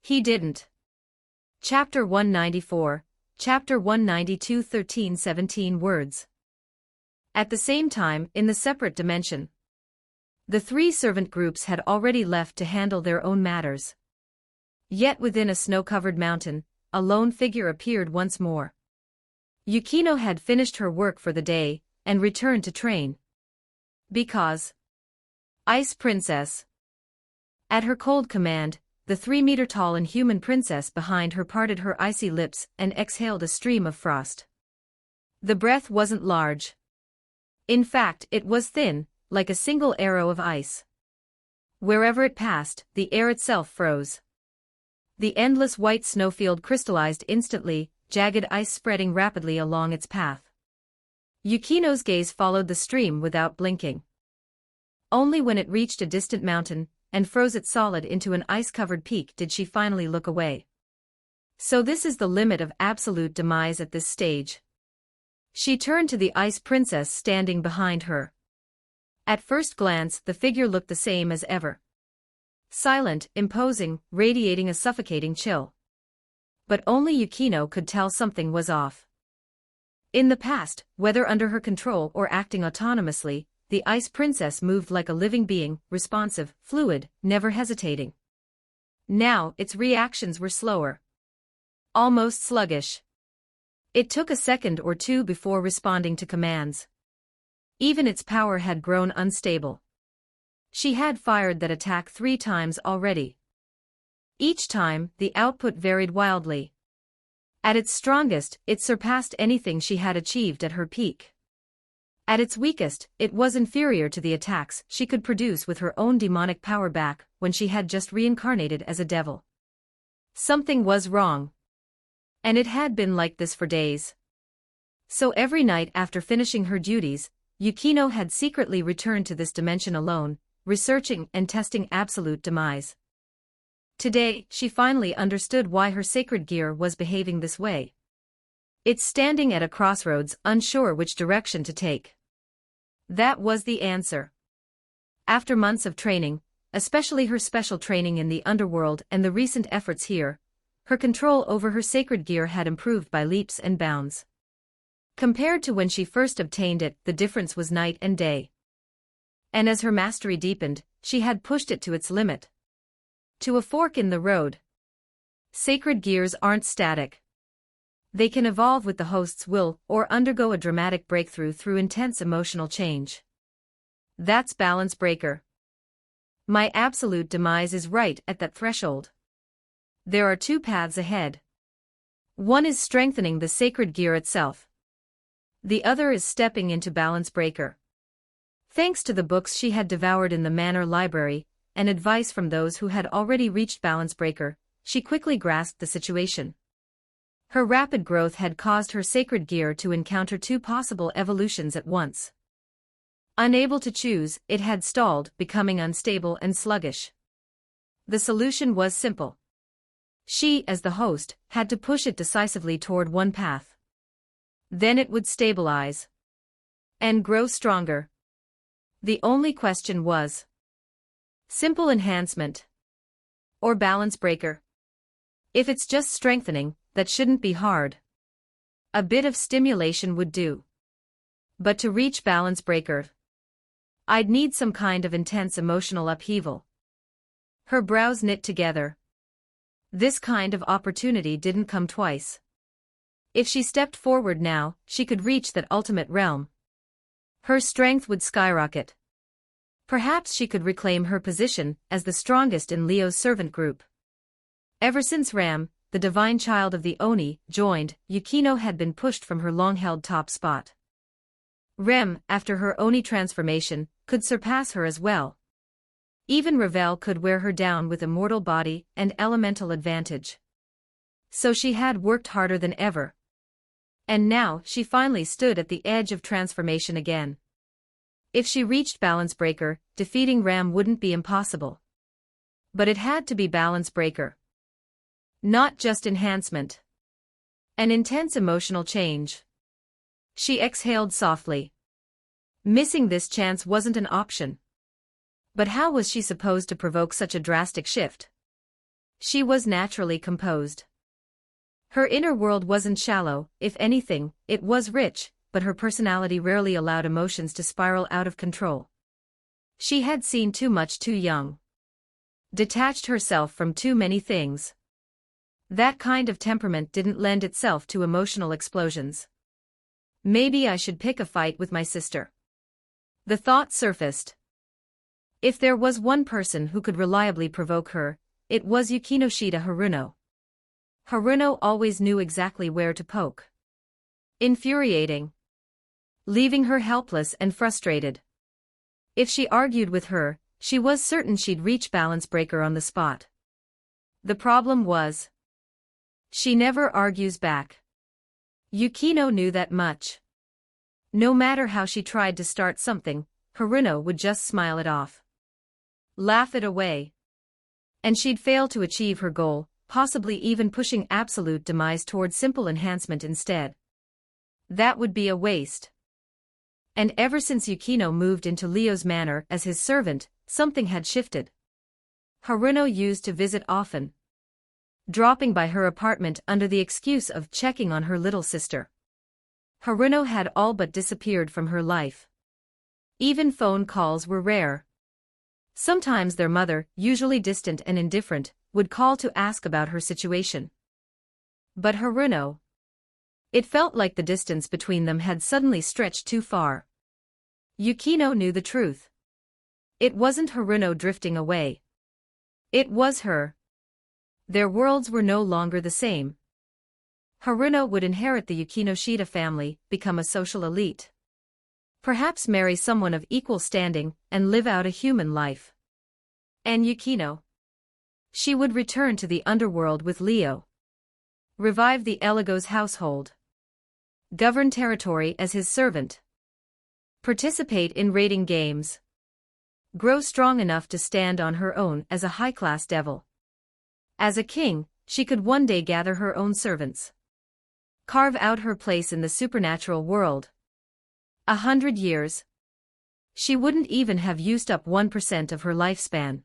He didn't. Chapter 194, Chapter 192 13-17 words. At the same time, in the separate dimension, the three servant groups had already left to handle their own matters. Yet within a snow-covered mountain, a lone figure appeared once more. Yukino had finished her work for the day and returned to train. Because Ice Princess. At her cold command, the 3-meter-tall inhuman princess behind her parted her icy lips and exhaled a stream of frost. The breath wasn't large. In fact, it was thin, like a single arrow of ice. Wherever it passed, the air itself froze. The endless white snowfield crystallized instantly, jagged ice spreading rapidly along its path. Yukino's gaze followed the stream without blinking. Only when it reached a distant mountain and froze it solid into an ice-covered peak did she finally look away. So this is the limit of absolute demise at this stage. She turned to the ice princess standing behind her. At first glance, the figure looked the same as ever. Silent, imposing, radiating a suffocating chill. But only Yukino could tell something was off. In the past, whether under her control or acting autonomously, the ice princess moved like a living being, responsive, fluid, never hesitating. Now, its reactions were slower. Almost sluggish. It took a second or two before responding to commands. Even its power had grown unstable. She had fired that attack 3 times already. Each time, the output varied wildly. At its strongest, it surpassed anything she had achieved at her peak. At its weakest, it was inferior to the attacks she could produce with her own demonic power back when she had just reincarnated as a devil. Something was wrong. And it had been like this for days. So every night after finishing her duties, Yukino had secretly returned to this dimension alone, researching and testing absolute demise. Today, she finally understood why her sacred gear was behaving this way. It's standing at a crossroads, unsure which direction to take. That was the answer. After months of training, especially her special training in the underworld and the recent efforts here, her control over her sacred gear had improved by leaps and bounds. Compared to when she first obtained it, the difference was night and day. And as her mastery deepened, she had pushed it to its limit. To a fork in the road. Sacred gears aren't static. They can evolve with the host's will or undergo a dramatic breakthrough through intense emotional change. That's balance breaker. My absolute demise is right at that threshold. There are 2 paths ahead. One is strengthening the sacred gear itself. The other is stepping into balance breaker. Thanks to the books she had devoured in the manor library, and advice from those who had already reached balance breaker, she quickly grasped the situation. Her rapid growth had caused her sacred gear to encounter 2 possible evolutions at once. Unable to choose, it had stalled, becoming unstable and sluggish. The solution was simple. She, as the host, had to push it decisively toward one path. Then it would stabilize. And grow stronger. The only question was: simple enhancement or balance breaker? If it's just strengthening, that shouldn't be hard. A bit of stimulation would do. But to reach balance breaker, I'd need some kind of intense emotional upheaval. Her brows knit together. This kind of opportunity didn't come twice. If she stepped forward now, she could reach that ultimate realm. Her strength would skyrocket. Perhaps she could reclaim her position as the strongest in Leo's servant group. Ever since Ram, the divine child of the Oni, joined, Yukino had been pushed from her long-held top spot. Rem, after her Oni transformation, could surpass her as well. Even Ravel could wear her down with immortal body and elemental advantage. So she had worked harder than ever. And now she finally stood at the edge of transformation again. If she reached Balance Breaker, defeating Ram wouldn't be impossible. But it had to be Balance Breaker. Not just enhancement. An intense emotional change. She exhaled softly. Missing this chance wasn't an option. But how was she supposed to provoke such a drastic shift? She was naturally composed. Her inner world wasn't shallow, if anything, it was rich, but her personality rarely allowed emotions to spiral out of control. She had seen too much too young. Detached herself from too many things. That kind of temperament didn't lend itself to emotional explosions. Maybe I should pick a fight with my sister. The thought surfaced. If there was one person who could reliably provoke her, it was Yukinoshita Haruno. Haruno always knew exactly where to poke. Infuriating. Leaving her helpless and frustrated. If she argued with her, she was certain she'd reach Balance Breaker on the spot. The problem was, she never argues back. Yukino knew that much. No matter how she tried to start something, Haruno would just smile it off. Laugh it away. And she'd fail to achieve her goal, possibly even pushing absolute demise toward simple enhancement instead. That would be a waste. And ever since Yukino moved into Leo's manor as his servant, something had shifted. Haruno used to visit often, dropping by her apartment under the excuse of checking on her little sister. Haruno had all but disappeared from her life. Even phone calls were rare. Sometimes their mother, usually distant and indifferent, would call to ask about her situation. But Haruno. It felt like the distance between them had suddenly stretched too far. Yukino knew the truth. It wasn't Haruno drifting away. It was her. Their worlds were no longer the same. Haruno would inherit the Yukinoshita family, become a social elite. Perhaps marry someone of equal standing, and live out a human life. And Yukino? She would return to the underworld with Leo. Revive the Eligos household. Govern territory as his servant. Participate in raiding games. Grow strong enough to stand on her own as a high-class devil. As a king, she could one day gather her own servants. Carve out her place in the supernatural world. 100 years. She wouldn't even have used up 1% of her lifespan.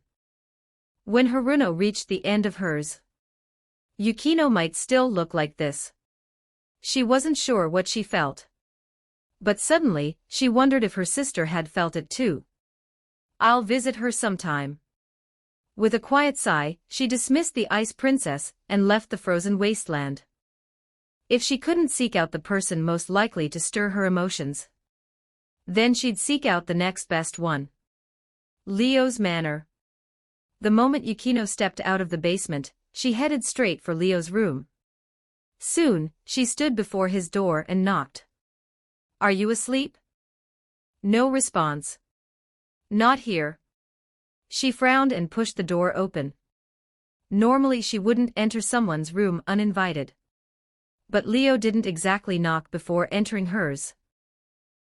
When Haruno reached the end of hers, Yukino might still look like this. She wasn't sure what she felt. But suddenly, she wondered if her sister had felt it too. I'll visit her sometime. With a quiet sigh, she dismissed the Ice Princess and left the frozen wasteland. If she couldn't seek out the person most likely to stir her emotions, then she'd seek out the next best one. Leo's manor. The moment Yukino stepped out of the basement, she headed straight for Leo's room. Soon, she stood before his door and knocked. Are you asleep? No response. Not here. She frowned and pushed the door open. Normally she wouldn't enter someone's room uninvited. But Leo didn't exactly knock before entering hers.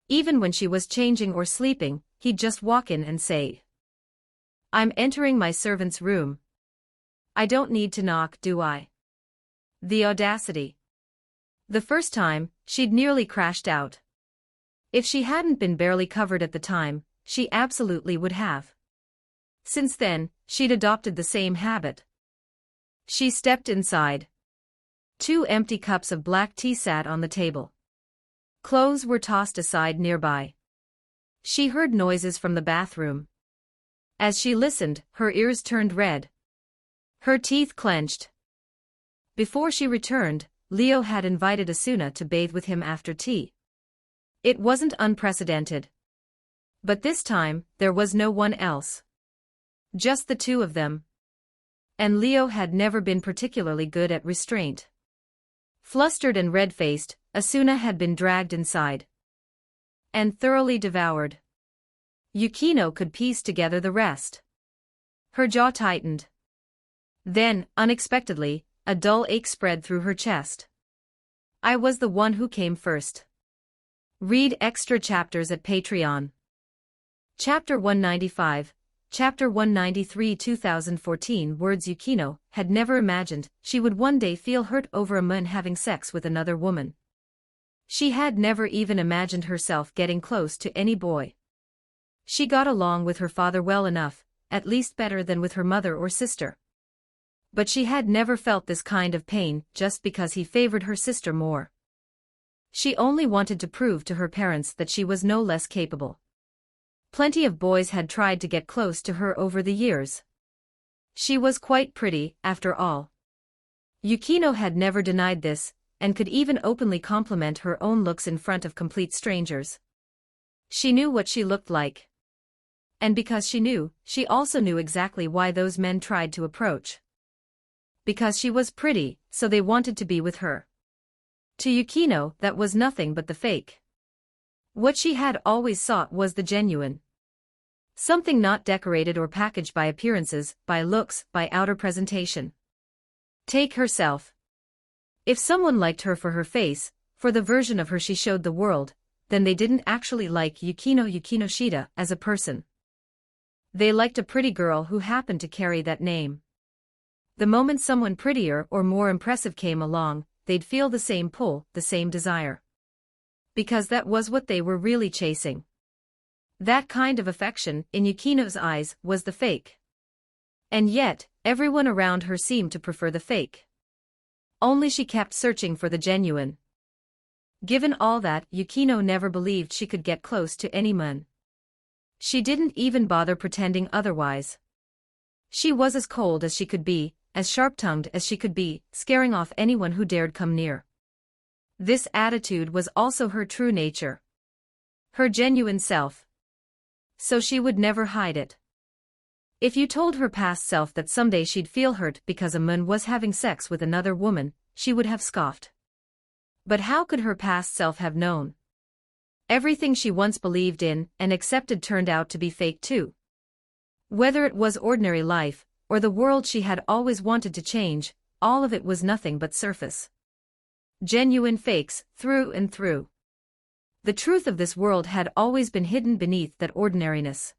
Even when she was changing or sleeping, he'd just walk in and say, I'm entering my servant's room. I don't need to knock, do I? The audacity. The first time, she'd nearly crashed out. If she hadn't been barely covered at the time, she absolutely would have. Since then, she'd adopted the same habit. She stepped inside. 2 empty cups of black tea sat on the table. Clothes were tossed aside nearby. She heard noises from the bathroom. As she listened, her ears turned red, Her teeth clenched. Before she returned, Leo had invited Asuna to bathe with him after tea. It wasn't unprecedented. But this time, there was no one else. Just the two of them. And Leo had never been particularly good at restraint. Flustered and red-faced, Asuna had been dragged inside. And thoroughly devoured. Yukino could piece together the rest. Her jaw tightened. Then, unexpectedly, a dull ache spread through her chest. I was the one who came first. Read extra chapters at Patreon. Chapter 195, Chapter 193 2014 Words Yukino had never imagined she would one day feel hurt over a man having sex with another woman. She had never even imagined herself getting close to any boy. She got along with her father well enough, at least better than with her mother or sister. But she had never felt this kind of pain just because he favored her sister more. She only wanted to prove to her parents that she was no less capable. Plenty of boys had tried to get close to her over the years. She was quite pretty, after all. Yukino had never denied this, and could even openly compliment her own looks in front of complete strangers. She knew what she looked like. And because she knew, she also knew exactly why those men tried to approach. Because she was pretty, so they wanted to be with her. To Yukino, that was nothing but the fake. What she had always sought was the genuine. Something not decorated or packaged by appearances, by looks, by outer presentation. Take herself. If someone liked her for her face, for the version of her she showed the world, then they didn't actually like Yukino Shida as a person. They liked a pretty girl who happened to carry that name. The moment someone prettier or more impressive came along, they'd feel the same pull, the same desire. Because that was what they were really chasing. That kind of affection, in Yukino's eyes, was the fake. And yet, everyone around her seemed to prefer the fake. Only she kept searching for the genuine. Given all that, Yukino never believed she could get close to any man. She didn't even bother pretending otherwise. She was as cold as she could be, as sharp-tongued as she could be, scaring off anyone who dared come near. This attitude was also her true nature. Her genuine self. So she would never hide it. If you told her past self that someday she'd feel hurt because a man was having sex with another woman, she would have scoffed. But how could her past self have known? Everything she once believed in and accepted turned out to be fake too. Whether it was ordinary life, or the world she had always wanted to change, all of it was nothing but surface. Genuine fakes, through and through. The truth of this world had always been hidden beneath that ordinariness.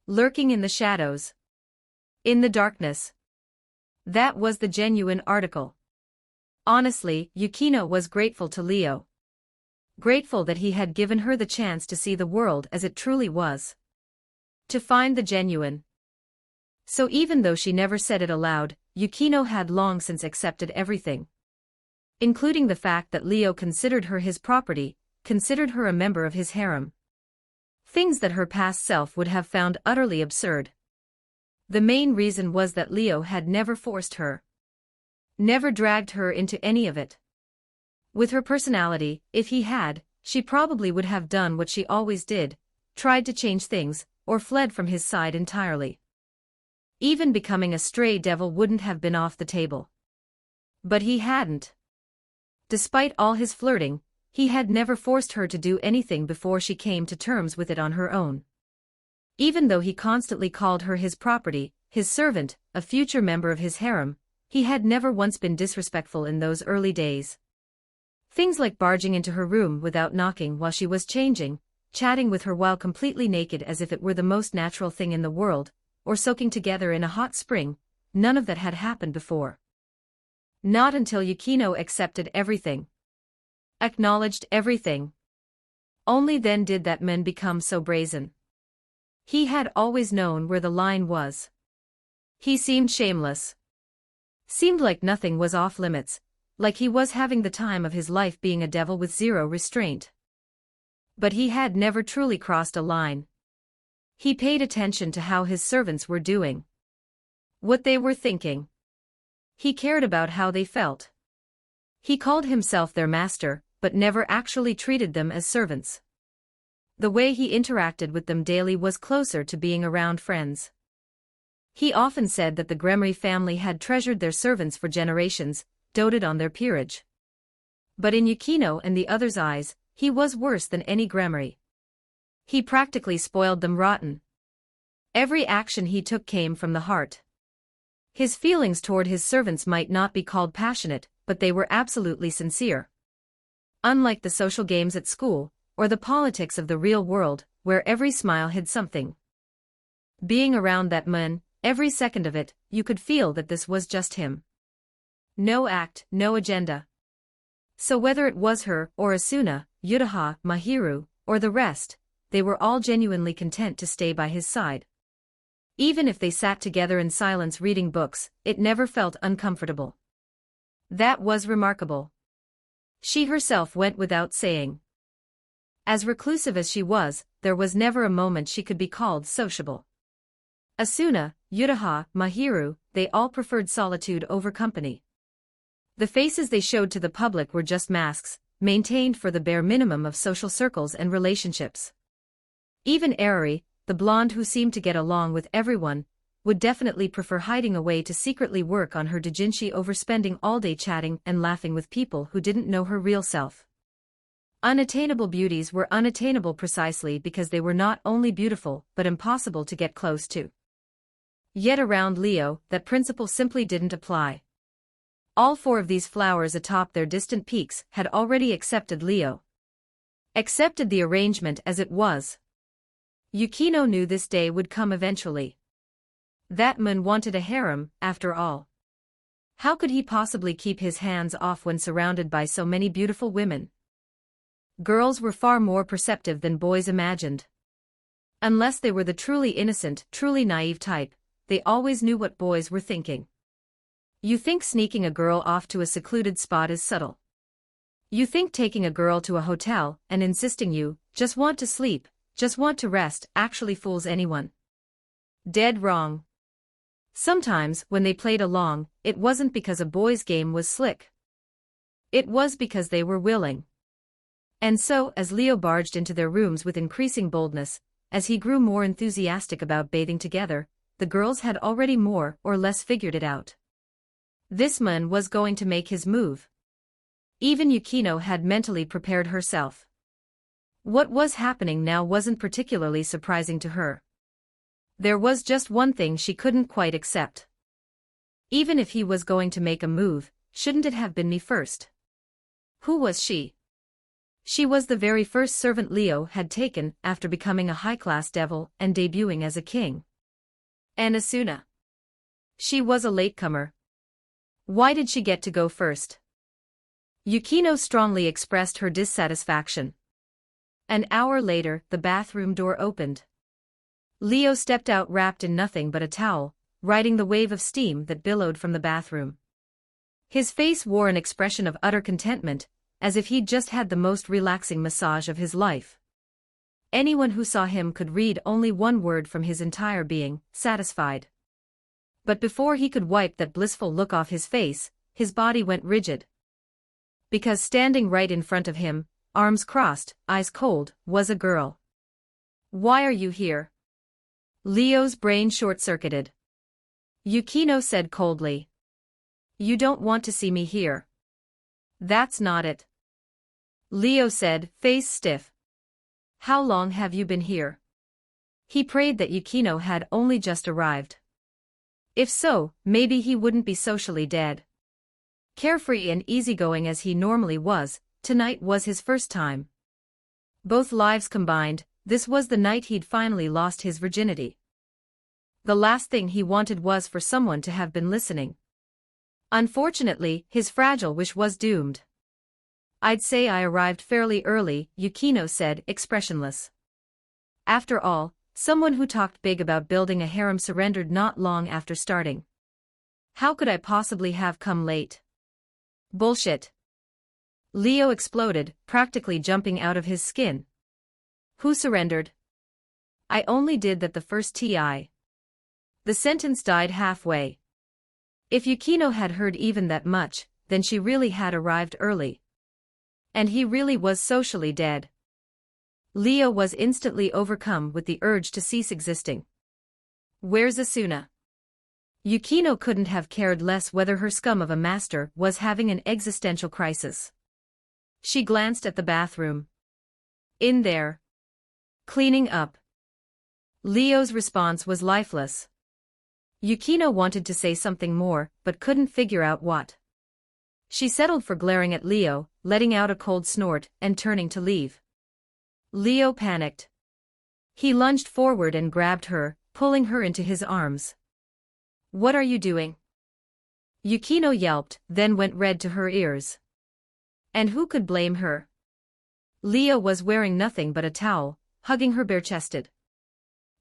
Lurking in the shadows. In the darkness. That was the genuine article. Honestly, Yukino was grateful to Leo. Grateful that he had given her the chance to see the world as it truly was. To find the genuine. So even though she never said it aloud, Yukino had long since accepted everything. Including the fact that Leo considered her his property, considered her a member of his harem. Things that her past self would have found utterly absurd. The main reason was that Leo had never forced her. Never dragged her into any of it. With her personality, if he had, she probably would have done what she always did, tried to change things, or fled from his side entirely. Even becoming a stray devil wouldn't have been off the table. But he hadn't. Despite all his flirting, he had never forced her to do anything before she came to terms with it on her own. Even though he constantly called her his property, his servant, a future member of his harem, he had never once been disrespectful in those early days. Things like barging into her room without knocking while she was changing, chatting with her while completely naked as if it were the most natural thing in the world, or soaking together in a hot spring, none of that had happened before. Not until Yukino accepted everything. Acknowledged everything. Only then did that man become so brazen. He had always known where the line was. He seemed shameless. Seemed like nothing was off limits, like he was having the time of his life being a devil with zero restraint. But he had never truly crossed a line. He paid attention to how his servants were doing. what they were thinking. He cared about how they felt. He called himself their master, but never actually treated them as servants. The way he interacted with them daily was closer to being around friends. He often said that the Gremory family had treasured their servants for generations, doted on their peerage. But in Yukino and the others' eyes, he was worse than any Gremory. He practically spoiled them rotten. Every action he took came from the heart. His feelings toward his servants might not be called passionate, but they were absolutely sincere. Unlike the social games at school, or the politics of the real world, where every smile hid something. Being around that man, every second of it, you could feel that this was just him. No act, no agenda. So whether it was her, or Asuna, Yutaha, Mahiru, or the rest, they were all genuinely content to stay by his side. Even if they sat together in silence reading books, it never felt uncomfortable. That was remarkable. She herself went without saying. As reclusive as she was, there was never a moment she could be called sociable. Asuna, Yutaha, Mahiru, they all preferred solitude over company. The faces they showed to the public were just masks, maintained for the bare minimum of social circles and relationships. Even Arari, the blonde who seemed to get along with everyone, would definitely prefer hiding away to secretly work on her doujinshi over spending all day chatting and laughing with people who didn't know her real self. Unattainable beauties were unattainable precisely because they were not only beautiful but impossible to get close to. Yet around Leo, that principle simply didn't apply. All four of these flowers atop their distant peaks had already accepted Leo. Accepted the arrangement as it was. Yukino knew this day would come eventually. That man wanted a harem, after all. How could he possibly keep his hands off when surrounded by so many beautiful women? Girls were far more perceptive than boys imagined. Unless they were the truly innocent, truly naive type, they always knew what boys were thinking. You think sneaking a girl off to a secluded spot is subtle. You think taking a girl to a hotel and insisting you just want to sleep, just want to rest actually fools anyone. Dead wrong. Sometimes, when they played along, it wasn't because a boy's game was slick. It was because they were willing. And so, as Leo barged into their rooms with increasing boldness, as he grew more enthusiastic about bathing together, the girls had already more or less figured it out. This man was going to make his move. Even Yukino had mentally prepared herself. What was happening now wasn't particularly surprising to her. There was just one thing she couldn't quite accept. Even if he was going to make a move, shouldn't it have been me first? Who was she? She was the very first servant Leo had taken after becoming a high-class devil and debuting as a king. And Asuna. She was a latecomer. Why did she get to go first? Yukino strongly expressed her dissatisfaction. An hour later, the bathroom door opened. Leo stepped out wrapped in nothing but a towel, riding the wave of steam that billowed from the bathroom. His face wore an expression of utter contentment, as if he'd just had the most relaxing massage of his life. Anyone who saw him could read only one word from his entire being: satisfied. But before he could wipe that blissful look off his face, his body went rigid. Because standing right in front of him, arms crossed, eyes cold, was a girl. Why are you here? Leo's brain short-circuited. Yukino said coldly. You don't want to see me here. That's not it. Leo said, face stiff. How long have you been here? He prayed that Yukino had only just arrived. If so, maybe he wouldn't be socially dead. Carefree and easygoing as he normally was, tonight was his first time. Both lives combined, this was the night he'd finally lost his virginity. The last thing he wanted was for someone to have been listening. Unfortunately, his fragile wish was doomed. I'd say I arrived fairly early, Yukino said, expressionless. After all, someone who talked big about building a harem surrendered not long after starting. How could I possibly have come late? Bullshit. Leo exploded, practically jumping out of his skin. Who surrendered? I only did that the first TI. The sentence died halfway. If Yukino had heard even that much, then she really had arrived early. And he really was socially dead. Leo was instantly overcome with the urge to cease existing. Where's Asuna? Yukino couldn't have cared less whether her scum of a master was having an existential crisis. She glanced at the bathroom. In there. Cleaning up. Leo's response was lifeless. Yukino wanted to say something more, but couldn't figure out what. She settled for glaring at Leo, letting out a cold snort, and turning to leave. Leo panicked. He lunged forward and grabbed her, pulling her into his arms. What are you doing? Yukino yelped, then went red to her ears. And who could blame her? Leo was wearing nothing but a towel, hugging her bare-chested.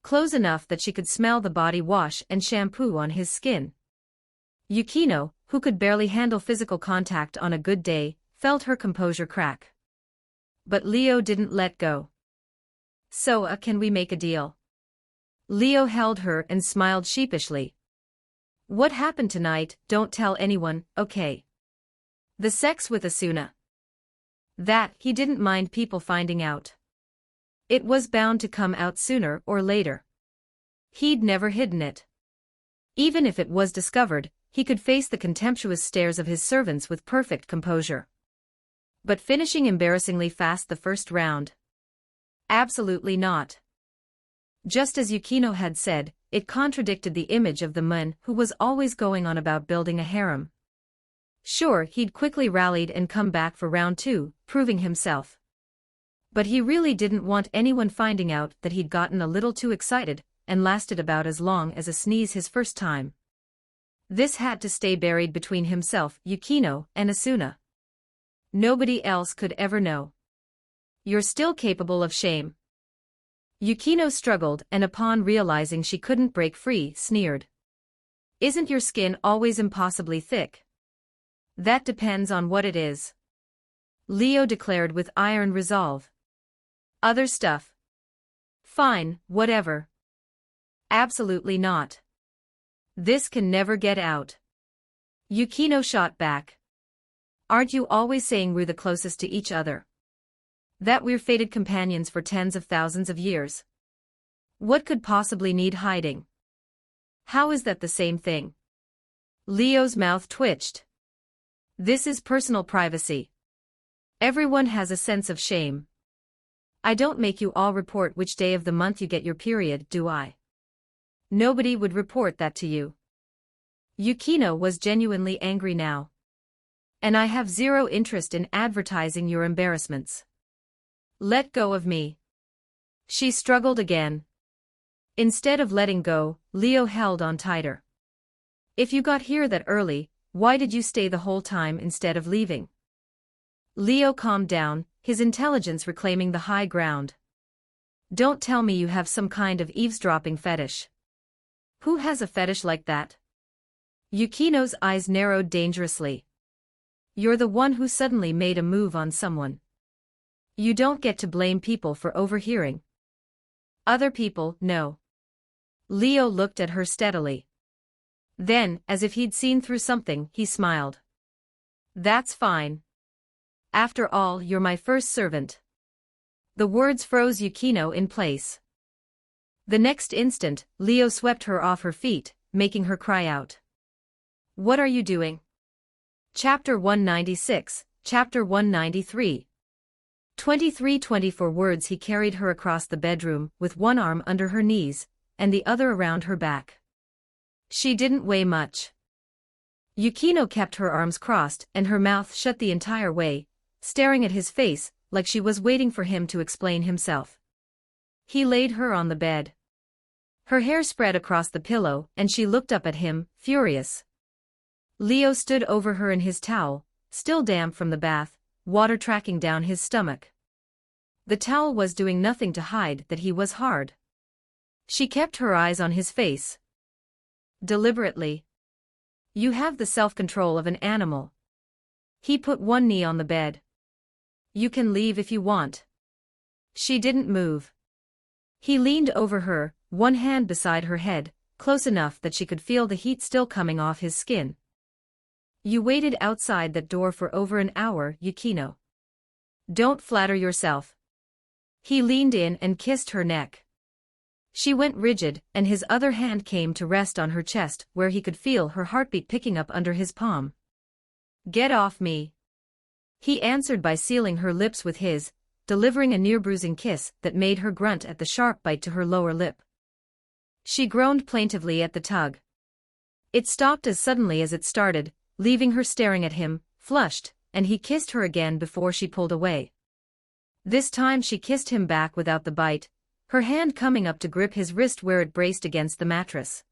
Close enough that she could smell the body wash and shampoo on his skin. Yukino, who could barely handle physical contact on a good day, felt her composure crack. But Leo didn't let go. So, can we make a deal? Leo held her and smiled sheepishly. What happened tonight, don't tell anyone, okay? The sex with Asuna. That, he didn't mind people finding out. It was bound to come out sooner or later. He'd never hidden it. Even if it was discovered, he could face the contemptuous stares of his servants with perfect composure. But finishing embarrassingly fast the first round? Absolutely not. Just as Yukino had said, it contradicted the image of the man who was always going on about building a harem. Sure, he'd quickly rallied and come back for round 2, proving himself. But he really didn't want anyone finding out that he'd gotten a little too excited, and lasted about as long as a sneeze his first time. This had to stay buried between himself, Yukino, and Asuna. Nobody else could ever know. You're still capable of shame. Yukino struggled and upon realizing she couldn't break free, sneered. Isn't your skin always impossibly thick? That depends on what it is. Leo declared with iron resolve. Other stuff. Fine, whatever. Absolutely not. This can never get out. Yukino shot back. Aren't you always saying we're the closest to each other? That we're fated companions for tens of thousands of years? What could possibly need hiding? How is that the same thing? Leo's mouth twitched. This is personal privacy. Everyone has a sense of shame. I don't make you all report which day of the month you get your period, do I? Nobody would report that to you. Yukino was genuinely angry now. And I have zero interest in advertising your embarrassments. Let go of me. She struggled again. Instead of letting go, Leo held on tighter. If you got here that early, why did you stay the whole time instead of leaving? Leo calmed down, his intelligence reclaiming the high ground. Don't tell me you have some kind of eavesdropping fetish. Who has a fetish like that? Yukino's eyes narrowed dangerously. You're the one who suddenly made a move on someone. You don't get to blame people for overhearing. Other people, no. Leo looked at her steadily. Then, as if he'd seen through something, he smiled. That's fine. After all, you're my first servant. The words froze Yukino in place. The next instant, Leo swept her off her feet, making her cry out. What are you doing? Chapter 196, Chapter 193. 23-24 words. He carried her across the bedroom, with one arm under her knees, and the other around her back. She didn't weigh much. Yukino kept her arms crossed and her mouth shut the entire way, staring at his face, like she was waiting for him to explain himself. He laid her on the bed. Her hair spread across the pillow, and she looked up at him, furious. Leo stood over her in his towel, still damp from the bath, water tracking down his stomach. The towel was doing nothing to hide that he was hard. She kept her eyes on his face. Deliberately. You have the self-control of an animal. He put one knee on the bed. You can leave if you want. She didn't move. He leaned over her, one hand beside her head, close enough that she could feel the heat still coming off his skin. You waited outside that door for over an hour, Yukino. Don't flatter yourself. He leaned in and kissed her neck. She went rigid, and his other hand came to rest on her chest where he could feel her heartbeat picking up under his palm. Get off me. He answered by sealing her lips with his, delivering a near-bruising kiss that made her grunt at the sharp bite to her lower lip. She groaned plaintively at the tug. It stopped as suddenly as it started, leaving her staring at him, flushed, and he kissed her again before she pulled away. This time she kissed him back without the bite, her hand coming up to grip his wrist where it braced against the mattress.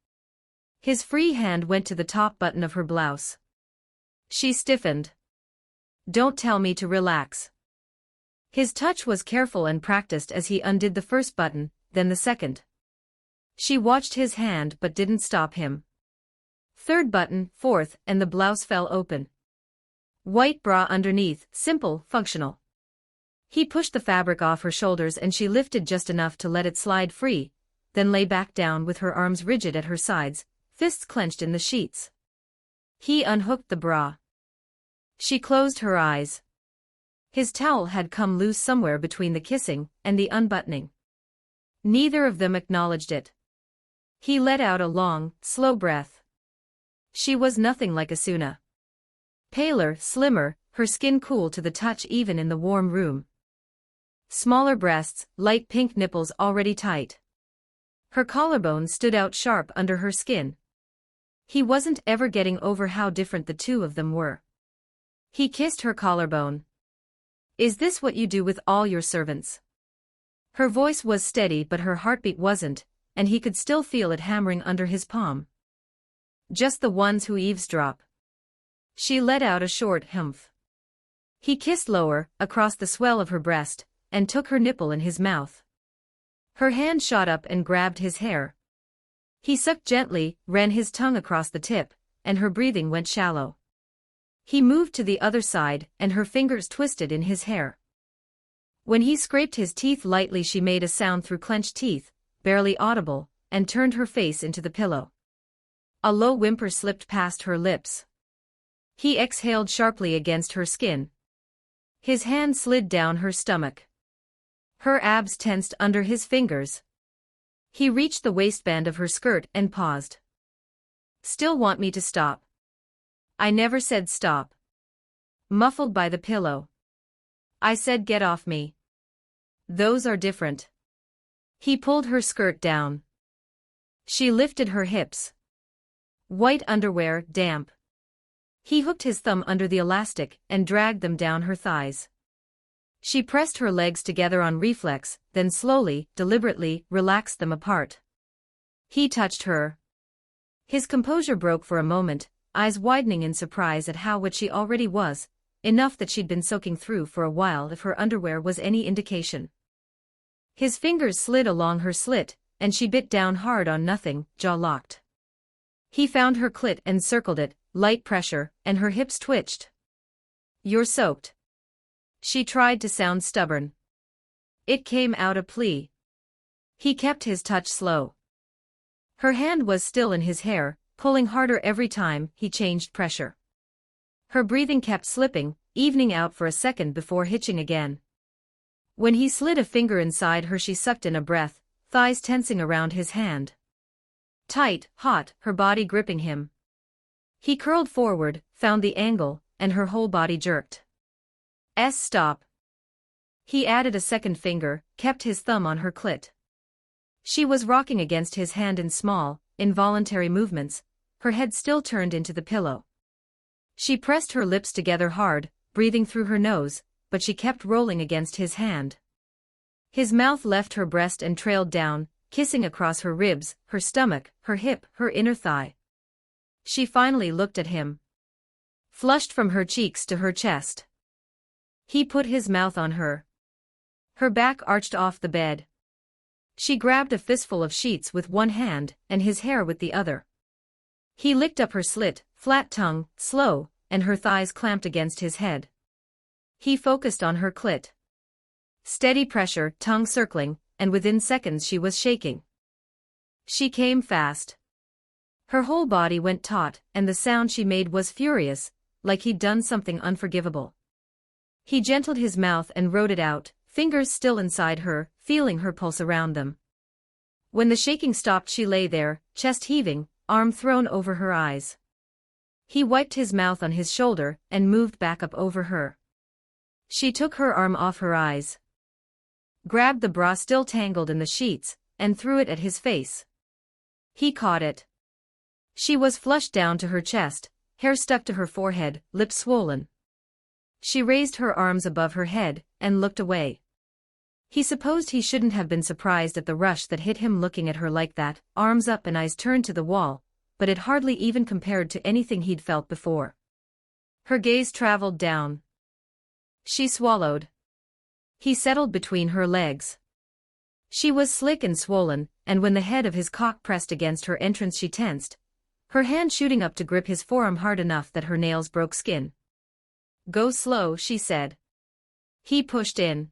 His free hand went to the top button of her blouse. She stiffened. Don't tell me to relax. His touch was careful and practiced as he undid the first button, then the second. She watched his hand but didn't stop him. Third button, fourth, and the blouse fell open. White bra underneath, simple, functional. He pushed the fabric off her shoulders and she lifted just enough to let it slide free, then lay back down with her arms rigid at her sides, fists clenched in the sheets. He unhooked the bra. She closed her eyes. His towel had come loose somewhere between the kissing and the unbuttoning. Neither of them acknowledged it. He let out a long, slow breath. She was nothing like Asuna. Paler, slimmer, her skin cool to the touch even in the warm room. Smaller breasts, light pink nipples already tight. Her collarbone stood out sharp under her skin. He wasn't ever getting over how different the two of them were. He kissed her collarbone. Is this what you do with all your servants? Her voice was steady but her heartbeat wasn't, and he could still feel it hammering under his palm. Just the ones who eavesdrop. She let out a short humph. He kissed lower, across the swell of her breast, and took her nipple in his mouth. Her hand shot up and grabbed his hair. He sucked gently, ran his tongue across the tip, and her breathing went shallow. He moved to the other side, and her fingers twisted in his hair. When he scraped his teeth lightly, she made a sound through clenched teeth, barely audible, and turned her face into the pillow. A low whimper slipped past her lips. He exhaled sharply against her skin. His hand slid down her stomach. Her abs tensed under his fingers. He reached the waistband of her skirt and paused. Still want me to stop? I never said stop. Muffled by the pillow. I said get off me. Those are different. He pulled her skirt down. She lifted her hips. White underwear, damp. He hooked his thumb under the elastic and dragged them down her thighs. She pressed her legs together on reflex, then slowly, deliberately, relaxed them apart. He touched her. His composure broke for a moment, eyes widening in surprise at how wet she already was, enough that she'd been soaking through for a while if her underwear was any indication. His fingers slid along her slit, and she bit down hard on nothing, jaw locked. He found her clit and circled it, light pressure, and her hips twitched. You're soaked. She tried to sound stubborn. It came out a plea. He kept his touch slow. Her hand was still in his hair, pulling harder every time he changed pressure. Her breathing kept slipping, evening out for a second before hitching again. When he slid a finger inside her, she sucked in a breath, thighs tensing around his hand. Tight, hot, her body gripping him. He curled forward, found the angle, and her whole body jerked. Stop. He added a second finger, kept his thumb on her clit. She was rocking against his hand in small, involuntary movements, her head still turned into the pillow. She pressed her lips together hard, breathing through her nose, but she kept rolling against his hand. His mouth left her breast and trailed down, kissing across her ribs, her stomach, her hip, her inner thigh. She finally looked at him. Flushed from her cheeks to her chest. He put his mouth on her. Her back arched off the bed. She grabbed a fistful of sheets with one hand and his hair with the other. He licked up her slit, flat tongue, slow, and her thighs clamped against his head. He focused on her clit. Steady pressure, tongue circling, and within seconds she was shaking. She came fast. Her whole body went taut, and the sound she made was furious, like he'd done something unforgivable. He gentled his mouth and wrote it out, fingers still inside her, feeling her pulse around them. When the shaking stopped, she lay there, chest heaving, arm thrown over her eyes. He wiped his mouth on his shoulder and moved back up over her. She took her arm off her eyes, grabbed the bra still tangled in the sheets, and threw it at his face. He caught it. She was flushed down to her chest, hair stuck to her forehead, lips swollen. She raised her arms above her head and looked away. He supposed he shouldn't have been surprised at the rush that hit him looking at her like that, arms up and eyes turned to the wall, but it hardly even compared to anything he'd felt before. Her gaze traveled down. She swallowed. He settled between her legs. She was slick and swollen, and when the head of his cock pressed against her entrance she tensed, her hand shooting up to grip his forearm hard enough that her nails broke skin. "Go slow," she said. He pushed in.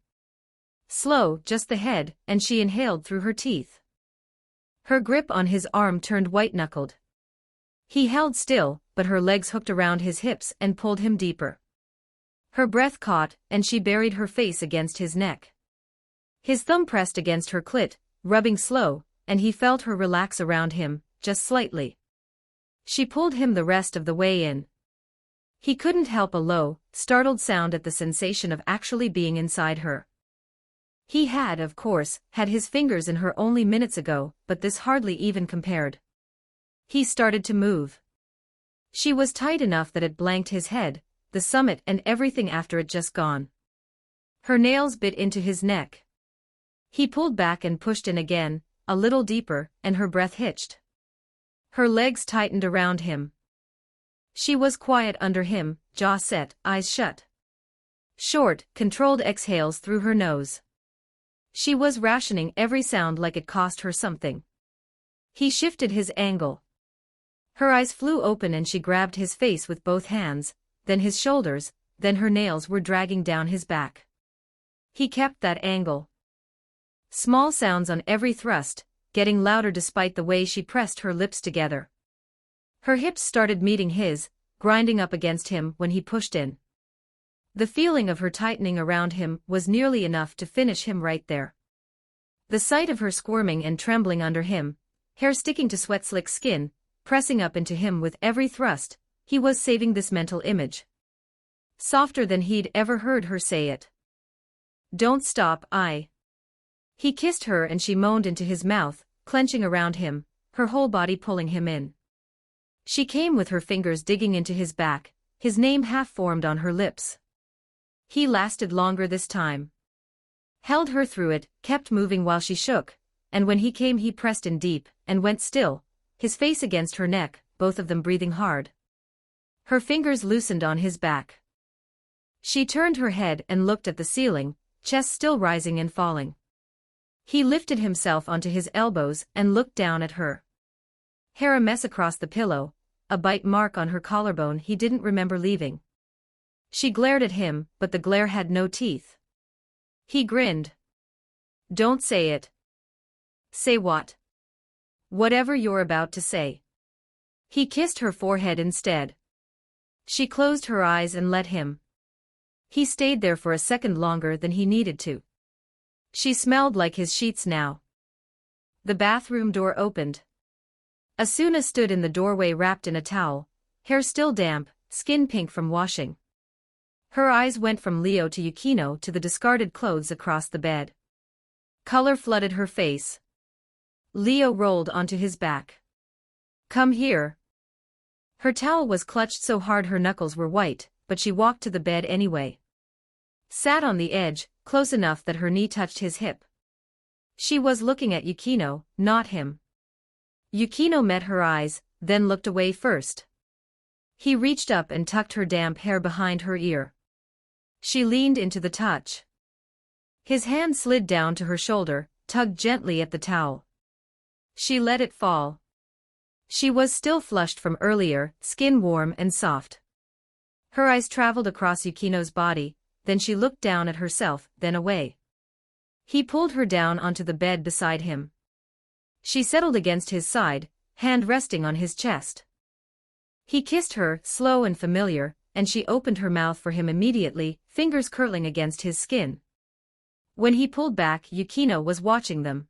Slow, just the head, and she inhaled through her teeth. Her grip on his arm turned white-knuckled. He held still, but her legs hooked around his hips and pulled him deeper. Her breath caught, and she buried her face against his neck. His thumb pressed against her clit, rubbing slow, and he felt her relax around him, just slightly. She pulled him the rest of the way in. He couldn't help a low, startled sound at the sensation of actually being inside her. He had, of course, had his fingers in her only minutes ago, but this hardly even compared. He started to move. She was tight enough that it blanked his head, the summit and everything after it just gone. Her nails bit into his neck. He pulled back and pushed in again, a little deeper, and her breath hitched. Her legs tightened around him. She was quiet under him, jaw set, eyes shut. Short, controlled exhales through her nose. She was rationing every sound like it cost her something. He shifted his angle. Her eyes flew open and she grabbed his face with both hands, then his shoulders, then her nails were dragging down his back. He kept that angle. Small sounds on every thrust, getting louder despite the way she pressed her lips together. Her hips started meeting his, grinding up against him when he pushed in. The feeling of her tightening around him was nearly enough to finish him right there. The sight of her squirming and trembling under him, hair sticking to sweat-slick skin, pressing up into him with every thrust, he was saving this mental image. Softer than he'd ever heard her say it. "Don't stop, I." He kissed her and she moaned into his mouth, clenching around him, her whole body pulling him in. She came with her fingers digging into his back, his name half-formed on her lips. He lasted longer this time. Held her through it, kept moving while she shook, and when he came he pressed in deep, and went still, his face against her neck, both of them breathing hard. Her fingers loosened on his back. She turned her head and looked at the ceiling, chest still rising and falling. He lifted himself onto his elbows and looked down at her. Hair a mess across the pillow, a bite mark on her collarbone he didn't remember leaving. She glared at him, but the glare had no teeth. He grinned. "Don't say it." "Say what?" "Whatever you're about to say." He kissed her forehead instead. She closed her eyes and let him. He stayed there for a second longer than he needed to. She smelled like his sheets now. The bathroom door opened. Asuna stood in the doorway wrapped in a towel, hair still damp, skin pink from washing. Her eyes went from Leo to Yukino to the discarded clothes across the bed. Color flooded her face. Leo rolled onto his back. "Come here." Her towel was clutched so hard her knuckles were white, but she walked to the bed anyway. Sat on the edge, close enough that her knee touched his hip. She was looking at Yukino, not him. Yukino met her eyes, then looked away first. He reached up and tucked her damp hair behind her ear. She leaned into the touch. His hand slid down to her shoulder, tugged gently at the towel. She let it fall. She was still flushed from earlier, skin warm and soft. Her eyes traveled across Yukino's body, then she looked down at herself, then away. He pulled her down onto the bed beside him. She settled against his side, hand resting on his chest. He kissed her, slow and familiar, and she opened her mouth for him immediately, fingers curling against his skin. When he pulled back, Yukino was watching them.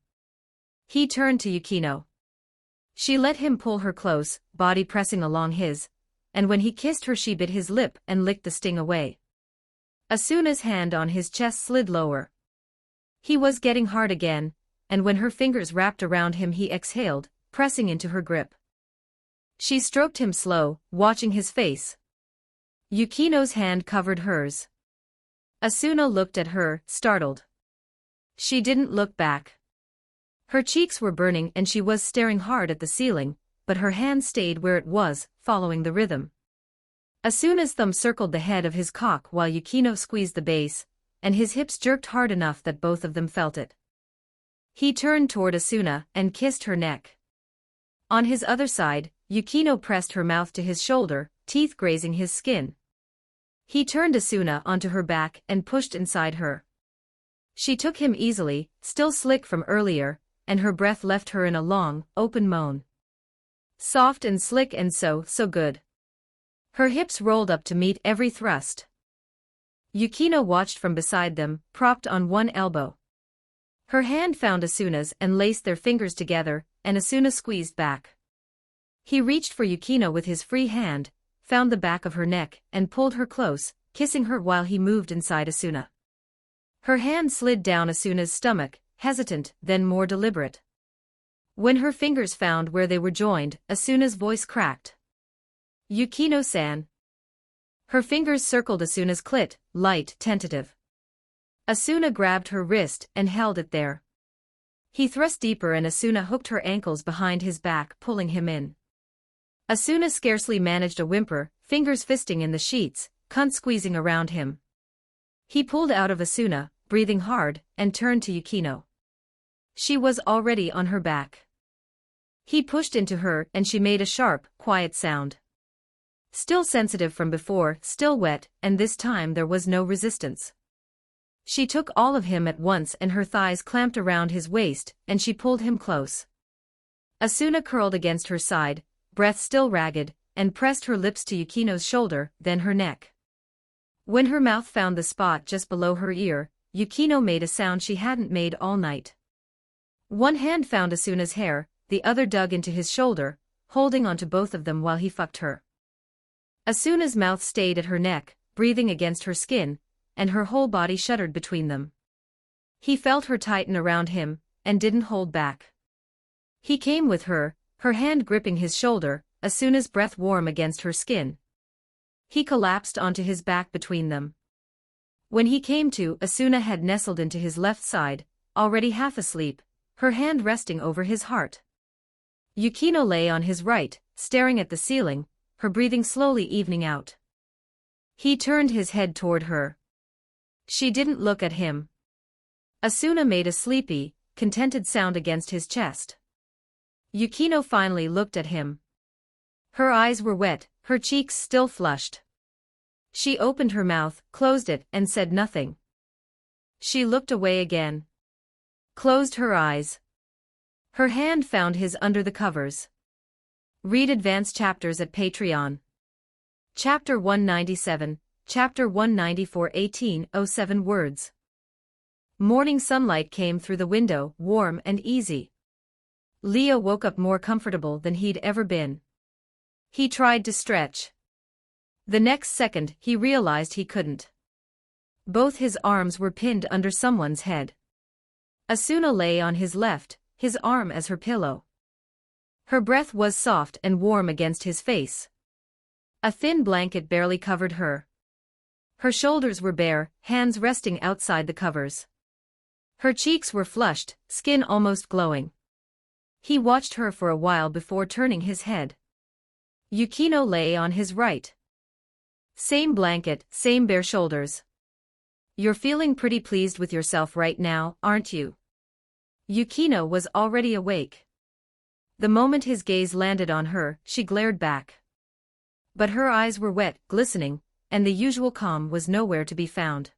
He turned to Yukino. She let him pull her close, body pressing along his, and when he kissed her she bit his lip and licked the sting away. Asuna's hand on his chest slid lower. He was getting hard again, and when her fingers wrapped around him he exhaled, pressing into her grip. She stroked him slow, watching his face. Yukino's hand covered hers. Asuna looked at her, startled. She didn't look back. Her cheeks were burning and she was staring hard at the ceiling, but her hand stayed where it was, following the rhythm. Asuna's thumb circled the head of his cock while Yukino squeezed the base, and his hips jerked hard enough that both of them felt it. He turned toward Asuna and kissed her neck. On his other side, Yukino pressed her mouth to his shoulder, teeth grazing his skin. He turned Asuna onto her back and pushed inside her. She took him easily, still slick from earlier, and her breath left her in a long, open moan. Soft and slick and so good. Her hips rolled up to meet every thrust. Yukino watched from beside them, propped on one elbow. Her hand found Asuna's and laced their fingers together, and Asuna squeezed back. He reached for Yukino with his free hand, found the back of her neck, and pulled her close, kissing her while he moved inside Asuna. Her hand slid down Asuna's stomach, hesitant, then more deliberate. When her fingers found where they were joined, Asuna's voice cracked. Yukino-san. Her fingers circled Asuna's clit, light, tentative. Asuna grabbed her wrist and held it there. He thrust deeper and Asuna hooked her ankles behind his back, pulling him in. Asuna scarcely managed a whimper, fingers fisting in the sheets, cunt squeezing around him. He pulled out of Asuna, breathing hard, and turned to Yukino. She was already on her back. He pushed into her and she made a sharp, quiet sound. Still sensitive from before, still wet, and this time there was no resistance. She took all of him at once and her thighs clamped around his waist, and she pulled him close. Asuna curled against her side, breath still ragged, and pressed her lips to Yukino's shoulder, then her neck. When her mouth found the spot just below her ear, Yukino made a sound she hadn't made all night. One hand found Asuna's hair, the other dug into his shoulder, holding onto both of them while he fucked her. Asuna's mouth stayed at her neck, breathing against her skin, and her whole body shuddered between them. He felt her tighten around him, and didn't hold back. He came with her, her hand gripping his shoulder, Asuna's breath warm against her skin. He collapsed onto his back between them. When he came to, Asuna had nestled into his left side, already half asleep, her hand resting over his heart. Yukino lay on his right, staring at the ceiling, her breathing slowly evening out. He turned his head toward her. She didn't look at him. Asuna made a sleepy, contented sound against his chest. Yukino finally looked at him. Her eyes were wet, her cheeks still flushed. She opened her mouth, closed it, and said nothing. She looked away again. Closed her eyes. Her hand found his under the covers. Read advanced chapters at Patreon. Chapter 197, Chapter 194 1807 words. Morning sunlight came through the window, warm and easy. Leo woke up more comfortable than he'd ever been. He tried to stretch. The next second, he realized he couldn't. Both his arms were pinned under someone's head. Asuna lay on his left, his arm as her pillow. Her breath was soft and warm against his face. A thin blanket barely covered her. Her shoulders were bare, hands resting outside the covers. Her cheeks were flushed, skin almost glowing. He watched her for a while before turning his head. Yukino lay on his right. Same blanket, same bare shoulders. You're feeling pretty pleased with yourself right now, aren't you? Yukino was already awake. The moment his gaze landed on her, she glared back. But her eyes were wet, glistening, and the usual calm was nowhere to be found.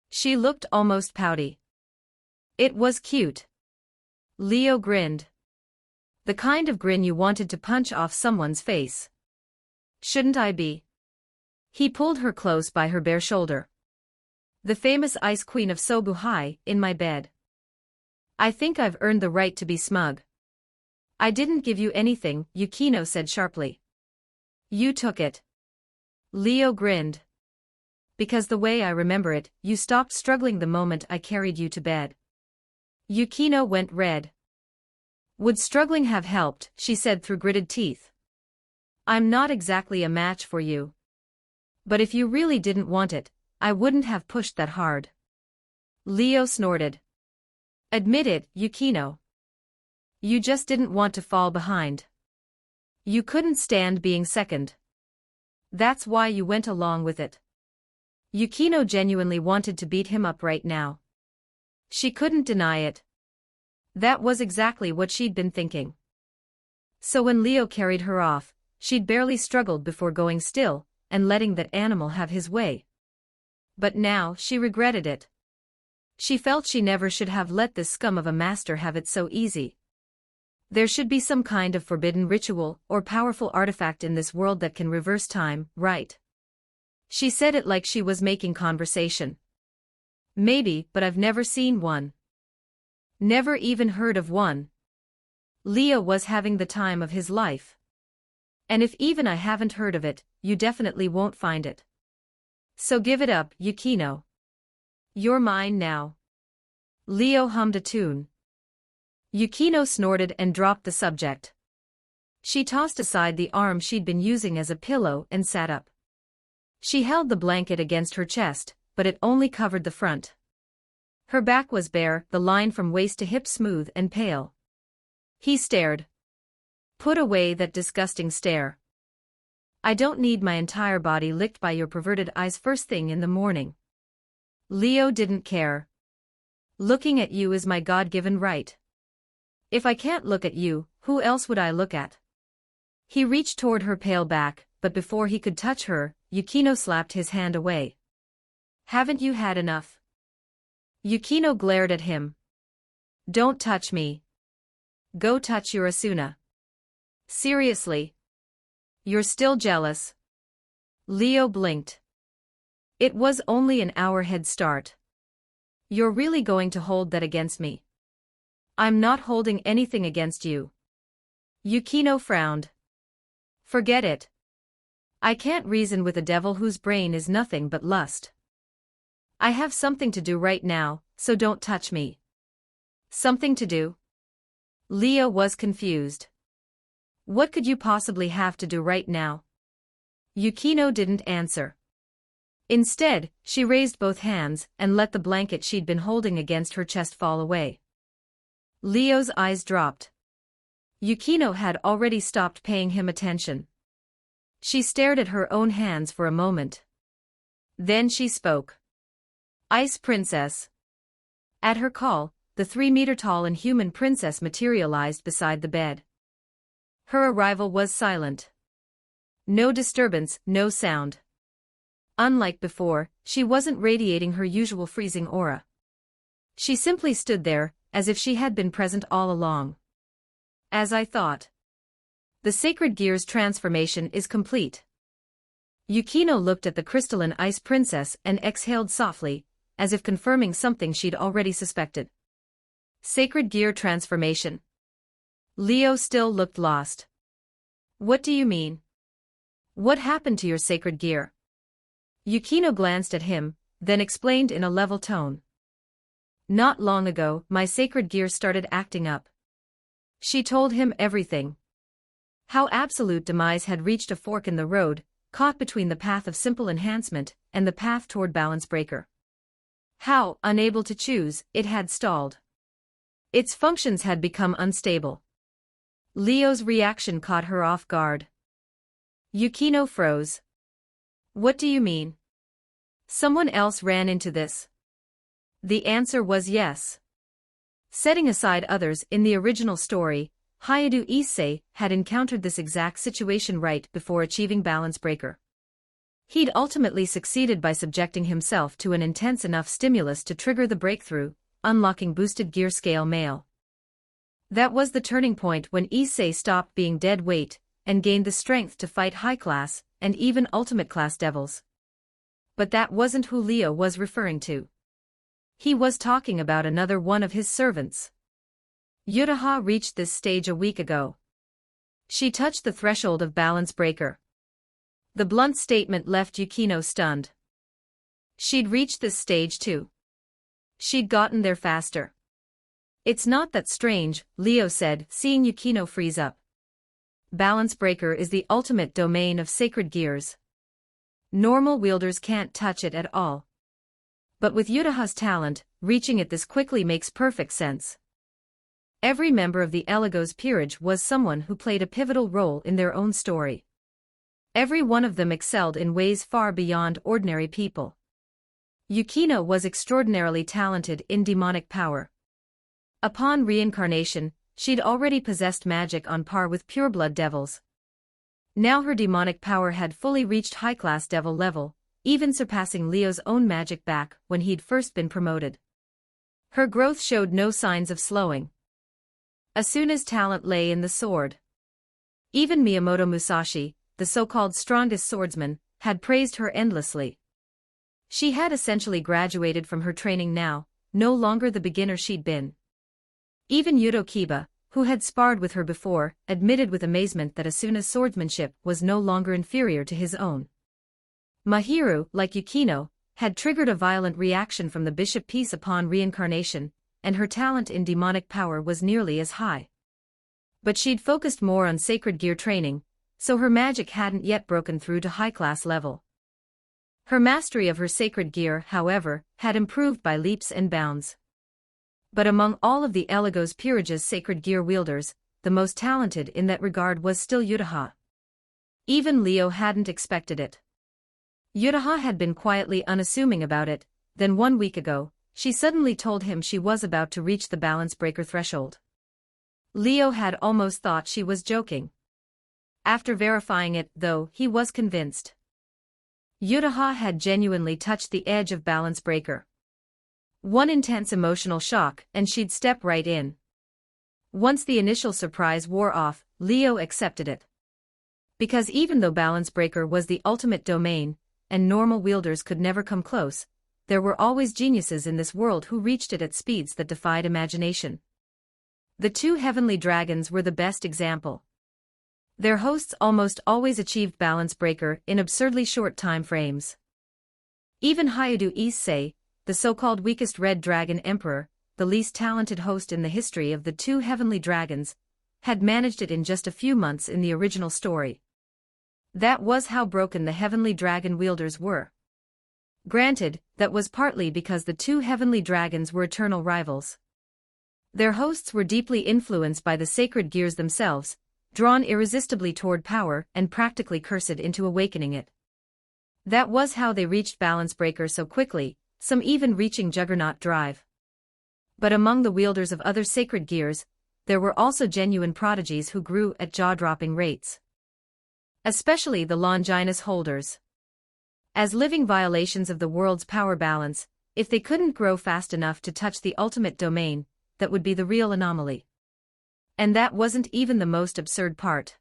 She looked almost pouty. It was cute. Leo grinned. The kind of grin you wanted to punch off someone's face. Shouldn't I be? He pulled her close by her bare shoulder. The famous Ice Queen of Sobuhai, in my bed. I think I've earned the right to be smug. I didn't give you anything, Yukino said sharply. You took it. Leo grinned. Because the way I remember it, you stopped struggling the moment I carried you to bed. Yukino went red. Would struggling have helped, she said through gritted teeth. I'm not exactly a match for you. But if you really didn't want it, I wouldn't have pushed that hard. Leo snorted. Admit it, Yukino. You just didn't want to fall behind. You couldn't stand being second. That's why you went along with it. Yukino genuinely wanted to beat him up right now. She couldn't deny it. That was exactly what she'd been thinking. So when Leo carried her off, she'd barely struggled before going still and letting that animal have his way. But now she regretted it. She felt she never should have let this scum of a master have it so easy. There should be some kind of forbidden ritual or powerful artifact in this world that can reverse time, right? She said it like she was making conversation. Maybe, but I've never seen one. Never even heard of one. Leo was having the time of his life. And if even I haven't heard of it, you definitely won't find it. So give it up, Yukino. You're mine now. Leo hummed a tune. Yukino snorted and dropped the subject. She tossed aside the arm she'd been using as a pillow and sat up. She held the blanket against her chest, but it only covered the front. Her back was bare, the line from waist to hip smooth and pale. He stared. Put away that disgusting stare. I don't need my entire body licked by your perverted eyes first thing in the morning. Leo didn't care. Looking at you is my God-given right. If I can't look at you, who else would I look at? He reached toward her pale back, but before he could touch her, Yukino slapped his hand away. Haven't you had enough? Yukino glared at him. Don't touch me. Go touch your Asuna. Seriously? You're still jealous? Leo blinked. It was only an hour head start. You're really going to hold that against me? I'm not holding anything against you. Yukino frowned. Forget it. I can't reason with a devil whose brain is nothing but lust. I have something to do right now, so don't touch me. Something to do? Leo was confused. What could you possibly have to do right now? Yukino didn't answer. Instead, she raised both hands and let the blanket she'd been holding against her chest fall away. Leo's eyes dropped. Yukino had already stopped paying him attention. She stared at her own hands for a moment. Then she spoke. Ice Princess. At her call, the 3-meter-tall inhuman princess materialized beside the bed. Her arrival was silent. No disturbance, no sound. Unlike before, she wasn't radiating her usual freezing aura. She simply stood there, as if she had been present all along. As I thought. The sacred gear's transformation is complete. Yukino looked at the crystalline ice princess and exhaled softly, as if confirming something she'd already suspected. Sacred gear transformation. Leo still looked lost. What do you mean? What happened to your sacred gear? Yukino glanced at him, then explained in a level tone. Not long ago, my sacred gear started acting up. She told him everything. How absolute demise had reached a fork in the road, caught between the path of simple enhancement and the path toward balance breaker. How, unable to choose, it had stalled. Its functions had become unstable. Leo's reaction caught her off guard. Yukino froze. What do you mean? Someone else ran into this? The answer was yes. Setting aside others in the original story, Hayadu Issei had encountered this exact situation right before achieving balance breaker. He'd ultimately succeeded by subjecting himself to an intense enough stimulus to trigger the breakthrough, unlocking boosted gear scale mail. That was the turning point when Issei stopped being dead weight and gained the strength to fight high-class and even ultimate-class devils. But that wasn't who Leo was referring to. He was talking about another one of his servants. Yutaha reached this stage a week ago. She touched the threshold of Balance Breaker. The blunt statement left Yukino stunned. She'd reached this stage too. She'd gotten there faster. It's not that strange, Leo said, seeing Yukino freeze up. Balance Breaker is the ultimate domain of sacred gears. Normal wielders can't touch it at all. But with Yutaha's talent, reaching it this quickly makes perfect sense. Every member of the Eligos peerage was someone who played a pivotal role in their own story. Every one of them excelled in ways far beyond ordinary people. Yukino was extraordinarily talented in demonic power. Upon reincarnation, she'd already possessed magic on par with pureblood devils. Now her demonic power had fully reached high-class devil level, even surpassing Leo's own magic back when he'd first been promoted. Her growth showed no signs of slowing. Asuna's talent lay in the sword. Even Miyamoto Musashi, the so-called strongest swordsman, had praised her endlessly. She had essentially graduated from her training now, no longer the beginner she'd been. Even Yuto Kiba, who had sparred with her before, admitted with amazement that Asuna's swordsmanship was no longer inferior to his own. Mahiru, like Yukino, had triggered a violent reaction from the bishop piece upon reincarnation, and her talent in demonic power was nearly as high. But she'd focused more on sacred gear training, so her magic hadn't yet broken through to high-class level. Her mastery of her sacred gear, however, had improved by leaps and bounds. But among all of the Eligos peerage's sacred gear wielders, the most talented in that regard was still Yutaha. Even Leo hadn't expected it. Yutaha had been quietly unassuming about it, then 1 week ago, she suddenly told him she was about to reach the balance breaker threshold. Leo had almost thought she was joking. After verifying it, though, he was convinced. Yutaha had genuinely touched the edge of balance breaker. One intense emotional shock, and she'd step right in. Once the initial surprise wore off, Leo accepted it. Because even though balance breaker was the ultimate domain, and normal wielders could never come close, there were always geniuses in this world who reached it at speeds that defied imagination. The two heavenly dragons were the best example. Their hosts almost always achieved balance breaker in absurdly short time frames. Even Hayadu Issei, the so-called weakest red dragon emperor, the least talented host in the history of the two heavenly dragons, had managed it in just a few months in the original story. That was how broken the heavenly dragon wielders were. Granted, that was partly because the two heavenly dragons were eternal rivals. Their hosts were deeply influenced by the sacred gears themselves, drawn irresistibly toward power and practically cursed into awakening it. That was how they reached balance breaker so quickly, some even reaching juggernaut drive. But among the wielders of other sacred gears, there were also genuine prodigies who grew at jaw-dropping rates. Especially the Longinus holders. As living violations of the world's power balance, if they couldn't grow fast enough to touch the ultimate domain, that would be the real anomaly. And that wasn't even the most absurd part.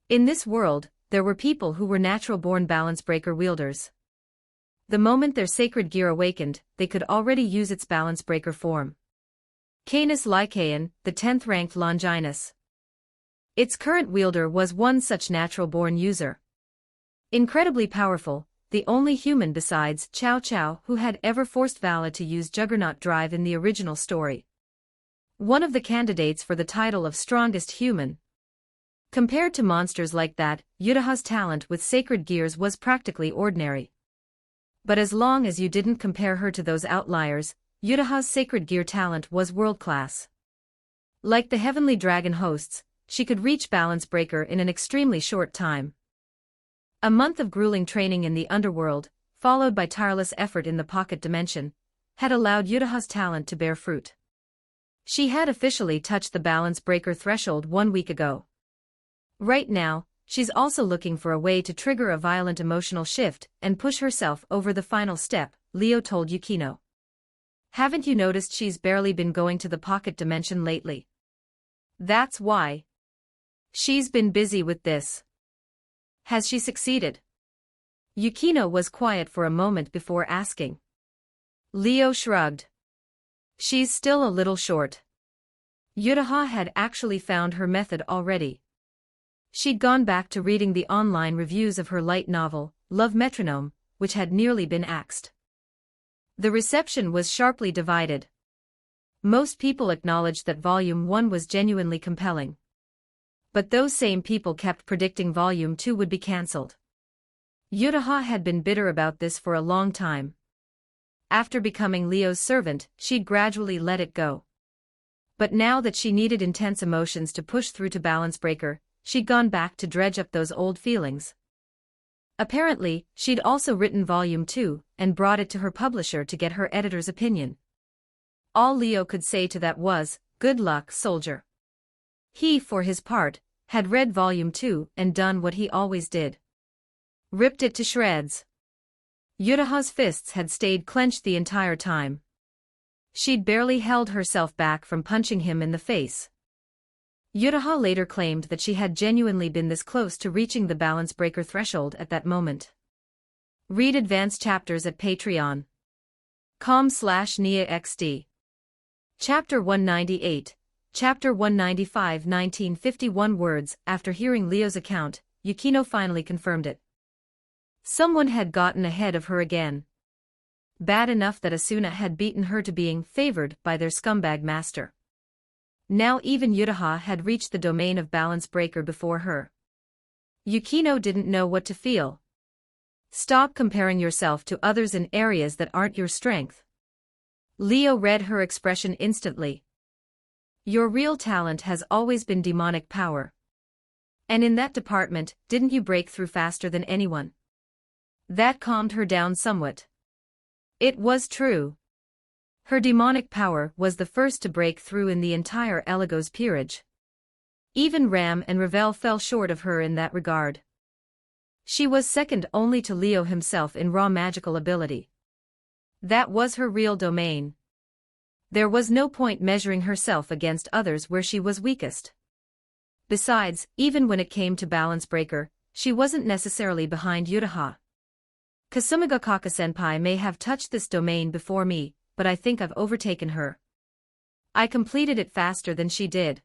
In this world, there were people who were natural-born balance breaker wielders. The moment their sacred gear awakened, they could already use its balance breaker form. Canis Lycaon, the 10th-ranked Longinus. Its current wielder was one such natural-born user. Incredibly powerful, the only human besides Cao Cao who had ever forced Vala to use Juggernaut Drive in the original story. One of the candidates for the title of strongest human. Compared to monsters like that, Yutaha's talent with sacred gears was practically ordinary. But as long as you didn't compare her to those outliers, Yutaha's sacred gear talent was world-class. Like the heavenly dragon hosts, she could reach balance breaker in an extremely short time. A month of grueling training in the underworld, followed by tireless effort in the pocket dimension, had allowed Yutaha's talent to bear fruit. She had officially touched the balance breaker threshold 1 week ago. Right now, she's also looking for a way to trigger a violent emotional shift and push herself over the final step, Leo told Yukino. Haven't you noticed she's barely been going to the pocket dimension lately? That's why. She's been busy with this. Has she succeeded? Yukino was quiet for a moment before asking. Leo shrugged. She's still a little short. Yutaha had actually found her method already. She'd gone back to reading the online reviews of her light novel, Love Metronome, which had nearly been axed. The reception was sharply divided. Most people acknowledged that Volume 1 was genuinely compelling. But those same people kept predicting Volume 2 would be cancelled. Yutaha had been bitter about this for a long time. After becoming Leo's servant, she'd gradually let it go. But now that she needed intense emotions to push through to Balance Breaker, she'd gone back to dredge up those old feelings. Apparently, she'd also written Volume 2, and brought it to her publisher to get her editor's opinion. All Leo could say to that was, "Good luck, soldier." He, for his part, had read Volume 2 and done what he always did. Ripped it to shreds. Yutaha's fists had stayed clenched the entire time. She'd barely held herself back from punching him in the face. Yutaha later claimed that she had genuinely been this close to reaching the Balance Breaker threshold at that moment. Read advanced chapters at patreon.com/NiaXD. Chapter 198, Chapter 195 1951 words. After hearing Leo's account, Yukino finally confirmed it. Someone had gotten ahead of her again. Bad enough that Asuna had beaten her to being favored by their scumbag master. Now even Yutaha had reached the domain of Balance Breaker before her. Yukino didn't know what to feel. Stop comparing yourself to others in areas that aren't your strength. Leo read her expression instantly. Your real talent has always been demonic power. And in that department, didn't you break through faster than anyone? That calmed her down somewhat. It was true. Her demonic power was the first to break through in the entire Eligos peerage. Even Ram and Ravel fell short of her in that regard. She was second only to Leo himself in raw magical ability. That was her real domain. There was no point measuring herself against others where she was weakest. Besides, even when it came to Balance Breaker, she wasn't necessarily behind Yutaha. Kasumigakaka-senpai may have touched this domain before me, but I think I've overtaken her. I completed it faster than she did.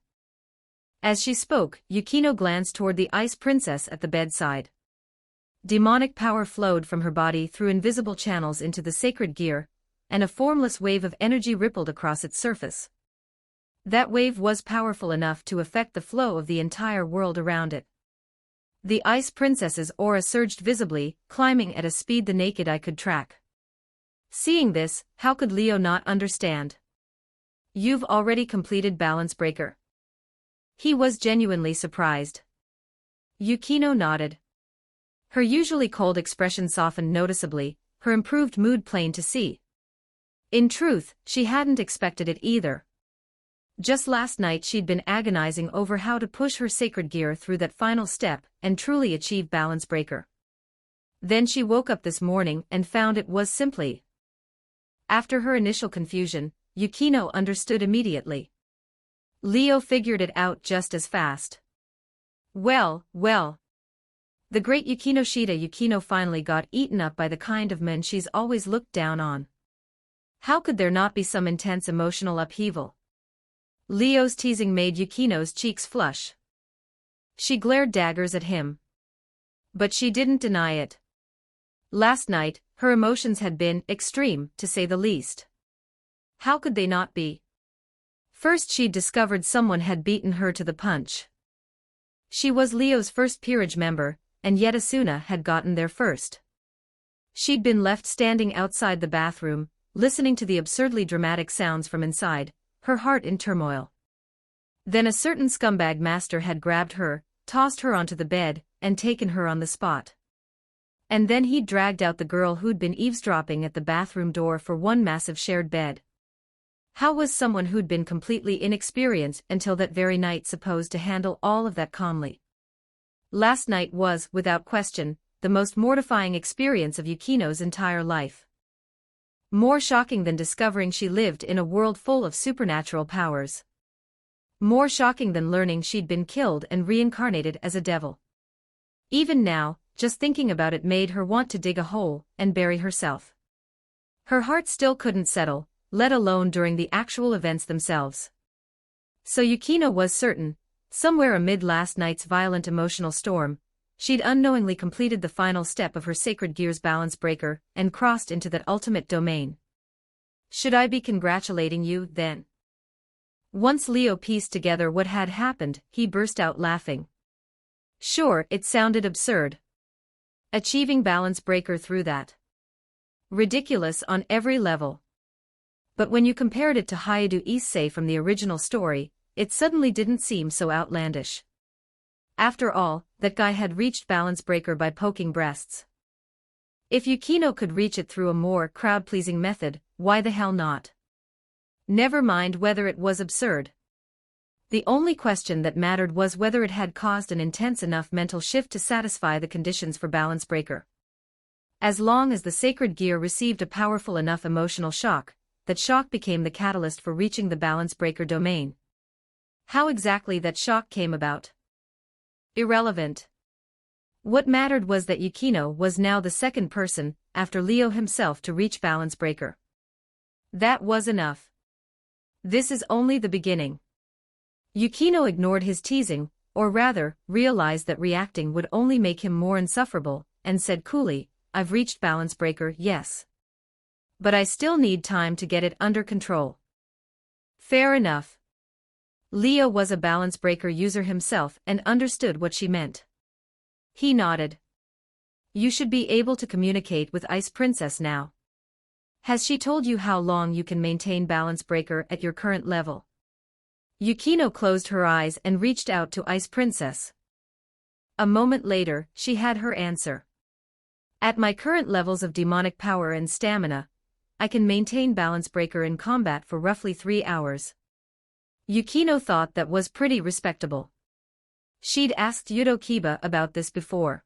As she spoke, Yukino glanced toward the Ice Princess at the bedside. Demonic power flowed from her body through invisible channels into the sacred gear, and a formless wave of energy rippled across its surface. That wave was powerful enough to affect the flow of the entire world around it. The Ice Princess's aura surged visibly, climbing at a speed the naked eye could track. Seeing this, how could Leo not understand? You've already completed Balance Breaker. He was genuinely surprised. Yukino nodded. Her usually cold expression softened noticeably, her improved mood plain to see. In truth, she hadn't expected it either. Just last night she'd been agonizing over how to push her sacred gear through that final step and truly achieve Balance Breaker. Then she woke up this morning and found it was simply. After her initial confusion, Yukino understood immediately. Leo figured it out just as fast. Well. The great Yukino Shida Yukino finally got eaten up by the kind of men she's always looked down on. How could there not be some intense emotional upheaval? Leo's teasing made Yukino's cheeks flush. She glared daggers at him. But she didn't deny it. Last night, her emotions had been extreme, to say the least. How could they not be? First she'd discovered someone had beaten her to the punch. She was Leo's first peerage member, and yet Asuna had gotten there first. She'd been left standing outside the bathroom, listening to the absurdly dramatic sounds from inside, her heart in turmoil. Then a certain scumbag master had grabbed her, tossed her onto the bed, and taken her on the spot. And then he'd dragged out the girl who'd been eavesdropping at the bathroom door for one massive shared bed. How was someone who'd been completely inexperienced until that very night supposed to handle all of that calmly? Last night was, without question, the most mortifying experience of Yukino's entire life. More shocking than discovering she lived in a world full of supernatural powers. More shocking than learning she'd been killed and reincarnated as a devil. Even now, just thinking about it made her want to dig a hole and bury herself. Her heart still couldn't settle, let alone during the actual events themselves. So Yukino was certain, somewhere amid last night's violent emotional storm, she'd unknowingly completed the final step of her sacred gear's balance breaker and crossed into that ultimate domain. Should I be congratulating you, then? Once Leo pieced together what had happened, he burst out laughing. Sure, it sounded absurd. Achieving balance breaker through that. Ridiculous on every level. But when you compared it to Hayadu Issei from the original story, it suddenly didn't seem so outlandish. After all, that guy had reached balance breaker by poking breasts. If Yukino could reach it through a more crowd-pleasing method, why the hell not? Never mind whether it was absurd. The only question that mattered was whether it had caused an intense enough mental shift to satisfy the conditions for balance breaker. As long as the sacred gear received a powerful enough emotional shock, that shock became the catalyst for reaching the balance breaker domain. How exactly that shock came about? Irrelevant. What mattered was that Yukino was now the second person, after Leo himself, to reach balance breaker. That was enough. This is only the beginning. Yukino ignored his teasing, or rather, realized that reacting would only make him more insufferable, and said coolly, I've reached balance breaker, yes. But I still need time to get it under control. Fair enough. Leo was a balance breaker user himself and understood what she meant. He nodded. You should be able to communicate with Ice Princess now. Has she told you how long you can maintain balance breaker at your current level? Yukino closed her eyes and reached out to Ice Princess. A moment later, she had her answer. At my current levels of demonic power and stamina, I can maintain balance breaker in combat for roughly 3 hours. Yukino thought that was pretty respectable. She'd asked Yudo Kiba about this before.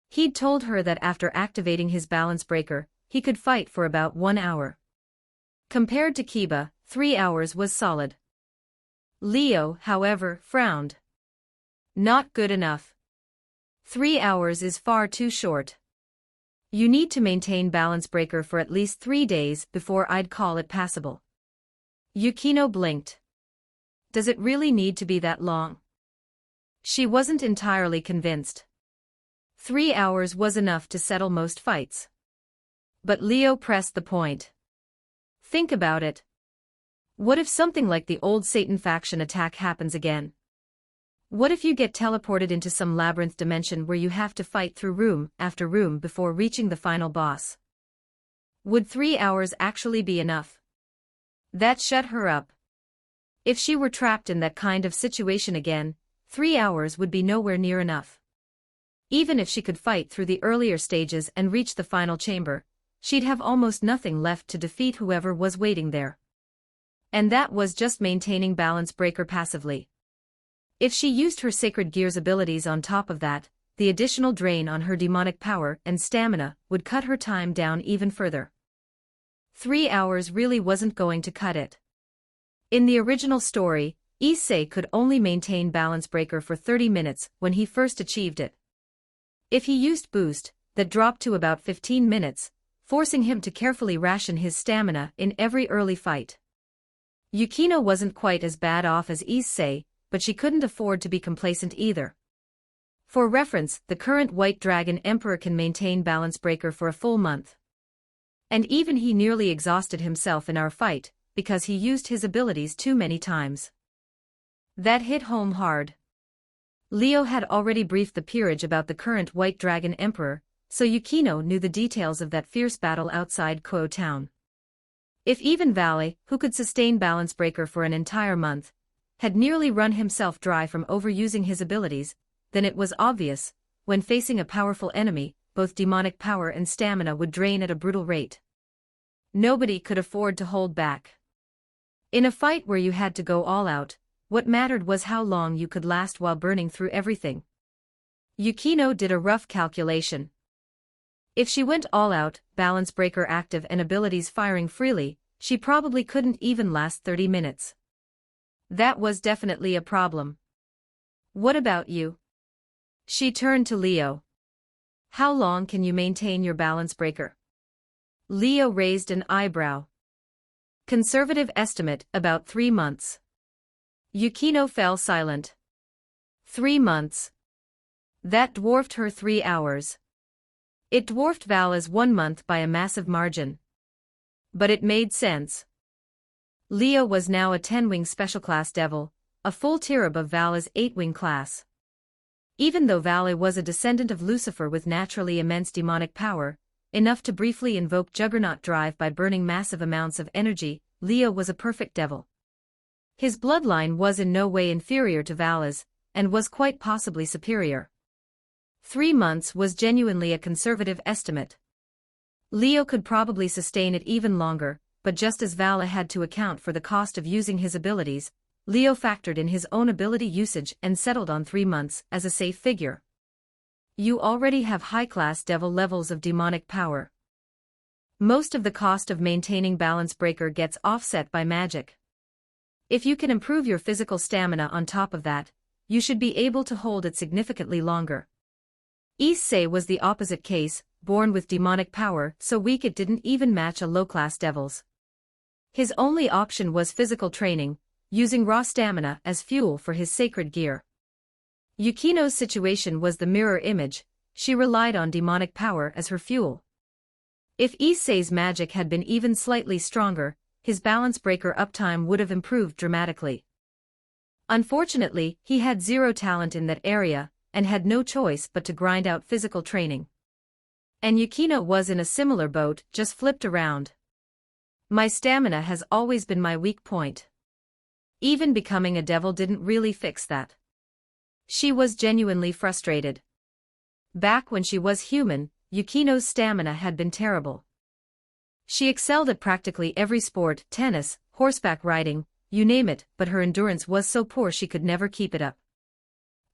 He'd told her that after activating his balance breaker, he could fight for about 1 hour. Compared to Kiba, 3 hours was solid. Leo, however, frowned. Not good enough. 3 hours is far too short. You need to maintain balance breaker for at least 3 days before I'd call it passable. Yukino blinked. Does it really need to be that long? She wasn't entirely convinced. 3 hours was enough to settle most fights. But Leo pressed the point. Think about it. What if something like the old Satan faction attack happens again? What if you get teleported into some labyrinth dimension where you have to fight through room after room before reaching the final boss? Would 3 hours actually be enough? That shut her up. If she were trapped in that kind of situation again, 3 hours would be nowhere near enough. Even if she could fight through the earlier stages and reach the final chamber, she'd have almost nothing left to defeat whoever was waiting there. And that was just maintaining balance breaker passively. If she used her sacred gear's abilities on top of that, the additional drain on her demonic power and stamina would cut her time down even further. 3 hours really wasn't going to cut it. In the original story, Issei could only maintain balance breaker for 30 minutes when he first achieved it. If he used boost, that dropped to about 15 minutes, forcing him to carefully ration his stamina in every early fight. Yukino wasn't quite as bad off as Issei, but she couldn't afford to be complacent either. For reference, the current White Dragon Emperor can maintain balance breaker for a full month. And even he nearly exhausted himself in our fight, because he used his abilities too many times. That hit home hard. Leo had already briefed the peerage about the current White Dragon Emperor, so Yukino knew the details of that fierce battle outside Kuo Town. If even Vale, who could sustain balance breaker for an entire month, had nearly run himself dry from overusing his abilities, then it was obvious, when facing a powerful enemy, both demonic power and stamina would drain at a brutal rate. Nobody could afford to hold back. In a fight where you had to go all out, what mattered was how long you could last while burning through everything. Yukino did a rough calculation. If she went all out, balance breaker active and abilities firing freely, she probably couldn't even last 30 minutes. That was definitely a problem. What about you? She turned to Leo. How long can you maintain your balance breaker? Leo raised an eyebrow. Conservative estimate, about 3 months. Yukino fell silent. 3 months. That dwarfed her 3 hours. It dwarfed Vala's 1 month by a massive margin. But it made sense. Leo was now a 10-wing special class devil, a full tier above Vala's 8-wing class. Even though Vala was a descendant of Lucifer with naturally immense demonic power, enough to briefly invoke Juggernaut drive by burning massive amounts of energy, Leo was a perfect devil. His bloodline was in no way inferior to Vala's, and was quite possibly superior. 3 months was genuinely a conservative estimate. Leo could probably sustain it even longer, but just as Vala had to account for the cost of using his abilities, Leo factored in his own ability usage and settled on 3 months as a safe figure. You already have high-class devil levels of demonic power. Most of the cost of maintaining balance breaker gets offset by magic. If you can improve your physical stamina on top of that, you should be able to hold it significantly longer. Issei was the opposite case, born with demonic power so weak it didn't even match a low-class devil's. His only option was physical training, using raw stamina as fuel for his sacred gear. Yukino's situation was the mirror image, she relied on demonic power as her fuel. If Issei's magic had been even slightly stronger, his balance breaker uptime would have improved dramatically. Unfortunately, he had zero talent in that area, and had no choice but to grind out physical training. And Yukino was in a similar boat, just flipped around. My stamina has always been my weak point. Even becoming a devil didn't really fix that. She was genuinely frustrated. Back when she was human, Yukino's stamina had been terrible. She excelled at practically every sport, tennis, horseback riding, you name it, but her endurance was so poor she could never keep it up.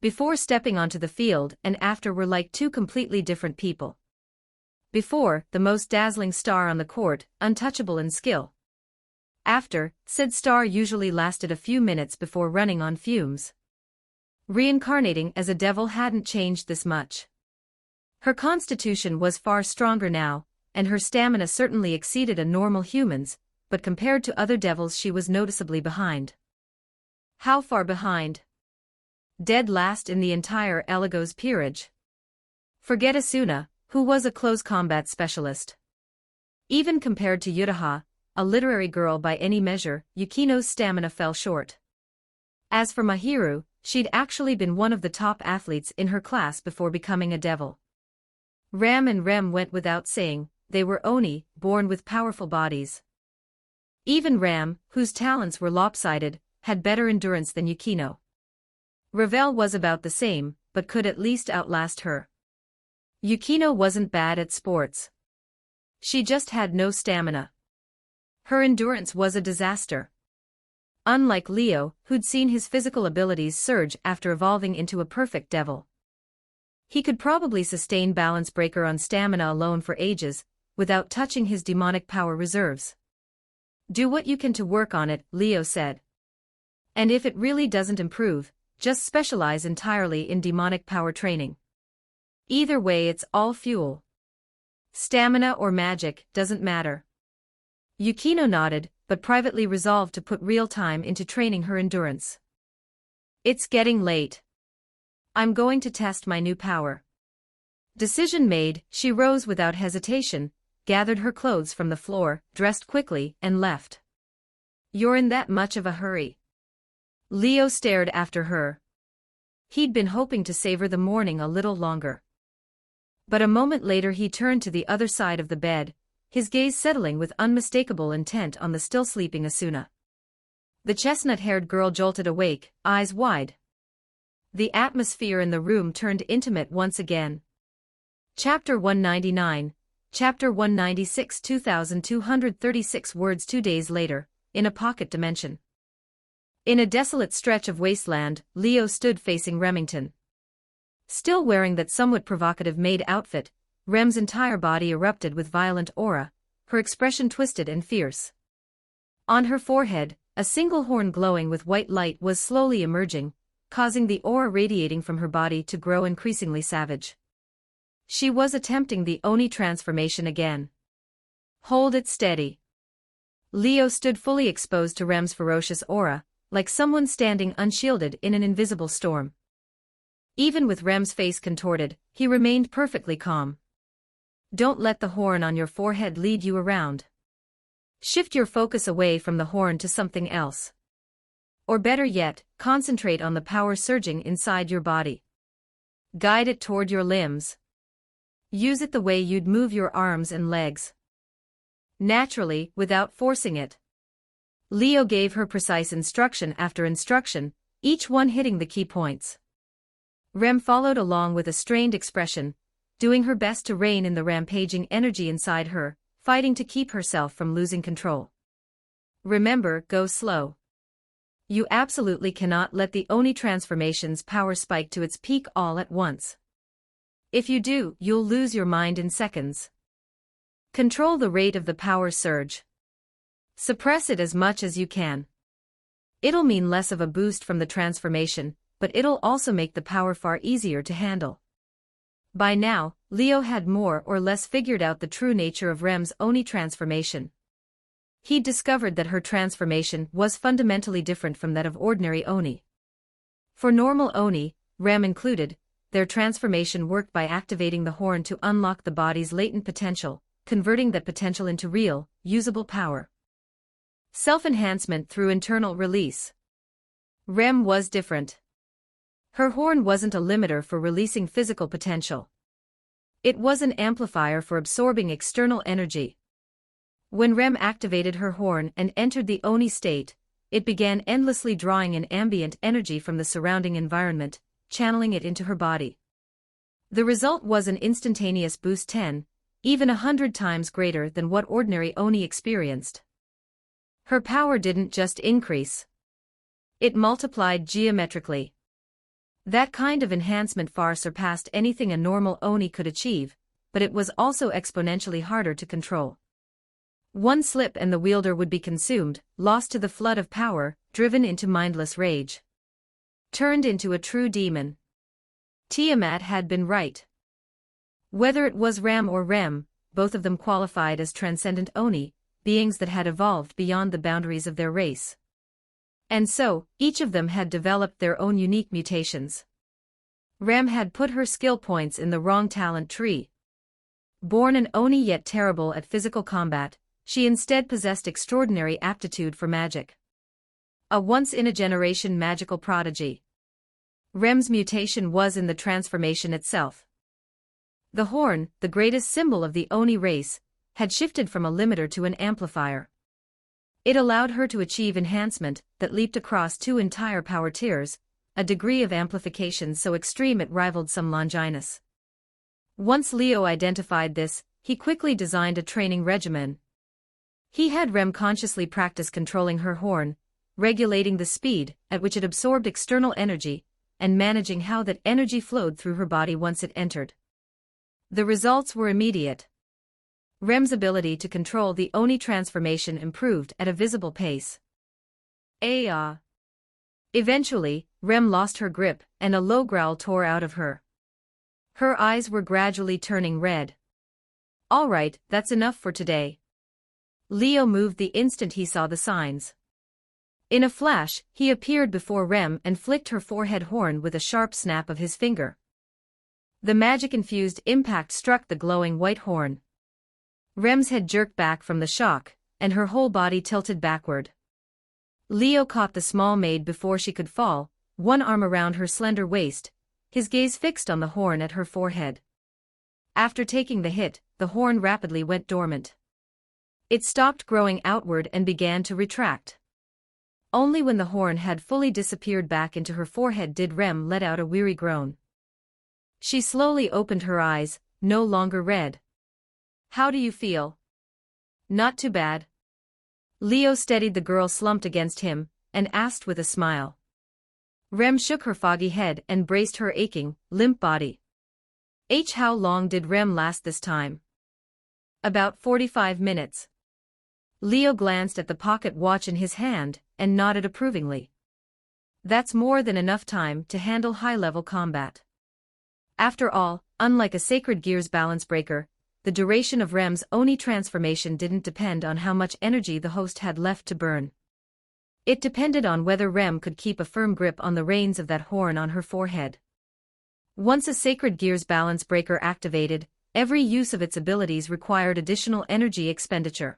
Before stepping onto the field and after were like two completely different people. Before, the most dazzling star on the court, untouchable in skill. After, said star usually lasted a few minutes before running on fumes. Reincarnating as a devil hadn't changed this much. Her constitution was far stronger now, and her stamina certainly exceeded a normal human's, but compared to other devils she was noticeably behind. How far behind? Dead last in the entire Eligos peerage. Forget Asuna, who was a close combat specialist. Even compared to Yutaha, a literary girl by any measure, Yukino's stamina fell short. As for Mahiru, she'd actually been one of the top athletes in her class before becoming a devil. Ram and Rem went without saying, they were Oni, born with powerful bodies. Even Ram, whose talents were lopsided, had better endurance than Yukino. Ravel was about the same, but could at least outlast her. Yukino wasn't bad at sports. She just had no stamina. Her endurance was a disaster. Unlike Leo, who'd seen his physical abilities surge after evolving into a perfect devil. He could probably sustain balance breaker on stamina alone for ages, without touching his demonic power reserves. Do what you can to work on it, Leo said. And if it really doesn't improve, just specialize entirely in demonic power training. Either way it's all fuel. Stamina or magic, doesn't matter. Yukino nodded, but privately resolved to put real time into training her endurance. It's getting late. I'm going to test my new power. Decision made, she rose without hesitation, gathered her clothes from the floor, dressed quickly, and left. You're in that much of a hurry? Leo stared after her. He'd been hoping to savor the morning a little longer. But a moment later he turned to the other side of the bed, his gaze settling with unmistakable intent on the still sleeping Asuna. The chestnut-haired girl jolted awake, eyes wide. The atmosphere in the room turned intimate once again. Chapter 199, Chapter 196 2236 words 2 days later, in a pocket dimension. In a desolate stretch of wasteland, Leo stood facing Remington. Still wearing that somewhat provocative maid outfit, Rem's entire body erupted with violent aura, her expression twisted and fierce. On her forehead, A single horn glowing with white light was slowly emerging, causing the aura radiating from her body to grow increasingly savage. She was attempting the Oni transformation again. Hold it steady. Leo stood fully exposed to Rem's ferocious aura, like someone standing unshielded in an invisible storm. Even with Rem's face contorted, he remained perfectly calm. Don't let the horn on your forehead lead you around. Shift your focus away from the horn to something else. Or better yet, concentrate on the power surging inside your body. Guide it toward your limbs. Use it the way you'd move your arms and legs. Naturally, without forcing it. Leo gave her precise instruction after instruction, each one hitting the key points. Rem followed along with a strained expression, doing her best to rein in the rampaging energy inside her, fighting to keep herself from losing control. Remember, go slow. You absolutely cannot let the Oni transformation's power spike to its peak all at once. If you do, you'll lose your mind in seconds. Control the rate of the power surge. Suppress it as much as you can. It'll mean less of a boost from the transformation, but it'll also make the power far easier to handle. By now, Leo had more or less figured out the true nature of Rem's Oni transformation. He'd discovered that her transformation was fundamentally different from that of ordinary Oni. For normal Oni, Rem included, their transformation worked by activating the horn to unlock the body's latent potential, converting that potential into real, usable power. Self-enhancement through internal release. Rem was different. Her horn wasn't a limiter for releasing physical potential. It was an amplifier for absorbing external energy. When Rem activated her horn and entered the Oni state, it began endlessly drawing in ambient energy from the surrounding environment, channeling it into her body. The result was an instantaneous boost 10, even 100 times greater than what ordinary Oni experienced. Her power didn't just increase. It multiplied geometrically. That kind of enhancement far surpassed anything a normal Oni could achieve, but it was also exponentially harder to control. One slip and the wielder would be consumed, lost to the flood of power, driven into mindless rage. Turned into a true demon. Tiamat had been right. Whether it was Ram or Rem, both of them qualified as transcendent Oni, beings that had evolved beyond the boundaries of their race. And so, each of them had developed their own unique mutations. Rem had put her skill points in the wrong talent tree. Born an Oni yet terrible at physical combat, she instead possessed extraordinary aptitude for magic. A once-in-a-generation magical prodigy. Rem's mutation was in the transformation itself. The horn, the greatest symbol of the Oni race, had shifted from a limiter to an amplifier. It allowed her to achieve enhancement that leaped across two entire power tiers, a degree of amplification so extreme it rivaled some Longinus. Once Leo identified this, he quickly designed a training regimen. He had Rem consciously practice controlling her horn, regulating the speed at which it absorbed external energy, and managing how that energy flowed through her body once it entered. The results were immediate. Rem's ability to control the Oni transformation improved at a visible pace. Eventually, Rem lost her grip, and a low growl tore out of her. Her eyes were gradually turning red. All right, that's enough for today. Leo moved the instant he saw the signs. In a flash, he appeared before Rem and flicked her forehead horn with a sharp snap of his finger. The magic-infused impact struck the glowing white horn. Rem's head jerked back from the shock, and her whole body tilted backward. Leo caught the small maid before she could fall, one arm around her slender waist, his gaze fixed on the horn at her forehead. After taking the hit, the horn rapidly went dormant. It stopped growing outward and began to retract. Only when the horn had fully disappeared back into her forehead did Rem let out a weary groan. She slowly opened her eyes, no longer red. How do you feel? Not too bad. Leo steadied the girl slumped against him, and asked with a smile. Rem shook her foggy head and braced her aching, limp body. How long did Rem last this time? About 45 minutes. Leo glanced at the pocket watch in his hand and nodded approvingly. That's more than enough time to handle high-level combat. After all, unlike a sacred gear's balance breaker, the duration of Rem's Oni transformation didn't depend on how much energy the host had left to burn. It depended on whether Rem could keep a firm grip on the reins of that horn on her forehead. Once a sacred gear's balance breaker activated, every use of its abilities required additional energy expenditure.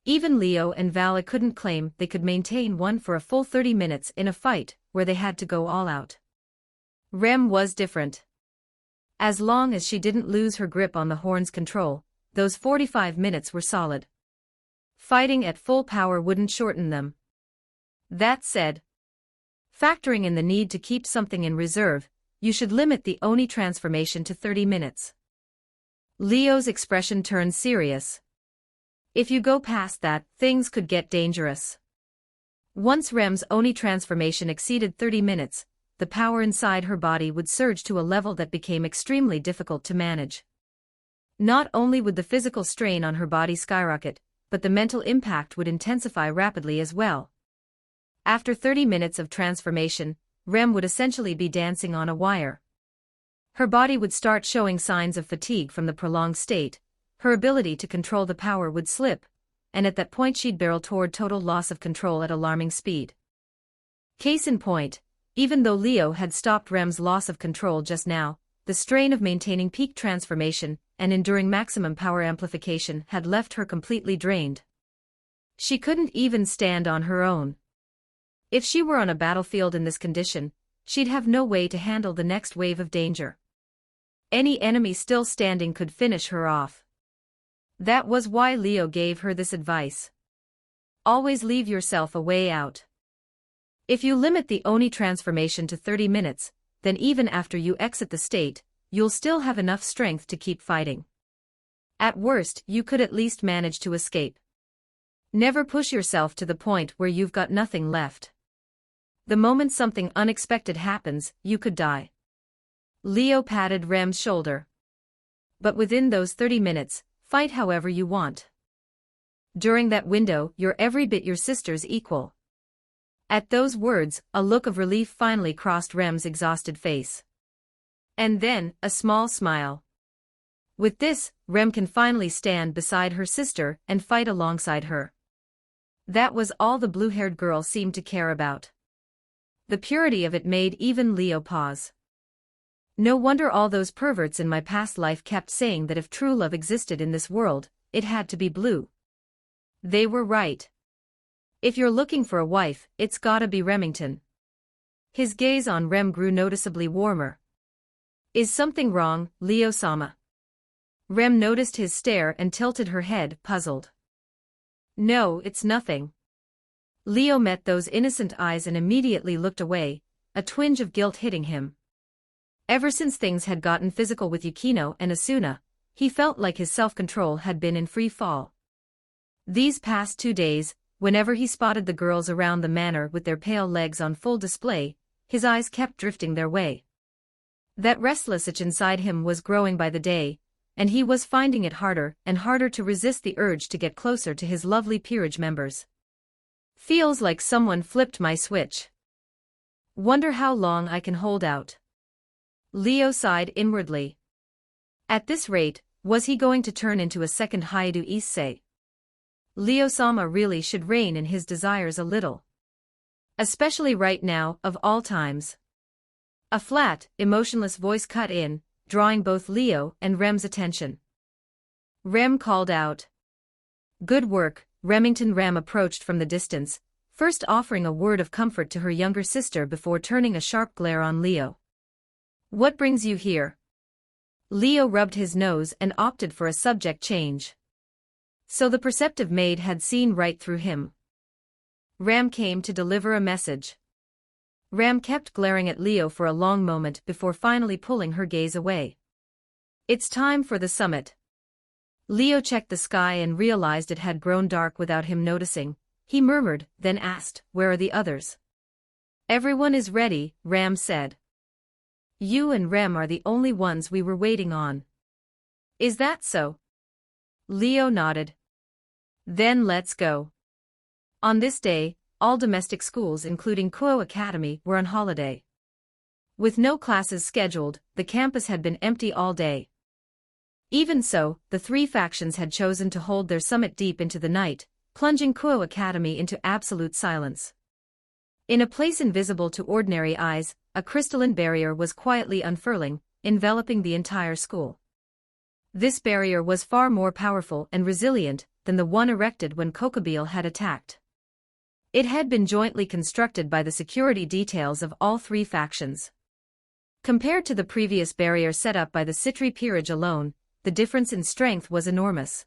Even Leo and Vala couldn't claim they could maintain one for a full 30 minutes in a fight where they had to go all out. Rem was different. As long as she didn't lose her grip on the horn's control, those 45 minutes were solid. Fighting at full power wouldn't shorten them. That said, factoring in the need to keep something in reserve, you should limit the Oni transformation to 30 minutes. Leo's expression turned serious. If you go past that, things could get dangerous. Once Rem's Oni transformation exceeded 30 minutes, the power inside her body would surge to a level that became extremely difficult to manage. Not only would the physical strain on her body skyrocket, but the mental impact would intensify rapidly as well. After 30 minutes of transformation, Rem would essentially be dancing on a wire. Her body would start showing signs of fatigue from the prolonged state, her ability to control the power would slip, and at that point she'd barrel toward total loss of control at alarming speed. Case in point, even though Leo had stopped Rem's loss of control just now, the strain of maintaining peak transformation and enduring maximum power amplification had left her completely drained. She couldn't even stand on her own. If she were on a battlefield in this condition, she'd have no way to handle the next wave of danger. Any enemy still standing could finish her off. That was why Leo gave her this advice. Always leave yourself a way out. If you limit the Oni transformation to 30 minutes, then even after you exit the state, you'll still have enough strength to keep fighting. At worst, you could at least manage to escape. Never push yourself to the point where you've got nothing left. The moment something unexpected happens, you could die. Leo patted Rem's shoulder. But within those 30 minutes, fight however you want. During that window, you're every bit your sister's equal. At those words, a look of relief finally crossed Rem's exhausted face. And then, a small smile. With this, Rem can finally stand beside her sister and fight alongside her. That was all the blue-haired girl seemed to care about. The purity of it made even Leo pause. No wonder all those perverts in my past life kept saying that if true love existed in this world, it had to be blue. They were right. If you're looking for a wife, it's gotta be Remington. His gaze on Rem grew noticeably warmer. Is something wrong, Leo-sama? Rem noticed his stare and tilted her head, puzzled. No, it's nothing. Leo met those innocent eyes and immediately looked away, a twinge of guilt hitting him. Ever since things had gotten physical with Yukino and Asuna, he felt like his self-control had been in free fall. These past 2 days, whenever he spotted the girls around the manor with their pale legs on full display, his eyes kept drifting their way. That restless itch inside him was growing by the day, and he was finding it harder and harder to resist the urge to get closer to his lovely peerage members. Feels like someone flipped my switch. Wonder how long I can hold out. Leo sighed inwardly. At this rate, was he going to turn into a second Haidu Issei? Leo-sama really should rein in his desires a little. Especially right now, of all times. A flat, emotionless voice cut in, drawing both Leo and Rem's attention. Rem called out. Good work, Remington. Rem approached from the distance, first offering a word of comfort to her younger sister before turning a sharp glare on Leo. What brings you here? Leo rubbed his nose and opted for a subject change. So the perceptive maid had seen right through him. Ram came to deliver a message. Ram kept glaring at Leo for a long moment before finally pulling her gaze away. It's time for the summit. Leo checked the sky and realized it had grown dark without him noticing. He murmured, then asked, where are the others? Everyone is ready, Ram said. You and Rem are the only ones we were waiting on. Is that so? Leo nodded. Then let's go. On this day, all domestic schools including Kuo Academy were on holiday. With no classes scheduled, the campus had been empty all day. Even so, the three factions had chosen to hold their summit deep into the night, plunging Kuo Academy into absolute silence. In a place invisible to ordinary eyes, a crystalline barrier was quietly unfurling, enveloping the entire school. This barrier was far more powerful and resilient than the one erected when Kokobeel had attacked. It had been jointly constructed by the security details of all three factions. Compared to the previous barrier set up by the Citri peerage alone, the difference in strength was enormous.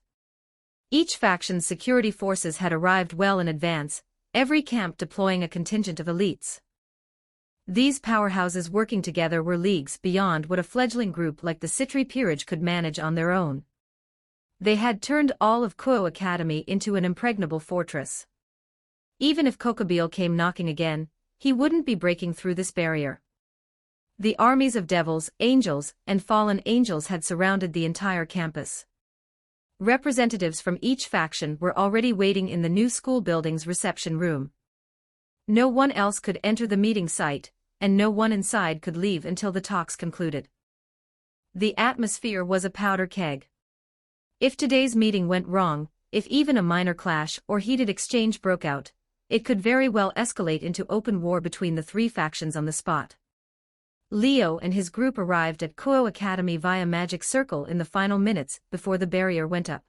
Each faction's security forces had arrived well in advance, every camp deploying a contingent of elites. These powerhouses working together were leagues beyond what a fledgling group like the Citri peerage could manage on their own. They had turned all of Kuo Academy into an impregnable fortress. Even if Kokobeel came knocking again, he wouldn't be breaking through this barrier. The armies of devils, angels, and fallen angels had surrounded the entire campus. Representatives from each faction were already waiting in the new school building's reception room. No one else could enter the meeting site, and no one inside could leave until the talks concluded. The atmosphere was a powder keg. If today's meeting went wrong, if even a minor clash or heated exchange broke out, it could very well escalate into open war between the three factions on the spot. Leo and his group arrived at Kuo Academy via Magic Circle in the final minutes before the barrier went up.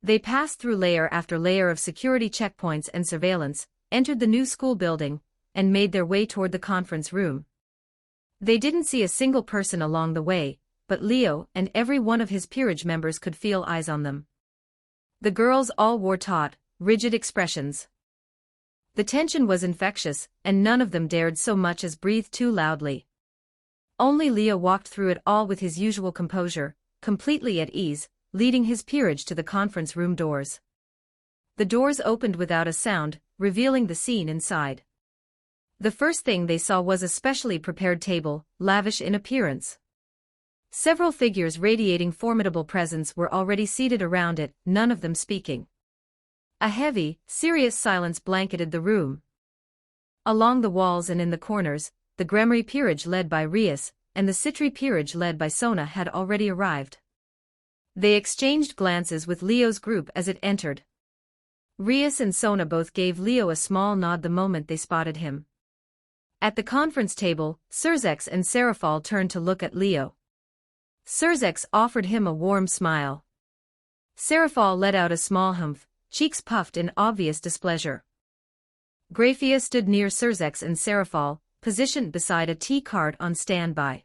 They passed through layer after layer of security checkpoints and surveillance, entered the new school building, and made their way toward the conference room. They didn't see a single person along the way, but Leo and every one of his peerage members could feel eyes on them. The girls all wore taut, rigid expressions. The tension was infectious, and none of them dared so much as breathe too loudly. Only Leo walked through it all with his usual composure, completely at ease, leading his peerage to the conference room doors. The doors opened without a sound, revealing the scene inside. The first thing they saw was a specially prepared table, lavish in appearance. Several figures radiating formidable presence were already seated around it, none of them speaking. A heavy, serious silence blanketed the room. Along the walls and in the corners, the Gremory peerage led by Rias, and the Citri peerage led by Sona had already arrived. They exchanged glances with Leo's group as it entered. Rias and Sona both gave Leo a small nod the moment they spotted him. At the conference table, Surzex and Seraphal turned to look at Leo. Surzex offered him a warm smile. Seraphal let out a small humph, cheeks puffed in obvious displeasure. Graphia stood near Surzex and Seraphal, positioned beside a tea cart on standby.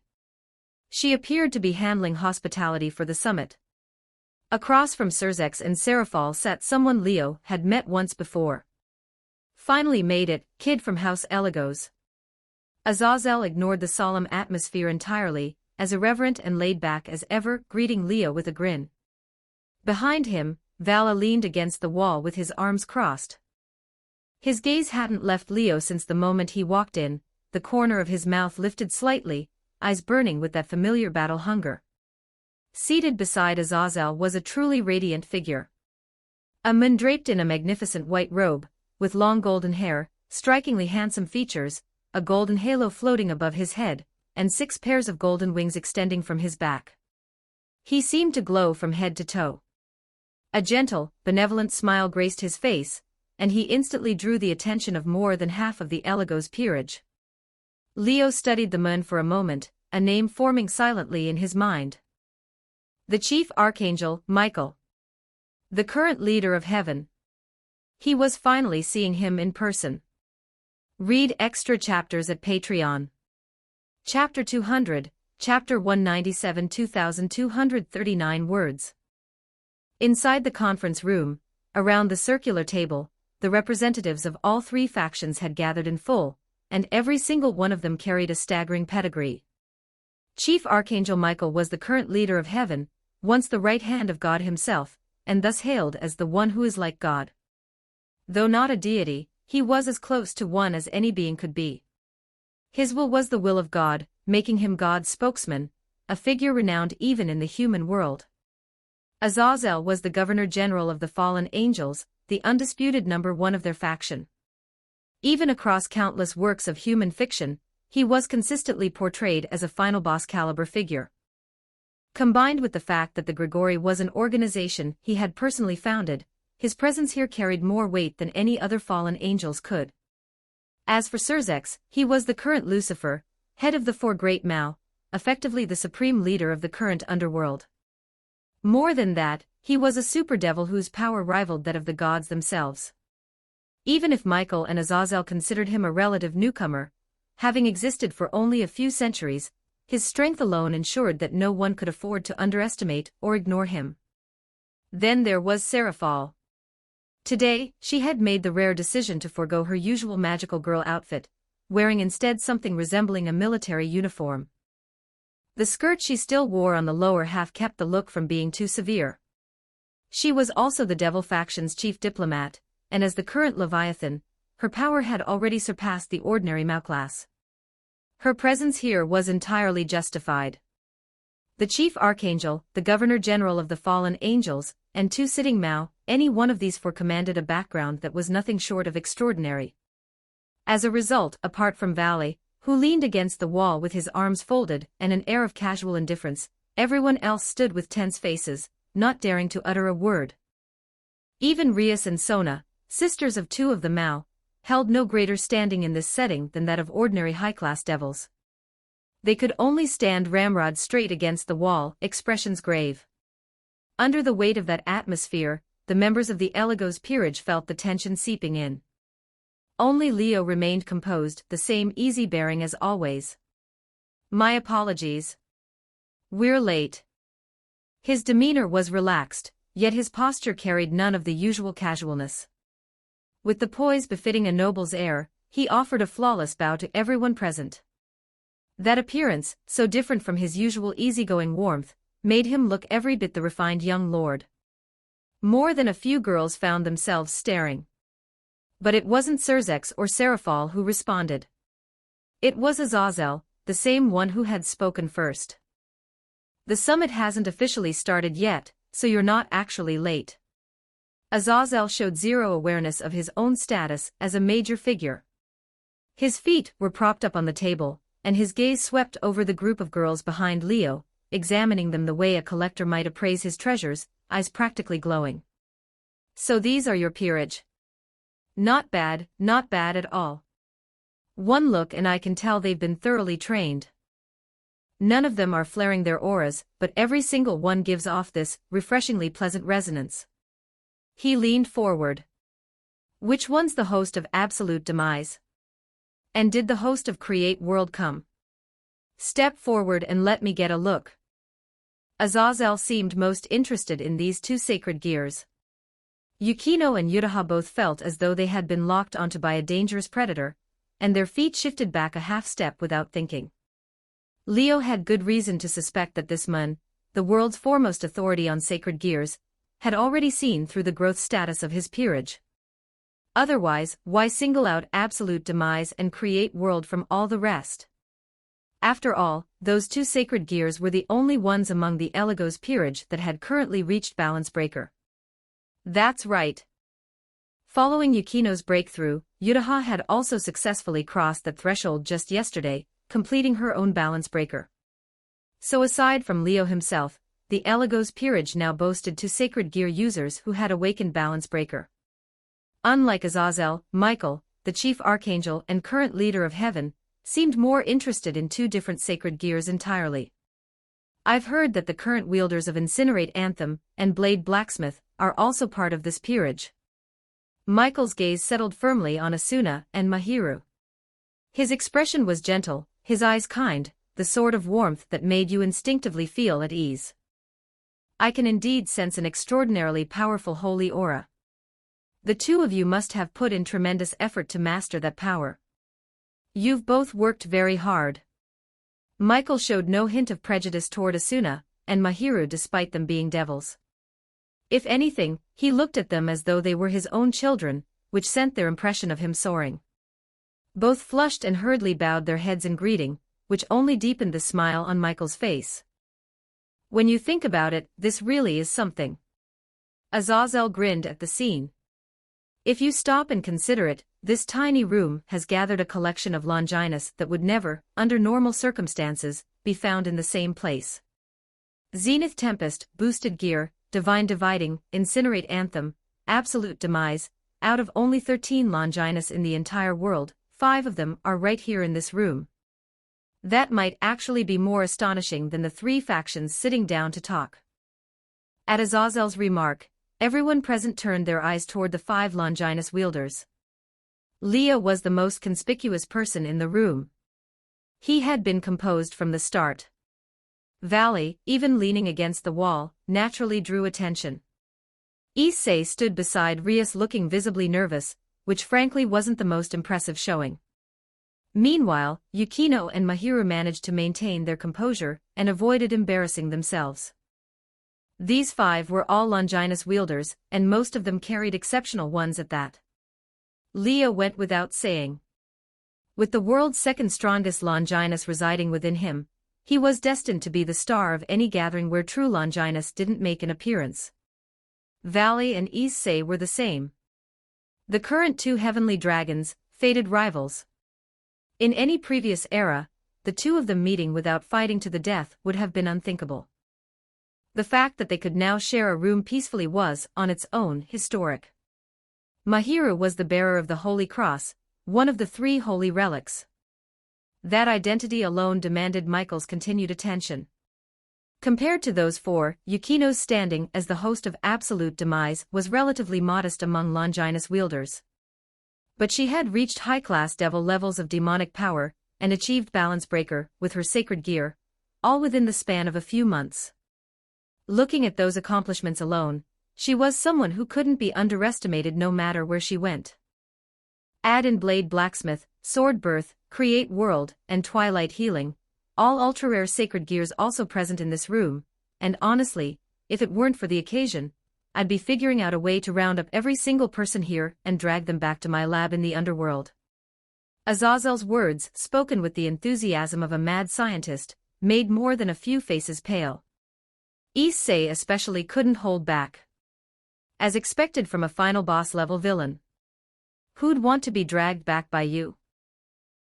She appeared to be handling hospitality for the summit. Across from Surzex and Seraphal sat someone Leo had met once before. Finally made it, Kid from House Eligos. Azazel ignored the solemn atmosphere entirely, as irreverent and laid back as ever, greeting Leo with a grin. Behind him, Vala leaned against the wall with his arms crossed. His gaze hadn't left Leo since the moment he walked in, the corner of his mouth lifted slightly, eyes burning with that familiar battle hunger. Seated beside Azazel was a truly radiant figure. A man draped in a magnificent white robe, with long golden hair, strikingly handsome features, a golden halo floating above his head, and 6 pairs of golden wings extending from his back. He seemed to glow from head to toe. A gentle, benevolent smile graced his face, and he instantly drew the attention of more than half of the Eligos peerage. Leo studied the man for a moment, a name forming silently in his mind. The Chief Archangel, Michael. The current leader of heaven. He was finally seeing him in person. Read extra chapters at Patreon. Chapter 200, Chapter 197, 2239 words. Inside the conference room, around the circular table, the representatives of all three factions had gathered in full, and every single one of them carried a staggering pedigree. Chief Archangel Michael was the current leader of heaven, once the right hand of God himself, and thus hailed as the one who is like God. Though not a deity, he was as close to one as any being could be. His will was the will of God, making him God's spokesman, a figure renowned even in the human world. Azazel was the governor-general of the fallen angels, the undisputed number one of their faction. Even across countless works of human fiction, he was consistently portrayed as a final boss caliber figure. Combined with the fact that the Grigori was an organization he had personally founded, his presence here carried more weight than any other fallen angels could. As for Surzex, he was the current Lucifer, head of the Four Great Mao, effectively the supreme leader of the current underworld. More than that, he was a super devil whose power rivaled that of the gods themselves. Even if Michael and Azazel considered him a relative newcomer, having existed for only a few centuries, his strength alone ensured that no one could afford to underestimate or ignore him. Then there was Seraphal. Today, she had made the rare decision to forego her usual magical girl outfit, wearing instead something resembling a military uniform. The skirt she still wore on the lower half kept the look from being too severe. She was also the Devil faction's chief diplomat, and as the current Leviathan, her power had already surpassed the ordinary Mao class. Her presence here was entirely justified. The chief archangel, the governor-general of the fallen angels, and two sitting Mao, any one of these four commanded a background that was nothing short of extraordinary. As a result, apart from Valley, who leaned against the wall with his arms folded and an air of casual indifference, everyone else stood with tense faces, not daring to utter a word. Even Rias and Sona, sisters of two of the Mao, held no greater standing in this setting than that of ordinary high-class devils. They could only stand ramrod straight against the wall, expressions grave. Under the weight of that atmosphere, the members of the Eligos peerage felt the tension seeping in. Only Leo remained composed, the same easy bearing as always. "My apologies. We're late." His demeanor was relaxed, yet his posture carried none of the usual casualness. With the poise befitting a noble's air, he offered a flawless bow to everyone present. That appearance, so different from his usual easygoing warmth, made him look every bit the refined young lord. More than a few girls found themselves staring. But it wasn't Surzex or Seraphal who responded. It was Azazel, the same one who had spoken first. "The summit hasn't officially started yet, so you're not actually late." Azazel showed zero awareness of his own status as a major figure. His feet were propped up on the table, and his gaze swept over the group of girls behind Leo, examining them the way a collector might appraise his treasures, eyes practically glowing. "So these are your peerage. Not bad at all. One look and I can tell they've been thoroughly trained. None of them are flaring their auras, but every single one gives off this refreshingly pleasant resonance." He leaned forward. "Which one's the host of Absolute Demise? And did the host of Create World come? Step forward and let me get a look." Azazel seemed most interested in these two sacred gears. Yukino and Yutaha both felt as though they had been locked onto by a dangerous predator, and their feet shifted back a half step without thinking. Leo had good reason to suspect that this man, the world's foremost authority on sacred gears, had already seen through the growth status of his peerage. Otherwise, why single out Absolute Demise and Create World from all the rest? After all, those two sacred gears were the only ones among the Eligos peerage that had currently reached balance breaker. That's right. Following Yukino's breakthrough, Yutaha had also successfully crossed that threshold just yesterday, completing her own balance breaker. So aside from Leo himself, the Eligos peerage now boasted two sacred gear users who had awakened balance breaker. Unlike Azazel, Michael, the chief archangel and current leader of heaven, seemed more interested in two different sacred gears entirely. "I've heard that the current wielders of Incinerate Anthem and Blade Blacksmith are also part of this peerage." Michael's gaze settled firmly on Asuna and Mahiru. His expression was gentle, his eyes kind, the sort of warmth that made you instinctively feel at ease. "I can indeed sense an extraordinarily powerful holy aura. The two of you must have put in tremendous effort to master that power. You've both worked very hard." Michael showed no hint of prejudice toward Asuna and Mahiru despite them being devils. If anything, he looked at them as though they were his own children, which sent their impression of him soaring. Both flushed and hurriedly bowed their heads in greeting, which only deepened the smile on Michael's face. When you think about it, this really is something. Azazel grinned at the scene. If you stop and consider it, this tiny room has gathered a collection of Longinus that would never, under normal circumstances, be found in the same place. Zenith Tempest, Boosted Gear, Divine Dividing, Incinerate Anthem, Absolute Demise. Out of only 13 Longinus in the entire world, 5 of them are right here in this room. That might actually be more astonishing than the 3 factions sitting down to talk. At Azazel's remark, everyone present turned their eyes toward the 5 Longinus wielders. Leo was the most conspicuous person in the room. He had been composed from the start. Valley, even leaning against the wall, naturally drew attention. Issei stood beside Rias looking visibly nervous, which frankly wasn't the most impressive showing. Meanwhile, Yukino and Mahiru managed to maintain their composure and avoided embarrassing themselves. These 5 were all Longinus wielders, and most of them carried exceptional ones at that. Leo went without saying. With the world's second strongest Longinus residing within him, he was destined to be the star of any gathering where true Longinus didn't make an appearance. Valley and Issei were the same. The current 2 heavenly dragons, fated rivals. In any previous era, the 2 of them meeting without fighting to the death would have been unthinkable. The fact that they could now share a room peacefully was, on its own, historic. Mahiru was the bearer of the Holy Cross, one of the 3 holy relics. That identity alone demanded Michael's continued attention. Compared to those 4, Yukino's standing as the host of Absolute Demise was relatively modest among Longinus wielders. But she had reached high-class devil levels of demonic power and achieved Balance Breaker with her sacred gear, all within the span of a few months. Looking at those accomplishments alone, she was someone who couldn't be underestimated no matter where she went. Add in Blade Blacksmith, Sword Birth, Create World, and Twilight Healing, all ultra-rare sacred gears also present in this room, and honestly, if it weren't for the occasion, I'd be figuring out a way to round up every single person here and drag them back to my lab in the underworld. Azazel's words, spoken with the enthusiasm of a mad scientist, made more than a few faces pale. Issei especially couldn't hold back. As expected from a final boss-level villain. Who'd want to be dragged back by you?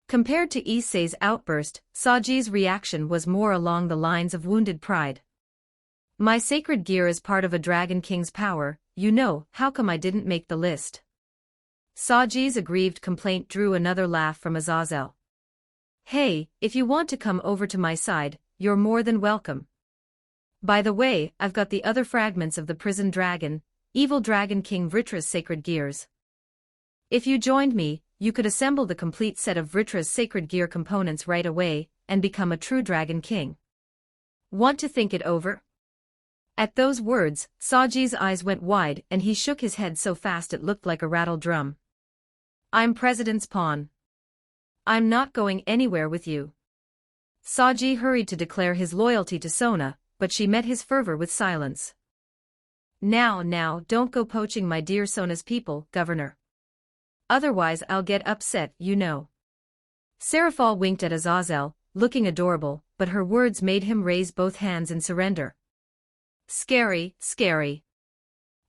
Compared to Issei's outburst, Saji's reaction was more along the lines of wounded pride. My sacred gear is part of a Dragon King's power, you know, how come I didn't make the list? Saji's aggrieved complaint drew another laugh from Azazel. Hey, if you want to come over to my side, you're more than welcome. By the way, I've got the other fragments of the prison dragon, Evil Dragon King Vritra's sacred gears. If you joined me, you could assemble the complete set of Vritra's sacred gear components right away, and become a true Dragon King. Want to think it over? At those words, Saji's eyes went wide and he shook his head so fast it looked like a rattled drum. I'm President's pawn. I'm not going anywhere with you. Saji hurried to declare his loyalty to Sona, but she met his fervor with silence. Now, don't go poaching my dear Sona's people, Governor. Otherwise I'll get upset, you know. Seraphal winked at Azazel, looking adorable, but her words made him raise both hands in surrender. Scary, scary.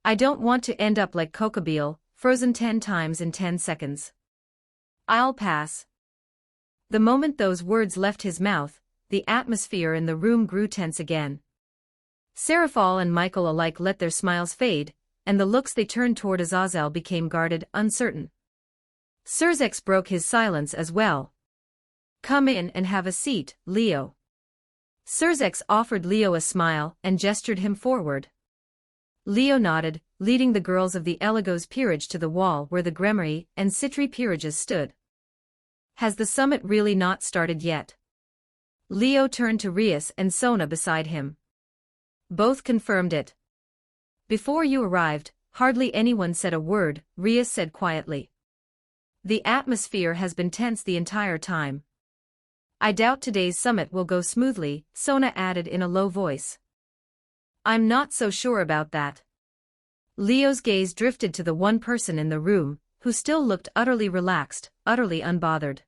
I don't want to end up like Kokobeel, frozen 10 times in 10 seconds. I'll pass. The moment those words left his mouth, the atmosphere in the room grew tense again. Seraphal and Michael alike let their smiles fade, and the looks they turned toward Azazel became guarded, uncertain. Surzex broke his silence as well. Come in and have a seat, Leo. Surzex offered Leo a smile and gestured him forward. Leo nodded, leading the girls of the Eligos peerage to the wall where the Gremory and Citri peerages stood. Has the summit really not started yet? Leo turned to Rias and Sona beside him. Both confirmed it. Before you arrived, hardly anyone said a word, Rias said quietly. The atmosphere has been tense the entire time. I doubt today's summit will go smoothly, Sona added in a low voice. I'm not so sure about that. Leo's gaze drifted to the one person in the room, who still looked utterly relaxed, utterly unbothered.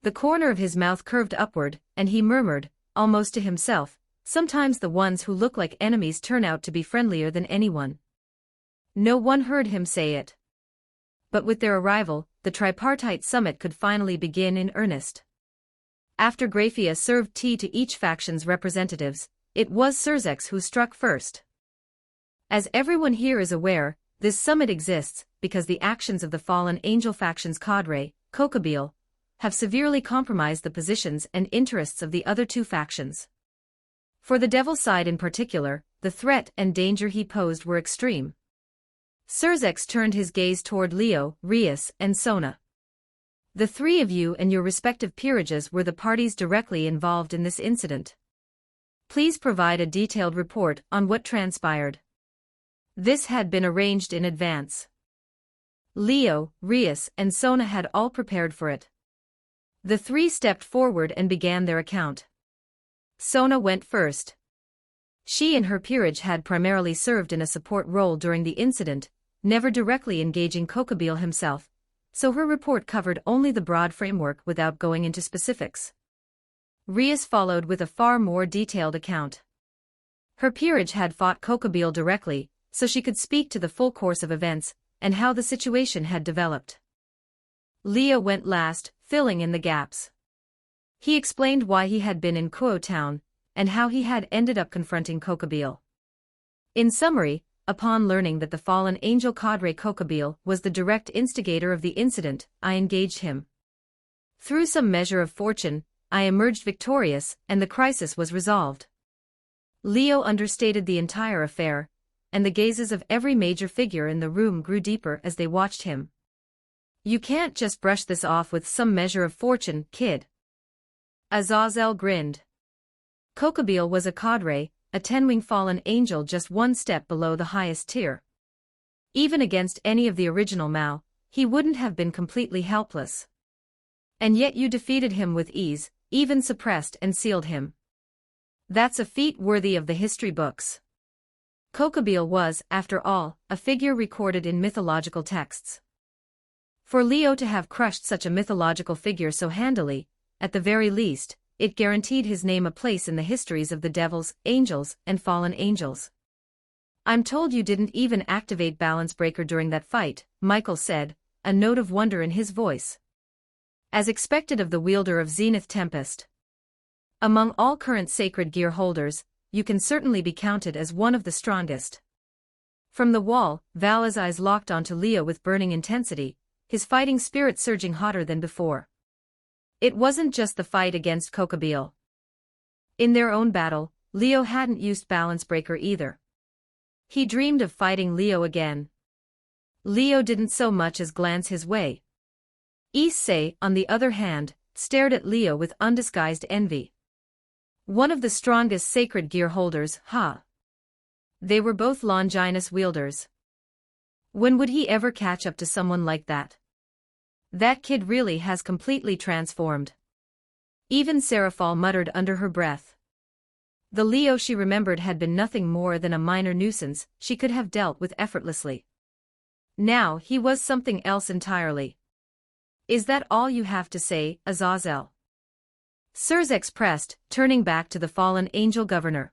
The corner of his mouth curved upward, and he murmured, almost to himself, sometimes the ones who look like enemies turn out to be friendlier than anyone. No one heard him say it. But with their arrival, the tripartite summit could finally begin in earnest. After Graphia served tea to each faction's representatives, it was Surzex who struck first. As everyone here is aware, this summit exists because the actions of the fallen angel faction's cadre, Kokabeel, have severely compromised the positions and interests of the other two factions. For the Devil side in particular, the threat and danger he posed were extreme. Surzex turned his gaze toward Leo, Rias, and Sona. The three of you and your respective peerages were the parties directly involved in this incident. Please provide a detailed report on what transpired. This had been arranged in advance. Leo, Rias, and Sona had all prepared for it. The three stepped forward and began their account. Sona went first. She and her peerage had primarily served in a support role during the incident, never directly engaging Kokabeel himself, so her report covered only the broad framework without going into specifics. Rias followed with a far more detailed account. Her peerage had fought Kokabeel directly, so she could speak to the full course of events, and how the situation had developed. Leo went last, filling in the gaps. He explained why he had been in Kuo Town, and how he had ended up confronting Kokabeel. In summary, upon learning that the fallen angel cadre Kokabeel was the direct instigator of the incident, I engaged him. Through some measure of fortune, I emerged victorious, and the crisis was resolved. Leo understated the entire affair, and the gazes of every major figure in the room grew deeper as they watched him. You can't just brush this off with some measure of fortune, kid. Azazel grinned. Kokabeel was a cadre, a 10-wing fallen angel just one step below the highest tier. Even against any of the original Mao, he wouldn't have been completely helpless. And yet you defeated him with ease, even suppressed and sealed him. That's a feat worthy of the history books. Kokabeel was, after all, a figure recorded in mythological texts. For Leo to have crushed such a mythological figure so handily, at the very least, it guaranteed his name a place in the histories of the devils, angels, and fallen angels. I'm told you didn't even activate Balance Breaker during that fight, Michael said, a note of wonder in his voice. As expected of the wielder of Zenith Tempest. Among all current sacred gear holders, you can certainly be counted as one of the strongest. From the wall, Vala's eyes locked onto Leo with burning intensity, his fighting spirit surging hotter than before. It wasn't just the fight against Kokabeel. In their own battle, Leo hadn't used Balance Breaker either. He dreamed of fighting Leo again. Leo didn't so much as glance his way. Issei, on the other hand, stared at Leo with undisguised envy. One of the strongest sacred gear holders, huh? They were both Longinus wielders. When would he ever catch up to someone like that? That kid really has completely transformed. Even Seraphal muttered under her breath. The Leo she remembered had been nothing more than a minor nuisance she could have dealt with effortlessly. Now he was something else entirely. Is that all you have to say, Azazel? Surzex pressed, turning back to the fallen angel governor.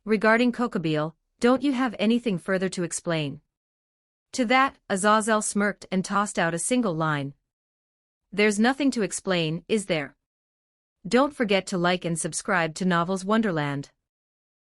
Regarding Kokabeel, don't you have anything further to explain? To that, Azazel smirked and tossed out a single line. There's nothing to explain, is there? Don't forget to like and subscribe to Novels Wonderland.